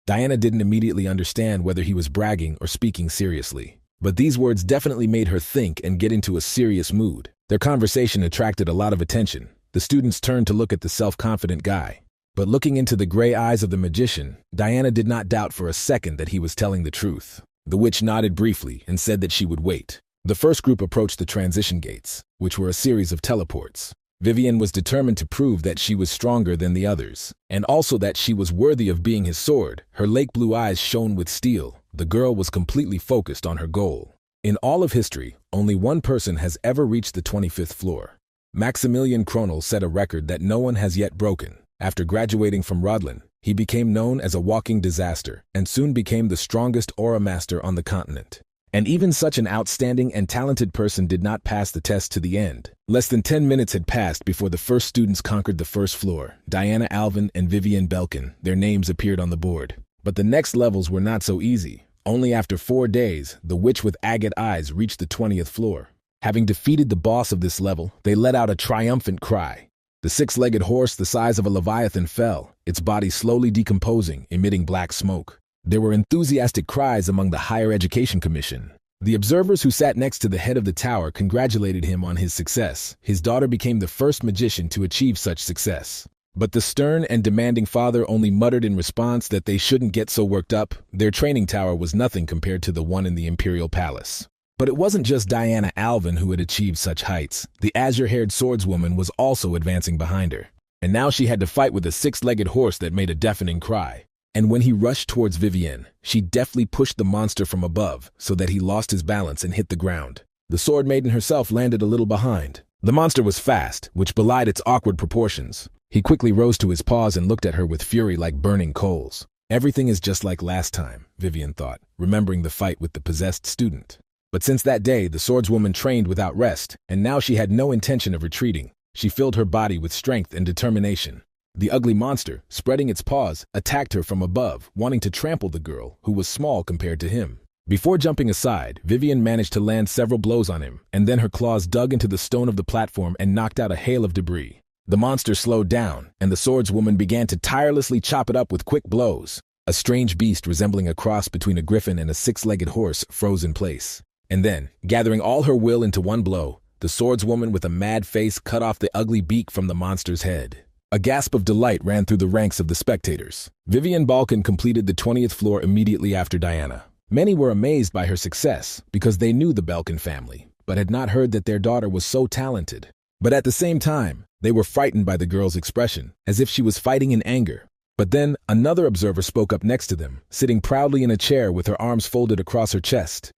Diana didn't immediately understand whether he was bragging or speaking seriously, but these words definitely made her think and get into a serious mood. Their conversation attracted a lot of attention. The students turned to look at the self-confident guy. But looking into the gray eyes of the magician, Diana did not doubt for a second that he was telling the truth. The witch nodded briefly and said that she would wait. The first group approached the transition gates, which were a series of teleports. Vivian was determined to prove that she was stronger than the others, and also that she was worthy of being his sword. Her lake blue eyes shone with steel. The girl was completely focused on her goal. In all of history, only one person has ever reached the 25th floor. Maximilian Kronel set a record that no one has yet broken. After graduating from Rodlin, he became known as a walking disaster and soon became the strongest aura master on the continent. And even such an outstanding and talented person did not pass the test to the end. Less than 10 minutes had passed before the first students conquered the first floor. Diana Alvin and Vivian Belkin, their names appeared on the board. But the next levels were not so easy. Only after 4 days, the witch with agate eyes reached the 20th floor. Having defeated the boss of this level, they let out a triumphant cry. The six-legged horse the size of a leviathan fell, its body slowly decomposing, emitting black smoke. There were enthusiastic cries among the Higher Education Commission. The observers who sat next to the head of the tower congratulated him on his success. His daughter became the first magician to achieve such success. But the stern and demanding father only muttered in response that they shouldn't get so worked up. Their training tower was nothing compared to the one in the Imperial Palace. But it wasn't just Diana Alvin who had achieved such heights. The azure-haired swordswoman was also advancing behind her. And now she had to fight with a six-legged horse that made a deafening cry. And when he rushed towards Vivienne, she deftly pushed the monster from above so that he lost his balance and hit the ground. The sword maiden herself landed a little behind. The monster was fast, which belied its awkward proportions. He quickly rose to his paws and looked at her with fury like burning coals. Everything is just like last time, Vivian thought, remembering the fight with the possessed student. But since that day, the swordswoman trained without rest, and now she had no intention of retreating. She filled her body with strength and determination. The ugly monster, spreading its paws, attacked her from above, wanting to trample the girl, who was small compared to him. Before jumping aside, Vivian managed to land several blows on him, and then her claws dug into the stone of the platform and knocked out a hail of debris. The monster slowed down, and the swordswoman began to tirelessly chop it up with quick blows. A strange beast resembling a cross between a griffin and a six-legged horse froze in place. And then, gathering all her will into one blow, the swordswoman with a mad face cut off the ugly beak from the monster's head. A gasp of delight ran through the ranks of the spectators. Vivian Balkan completed the 20th floor immediately after Diana. Many were amazed by her success because they knew the Belkin family, but had not heard that their daughter was so talented. But at the same time, they were frightened by the girl's expression, as if she was fighting in anger. But then, another observer spoke up next to them, sitting proudly in a chair with her arms folded across her chest.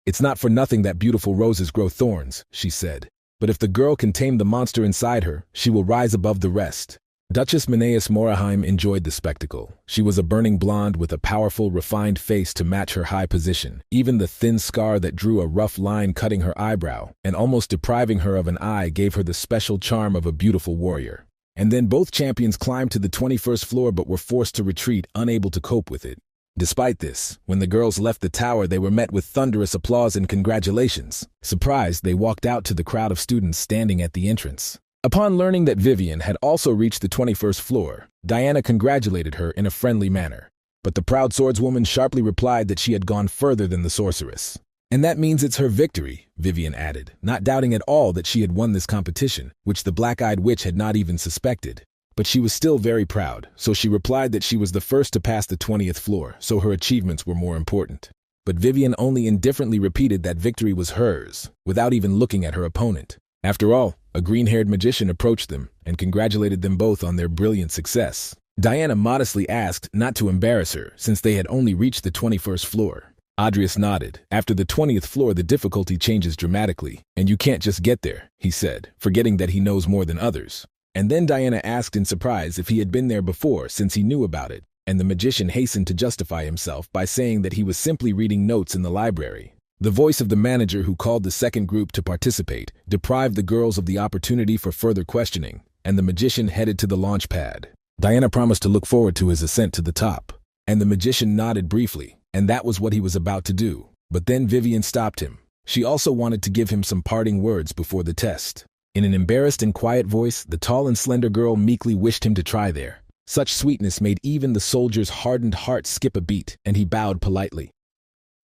"It's not for nothing that beautiful roses grow thorns," she said. "But if the girl can tame the monster inside her, she will rise above the rest." Duchess Menaeus Moraheim enjoyed the spectacle. She was a burning blonde with a powerful, refined face to match her high position. Even the thin scar that drew a rough line cutting her eyebrow and almost depriving her of an eye gave her the special charm of a beautiful warrior. And then both champions climbed to the 21st floor but were forced to retreat, unable to cope with it. Despite this, when the girls left the tower, they were met with thunderous applause and congratulations. Surprised, they walked out to the crowd of students standing at the entrance. Upon learning that Vivian had also reached the 21st floor, Diana congratulated her in a friendly manner. But the proud swordswoman sharply replied that she had gone further than the sorceress. "And that means it's her victory," Vivian added, not doubting at all that she had won this competition, which the black-eyed witch had not even suspected. But she was still very proud, so she replied that she was the first to pass the 20th floor, so her achievements were more important. But Vivian only indifferently repeated that victory was hers, without even looking at her opponent. After all, a green-haired magician approached them and congratulated them both on their brilliant success. Diana modestly asked not to embarrass her, since they had only reached the 21st floor. Adrius nodded. After the 20th floor, the difficulty changes dramatically, and you can't just get there, he said, forgetting that he knows more than others. And then Diana asked in surprise if he had been there before since he knew about it, and the magician hastened to justify himself by saying that he was simply reading notes in the library. The voice of the manager who called the second group to participate deprived the girls of the opportunity for further questioning, and the magician headed to the launch pad. Diana promised to look forward to his ascent to the top, and the magician nodded briefly, and that was what he was about to do. But then Vivian stopped him. She also wanted to give him some parting words before the test. In an embarrassed and quiet voice, the tall and slender girl meekly wished him to try there. Such sweetness made even the soldier's hardened heart skip a beat, and he bowed politely.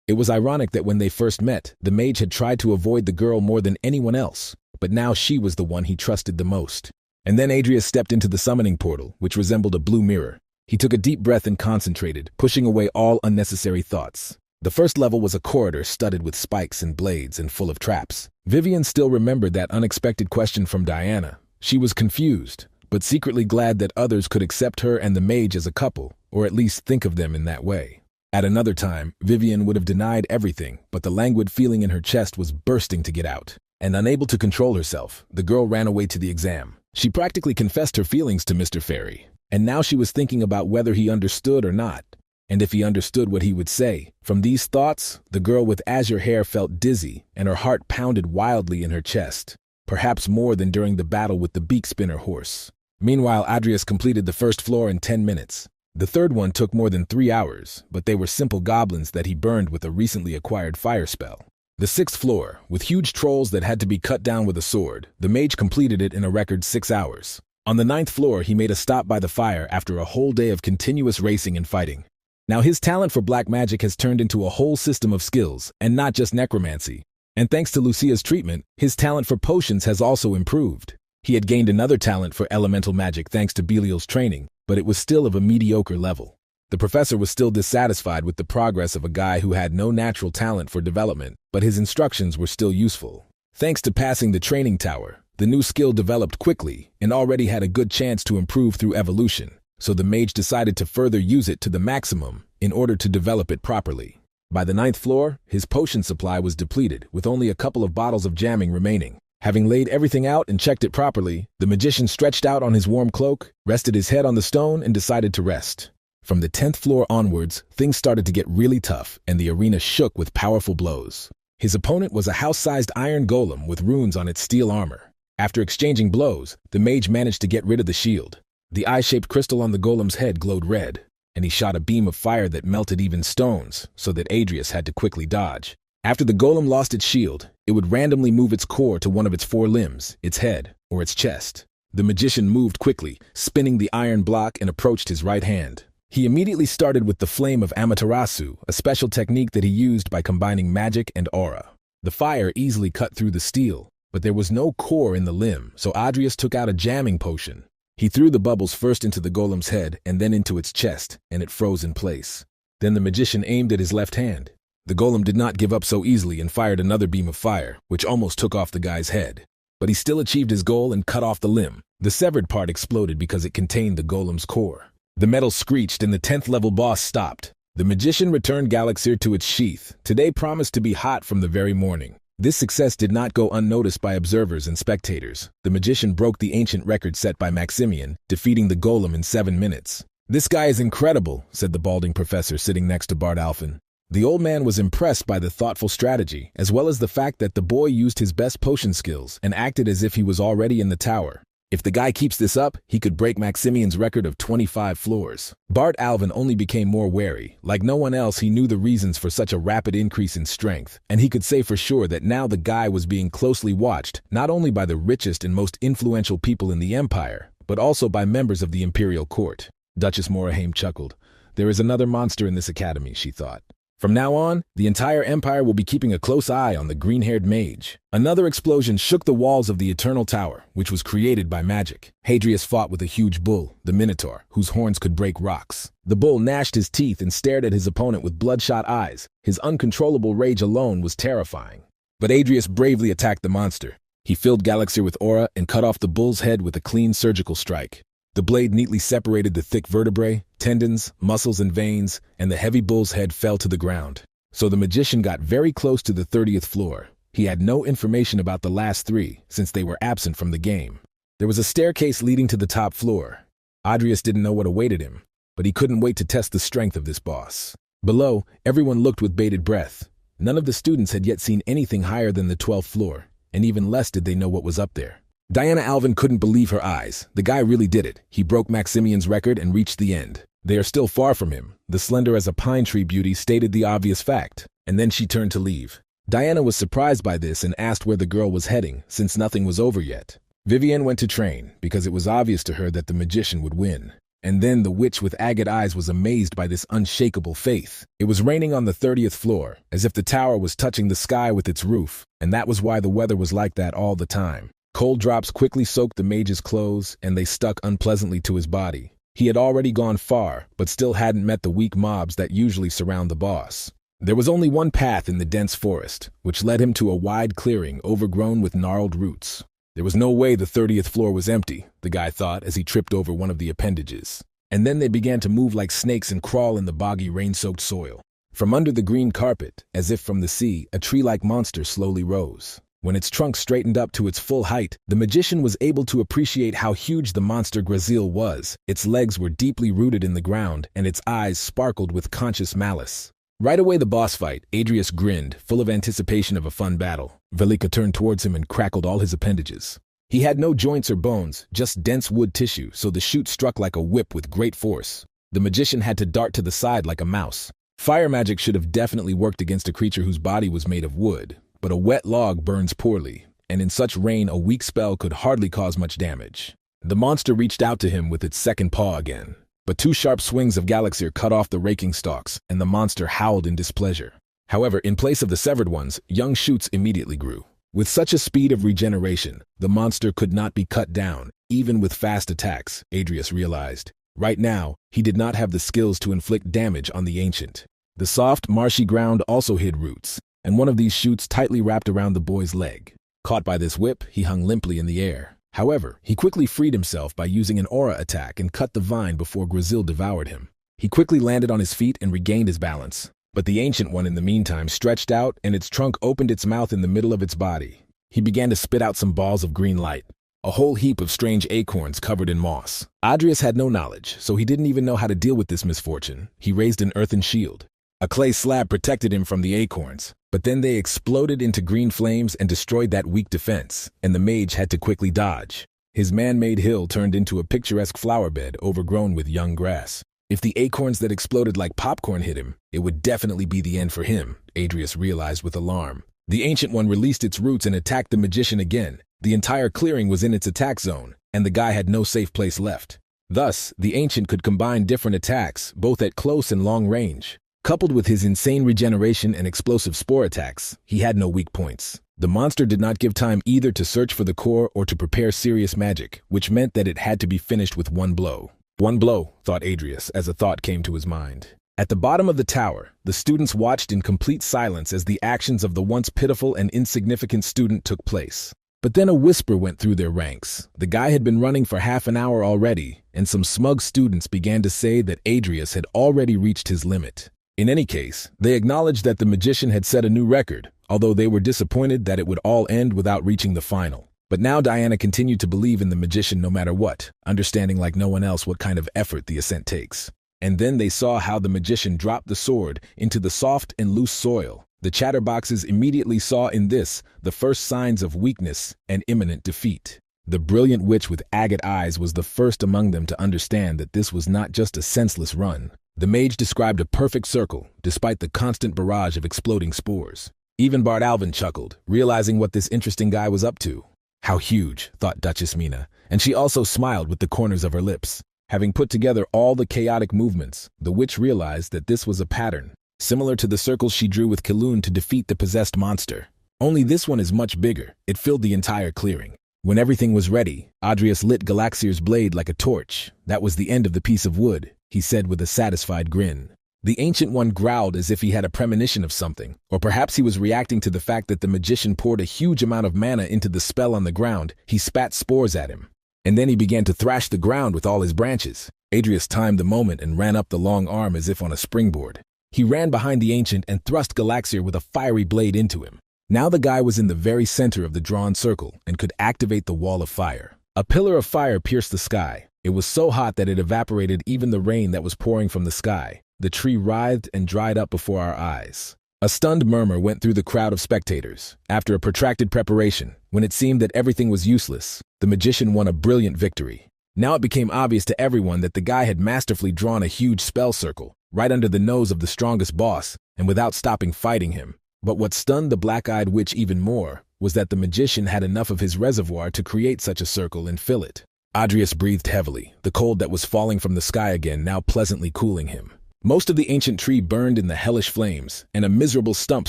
It was ironic that when they first met, the mage had tried to avoid the girl more than anyone else, but now she was the one he trusted the most. And then Adrius stepped into the summoning portal, which resembled a blue mirror. He took a deep breath and concentrated, pushing away all unnecessary thoughts. The first level was a corridor studded with spikes and blades and full of traps. Vivian still remembered that unexpected question from Diana. She was confused, but secretly glad that others could accept her and the mage as a couple, or at least think of them in that way. At another time, Vivian would have denied everything, but the languid feeling in her chest was bursting to get out. And unable to control herself, the girl ran away to the exam. She practically confessed her feelings to Mr. Fairy, and now she was thinking about whether he understood or not, and if he understood what he would say. From these thoughts, the girl with azure hair felt dizzy, and her heart pounded wildly in her chest, perhaps more than during the battle with the beak spinner horse. Meanwhile, Adrius completed the first floor in 10 minutes. The third one took more than 3 hours, but they were simple goblins that he burned with a recently acquired fire spell. The sixth floor, with huge trolls that had to be cut down with a sword, the mage completed it in a record 6 hours. On the 9th floor, he made a stop by the fire after a whole day of continuous racing and fighting. Now his talent for black magic has turned into a whole system of skills, and not just necromancy. And thanks to Lucia's treatment, his talent for potions has also improved. He had gained another talent for elemental magic thanks to Belial's training, but it was still of a mediocre level. The professor was still dissatisfied with the progress of a guy who had no natural talent for development, but his instructions were still useful. Thanks to passing the training tower, the new skill developed quickly and already had a good chance to improve through evolution, so the mage decided to further use it to the maximum in order to develop it properly. By the 9th floor, his potion supply was depleted, with only a couple of bottles of jamming remaining. Having laid everything out and checked it properly, the magician stretched out on his warm cloak, rested his head on the stone, and decided to rest. From the 10th floor onwards, things started to get really tough, and the arena shook with powerful blows. His opponent was a house-sized iron golem with runes on its steel armor. After exchanging blows, the mage managed to get rid of the shield. The eye-shaped crystal on the golem's head glowed red, and he shot a beam of fire that melted even stones, so that Adrius had to quickly dodge. After the golem lost its shield, it would randomly move its core to one of its 4 limbs, its head, or its chest. The magician moved quickly, spinning the iron block, and approached his right hand. He immediately started with the flame of Amaterasu, a special technique that he used by combining magic and aura. The fire easily cut through the steel, but there was no core in the limb, so Adrius took out a jamming potion. He threw the bubbles first into the golem's head and then into its chest, and it froze in place. Then the magician aimed at his left hand. The golem did not give up so easily and fired another beam of fire, which almost took off the guy's head. But he still achieved his goal and cut off the limb. The severed part exploded because it contained the golem's core. The metal screeched and the 10th level boss stopped. The magician returned Galaxir to its sheath. Today promised to be hot from the very morning. This success did not go unnoticed by observers and spectators. The magician broke the ancient record set by Maximian, defeating the golem in 7 minutes. "This guy is incredible," said the balding professor sitting next to Bart Alphen. The old man was impressed by the thoughtful strategy, as well as the fact that the boy used his best potion skills and acted as if he was already in the tower. If the guy keeps this up, he could break Maximian's record of 25 floors. Bart Alvin only became more wary. Like no one else, he knew the reasons for such a rapid increase in strength, and he could say for sure that now the guy was being closely watched, not only by the richest and most influential people in the Empire, but also by members of the Imperial Court. Duchess Morahaim chuckled. "There is another monster in this academy," she thought. "From now on, the entire Empire will be keeping a close eye on the green-haired mage." Another explosion shook the walls of the Eternal Tower, which was created by magic. Hadrius fought with a huge bull, the Minotaur, whose horns could break rocks. The bull gnashed his teeth and stared at his opponent with bloodshot eyes. His uncontrollable rage alone was terrifying. But Hadrius bravely attacked the monster. He filled Galaxir with aura and cut off the bull's head with a clean surgical strike. The blade neatly separated the thick vertebrae, tendons, muscles, and veins, and the heavy bull's head fell to the ground. So the magician got very close to the 30th floor. He had no information about the last three, since they were absent from the game. There was a staircase leading to the top floor. Adrius didn't know what awaited him, but he couldn't wait to test the strength of this boss. Below, everyone looked with bated breath. None of the students had yet seen anything higher than the 12th floor, and even less did they know what was up there. Diana Alvin couldn't believe her eyes. The guy really did it. He broke Maximian's record and reached the end. They are still far from him. The slender as a pine tree beauty stated the obvious fact, and then she turned to leave. Diana was surprised by this and asked where the girl was heading, since nothing was over yet. Vivienne went to train, because it was obvious to her that the magician would win. And then the witch with agate eyes was amazed by this unshakable faith. It was raining on the 30th floor, as if the tower was touching the sky with its roof, and that was why the weather was like that all the time. Cold drops quickly soaked the mage's clothes, and they stuck unpleasantly to his body. He had already gone far, but still hadn't met the weak mobs that usually surround the boss. There was only one path in the dense forest, which led him to a wide clearing overgrown with gnarled roots. There was no way the 30th floor was empty, the guy thought as he tripped over one of the appendages. And then they began to move like snakes and crawl in the boggy, rain-soaked soil. From under the green carpet, as if from the sea, a tree-like monster slowly rose. When its trunk straightened up to its full height, the magician was able to appreciate how huge the monster Grazil was. Its legs were deeply rooted in the ground, and its eyes sparkled with conscious malice. Right away the boss fight, Adrius grinned, full of anticipation of a fun battle. Velika turned towards him and crackled all his appendages. He had no joints or bones, just dense wood tissue, so the shoot struck like a whip with great force. The magician had to dart to the side like a mouse. Fire magic should have definitely worked against a creature whose body was made of wood. But a wet log burns poorly, and in such rain a weak spell could hardly cause much damage. The monster reached out to him with its second paw again, but two sharp swings of Galaxir cut off the raking stalks, and the monster howled in displeasure. However, in place of the severed ones, young shoots immediately grew. With such a speed of regeneration, the monster could not be cut down, even with fast attacks, Adrius realized. Right now, he did not have the skills to inflict damage on the ancient. The soft, marshy ground also hid roots, and one of these shoots tightly wrapped around the boy's leg. Caught by this whip, he hung limply in the air. However, he quickly freed himself by using an aura attack and cut the vine before Grazil devoured him. He quickly landed on his feet and regained his balance. But the Ancient One in the meantime stretched out, and its trunk opened its mouth in the middle of its body. He began to spit out some balls of green light, a whole heap of strange acorns covered in moss. Adrius had no knowledge, so he didn't even know how to deal with this misfortune. He raised an earthen shield. A clay slab protected him from the acorns, but then they exploded into green flames and destroyed that weak defense, and the mage had to quickly dodge. His man-made hill turned into a picturesque flower bed overgrown with young grass. If the acorns that exploded like popcorn hit him, it would definitely be the end for him, Adrius realized with alarm. The Ancient One released its roots and attacked the magician again. The entire clearing was in its attack zone, and the guy had no safe place left. Thus, the Ancient could combine different attacks, both at close and long range. Coupled with his insane regeneration and explosive spore attacks, he had no weak points. The monster did not give time either to search for the core or to prepare serious magic, which meant that it had to be finished with one blow. One blow, thought Adrius, as a thought came to his mind. At the bottom of the tower, the students watched in complete silence as the actions of the once pitiful and insignificant student took place. But then a whisper went through their ranks. The guy had been running for half an hour already, and some smug students began to say that Adrius had already reached his limit. In any case, they acknowledged that the magician had set a new record, although they were disappointed that it would all end without reaching the final. But now Diana continued to believe in the magician no matter what, understanding like no one else what kind of effort the ascent takes. And then they saw how the magician dropped the sword into the soft and loose soil. The chatterboxes immediately saw in this the first signs of weakness and imminent defeat. The brilliant witch with agate eyes was the first among them to understand that this was not just a senseless run. The mage described a perfect circle, despite the constant barrage of exploding spores. Even Bard Alvin chuckled, realizing what this interesting guy was up to. How huge, thought Duchess Mina, and she also smiled with the corners of her lips. Having put together all the chaotic movements, the witch realized that this was a pattern, similar to the circles she drew with Kaloon to defeat the possessed monster. Only this one is much bigger. It filled the entire clearing. When everything was ready, Adrius lit Galaxir's blade like a torch. That was the end of the piece of wood, he said with a satisfied grin. The Ancient One growled as if he had a premonition of something, or perhaps he was reacting to the fact that the magician poured a huge amount of mana into the spell on the ground. He spat spores at him, and then he began to thrash the ground with all his branches. Adrius timed the moment and ran up the long arm as if on a springboard. He ran behind the ancient and thrust Galaxier with a fiery blade into him. Now the guy was in the very center of the drawn circle and could activate the wall of fire. A pillar of fire pierced the sky. It was so hot that it evaporated even the rain that was pouring from the sky. The tree writhed and dried up before our eyes. A stunned murmur went through the crowd of spectators. After a protracted preparation, when it seemed that everything was useless, the magician won a brilliant victory. Now it became obvious to everyone that the guy had masterfully drawn a huge spell circle, right under the nose of the strongest boss, and without stopping fighting him. But what stunned the black-eyed witch even more was that the magician had enough of his reservoir to create such a circle and fill it. Adrius breathed heavily, the cold that was falling from the sky again now pleasantly cooling him. Most of the ancient tree burned in the hellish flames, and a miserable stump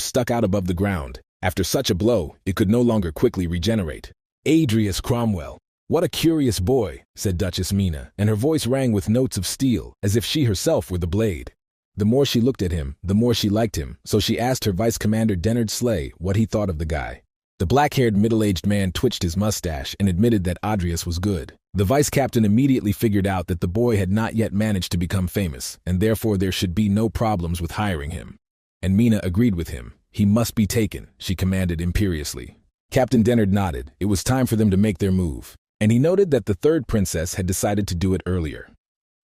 stuck out above the ground. After such a blow, it could no longer quickly regenerate. Adrius Cromwell. What a curious boy, said Duchess Mina, and her voice rang with notes of steel, as if she herself were the blade. The more she looked at him, the more she liked him, so she asked her Vice Commander Dennard Slay what he thought of the guy. The black-haired middle-aged man twitched his mustache and admitted that Adrius was good. The vice captain immediately figured out that the boy had not yet managed to become famous, and therefore there should be no problems with hiring him. And Mina agreed with him. He must be taken, she commanded imperiously. Captain Dennard nodded. It was time for them to make their move, and he noted that the third princess had decided to do it earlier.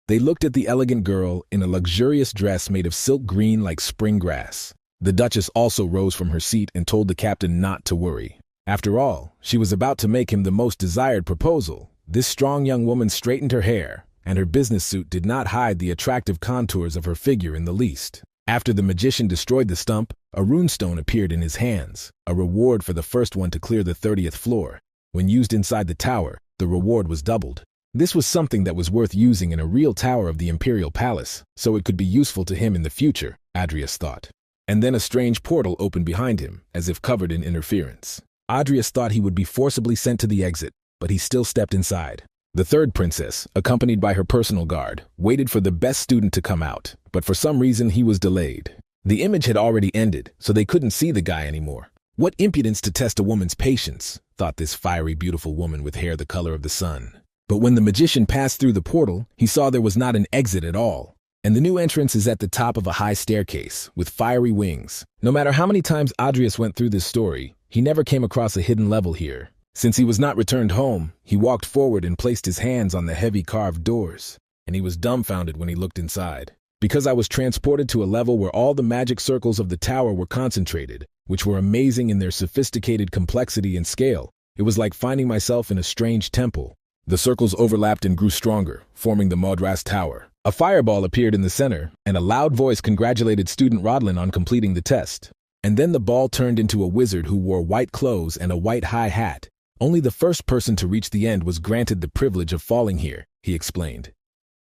They looked at the elegant girl in a luxurious dress made of silk green like spring grass. The Duchess also rose from her seat and told the captain not to worry. After all, she was about to make him the most desired proposal. This strong young woman straightened her hair, and her business suit did not hide the attractive contours of her figure in the least. After the magician destroyed the stump, a runestone appeared in his hands, a reward for the first one to clear the 30th floor. When used inside the tower, the reward was doubled. This was something that was worth using in a real tower of the Imperial Palace, so it could be useful to him in the future, Adrius thought. And then a strange portal opened behind him, as if covered in interference. Adrius thought he would be forcibly sent to the exit, but he still stepped inside. The third princess, accompanied by her personal guard, waited for the best student to come out, but for some reason he was delayed. The image had already ended, so they couldn't see the guy anymore. What impudence to test a woman's patience, thought this fiery, beautiful woman with hair the color of the sun. But when the magician passed through the portal, he saw there was not an exit at all. And the new entrance is at the top of a high staircase, with fiery wings. No matter how many times Adrius went through this story, he never came across a hidden level here. Since he was not returned home, he walked forward and placed his hands on the heavy carved doors, and he was dumbfounded when he looked inside. Because I was transported to a level where all the magic circles of the tower were concentrated, which were amazing in their sophisticated complexity and scale, it was like finding myself in a strange temple. The circles overlapped and grew stronger, forming the Madras Tower. A fireball appeared in the center, and a loud voice congratulated student Rodlin on completing the test. And then the ball turned into a wizard who wore white clothes and a white high hat. Only the first person to reach the end was granted the privilege of falling here, he explained.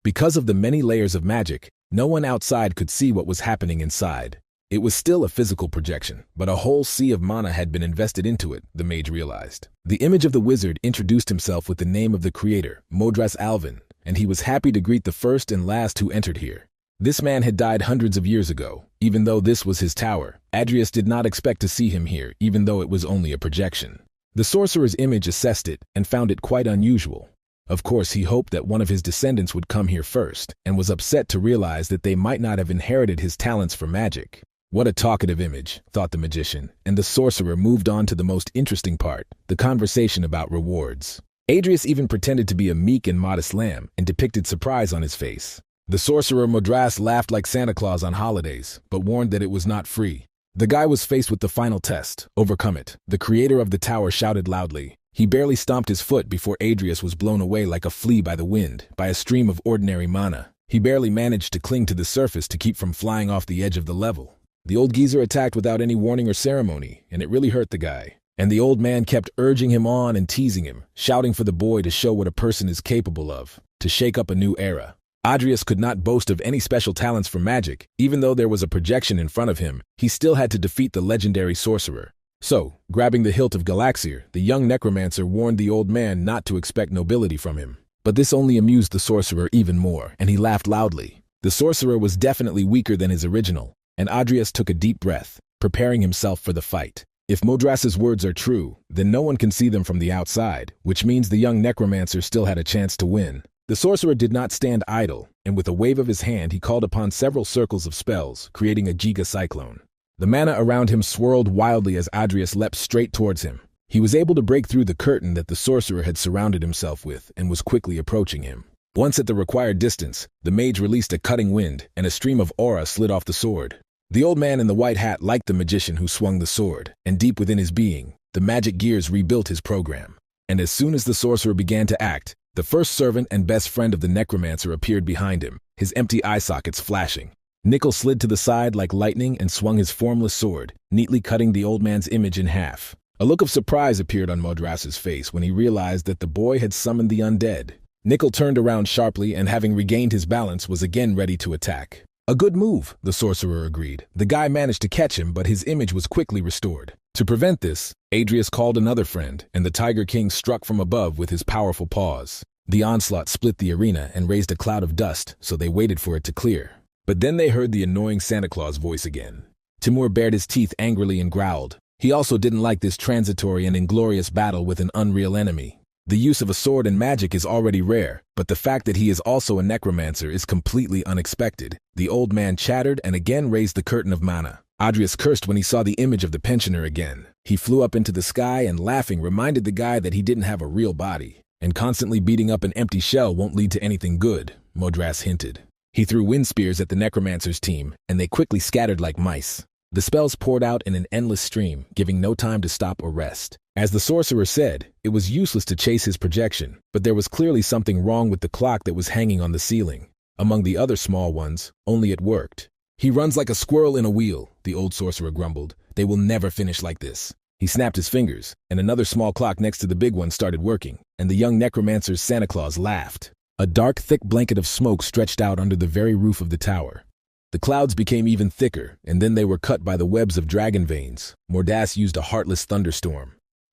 Because of the many layers of magic, no one outside could see what was happening inside. It was still a physical projection, but a whole sea of mana had been invested into it, the mage realized. The image of the wizard introduced himself with the name of the creator, Modras Alvin, and he was happy to greet the first and last who entered here. This man had died hundreds of years ago. Even though this was his tower, Adrius did not expect to see him here, even though it was only a projection. The sorcerer's image assessed it and found it quite unusual. Of course, he hoped that one of his descendants would come here first, and was upset to realize that they might not have inherited his talents for magic. What a talkative image, thought the magician, and the sorcerer moved on to the most interesting part, the conversation about rewards. Adrius even pretended to be a meek and modest lamb and depicted surprise on his face. The sorcerer Modras laughed like Santa Claus on holidays, but warned that it was not free. The guy was faced with the final test. Overcome it. The creator of the tower shouted loudly. He barely stomped his foot before Adrius was blown away like a flea by the wind, by a stream of ordinary mana. He barely managed to cling to the surface to keep from flying off the edge of the level. The old geezer attacked without any warning or ceremony, and it really hurt the guy. And the old man kept urging him on and teasing him, shouting for the boy to show what a person is capable of, to shake up a new era. Adrius could not boast of any special talents for magic. Even though there was a projection in front of him, he still had to defeat the legendary sorcerer. So, grabbing the hilt of Galaxier, the young necromancer warned the old man not to expect nobility from him. But this only amused the sorcerer even more, and he laughed loudly. The sorcerer was definitely weaker than his original, and Adrius took a deep breath, preparing himself for the fight. If Modras's words are true, then no one can see them from the outside, which means the young necromancer still had a chance to win. The sorcerer did not stand idle, and with a wave of his hand he called upon several circles of spells, creating a giga cyclone. The mana around him swirled wildly as Adrius leapt straight towards him. He was able to break through the curtain that the sorcerer had surrounded himself with and was quickly approaching him. Once at the required distance, the mage released a cutting wind, and a stream of aura slid off the sword. The old man in the white hat liked the magician who swung the sword, and deep within his being, the magic gears rebuilt his program. And as soon as the sorcerer began to act, the first servant and best friend of the Necromancer appeared behind him, his empty eye sockets flashing. Nickel slid to the side like lightning and swung his formless sword, neatly cutting the old man's image in half. A look of surprise appeared on Modras's face when he realized that the boy had summoned the undead. Nickel turned around sharply and, having regained his balance, was again ready to attack. A good move, the sorcerer agreed. The guy managed to catch him, but his image was quickly restored. To prevent this, Adrius called another friend, and the Tiger King struck from above with his powerful paws. The onslaught split the arena and raised a cloud of dust, so they waited for it to clear. But then they heard the annoying Santa Claus voice again. Timur bared his teeth angrily and growled. He also didn't like this transitory and inglorious battle with an unreal enemy. The use of a sword and magic is already rare, but the fact that he is also a necromancer is completely unexpected. The old man chattered and again raised the curtain of mana. Adrius cursed when he saw the image of the pensioner again. He flew up into the sky and, laughing, reminded the guy that he didn't have a real body. And constantly beating up an empty shell won't lead to anything good, Modras hinted. He threw wind spears at the necromancer's team, and they quickly scattered like mice. The spells poured out in an endless stream, giving no time to stop or rest. As the sorcerer said, it was useless to chase his projection, but there was clearly something wrong with the clock that was hanging on the ceiling. Among the other small ones, only it worked. He runs like a squirrel in a wheel, the old sorcerer grumbled. They will never finish like this. He snapped his fingers, and another small clock next to the big one started working, and the young necromancer's Santa Claus laughed. A dark, thick blanket of smoke stretched out under the very roof of the tower. The clouds became even thicker, and then they were cut by the webs of dragon veins. Mordas used a heartless thunderstorm.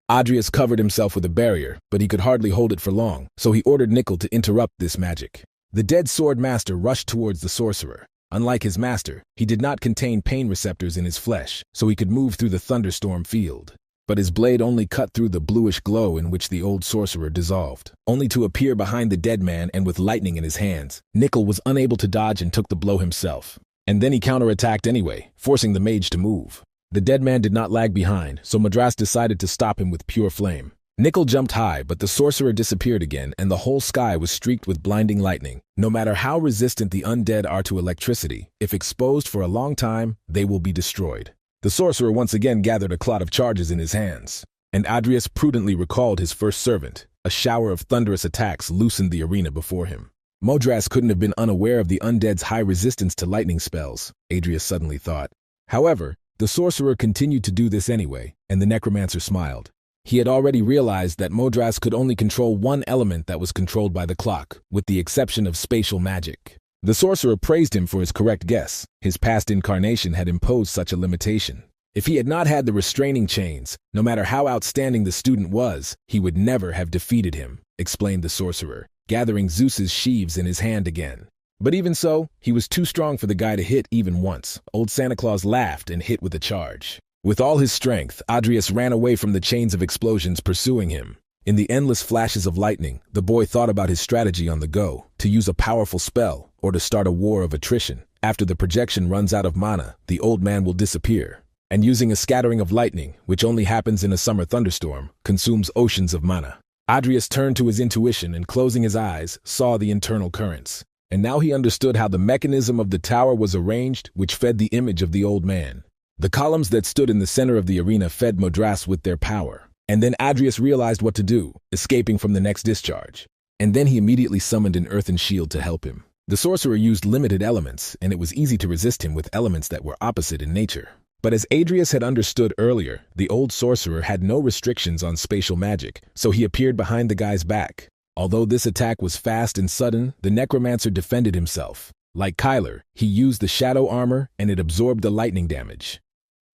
Adrius covered himself with a barrier, but he could hardly hold it for long, so he ordered Nickel to interrupt this magic. The dead sword master rushed towards the sorcerer. Unlike his master, he did not contain pain receptors in his flesh, so he could move through the thunderstorm field. But his blade only cut through the bluish glow in which the old sorcerer dissolved, only to appear behind the dead man and with lightning in his hands. Nickel was unable to dodge and took the blow himself. And then he counterattacked anyway, forcing the mage to move. The dead man did not lag behind, so Madras decided to stop him with pure flame. Nickel jumped high, but the sorcerer disappeared again, and the whole sky was streaked with blinding lightning. No matter how resistant the undead are to electricity, if exposed for a long time, they will be destroyed. The sorcerer once again gathered a clot of charges in his hands, and Adrius prudently recalled his first servant. A shower of thunderous attacks loosened the arena before him. Modras couldn't have been unaware of the undead's high resistance to lightning spells, Adrius suddenly thought. However, the sorcerer continued to do this anyway, and the necromancer smiled. He had already realized that Modras could only control one element that was controlled by the clock, with the exception of spatial magic. The sorcerer praised him for his correct guess. His past incarnation had imposed such a limitation. If he had not had the restraining chains, no matter how outstanding the student was, he would never have defeated him, explained the sorcerer, gathering Zeus's sheaves in his hand again. But even so, he was too strong for the guy to hit even once. Old Santa Claus laughed and hit with a charge. With all his strength, Adrius ran away from the chains of explosions pursuing him. In the endless flashes of lightning, the boy thought about his strategy on the go, to use a powerful spell, or to start a war of attrition. After the projection runs out of mana, the old man will disappear. And using a scattering of lightning, which only happens in a summer thunderstorm, consumes oceans of mana. Adrius turned to his intuition and, closing his eyes, saw the internal currents. And now he understood how the mechanism of the tower was arranged, which fed the image of the old man. The columns that stood in the center of the arena fed Modras with their power. And then Adrius realized what to do, escaping from the next discharge. And then he immediately summoned an earthen shield to help him. The sorcerer used limited elements, and it was easy to resist him with elements that were opposite in nature. But as Adrius had understood earlier, the old sorcerer had no restrictions on spatial magic, so he appeared behind the guy's back. Although this attack was fast and sudden, the necromancer defended himself. Like Kyler, he used the shadow armor, and it absorbed the lightning damage.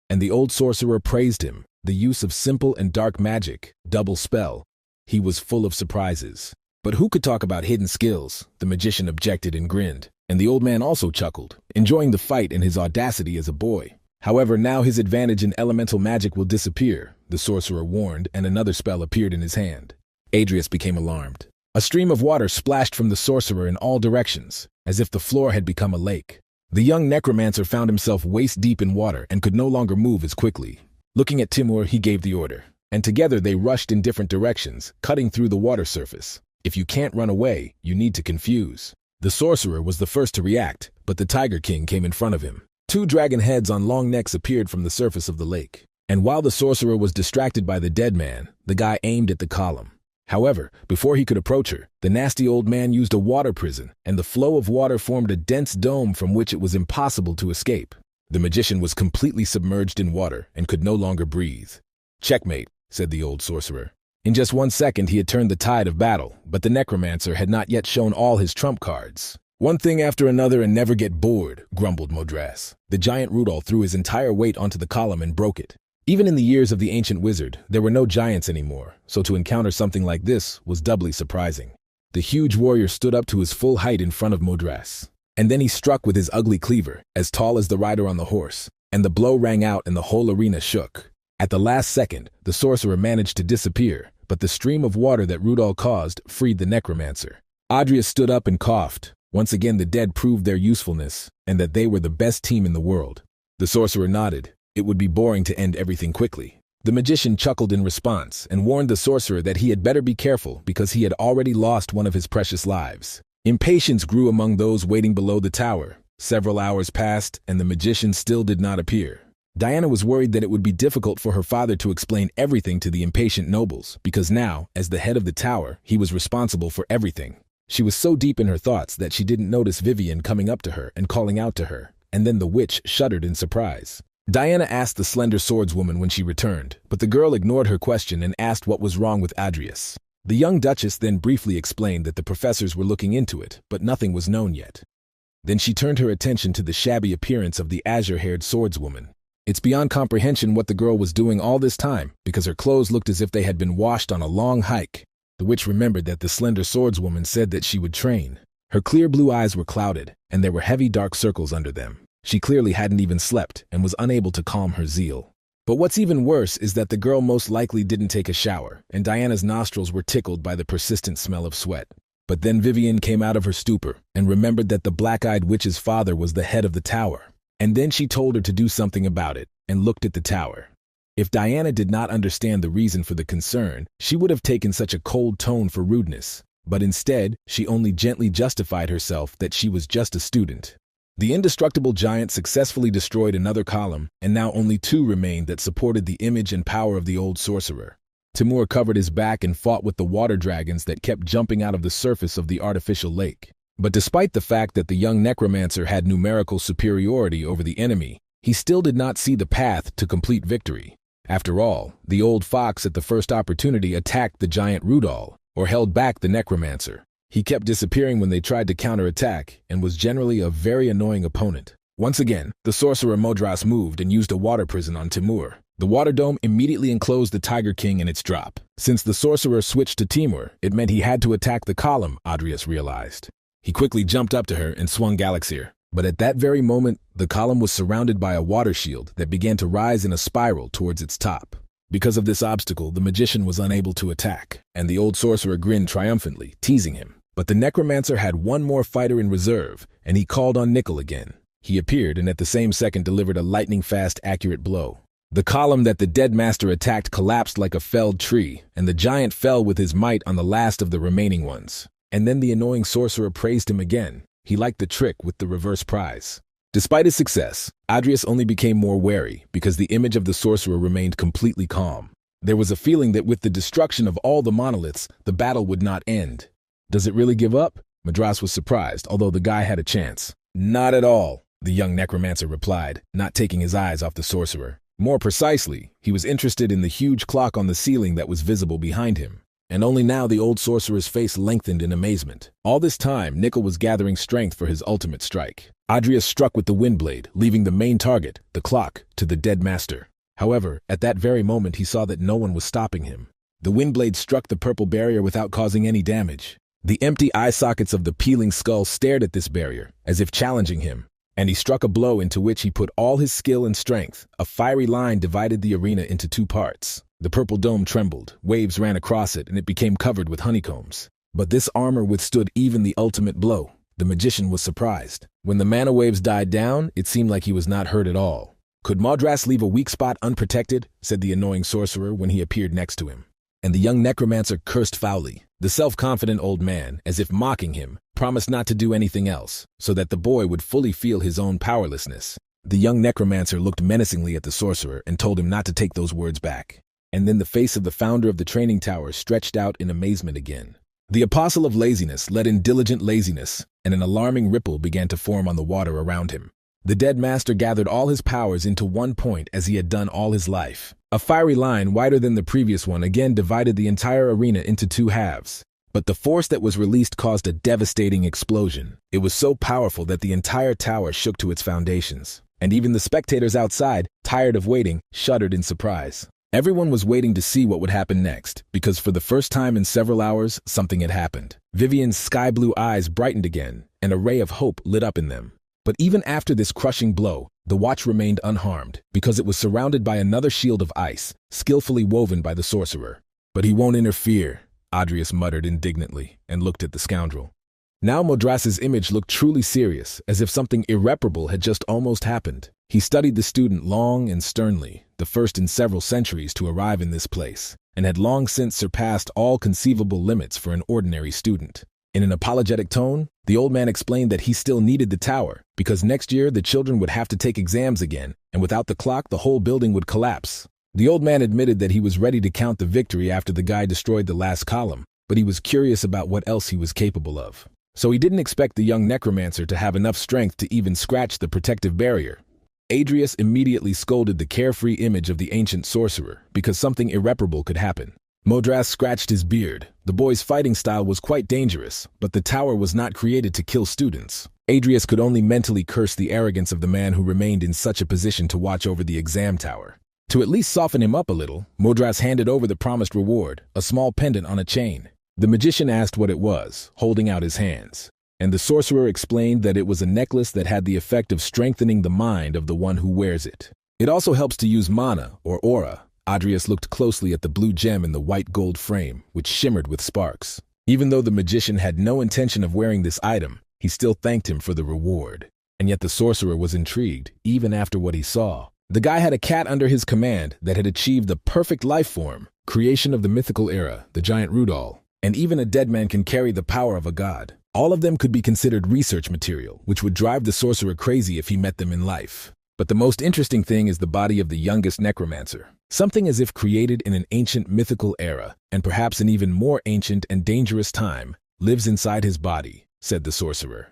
And the old sorcerer praised him. The use of simple and dark magic, double spell. He was full of surprises. But who could talk about hidden skills? The magician objected and grinned. And the old man also chuckled, enjoying the fight and his audacity as a boy. However, now his advantage in elemental magic will disappear, the sorcerer warned, and another spell appeared in his hand. Adrius became alarmed. A stream of water splashed from the sorcerer in all directions, as if the floor had become a lake. The young necromancer found himself waist-deep in water and could no longer move as quickly. Looking at Timur, he gave the order, and together they rushed in different directions, cutting through the water surface. If you can't run away, you need to confuse. The sorcerer was the first to react, but the Tiger King came in front of him. Two dragon heads on long necks appeared from the surface of the lake. And while the sorcerer was distracted by the dead man, the guy aimed at the column. However, before he could approach her, the nasty old man used a water prison, and the flow of water formed a dense dome from which it was impossible to escape. The magician was completely submerged in water and could no longer breathe. "Checkmate," said the old sorcerer. In just 1 second he had turned the tide of battle, but the necromancer had not yet shown all his trump cards. "One thing after another and never get bored," grumbled Modras. The giant Rudolph threw his entire weight onto the column and broke it. Even in the years of the ancient wizard, there were no giants anymore, so to encounter something like this was doubly surprising. The huge warrior stood up to his full height in front of Modras. And then he struck with his ugly cleaver, as tall as the rider on the horse, and the blow rang out and the whole arena shook. At the last second, the sorcerer managed to disappear, but the stream of water that Rudolph caused freed the necromancer. Adrius stood up and coughed. Once again the dead proved their usefulness, and that they were the best team in the world. The sorcerer nodded. It would be boring to end everything quickly. The magician chuckled in response and warned the sorcerer that he had better be careful because he had already lost one of his precious lives. Impatience grew among those waiting below the tower. Several hours passed, and the magician still did not appear. Diana was worried that it would be difficult for her father to explain everything to the impatient nobles, because now, as the head of the tower, he was responsible for everything. She was so deep in her thoughts that she didn't notice Vivian coming up to her and calling out to her, and then the witch shuddered in surprise. Diana asked the slender swordswoman when she returned, but the girl ignored her question and asked what was wrong with Adrius. The young duchess then briefly explained that the professors were looking into it, but nothing was known yet. Then she turned her attention to the shabby appearance of the azure-haired swordswoman. It's beyond comprehension what the girl was doing all this time, because her clothes looked as if they had been washed on a long hike. The witch remembered that the slender swordswoman said that she would train. Her clear blue eyes were clouded, and there were heavy dark circles under them. She clearly hadn't even slept and was unable to calm her zeal. But what's even worse is that the girl most likely didn't take a shower, and Diana's nostrils were tickled by the persistent smell of sweat. But then Vivian came out of her stupor and remembered that the black-eyed witch's father was the head of the tower. And then she told her to do something about it and looked at the tower. If Diana did not understand the reason for the concern, she would have taken such a cold tone for rudeness. But instead, she only gently justified herself that she was just a student. The indestructible giant successfully destroyed another column, and now only 2 remained that supported the image and power of the old sorcerer. Timur covered his back and fought with the water dragons that kept jumping out of the surface of the artificial lake. But despite the fact that the young necromancer had numerical superiority over the enemy, he still did not see the path to complete victory. After all, the old fox at the first opportunity attacked the giant Rudolph, or held back the necromancer. He kept disappearing when they tried to counterattack and was generally a very annoying opponent. Once again, the sorcerer Modras moved and used a water prison on Timur. The water dome immediately enclosed the Tiger King in its drop. Since the sorcerer switched to Timur, it meant he had to attack the column, Adrius realized. He quickly jumped up to her and swung Galaxir. But at that very moment, the column was surrounded by a water shield that began to rise in a spiral towards its top. Because of this obstacle, the magician was unable to attack, and the old sorcerer grinned triumphantly, teasing him. But the necromancer had one more fighter in reserve, and he called on Nickel again. He appeared and at the same second delivered a lightning-fast, accurate blow. The column that the dead master attacked collapsed like a felled tree, and the giant fell with his might on the last of the remaining ones. And then the annoying sorcerer praised him again. He liked the trick with the reverse prize. Despite his success, Adrius only became more wary because the image of the sorcerer remained completely calm. There was a feeling that with the destruction of all the monoliths, the battle would not end. Does it really give up? Madras was surprised, although the guy had a chance. Not at all, the young necromancer replied, not taking his eyes off the sorcerer. More precisely, he was interested in the huge clock on the ceiling that was visible behind him. And only now the old sorcerer's face lengthened in amazement. All this time, Nickel was gathering strength for his ultimate strike. Adrius struck with the windblade, leaving the main target, the clock, to the dead master. However, at that very moment he saw that no one was stopping him. The windblade struck the purple barrier without causing any damage. The empty eye sockets of the peeling skull stared at this barrier, as if challenging him, and he struck a blow into which he put all his skill and strength. A fiery line divided the arena into 2 parts. The purple dome trembled, waves ran across it, and it became covered with honeycombs. But this armor withstood even the ultimate blow. The magician was surprised. When the mana waves died down, it seemed like he was not hurt at all. "Could Modras leave a weak spot unprotected?" said the annoying sorcerer when he appeared next to him. And the young necromancer cursed foully. The self-confident old man, as if mocking him, promised not to do anything else, so that the boy would fully feel his own powerlessness. The young necromancer looked menacingly at the sorcerer and told him not to take those words back. And then the face of the founder of the training tower stretched out in amazement again. The apostle of laziness led in diligent laziness, and an alarming ripple began to form on the water around him. The dead master gathered all his powers into one point as he had done all his life. A fiery line wider than the previous one again divided the entire arena into two halves. But the force that was released caused a devastating explosion. It was so powerful that the entire tower shook to its foundations. And even the spectators outside, tired of waiting, shuddered in surprise. Everyone was waiting to see what would happen next, because for the first time in several hours, something had happened. Vivian's sky-blue eyes brightened again, and a ray of hope lit up in them. But even after this crushing blow, the watch remained unharmed, because it was surrounded by another shield of ice, skillfully woven by the sorcerer. "But he won't interfere," Adrius muttered indignantly, and looked at the scoundrel. Now Modras's image looked truly serious, as if something irreparable had just almost happened. He studied the student long and sternly, the first in several centuries to arrive in this place, and had long since surpassed all conceivable limits for an ordinary student. In an apologetic tone, the old man explained that he still needed the tower, because next year the children would have to take exams again, and without the clock the whole building would collapse. The old man admitted that he was ready to count the victory after the guy destroyed the last column, but he was curious about what else he was capable of. So he didn't expect the young necromancer to have enough strength to even scratch the protective barrier. Adrius immediately scolded the carefree image of the ancient sorcerer, because something irreparable could happen. Modras scratched his beard. The boy's fighting style was quite dangerous, but the tower was not created to kill students. Adrius could only mentally curse the arrogance of the man who remained in such a position to watch over the exam tower. To at least soften him up a little, Modras handed over the promised reward, a small pendant on a chain. The magician asked what it was, holding out his hands. And the sorcerer explained that it was a necklace that had the effect of strengthening the mind of the one who wears it. It also helps to use mana, or aura. Adrius looked closely at the blue gem in the white gold frame, which shimmered with sparks. Even though the magician had no intention of wearing this item, he still thanked him for the reward. And yet the sorcerer was intrigued, even after what he saw. The guy had a cat under his command that had achieved the perfect life form, creation of the mythical era, the giant Rudol. And even a dead man can carry the power of a god. All of them could be considered research material, which would drive the sorcerer crazy if he met them in life. But the most interesting thing is the body of the youngest necromancer. Something as if created in an ancient mythical era, and perhaps an even more ancient and dangerous time, lives inside his body, said the sorcerer.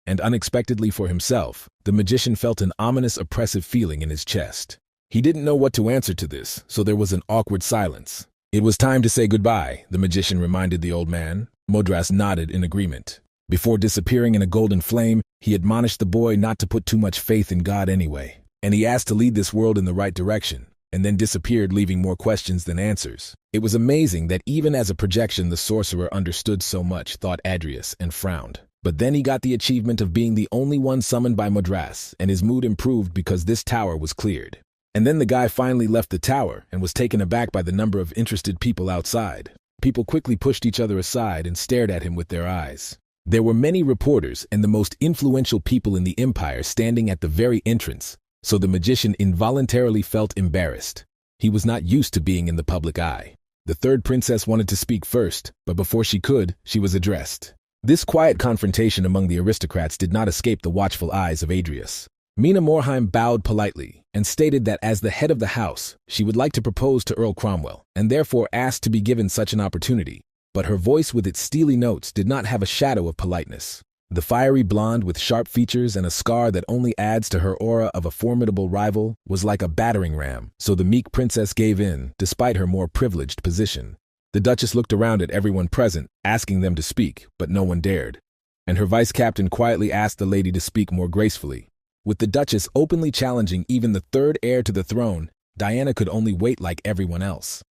And unexpectedly for himself, the magician felt an ominous oppressive feeling in his chest. He didn't know what to answer to this, so there was an awkward silence. "It was time to say goodbye," the magician reminded the old man. Modras nodded in agreement. Before disappearing in a golden flame, he admonished the boy not to put too much faith in God anyway, and he asked to lead this world in the right direction, and then disappeared, leaving more questions than answers. It was amazing that even as a projection the sorcerer understood so much, thought Adrius, and frowned. But then he got the achievement of being the only one summoned by Modras, and his mood improved because this tower was cleared. And then the guy finally left the tower and was taken aback by the number of interested people outside. People quickly pushed each other aside and stared at him with their eyes. There were many reporters and the most influential people in the empire standing at the very entrance, so the magician involuntarily felt embarrassed. He was not used to being in the public eye. The third princess wanted to speak first, but before she could, she was addressed. This quiet confrontation among the aristocrats did not escape the watchful eyes of Adrius. Mina Morheim bowed politely and stated that as the head of the house, she would like to propose to Earl Cromwell, and therefore asked to be given such an opportunity. But her voice with its steely notes did not have a shadow of politeness. The fiery blonde with sharp features and a scar that only adds to her aura of a formidable rival was like a battering ram, so the meek princess gave in, despite her more privileged position. The Duchess looked around at everyone present, asking them to speak, but no one dared. And her vice-captain quietly asked the lady to speak more gracefully. With the Duchess openly challenging even the third heir to the throne, Diana could only wait like everyone else.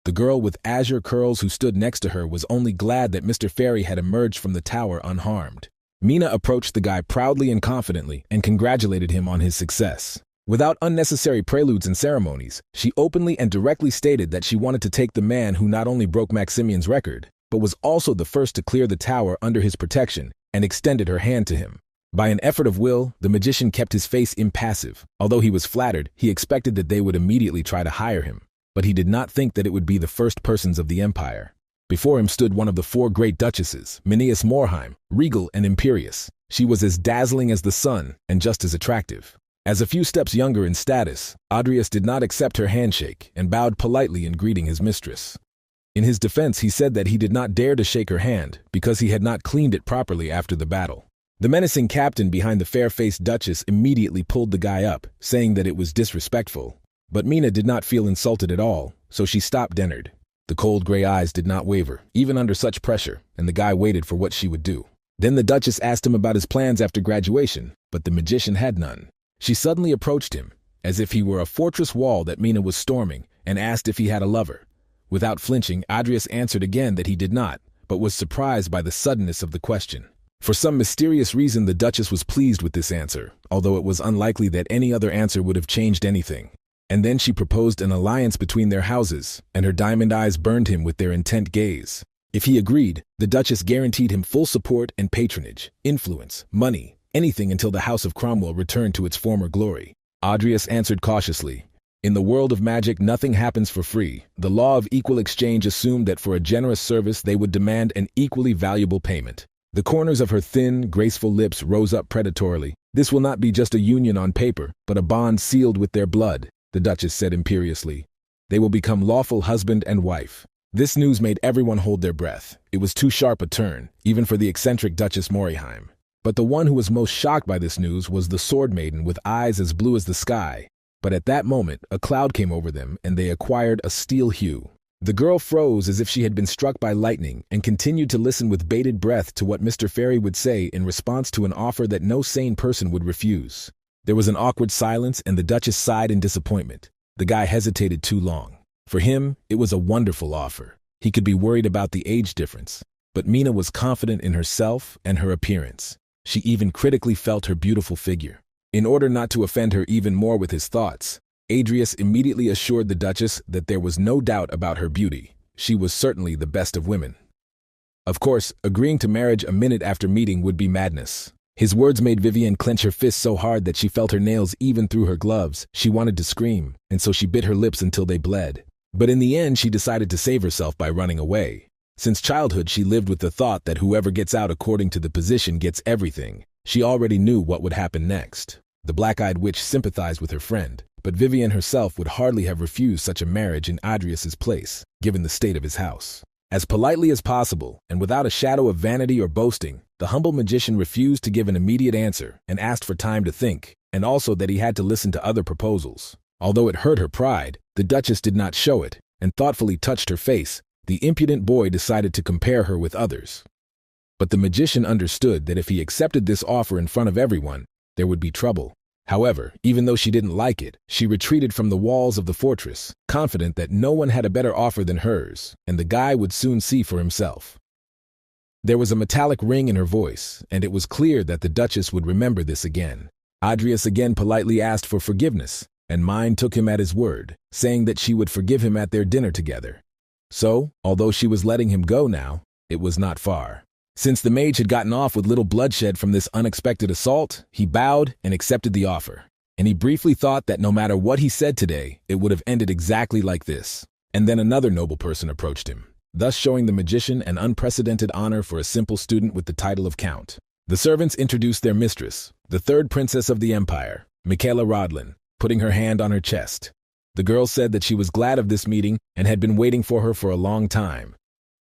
The girl with azure curls who stood next to her was only glad that Mr. Fairy had emerged from the tower unharmed. Mina approached the guy proudly and confidently and congratulated him on his success. Without unnecessary preludes and ceremonies, she openly and directly stated that she wanted to take the man who not only broke Maximian's record, but was also the first to clear the tower under his protection and extended her hand to him. By an effort of will, the magician kept his face impassive. Although he was flattered, he expected that they would immediately try to hire him, but he did not think that it would be the first persons of the empire. Before him stood one of the four great duchesses, Minas Morheim, regal and imperious. She was as dazzling as the sun and just as attractive. As a few steps younger in status, Adrias did not accept her handshake and bowed politely in greeting his mistress. In his defense, he said that he did not dare to shake her hand because he had not cleaned it properly after the battle. The menacing captain behind the fair-faced duchess immediately pulled the guy up, saying that it was disrespectful. But Mina did not feel insulted at all, so she stopped Dennard. The cold gray eyes did not waver, even under such pressure, and the guy waited for what she would do. Then the duchess asked him about his plans after graduation, but the magician had none. She suddenly approached him, as if he were a fortress wall that Mina was storming, and asked if he had a lover. Without flinching, Adrias answered again that he did not, but was surprised by the suddenness of the question. For some mysterious reason, the duchess was pleased with this answer, although it was unlikely that any other answer would have changed anything. And then she proposed an alliance between their houses, and her diamond eyes burned him with their intent gaze. If he agreed, the duchess guaranteed him full support and patronage, influence, money, anything until the House of Cromwell returned to its former glory. Adrias answered cautiously. In the world of magic, nothing happens for free. The law of equal exchange assumed that for a generous service they would demand an equally valuable payment. The corners of her thin, graceful lips rose up predatorily. This will not be just a union on paper, but a bond sealed with their blood, the duchess said imperiously. They will become lawful husband and wife. This news made everyone hold their breath. It was too sharp a turn, even for the eccentric Duchess Morheim. But the one who was most shocked by this news was the sword maiden with eyes as blue as the sky. But at that moment, a cloud came over them and they acquired a steel hue. The girl froze as if she had been struck by lightning and continued to listen with bated breath to what Mr. Fairy would say in response to an offer that no sane person would refuse. There was an awkward silence and the Duchess sighed in disappointment. The guy hesitated too long. For him, it was a wonderful offer. He could be worried about the age difference. But Mina was confident in herself and her appearance. She even critically felt her beautiful figure. In order not to offend her even more with his thoughts, Adrias immediately assured the Duchess that there was no doubt about her beauty. She was certainly the best of women. Of course, agreeing to marriage a minute after meeting would be madness. His words made Vivienne clench her fists so hard that she felt her nails even through her gloves. She wanted to scream, and so she bit her lips until they bled. But in the end, she decided to save herself by running away. Since childhood, she lived with the thought that whoever gets out according to the position gets everything. She already knew what would happen next. The black-eyed witch sympathized with her friend, but Vivienne herself would hardly have refused such a marriage in Adrias's place, given the state of his house. As politely as possible, and without a shadow of vanity or boasting, the humble magician refused to give an immediate answer and asked for time to think, and also that he had to listen to other proposals. Although it hurt her pride, the Duchess did not show it, and thoughtfully touched her face. The impudent boy decided to compare her with others. But the magician understood that if he accepted this offer in front of everyone, there would be trouble. However, even though she didn't like it, she retreated from the walls of the fortress, confident that no one had a better offer than hers, and the guy would soon see for himself. There was a metallic ring in her voice, and it was clear that the Duchess would remember this again. Adrias again politely asked for forgiveness, and Mine took him at his word, saying that she would forgive him at their dinner together. So, although she was letting him go now, it was not far. Since the mage had gotten off with little bloodshed from this unexpected assault, he bowed and accepted the offer. And he briefly thought that no matter what he said today, it would have ended exactly like this. And then another noble person approached him, thus showing the magician an unprecedented honor for a simple student with the title of Count. The servants introduced their mistress, the third princess of the empire, Michaela Rodlin, putting her hand on her chest. The girl said that she was glad of this meeting and had been waiting for her for a long time.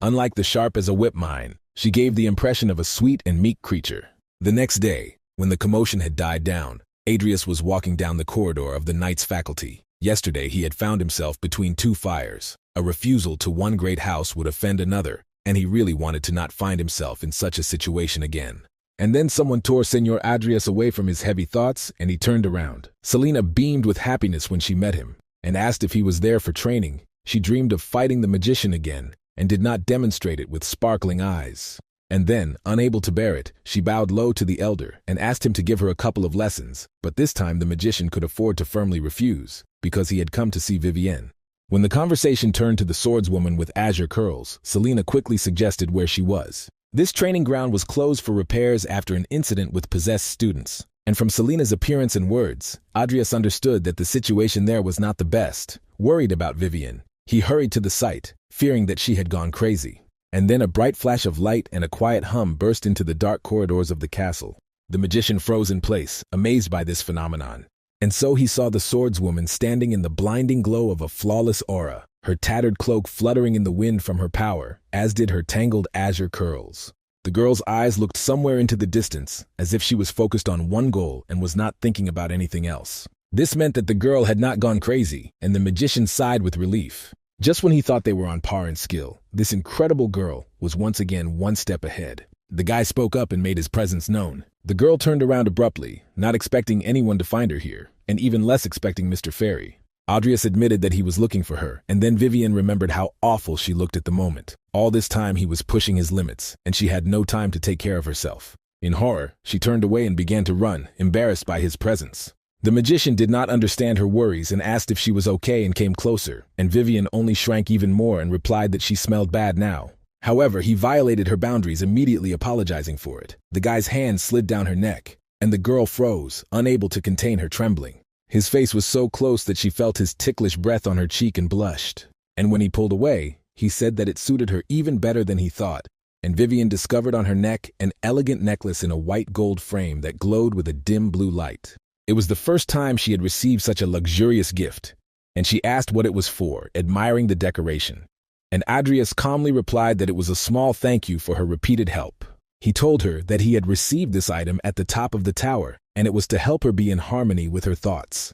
Unlike the sharp as a whip Mine, she gave the impression of a sweet and meek creature. The next day, when the commotion had died down, Adrias was walking down the corridor of the Knights faculty. Yesterday he had found himself between two fires. A refusal to one great house would offend another, and he really wanted to not find himself in such a situation again. And then someone tore Senor Adrias away from his heavy thoughts, and he turned around. Selena beamed with happiness when she met him, and asked if he was there for training. She dreamed of fighting the magician again, and did not demonstrate it with sparkling eyes. And then, unable to bear it, she bowed low to the elder and asked him to give her a couple of lessons, but this time the magician could afford to firmly refuse, because he had come to see Vivienne. When the conversation turned to the swordswoman with azure curls, Selena quickly suggested where she was. This training ground was closed for repairs after an incident with possessed students. And from Selena's appearance and words, Adrius understood that the situation there was not the best. Worried about Vivian, he hurried to the site, fearing that she had gone crazy. And then a bright flash of light and a quiet hum burst into the dark corridors of the castle. The magician froze in place, amazed by this phenomenon. And so he saw the swordswoman standing in the blinding glow of a flawless aura, her tattered cloak fluttering in the wind from her power, as did her tangled azure curls. The girl's eyes looked somewhere into the distance, as if she was focused on one goal and was not thinking about anything else. This meant that the girl had not gone crazy, and the magician sighed with relief. Just when he thought they were on par in skill, this incredible girl was once again one step ahead. The guy spoke up and made his presence known. The girl turned around abruptly, not expecting anyone to find her here, and even less expecting Mr. Fairy. Adrius admitted that he was looking for her, and then Vivian remembered how awful she looked at the moment. All this time he was pushing his limits, and she had no time to take care of herself. In horror, she turned away and began to run, embarrassed by his presence. The magician did not understand her worries and asked if she was okay and came closer, and Vivian only shrank even more and replied that she smelled bad now. However, he violated her boundaries, immediately apologizing for it. The guy's hand slid down her neck, and the girl froze, unable to contain her trembling. His face was so close that she felt his ticklish breath on her cheek and blushed. And when he pulled away, he said that it suited her even better than he thought, and Vivian discovered on her neck an elegant necklace in a white gold frame that glowed with a dim blue light. It was the first time she had received such a luxurious gift, and she asked what it was for, admiring the decoration. And Adrius calmly replied that it was a small thank you for her repeated help. He told her that he had received this item at the top of the tower, and it was to help her be in harmony with her thoughts.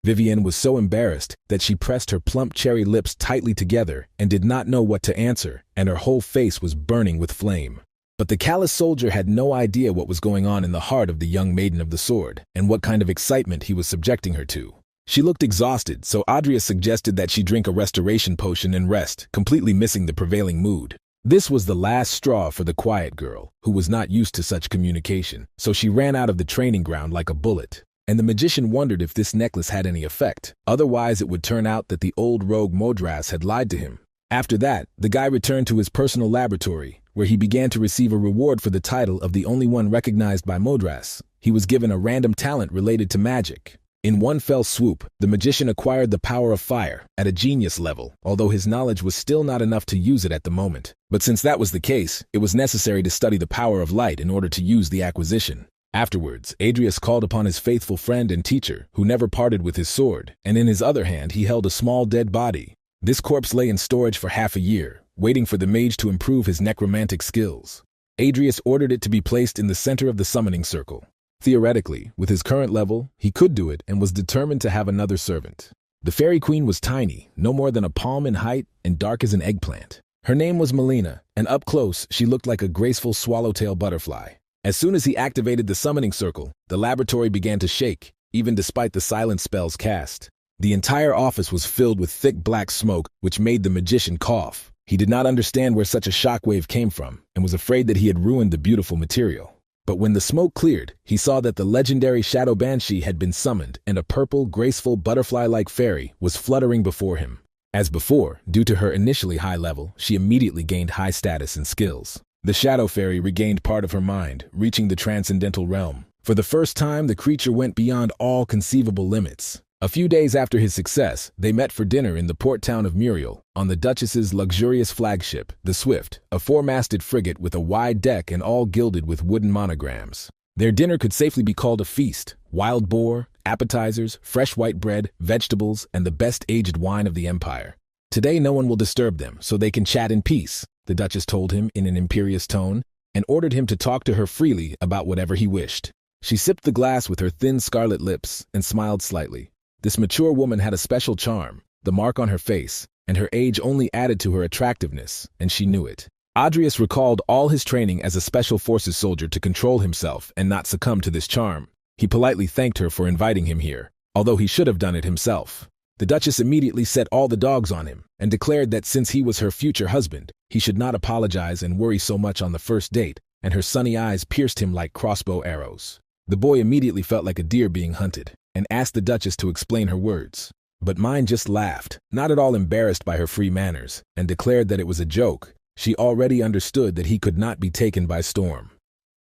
Vivian was so embarrassed that she pressed her plump cherry lips tightly together and did not know what to answer, and her whole face was burning with flame. But the callous soldier had no idea what was going on in the heart of the young maiden of the sword, and what kind of excitement he was subjecting her to. She looked exhausted, so Adrius suggested that she drink a restoration potion and rest, completely missing the prevailing mood. This was the last straw for the quiet girl, who was not used to such communication, so she ran out of the training ground like a bullet. And the magician wondered if this necklace had any effect. Otherwise, it would turn out that the old rogue Modras had lied to him. After that, the guy returned to his personal laboratory, where he began to receive a reward for the title of the only one recognized by Modras. He was given a random talent related to magic. In one fell swoop, the magician acquired the power of fire at a genius level, although his knowledge was still not enough to use it at the moment. But since that was the case, it was necessary to study the power of light in order to use the acquisition. Afterwards, Adrius called upon his faithful friend and teacher, who never parted with his sword, and in his other hand he held a small dead body. This corpse lay in storage for half a year, waiting for the mage to improve his necromantic skills. Adrius ordered it to be placed in the center of the summoning circle. Theoretically, with his current level, he could do it and was determined to have another servant. The fairy queen was tiny, no more than a palm in height and dark as an eggplant. Her name was Melina, and up close she looked like a graceful swallowtail butterfly. As soon as he activated the summoning circle, the laboratory began to shake, even despite the silent spells cast. The entire office was filled with thick black smoke, which made the magician cough. He did not understand where such a shockwave came from, and was afraid that he had ruined the beautiful material. But when the smoke cleared, he saw that the legendary Shadow Banshee had been summoned, and a purple, graceful, butterfly-like fairy was fluttering before him. As before, due to her initially high level, she immediately gained high status and skills. The Shadow Fairy regained part of her mind, reaching the transcendental realm. For the first time, the creature went beyond all conceivable limits. A few days after his success, they met for dinner in the port town of Muriel, on the Duchess's luxurious flagship, the Swift, a four-masted frigate with a wide deck and all gilded with wooden monograms. Their dinner could safely be called a feast: wild boar, appetizers, fresh white bread, vegetables, and the best aged wine of the empire. Today no one will disturb them, so they can chat in peace, the Duchess told him in an imperious tone, and ordered him to talk to her freely about whatever he wished. She sipped the glass with her thin scarlet lips and smiled slightly. This mature woman had a special charm, the mark on her face, and her age only added to her attractiveness, and she knew it. Adrius recalled all his training as a special forces soldier to control himself and not succumb to this charm. He politely thanked her for inviting him here, although he should have done it himself. The Duchess immediately set all the dogs on him and declared that since he was her future husband, he should not apologize and worry so much on the first date, and her sunny eyes pierced him like crossbow arrows. The boy immediately felt like a deer being hunted, and asked the Duchess to explain her words. But Mine just laughed, not at all embarrassed by her free manners, and declared that it was a joke. She already understood that he could not be taken by storm.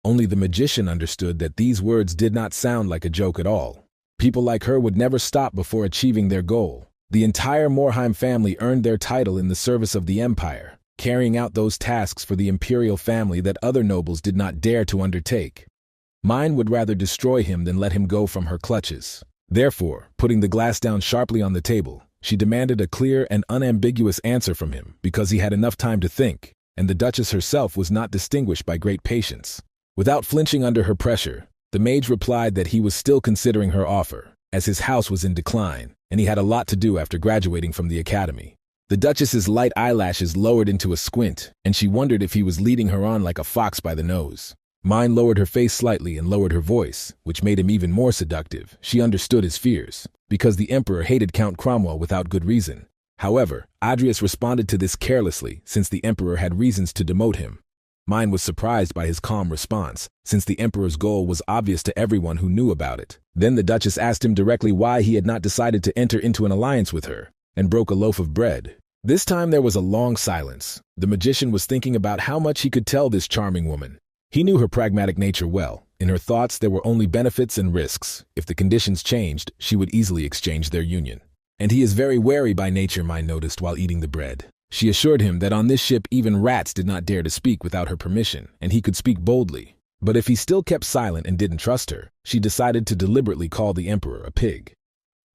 Only the magician understood that these words did not sound like a joke at all. People like her would never stop before achieving their goal. The entire Morheim family earned their title in the service of the empire, carrying out those tasks for the imperial family that other nobles did not dare to undertake. Mine would rather destroy him than let him go from her clutches. Therefore, putting the glass down sharply on the table, she demanded a clear and unambiguous answer from him because he had enough time to think, and the Duchess herself was not distinguished by great patience. Without flinching under her pressure, the mage replied that he was still considering her offer, as his house was in decline, and he had a lot to do after graduating from the academy. The Duchess's light eyelashes lowered into a squint, and she wondered if he was leading her on like a fox by the nose. Mine lowered her face slightly and lowered her voice, which made him even more seductive. She understood his fears, because the Emperor hated Count Cromwell without good reason. However, Adrius responded to this carelessly, since the Emperor had reasons to demote him. Mine was surprised by his calm response, since the Emperor's goal was obvious to everyone who knew about it. Then the Duchess asked him directly why he had not decided to enter into an alliance with her, and broke a loaf of bread. This time there was a long silence. The magician was thinking about how much he could tell this charming woman. He knew her pragmatic nature well. In her thoughts, there were only benefits and risks. If the conditions changed, she would easily exchange their union. And he is very wary by nature, Mine noticed while eating the bread. She assured him that on this ship even rats did not dare to speak without her permission, and he could speak boldly. But if he still kept silent and didn't trust her, she decided to deliberately call the Emperor a pig.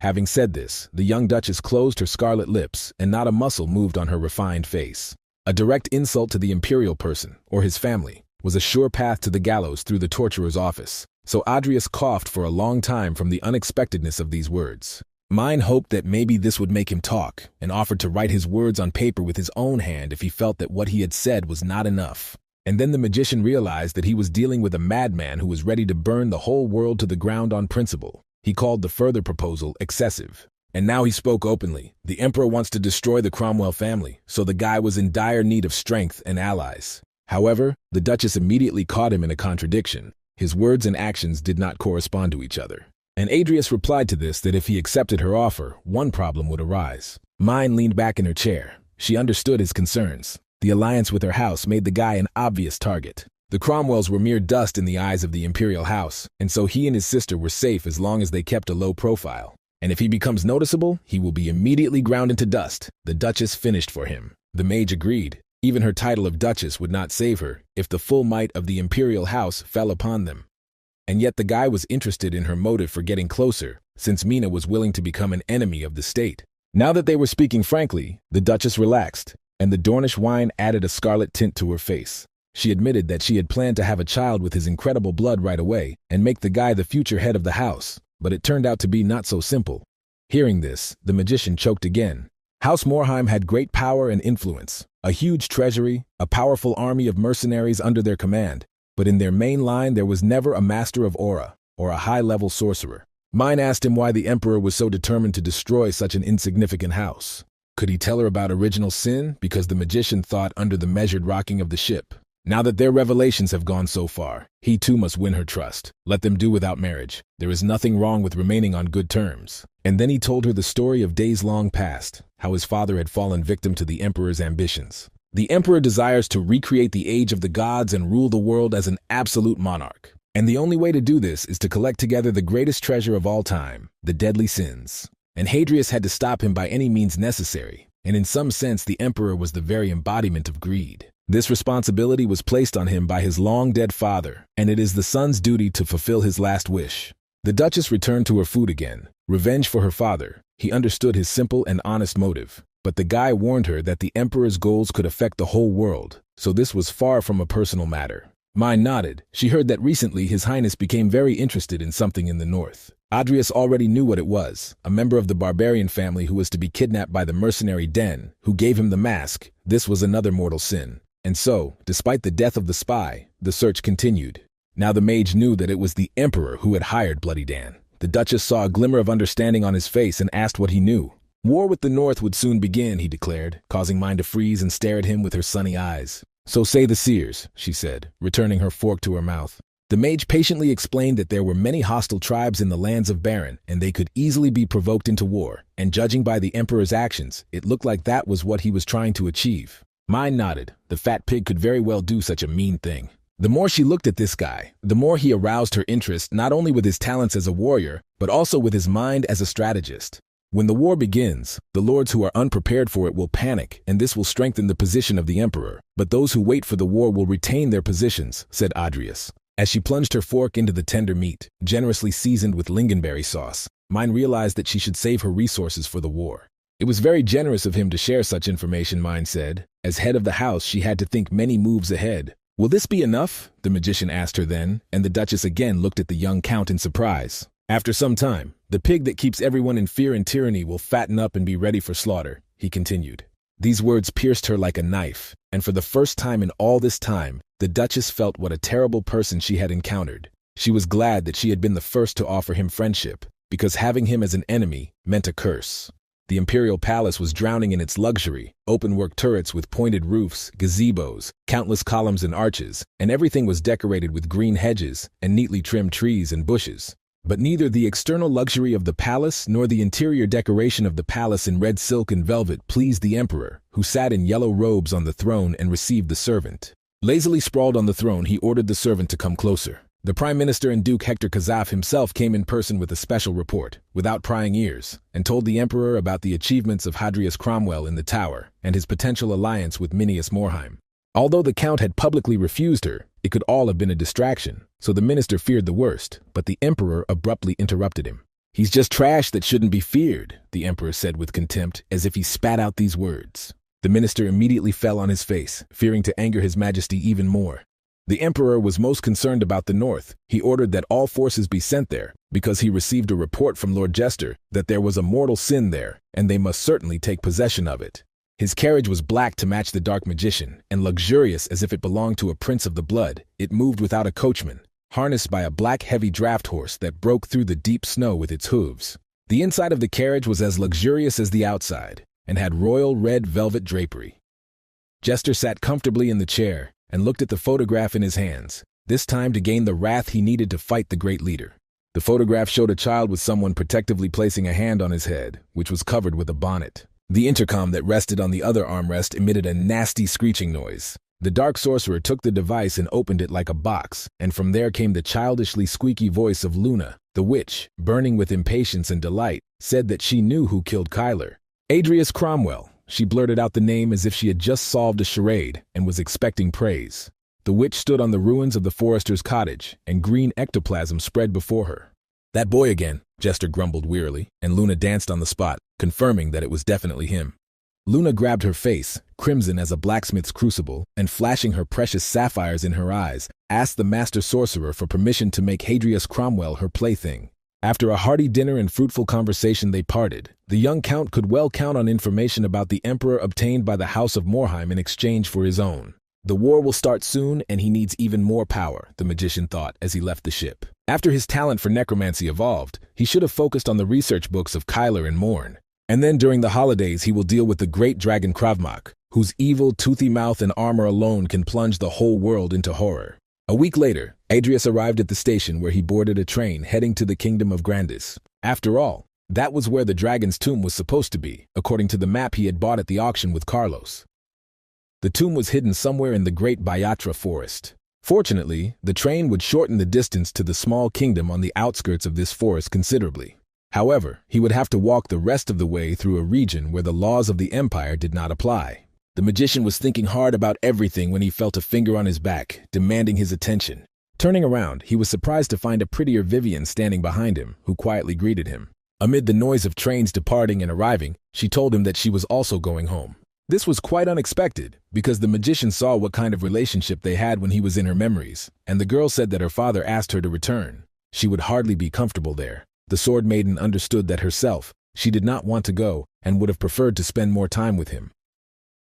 Having said this, the young Duchess closed her scarlet lips, and not a muscle moved on her refined face. A direct insult to the imperial person, or his family, was a sure path to the gallows through the torturer's office, so Adrius coughed for a long time from the unexpectedness of these words. Mine hoped that maybe this would make him talk, and offered to write his words on paper with his own hand if he felt that what he had said was not enough. And then the magician realized that he was dealing with a madman who was ready to burn the whole world to the ground on principle. He called the further proposal excessive. And now he spoke openly. The Emperor wants to destroy the Cromwell family, so the guy was in dire need of strength and allies. However, the Duchess immediately caught him in a contradiction. His words and actions did not correspond to each other. And Adrius replied to this that if he accepted her offer, one problem would arise. Mine leaned back in her chair. She understood his concerns. The alliance with her house made the guy an obvious target. The Cromwells were mere dust in the eyes of the imperial house, and so he and his sister were safe as long as they kept a low profile. And if he becomes noticeable, he will be immediately ground into dust. The Duchess finished for him. The mage agreed. Even her title of Duchess would not save her if the full might of the imperial house fell upon them. And yet the guy was interested in her motive for getting closer, since Mina was willing to become an enemy of the state. Now that they were speaking frankly, the Duchess relaxed, and the Dornish wine added a scarlet tint to her face. She admitted that she had planned to have a child with his incredible blood right away and make the guy the future head of the house, but it turned out to be not so simple. Hearing this, the magician choked again. House Morheim had great power and influence, a huge treasury, a powerful army of mercenaries under their command, but in their main line there was never a master of aura, or a high-level sorcerer. Mine asked him why the Emperor was so determined to destroy such an insignificant house. Could he tell her about original sin? Because the magician thought under the measured rocking of the ship. Now that their revelations have gone so far, he too must win her trust. Let them do without marriage. There is nothing wrong with remaining on good terms. And then he told her the story of days long past, how his father had fallen victim to the Emperor's ambitions. The Emperor desires to recreate the age of the gods and rule the world as an absolute monarch. And the only way to do this is to collect together the greatest treasure of all time, the deadly sins. And Hadrius had to stop him by any means necessary. And in some sense, the Emperor was the very embodiment of greed. This responsibility was placed on him by his long-dead father, and it is the son's duty to fulfill his last wish. The Duchess returned to her food again. Revenge for her father. He understood his simple and honest motive. But the guy warned her that the Emperor's goals could affect the whole world, so this was far from a personal matter. Mine nodded. She heard that recently His Highness became very interested in something in the north. Adrius already knew what it was, a member of the barbarian family who was to be kidnapped by the mercenary Den, who gave him the mask. This was another mortal sin. And so, despite the death of the spy, the search continued. Now the mage knew that it was the Emperor who had hired Bloody Dan. The Duchess saw a glimmer of understanding on his face and asked what he knew. War with the North would soon begin, he declared, causing Mine to freeze and stare at him with her sunny eyes. So say the seers, she said, returning her fork to her mouth. The mage patiently explained that there were many hostile tribes in the lands of Baron, and they could easily be provoked into war, and judging by the emperor's actions, it looked like that was what he was trying to achieve. Mine nodded. The fat pig could very well do such a mean thing. The more she looked at this guy, the more he aroused her interest not only with his talents as a warrior, but also with his mind as a strategist. When the war begins, the lords who are unprepared for it will panic, and this will strengthen the position of the emperor. But those who wait for the war will retain their positions, said Adrius. As she plunged her fork into the tender meat, generously seasoned with lingonberry sauce, Mine realized that she should save her resources for the war. It was very generous of him to share such information, Mine said. As head of the house, she had to think many moves ahead. Will this be enough? The magician asked her then, and the Duchess again looked at the young count in surprise. After some time, the pig that keeps everyone in fear and tyranny will fatten up and be ready for slaughter, he continued. These words pierced her like a knife, and for the first time in all this time, the Duchess felt what a terrible person she had encountered. She was glad that she had been the first to offer him friendship, because having him as an enemy meant a curse. The imperial palace was drowning in its luxury, open-work turrets with pointed roofs, gazebos, countless columns and arches, and everything was decorated with green hedges and neatly trimmed trees and bushes. But neither the external luxury of the palace nor the interior decoration of the palace in red silk and velvet pleased the emperor, who sat in yellow robes on the throne and received the servant. Lazily sprawled on the throne, he ordered the servant to come closer. The Prime Minister and Duke Hector Kazaf himself came in person with a special report, without prying ears, and told the emperor about the achievements of Hadrius Cromwell in the Tower and his potential alliance with Minius Morheim. Although the count had publicly refused her, it could all have been a distraction, so the minister feared the worst, but the emperor abruptly interrupted him. He's just trash that shouldn't be feared, the emperor said with contempt, as if he spat out these words. The minister immediately fell on his face, fearing to anger his majesty even more. The emperor was most concerned about the north. He ordered that all forces be sent there, because he received a report from Lord Jester that there was a mortal sin there, and they must certainly take possession of it. His carriage was black to match the dark magician, and luxurious as if it belonged to a prince of the blood. It moved without a coachman, harnessed by a black heavy draft horse that broke through the deep snow with its hooves. The inside of the carriage was as luxurious as the outside, and had royal red velvet drapery. Jester sat comfortably in the chair and looked at the photograph in his hands, this time to gain the wrath he needed to fight the great leader. The photograph showed a child with someone protectively placing a hand on his head, which was covered with a bonnet. The intercom that rested on the other armrest emitted a nasty screeching noise. The dark sorcerer took the device and opened it like a box, and from there came the childishly squeaky voice of Luna. The witch, burning with impatience and delight, said that she knew who killed Kyler. Hadrius Cromwell. She blurted out the name as if she had just solved a charade and was expecting praise. The witch stood on the ruins of the forester's cottage, and green ectoplasm spread before her. That boy again, Jester grumbled wearily, and Luna danced on the spot, confirming that it was definitely him. Luna grabbed her face, crimson as a blacksmith's crucible, and flashing her precious sapphires in her eyes, asked the master sorcerer for permission to make Hadrius Cromwell her plaything. After a hearty dinner and fruitful conversation they parted. The young count could well count on information about the emperor obtained by the House of Morheim in exchange for his own. The war will start soon, and he needs even more power, the magician thought as he left the ship. After his talent for necromancy evolved, he should have focused on the research books of Kyler and Morn. And then during the holidays he will deal with the great dragon Kravmak, whose evil, toothy mouth and armor alone can plunge the whole world into horror. A week later, Adrius arrived at the station where he boarded a train heading to the kingdom of Grandis. After all, that was where the dragon's tomb was supposed to be, according to the map he had bought at the auction with Carlos. The tomb was hidden somewhere in the great Bayatra forest. Fortunately, the train would shorten the distance to the small kingdom on the outskirts of this forest considerably. However, he would have to walk the rest of the way through a region where the laws of the empire did not apply. The magician was thinking hard about everything when he felt a finger on his back, demanding his attention. Turning around, he was surprised to find a prettier Vivian standing behind him, who quietly greeted him. Amid the noise of trains departing and arriving, she told him that she was also going home. This was quite unexpected, because the magician saw what kind of relationship they had when he was in her memories, and the girl said that her father asked her to return. She would hardly be comfortable there. The sword maiden understood that herself, she did not want to go, and would have preferred to spend more time with him.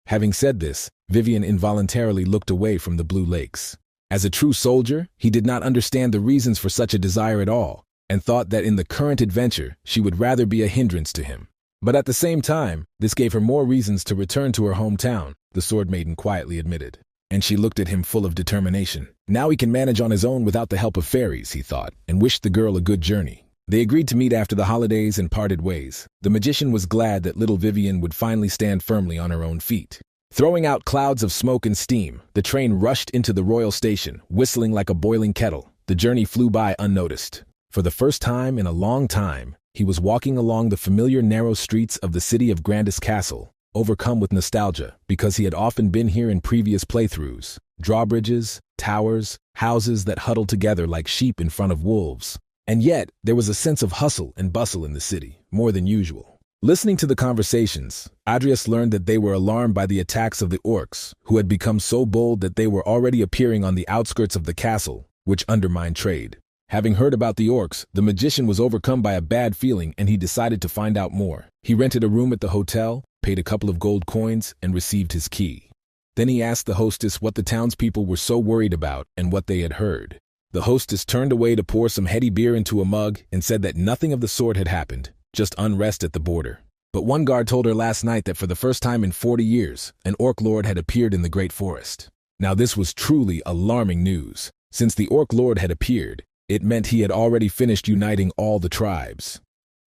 Having said this, Vivian involuntarily looked away from the blue lakes. As a true soldier, he did not understand the reasons for such a desire at all, and thought that in the current adventure she would rather be a hindrance to him. But at the same time, this gave her more reasons to return to her hometown, the sword maiden quietly admitted. and she looked at him full of determination. Now he can manage on his own without the help of fairies, he thought, and wished the girl a good journey. They agreed to meet after the holidays and parted ways. The magician was glad that little Vivian would finally stand firmly on her own feet. Throwing out clouds of smoke and steam, the train rushed into the royal station, whistling like a boiling kettle. The journey flew by unnoticed. For the first time in a long time, he was walking along the familiar narrow streets of the city of Grandis Castle, overcome with nostalgia, because he had often been here in previous playthroughs. Drawbridges, towers, houses that huddled together like sheep in front of wolves. And yet, there was a sense of hustle and bustle in the city, more than usual. Listening to the conversations, Adrius learned that they were alarmed by the attacks of the orcs, who had become so bold that they were already appearing on the outskirts of the castle, which undermined trade. Having heard about the orcs, the magician was overcome by a bad feeling and he decided to find out more. He rented a room at the hotel, paid a couple of gold coins, and received his key. Then he asked the hostess what the townspeople were so worried about and what they had heard. The hostess turned away to pour some heady beer into a mug and said that nothing of the sort had happened, just unrest at the border. But one guard told her last night that for the first time in 40 years, an orc lord had appeared in the great forest. Now this was truly alarming news. Since the orc lord had appeared, it meant he had already finished uniting all the tribes.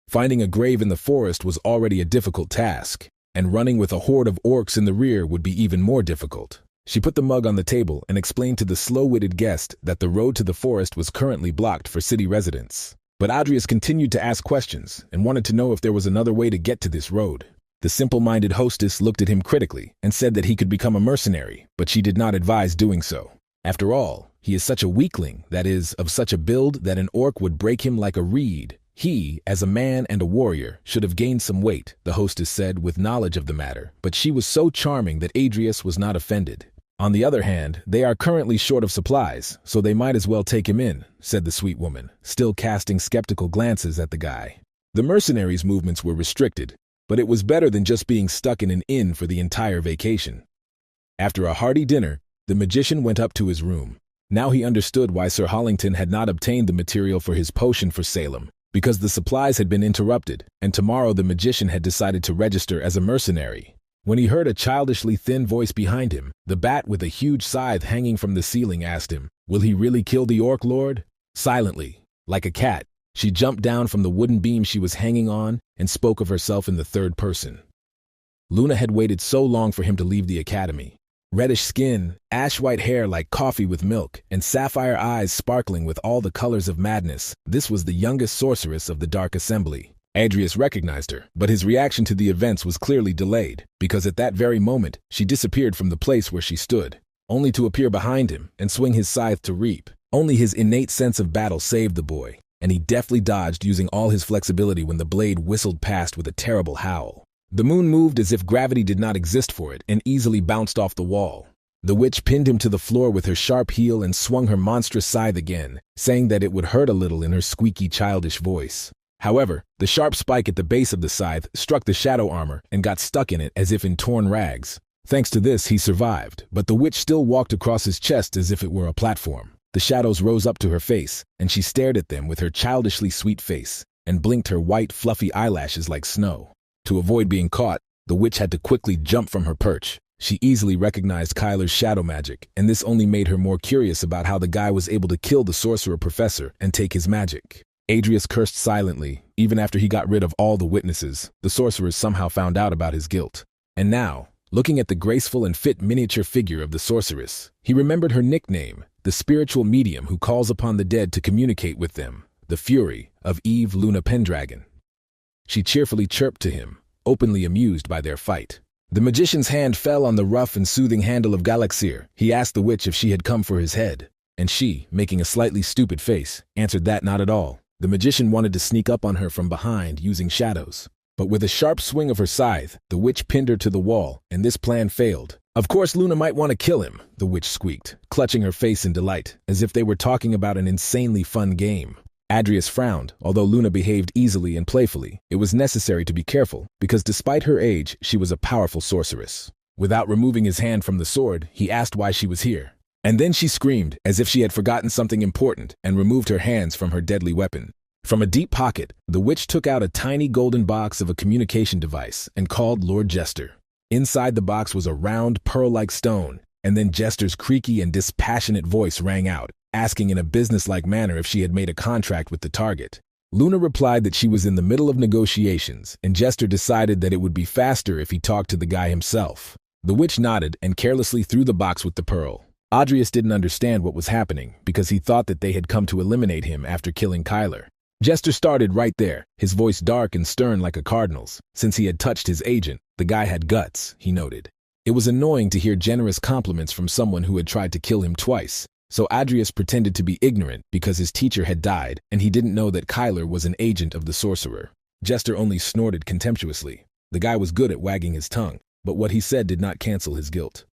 Finding a grave in the forest was already a difficult task, and running with a horde of orcs in the rear would be even more difficult. She put the mug on the table and explained to the slow-witted guest that the road to the forest was currently blocked for city residents. But Adrius continued to ask questions and wanted to know if there was another way to get to this road. The simple-minded hostess looked at him critically and said that he could become a mercenary, but she did not advise doing so. After all, he is such a weakling, that is, of such a build that an orc would break him like a reed. He, as a man and a warrior, should have gained some weight, the hostess said with knowledge of the matter, but she was so charming that Adrius was not offended. On the other hand, they are currently short of supplies, so they might as well take him in, said the sweet woman, still casting skeptical glances at the guy. The mercenaries' movements were restricted, but it was better than just being stuck in an inn for the entire vacation. After a hearty dinner, the magician went up to his room. Now he understood why Sir Hollington had not obtained the material for his potion for Salem, because the supplies had been interrupted, and tomorrow the magician had decided to register as a mercenary. When he heard a childishly thin voice behind him, the bat with a huge scythe hanging from the ceiling asked him, "Will he really kill the orc lord?" Silently, like a cat, she jumped down from the wooden beam she was hanging on and spoke of herself in the third person. Luna had waited so long for him to leave the academy. Reddish skin, ash-white hair like coffee with milk, and sapphire eyes sparkling with all the colors of madness, this was the youngest sorceress of the Dark Assembly. Adrius recognized her, but his reaction to the events was clearly delayed, because at that very moment, she disappeared from the place where she stood, only to appear behind him and swing his scythe to reap. Only his innate sense of battle saved the boy, and he deftly dodged using all his flexibility when the blade whistled past with a terrible howl. The moon moved as if gravity did not exist for it and easily bounced off the wall. The witch pinned him to the floor with her sharp heel and swung her monstrous scythe again, saying that it would hurt a little in her squeaky, childish voice. However, the sharp spike at the base of the scythe struck the shadow armor and got stuck in it as if in torn rags. Thanks to this, he survived, but the witch still walked across his chest as if it were a platform. The shadows rose up to her face, and she stared at them with her childishly sweet face, and blinked her white, fluffy eyelashes like snow. To avoid being caught, the witch had to quickly jump from her perch. She easily recognized Kyler's shadow magic, and this only made her more curious about how the guy was able to kill the sorcerer professor and take his magic. Adrius cursed silently. Even after he got rid of all the witnesses, the sorcerers somehow found out about his guilt. And now, looking at the graceful and fit miniature figure of the sorceress, he remembered her nickname, the spiritual medium who calls upon the dead to communicate with them, the Fury of Eve Luna Pendragon. She cheerfully chirped to him, openly amused by their fight. The magician's hand fell on the rough and soothing handle of Galaxir. He asked the witch if she had come for his head, and she, making a slightly stupid face, answered that not at all. The magician wanted to sneak up on her from behind using shadows. But with a sharp swing of her scythe, the witch pinned her to the wall, and this plan failed. Of course Luna might want to kill him, the witch squeaked, clutching her face in delight, as if they were talking about an insanely fun game. Adrius frowned. Although Luna behaved easily and playfully, it was necessary to be careful, because despite her age, she was a powerful sorceress. Without removing his hand from the sword, he asked why she was here. And then she screamed, as if she had forgotten something important, and removed her hands from her deadly weapon. From a deep pocket, the witch took out a tiny golden box of a communication device and called Lord Jester. Inside the box was a round, pearl-like stone, And then Jester's creaky and dispassionate voice rang out, asking in a businesslike manner if she had made a contract with the target. Luna replied that she was in the middle of negotiations, and Jester decided that it would be faster if he talked to the guy himself. The witch nodded and carelessly threw the box with the pearl. Adrius didn't understand what was happening because he thought that they had come to eliminate him after killing Kyler. Jester started right there, his voice dark and stern like a cardinal's. Since he had touched his agent, the guy had guts, he noted. It was annoying to hear generous compliments from someone who had tried to kill him twice, so Adrius pretended to be ignorant because his teacher had died and he didn't know that Kyler was an agent of the sorcerer. Jester only snorted contemptuously. The guy was good at wagging his tongue, but what he said did not cancel his guilt.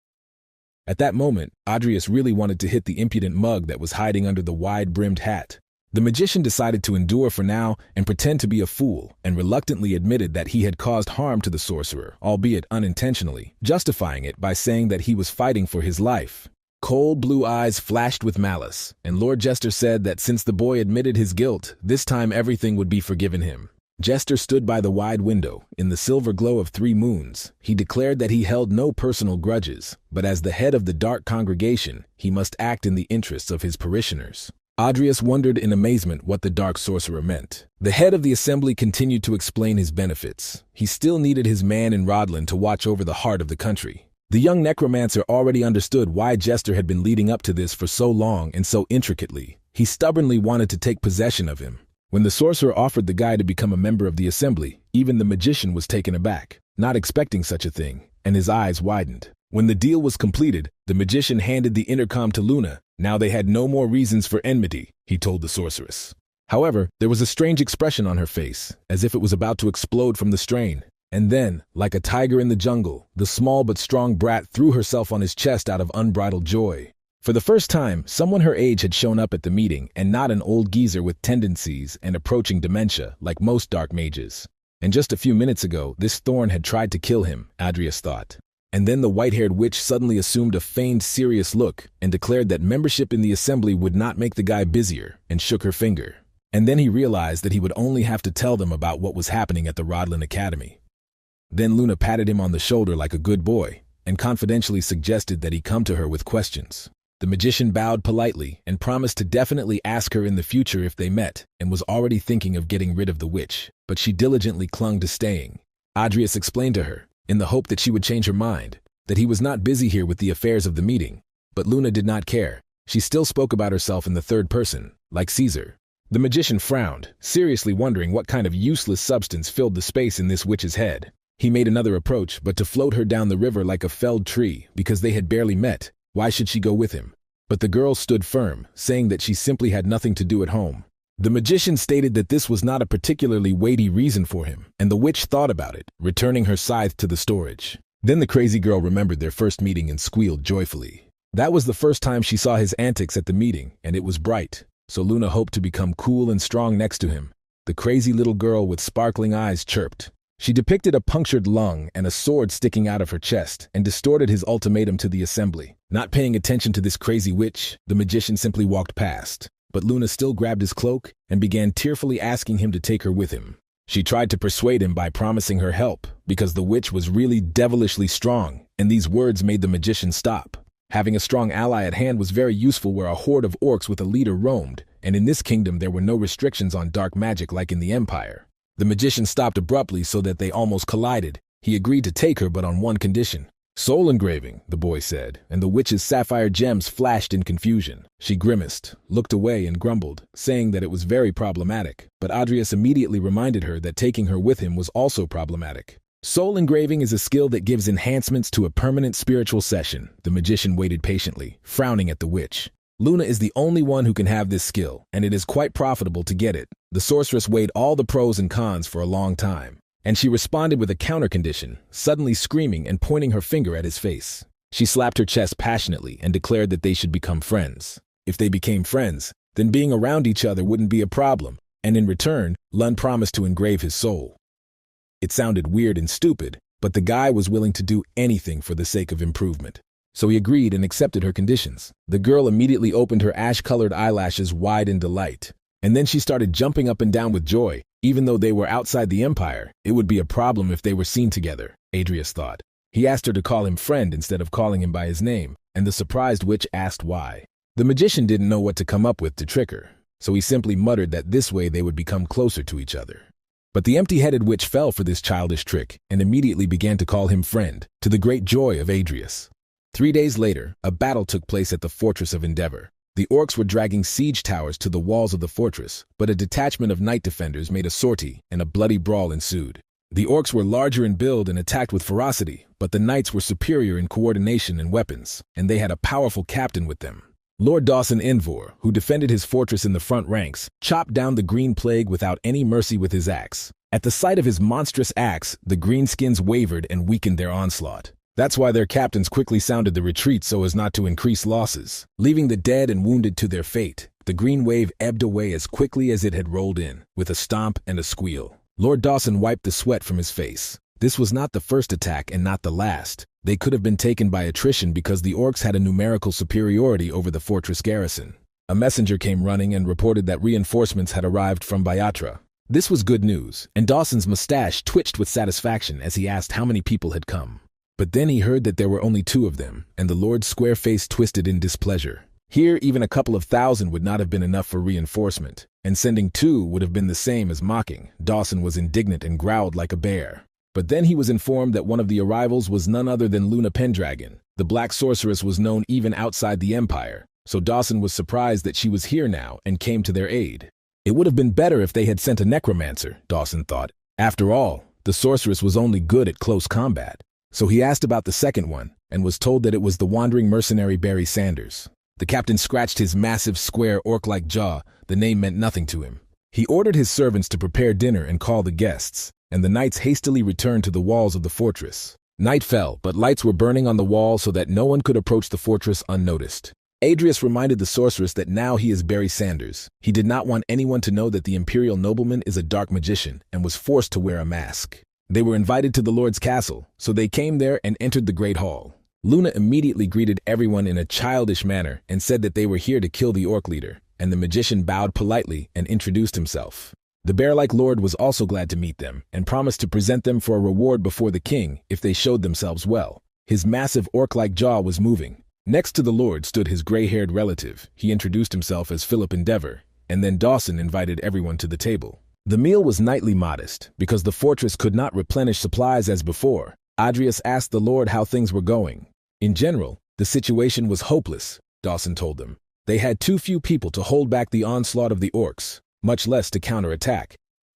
At that moment, Adrius really wanted to hit the impudent mug that was hiding under the wide-brimmed hat. The magician decided to endure for now and pretend to be a fool, and reluctantly admitted that he had caused harm to the sorcerer, albeit unintentionally, justifying it by saying that he was fighting for his life. Cold blue eyes flashed with malice, and Lord Jester said that since the boy admitted his guilt, this time everything would be forgiven him. Jester stood by the wide window, in the silver glow of 3 moons. He declared that he held no personal grudges, but as the head of the dark congregation, he must act in the interests of his parishioners. Adrius wondered in amazement what the dark sorcerer meant. The head of the assembly continued to explain his benefits. He still needed his man in Rodland to watch over the heart of the country. The young necromancer already understood why Jester had been leading up to this for so long and so intricately. He stubbornly wanted to take possession of him. When the sorcerer offered the guy to become a member of the assembly, even the magician was taken aback, not expecting such a thing, and his eyes widened. When the deal was completed, the magician handed the intercom to Luna. Now they had no more reasons for enmity, he told the sorceress. However, there was a strange expression on her face, as if it was about to explode from the strain. And then, like a tiger in the jungle, the small but strong brat threw herself on his chest out of unbridled joy. For the first time, someone her age had shown up at the meeting, and not an old geezer with tendencies and approaching dementia like most dark mages. And just a few minutes ago, this thorn had tried to kill him, Adrius thought. And then the white-haired witch suddenly assumed a feigned serious look and declared that membership in the assembly would not make the guy busier, and shook her finger. And then he realized that he would only have to tell them about what was happening at the Rodland Academy. Then Luna patted him on the shoulder like a good boy, and confidentially suggested that he come to her with questions. The magician bowed politely and promised to definitely ask her in the future if they met, and was already thinking of getting rid of the witch, but she diligently clung to staying. Adrius explained to her, in the hope that she would change her mind, that he was not busy here with the affairs of the meeting. But Luna did not care. She still spoke about herself in the third person, like Caesar. The magician frowned, seriously wondering what kind of useless substance filled the space in this witch's head. He made another approach, but to float her down the river like a felled tree, because they had barely met. Why should she go with him? But the girl stood firm, saying that she simply had nothing to do at home. The magician stated that this was not a particularly weighty reason for him, and the witch thought about it, returning her scythe to the storage. Then the crazy girl remembered their first meeting and squealed joyfully. That was the first time she saw his antics at the meeting, and it was bright, so Luna hoped to become cool and strong next to him. The crazy little girl with sparkling eyes chirped. She depicted a punctured lung and a sword sticking out of her chest, and distorted his ultimatum to the assembly. Not paying attention to this crazy witch, the magician simply walked past. But Luna still grabbed his cloak and began tearfully asking him to take her with him. She tried to persuade him by promising her help, because the witch was really devilishly strong, and these words made the magician stop. Having a strong ally at hand was very useful where a horde of orcs with a leader roamed, and in this kingdom there were no restrictions on dark magic like in the Empire. The magician stopped abruptly so that they almost collided. He agreed to take her, but on one condition. Soul engraving, the boy said, and the witch's sapphire gems flashed in confusion. She grimaced, looked away, and grumbled, saying that it was very problematic, but Adrius immediately reminded her that taking her with him was also problematic. Soul engraving is a skill that gives enhancements to a permanent spiritual session. The magician waited patiently, frowning at the witch. Luna is the only one who can have this skill, and it is quite profitable to get it. The sorceress weighed all the pros and cons for a long time. And she responded with a counter-condition, suddenly screaming and pointing her finger at his face. She slapped her chest passionately and declared that they should become friends. If they became friends, then being around each other wouldn't be a problem, and in return, Lund promised to engrave his soul. It sounded weird and stupid, but the guy was willing to do anything for the sake of improvement. So he agreed and accepted her conditions. The girl immediately opened her ash-colored eyelashes wide in delight. And then she started jumping up and down with joy. Even though they were outside the Empire, it would be a problem if they were seen together, Adrius thought. He He asked her to call him friend instead of calling him by his name, and the surprised witch asked why. The magician didn't know what to come up with to trick her, so he simply muttered that this way they would become closer to each other. But the empty-headed witch fell for this childish trick and immediately began to call him friend, to the great joy of Adrius. 3 days later, a battle took place at the fortress of Endeavor. The orcs were dragging siege towers to the walls of the fortress, but a detachment of night defenders made a sortie and a bloody brawl ensued. The orcs were larger in build and attacked with ferocity, but the knights were superior in coordination and weapons, and they had a powerful captain with them. Lord Dawson Envor, who defended his fortress in the front ranks, chopped down the Green Plague without any mercy with his axe. At the sight of his monstrous axe, the greenskins wavered and weakened their onslaught. That's why their captains quickly sounded the retreat so as not to increase losses. Leaving the dead and wounded to their fate, the green wave ebbed away as quickly as it had rolled in, with a stomp and a squeal. Lord Dawson wiped the sweat from his face. This was not the first attack and not the last. They could have been taken by attrition because the orcs had a numerical superiority over the fortress garrison. A messenger came running and reported that reinforcements had arrived from Bayatra. This was good news, and Dawson's mustache twitched with satisfaction as he asked how many people had come. But then he heard that there were only 2 of them, and the Lord's square face twisted in displeasure. Here, even a couple of thousand would not have been enough for reinforcement, and sending 2 would have been the same as mocking. Dawson was indignant and growled like a bear. But then he was informed that one of the arrivals was none other than Luna Pendragon. The black sorceress was known even outside the Empire, so Dawson was surprised that she was here now and came to their aid. It would have been better if they had sent a necromancer, Dawson thought. After all, the sorceress was only good at close combat. So he asked about the second one, and was told that it was the wandering mercenary Barry Sanders. The captain scratched his massive, square, orc-like jaw. The name meant nothing to him. He ordered his servants to prepare dinner and call the guests, and the knights hastily returned to the walls of the fortress. Night fell, but lights were burning on the wall so that no one could approach the fortress unnoticed. Adrius reminded the sorceress that now he is Barry Sanders. He did not want anyone to know that the imperial nobleman is a dark magician and was forced to wear a mask. They were invited to the Lord's castle, so they came there and entered the Great Hall. Luna immediately greeted everyone in a childish manner and said that they were here to kill the orc leader, and the magician bowed politely and introduced himself. The bear-like lord was also glad to meet them and promised to present them for a reward before the king if they showed themselves well. His massive orc-like jaw was moving. Next to the lord stood his gray-haired relative. He introduced himself as Philip Endeavor, and then Dawson invited everyone to the table. The meal was nightly modest, because the fortress could not replenish supplies as before. Adrius asked the lord how things were going. In general, the situation was hopeless, Dawson told them. They had too few people to hold back the onslaught of the orcs, much less to counterattack.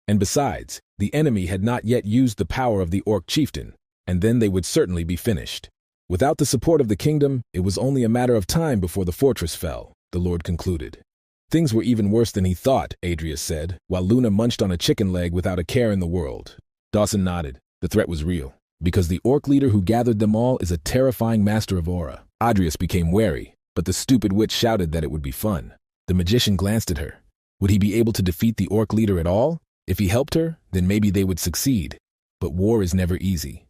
And besides, the enemy had not yet used the power of the orc chieftain, and then they would certainly be finished. Without the support of the kingdom, it was only a matter of time before the fortress fell, the lord concluded. Things were even worse than he thought, Adrius said, while Luna munched on a chicken leg without a care in the world. Dawson nodded. The threat was real, because the orc leader who gathered them all is a terrifying master of aura. Adrius became wary, but the stupid witch shouted that it would be fun. The magician glanced at her. Would he be able to defeat the orc leader at all? If he helped her, then maybe they would succeed. But war is never easy.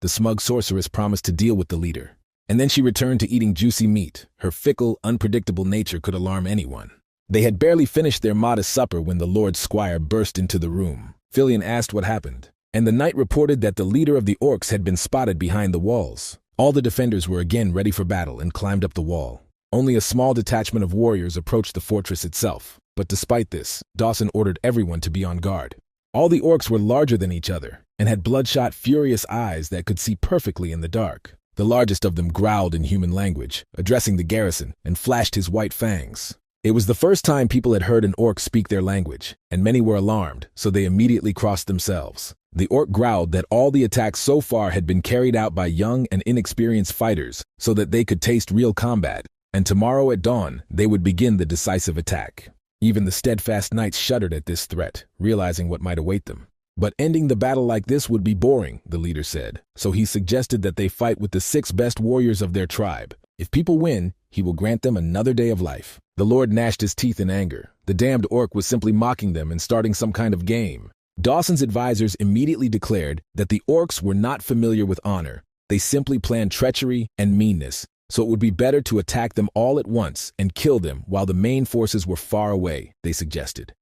The smug sorceress promised to deal with the leader. And then she returned to eating juicy meat. Her fickle, unpredictable nature could alarm anyone. They had barely finished their modest supper when the Lord's squire burst into the room. Filion asked what happened, and the knight reported that the leader of the orcs had been spotted behind the walls. All the defenders were again ready for battle and climbed up the wall. Only a small detachment of warriors approached the fortress itself, but despite this, Dawson ordered everyone to be on guard. All the orcs were larger than each other, and had bloodshot, furious eyes that could see perfectly in the dark. The largest of them growled in human language, addressing the garrison, and flashed his white fangs. It was the first time people had heard an orc speak their language, and many were alarmed, so they immediately crossed themselves. The orc growled that all the attacks so far had been carried out by young and inexperienced fighters so that they could taste real combat, and tomorrow at dawn they would begin the decisive attack. Even the steadfast knights shuddered at this threat, realizing what might await them. But ending the battle like this would be boring, the leader said, so he suggested that they fight with the 6 best warriors of their tribe. If people win, he will grant them another day of life. The Lord gnashed his teeth in anger. The damned orc was simply mocking them and starting some kind of game. Dawson's advisors immediately declared that the orcs were not familiar with honor. They simply planned treachery and meanness, so it would be better to attack them all at once and kill them while the main forces were far away, they suggested.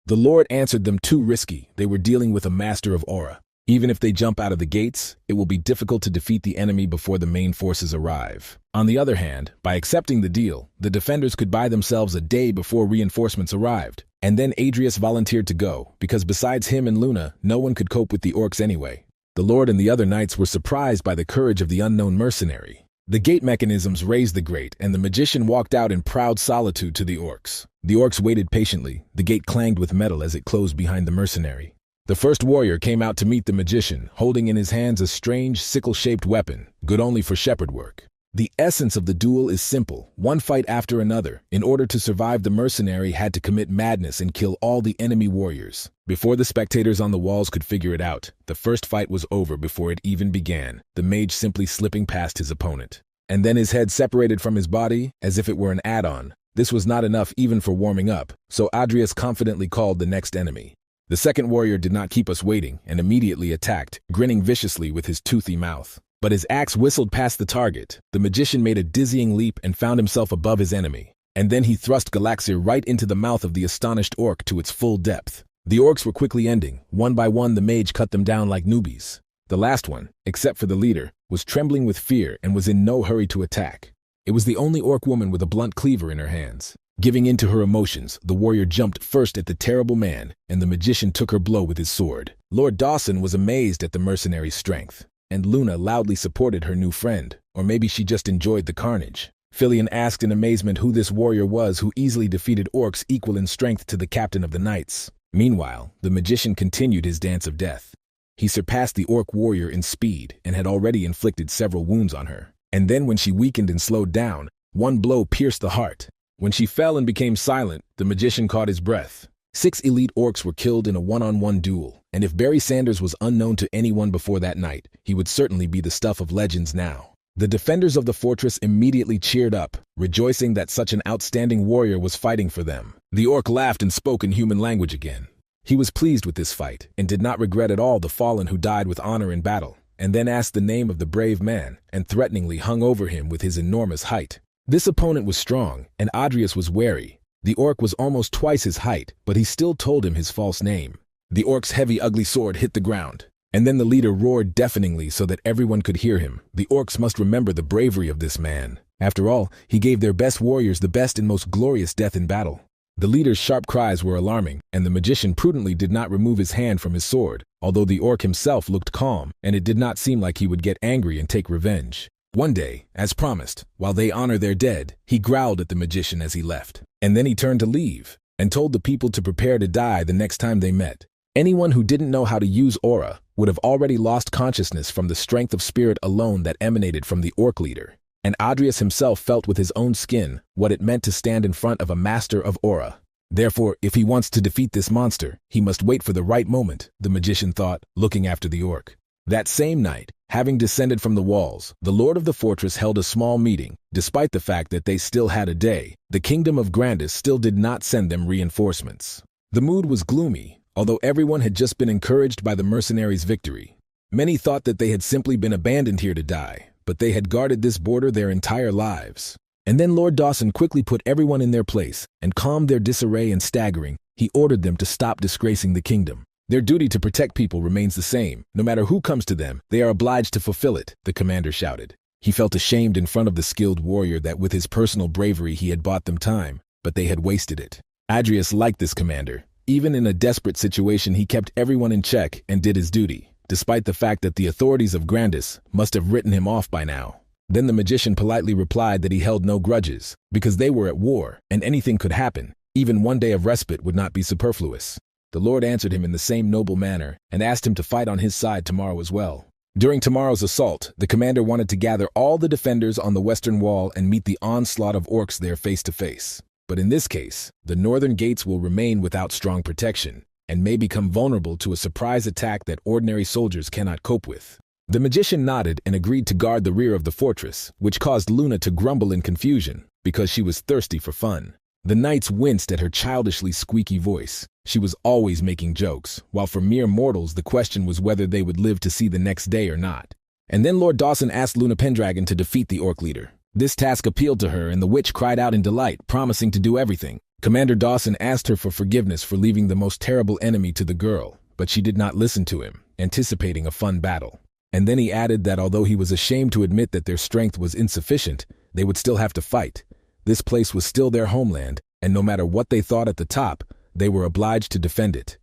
The Lord answered them too risky. They were dealing with a master of aura. Even if they jump out of the gates, it will be difficult to defeat the enemy before the main forces arrive. On the other hand, by accepting the deal, the defenders could buy themselves a day before reinforcements arrived. And then Adrius volunteered to go, because besides him and Luna, no one could cope with the orcs anyway. The Lord and the other knights were surprised by the courage of the unknown mercenary. The gate mechanisms raised the grate, and the magician walked out in proud solitude to the orcs. The orcs waited patiently. The gate clanged with metal as it closed behind the mercenary. The first warrior came out to meet the magician, holding in his hands a strange, sickle-shaped weapon, good only for shepherd work. The essence of the duel is simple, one fight after another. In order to survive, the mercenary had to commit madness and kill all the enemy warriors. Before the spectators on the walls could figure it out, the first fight was over before it even began, the mage simply slipping past his opponent. And then his head separated from his body, as if it were an add-on. This was not enough even for warming up, so Adrius confidently called the next enemy. The second warrior did not keep us waiting and immediately attacked, grinning viciously with his toothy mouth. But his axe whistled past the target. The magician made a dizzying leap and found himself above his enemy. And then he thrust Galaxir right into the mouth of the astonished orc to its full depth. The orcs were quickly ending. One by one, the mage cut them down like newbies. The last one, except for the leader, was trembling with fear and was in no hurry to attack. It was the only orc woman with a blunt cleaver in her hands. Giving in to her emotions, the warrior jumped first at the terrible man, and the magician took her blow with his sword. Lord Dawson was amazed at the mercenary's strength, and Luna loudly supported her new friend, or maybe she just enjoyed the carnage. Filion asked in amazement who this warrior was who easily defeated orcs equal in strength to the captain of the knights. Meanwhile, the magician continued his dance of death. He surpassed the orc warrior in speed and had already inflicted several wounds on her. And then when she weakened and slowed down, one blow pierced the heart. When she fell and became silent, the magician caught his breath. 6 elite orcs were killed in a one-on-one duel, and if Barry Sanders was unknown to anyone before that night, he would certainly be the stuff of legends now. The defenders of the fortress immediately cheered up, rejoicing that such an outstanding warrior was fighting for them. The orc laughed and spoke in human language again. He was pleased with this fight, and did not regret at all the fallen who died with honor in battle, and then asked the name of the brave man, and threateningly hung over him with his enormous height. This opponent was strong, and Adrius was wary. The orc was almost twice his height, but he still told him his false name. The orc's heavy, ugly sword hit the ground, and then the leader roared deafeningly so that everyone could hear him. The orcs must remember the bravery of this man. After all, he gave their best warriors the best and most glorious death in battle. The leader's sharp cries were alarming, and the magician prudently did not remove his hand from his sword, although the orc himself looked calm, and it did not seem like he would get angry and take revenge. One day, as promised, while they honor their dead, he growled at the magician as he left. And then he turned to leave, and told the people to prepare to die the next time they met. Anyone who didn't know how to use aura would have already lost consciousness from the strength of spirit alone that emanated from the orc leader. And Adrius himself felt with his own skin what it meant to stand in front of a master of aura. Therefore, if he wants to defeat this monster, he must wait for the right moment, the magician thought, looking after the orc. That same night, having descended from the walls, the lord of the fortress held a small meeting. Despite the fact that they still had a day, the kingdom of Grandis still did not send them reinforcements. The mood was gloomy, although everyone had just been encouraged by the mercenaries' victory. Many thought that they had simply been abandoned here to die, but they had guarded this border their entire lives. And then Lord Dawson quickly put everyone in their place and calmed their disarray and staggering. He ordered them to stop disgracing the kingdom. Their duty to protect people remains the same. No matter who comes to them, they are obliged to fulfill it, the commander shouted. He felt ashamed in front of the skilled warrior that with his personal bravery he had bought them time, but they had wasted it. Adrius liked this commander. Even in a desperate situation, he kept everyone in check and did his duty, despite the fact that the authorities of Grandis must have written him off by now. Then the magician politely replied that he held no grudges, because they were at war, and anything could happen. Even one day of respite would not be superfluous. The Lord answered him in the same noble manner, and asked him to fight on his side tomorrow as well. During tomorrow's assault, the commander wanted to gather all the defenders on the western wall and meet the onslaught of orcs there face to face. But in this case, the northern gates will remain without strong protection, and may become vulnerable to a surprise attack that ordinary soldiers cannot cope with. The magician nodded and agreed to guard the rear of the fortress, which caused Luna to grumble in confusion, because she was thirsty for fun. The knights winced at her childishly squeaky voice. She was always making jokes, while for mere mortals the question was whether they would live to see the next day or not. And then Lord Dawson asked Luna Pendragon to defeat the orc leader. This task appealed to her, and the witch cried out in delight, promising to do everything. Commander Dawson asked her for forgiveness for leaving the most terrible enemy to the girl, but she did not listen to him. anticipating a fun battle. And then he added that although he was ashamed to admit that their strength was insufficient, they would still have to fight. This place was still their homeland, and no matter what they thought at the top, they were obliged to defend it.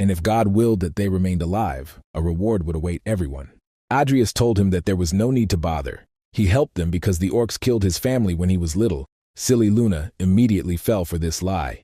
And if God willed that they remained alive, a reward would await everyone. Adrius told him that there was no need to bother. He helped them because the orcs killed his family when he was little. Silly Luna immediately fell for this lie.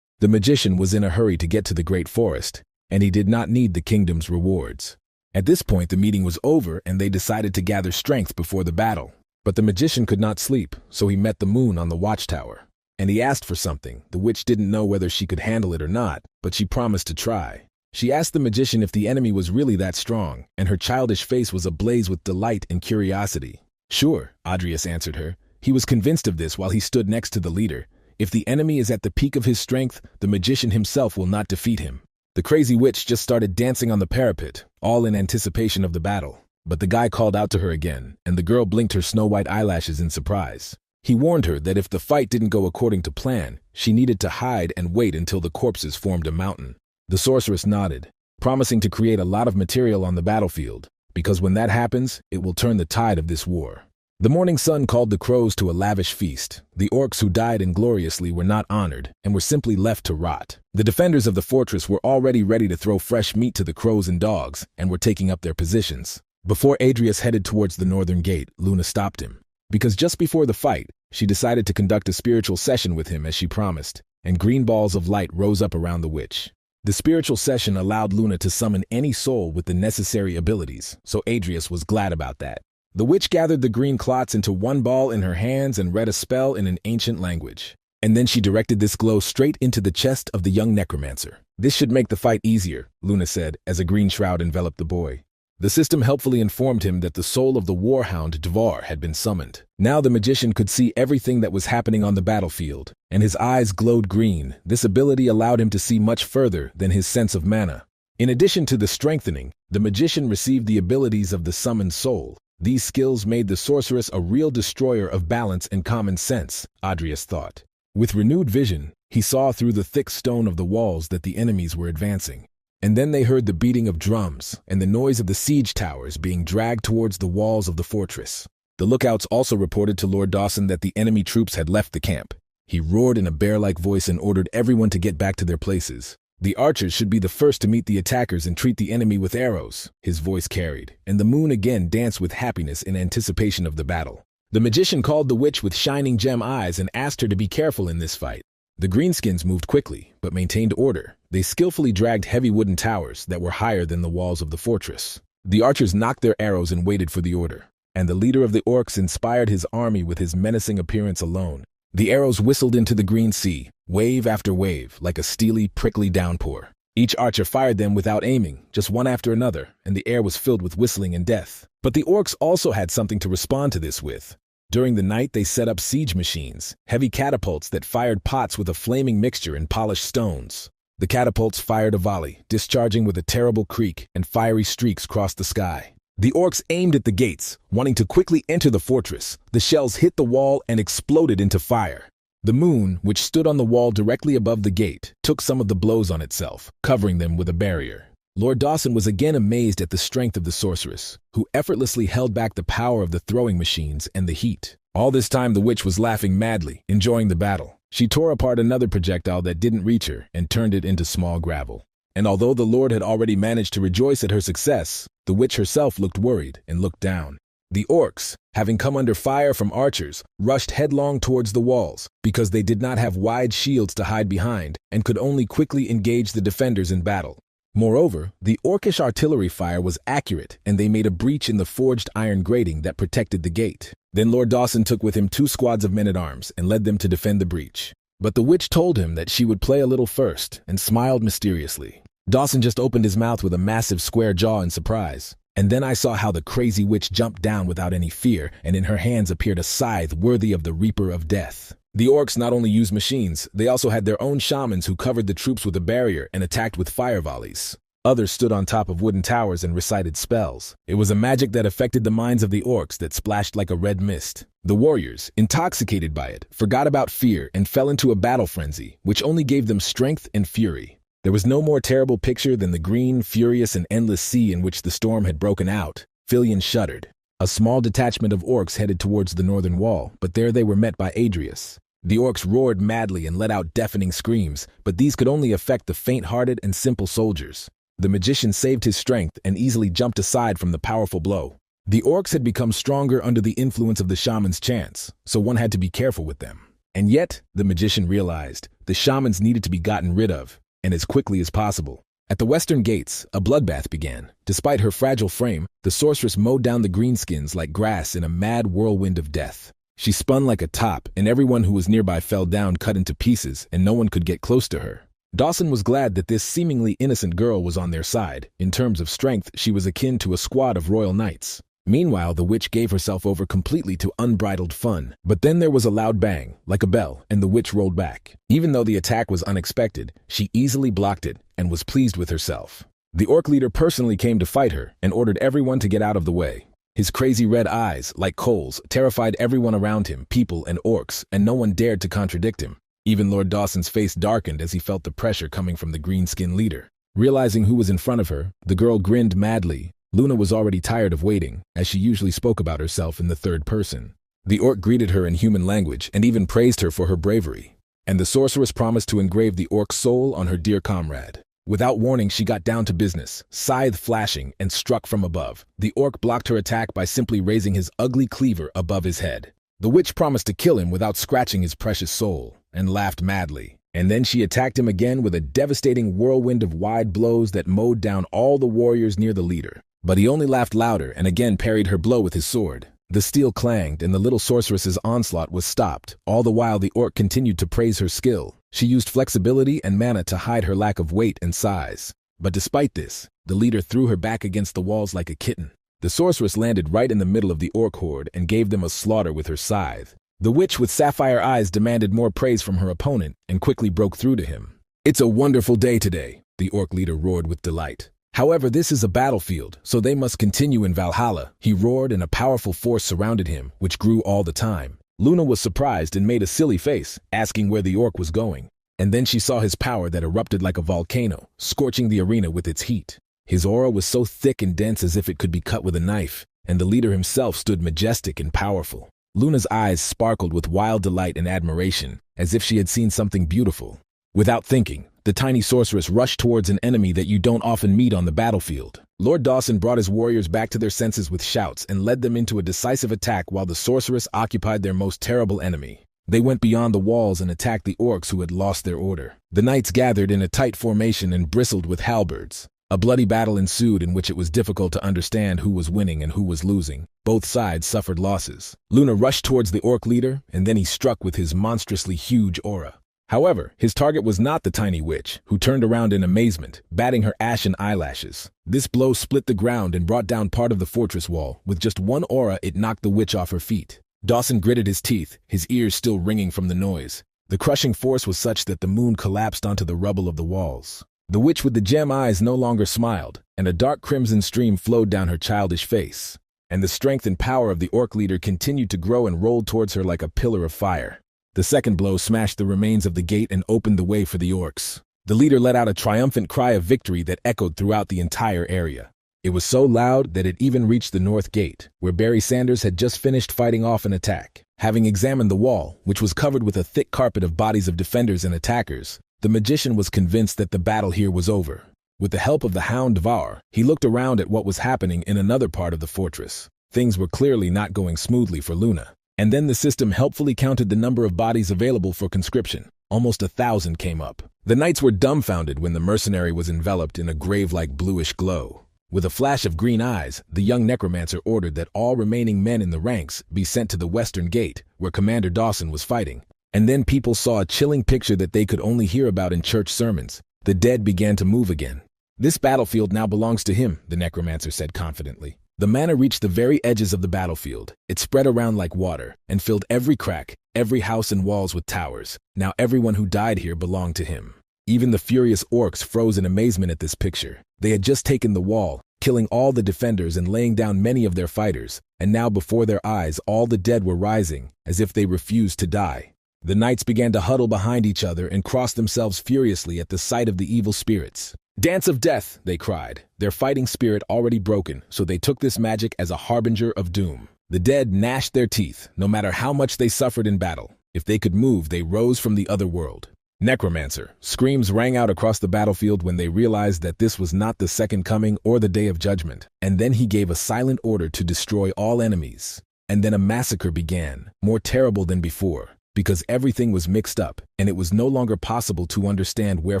The magician was in a hurry to get to the great forest, and he did not need the kingdom's rewards. At this point, the meeting was over, and they decided to gather strength before the battle. But the magician could not sleep, so he met the moon on the watchtower. And he asked for something. The witch didn't know whether she could handle it or not, but she promised to try. She asked the magician if the enemy was really that strong, and her childish face was ablaze with delight and curiosity. Sure, Adrius answered her. He was convinced of this while he stood next to the leader. If the enemy is at the peak of his strength, the magician himself will not defeat him. The crazy witch just started dancing on the parapet, all in anticipation of the battle. But the guy called out to her again, and the girl blinked her snow-white eyelashes in surprise. He warned her that if the fight didn't go according to plan, she needed to hide and wait until the corpses formed a mountain. The sorceress nodded, promising to create a lot of material on the battlefield, because when that happens, it will turn the tide of this war. The morning sun called the crows to a lavish feast. The orcs who died ingloriously were not honored and were simply left to rot. The defenders of the fortress were already ready to throw fresh meat to the crows and dogs and were taking up their positions. Before Adrius headed towards the northern gate, Luna stopped him. Because just before the fight, she decided to conduct a spiritual session with him as she promised, and green balls of light rose up around the witch. The spiritual session allowed Luna to summon any soul with the necessary abilities, so Adrius was glad about that. The witch gathered the green clots into one ball in her hands and read a spell in an ancient language. And then she directed this glow straight into the chest of the young necromancer. This should make the fight easier, Luna said, as a green shroud enveloped the boy. The system helpfully informed him that the soul of the warhound Dvar had been summoned. Now the magician could see everything that was happening on the battlefield, and his eyes glowed green. This ability allowed him to see much further than his sense of mana. In addition to the strengthening, the magician received the abilities of the summoned soul. These skills made the sorceress a real destroyer of balance and common sense, Adrius thought. With renewed vision, he saw through the thick stone of the walls that the enemies were advancing. And then they heard the beating of drums and the noise of the siege towers being dragged towards the walls of the fortress. The lookouts also reported to Lord Dawson that the enemy troops had left the camp. He roared in a bear-like voice and ordered everyone to get back to their places. The archers should be the first to meet the attackers and treat the enemy with arrows, his voice carried, and the moon again danced with happiness in anticipation of the battle. The magician called the witch with shining gem eyes and asked her to be careful in this fight. The greenskins moved quickly, but maintained order. They skillfully dragged heavy wooden towers that were higher than the walls of the fortress. The archers knocked their arrows and waited for the order, and the leader of the orcs inspired his army with his menacing appearance alone. The arrows whistled into the green sea, wave after wave, like a steely, prickly downpour. Each archer fired them without aiming, just one after another, and the air was filled with whistling and death. But the orcs also had something to respond to this with. During the night, they set up siege machines, heavy catapults that fired pots with a flaming mixture and polished stones. The catapults fired a volley, discharging with a terrible creak, and fiery streaks crossed the sky. The orcs aimed at the gates, wanting to quickly enter the fortress. The shells hit the wall and exploded into fire. The moon, which stood on the wall directly above the gate, took some of the blows on itself, covering them with a barrier. Lord Dawson was again amazed at the strength of the sorceress, who effortlessly held back the power of the throwing machines and the heat. All this time the witch was laughing madly, enjoying the battle. She tore apart another projectile that didn't reach her and turned it into small gravel. And although the Lord had already managed to rejoice at her success, the witch herself looked worried and looked down. The orcs, having come under fire from archers, rushed headlong towards the walls because they did not have wide shields to hide behind and could only quickly engage the defenders in battle. Moreover, the orcish artillery fire was accurate, and they made a breach in the forged iron grating that protected the gate. Then Lord Dawson took with him 2 squads of men-at-arms and led them to defend the breach. But the witch told him that she would play a little first and smiled mysteriously. Dawson just opened his mouth with a massive square jaw in surprise. And then I saw how the crazy witch jumped down without any fear, and in her hands appeared a scythe worthy of the Reaper of Death. The orcs not only used machines, they also had their own shamans who covered the troops with a barrier and attacked with fire volleys. Others stood on top of wooden towers and recited spells. It was a magic that affected the minds of the orcs that splashed like a red mist. The warriors, intoxicated by it, forgot about fear and fell into a battle frenzy, which only gave them strength and fury. There was no more terrible picture than the green, furious, and endless sea in which the storm had broken out. Filion shuddered. A small detachment of orcs headed towards the northern wall, but there they were met by Adrius. The orcs roared madly and let out deafening screams, but these could only affect the faint-hearted and simple soldiers. The magician saved his strength and easily jumped aside from the powerful blow. The orcs had become stronger under the influence of the shaman's chants, so one had to be careful with them. And yet, the magician realized, the shamans needed to be gotten rid of, and as quickly as possible. At the western gates, a bloodbath began. Despite her fragile frame, the sorceress mowed down the greenskins like grass in a mad whirlwind of death. She spun like a top, and everyone who was nearby fell down cut into pieces, and no one could get close to her. Dawson was glad that this seemingly innocent girl was on their side. In terms of strength, she was akin to a squad of royal knights. Meanwhile, the witch gave herself over completely to unbridled fun. But then there was a loud bang, like a bell, and the witch rolled back. Even though the attack was unexpected, she easily blocked it and was pleased with herself. The orc leader personally came to fight her and ordered everyone to get out of the way. His crazy red eyes, like coals, terrified everyone around him, people and orcs, and no one dared to contradict him. Even Lord Dawson's face darkened as he felt the pressure coming from the greenskin leader. Realizing who was in front of her, the girl grinned madly. Luna was already tired of waiting, as she usually spoke about herself in the third person. The orc greeted her in human language and even praised her for her bravery. And the sorceress promised to engrave the orc's soul on her dear comrade. Without warning, she got down to business, scythe flashing, and struck from above. The orc blocked her attack by simply raising his ugly cleaver above his head. The witch promised to kill him without scratching his precious soul, and laughed madly. And then she attacked him again with a devastating whirlwind of wide blows that mowed down all the warriors near the leader. But he only laughed louder and again parried her blow with his sword. The steel clanged and the little sorceress's onslaught was stopped. All the while the orc continued to praise her skill. She used flexibility and mana to hide her lack of weight and size. But despite this, the leader threw her back against the walls like a kitten. The sorceress landed right in the middle of the orc horde and gave them a slaughter with her scythe. The witch with sapphire eyes demanded more praise from her opponent and quickly broke through to him. "It's a wonderful day today," the orc leader roared with delight. "However, this is a battlefield, so they must continue in Valhalla," he roared, and a powerful force surrounded him, which grew all the time. Luna was surprised and made a silly face, asking where the orc was going. And then she saw his power that erupted like a volcano, scorching the arena with its heat. His aura was so thick and dense as if it could be cut with a knife, and the leader himself stood majestic and powerful. Luna's eyes sparkled with wild delight and admiration, as if she had seen something beautiful. Without thinking, the tiny sorceress rushed towards an enemy that you don't often meet on the battlefield. Lord Dawson brought his warriors back to their senses with shouts and led them into a decisive attack while the sorceress occupied their most terrible enemy. They went beyond the walls and attacked the orcs who had lost their order. The knights gathered in a tight formation and bristled with halberds. A bloody battle ensued in which it was difficult to understand who was winning and who was losing. Both sides suffered losses. Luna rushed towards the orc leader, and then he struck with his monstrously huge aura. However, his target was not the tiny witch, who turned around in amazement, batting her ashen eyelashes. This blow split the ground and brought down part of the fortress wall. With just one aura, it knocked the witch off her feet. Dawson gritted his teeth, his ears still ringing from the noise. The crushing force was such that the moon collapsed onto the rubble of the walls. The witch with the gem eyes no longer smiled, and a dark crimson stream flowed down her childish face. And the strength and power of the orc leader continued to grow and rolled towards her like a pillar of fire. The second blow smashed the remains of the gate and opened the way for the orcs. The leader let out a triumphant cry of victory that echoed throughout the entire area. It was so loud that it even reached the north gate, where Barry Sanders had just finished fighting off an attack. Having examined the wall, which was covered with a thick carpet of bodies of defenders and attackers, the magician was convinced that the battle here was over. With the help of the Hound Dvar, he looked around at what was happening in another part of the fortress. Things were clearly not going smoothly for Luna. And then the system helpfully counted the number of bodies available for conscription. Almost 1,000 came up. The knights were dumbfounded when the mercenary was enveloped in a grave-like bluish glow. With a flash of green eyes, the young necromancer ordered that all remaining men in the ranks be sent to the western gate, where Commander Dawson was fighting. And then people saw a chilling picture that they could only hear about in church sermons. The dead began to move again. "This battlefield now belongs to him," the necromancer said confidently. The mana reached the very edges of the battlefield. It spread around like water and filled every crack, every house and walls with towers. Now everyone who died here belonged to him. Even the furious orcs froze in amazement at this picture. They had just taken the wall, killing all the defenders and laying down many of their fighters, and now before their eyes all the dead were rising, as if they refused to die. The knights began to huddle behind each other and cross themselves furiously at the sight of the evil spirits. "Dance of death," they cried, their fighting spirit already broken, so they took this magic as a harbinger of doom. The dead gnashed their teeth, no matter how much they suffered in battle. If they could move, they rose from the other world. Necromancer. Screams rang out across the battlefield when they realized that this was not the second coming or the day of judgment. And then he gave a silent order to destroy all enemies. And then a massacre began, more terrible than before, because everything was mixed up, and it was no longer possible to understand where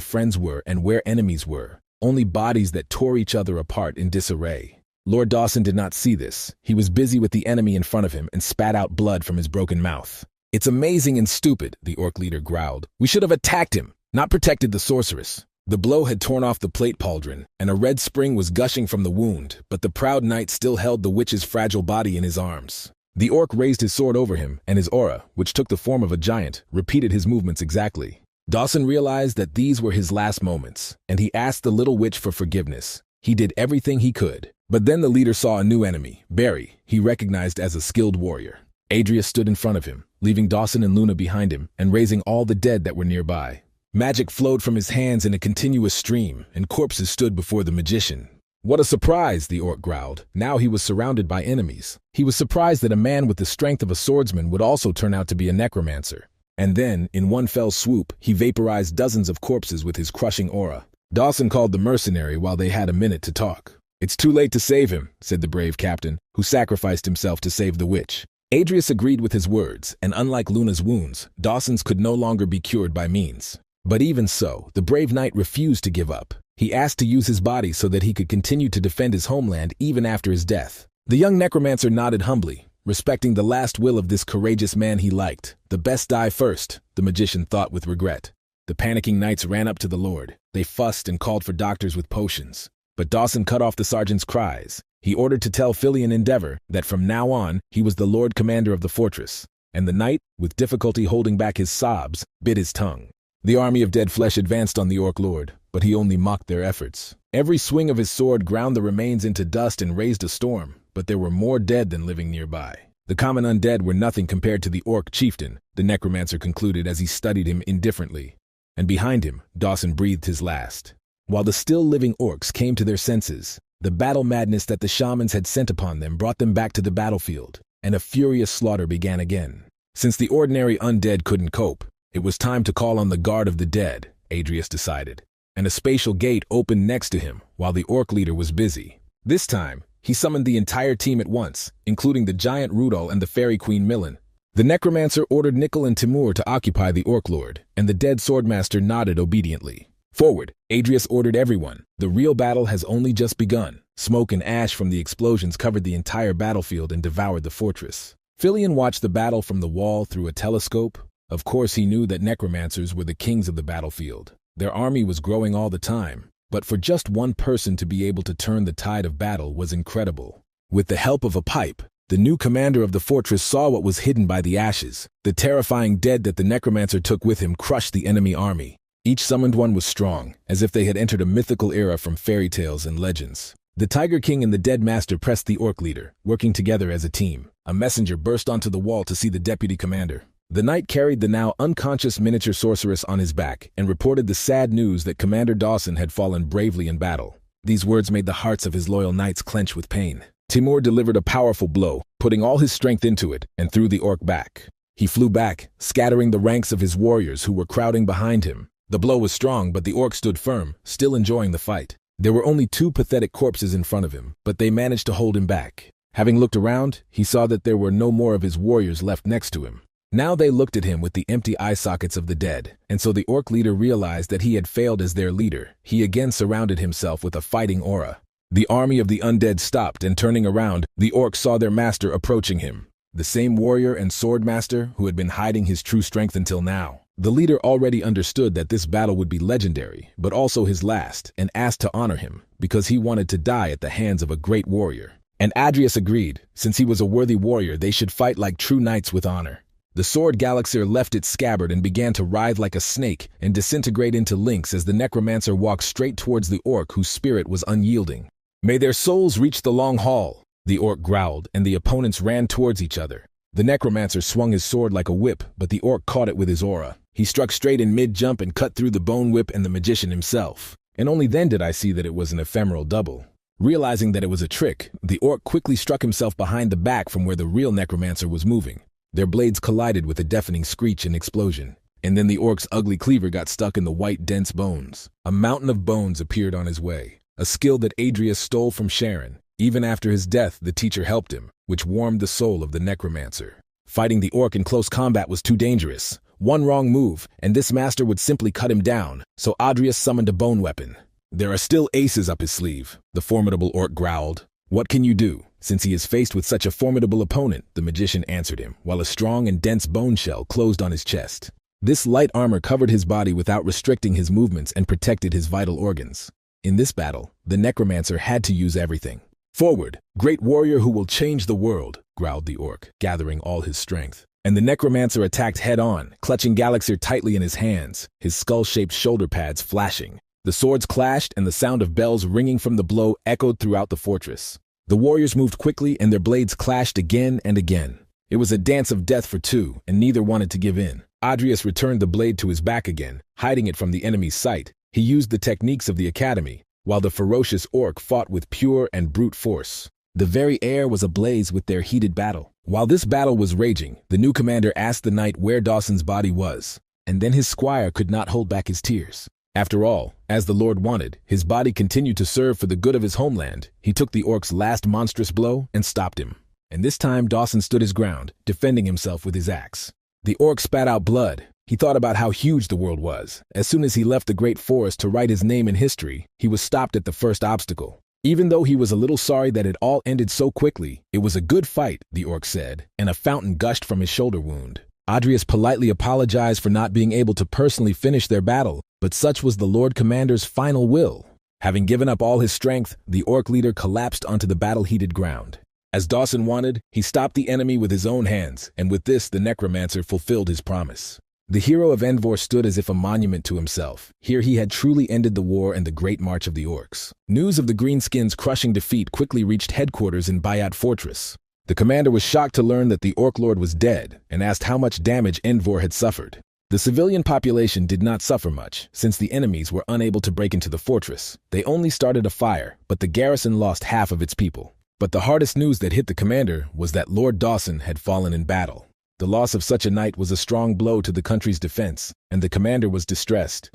friends were and where enemies were, only bodies that tore each other apart in disarray. Lord Dawson did not see this. He was busy with the enemy in front of him and spat out blood from his broken mouth. "It's amazing and stupid," the orc leader growled. "We should have attacked him, not protected the sorceress." The blow had torn off the plate pauldron, and a red spring was gushing from the wound, but the proud knight still held the witch's fragile body in his arms. The orc raised his sword over him, and his aura, which took the form of a giant, repeated his movements exactly. Dawson realized that these were his last moments, and he asked the little witch for forgiveness. He did everything he could. But then the leader saw a new enemy, Barry, he recognized as a skilled warrior. Adria stood in front of him, leaving Dawson and Luna behind him and raising all the dead that were nearby. Magic flowed from his hands in a continuous stream, and corpses stood before the magician. "What a surprise," the orc growled. Now he was surrounded by enemies. He was surprised that a man with the strength of a swordsman would also turn out to be a necromancer. And then, in one fell swoop, he vaporized dozens of corpses with his crushing aura. Dawson called the mercenary while they had a minute to talk. "It's too late to save him," said the brave captain, who sacrificed himself to save the witch. Adrius agreed with his words, and unlike Luna's wounds, Dawson's could no longer be cured by means. But even so, the brave knight refused to give up. He asked to use his body so that he could continue to defend his homeland even after his death. The young necromancer nodded humbly, respecting the last will of this courageous man he liked. The best die first, the magician thought with regret. The panicking knights ran up to the lord. They fussed and called for doctors with potions. But Dawson cut off the sergeant's cries. He ordered to tell Filian Endeavor that from now on he was the lord commander of the fortress, and the knight, with difficulty holding back his sobs, bit his tongue. The army of dead flesh advanced on the orc lord, but he only mocked their efforts. Every swing of his sword ground the remains into dust and raised a storm, but there were more dead than living nearby. The common undead were nothing compared to the orc chieftain, the necromancer concluded as he studied him indifferently. And behind him, Dawson breathed his last. While the still-living orcs came to their senses, the battle madness that the shamans had sent upon them brought them back to the battlefield, and a furious slaughter began again. Since the ordinary undead couldn't cope, it was time to call on the guard of the dead, Adrius decided. And a spatial gate opened next to him while the orc leader was busy. This time, he summoned the entire team at once, including the giant Rudol and the fairy queen Millen. The necromancer ordered Nickel and Timur to occupy the orc lord, and the dead swordmaster nodded obediently. "Forward," Adrius ordered everyone. "The real battle has only just begun." Smoke and ash from the explosions covered the entire battlefield and devoured the fortress. Filian watched the battle from the wall through a telescope. Of course, he knew that necromancers were the kings of the battlefield. Their army was growing all the time, but for just one person to be able to turn the tide of battle was incredible. With the help of a pipe, the new commander of the fortress saw what was hidden by the ashes. The terrifying dead that the necromancer took with him crushed the enemy army. Each summoned one was strong, as if they had entered a mythical era from fairy tales and legends. The Tiger King and the Dead Master pressed the orc leader, working together as a team. A messenger burst onto the wall to see the deputy commander. The knight carried the now unconscious miniature sorceress on his back and reported the sad news that Commander Dawson had fallen bravely in battle. These words made the hearts of his loyal knights clench with pain. Timur delivered a powerful blow, putting all his strength into it, and threw the orc back. He flew back, scattering the ranks of his warriors who were crowding behind him. The blow was strong, but the orc stood firm, still enjoying the fight. There were only 2 pathetic corpses in front of him, but they managed to hold him back. Having looked around, he saw that there were no more of his warriors left next to him. Now they looked at him with the empty eye sockets of the dead, and so the orc leader realized that he had failed as their leader. He again surrounded himself with a fighting aura. The army of the undead stopped, and turning around, the orcs saw their master approaching him. The same warrior and sword master who had been hiding his true strength until now. The leader already understood that this battle would be legendary, but also his last, and asked to honor him, because he wanted to die at the hands of a great warrior. And Adrius agreed. Since he was a worthy warrior, they should fight like true knights with honor. The sword Galaxir left its scabbard and began to writhe like a snake and disintegrate into links as the necromancer walked straight towards the orc whose spirit was unyielding. "May their souls reach the long hall," the orc growled, and the opponents ran towards each other. The Necromancer swung his sword like a whip, but the orc caught it with his aura. He struck straight in mid-jump and cut through the bone whip and the magician himself. And only then did I see that it was an ephemeral double. Realizing that it was a trick, the orc quickly struck himself behind the back from where the real Necromancer was moving. Their blades collided with a deafening screech and explosion. And then the orc's ugly cleaver got stuck in the white, dense bones. A mountain of bones appeared on his way, a skill that Adrius stole from Sharon. Even after his death, the teacher helped him, which warmed the soul of the Necromancer. Fighting the orc in close combat was too dangerous. One wrong move, and this master would simply cut him down, so Adrius summoned a bone weapon. "There are still aces up his sleeve," the formidable orc growled. "What can you do?" Since he is faced with such a formidable opponent, the magician answered him, while a strong and dense bone shell closed on his chest. This light armor covered his body without restricting his movements and protected his vital organs. In this battle, the Necromancer had to use everything. "Forward, great warrior who will change the world," growled the orc, gathering all his strength. And the Necromancer attacked head-on, clutching Galaxir tightly in his hands, his skull-shaped shoulder pads flashing. The swords clashed, and the sound of bells ringing from the blow echoed throughout the fortress. The warriors moved quickly, and their blades clashed again and again. It was a dance of death for two, and neither wanted to give in. Adrius returned the blade to his back again, hiding it from the enemy's sight. He used the techniques of the academy, while the ferocious orc fought with pure and brute force. The very air was ablaze with their heated battle. While this battle was raging, the new commander asked the knight where Dawson's body was, and then his squire could not hold back his tears. After all, as the Lord wanted, his body continued to serve for the good of his homeland. He took the orc's last monstrous blow and stopped him. And this time Dawson stood his ground, defending himself with his axe. The orc spat out blood. He thought about how huge the world was. As soon as he left the great forest to write his name in history, he was stopped at the first obstacle. Even though he was a little sorry that it all ended so quickly, it was a good fight, the orc said, and a fountain gushed from his shoulder wound. Adrius politely apologized for not being able to personally finish their battle, but such was the Lord Commander's final will. Having given up all his strength, the orc leader collapsed onto the battle-heated ground. As Dawson wanted, he stopped the enemy with his own hands, and with this the Necromancer fulfilled his promise. The hero of Endvor stood as if a monument to himself. Here he had truly ended the war and the great march of the orcs. News of the Greenskins' crushing defeat quickly reached headquarters in Bayat Fortress. The commander was shocked to learn that the Orc Lord was dead and asked how much damage Endvor had suffered. The civilian population did not suffer much, since the enemies were unable to break into the fortress. They only started a fire, but the garrison lost half of its people. But the hardest news that hit the commander was that Lord Dawson had fallen in battle. The loss of such a knight was a strong blow to the country's defense, and the commander was distressed.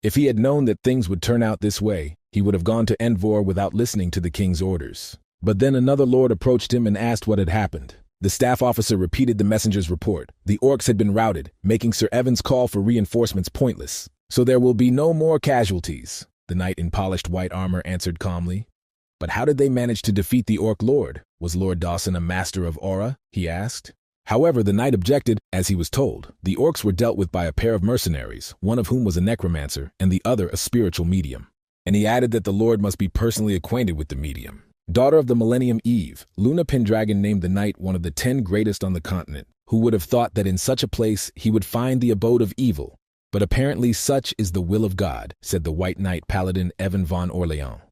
If he had known that things would turn out this way, he would have gone to Endvor without listening to the king's orders. But then another lord approached him and asked what had happened. The staff officer repeated the messenger's report. The orcs had been routed, making Sir Evan's call for reinforcements pointless. "So there will be no more casualties," the knight in polished white armor answered calmly. But how did they manage to defeat the Orc Lord? Was Lord Dawson a master of aura? He asked. However, the knight objected, as he was told. The orcs were dealt with by a pair of mercenaries, one of whom was a necromancer, and the other a spiritual medium. And he added that the Lord must be personally acquainted with the medium. Daughter of the Millennium Eve, Luna Pendragon named the knight one of the 10 greatest on the continent. Who would have thought that in such a place he would find the abode of evil? But apparently such is the will of God, said the White Knight Paladin Evan von Orleans.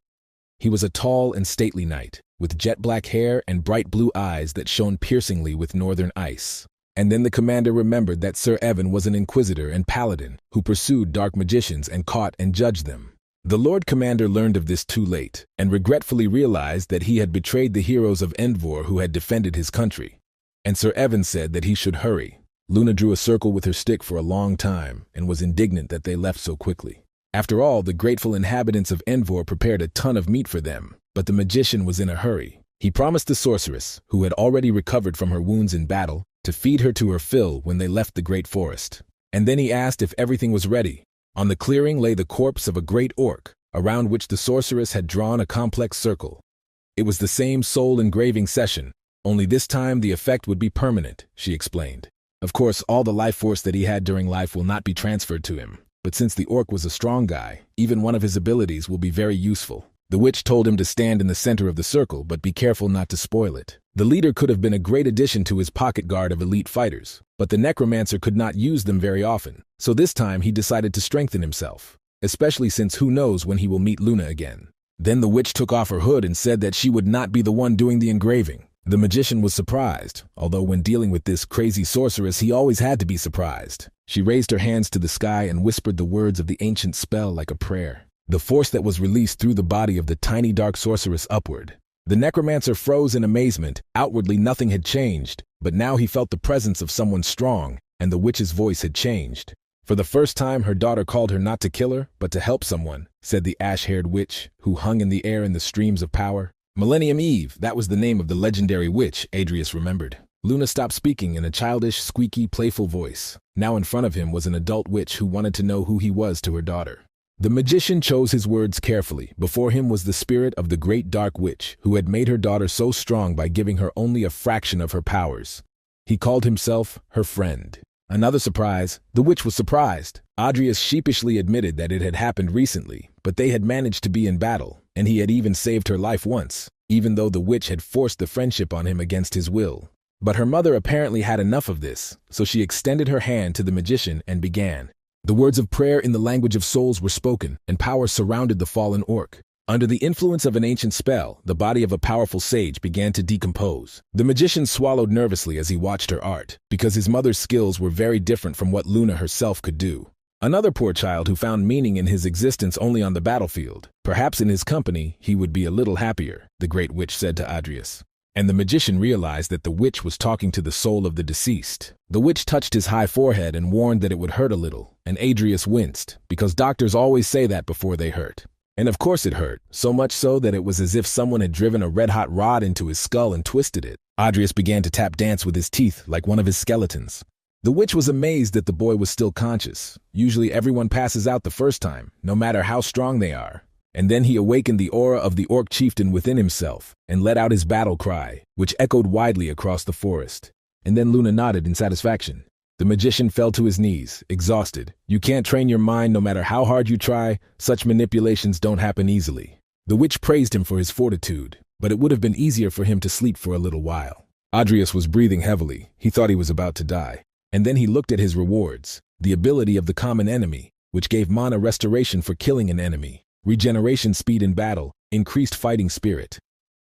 He was a tall and stately knight, with jet-black hair and bright blue eyes that shone piercingly with northern ice. And then the commander remembered that Sir Evan was an inquisitor and paladin who pursued dark magicians and caught and judged them. The Lord Commander learned of this too late, and regretfully realized that he had betrayed the heroes of Endvor who had defended his country. And Sir Evan said that he should hurry. Luna drew a circle with her stick for a long time, and was indignant that they left so quickly. After all, the grateful inhabitants of Endvor prepared a ton of meat for them, but the magician was in a hurry. He promised the sorceress, who had already recovered from her wounds in battle, to feed her to her fill when they left the great forest. And then he asked if everything was ready. On the clearing lay the corpse of a great orc, around which the sorceress had drawn a complex circle. It was the same soul engraving session, only this time the effect would be permanent, she explained. Of course, all the life force that he had during life will not be transferred to him, but since the orc was a strong guy, even one of his abilities will be very useful. The witch told him to stand in the center of the circle, but be careful not to spoil it. The leader could have been a great addition to his pocket guard of elite fighters, but the necromancer could not use them very often, so this time he decided to strengthen himself, especially since who knows when he will meet Luna again. Then the witch took off her hood and said that she would not be the one doing the engraving. The magician was surprised, although when dealing with this crazy sorceress he always had to be surprised. She raised her hands to the sky and whispered the words of the ancient spell like a prayer. The force that was released threw the body of the tiny dark sorceress upward. The necromancer froze in amazement. Outwardly nothing had changed, but now he felt the presence of someone strong, and the witch's voice had changed. For the first time her daughter called her not to kill her, but to help someone, said the ash-haired witch, who hung in the air in the streams of power. Millennium Eve, that was the name of the legendary witch, Adrius remembered. Luna stopped speaking in a childish, squeaky, playful voice. Now in front of him was an adult witch who wanted to know who he was to her daughter. The magician chose his words carefully. Before him was the spirit of the great dark witch, who had made her daughter so strong by giving her only a fraction of her powers. He called himself her friend. Another surprise, the witch was surprised. Adrius sheepishly admitted that it had happened recently, but they had managed to be in battle, and he had even saved her life once, even though the witch had forced the friendship on him against his will. But her mother apparently had enough of this, so she extended her hand to the magician and began. The words of prayer in the language of souls were spoken, and power surrounded the fallen orc. Under the influence of an ancient spell, the body of a powerful sage began to decompose. The magician swallowed nervously as he watched her art, because his mother's skills were very different from what Luna herself could do. Another poor child who found meaning in his existence only on the battlefield. Perhaps in his company, he would be a little happier, the great witch said to Adrius. And the magician realized that the witch was talking to the soul of the deceased. The witch touched his high forehead and warned that it would hurt a little, and Adrius winced, because doctors always say that before they hurt. And of course it hurt, so much so that it was as if someone had driven a red-hot rod into his skull and twisted it. Adrius began to tap dance with his teeth like one of his skeletons. The witch was amazed that the boy was still conscious. Usually everyone passes out the first time, no matter how strong they are. And then he awakened the aura of the orc chieftain within himself and let out his battle cry, which echoed widely across the forest. And then Luna nodded in satisfaction. The magician fell to his knees, exhausted. You can't train your mind no matter how hard you try. Such manipulations don't happen easily. The witch praised him for his fortitude, but it would have been easier for him to sleep for a little while. Adrius was breathing heavily. He thought he was about to die. And then he looked at his rewards, the ability of the common enemy, which gave mana restoration for killing an enemy, regeneration speed in battle, increased fighting spirit.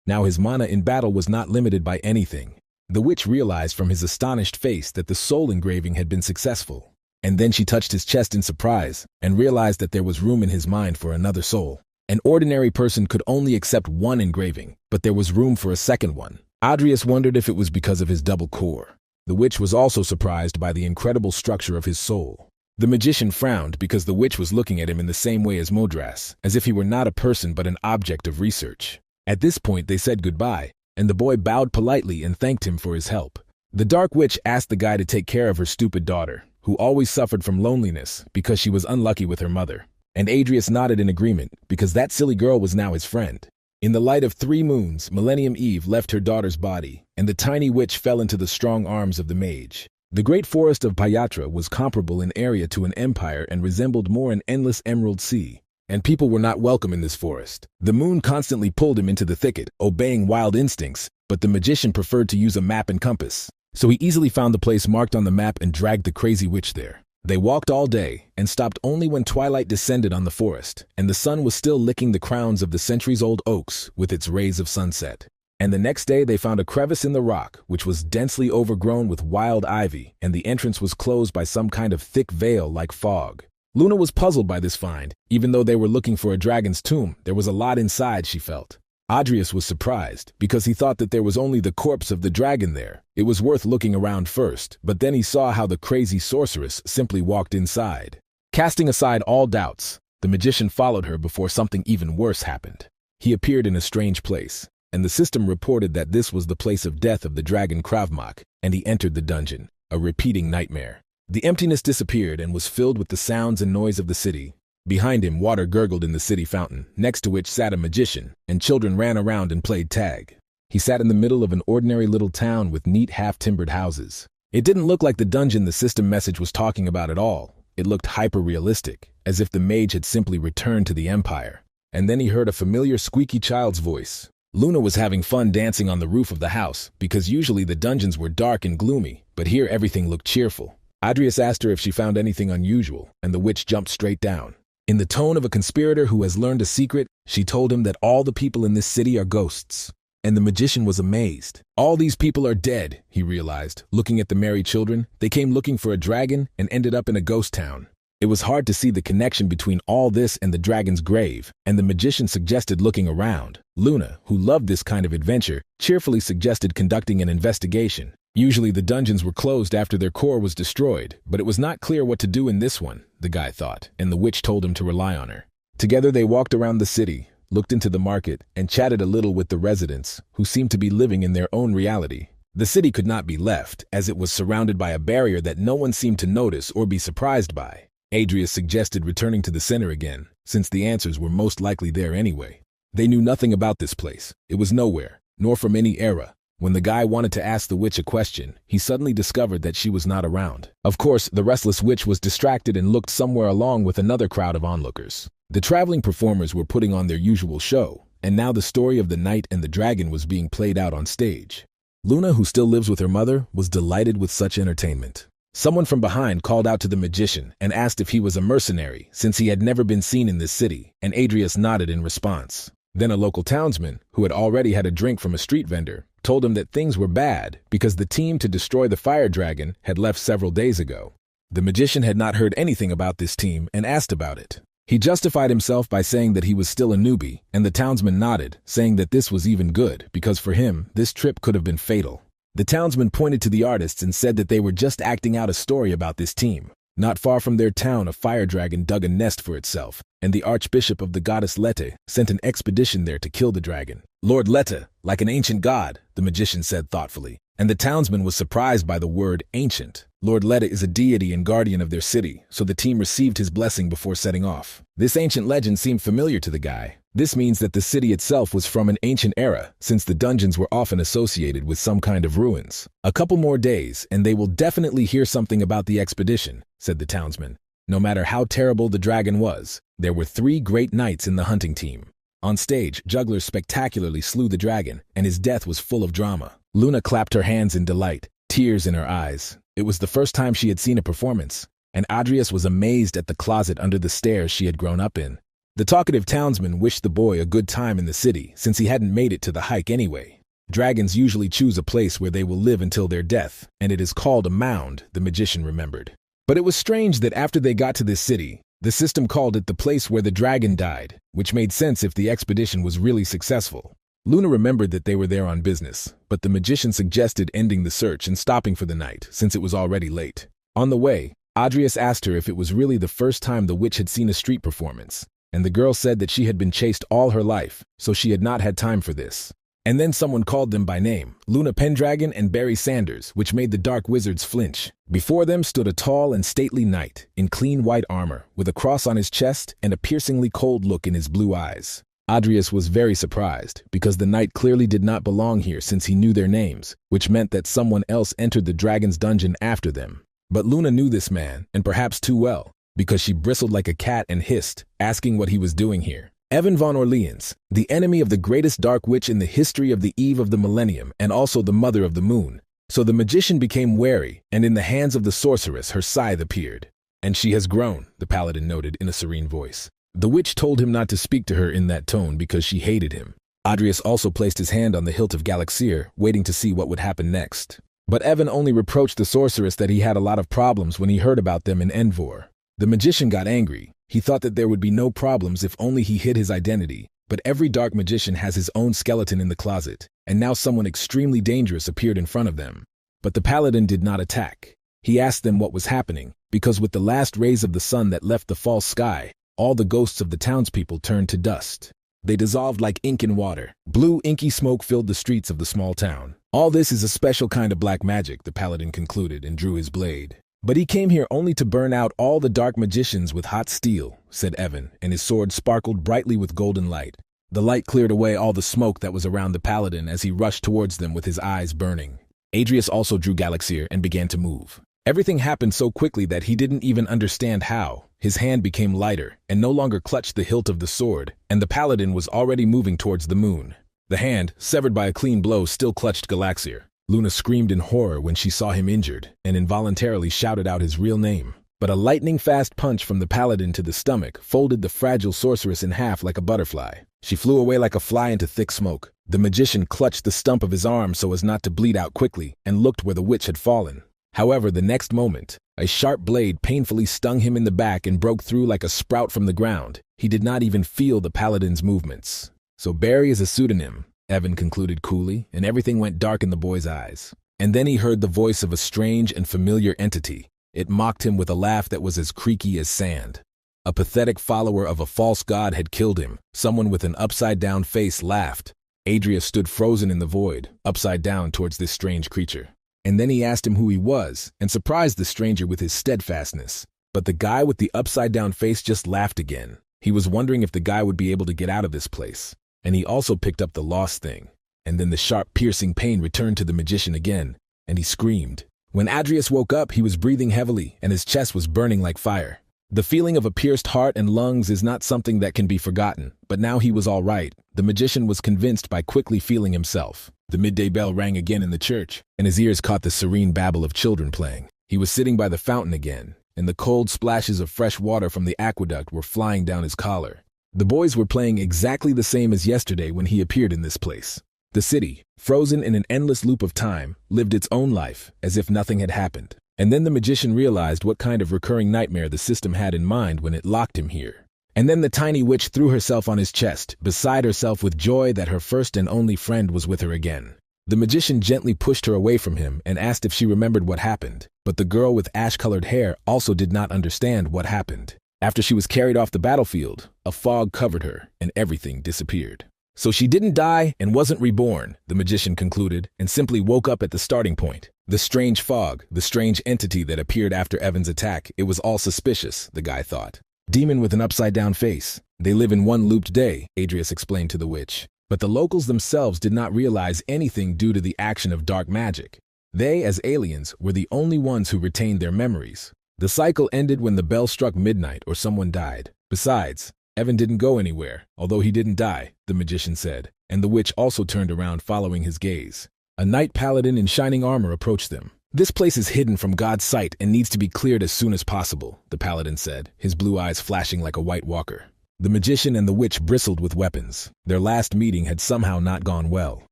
Now his mana in battle was not limited by anything. The witch realized from his astonished face that the soul engraving had been successful. And then she touched his chest in surprise and realized that there was room in his mind for another soul. An ordinary person could only accept one engraving, but there was room for a second one. Adrius wondered if it was because of his double core. The witch was also surprised by the incredible structure of his soul. The magician frowned because the witch was looking at him in the same way as Modras, as if he were not a person but an object of research. At this point they said goodbye, and the boy bowed politely and thanked him for his help. The dark witch asked the guy to take care of her stupid daughter, who always suffered from loneliness because she was unlucky with her mother. And Adrius nodded in agreement, because that silly girl was now his friend. In the light of 3 moons, Millennium Eve left her daughter's body, and the tiny witch fell into the strong arms of the mage. The great forest of Payatra was comparable in area to an empire and resembled more an endless emerald sea. And people were not welcome in this forest. The moon constantly pulled him into the thicket, obeying wild instincts, but the magician preferred to use a map and compass. So he easily found the place marked on the map and dragged the crazy witch there. They walked all day and stopped only when twilight descended on the forest, and the sun was still licking the crowns of the centuries-old oaks with its rays of sunset. And the next day they found a crevice in the rock, which was densely overgrown with wild ivy, and the entrance was closed by some kind of thick veil like fog. Luna was puzzled by this find. Even though they were looking for a dragon's tomb, there was a lot inside, she felt. Adrius was surprised, because he thought that there was only the corpse of the dragon there. It was worth looking around first, but then he saw how the crazy sorceress simply walked inside. Casting aside all doubts, the magician followed her before something even worse happened. He appeared in a strange place, and the system reported that this was the place of death of the dragon Kravmak, and he entered the dungeon, a repeating nightmare. The emptiness disappeared and was filled with the sounds and noise of the city. Behind him, water gurgled in the city fountain, next to which sat a magician, and children ran around and played tag. He sat in the middle of an ordinary little town with neat half-timbered houses. It didn't look like the dungeon the system message was talking about at all. It looked hyper-realistic, as if the mage had simply returned to the empire. And then he heard a familiar squeaky child's voice. Luna was having fun dancing on the roof of the house, because usually the dungeons were dark and gloomy, but here everything looked cheerful. Adrius asked her if she found anything unusual, and the witch jumped straight down. In the tone of a conspirator who has learned a secret, she told him that all the people in this city are ghosts. and the magician was amazed. All these people are dead, he realized. Looking at the merry children, they came looking for a dragon and ended up in a ghost town. It was hard to see the connection between all this and the dragon's grave, and the magician suggested looking around. Luna, who loved this kind of adventure, cheerfully suggested conducting an investigation. Usually the dungeons were closed after their core was destroyed, but it was not clear what to do in this one, the guy thought, and the witch told him to rely on her. Together they walked around the city, looked into the market, and chatted a little with the residents, who seemed to be living in their own reality. The city could not be left, as it was surrounded by a barrier that no one seemed to notice or be surprised by. Adrius suggested returning to the center again, since the answers were most likely there anyway. They knew nothing about this place. It was nowhere, nor from any era. When the guy wanted to ask the witch a question, he suddenly discovered that she was not around. Of course, the restless witch was distracted and looked somewhere along with another crowd of onlookers. The traveling performers were putting on their usual show, and now the story of the knight and the dragon was being played out on stage. Luna, who still lives with her mother, was delighted with such entertainment. Someone from behind called out to the magician and asked if he was a mercenary, since he had never been seen in this city, and Adrius nodded in response. Then a local townsman, who had already had a drink from a street vendor, told him that things were bad because the team to destroy the fire dragon had left several days ago. The magician had not heard anything about this team and asked about it. He justified himself by saying that he was still a newbie, and the townsman nodded, saying that this was even good because for him, this trip could have been fatal. The townsman pointed to the artists and said that they were just acting out a story about this team. Not far from their town, a fire dragon dug a nest for itself, and the archbishop of the goddess Lete sent an expedition there to kill the dragon. Lord Lete, like an ancient god, the magician said thoughtfully, and the townsman was surprised by the word ancient. Lord Lete is a deity and guardian of their city, so the team received his blessing before setting off. This ancient legend seemed familiar to the guy. This means that the city itself was from an ancient era, since the dungeons were often associated with some kind of ruins. A couple more days, and they will definitely hear something about the expedition, said the townsman. No matter how terrible the dragon was, there were 3 great knights in the hunting team. On stage, jugglers spectacularly slew the dragon, and his death was full of drama. Luna clapped her hands in delight, tears in her eyes. It was the first time she had seen a performance, and Adrius was amazed at the closet under the stairs she had grown up in. The talkative townsman wished the boy a good time in the city, since he hadn't made it to the hike anyway. Dragons usually choose a place where they will live until their death, and it is called a mound, the magician remembered. But it was strange that after they got to this city, the system called it the place where the dragon died, which made sense if the expedition was really successful. Luna remembered that they were there on business, but the magician suggested ending the search and stopping for the night, since it was already late. On the way, Adrius asked her if it was really the first time the witch had seen a street performance, and the girl said that she had been chased all her life, so she had not had time for this. And then someone called them by name, Luna Pendragon and Barry Sanders, which made the dark wizards flinch. Before them stood a tall and stately knight, in clean white armor, with a cross on his chest and a piercingly cold look in his blue eyes. Adrius was very surprised, because the knight clearly did not belong here since he knew their names, which meant that someone else entered the dragon's dungeon after them. But Luna knew this man, and perhaps too well, because she bristled like a cat and hissed, asking what he was doing here. Evan von Orleans, the enemy of the greatest dark witch in the history of the eve of the millennium and also the mother of the moon. So the magician became wary, and in the hands of the sorceress her scythe appeared. And she has grown, the paladin noted in a serene voice. The witch told him not to speak to her in that tone because she hated him. Adrius also placed his hand on the hilt of Galaxir, waiting to see what would happen next. But Evan only reproached the sorceress that he had a lot of problems when he heard about them in Envor. The magician got angry. He thought that there would be no problems if only he hid his identity, but every dark magician has his own skeleton in the closet, and now someone extremely dangerous appeared in front of them. But the paladin did not attack. He asked them what was happening, because with the last rays of the sun that left the false sky, all the ghosts of the townspeople turned to dust. They dissolved like ink in water. Blue, inky smoke filled the streets of the small town. All this is a special kind of black magic, the paladin concluded and drew his blade. But he came here only to burn out all the dark magicians with hot steel, said Evan, and his sword sparkled brightly with golden light. The light cleared away all the smoke that was around the paladin as he rushed towards them with his eyes burning. Adrius also drew Galaxir and began to move. Everything happened so quickly that he didn't even understand how. His hand became lighter and no longer clutched the hilt of the sword, and the paladin was already moving towards the moon. The hand, severed by a clean blow, still clutched Galaxir. Luna screamed in horror when she saw him injured and involuntarily shouted out his real name. But a lightning-fast punch from the paladin to the stomach folded the fragile sorceress in half like a butterfly. She flew away like a fly into thick smoke. The magician clutched the stump of his arm so as not to bleed out quickly and looked where the witch had fallen. However, the next moment, a sharp blade painfully stung him in the back and broke through like a sprout from the ground. He did not even feel the paladin's movements. "So Barry is a pseudonym," Evan concluded coolly, and everything went dark in the boy's eyes. And then he heard the voice of a strange and familiar entity. It mocked him with a laugh that was as creaky as sand. A pathetic follower of a false god had killed him. Someone with an upside-down face laughed. Adria stood frozen in the void, upside down towards this strange creature. And then he asked him who he was, and surprised the stranger with his steadfastness. But the guy with the upside-down face just laughed again. He was wondering if the guy would be able to get out of this place. And he also picked up the lost thing. And then the sharp, piercing pain returned to the magician again, and he screamed. When Adrius woke up, he was breathing heavily, and his chest was burning like fire. The feeling of a pierced heart and lungs is not something that can be forgotten, but now he was all right. The magician was convinced by quickly feeling himself. The midday bell rang again in the church, and his ears caught the serene babble of children playing. He was sitting by the fountain again, and the cold splashes of fresh water from the aqueduct were flying down his collar. The boys were playing exactly the same as yesterday when he appeared in this place. The city, frozen in an endless loop of time, lived its own life, as if nothing had happened. And then the magician realized what kind of recurring nightmare the system had in mind when it locked him here. And then the tiny witch threw herself on his chest, beside herself with joy that her first and only friend was with her again. The magician gently pushed her away from him and asked if she remembered what happened, but the girl with ash-colored hair also did not understand what happened. After she was carried off the battlefield, a fog covered her, and everything disappeared. So she didn't die and wasn't reborn, the magician concluded, and simply woke up at the starting point. The strange fog, the strange entity that appeared after Evan's attack, it was all suspicious, the guy thought. Demon with an upside-down face. They live in one looped day, Adrius explained to the witch. But the locals themselves did not realize anything due to the action of dark magic. They, as aliens, were the only ones who retained their memories. The cycle ended when the bell struck midnight or someone died. Besides, Evan didn't go anywhere, although he didn't die, the magician said, and the witch also turned around following his gaze. A knight paladin in shining armor approached them. "This place is hidden from God's sight and needs to be cleared as soon as possible," the paladin said, his blue eyes flashing like a white walker. The magician and the witch bristled with weapons. Their last meeting had somehow not gone well.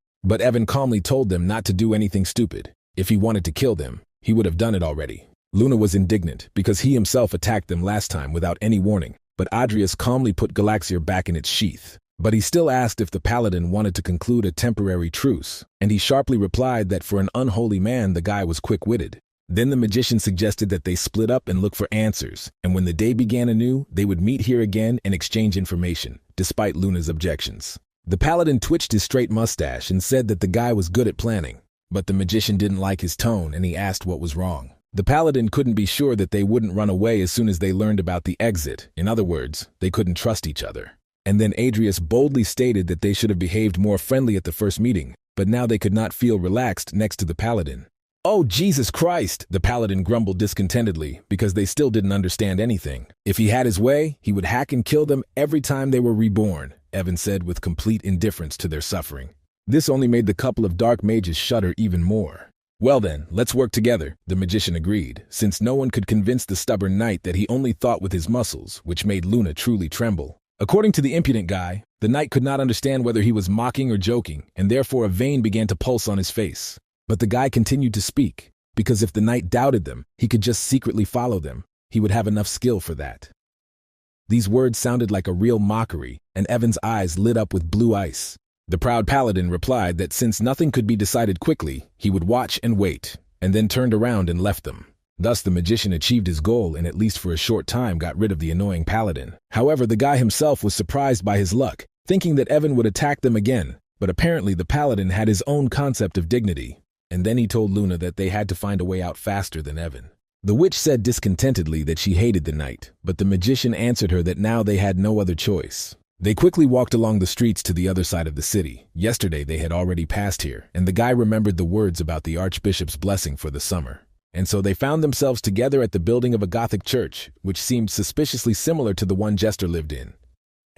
But Evan calmly told them not to do anything stupid. If he wanted to kill them, he would have done it already. Luna was indignant because he himself attacked them last time without any warning. But Adrius calmly put Galaxier back in its sheath. But he still asked if the paladin wanted to conclude a temporary truce, and he sharply replied that for an unholy man the guy was quick-witted. Then the magician suggested that they split up and look for answers, and when the day began anew, they would meet here again and exchange information, despite Luna's objections. The paladin twitched his straight mustache and said that the guy was good at planning, but the magician didn't like his tone and he asked what was wrong. The paladin couldn't be sure that they wouldn't run away as soon as they learned about the exit. In other words, they couldn't trust each other. And then Adrius boldly stated that they should have behaved more friendly at the first meeting, but now they could not feel relaxed next to the paladin. "Oh, Jesus Christ," the paladin grumbled discontentedly because they still didn't understand anything. "If he had his way, he would hack and kill them every time they were reborn," Evan said with complete indifference to their suffering. This only made the couple of dark mages shudder even more. "Well then, let's work together," the magician agreed, since no one could convince the stubborn knight that he only thought with his muscles, which made Luna truly tremble. According to the impudent guy, the knight could not understand whether he was mocking or joking, and therefore a vein began to pulse on his face. But the guy continued to speak, because if the knight doubted them, he could just secretly follow them. He would have enough skill for that. These words sounded like a real mockery, and Evan's eyes lit up with blue ice. The proud paladin replied that since nothing could be decided quickly, he would watch and wait, and then turned around and left them. Thus the magician achieved his goal and at least for a short time got rid of the annoying paladin. However, the guy himself was surprised by his luck, thinking that Evan would attack them again, but apparently the paladin had his own concept of dignity. And then he told Luna that they had to find a way out faster than Evan. The witch said discontentedly that she hated the knight, but the magician answered her that now they had no other choice. They quickly walked along the streets to the other side of the city. Yesterday they had already passed here, and the guy remembered the words about the archbishop's blessing for the summer. And so they found themselves together at the building of a Gothic church, which seemed suspiciously similar to the one Jester lived in.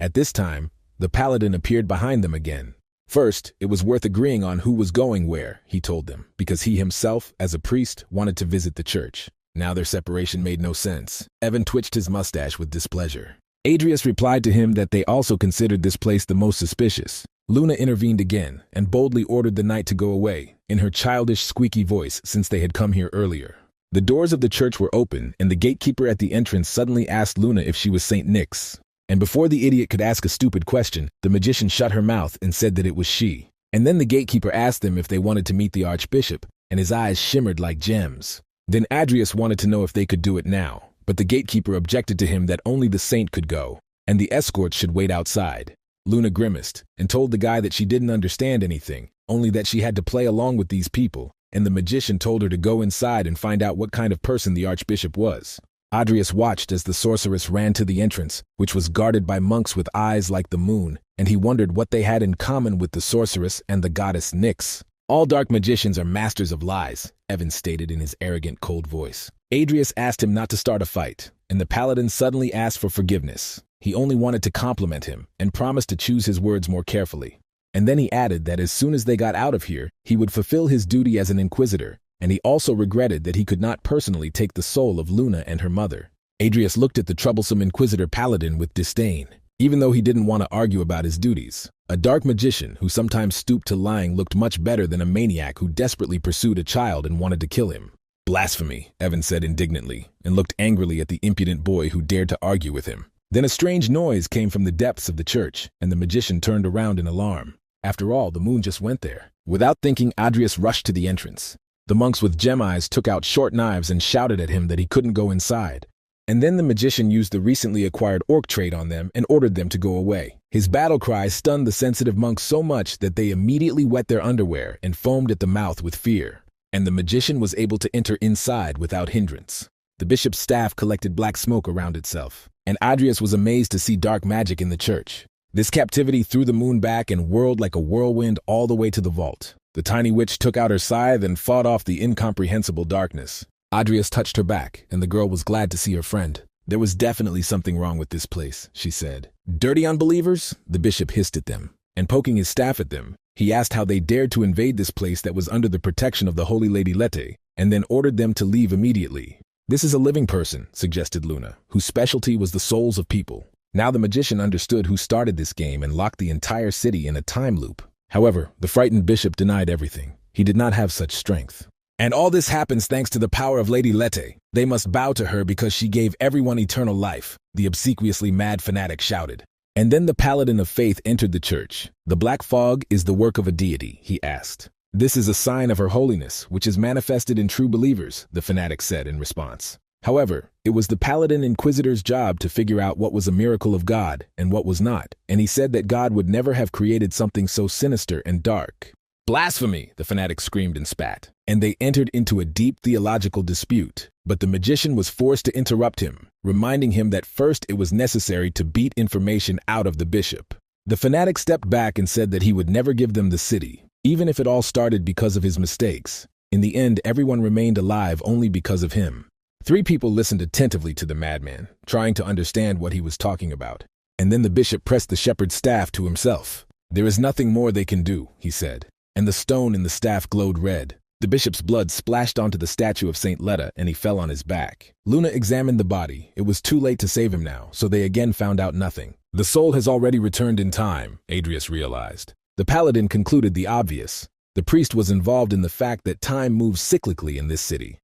At this time, the paladin appeared behind them again. First, it was worth agreeing on who was going where, he told them, because he himself, as a priest, wanted to visit the church. Now their separation made no sense. Evan twitched his mustache with displeasure. Adrius replied to him that they also considered this place the most suspicious, Luna intervened again and boldly ordered the knight to go away, in her childish, squeaky voice since they had come here earlier. The doors of the church were open, and the gatekeeper at the entrance suddenly asked Luna if she was Saint Nyx. And before the idiot could ask a stupid question, the magician shut her mouth and said that it was she. And then the gatekeeper asked them if they wanted to meet the archbishop, and his eyes shimmered like gems. Then Adrius wanted to know if they could do it now, but the gatekeeper objected to him that only the saint could go, and the escorts should wait outside. Luna grimaced and told the guy that she didn't understand anything, only that she had to play along with these people, and the magician told her to go inside and find out what kind of person the archbishop was. Adrius watched as the sorceress ran to the entrance, which was guarded by monks with eyes like the moon, and he wondered what they had in common with the sorceress and the goddess Nyx. All dark magicians are masters of lies, Evan stated in his arrogant, cold voice. Adrius asked him not to start a fight, and the paladin suddenly asked for forgiveness. He only wanted to compliment him and promised to choose his words more carefully. And then he added that as soon as they got out of here, he would fulfill his duty as an inquisitor, and he also regretted that he could not personally take the soul of Luna and her mother. Adrius looked at the troublesome inquisitor paladin with disdain, even though he didn't want to argue about his duties. A dark magician who sometimes stooped to lying looked much better than a maniac who desperately pursued a child and wanted to kill him. Blasphemy, Evan said indignantly, and looked angrily at the impudent boy who dared to argue with him. Then a strange noise came from the depths of the church, and the magician turned around in alarm. After all, the moon just went there. Without thinking, Adrius rushed to the entrance. The monks with gem eyes took out short knives and shouted at him that he couldn't go inside. And then the magician used the recently acquired orc trait on them and ordered them to go away. His battle cry stunned the sensitive monks so much that they immediately wet their underwear and foamed at the mouth with fear. And the magician was able to enter inside without hindrance. The bishop's staff collected black smoke around itself, and Adrius was amazed to see dark magic in the church. This captivity threw the moon back and whirled like a whirlwind all the way to the vault. The tiny witch took out her scythe and fought off the incomprehensible darkness. Adrius touched her back, and the girl was glad to see her friend. There was definitely something wrong with this place, she said. Dirty unbelievers? The bishop hissed at them, and poking his staff at them, he asked how they dared to invade this place that was under the protection of the Holy Lady Lete, and then ordered them to leave immediately. This is a living person, suggested Luna, whose specialty was the souls of people. Now the magician understood who started this game and locked the entire city in a time loop. However, the frightened bishop denied everything. He did not have such strength. And all this happens thanks to the power of Lady Lete. They must bow to her because she gave everyone eternal life, the obsequiously mad fanatic shouted. And then the paladin of faith entered the church. The black fog is the work of a deity, he asked. This is a sign of her holiness, which is manifested in true believers, the fanatic said in response. However, it was the paladin inquisitor's job to figure out what was a miracle of God and what was not, and he said that God would never have created something so sinister and dark. Blasphemy, the fanatic screamed and spat, and they entered into a deep theological dispute. But the magician was forced to interrupt him, reminding him that first it was necessary to beat information out of the bishop. The fanatic stepped back and said that he would never give them the city, even if it all started because of his mistakes. In the end, everyone remained alive only because of him. 3 people listened attentively to the madman, trying to understand what he was talking about. And then the bishop pressed the shepherd's staff to himself. There is nothing more they can do, he said. And the stone in the staff glowed red. The bishop's blood splashed onto the statue of Saint Letta, and he fell on his back. Luna examined the body. It was too late to save him now, so they again found out nothing. The soul has already returned in time, Adrius realized. The paladin concluded the obvious. The priest was involved in the fact that time moves cyclically in this city.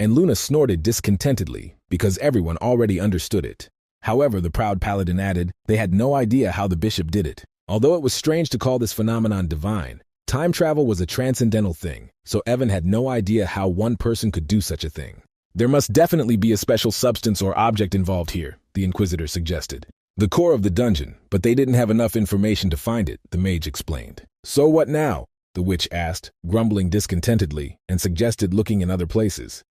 And Luna snorted discontentedly, because everyone already understood it. However, the proud paladin added, they had no idea how the bishop did it. Although it was strange to call this phenomenon divine, time travel was a transcendental thing, so Evan had no idea how one person could do such a thing. There must definitely be a special substance or object involved here, the Inquisitor suggested. The core of the dungeon, but they didn't have enough information to find it, the mage explained. So what now? The witch asked, grumbling discontentedly, and suggested looking in other places.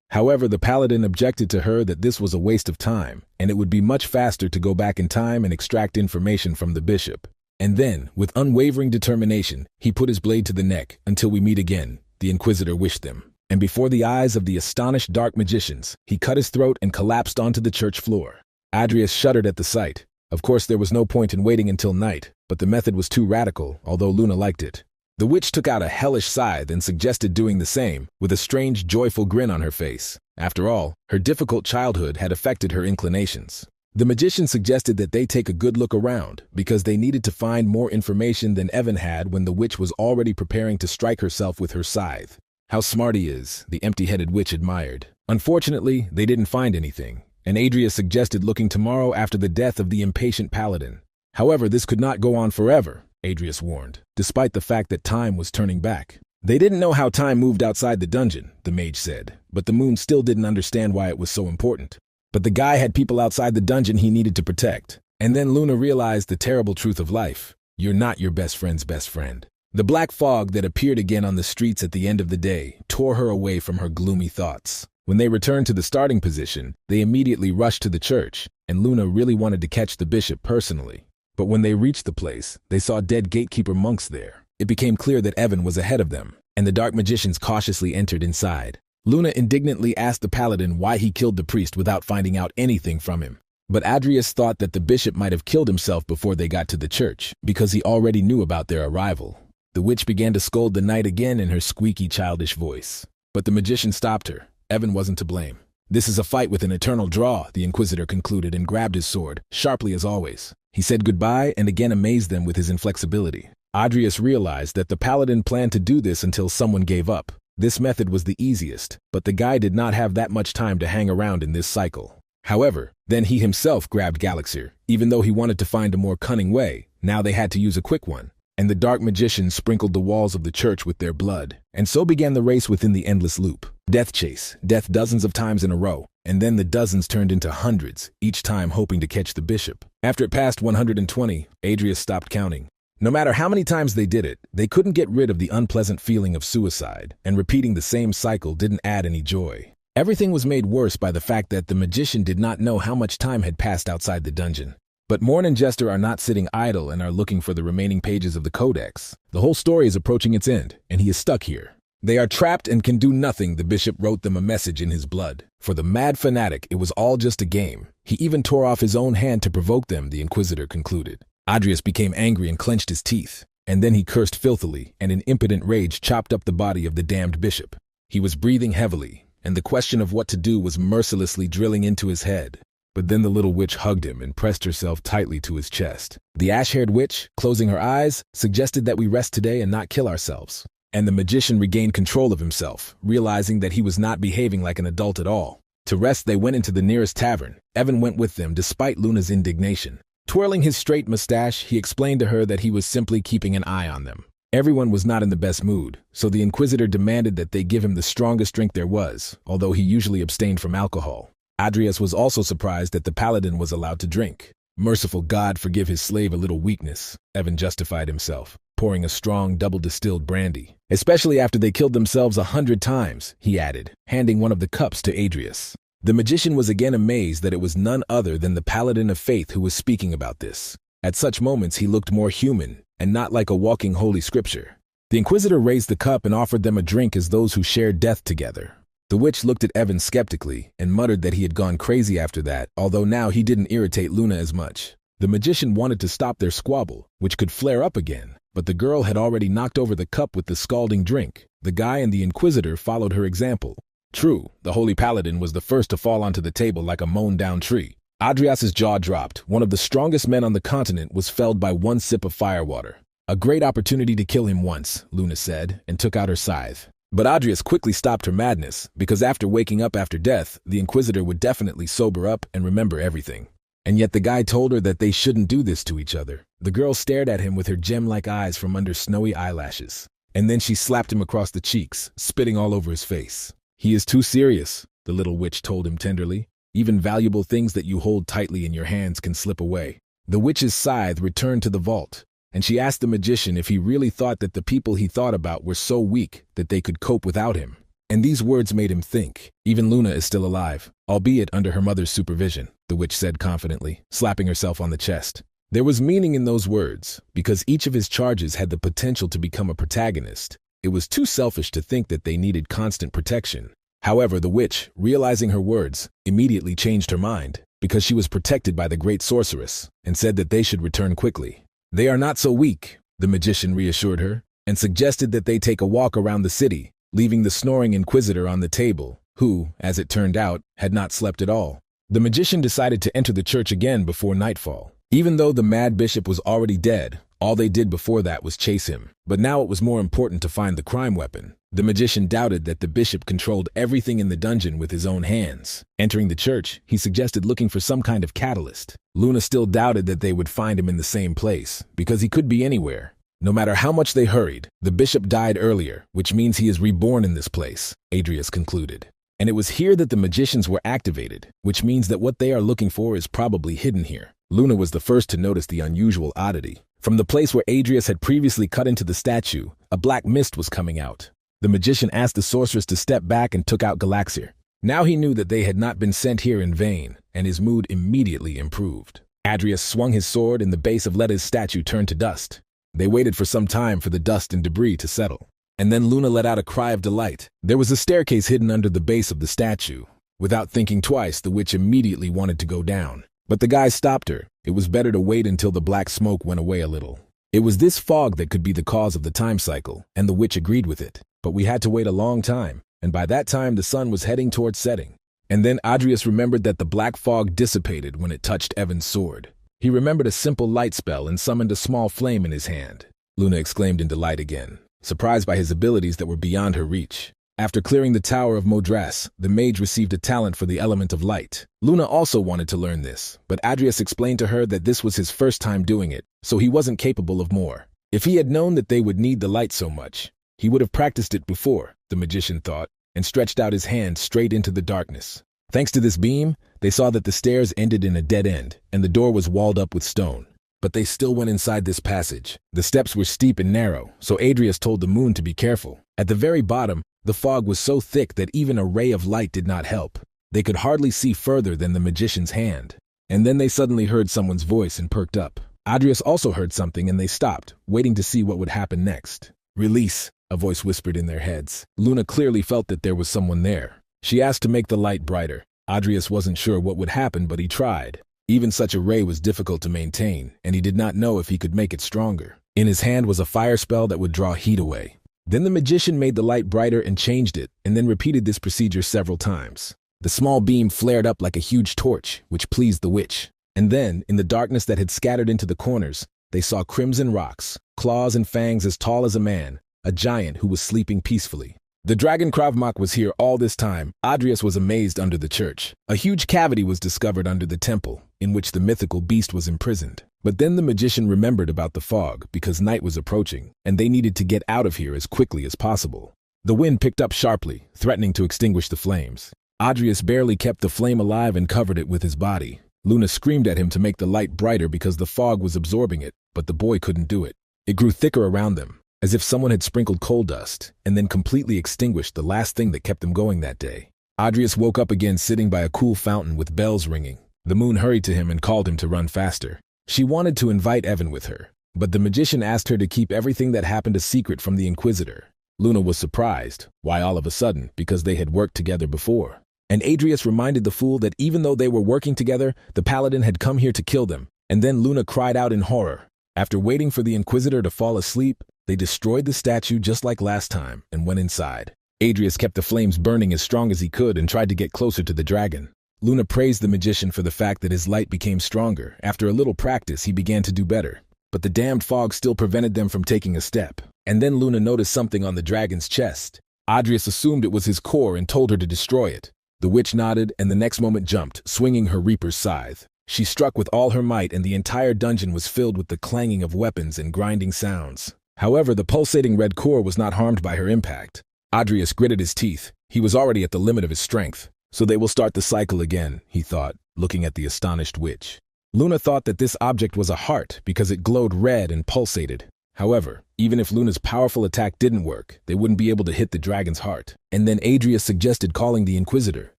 However, the paladin objected to her that this was a waste of time, and it would be much faster to go back in time and extract information from the bishop. And then, with unwavering determination, he put his blade to the neck. Until we meet again, the Inquisitor wished them. And before the eyes of the astonished dark magicians, he cut his throat and collapsed onto the church floor. Adrius shuddered at the sight. Of course, there was no point in waiting until night, but the method was too radical, although Luna liked it. The witch took out a hellish scythe and suggested doing the same, with a strange, joyful grin on her face. After all, her difficult childhood had affected her inclinations. The magician suggested that they take a good look around because they needed to find more information than Evan had when the witch was already preparing to strike herself with her scythe. How smart he is, the empty-headed witch admired. Unfortunately, they didn't find anything, and Adria suggested looking tomorrow after the death of the impatient paladin. However, this could not go on forever, Adrius warned, despite the fact that time was turning back. They didn't know how time moved outside the dungeon, the mage said, but the moon still didn't understand why it was so important. But the guy had people outside the dungeon he needed to protect. And then Luna realized the terrible truth of life. You're not your best friend's best friend. The black fog that appeared again on the streets at the end of the day tore her away from her gloomy thoughts. When they returned to the starting position, they immediately rushed to the church, and Luna really wanted to catch the bishop personally. But when they reached the place, they saw dead gatekeeper monks there. It became clear that Evan was ahead of them, and the dark magicians cautiously entered inside. Luna indignantly asked the paladin why he killed the priest without finding out anything from him. But Adrius thought that the bishop might have killed himself before they got to the church, because he already knew about their arrival. The witch began to scold the knight again in her squeaky, childish voice. But the magician stopped her. Evan wasn't to blame. This is a fight with an eternal draw, the Inquisitor concluded and grabbed his sword, sharply as always. He said goodbye and again amazed them with his inflexibility. Adrius realized that the paladin planned to do this until someone gave up. This method was the easiest, but the guy did not have that much time to hang around in this cycle. However, then he himself grabbed Galaxir, even though he wanted to find a more cunning way. Now they had to use a quick one. And the dark magicians sprinkled the walls of the church with their blood. And so began the race within the endless loop. Death chase, death dozens of times in a row, and then the dozens turned into hundreds, each time hoping to catch the bishop. After it passed 120, Adrius stopped counting. No matter how many times they did it, they couldn't get rid of the unpleasant feeling of suicide, and repeating the same cycle didn't add any joy. Everything was made worse by the fact that the magician did not know how much time had passed outside the dungeon. But Morn and Jester are not sitting idle and are looking for the remaining pages of the Codex. The whole story is approaching its end, and he is stuck here. They are trapped and can do nothing, the bishop wrote them a message in his blood. For the mad fanatic, it was all just a game. He even tore off his own hand to provoke them, the Inquisitor concluded. Adrius became angry and clenched his teeth, and then he cursed filthily and in impotent rage chopped up the body of the damned bishop. He was breathing heavily, and the question of what to do was mercilessly drilling into his head. But then the little witch hugged him and pressed herself tightly to his chest. The ash-haired witch, closing her eyes, suggested that we rest today and not kill ourselves. And the magician regained control of himself, realizing that he was not behaving like an adult at all. To rest, they went into the nearest tavern. Evan went with them despite Luna's indignation. Twirling his straight mustache, he explained to her that he was simply keeping an eye on them. Everyone was not in the best mood, so the Inquisitor demanded that they give him the strongest drink there was, although he usually abstained from alcohol. Adrius was also surprised that the paladin was allowed to drink. Merciful God, forgive his slave a little weakness, Evan justified himself, pouring a strong double-distilled brandy. Especially after they killed themselves 100 times, he added, handing one of the cups to Adrius. The magician was again amazed that it was none other than the paladin of faith who was speaking about this. At such moments he looked more human, and not like a walking holy scripture. The Inquisitor raised the cup and offered them a drink as those who shared death together. The witch looked at Evan skeptically and muttered that he had gone crazy after that, although now he didn't irritate Luna as much. The magician wanted to stop their squabble, which could flare up again, but the girl had already knocked over the cup with the scalding drink. The guy and the Inquisitor followed her example. True, the Holy Paladin was the first to fall onto the table like a mown-down tree. Adrias's jaw dropped. One of the strongest men on the continent was felled by one sip of firewater. A great opportunity to kill him once, Luna said, and took out her scythe. But Adrius quickly stopped her madness, because after waking up after death, the Inquisitor would definitely sober up and remember everything. And yet the guy told her that they shouldn't do this to each other. The girl stared at him with her gem-like eyes from under snowy eyelashes. And then she slapped him across the cheeks, spitting all over his face. He is too serious, the little witch told him tenderly. Even valuable things that you hold tightly in your hands can slip away. The witch's scythe returned to the vault, and she asked the magician if he really thought that the people he thought about were so weak that they could cope without him. And these words made him think. Even Luna is still alive, albeit under her mother's supervision, the witch said confidently, slapping herself on the chest. There was meaning in those words, because each of his charges had the potential to become a protagonist. It was too selfish to think that they needed constant protection. However, the witch, realizing her words, immediately changed her mind, because she was protected by the great sorceress, and said that they should return quickly. They are not so weak, the magician reassured her, and suggested that they take a walk around the city, leaving the snoring Inquisitor on the table, who, as it turned out, had not slept at all. The magician decided to enter the church again before nightfall. Even though the mad bishop was already dead, all they did before that was chase him. But now it was more important to find the crime weapon. The magician doubted that the bishop controlled everything in the dungeon with his own hands. Entering the church, he suggested looking for some kind of catalyst. Luna still doubted that they would find him in the same place, because he could be anywhere. No matter how much they hurried, the bishop died earlier, which means he is reborn in this place, Adrius concluded. And it was here that the magicians were activated, which means that what they are looking for is probably hidden here. Luna was the first to notice the unusual oddity. From the place where Adrius had previously cut into the statue, a black mist was coming out. The magician asked the sorceress to step back and took out Galaxir. Now he knew that they had not been sent here in vain, and his mood immediately improved. Adrius swung his sword and the base of Letta's statue turned to dust. They waited for some time for the dust and debris to settle. And then Luna let out a cry of delight. There was a staircase hidden under the base of the statue. Without thinking twice, the witch immediately wanted to go down. But the guy stopped her. It was better to wait until the black smoke went away a little. It was this fog that could be the cause of the time cycle, and the witch agreed with it. But we had to wait a long time, and by that time the sun was heading towards setting. And then Adrius remembered that the black fog dissipated when it touched Evan's sword. He remembered a simple light spell and summoned a small flame in his hand. Luna exclaimed in delight again, surprised by his abilities that were beyond her reach. After clearing the Tower of Modras, the mage received a talent for the element of light. Luna also wanted to learn this, but Adrius explained to her that this was his first time doing it, so he wasn't capable of more. If he had known that they would need the light so much, he would have practiced it before, the magician thought, and stretched out his hand straight into the darkness. Thanks to this beam, they saw that the stairs ended in a dead end, and the door was walled up with stone. But they still went inside this passage. The steps were steep and narrow, so Adrius told the moon to be careful. At the very bottom, the fog was so thick that even a ray of light did not help. They could hardly see further than the magician's hand. And then they suddenly heard someone's voice and perked up. Adrius also heard something and they stopped, waiting to see what would happen next. Release, a voice whispered in their heads. Luna clearly felt that there was someone there. She asked to make the light brighter. Adrius wasn't sure what would happen, but he tried. Even such a ray was difficult to maintain, and he did not know if he could make it stronger. In his hand was a fire spell that would draw heat away. Then the magician made the light brighter and changed it, and then repeated this procedure several times. The small beam flared up like a huge torch, which pleased the witch. And then, in the darkness that had scattered into the corners, they saw crimson rocks, claws and fangs as tall as a man, a giant who was sleeping peacefully. The dragon Krav Maga was here all this time. Adrius was amazed under the church. A huge cavity was discovered under the temple, in which the mythical beast was imprisoned. But then the magician remembered about the fog, because night was approaching, and they needed to get out of here as quickly as possible. The wind picked up sharply, threatening to extinguish the flames. Adrius barely kept the flame alive and covered it with his body. Luna screamed at him to make the light brighter because the fog was absorbing it, but the boy couldn't do it. It grew thicker around them, as if someone had sprinkled coal dust, and then completely extinguished the last thing that kept them going that day. Adrius woke up again sitting by a cool fountain with bells ringing. The moon hurried to him and called him to run faster. She wanted to invite Evan with her, but the magician asked her to keep everything that happened a secret from the Inquisitor. Luna was surprised. Why all of a sudden? Because they had worked together before. And Adrius reminded the fool that even though they were working together, the paladin had come here to kill them. And then Luna cried out in horror. After waiting for the Inquisitor to fall asleep, they destroyed the statue just like last time and went inside. Adrius kept the flames burning as strong as he could and tried to get closer to the dragon. Luna praised the magician for the fact that his light became stronger. After a little practice, he began to do better. But the damned fog still prevented them from taking a step. And then Luna noticed something on the dragon's chest. Adrius assumed it was his core and told her to destroy it. The witch nodded and the next moment jumped, swinging her reaper's scythe. She struck with all her might and the entire dungeon was filled with the clanging of weapons and grinding sounds. However, the pulsating red core was not harmed by her impact. Adrius gritted his teeth. He was already at the limit of his strength. So they will start the cycle again, he thought, looking at the astonished witch. Luna thought that this object was a heart because it glowed red and pulsated. However, even if Luna's powerful attack didn't work, they wouldn't be able to hit the dragon's heart. And then Adrius suggested calling the Inquisitor.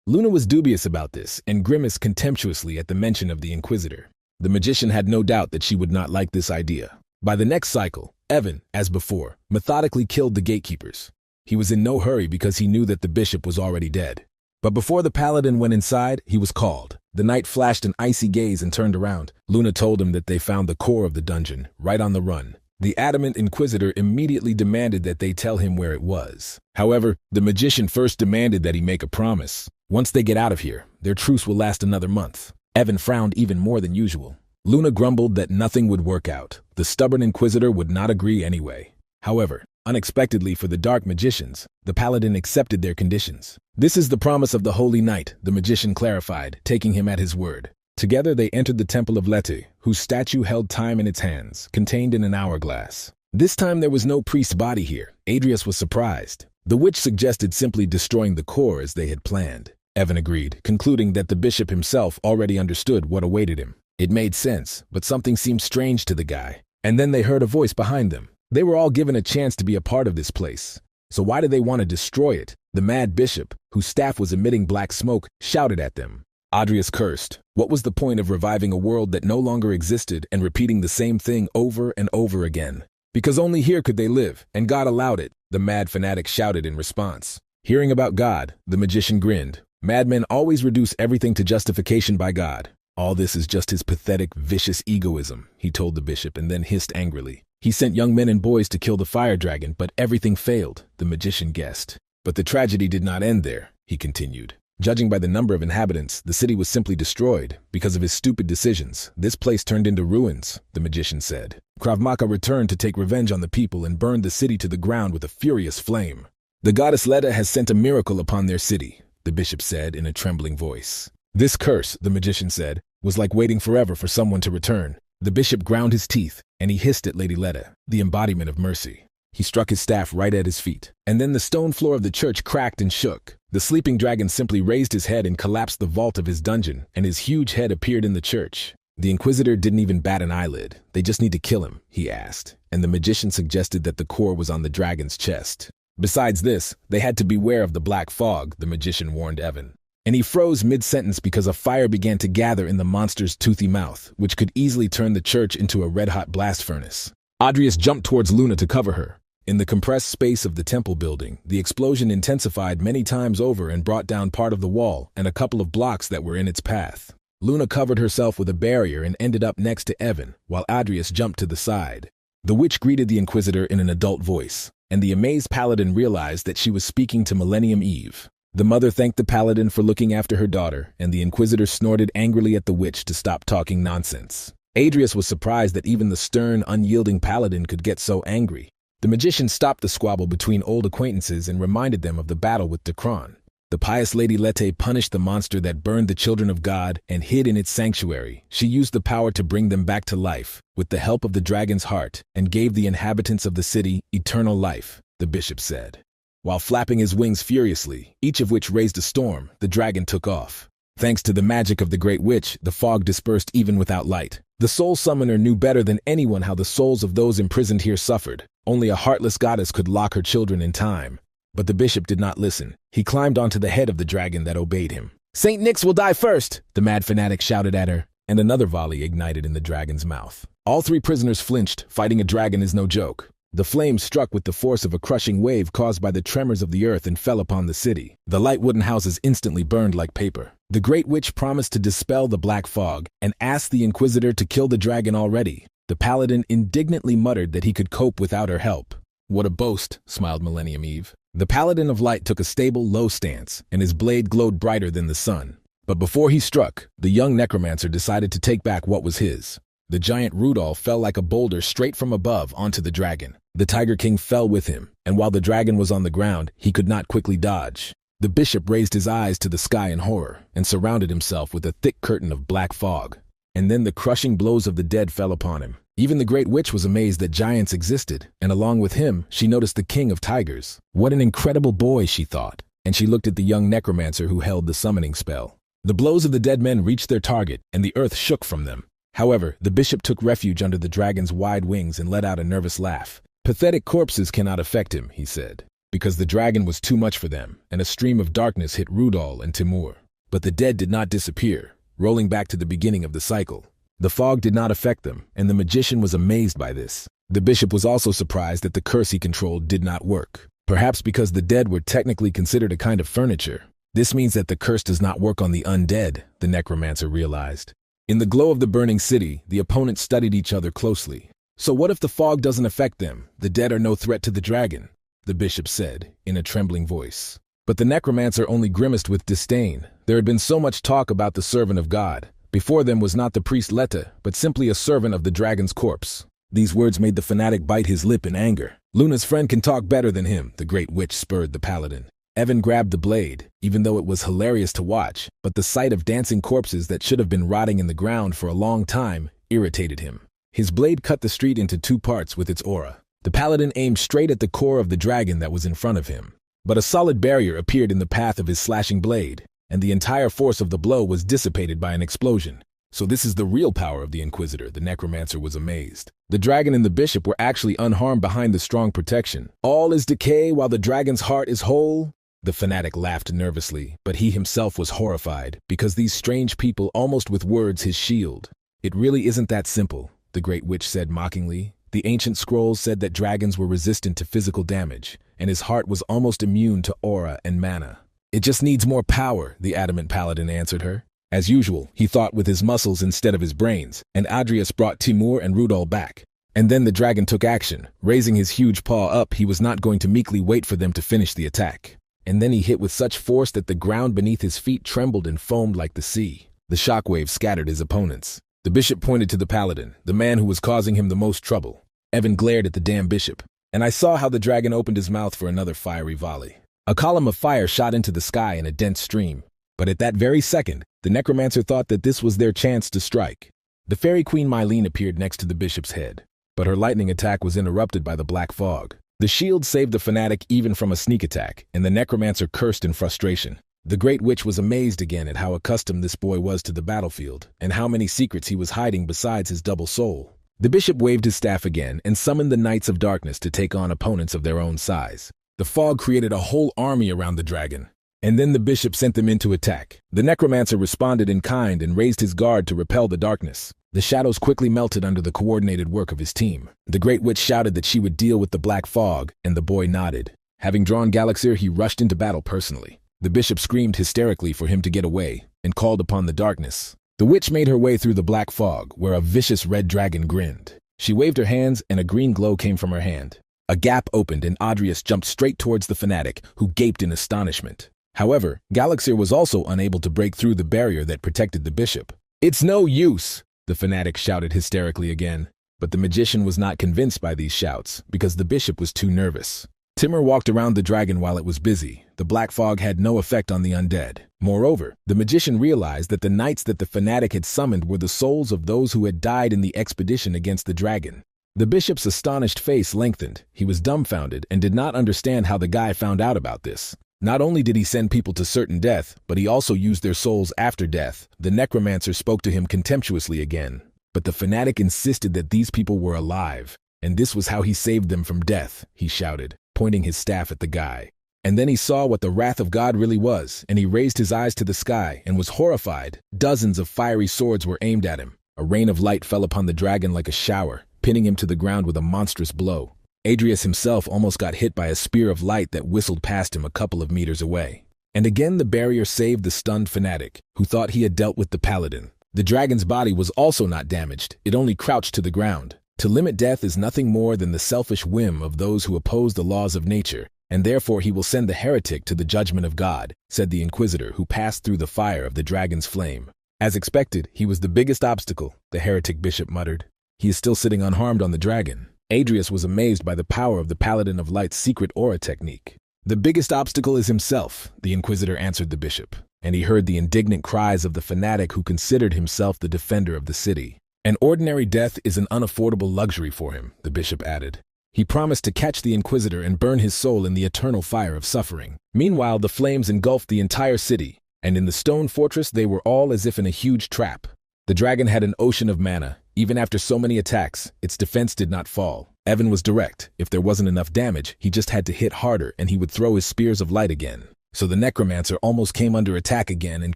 Luna was dubious about this and grimaced contemptuously at the mention of the Inquisitor. The magician had no doubt that she would not like this idea. By the next cycle, Evan, as before, methodically killed the gatekeepers. He was in no hurry because he knew that the bishop was already dead. But before the paladin went inside, he was called. The knight flashed an icy gaze and turned around. Luna told him that they found the core of the dungeon, right on the run. The adamant inquisitor immediately demanded that they tell him where it was. However, the magician first demanded that he make a promise. Once they get out of here, their truce will last another month. Evan frowned even more than usual. Luna grumbled that nothing would work out. The stubborn inquisitor would not agree anyway. However, unexpectedly for the dark magicians, the paladin accepted their conditions. "This is the promise of the Holy Knight," the magician clarified, taking him at his word. Together they entered the temple of Lete, whose statue held time in its hands, contained in an hourglass. This time there was no priest's body here. Adrius was surprised. The witch suggested simply destroying the core as they had planned. Evan agreed, concluding that the bishop himself already understood what awaited him. It made sense, but something seemed strange to the guy. And then they heard a voice behind them. They were all given a chance to be a part of this place. So why did they want to destroy it? The mad bishop, whose staff was emitting black smoke, shouted at them. Adrius cursed. What was the point of reviving a world that no longer existed and repeating the same thing over and over again? Because only here could they live, and God allowed it, the mad fanatic shouted in response. Hearing about God, the magician grinned. Madmen always reduce everything to justification by God. All this is just his pathetic, vicious egoism, he told the bishop and then hissed angrily. He sent young men and boys to kill the fire dragon, but everything failed, the magician guessed. But the tragedy did not end there, he continued. Judging by the number of inhabitants, the city was simply destroyed. Because of his stupid decisions, this place turned into ruins, the magician said. Krav Maga returned to take revenge on the people and burned the city to the ground with a furious flame. The goddess Leda has sent a miracle upon their city, the bishop said in a trembling voice. This curse, the magician said, was like waiting forever for someone to return. The bishop ground his teeth, and he hissed at Lady Leda, the embodiment of mercy. He struck his staff right at his feet, and then the stone floor of the church cracked and shook. The sleeping dragon simply raised his head and collapsed the vault of his dungeon, and his huge head appeared in the church. The inquisitor didn't even bat an eyelid. They just need to kill him, he asked, and the magician suggested that the core was on the dragon's chest. Besides this, they had to beware of the black fog, the magician warned Evan. And he froze mid-sentence because a fire began to gather in the monster's toothy mouth, which could easily turn the church into a red-hot blast furnace. Adrius jumped towards Luna to cover her. In the compressed space of the temple building, the explosion intensified many times over and brought down part of the wall and a couple of blocks that were in its path. Luna covered herself with a barrier and ended up next to Evan, while Adrius jumped to the side. The witch greeted the inquisitor in an adult voice, and the amazed paladin realized that she was speaking to Millennium Eve. The mother thanked the paladin for looking after her daughter, and the inquisitor snorted angrily at the witch to stop talking nonsense. Adrius was surprised that even the stern, unyielding paladin could get so angry. The magician stopped the squabble between old acquaintances and reminded them of the battle with Dekron. The pious Lady Lete punished the monster that burned the children of God and hid in its sanctuary. She used the power to bring them back to life, with the help of the dragon's heart, and gave the inhabitants of the city eternal life, the bishop said. While flapping his wings furiously, each of which raised a storm, the dragon took off. Thanks to the magic of the Great Witch, the fog dispersed even without light. The soul summoner knew better than anyone how the souls of those imprisoned here suffered. Only a heartless goddess could lock her children in time. But the bishop did not listen. He climbed onto the head of the dragon that obeyed him. "Saint Nyx will die first!" the mad fanatic shouted at her, and another volley ignited in the dragon's mouth. All three prisoners flinched. Fighting a dragon is no joke. The flames struck with the force of a crushing wave caused by the tremors of the earth and fell upon the city. The light wooden houses instantly burned like paper. The Great Witch promised to dispel the black fog and asked the Inquisitor to kill the dragon already. The Paladin indignantly muttered that he could cope without her help. "What a boast," smiled Millennium Eve. The Paladin of Light took a stable, low stance, and his blade glowed brighter than the sun. But before he struck, the young Necromancer decided to take back what was his. The giant Rudolph fell like a boulder straight from above onto the dragon. The Tiger King fell with him, and while the dragon was on the ground, he could not quickly dodge. The bishop raised his eyes to the sky in horror and surrounded himself with a thick curtain of black fog. And then the crushing blows of the dead fell upon him. Even the Great Witch was amazed that giants existed, and along with him, she noticed the King of Tigers. What an incredible boy, she thought, and she looked at the young Necromancer who held the summoning spell. The blows of the dead men reached their target, and the earth shook from them. However, the bishop took refuge under the dragon's wide wings and let out a nervous laugh. "Pathetic corpses cannot affect him," he said, because the dragon was too much for them, and a stream of darkness hit Rudol and Timur. But the dead did not disappear, rolling back to the beginning of the cycle. The fog did not affect them, and the magician was amazed by this. The bishop was also surprised that the curse he controlled did not work. Perhaps because the dead were technically considered a kind of furniture. This means that the curse does not work on the undead, the Necromancer realized. In the glow of the burning city, the opponents studied each other closely. "So what if the fog doesn't affect them? The dead are no threat to the dragon," the bishop said, in a trembling voice. But the necromancer only grimaced with disdain. There had been so much talk about the servant of God. Before them was not the priest Letta, but simply a servant of the dragon's corpse. These words made the fanatic bite his lip in anger. "Luna's friend can talk better than him," the great witch spurred the paladin. Evan grabbed the blade, even though it was hilarious to watch, but the sight of dancing corpses that should have been rotting in the ground for a long time irritated him. His blade cut the street into two parts with its aura. The paladin aimed straight at the core of the dragon that was in front of him. But a solid barrier appeared in the path of his slashing blade, and the entire force of the blow was dissipated by an explosion. "So this is the real power of the Inquisitor," the necromancer was amazed. The dragon and the bishop were actually unharmed behind the strong protection. "All is decay while the dragon's heart is whole?" The fanatic laughed nervously, but he himself was horrified, because these strange people almost with words his shield. "It really isn't that simple," the great witch said mockingly. "The ancient scrolls said that dragons were resistant to physical damage, and his heart was almost immune to aura and mana. It just needs more power," the adamant paladin answered her. As usual, he thought with his muscles instead of his brains, and Adrius brought Timur and Rudol back. And then the dragon took action. Raising his huge paw up, he was not going to meekly wait for them to finish the attack. And then he hit with such force that the ground beneath his feet trembled and foamed like the sea. The shockwave scattered his opponents. The bishop pointed to the paladin, the man who was causing him the most trouble. Evan glared at the damn bishop, and I saw how the dragon opened his mouth for another fiery volley. A column of fire shot into the sky in a dense stream. But at that very second, the necromancer thought that this was their chance to strike. The fairy queen Mylene appeared next to the bishop's head, but her lightning attack was interrupted by the black fog. The shield saved the fanatic even from a sneak attack, and the necromancer cursed in frustration. The great witch was amazed again at how accustomed this boy was to the battlefield, and how many secrets he was hiding besides his double soul. The bishop waved his staff again and summoned the Knights of Darkness to take on opponents of their own size. The fog created a whole army around the dragon, and then the bishop sent them in to attack. The necromancer responded in kind and raised his guard to repel the darkness. The shadows quickly melted under the coordinated work of his team. The great witch shouted that she would deal with the black fog, and the boy nodded. Having drawn Galaxir, he rushed into battle personally. The bishop screamed hysterically for him to get away, and called upon the darkness. The witch made her way through the black fog, where a vicious red dragon grinned. She waved her hands, and a green glow came from her hand. A gap opened, and Adrius jumped straight towards the fanatic, who gaped in astonishment. However, Galaxir was also unable to break through the barrier that protected the bishop. "It's no use!" the fanatic shouted hysterically again. But the magician was not convinced by these shouts, because the bishop was too nervous. Timur walked around the dragon while it was busy. The black fog had no effect on the undead. Moreover, the magician realized that the knights that the fanatic had summoned were the souls of those who had died in the expedition against the dragon. The bishop's astonished face lengthened. He was dumbfounded and did not understand how the guy found out about this. Not only did he send people to certain death, but he also used their souls after death. The necromancer spoke to him contemptuously again. But the fanatic insisted that these people were alive, and this was how he saved them from death, he shouted, pointing his staff at the guy. And then he saw what the wrath of God really was, and he raised his eyes to the sky and was horrified. Dozens of fiery swords were aimed at him. A rain of light fell upon the dragon like a shower, pinning him to the ground with a monstrous blow. Adrius himself almost got hit by a spear of light that whistled past him a couple of meters away. And again the barrier saved the stunned fanatic, who thought he had dealt with the paladin. The dragon's body was also not damaged, it only crouched to the ground. To limit death is nothing more than the selfish whim of those who oppose the laws of nature, and therefore he will send the heretic to the judgment of God, said the Inquisitor, who passed through the fire of the dragon's flame. As expected, he was the biggest obstacle, the heretic bishop muttered. He is still sitting unharmed on the dragon. Adrius was amazed by the power of the Paladin of Light's secret aura technique. The biggest obstacle is himself, the Inquisitor answered the bishop, and he heard the indignant cries of the fanatic who considered himself the defender of the city. An ordinary death is an unaffordable luxury for him, the bishop added. He promised to catch the Inquisitor and burn his soul in the eternal fire of suffering. Meanwhile, the flames engulfed the entire city, and in the stone fortress they were all as if in a huge trap. The dragon had an ocean of mana. Even after so many attacks, its defense did not fall. Evan was direct. If there wasn't enough damage, he just had to hit harder and he would throw his spears of light again. So the necromancer almost came under attack again and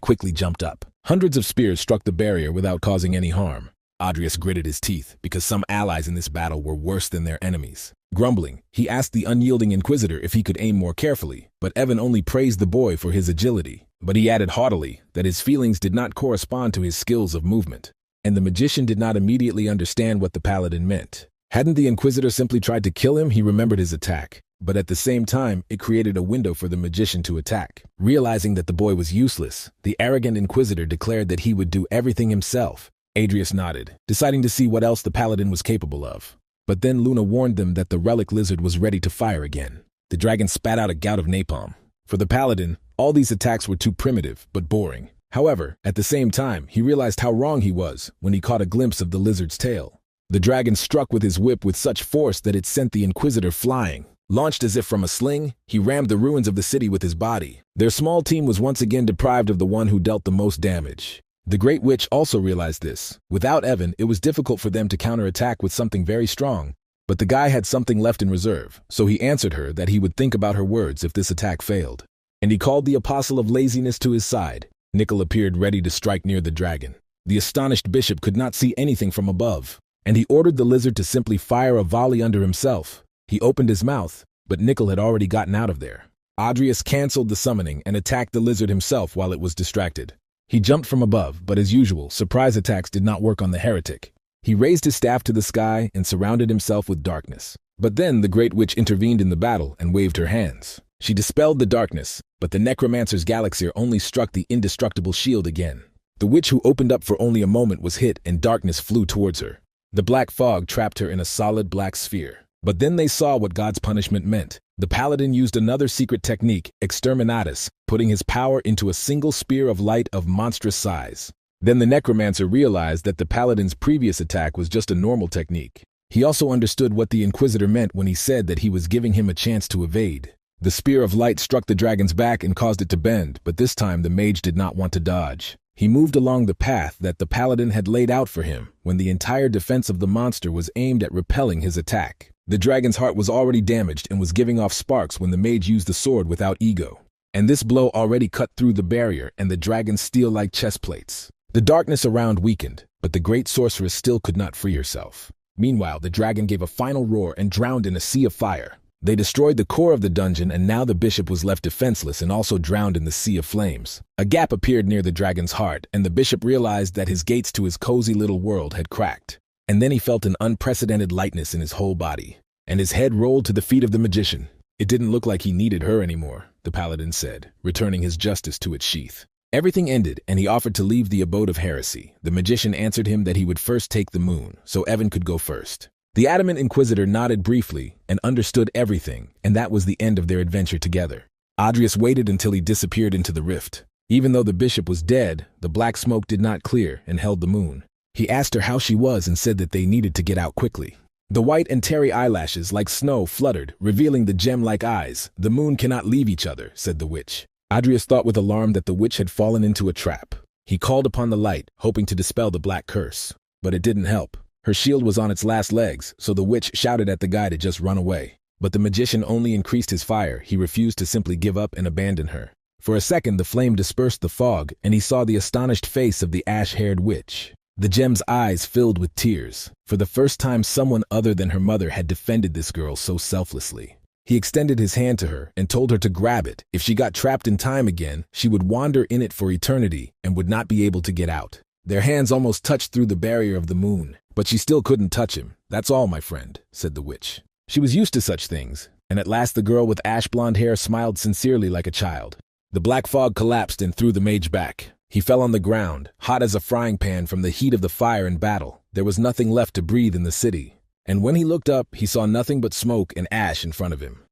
quickly jumped up. Hundreds of spears struck the barrier without causing any harm. Adrius gritted his teeth, because some allies in this battle were worse than their enemies. Grumbling, he asked the unyielding Inquisitor if he could aim more carefully, but Evan only praised the boy for his agility. But he added haughtily that his feelings did not correspond to his skills of movement. And the magician did not immediately understand what the paladin meant. Hadn't the Inquisitor simply tried to kill him, he remembered his attack. But at the same time, it created a window for the magician to attack. Realizing that the boy was useless, the arrogant Inquisitor declared that he would do everything himself. Adrius nodded, deciding to see what else the paladin was capable of. But then Luna warned them that the relic lizard was ready to fire again. The dragon spat out a gout of napalm. For the paladin, all these attacks were too primitive, but boring. However, at the same time, he realized how wrong he was when he caught a glimpse of the lizard's tail. The dragon struck with his whip with such force that it sent the Inquisitor flying. Launched as if from a sling, he rammed the ruins of the city with his body. Their small team was once again deprived of the one who dealt the most damage. The Great Witch also realized this. Without Evan, it was difficult for them to counterattack with something very strong. But the guy had something left in reserve, so he answered her that he would think about her words if this attack failed. And he called the Apostle of Laziness to his side. Nickel appeared ready to strike near the dragon. The astonished bishop could not see anything from above, and he ordered the lizard to simply fire a volley under himself. He opened his mouth, but Nickel had already gotten out of there. Adrius canceled the summoning and attacked the lizard himself while it was distracted. He jumped from above, but as usual, surprise attacks did not work on the heretic. He raised his staff to the sky and surrounded himself with darkness. But then the Great Witch intervened in the battle and waved her hands. She dispelled the darkness, but the Necromancer's Galaxir only struck the indestructible shield again. The witch who opened up for only a moment was hit and darkness flew towards her. The black fog trapped her in a solid black sphere. But then they saw what God's punishment meant. The paladin used another secret technique, Exterminatus, putting his power into a single spear of light of monstrous size. Then the Necromancer realized that the paladin's previous attack was just a normal technique. He also understood what the Inquisitor meant when he said that he was giving him a chance to evade. The spear of light struck the dragon's back and caused it to bend, but this time the mage did not want to dodge. He moved along the path that the paladin had laid out for him when the entire defense of the monster was aimed at repelling his attack. The dragon's heart was already damaged and was giving off sparks when the mage used the sword without ego. And this blow already cut through the barrier and the dragon's steel like chest plates. The darkness around weakened, but the great sorceress still could not free herself. Meanwhile, the dragon gave a final roar and drowned in a sea of fire. They destroyed the core of the dungeon and now the bishop was left defenseless and also drowned in the sea of flames. A gap appeared near the dragon's heart and the bishop realized that his gates to his cozy little world had cracked. And then he felt an unprecedented lightness in his whole body. And his head rolled to the feet of the magician. It didn't look like he needed her anymore, the paladin said, returning his justice to its sheath. Everything ended, and he offered to leave the abode of heresy. The magician answered him that he would first take the moon, so Evan could go first. The adamant Inquisitor nodded briefly and understood everything, and that was the end of their adventure together. Adrius waited until he disappeared into the rift. Even though the bishop was dead, the black smoke did not clear and held the moon. He asked her how she was and said that they needed to get out quickly. The white and tarry eyelashes like snow fluttered, revealing the gem-like eyes. The moon cannot leave each other, said the witch. Adrius thought with alarm that the witch had fallen into a trap. He called upon the light, hoping to dispel the black curse. But it didn't help. Her shield was on its last legs, so the witch shouted at the guy to just run away. But the magician only increased his fire. He refused to simply give up and abandon her. For a second, the flame dispersed the fog, and he saw the astonished face of the ash-haired witch. The gem's eyes filled with tears. For the first time, someone other than her mother had defended this girl so selflessly. He extended his hand to her and told her to grab it. If she got trapped in time again, she would wander in it for eternity and would not be able to get out. Their hands almost touched through the barrier of the moon, but she still couldn't touch him. That's all, my friend, said the witch. She was used to such things, and at last the girl with ash-blonde hair smiled sincerely like a child. The black fog collapsed and threw the mage back. He fell on the ground, hot as a frying pan from the heat of the fire and battle. There was nothing left to breathe in the city. And when he looked up, he saw nothing but smoke and ash in front of him.